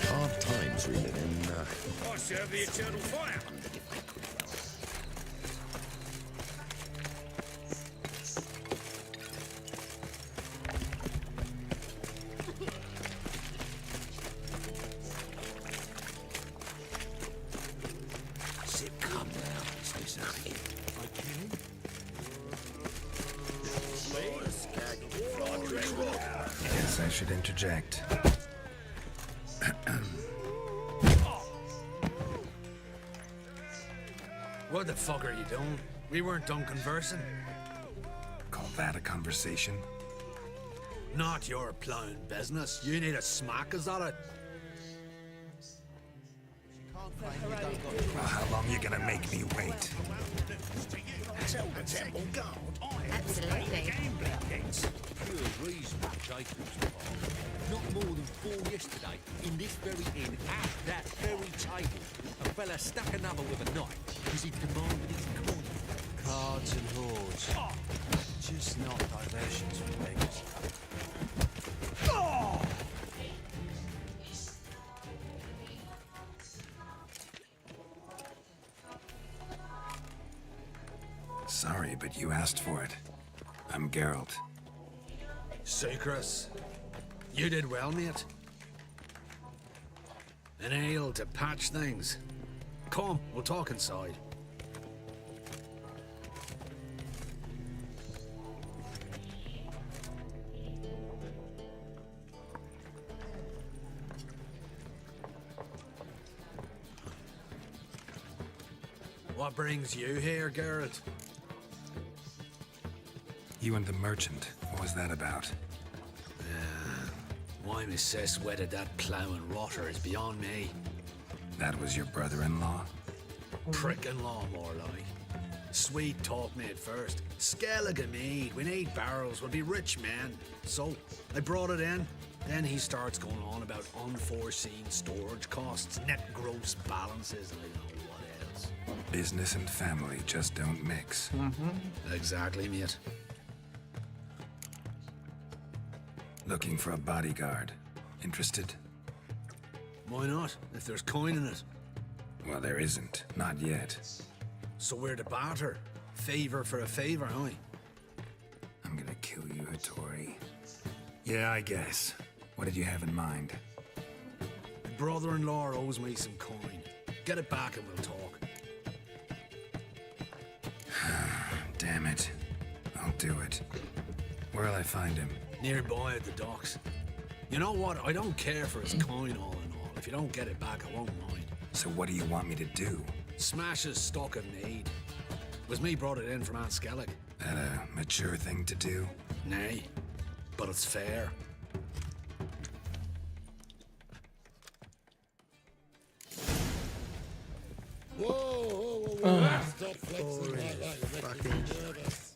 Hard times we live in. I serve the eternal fire. Sit calm now, Mr. Zaki. Yes, I should interject. What the fuck are you doing? We weren't done conversing. Call that a conversation? Not your plowing business. You need a smack, is that it? Well, how long you gonna make me wait? Tell the temple guard Absolutely. Pure reason for Jacob's part. Not more than 4 yesterday, in this very inn, at that very table, a fella stuck another with a knife because he demanded his coin. Cards and hoards. Just not diversions for beggars. Sorry, but you asked for it. I'm Geralt. Sucrus, you did well, mate. An ale to patch things. Come, we'll talk inside. What brings you here, Geralt? You and the merchant. What was that about? Why Miss Sis wedded that ploughing rotter is beyond me. That was your brother-in-law? Prick-in-law, more like. Sweet talk me at first. Skellige mead, we need barrels, we'll be rich men. So, I brought it in. Then he starts going on about unforeseen storage costs, net gross balances, and I don't know what else. Business and family just don't mix. Exactly, mate. Looking for a bodyguard. Interested? Why not, if there's coin in it? Well, there isn't. Not yet. So we're to barter. Favor for a favor, huh? I'm gonna kill you, Hattori. Yeah, I guess. What did you have in mind? My brother-in-law owes me some coin. Get it back and we'll talk. Damn it. I'll do it. Where'll I find him? Nearby at the docks. You know what? I don't care for his coin all in all. If you don't get it back, I won't mind. So what do you want me to do? Smash his stock of need. It was me brought it in from Aunt Skellig. That a mature thing to do? Nay, but it's fair. Whoa. Stop flexing like that. You're making me nervous.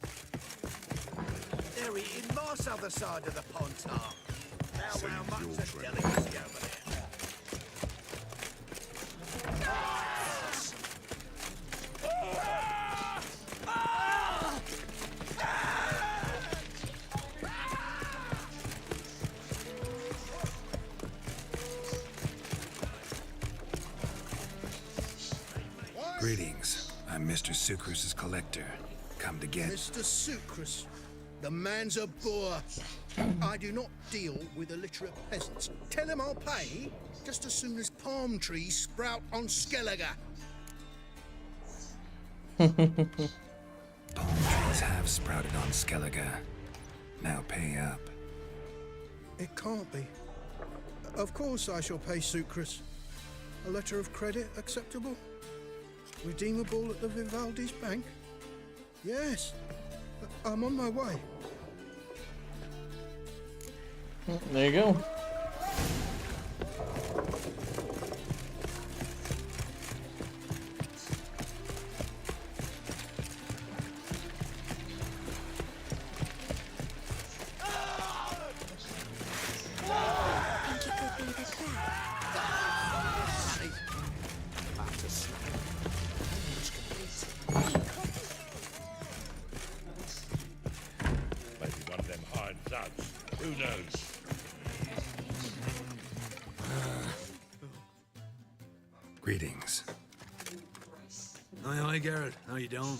They're eating moss other side of the pond, Tom. How much a delicacy over there. Greetings. I'm Mr. Sucrus's collector. Come to get... Mr. Sucrus, the man's a boor. I do not deal with illiterate peasants. Tell him I'll pay just as soon as palm trees sprout on Skellige. Palm trees have sprouted on Skellige. Now pay up. It can't be. Of course I shall pay Sucrus. A letter of credit acceptable? Redeemable at the Vivaldi's bank? Yes. I'm on my way. There you go. Maybe one of them hired thugs. Who knows? Greetings. Aye, Garrett. How you doing?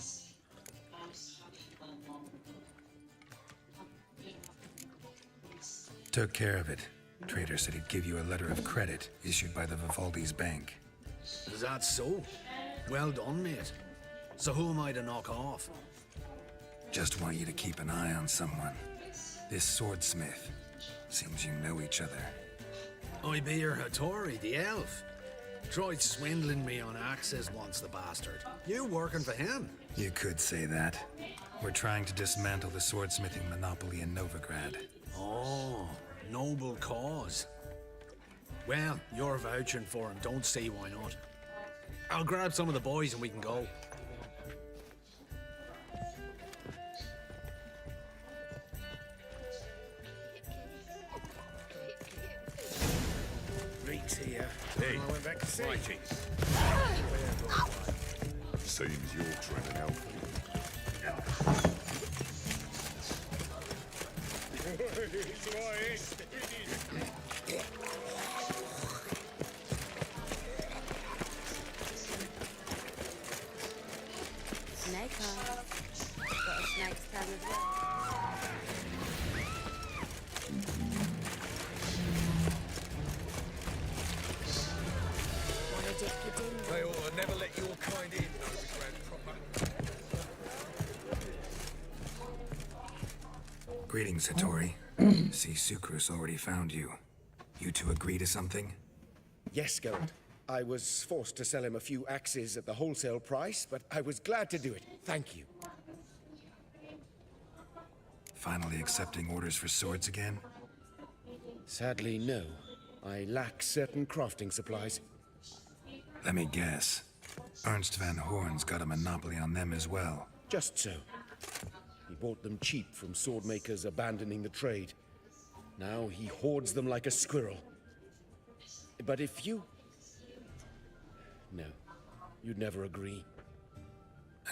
Took care of it. Trader said he'd give you a letter of credit issued by the Vivaldi's bank. Is that so? Well done, mate. So who am I to knock off? Just want you to keep an eye on someone. This swordsmith. Seems you know each other. I be your Hattori, the elf. Tried swindling me on axes once, the bastard. You working for him? You could say that. We're trying to dismantle the swordsmithing monopoly in Novigrad. Oh, noble cause. Well, you're vouching for him. Don't see why not. I'll grab some of the boys and we can go. Reek's here. Hey, I went back to sea. righty. Seems you're trying to help me. Snake eyes. Got a snake's tongue as well. Wanna dip your ding? They ought to never let your kind in, Novigrad proper. Greetings, Hattori. See, Sucrus already found you. You two agree to something? Yes, Geralt. I was forced to sell him a few axes at the wholesale price, but I was glad to do it. Thank you. Finally accepting orders for swords again? Sadly, no. I lack certain crafting supplies. Let me guess. Ernst van Horn's got a monopoly on them as well. Just so. He bought them cheap from sword makers abandoning the trade. Now he hoards them like a squirrel. But if you... No, you'd never agree.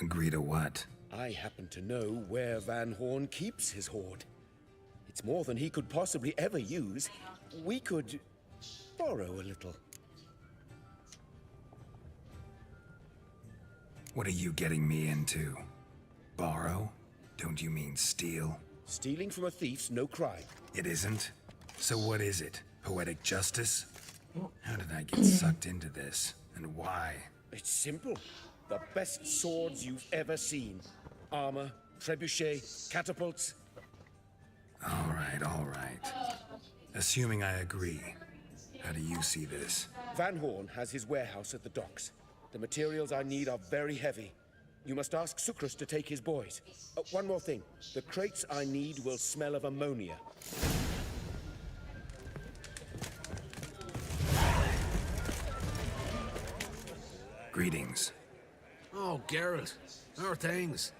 Agree to what? I happen to know where Van Horn keeps his hoard. It's more than he could possibly ever use. We could borrow a little. What are you getting me into? Borrow? Don't you mean steal? Stealing from a thief's no crime. It isn't? So what is it? Poetic justice? How did I get sucked into this? And why? It's simple. The best swords you've ever seen. Armor, trebuchet, catapults. All right. Assuming I agree, how do you see this? Van Horn has his warehouse at the docks. The materials I need are very heavy. You must ask Sucrus to take his boys. One more thing. The crates I need will smell of ammonia. Greetings. Oh, Geralt. How are things?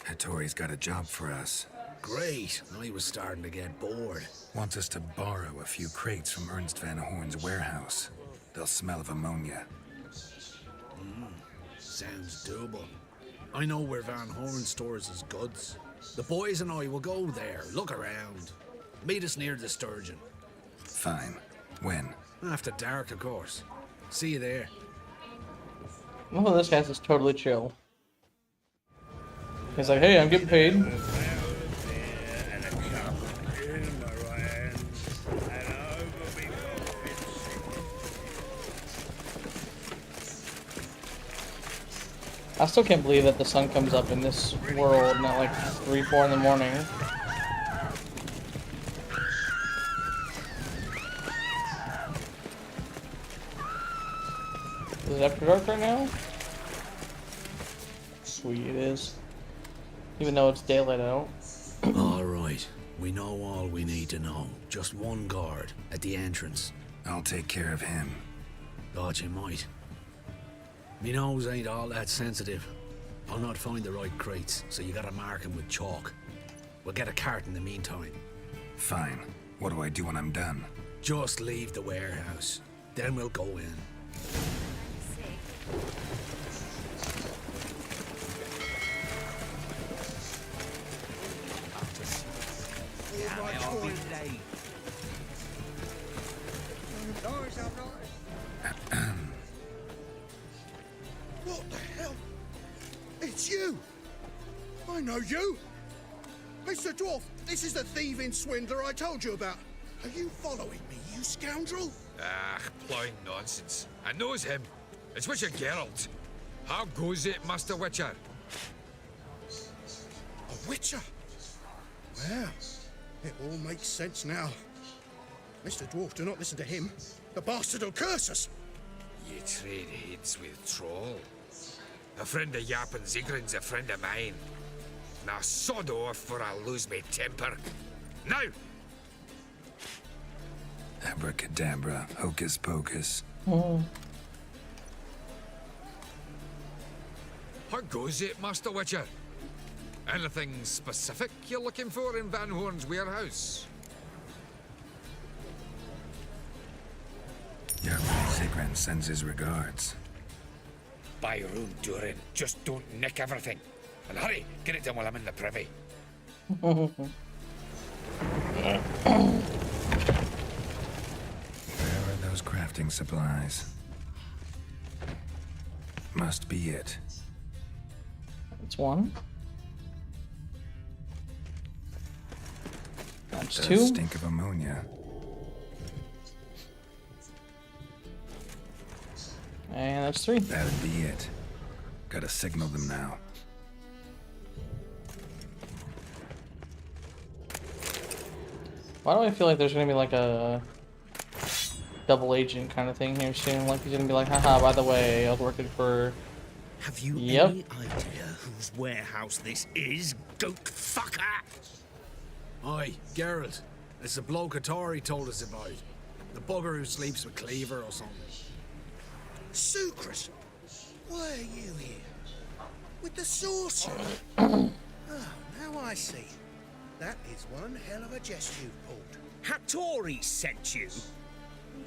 Hattori's got a job for us. Great. I was starting to get bored. Wants us to borrow a few crates from Ernst Van Horn's warehouse. They'll smell of ammonia. Sounds doable. I know where Van Horn stores his goods. The boys and I will go there, look around. Meet us near the Sturgeon. Fine. When? After dark, of course. See you there. Well, this guy's just totally chill. He's like, hey, I'm getting paid. I still can't believe that the sun comes up in this world, not like 3, 4 in the morning. Is it after dark right now? Sweet, it is. Even though it's daylight out. All right. We know all we need to know. Just one guard at the entrance. I'll take care of him. Thought you might. Me nose ain't all that sensitive. I'll not find the right crates, so you gotta mark them with chalk. We'll get a cart in the meantime. Fine. What do I do when I'm done? Just leave the warehouse. Then we'll go in. What the hell? It's you! I know you! Mr. Dwarf, this is the thieving swindler I told you about. Are you following me, you scoundrel? Ah, plowing nonsense. I knows him. It's Witcher Geralt. How goes it, Master Witcher? A witcher? Well, it all makes sense now. Mr. Dwarf, do not listen to him. The bastard will curse us. Ye trade heads with troll. A friend of Yappin Zigrin's a friend of mine. Now sod off or I'll lose my temper. Now! Abracadabra, hocus pocus. How goes it, Master Witcher? Anything specific you're looking for in Van Horn's warehouse? Yappin Zigrin sends his regards. By your own doing, just don't nick everything. And hurry, get it done while I'm in the privy. Where are those crafting supplies? Must be it. That's one. That's Does two. Stink of ammonia. And that's three. That'd be it. Gotta signal them now. Why do I feel like there's gonna be like a double agent kind of thing here soon? Like he's gonna be like, haha, by the way, I was working for... Have you Yep. any idea whose warehouse this is, goat fucker? Aye, Geralt. It's the bloke Hattori told us about. The bugger who sleeps with Cleaver or something. Sucrus, why are you here? With the sorcerer? Oh, now I see. That is one hell of a jest you've pulled. Hattori sent you?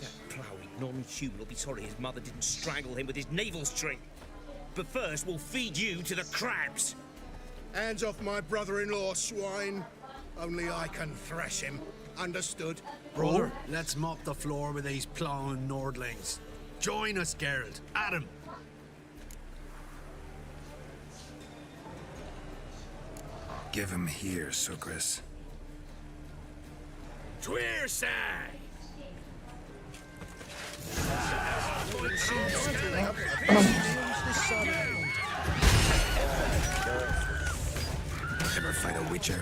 That ploughing non-human will be sorry his mother didn't strangle him with his navel string. But first, we'll feed you to the crabs. Hands off my brother-in-law, swine. Only I can thrash him. Understood? Brother, let's mop the floor with these plowing Nordlings. Join us, Geralt. Adam. Give him here, Sucrus. Tweerside! Ever fight a witcher?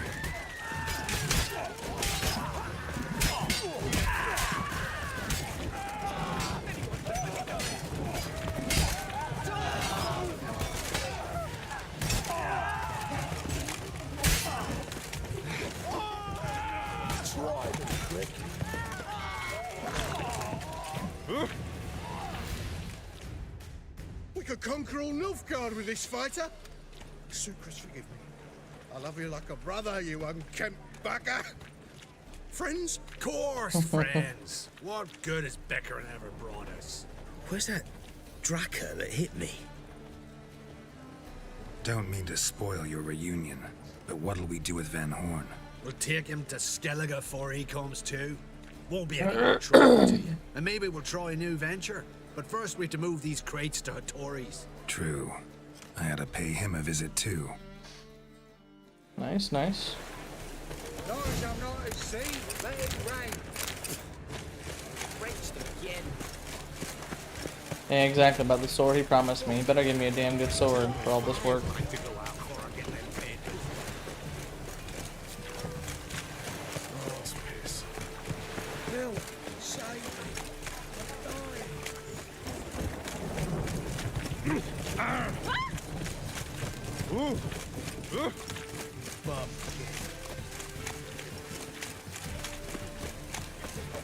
quick. We could conquer all Nilfgaard with this fighter. Sucrus, forgive me. I love you like a brother, you unkempt bugger. Friends? Course, friends. What good has Beckerin ever brought us? Where's that Draka that hit me? Don't mean to spoil your reunion, but what'll we do with Van Horn? We'll take him to Skellige before he comes too. Won't be any trouble to you. And maybe we'll try a new venture. But first we have to move these crates to Hattori's. True. I had to pay him a visit too. Nice, nice. Those I'm not at sea, let it rain. Wrenched again. Yeah, exactly about the sword he promised me. He better give me a damn good sword for all this work. Bill, save me. I'm dying. Bub.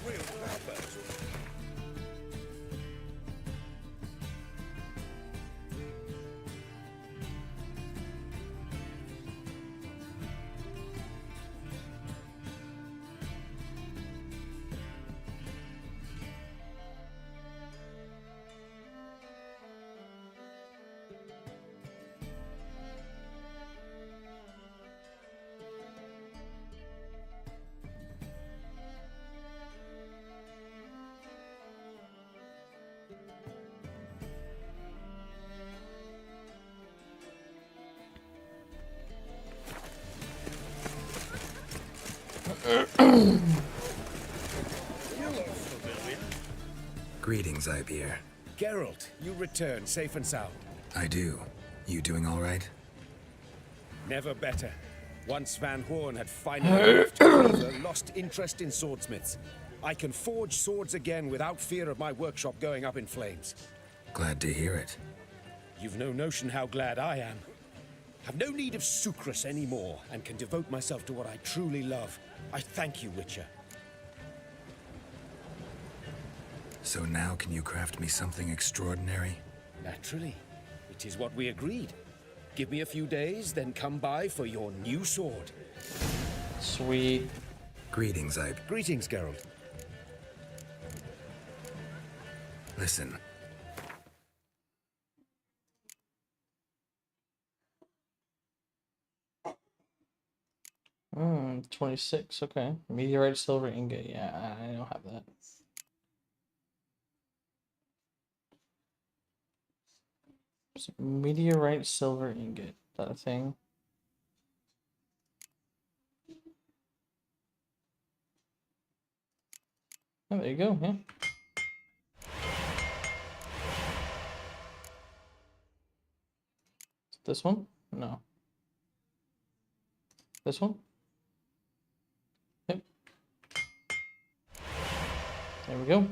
Real bad. Greetings, Ibeer. Geralt, you return safe and sound. I do. You doing all right? Never better. Once Van Horn had finally left Cleaver, lost interest in swordsmiths. I can forge swords again without fear of my workshop going up in flames. Glad to hear it. You've no notion how glad I am. Have no need of Sucrus anymore, and can devote myself to what I truly love. I thank you, Witcher. So now can you craft me something extraordinary? Naturally. It is what we agreed. Give me a few days, then come by for your new sword. Sweet. Greetings, Greetings, Geralt. Listen. 26, okay. Meteorite silver ingot, yeah, I don't have that. So meteorite silver ingot, is that a thing? Oh, there you go, yeah. This one? No. This one? Yep. There we go.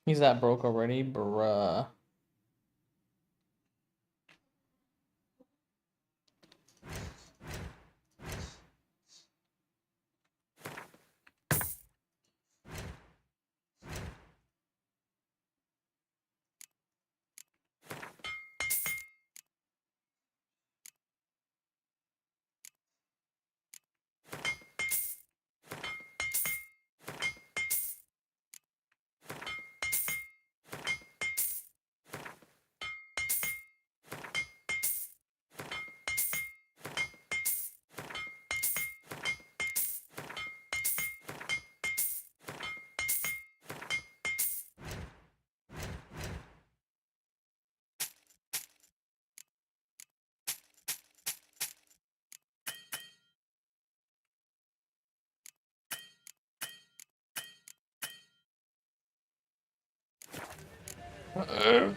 He's that broke already, bruh.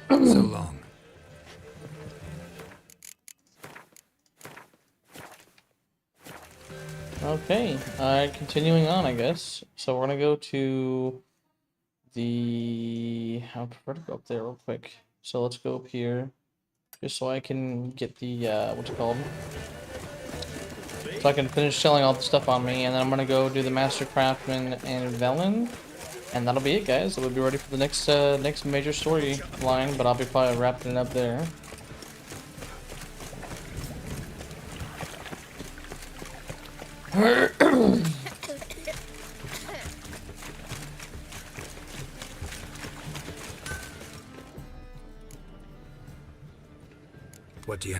So long. Okay, continuing on, I guess. So we're gonna go to the. I prefer to go up there real quick. So let's go up here, just so I can get the what's it called? So I can finish selling all the stuff on me, and then I'm gonna go do the Master Craftsman and Velen, and that'll be it, guys. We'll be ready for the next next major storyline, but I'll be probably wrapping it up there. What do you...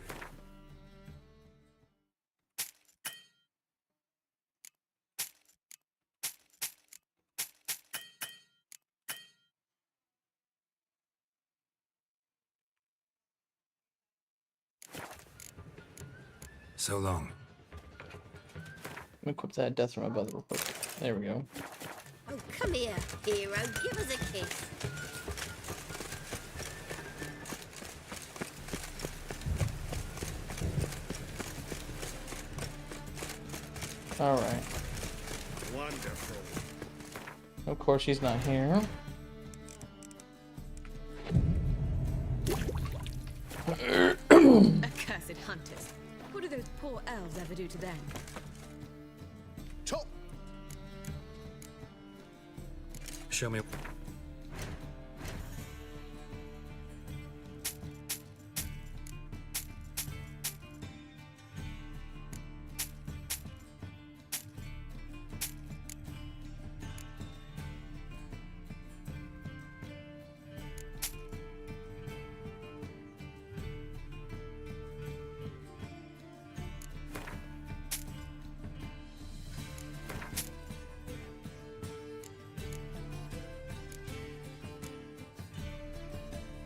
So long. Let me equip that death from my brother real quick. There we go. Oh, come here, hero. Give us a kiss. All right. Wonderful. Of course, he's not here. Accursed hunters. What do those poor elves ever do to them? Top. Show me...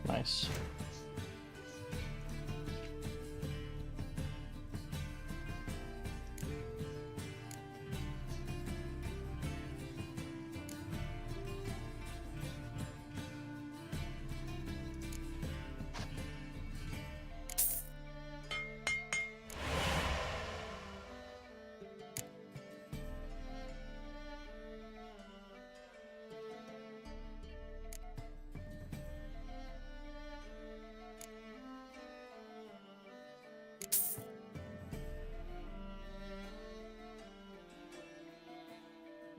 Nice.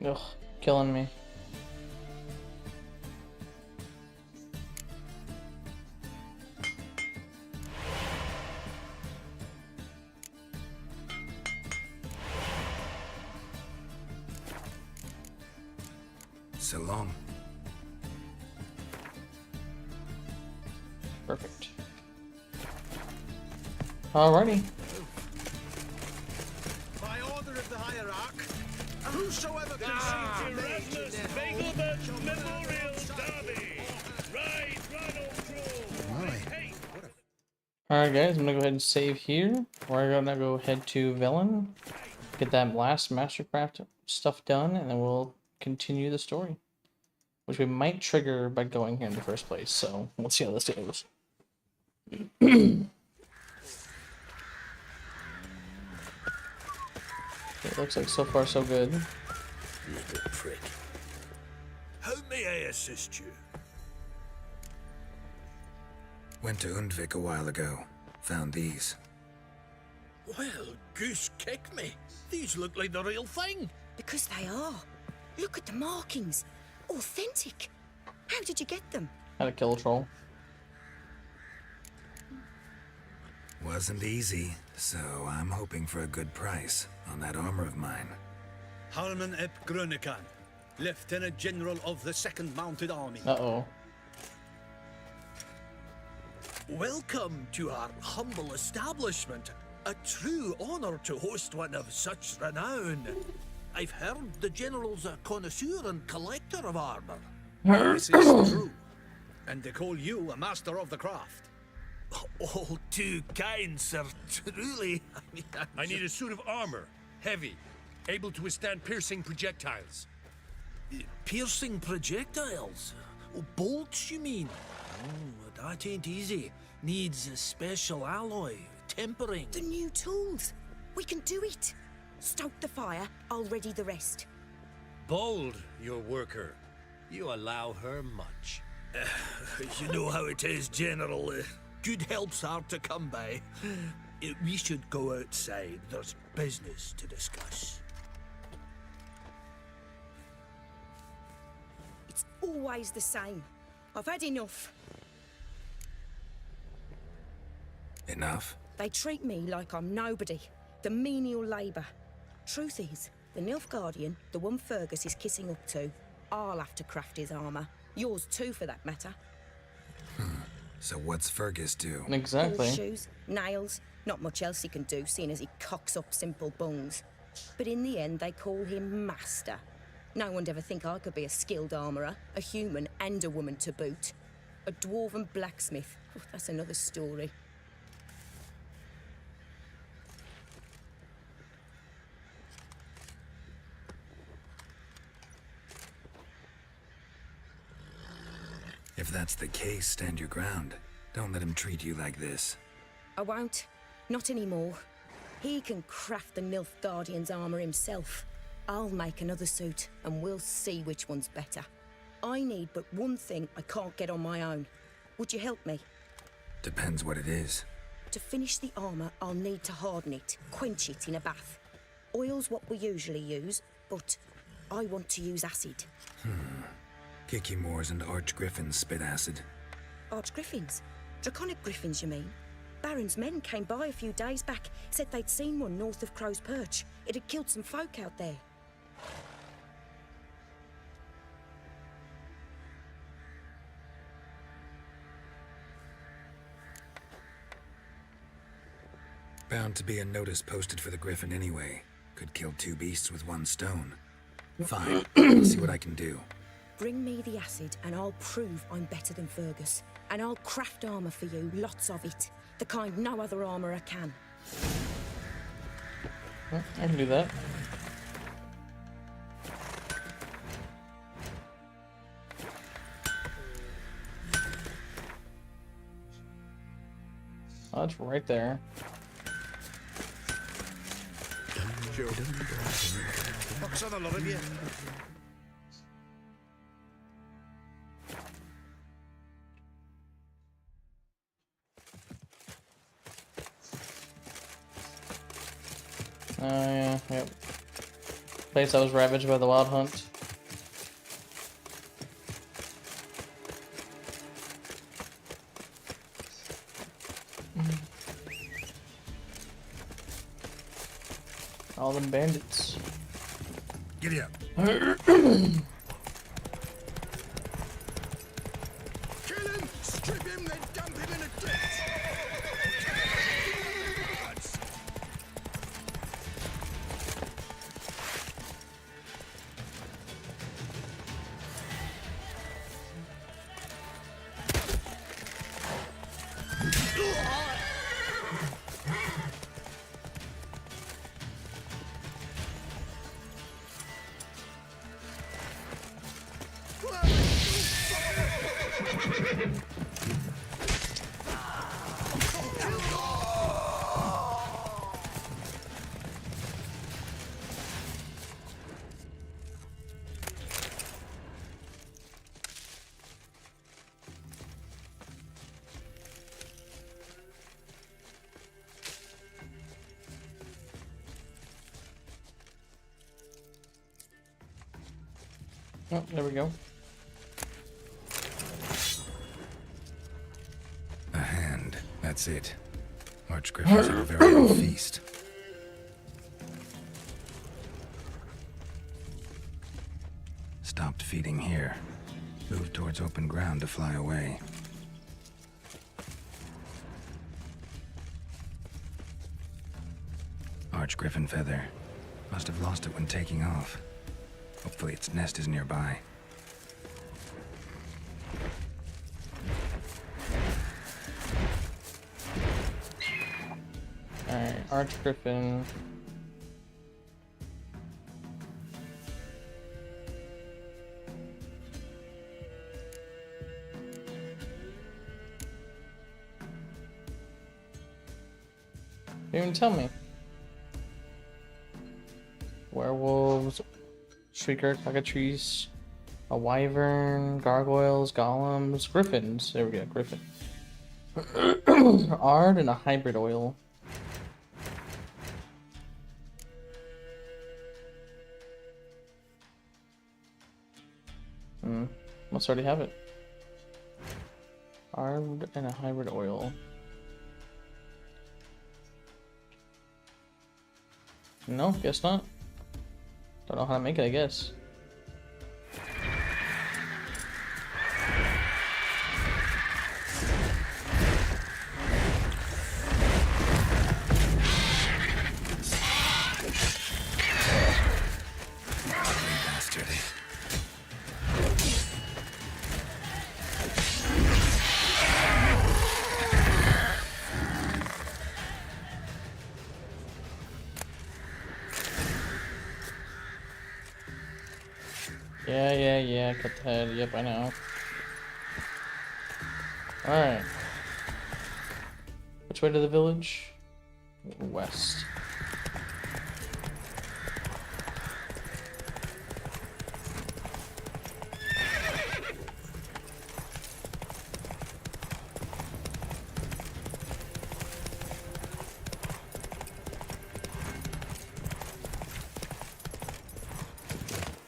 Ugh, killing me. So long. Perfect. Alrighty. By order of the hierarch, whosoever can Alright guys, I'm gonna go ahead and save here. We're gonna go head to Velen, get that last Mastercraft stuff done, and then we'll continue the story. Which we might trigger by going here in the first place, so we'll see how this goes. It looks like so far so good. Little prick. How may I assist you? Went to Undvik a while ago. Found these. Well, goose kick me. These look like the real thing. Because they are. Look at the markings. Authentic. How did you get them? How to kill a troll. Wasn't easy, so I'm hoping for a good price on that armor of mine. Harman ep Grunikan, Lieutenant General of the 2nd Mounted Army. Uh-oh. Welcome to our humble establishment. A true honor to host one of such renown. I've heard the General's a connoisseur and collector of armor. This is true. And they call you a master of the craft. All too kind, sir. Truly. I need a suit of armor. Heavy. Able to withstand piercing projectiles. Piercing projectiles? Oh, bolts, you mean? Oh, that ain't easy. Needs a special alloy, tempering. The new tools. We can do it. Stoke the fire, I'll ready the rest. Bold, your worker. You allow her much. You know how it is, General. Good help's hard to come by. We should go outside. There's business to discuss. It's always the same. I've had enough. Enough? They treat me like I'm nobody. The menial labour. Truth is, the Nilfgaardian, the one Fergus is kissing up to, I'll have to craft his armour. Yours too, for that matter. So what's Fergus do? Exactly. Horseshoes, nails, not much else he can do, seeing as he cocks up simple bungs. But in the end, they call him Master. No one'd ever think I could be a skilled armourer, a human and a woman to boot. A dwarven blacksmith, oh, that's another story. If that's the case, stand your ground. Don't let him treat you like this. I won't. Not anymore. He can craft the Nilfgaardian's armour himself. I'll make another suit, and we'll see which one's better. I need but one thing I can't get on my own. Would you help me? Depends what it is. To finish the armour, I'll need to harden it, quench it in a bath. Oil's what we usually use, but I want to use acid. Kicky Moors and Archgriffins spit acid. Archgriffins? Draconic griffins, you mean? Baron's men came by a few days back, said they'd seen one north of Crow's Perch. It had killed some folk out there. Bound to be a notice posted for the Griffin anyway. Could kill two beasts with one stone. Fine, I'll see what I can do. Bring me the acid and I'll prove I'm better than Fergus. And I'll craft armour for you, lots of it. The kind no other armourer can. Well, I can do that. Oh, it's right there. Sure. What's on the lot of you? Oh yeah, yep. Place that was ravaged by the wild hunt. All them bandits. Giddy up. Kill him, strip him, then dump him in a ditch. Oh, there we go. A hand. That's it. Archgriffins have a very own feast. Stopped feeding here. Moved towards open ground to fly away. Archgriffin feather. Must have lost it when taking off. Hopefully its nest is nearby. Alright, Archgriffin. Didn't even tell me. werewolves, shrieker, cockatrice, a wyvern, gargoyles, golems, griffins. There we go, griffin. Ard and a hybrid oil. Must already have it. Ard and a hybrid oil. No, guess not. Don't know how to make it, I guess. Bastard. Yeah, cut the head. Yep, I know. Alright. Which way to the village? West.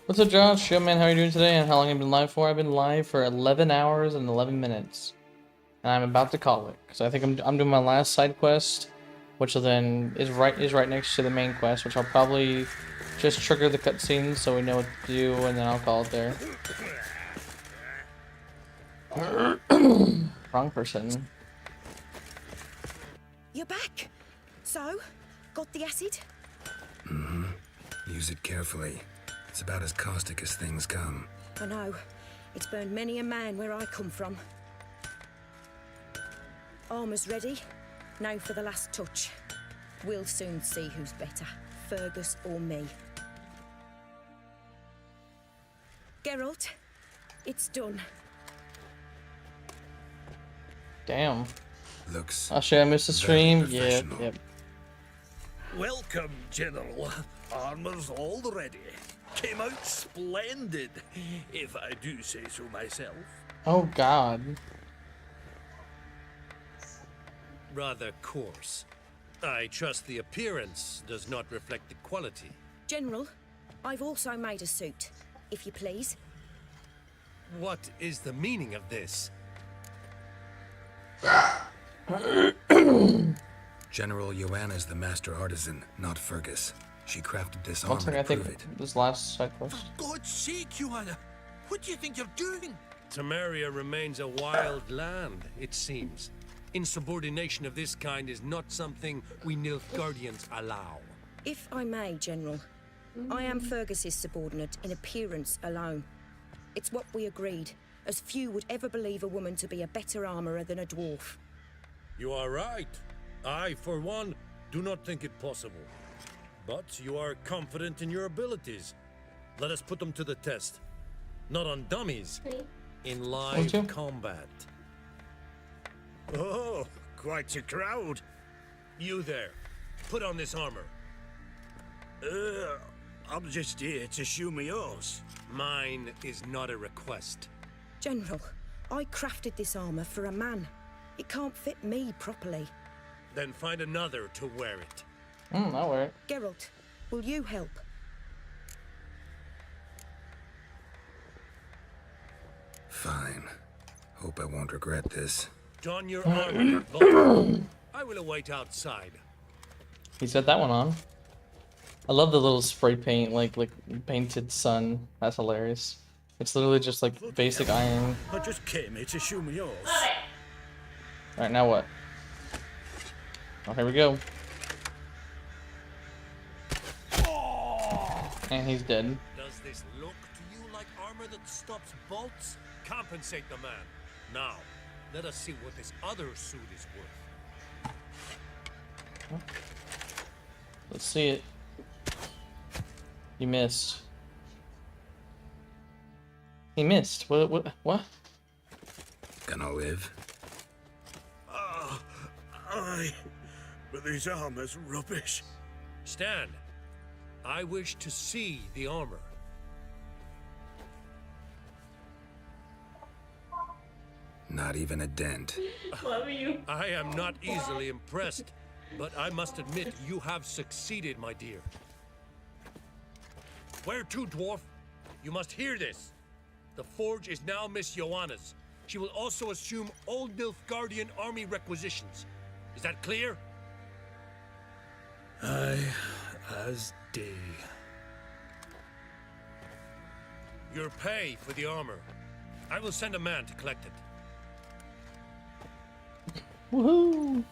What's up, Josh? Yo, man, how are you doing today? And how long have you been live for? I've been live for 11 hours and 11 minutes. And I'm about to call it. Because I think I'm doing my last side quest, which will then is right next to the main quest, which I'll probably just trigger the cutscenes so we know what to do, and then I'll call it there. Wrong person. You're back. So, got the acid? Mm-hmm. Use it carefully. It's about as caustic as things come. I know. It's burned many a man where I come from. Armor's ready. Now for the last touch. We'll soon see who's better, Fergus or me. Geralt, it's done. Damn. Looks. Oh shit, I missed the stream. Yep. Welcome, General. Armor's all ready. Came out splendid, if I do say so myself. Oh god. Rather coarse. I trust the appearance does not reflect the quality. General, I've also made a suit, if you please. What is the meaning of this? General Joanna's the master artisan, not Fergus. She crafted this One armor second, to I think prove it. this last side quest. God's sake, Joanna! What do you think you're doing? Temeria remains a wild land, it seems. Insubordination of this kind is not something we Nilfgaardians allow. If I may, General, I am Fergus's subordinate in appearance alone. It's what we agreed, as few would ever believe a woman to be a better armorer than a dwarf. You are right. I, for one, do not think it possible. But you are confident in your abilities. Let us put them to the test. Not on dummies, in live combat. Oh, quite a crowd. You there, put on this armor. I'm just here to show me yours. Mine is not a request. General, I crafted this armor for a man. It can't fit me properly. Then find another to wear it. I'll wear it. Geralt, will you help? Fine. Hope I won't regret this. Don your armor, Vulcan. I will await outside. He's got that one on. I love the little spray paint, like painted sun. That's hilarious. It's literally just like basic iron. I just came here to show me yours. Alright, now what? Oh, here we go. And he's dead. Does this look to you like armor that stops bolts? Compensate the man. Now, let us see what this other suit is worth. Let's see it. You missed. He missed. What? Gonna live? Aye, but this armor's rubbish. Stand. I wish to see the armor. Not even a dent. Love you. I am not easily impressed, but I must admit you have succeeded, my dear. Where to, dwarf? You must hear this. The forge is now Miss Joanna's. She will also assume all Nilfgaardian army requisitions. Is that clear? Aye, as day. Your pay for the armor. I will send a man to collect it. Woohoo!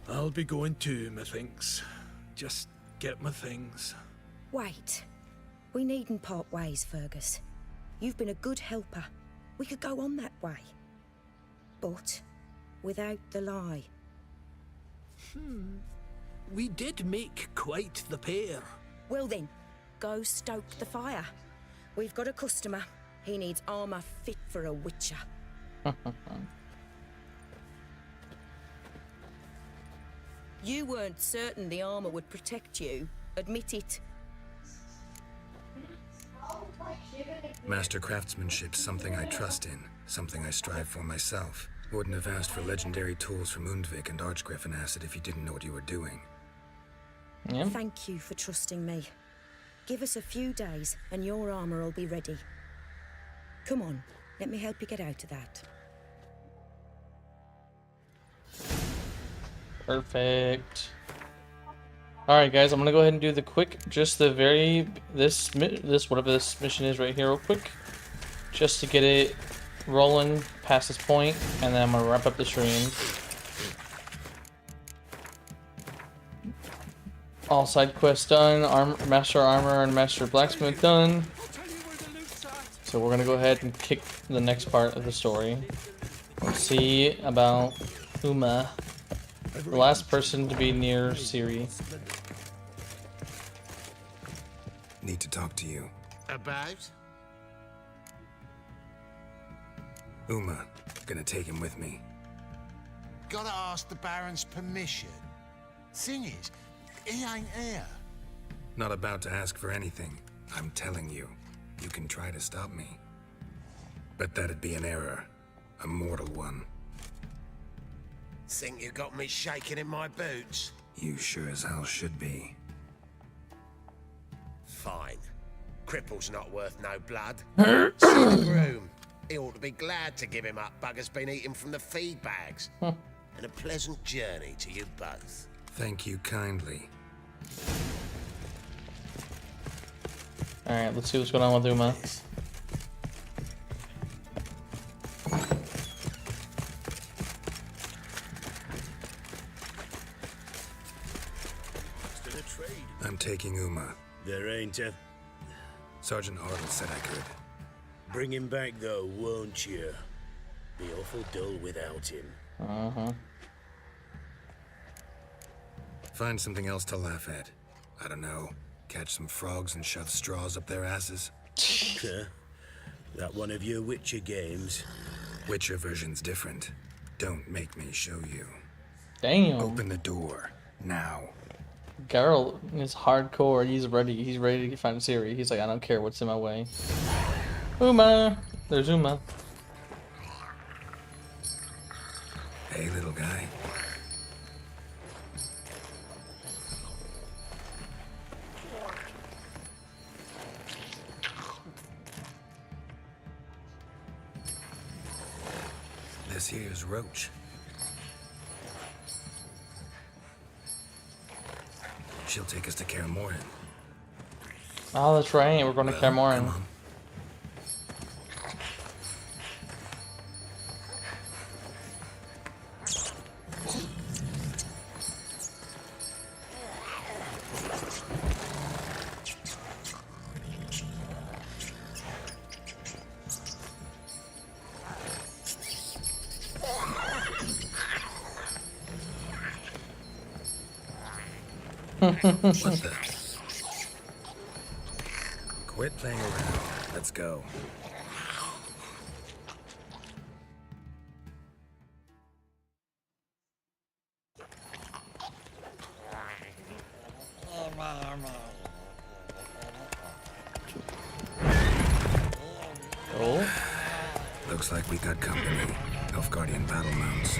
I'll be going too, methinks. Just get my things. Wait. We needn't part ways, Fergus. You've been a good helper. We could go on that way. But without the lie. We did make quite the pair. Well then, go stoke the fire. We've got a customer. He needs armor fit for a witcher. You weren't certain the armor would protect you. Admit it. Master craftsmanship's something I trust in, something I strive for myself. Wouldn't have asked for legendary tools from Undvik and Archgriffin Acid if you didn't know what you were doing. Yep. Thank you for trusting me. Give us a few days and your armor will be ready. Come on, let me help you get out of that. Perfect. All right, guys, I'm gonna go ahead and do the quick, just the very this whatever this mission is right here, real quick, just to get it rolling past this point, and then I'm gonna wrap up the stream. All side quests done. Master Armor and Master Blacksmith done. So we're gonna go ahead and kick the next part of the story. Let's see about Uma, the last person to be near Ciri. Need to talk to you. About? Uma, gonna take him with me. Gotta ask the Baron's permission. Thing is, he ain't here. Not about to ask for anything. I'm telling you, you can try to stop me. But that'd be an error. A mortal one. Think you got me shaking in my boots? You sure as hell should be. Fine. Cripple's not worth no blood. See the groom. He ought to be glad to give him up. Bugger's been eating from the feed bags. And a pleasant journey to you both. Thank you kindly. Alright, let's see what's going on with Uma. I'm taking Uma. There ain't a... Sergeant Ardle said I could. Bring him back though, won't you? Be awful dull without him. Find something else to laugh at. I don't know. Catch some frogs and shove straws up their asses. That one of your Witcher games? Witcher version's different. Don't make me show you. Damn. Open the door. Now. Geralt is hardcore. He's ready. He's ready to find Ciri. He's like, I don't care what's in my way. Uma! There's Uma. Hey, little guy. This here's Roach. She'll take us to Kaer Morhen. Oh, that's right. We're going to Kaer Morhen. What the? Quit playing around. Let's go. Oh. Looks like we got company. Elf Guardian battle mounts.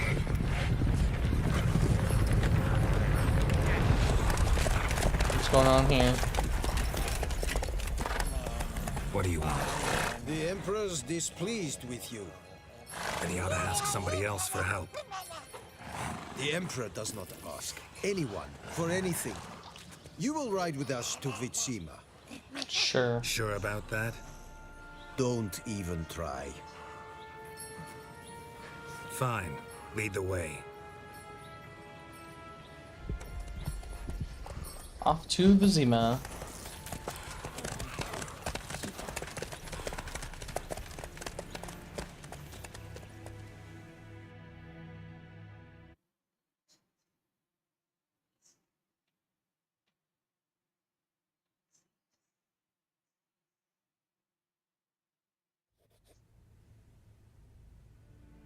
What's going on here? What do you want? The Emperor's displeased with you. Then he ought to ask somebody else for help. The Emperor does not ask anyone for anything. You will ride with us to Vitsima. Sure. Sure about that? Don't even try. Fine. Lead the way. Off to Vizima.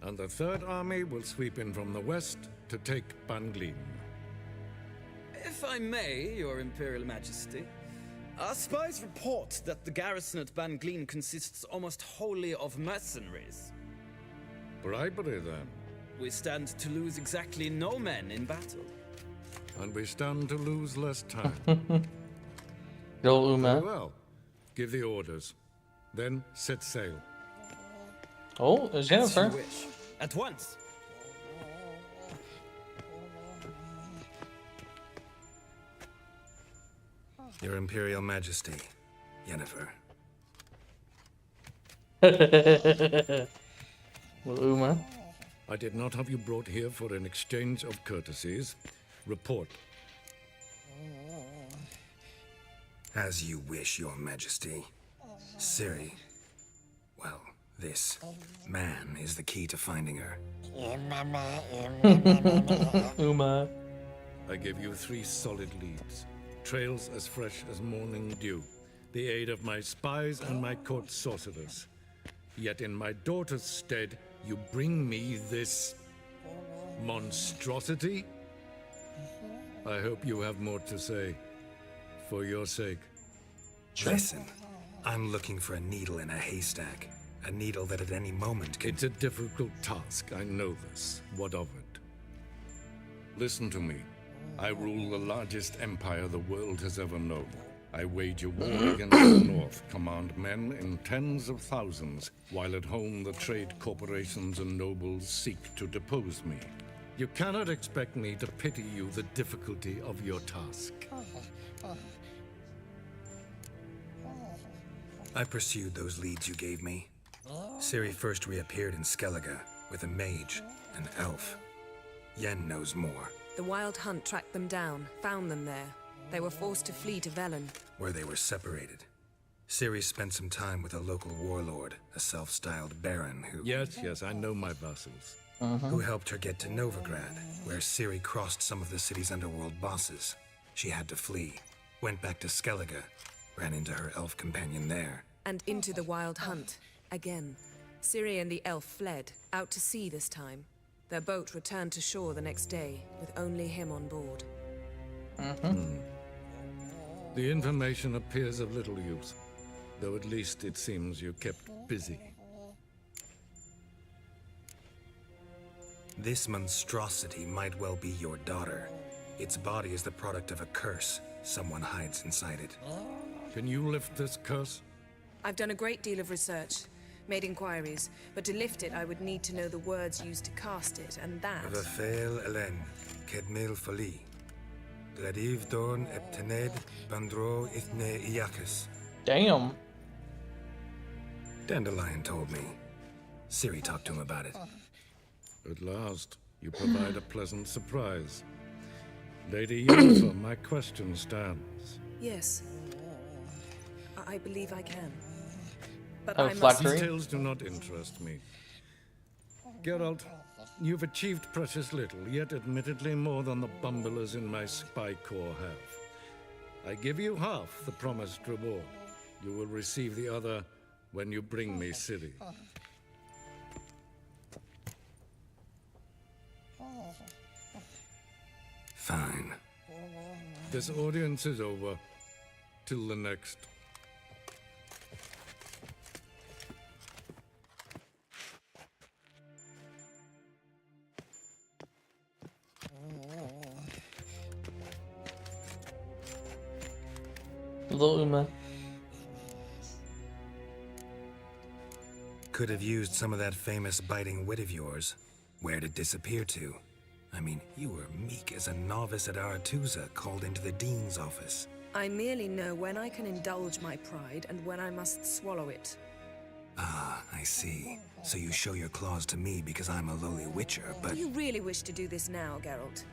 And the Third Army will sweep in from the west to take Banglin. If I may, Your Imperial Majesty, our spies report that the garrison at Banglin consists almost wholly of mercenaries. Bribery, then. We stand to lose exactly no men in battle. And we stand to lose less time. Good old Uma. Very well. Give the orders. Then set sail. Oh, there's Jennifer. As you wish. At once. Your Imperial Majesty, Yennefer. Well, Uma. I did not have you brought here for an exchange of courtesies. Report. As you wish, Your Majesty. Ciri. Well, this man is the key to finding her. Uma. I give you 3 solid leads. Trails as fresh as morning dew. The aid of my spies and my court sorcerers. Yet in my daughter's stead, you bring me this monstrosity? I hope you have more to say. For your sake. Listen, I'm looking for a needle in a haystack. A needle that at any moment can... It's a difficult task, I know this. What of it? Listen to me. I rule the largest empire the world has ever known. I wage a war against the North, command men in tens of thousands, while at home the trade corporations and nobles seek to depose me. You cannot expect me to pity you the difficulty of your task. I pursued those leads you gave me. Ciri first reappeared in Skellige with a mage, an elf. Yen knows more. The Wild Hunt tracked them down, found them there. They were forced to flee to Velen. Where they were separated. Ciri spent some time with a local warlord, a self-styled baron who... Yes, I know my vassals. Who helped her get to Novigrad, where Ciri crossed some of the city's underworld bosses. She had to flee, went back to Skellige, ran into her elf companion there. And into the Wild Hunt, again. Ciri and the elf fled, out to sea this time. Their boat returned to shore the next day, with only him on board. The information appears of little use, though at least it seems you kept busy. This monstrosity might well be your daughter. Its body is the product of a curse. Someone hides inside it. Can you lift this curse? I've done a great deal of research, made inquiries, but to lift it I would need to know the words used to cast it, and that... Vafael Elen, Kedmil Fali. Gladiv Dorn Eptened Bandro Ithne Iacus. Damn. Dandelion told me. Ciri talked to him about it. At last, you provide a pleasant surprise. Lady Yennefer, my question stands. Yes. I believe I can. But Oh, I must... flattery. Details do not interest me. Geralt, you've achieved precious little, yet admittedly more than the bumblers in my spy corps have. I give you half the promised reward. You will receive the other when you bring me Ciri. Fine. This audience is over. Till the next. Little Uma. Could have used some of that famous biting wit of yours. Where'd it disappear to? I mean, you were meek as a novice at Aretusa called into the dean's office. I merely know when I can indulge my pride and when I must swallow it. Ah, I see. So you show your claws to me because I'm a lowly witcher, but... Do you really wish to do this now, Geralt?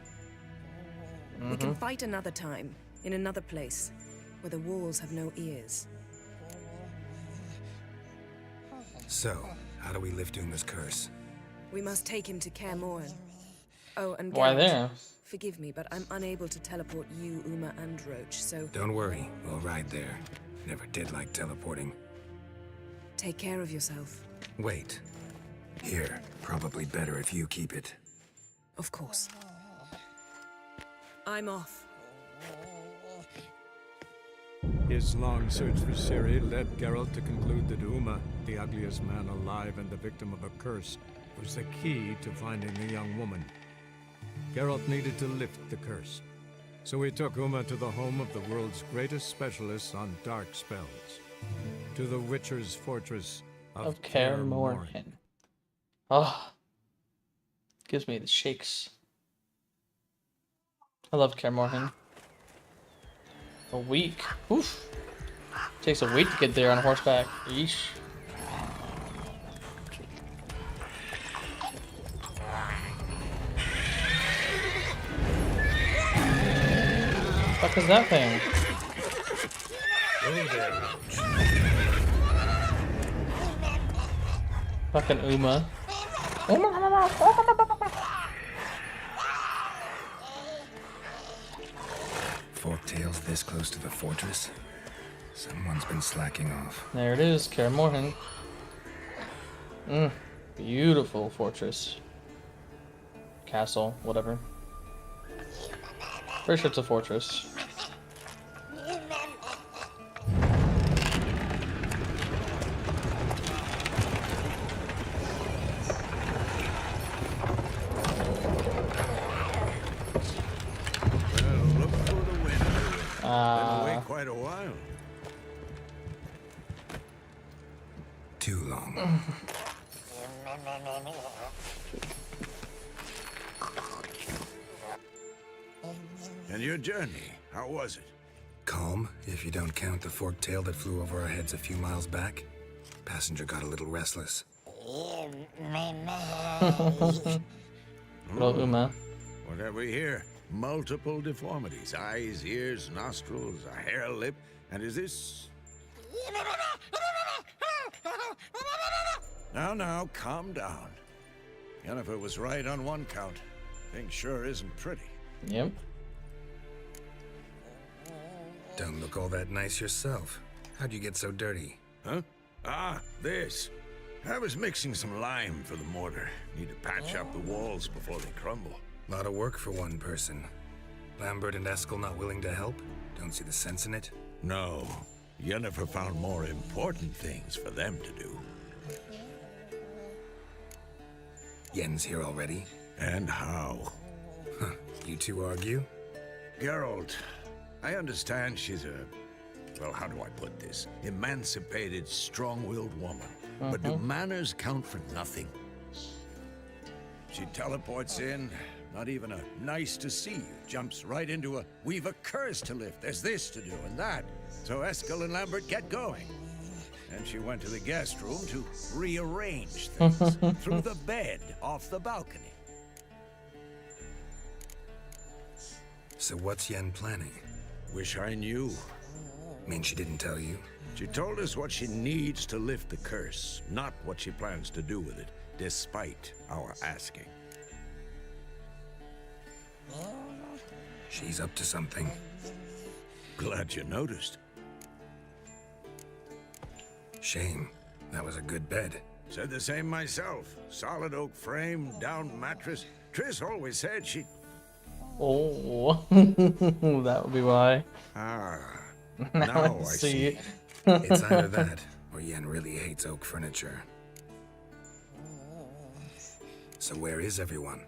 We can fight another time, in another place, where the walls have no ears. So, how do we lift Uma's curse? We must take him to Kaer Morhen. Oh, and Geralt, Why there? forgive me, but I'm unable to teleport you, Uma, and Roach, so... Don't worry, we'll ride there. Never did like teleporting. Take care of yourself. Wait. Here, probably better if you keep it. Of course. I'm off. His long search for Ciri led Geralt to conclude that Uma, the ugliest man alive and the victim of a curse, was the key to finding the young woman. Geralt needed to lift the curse, so he took Uma to the home of the world's greatest specialists on dark spells, to the Witcher's fortress of Kaer Kaer Morhen. Oh, gives me the shakes. I love Kaer Morhen. A week. Oof. Takes a week to get there on horseback. Yeesh. What the fuck is that thing? Fucking Uma. Forktails this close to the fortress? Someone's been slacking off. There it is, Kaer Morhen. Beautiful fortress. Castle, whatever. Pretty sure it's a fortress. Wait quite a while. Too long. And your journey, how was it? Calm, if you don't count the forktail that flew over our heads a few miles back. Passenger got a little restless. Little Uma. What have we here? Multiple deformities. Eyes, ears, nostrils, a hair lip. And is this... Now, calm down. Yennefer was right on one count. Thing sure isn't pretty. Yep. Don't look all that nice yourself. How'd you get so dirty? Huh? Ah, this. I was mixing some lime for the mortar. Need to patch up the walls before they crumble. Lot of work for one person. Lambert and Eskel not willing to help? Don't see the sense in it? No. Yennefer found more important things for them to do. Yen's here already? And how? Huh. You two argue? Geralt, I understand she's a... well, how do I put this? Emancipated, strong-willed woman. But do manners count for nothing? She teleports in, not even a nice to see you. Jumps right into a, we've a curse to lift, there's this to do and that. So Eskel and Lambert get going. And she went to the guest room to rearrange things. Through the bed, off the balcony. So what's Yen planning? Wish I knew. Mean she didn't tell you? She told us what she needs to lift the curse, not what she plans to do with it, despite our asking. She's up to something. Glad you noticed. Shame. That was a good bed. Said the same myself. Solid oak frame, down mattress. Triss always said she... Oh, that would be why. Ah, Now now I I see. see. It's either that, or Yen really hates oak furniture. So where is everyone?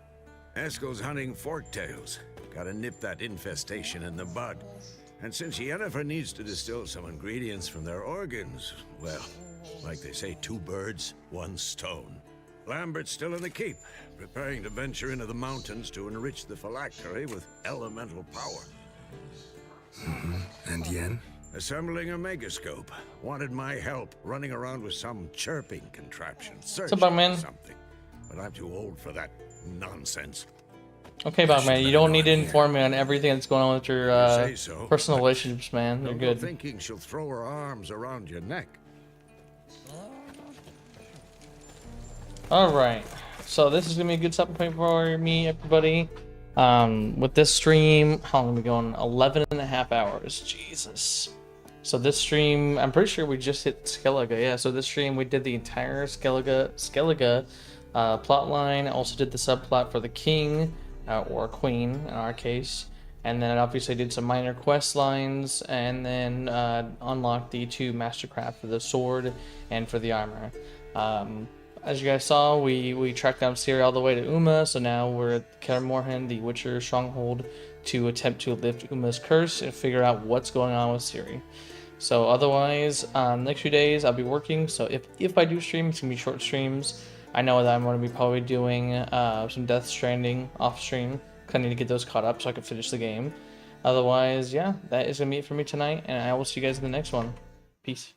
Eskel's hunting forktails. Gotta nip that infestation in the bud. And since Yennefer needs to distill some ingredients from their organs, well, like they say, 2 birds, 1 stone. Lambert's still in the keep, preparing to venture into the mountains to enrich the phylactery with elemental power. And Yen? Assembling a megascope. Wanted my help running around with some chirping contraption. What's up, Bugman? Something. But I'm too old for that nonsense. Okay, Bugman, you don't need to inform me on everything that's going on with your say so, personal but relationships, man. You're Don't go good. thinking she'll throw her arms around your neck. Alright, so this is going to be a good stopping point for me, everybody. With this stream, how long are we going? 11.5 hours. Jesus. So this stream, I'm pretty sure we just hit Skellige. Yeah, so this stream we did the entire Skellige plot line. Also did the subplot for the king, or queen in our case. And then obviously did some minor quest lines, and then unlocked the 2 mastercraft for the sword and for the armor. As you guys saw, we tracked down Ciri all the way to Uma, so now we're at Kaer Morhen, the Witcher stronghold, to attempt to lift Uma's curse and figure out what's going on with Ciri. So otherwise, next few days I'll be working, so if I do stream, it's going to be short streams. I know that I'm going to be probably doing some Death Stranding off stream, because I need to get those caught up so I can finish the game. Otherwise, yeah, that is going to be it for me tonight, and I will see you guys in the next one. Peace.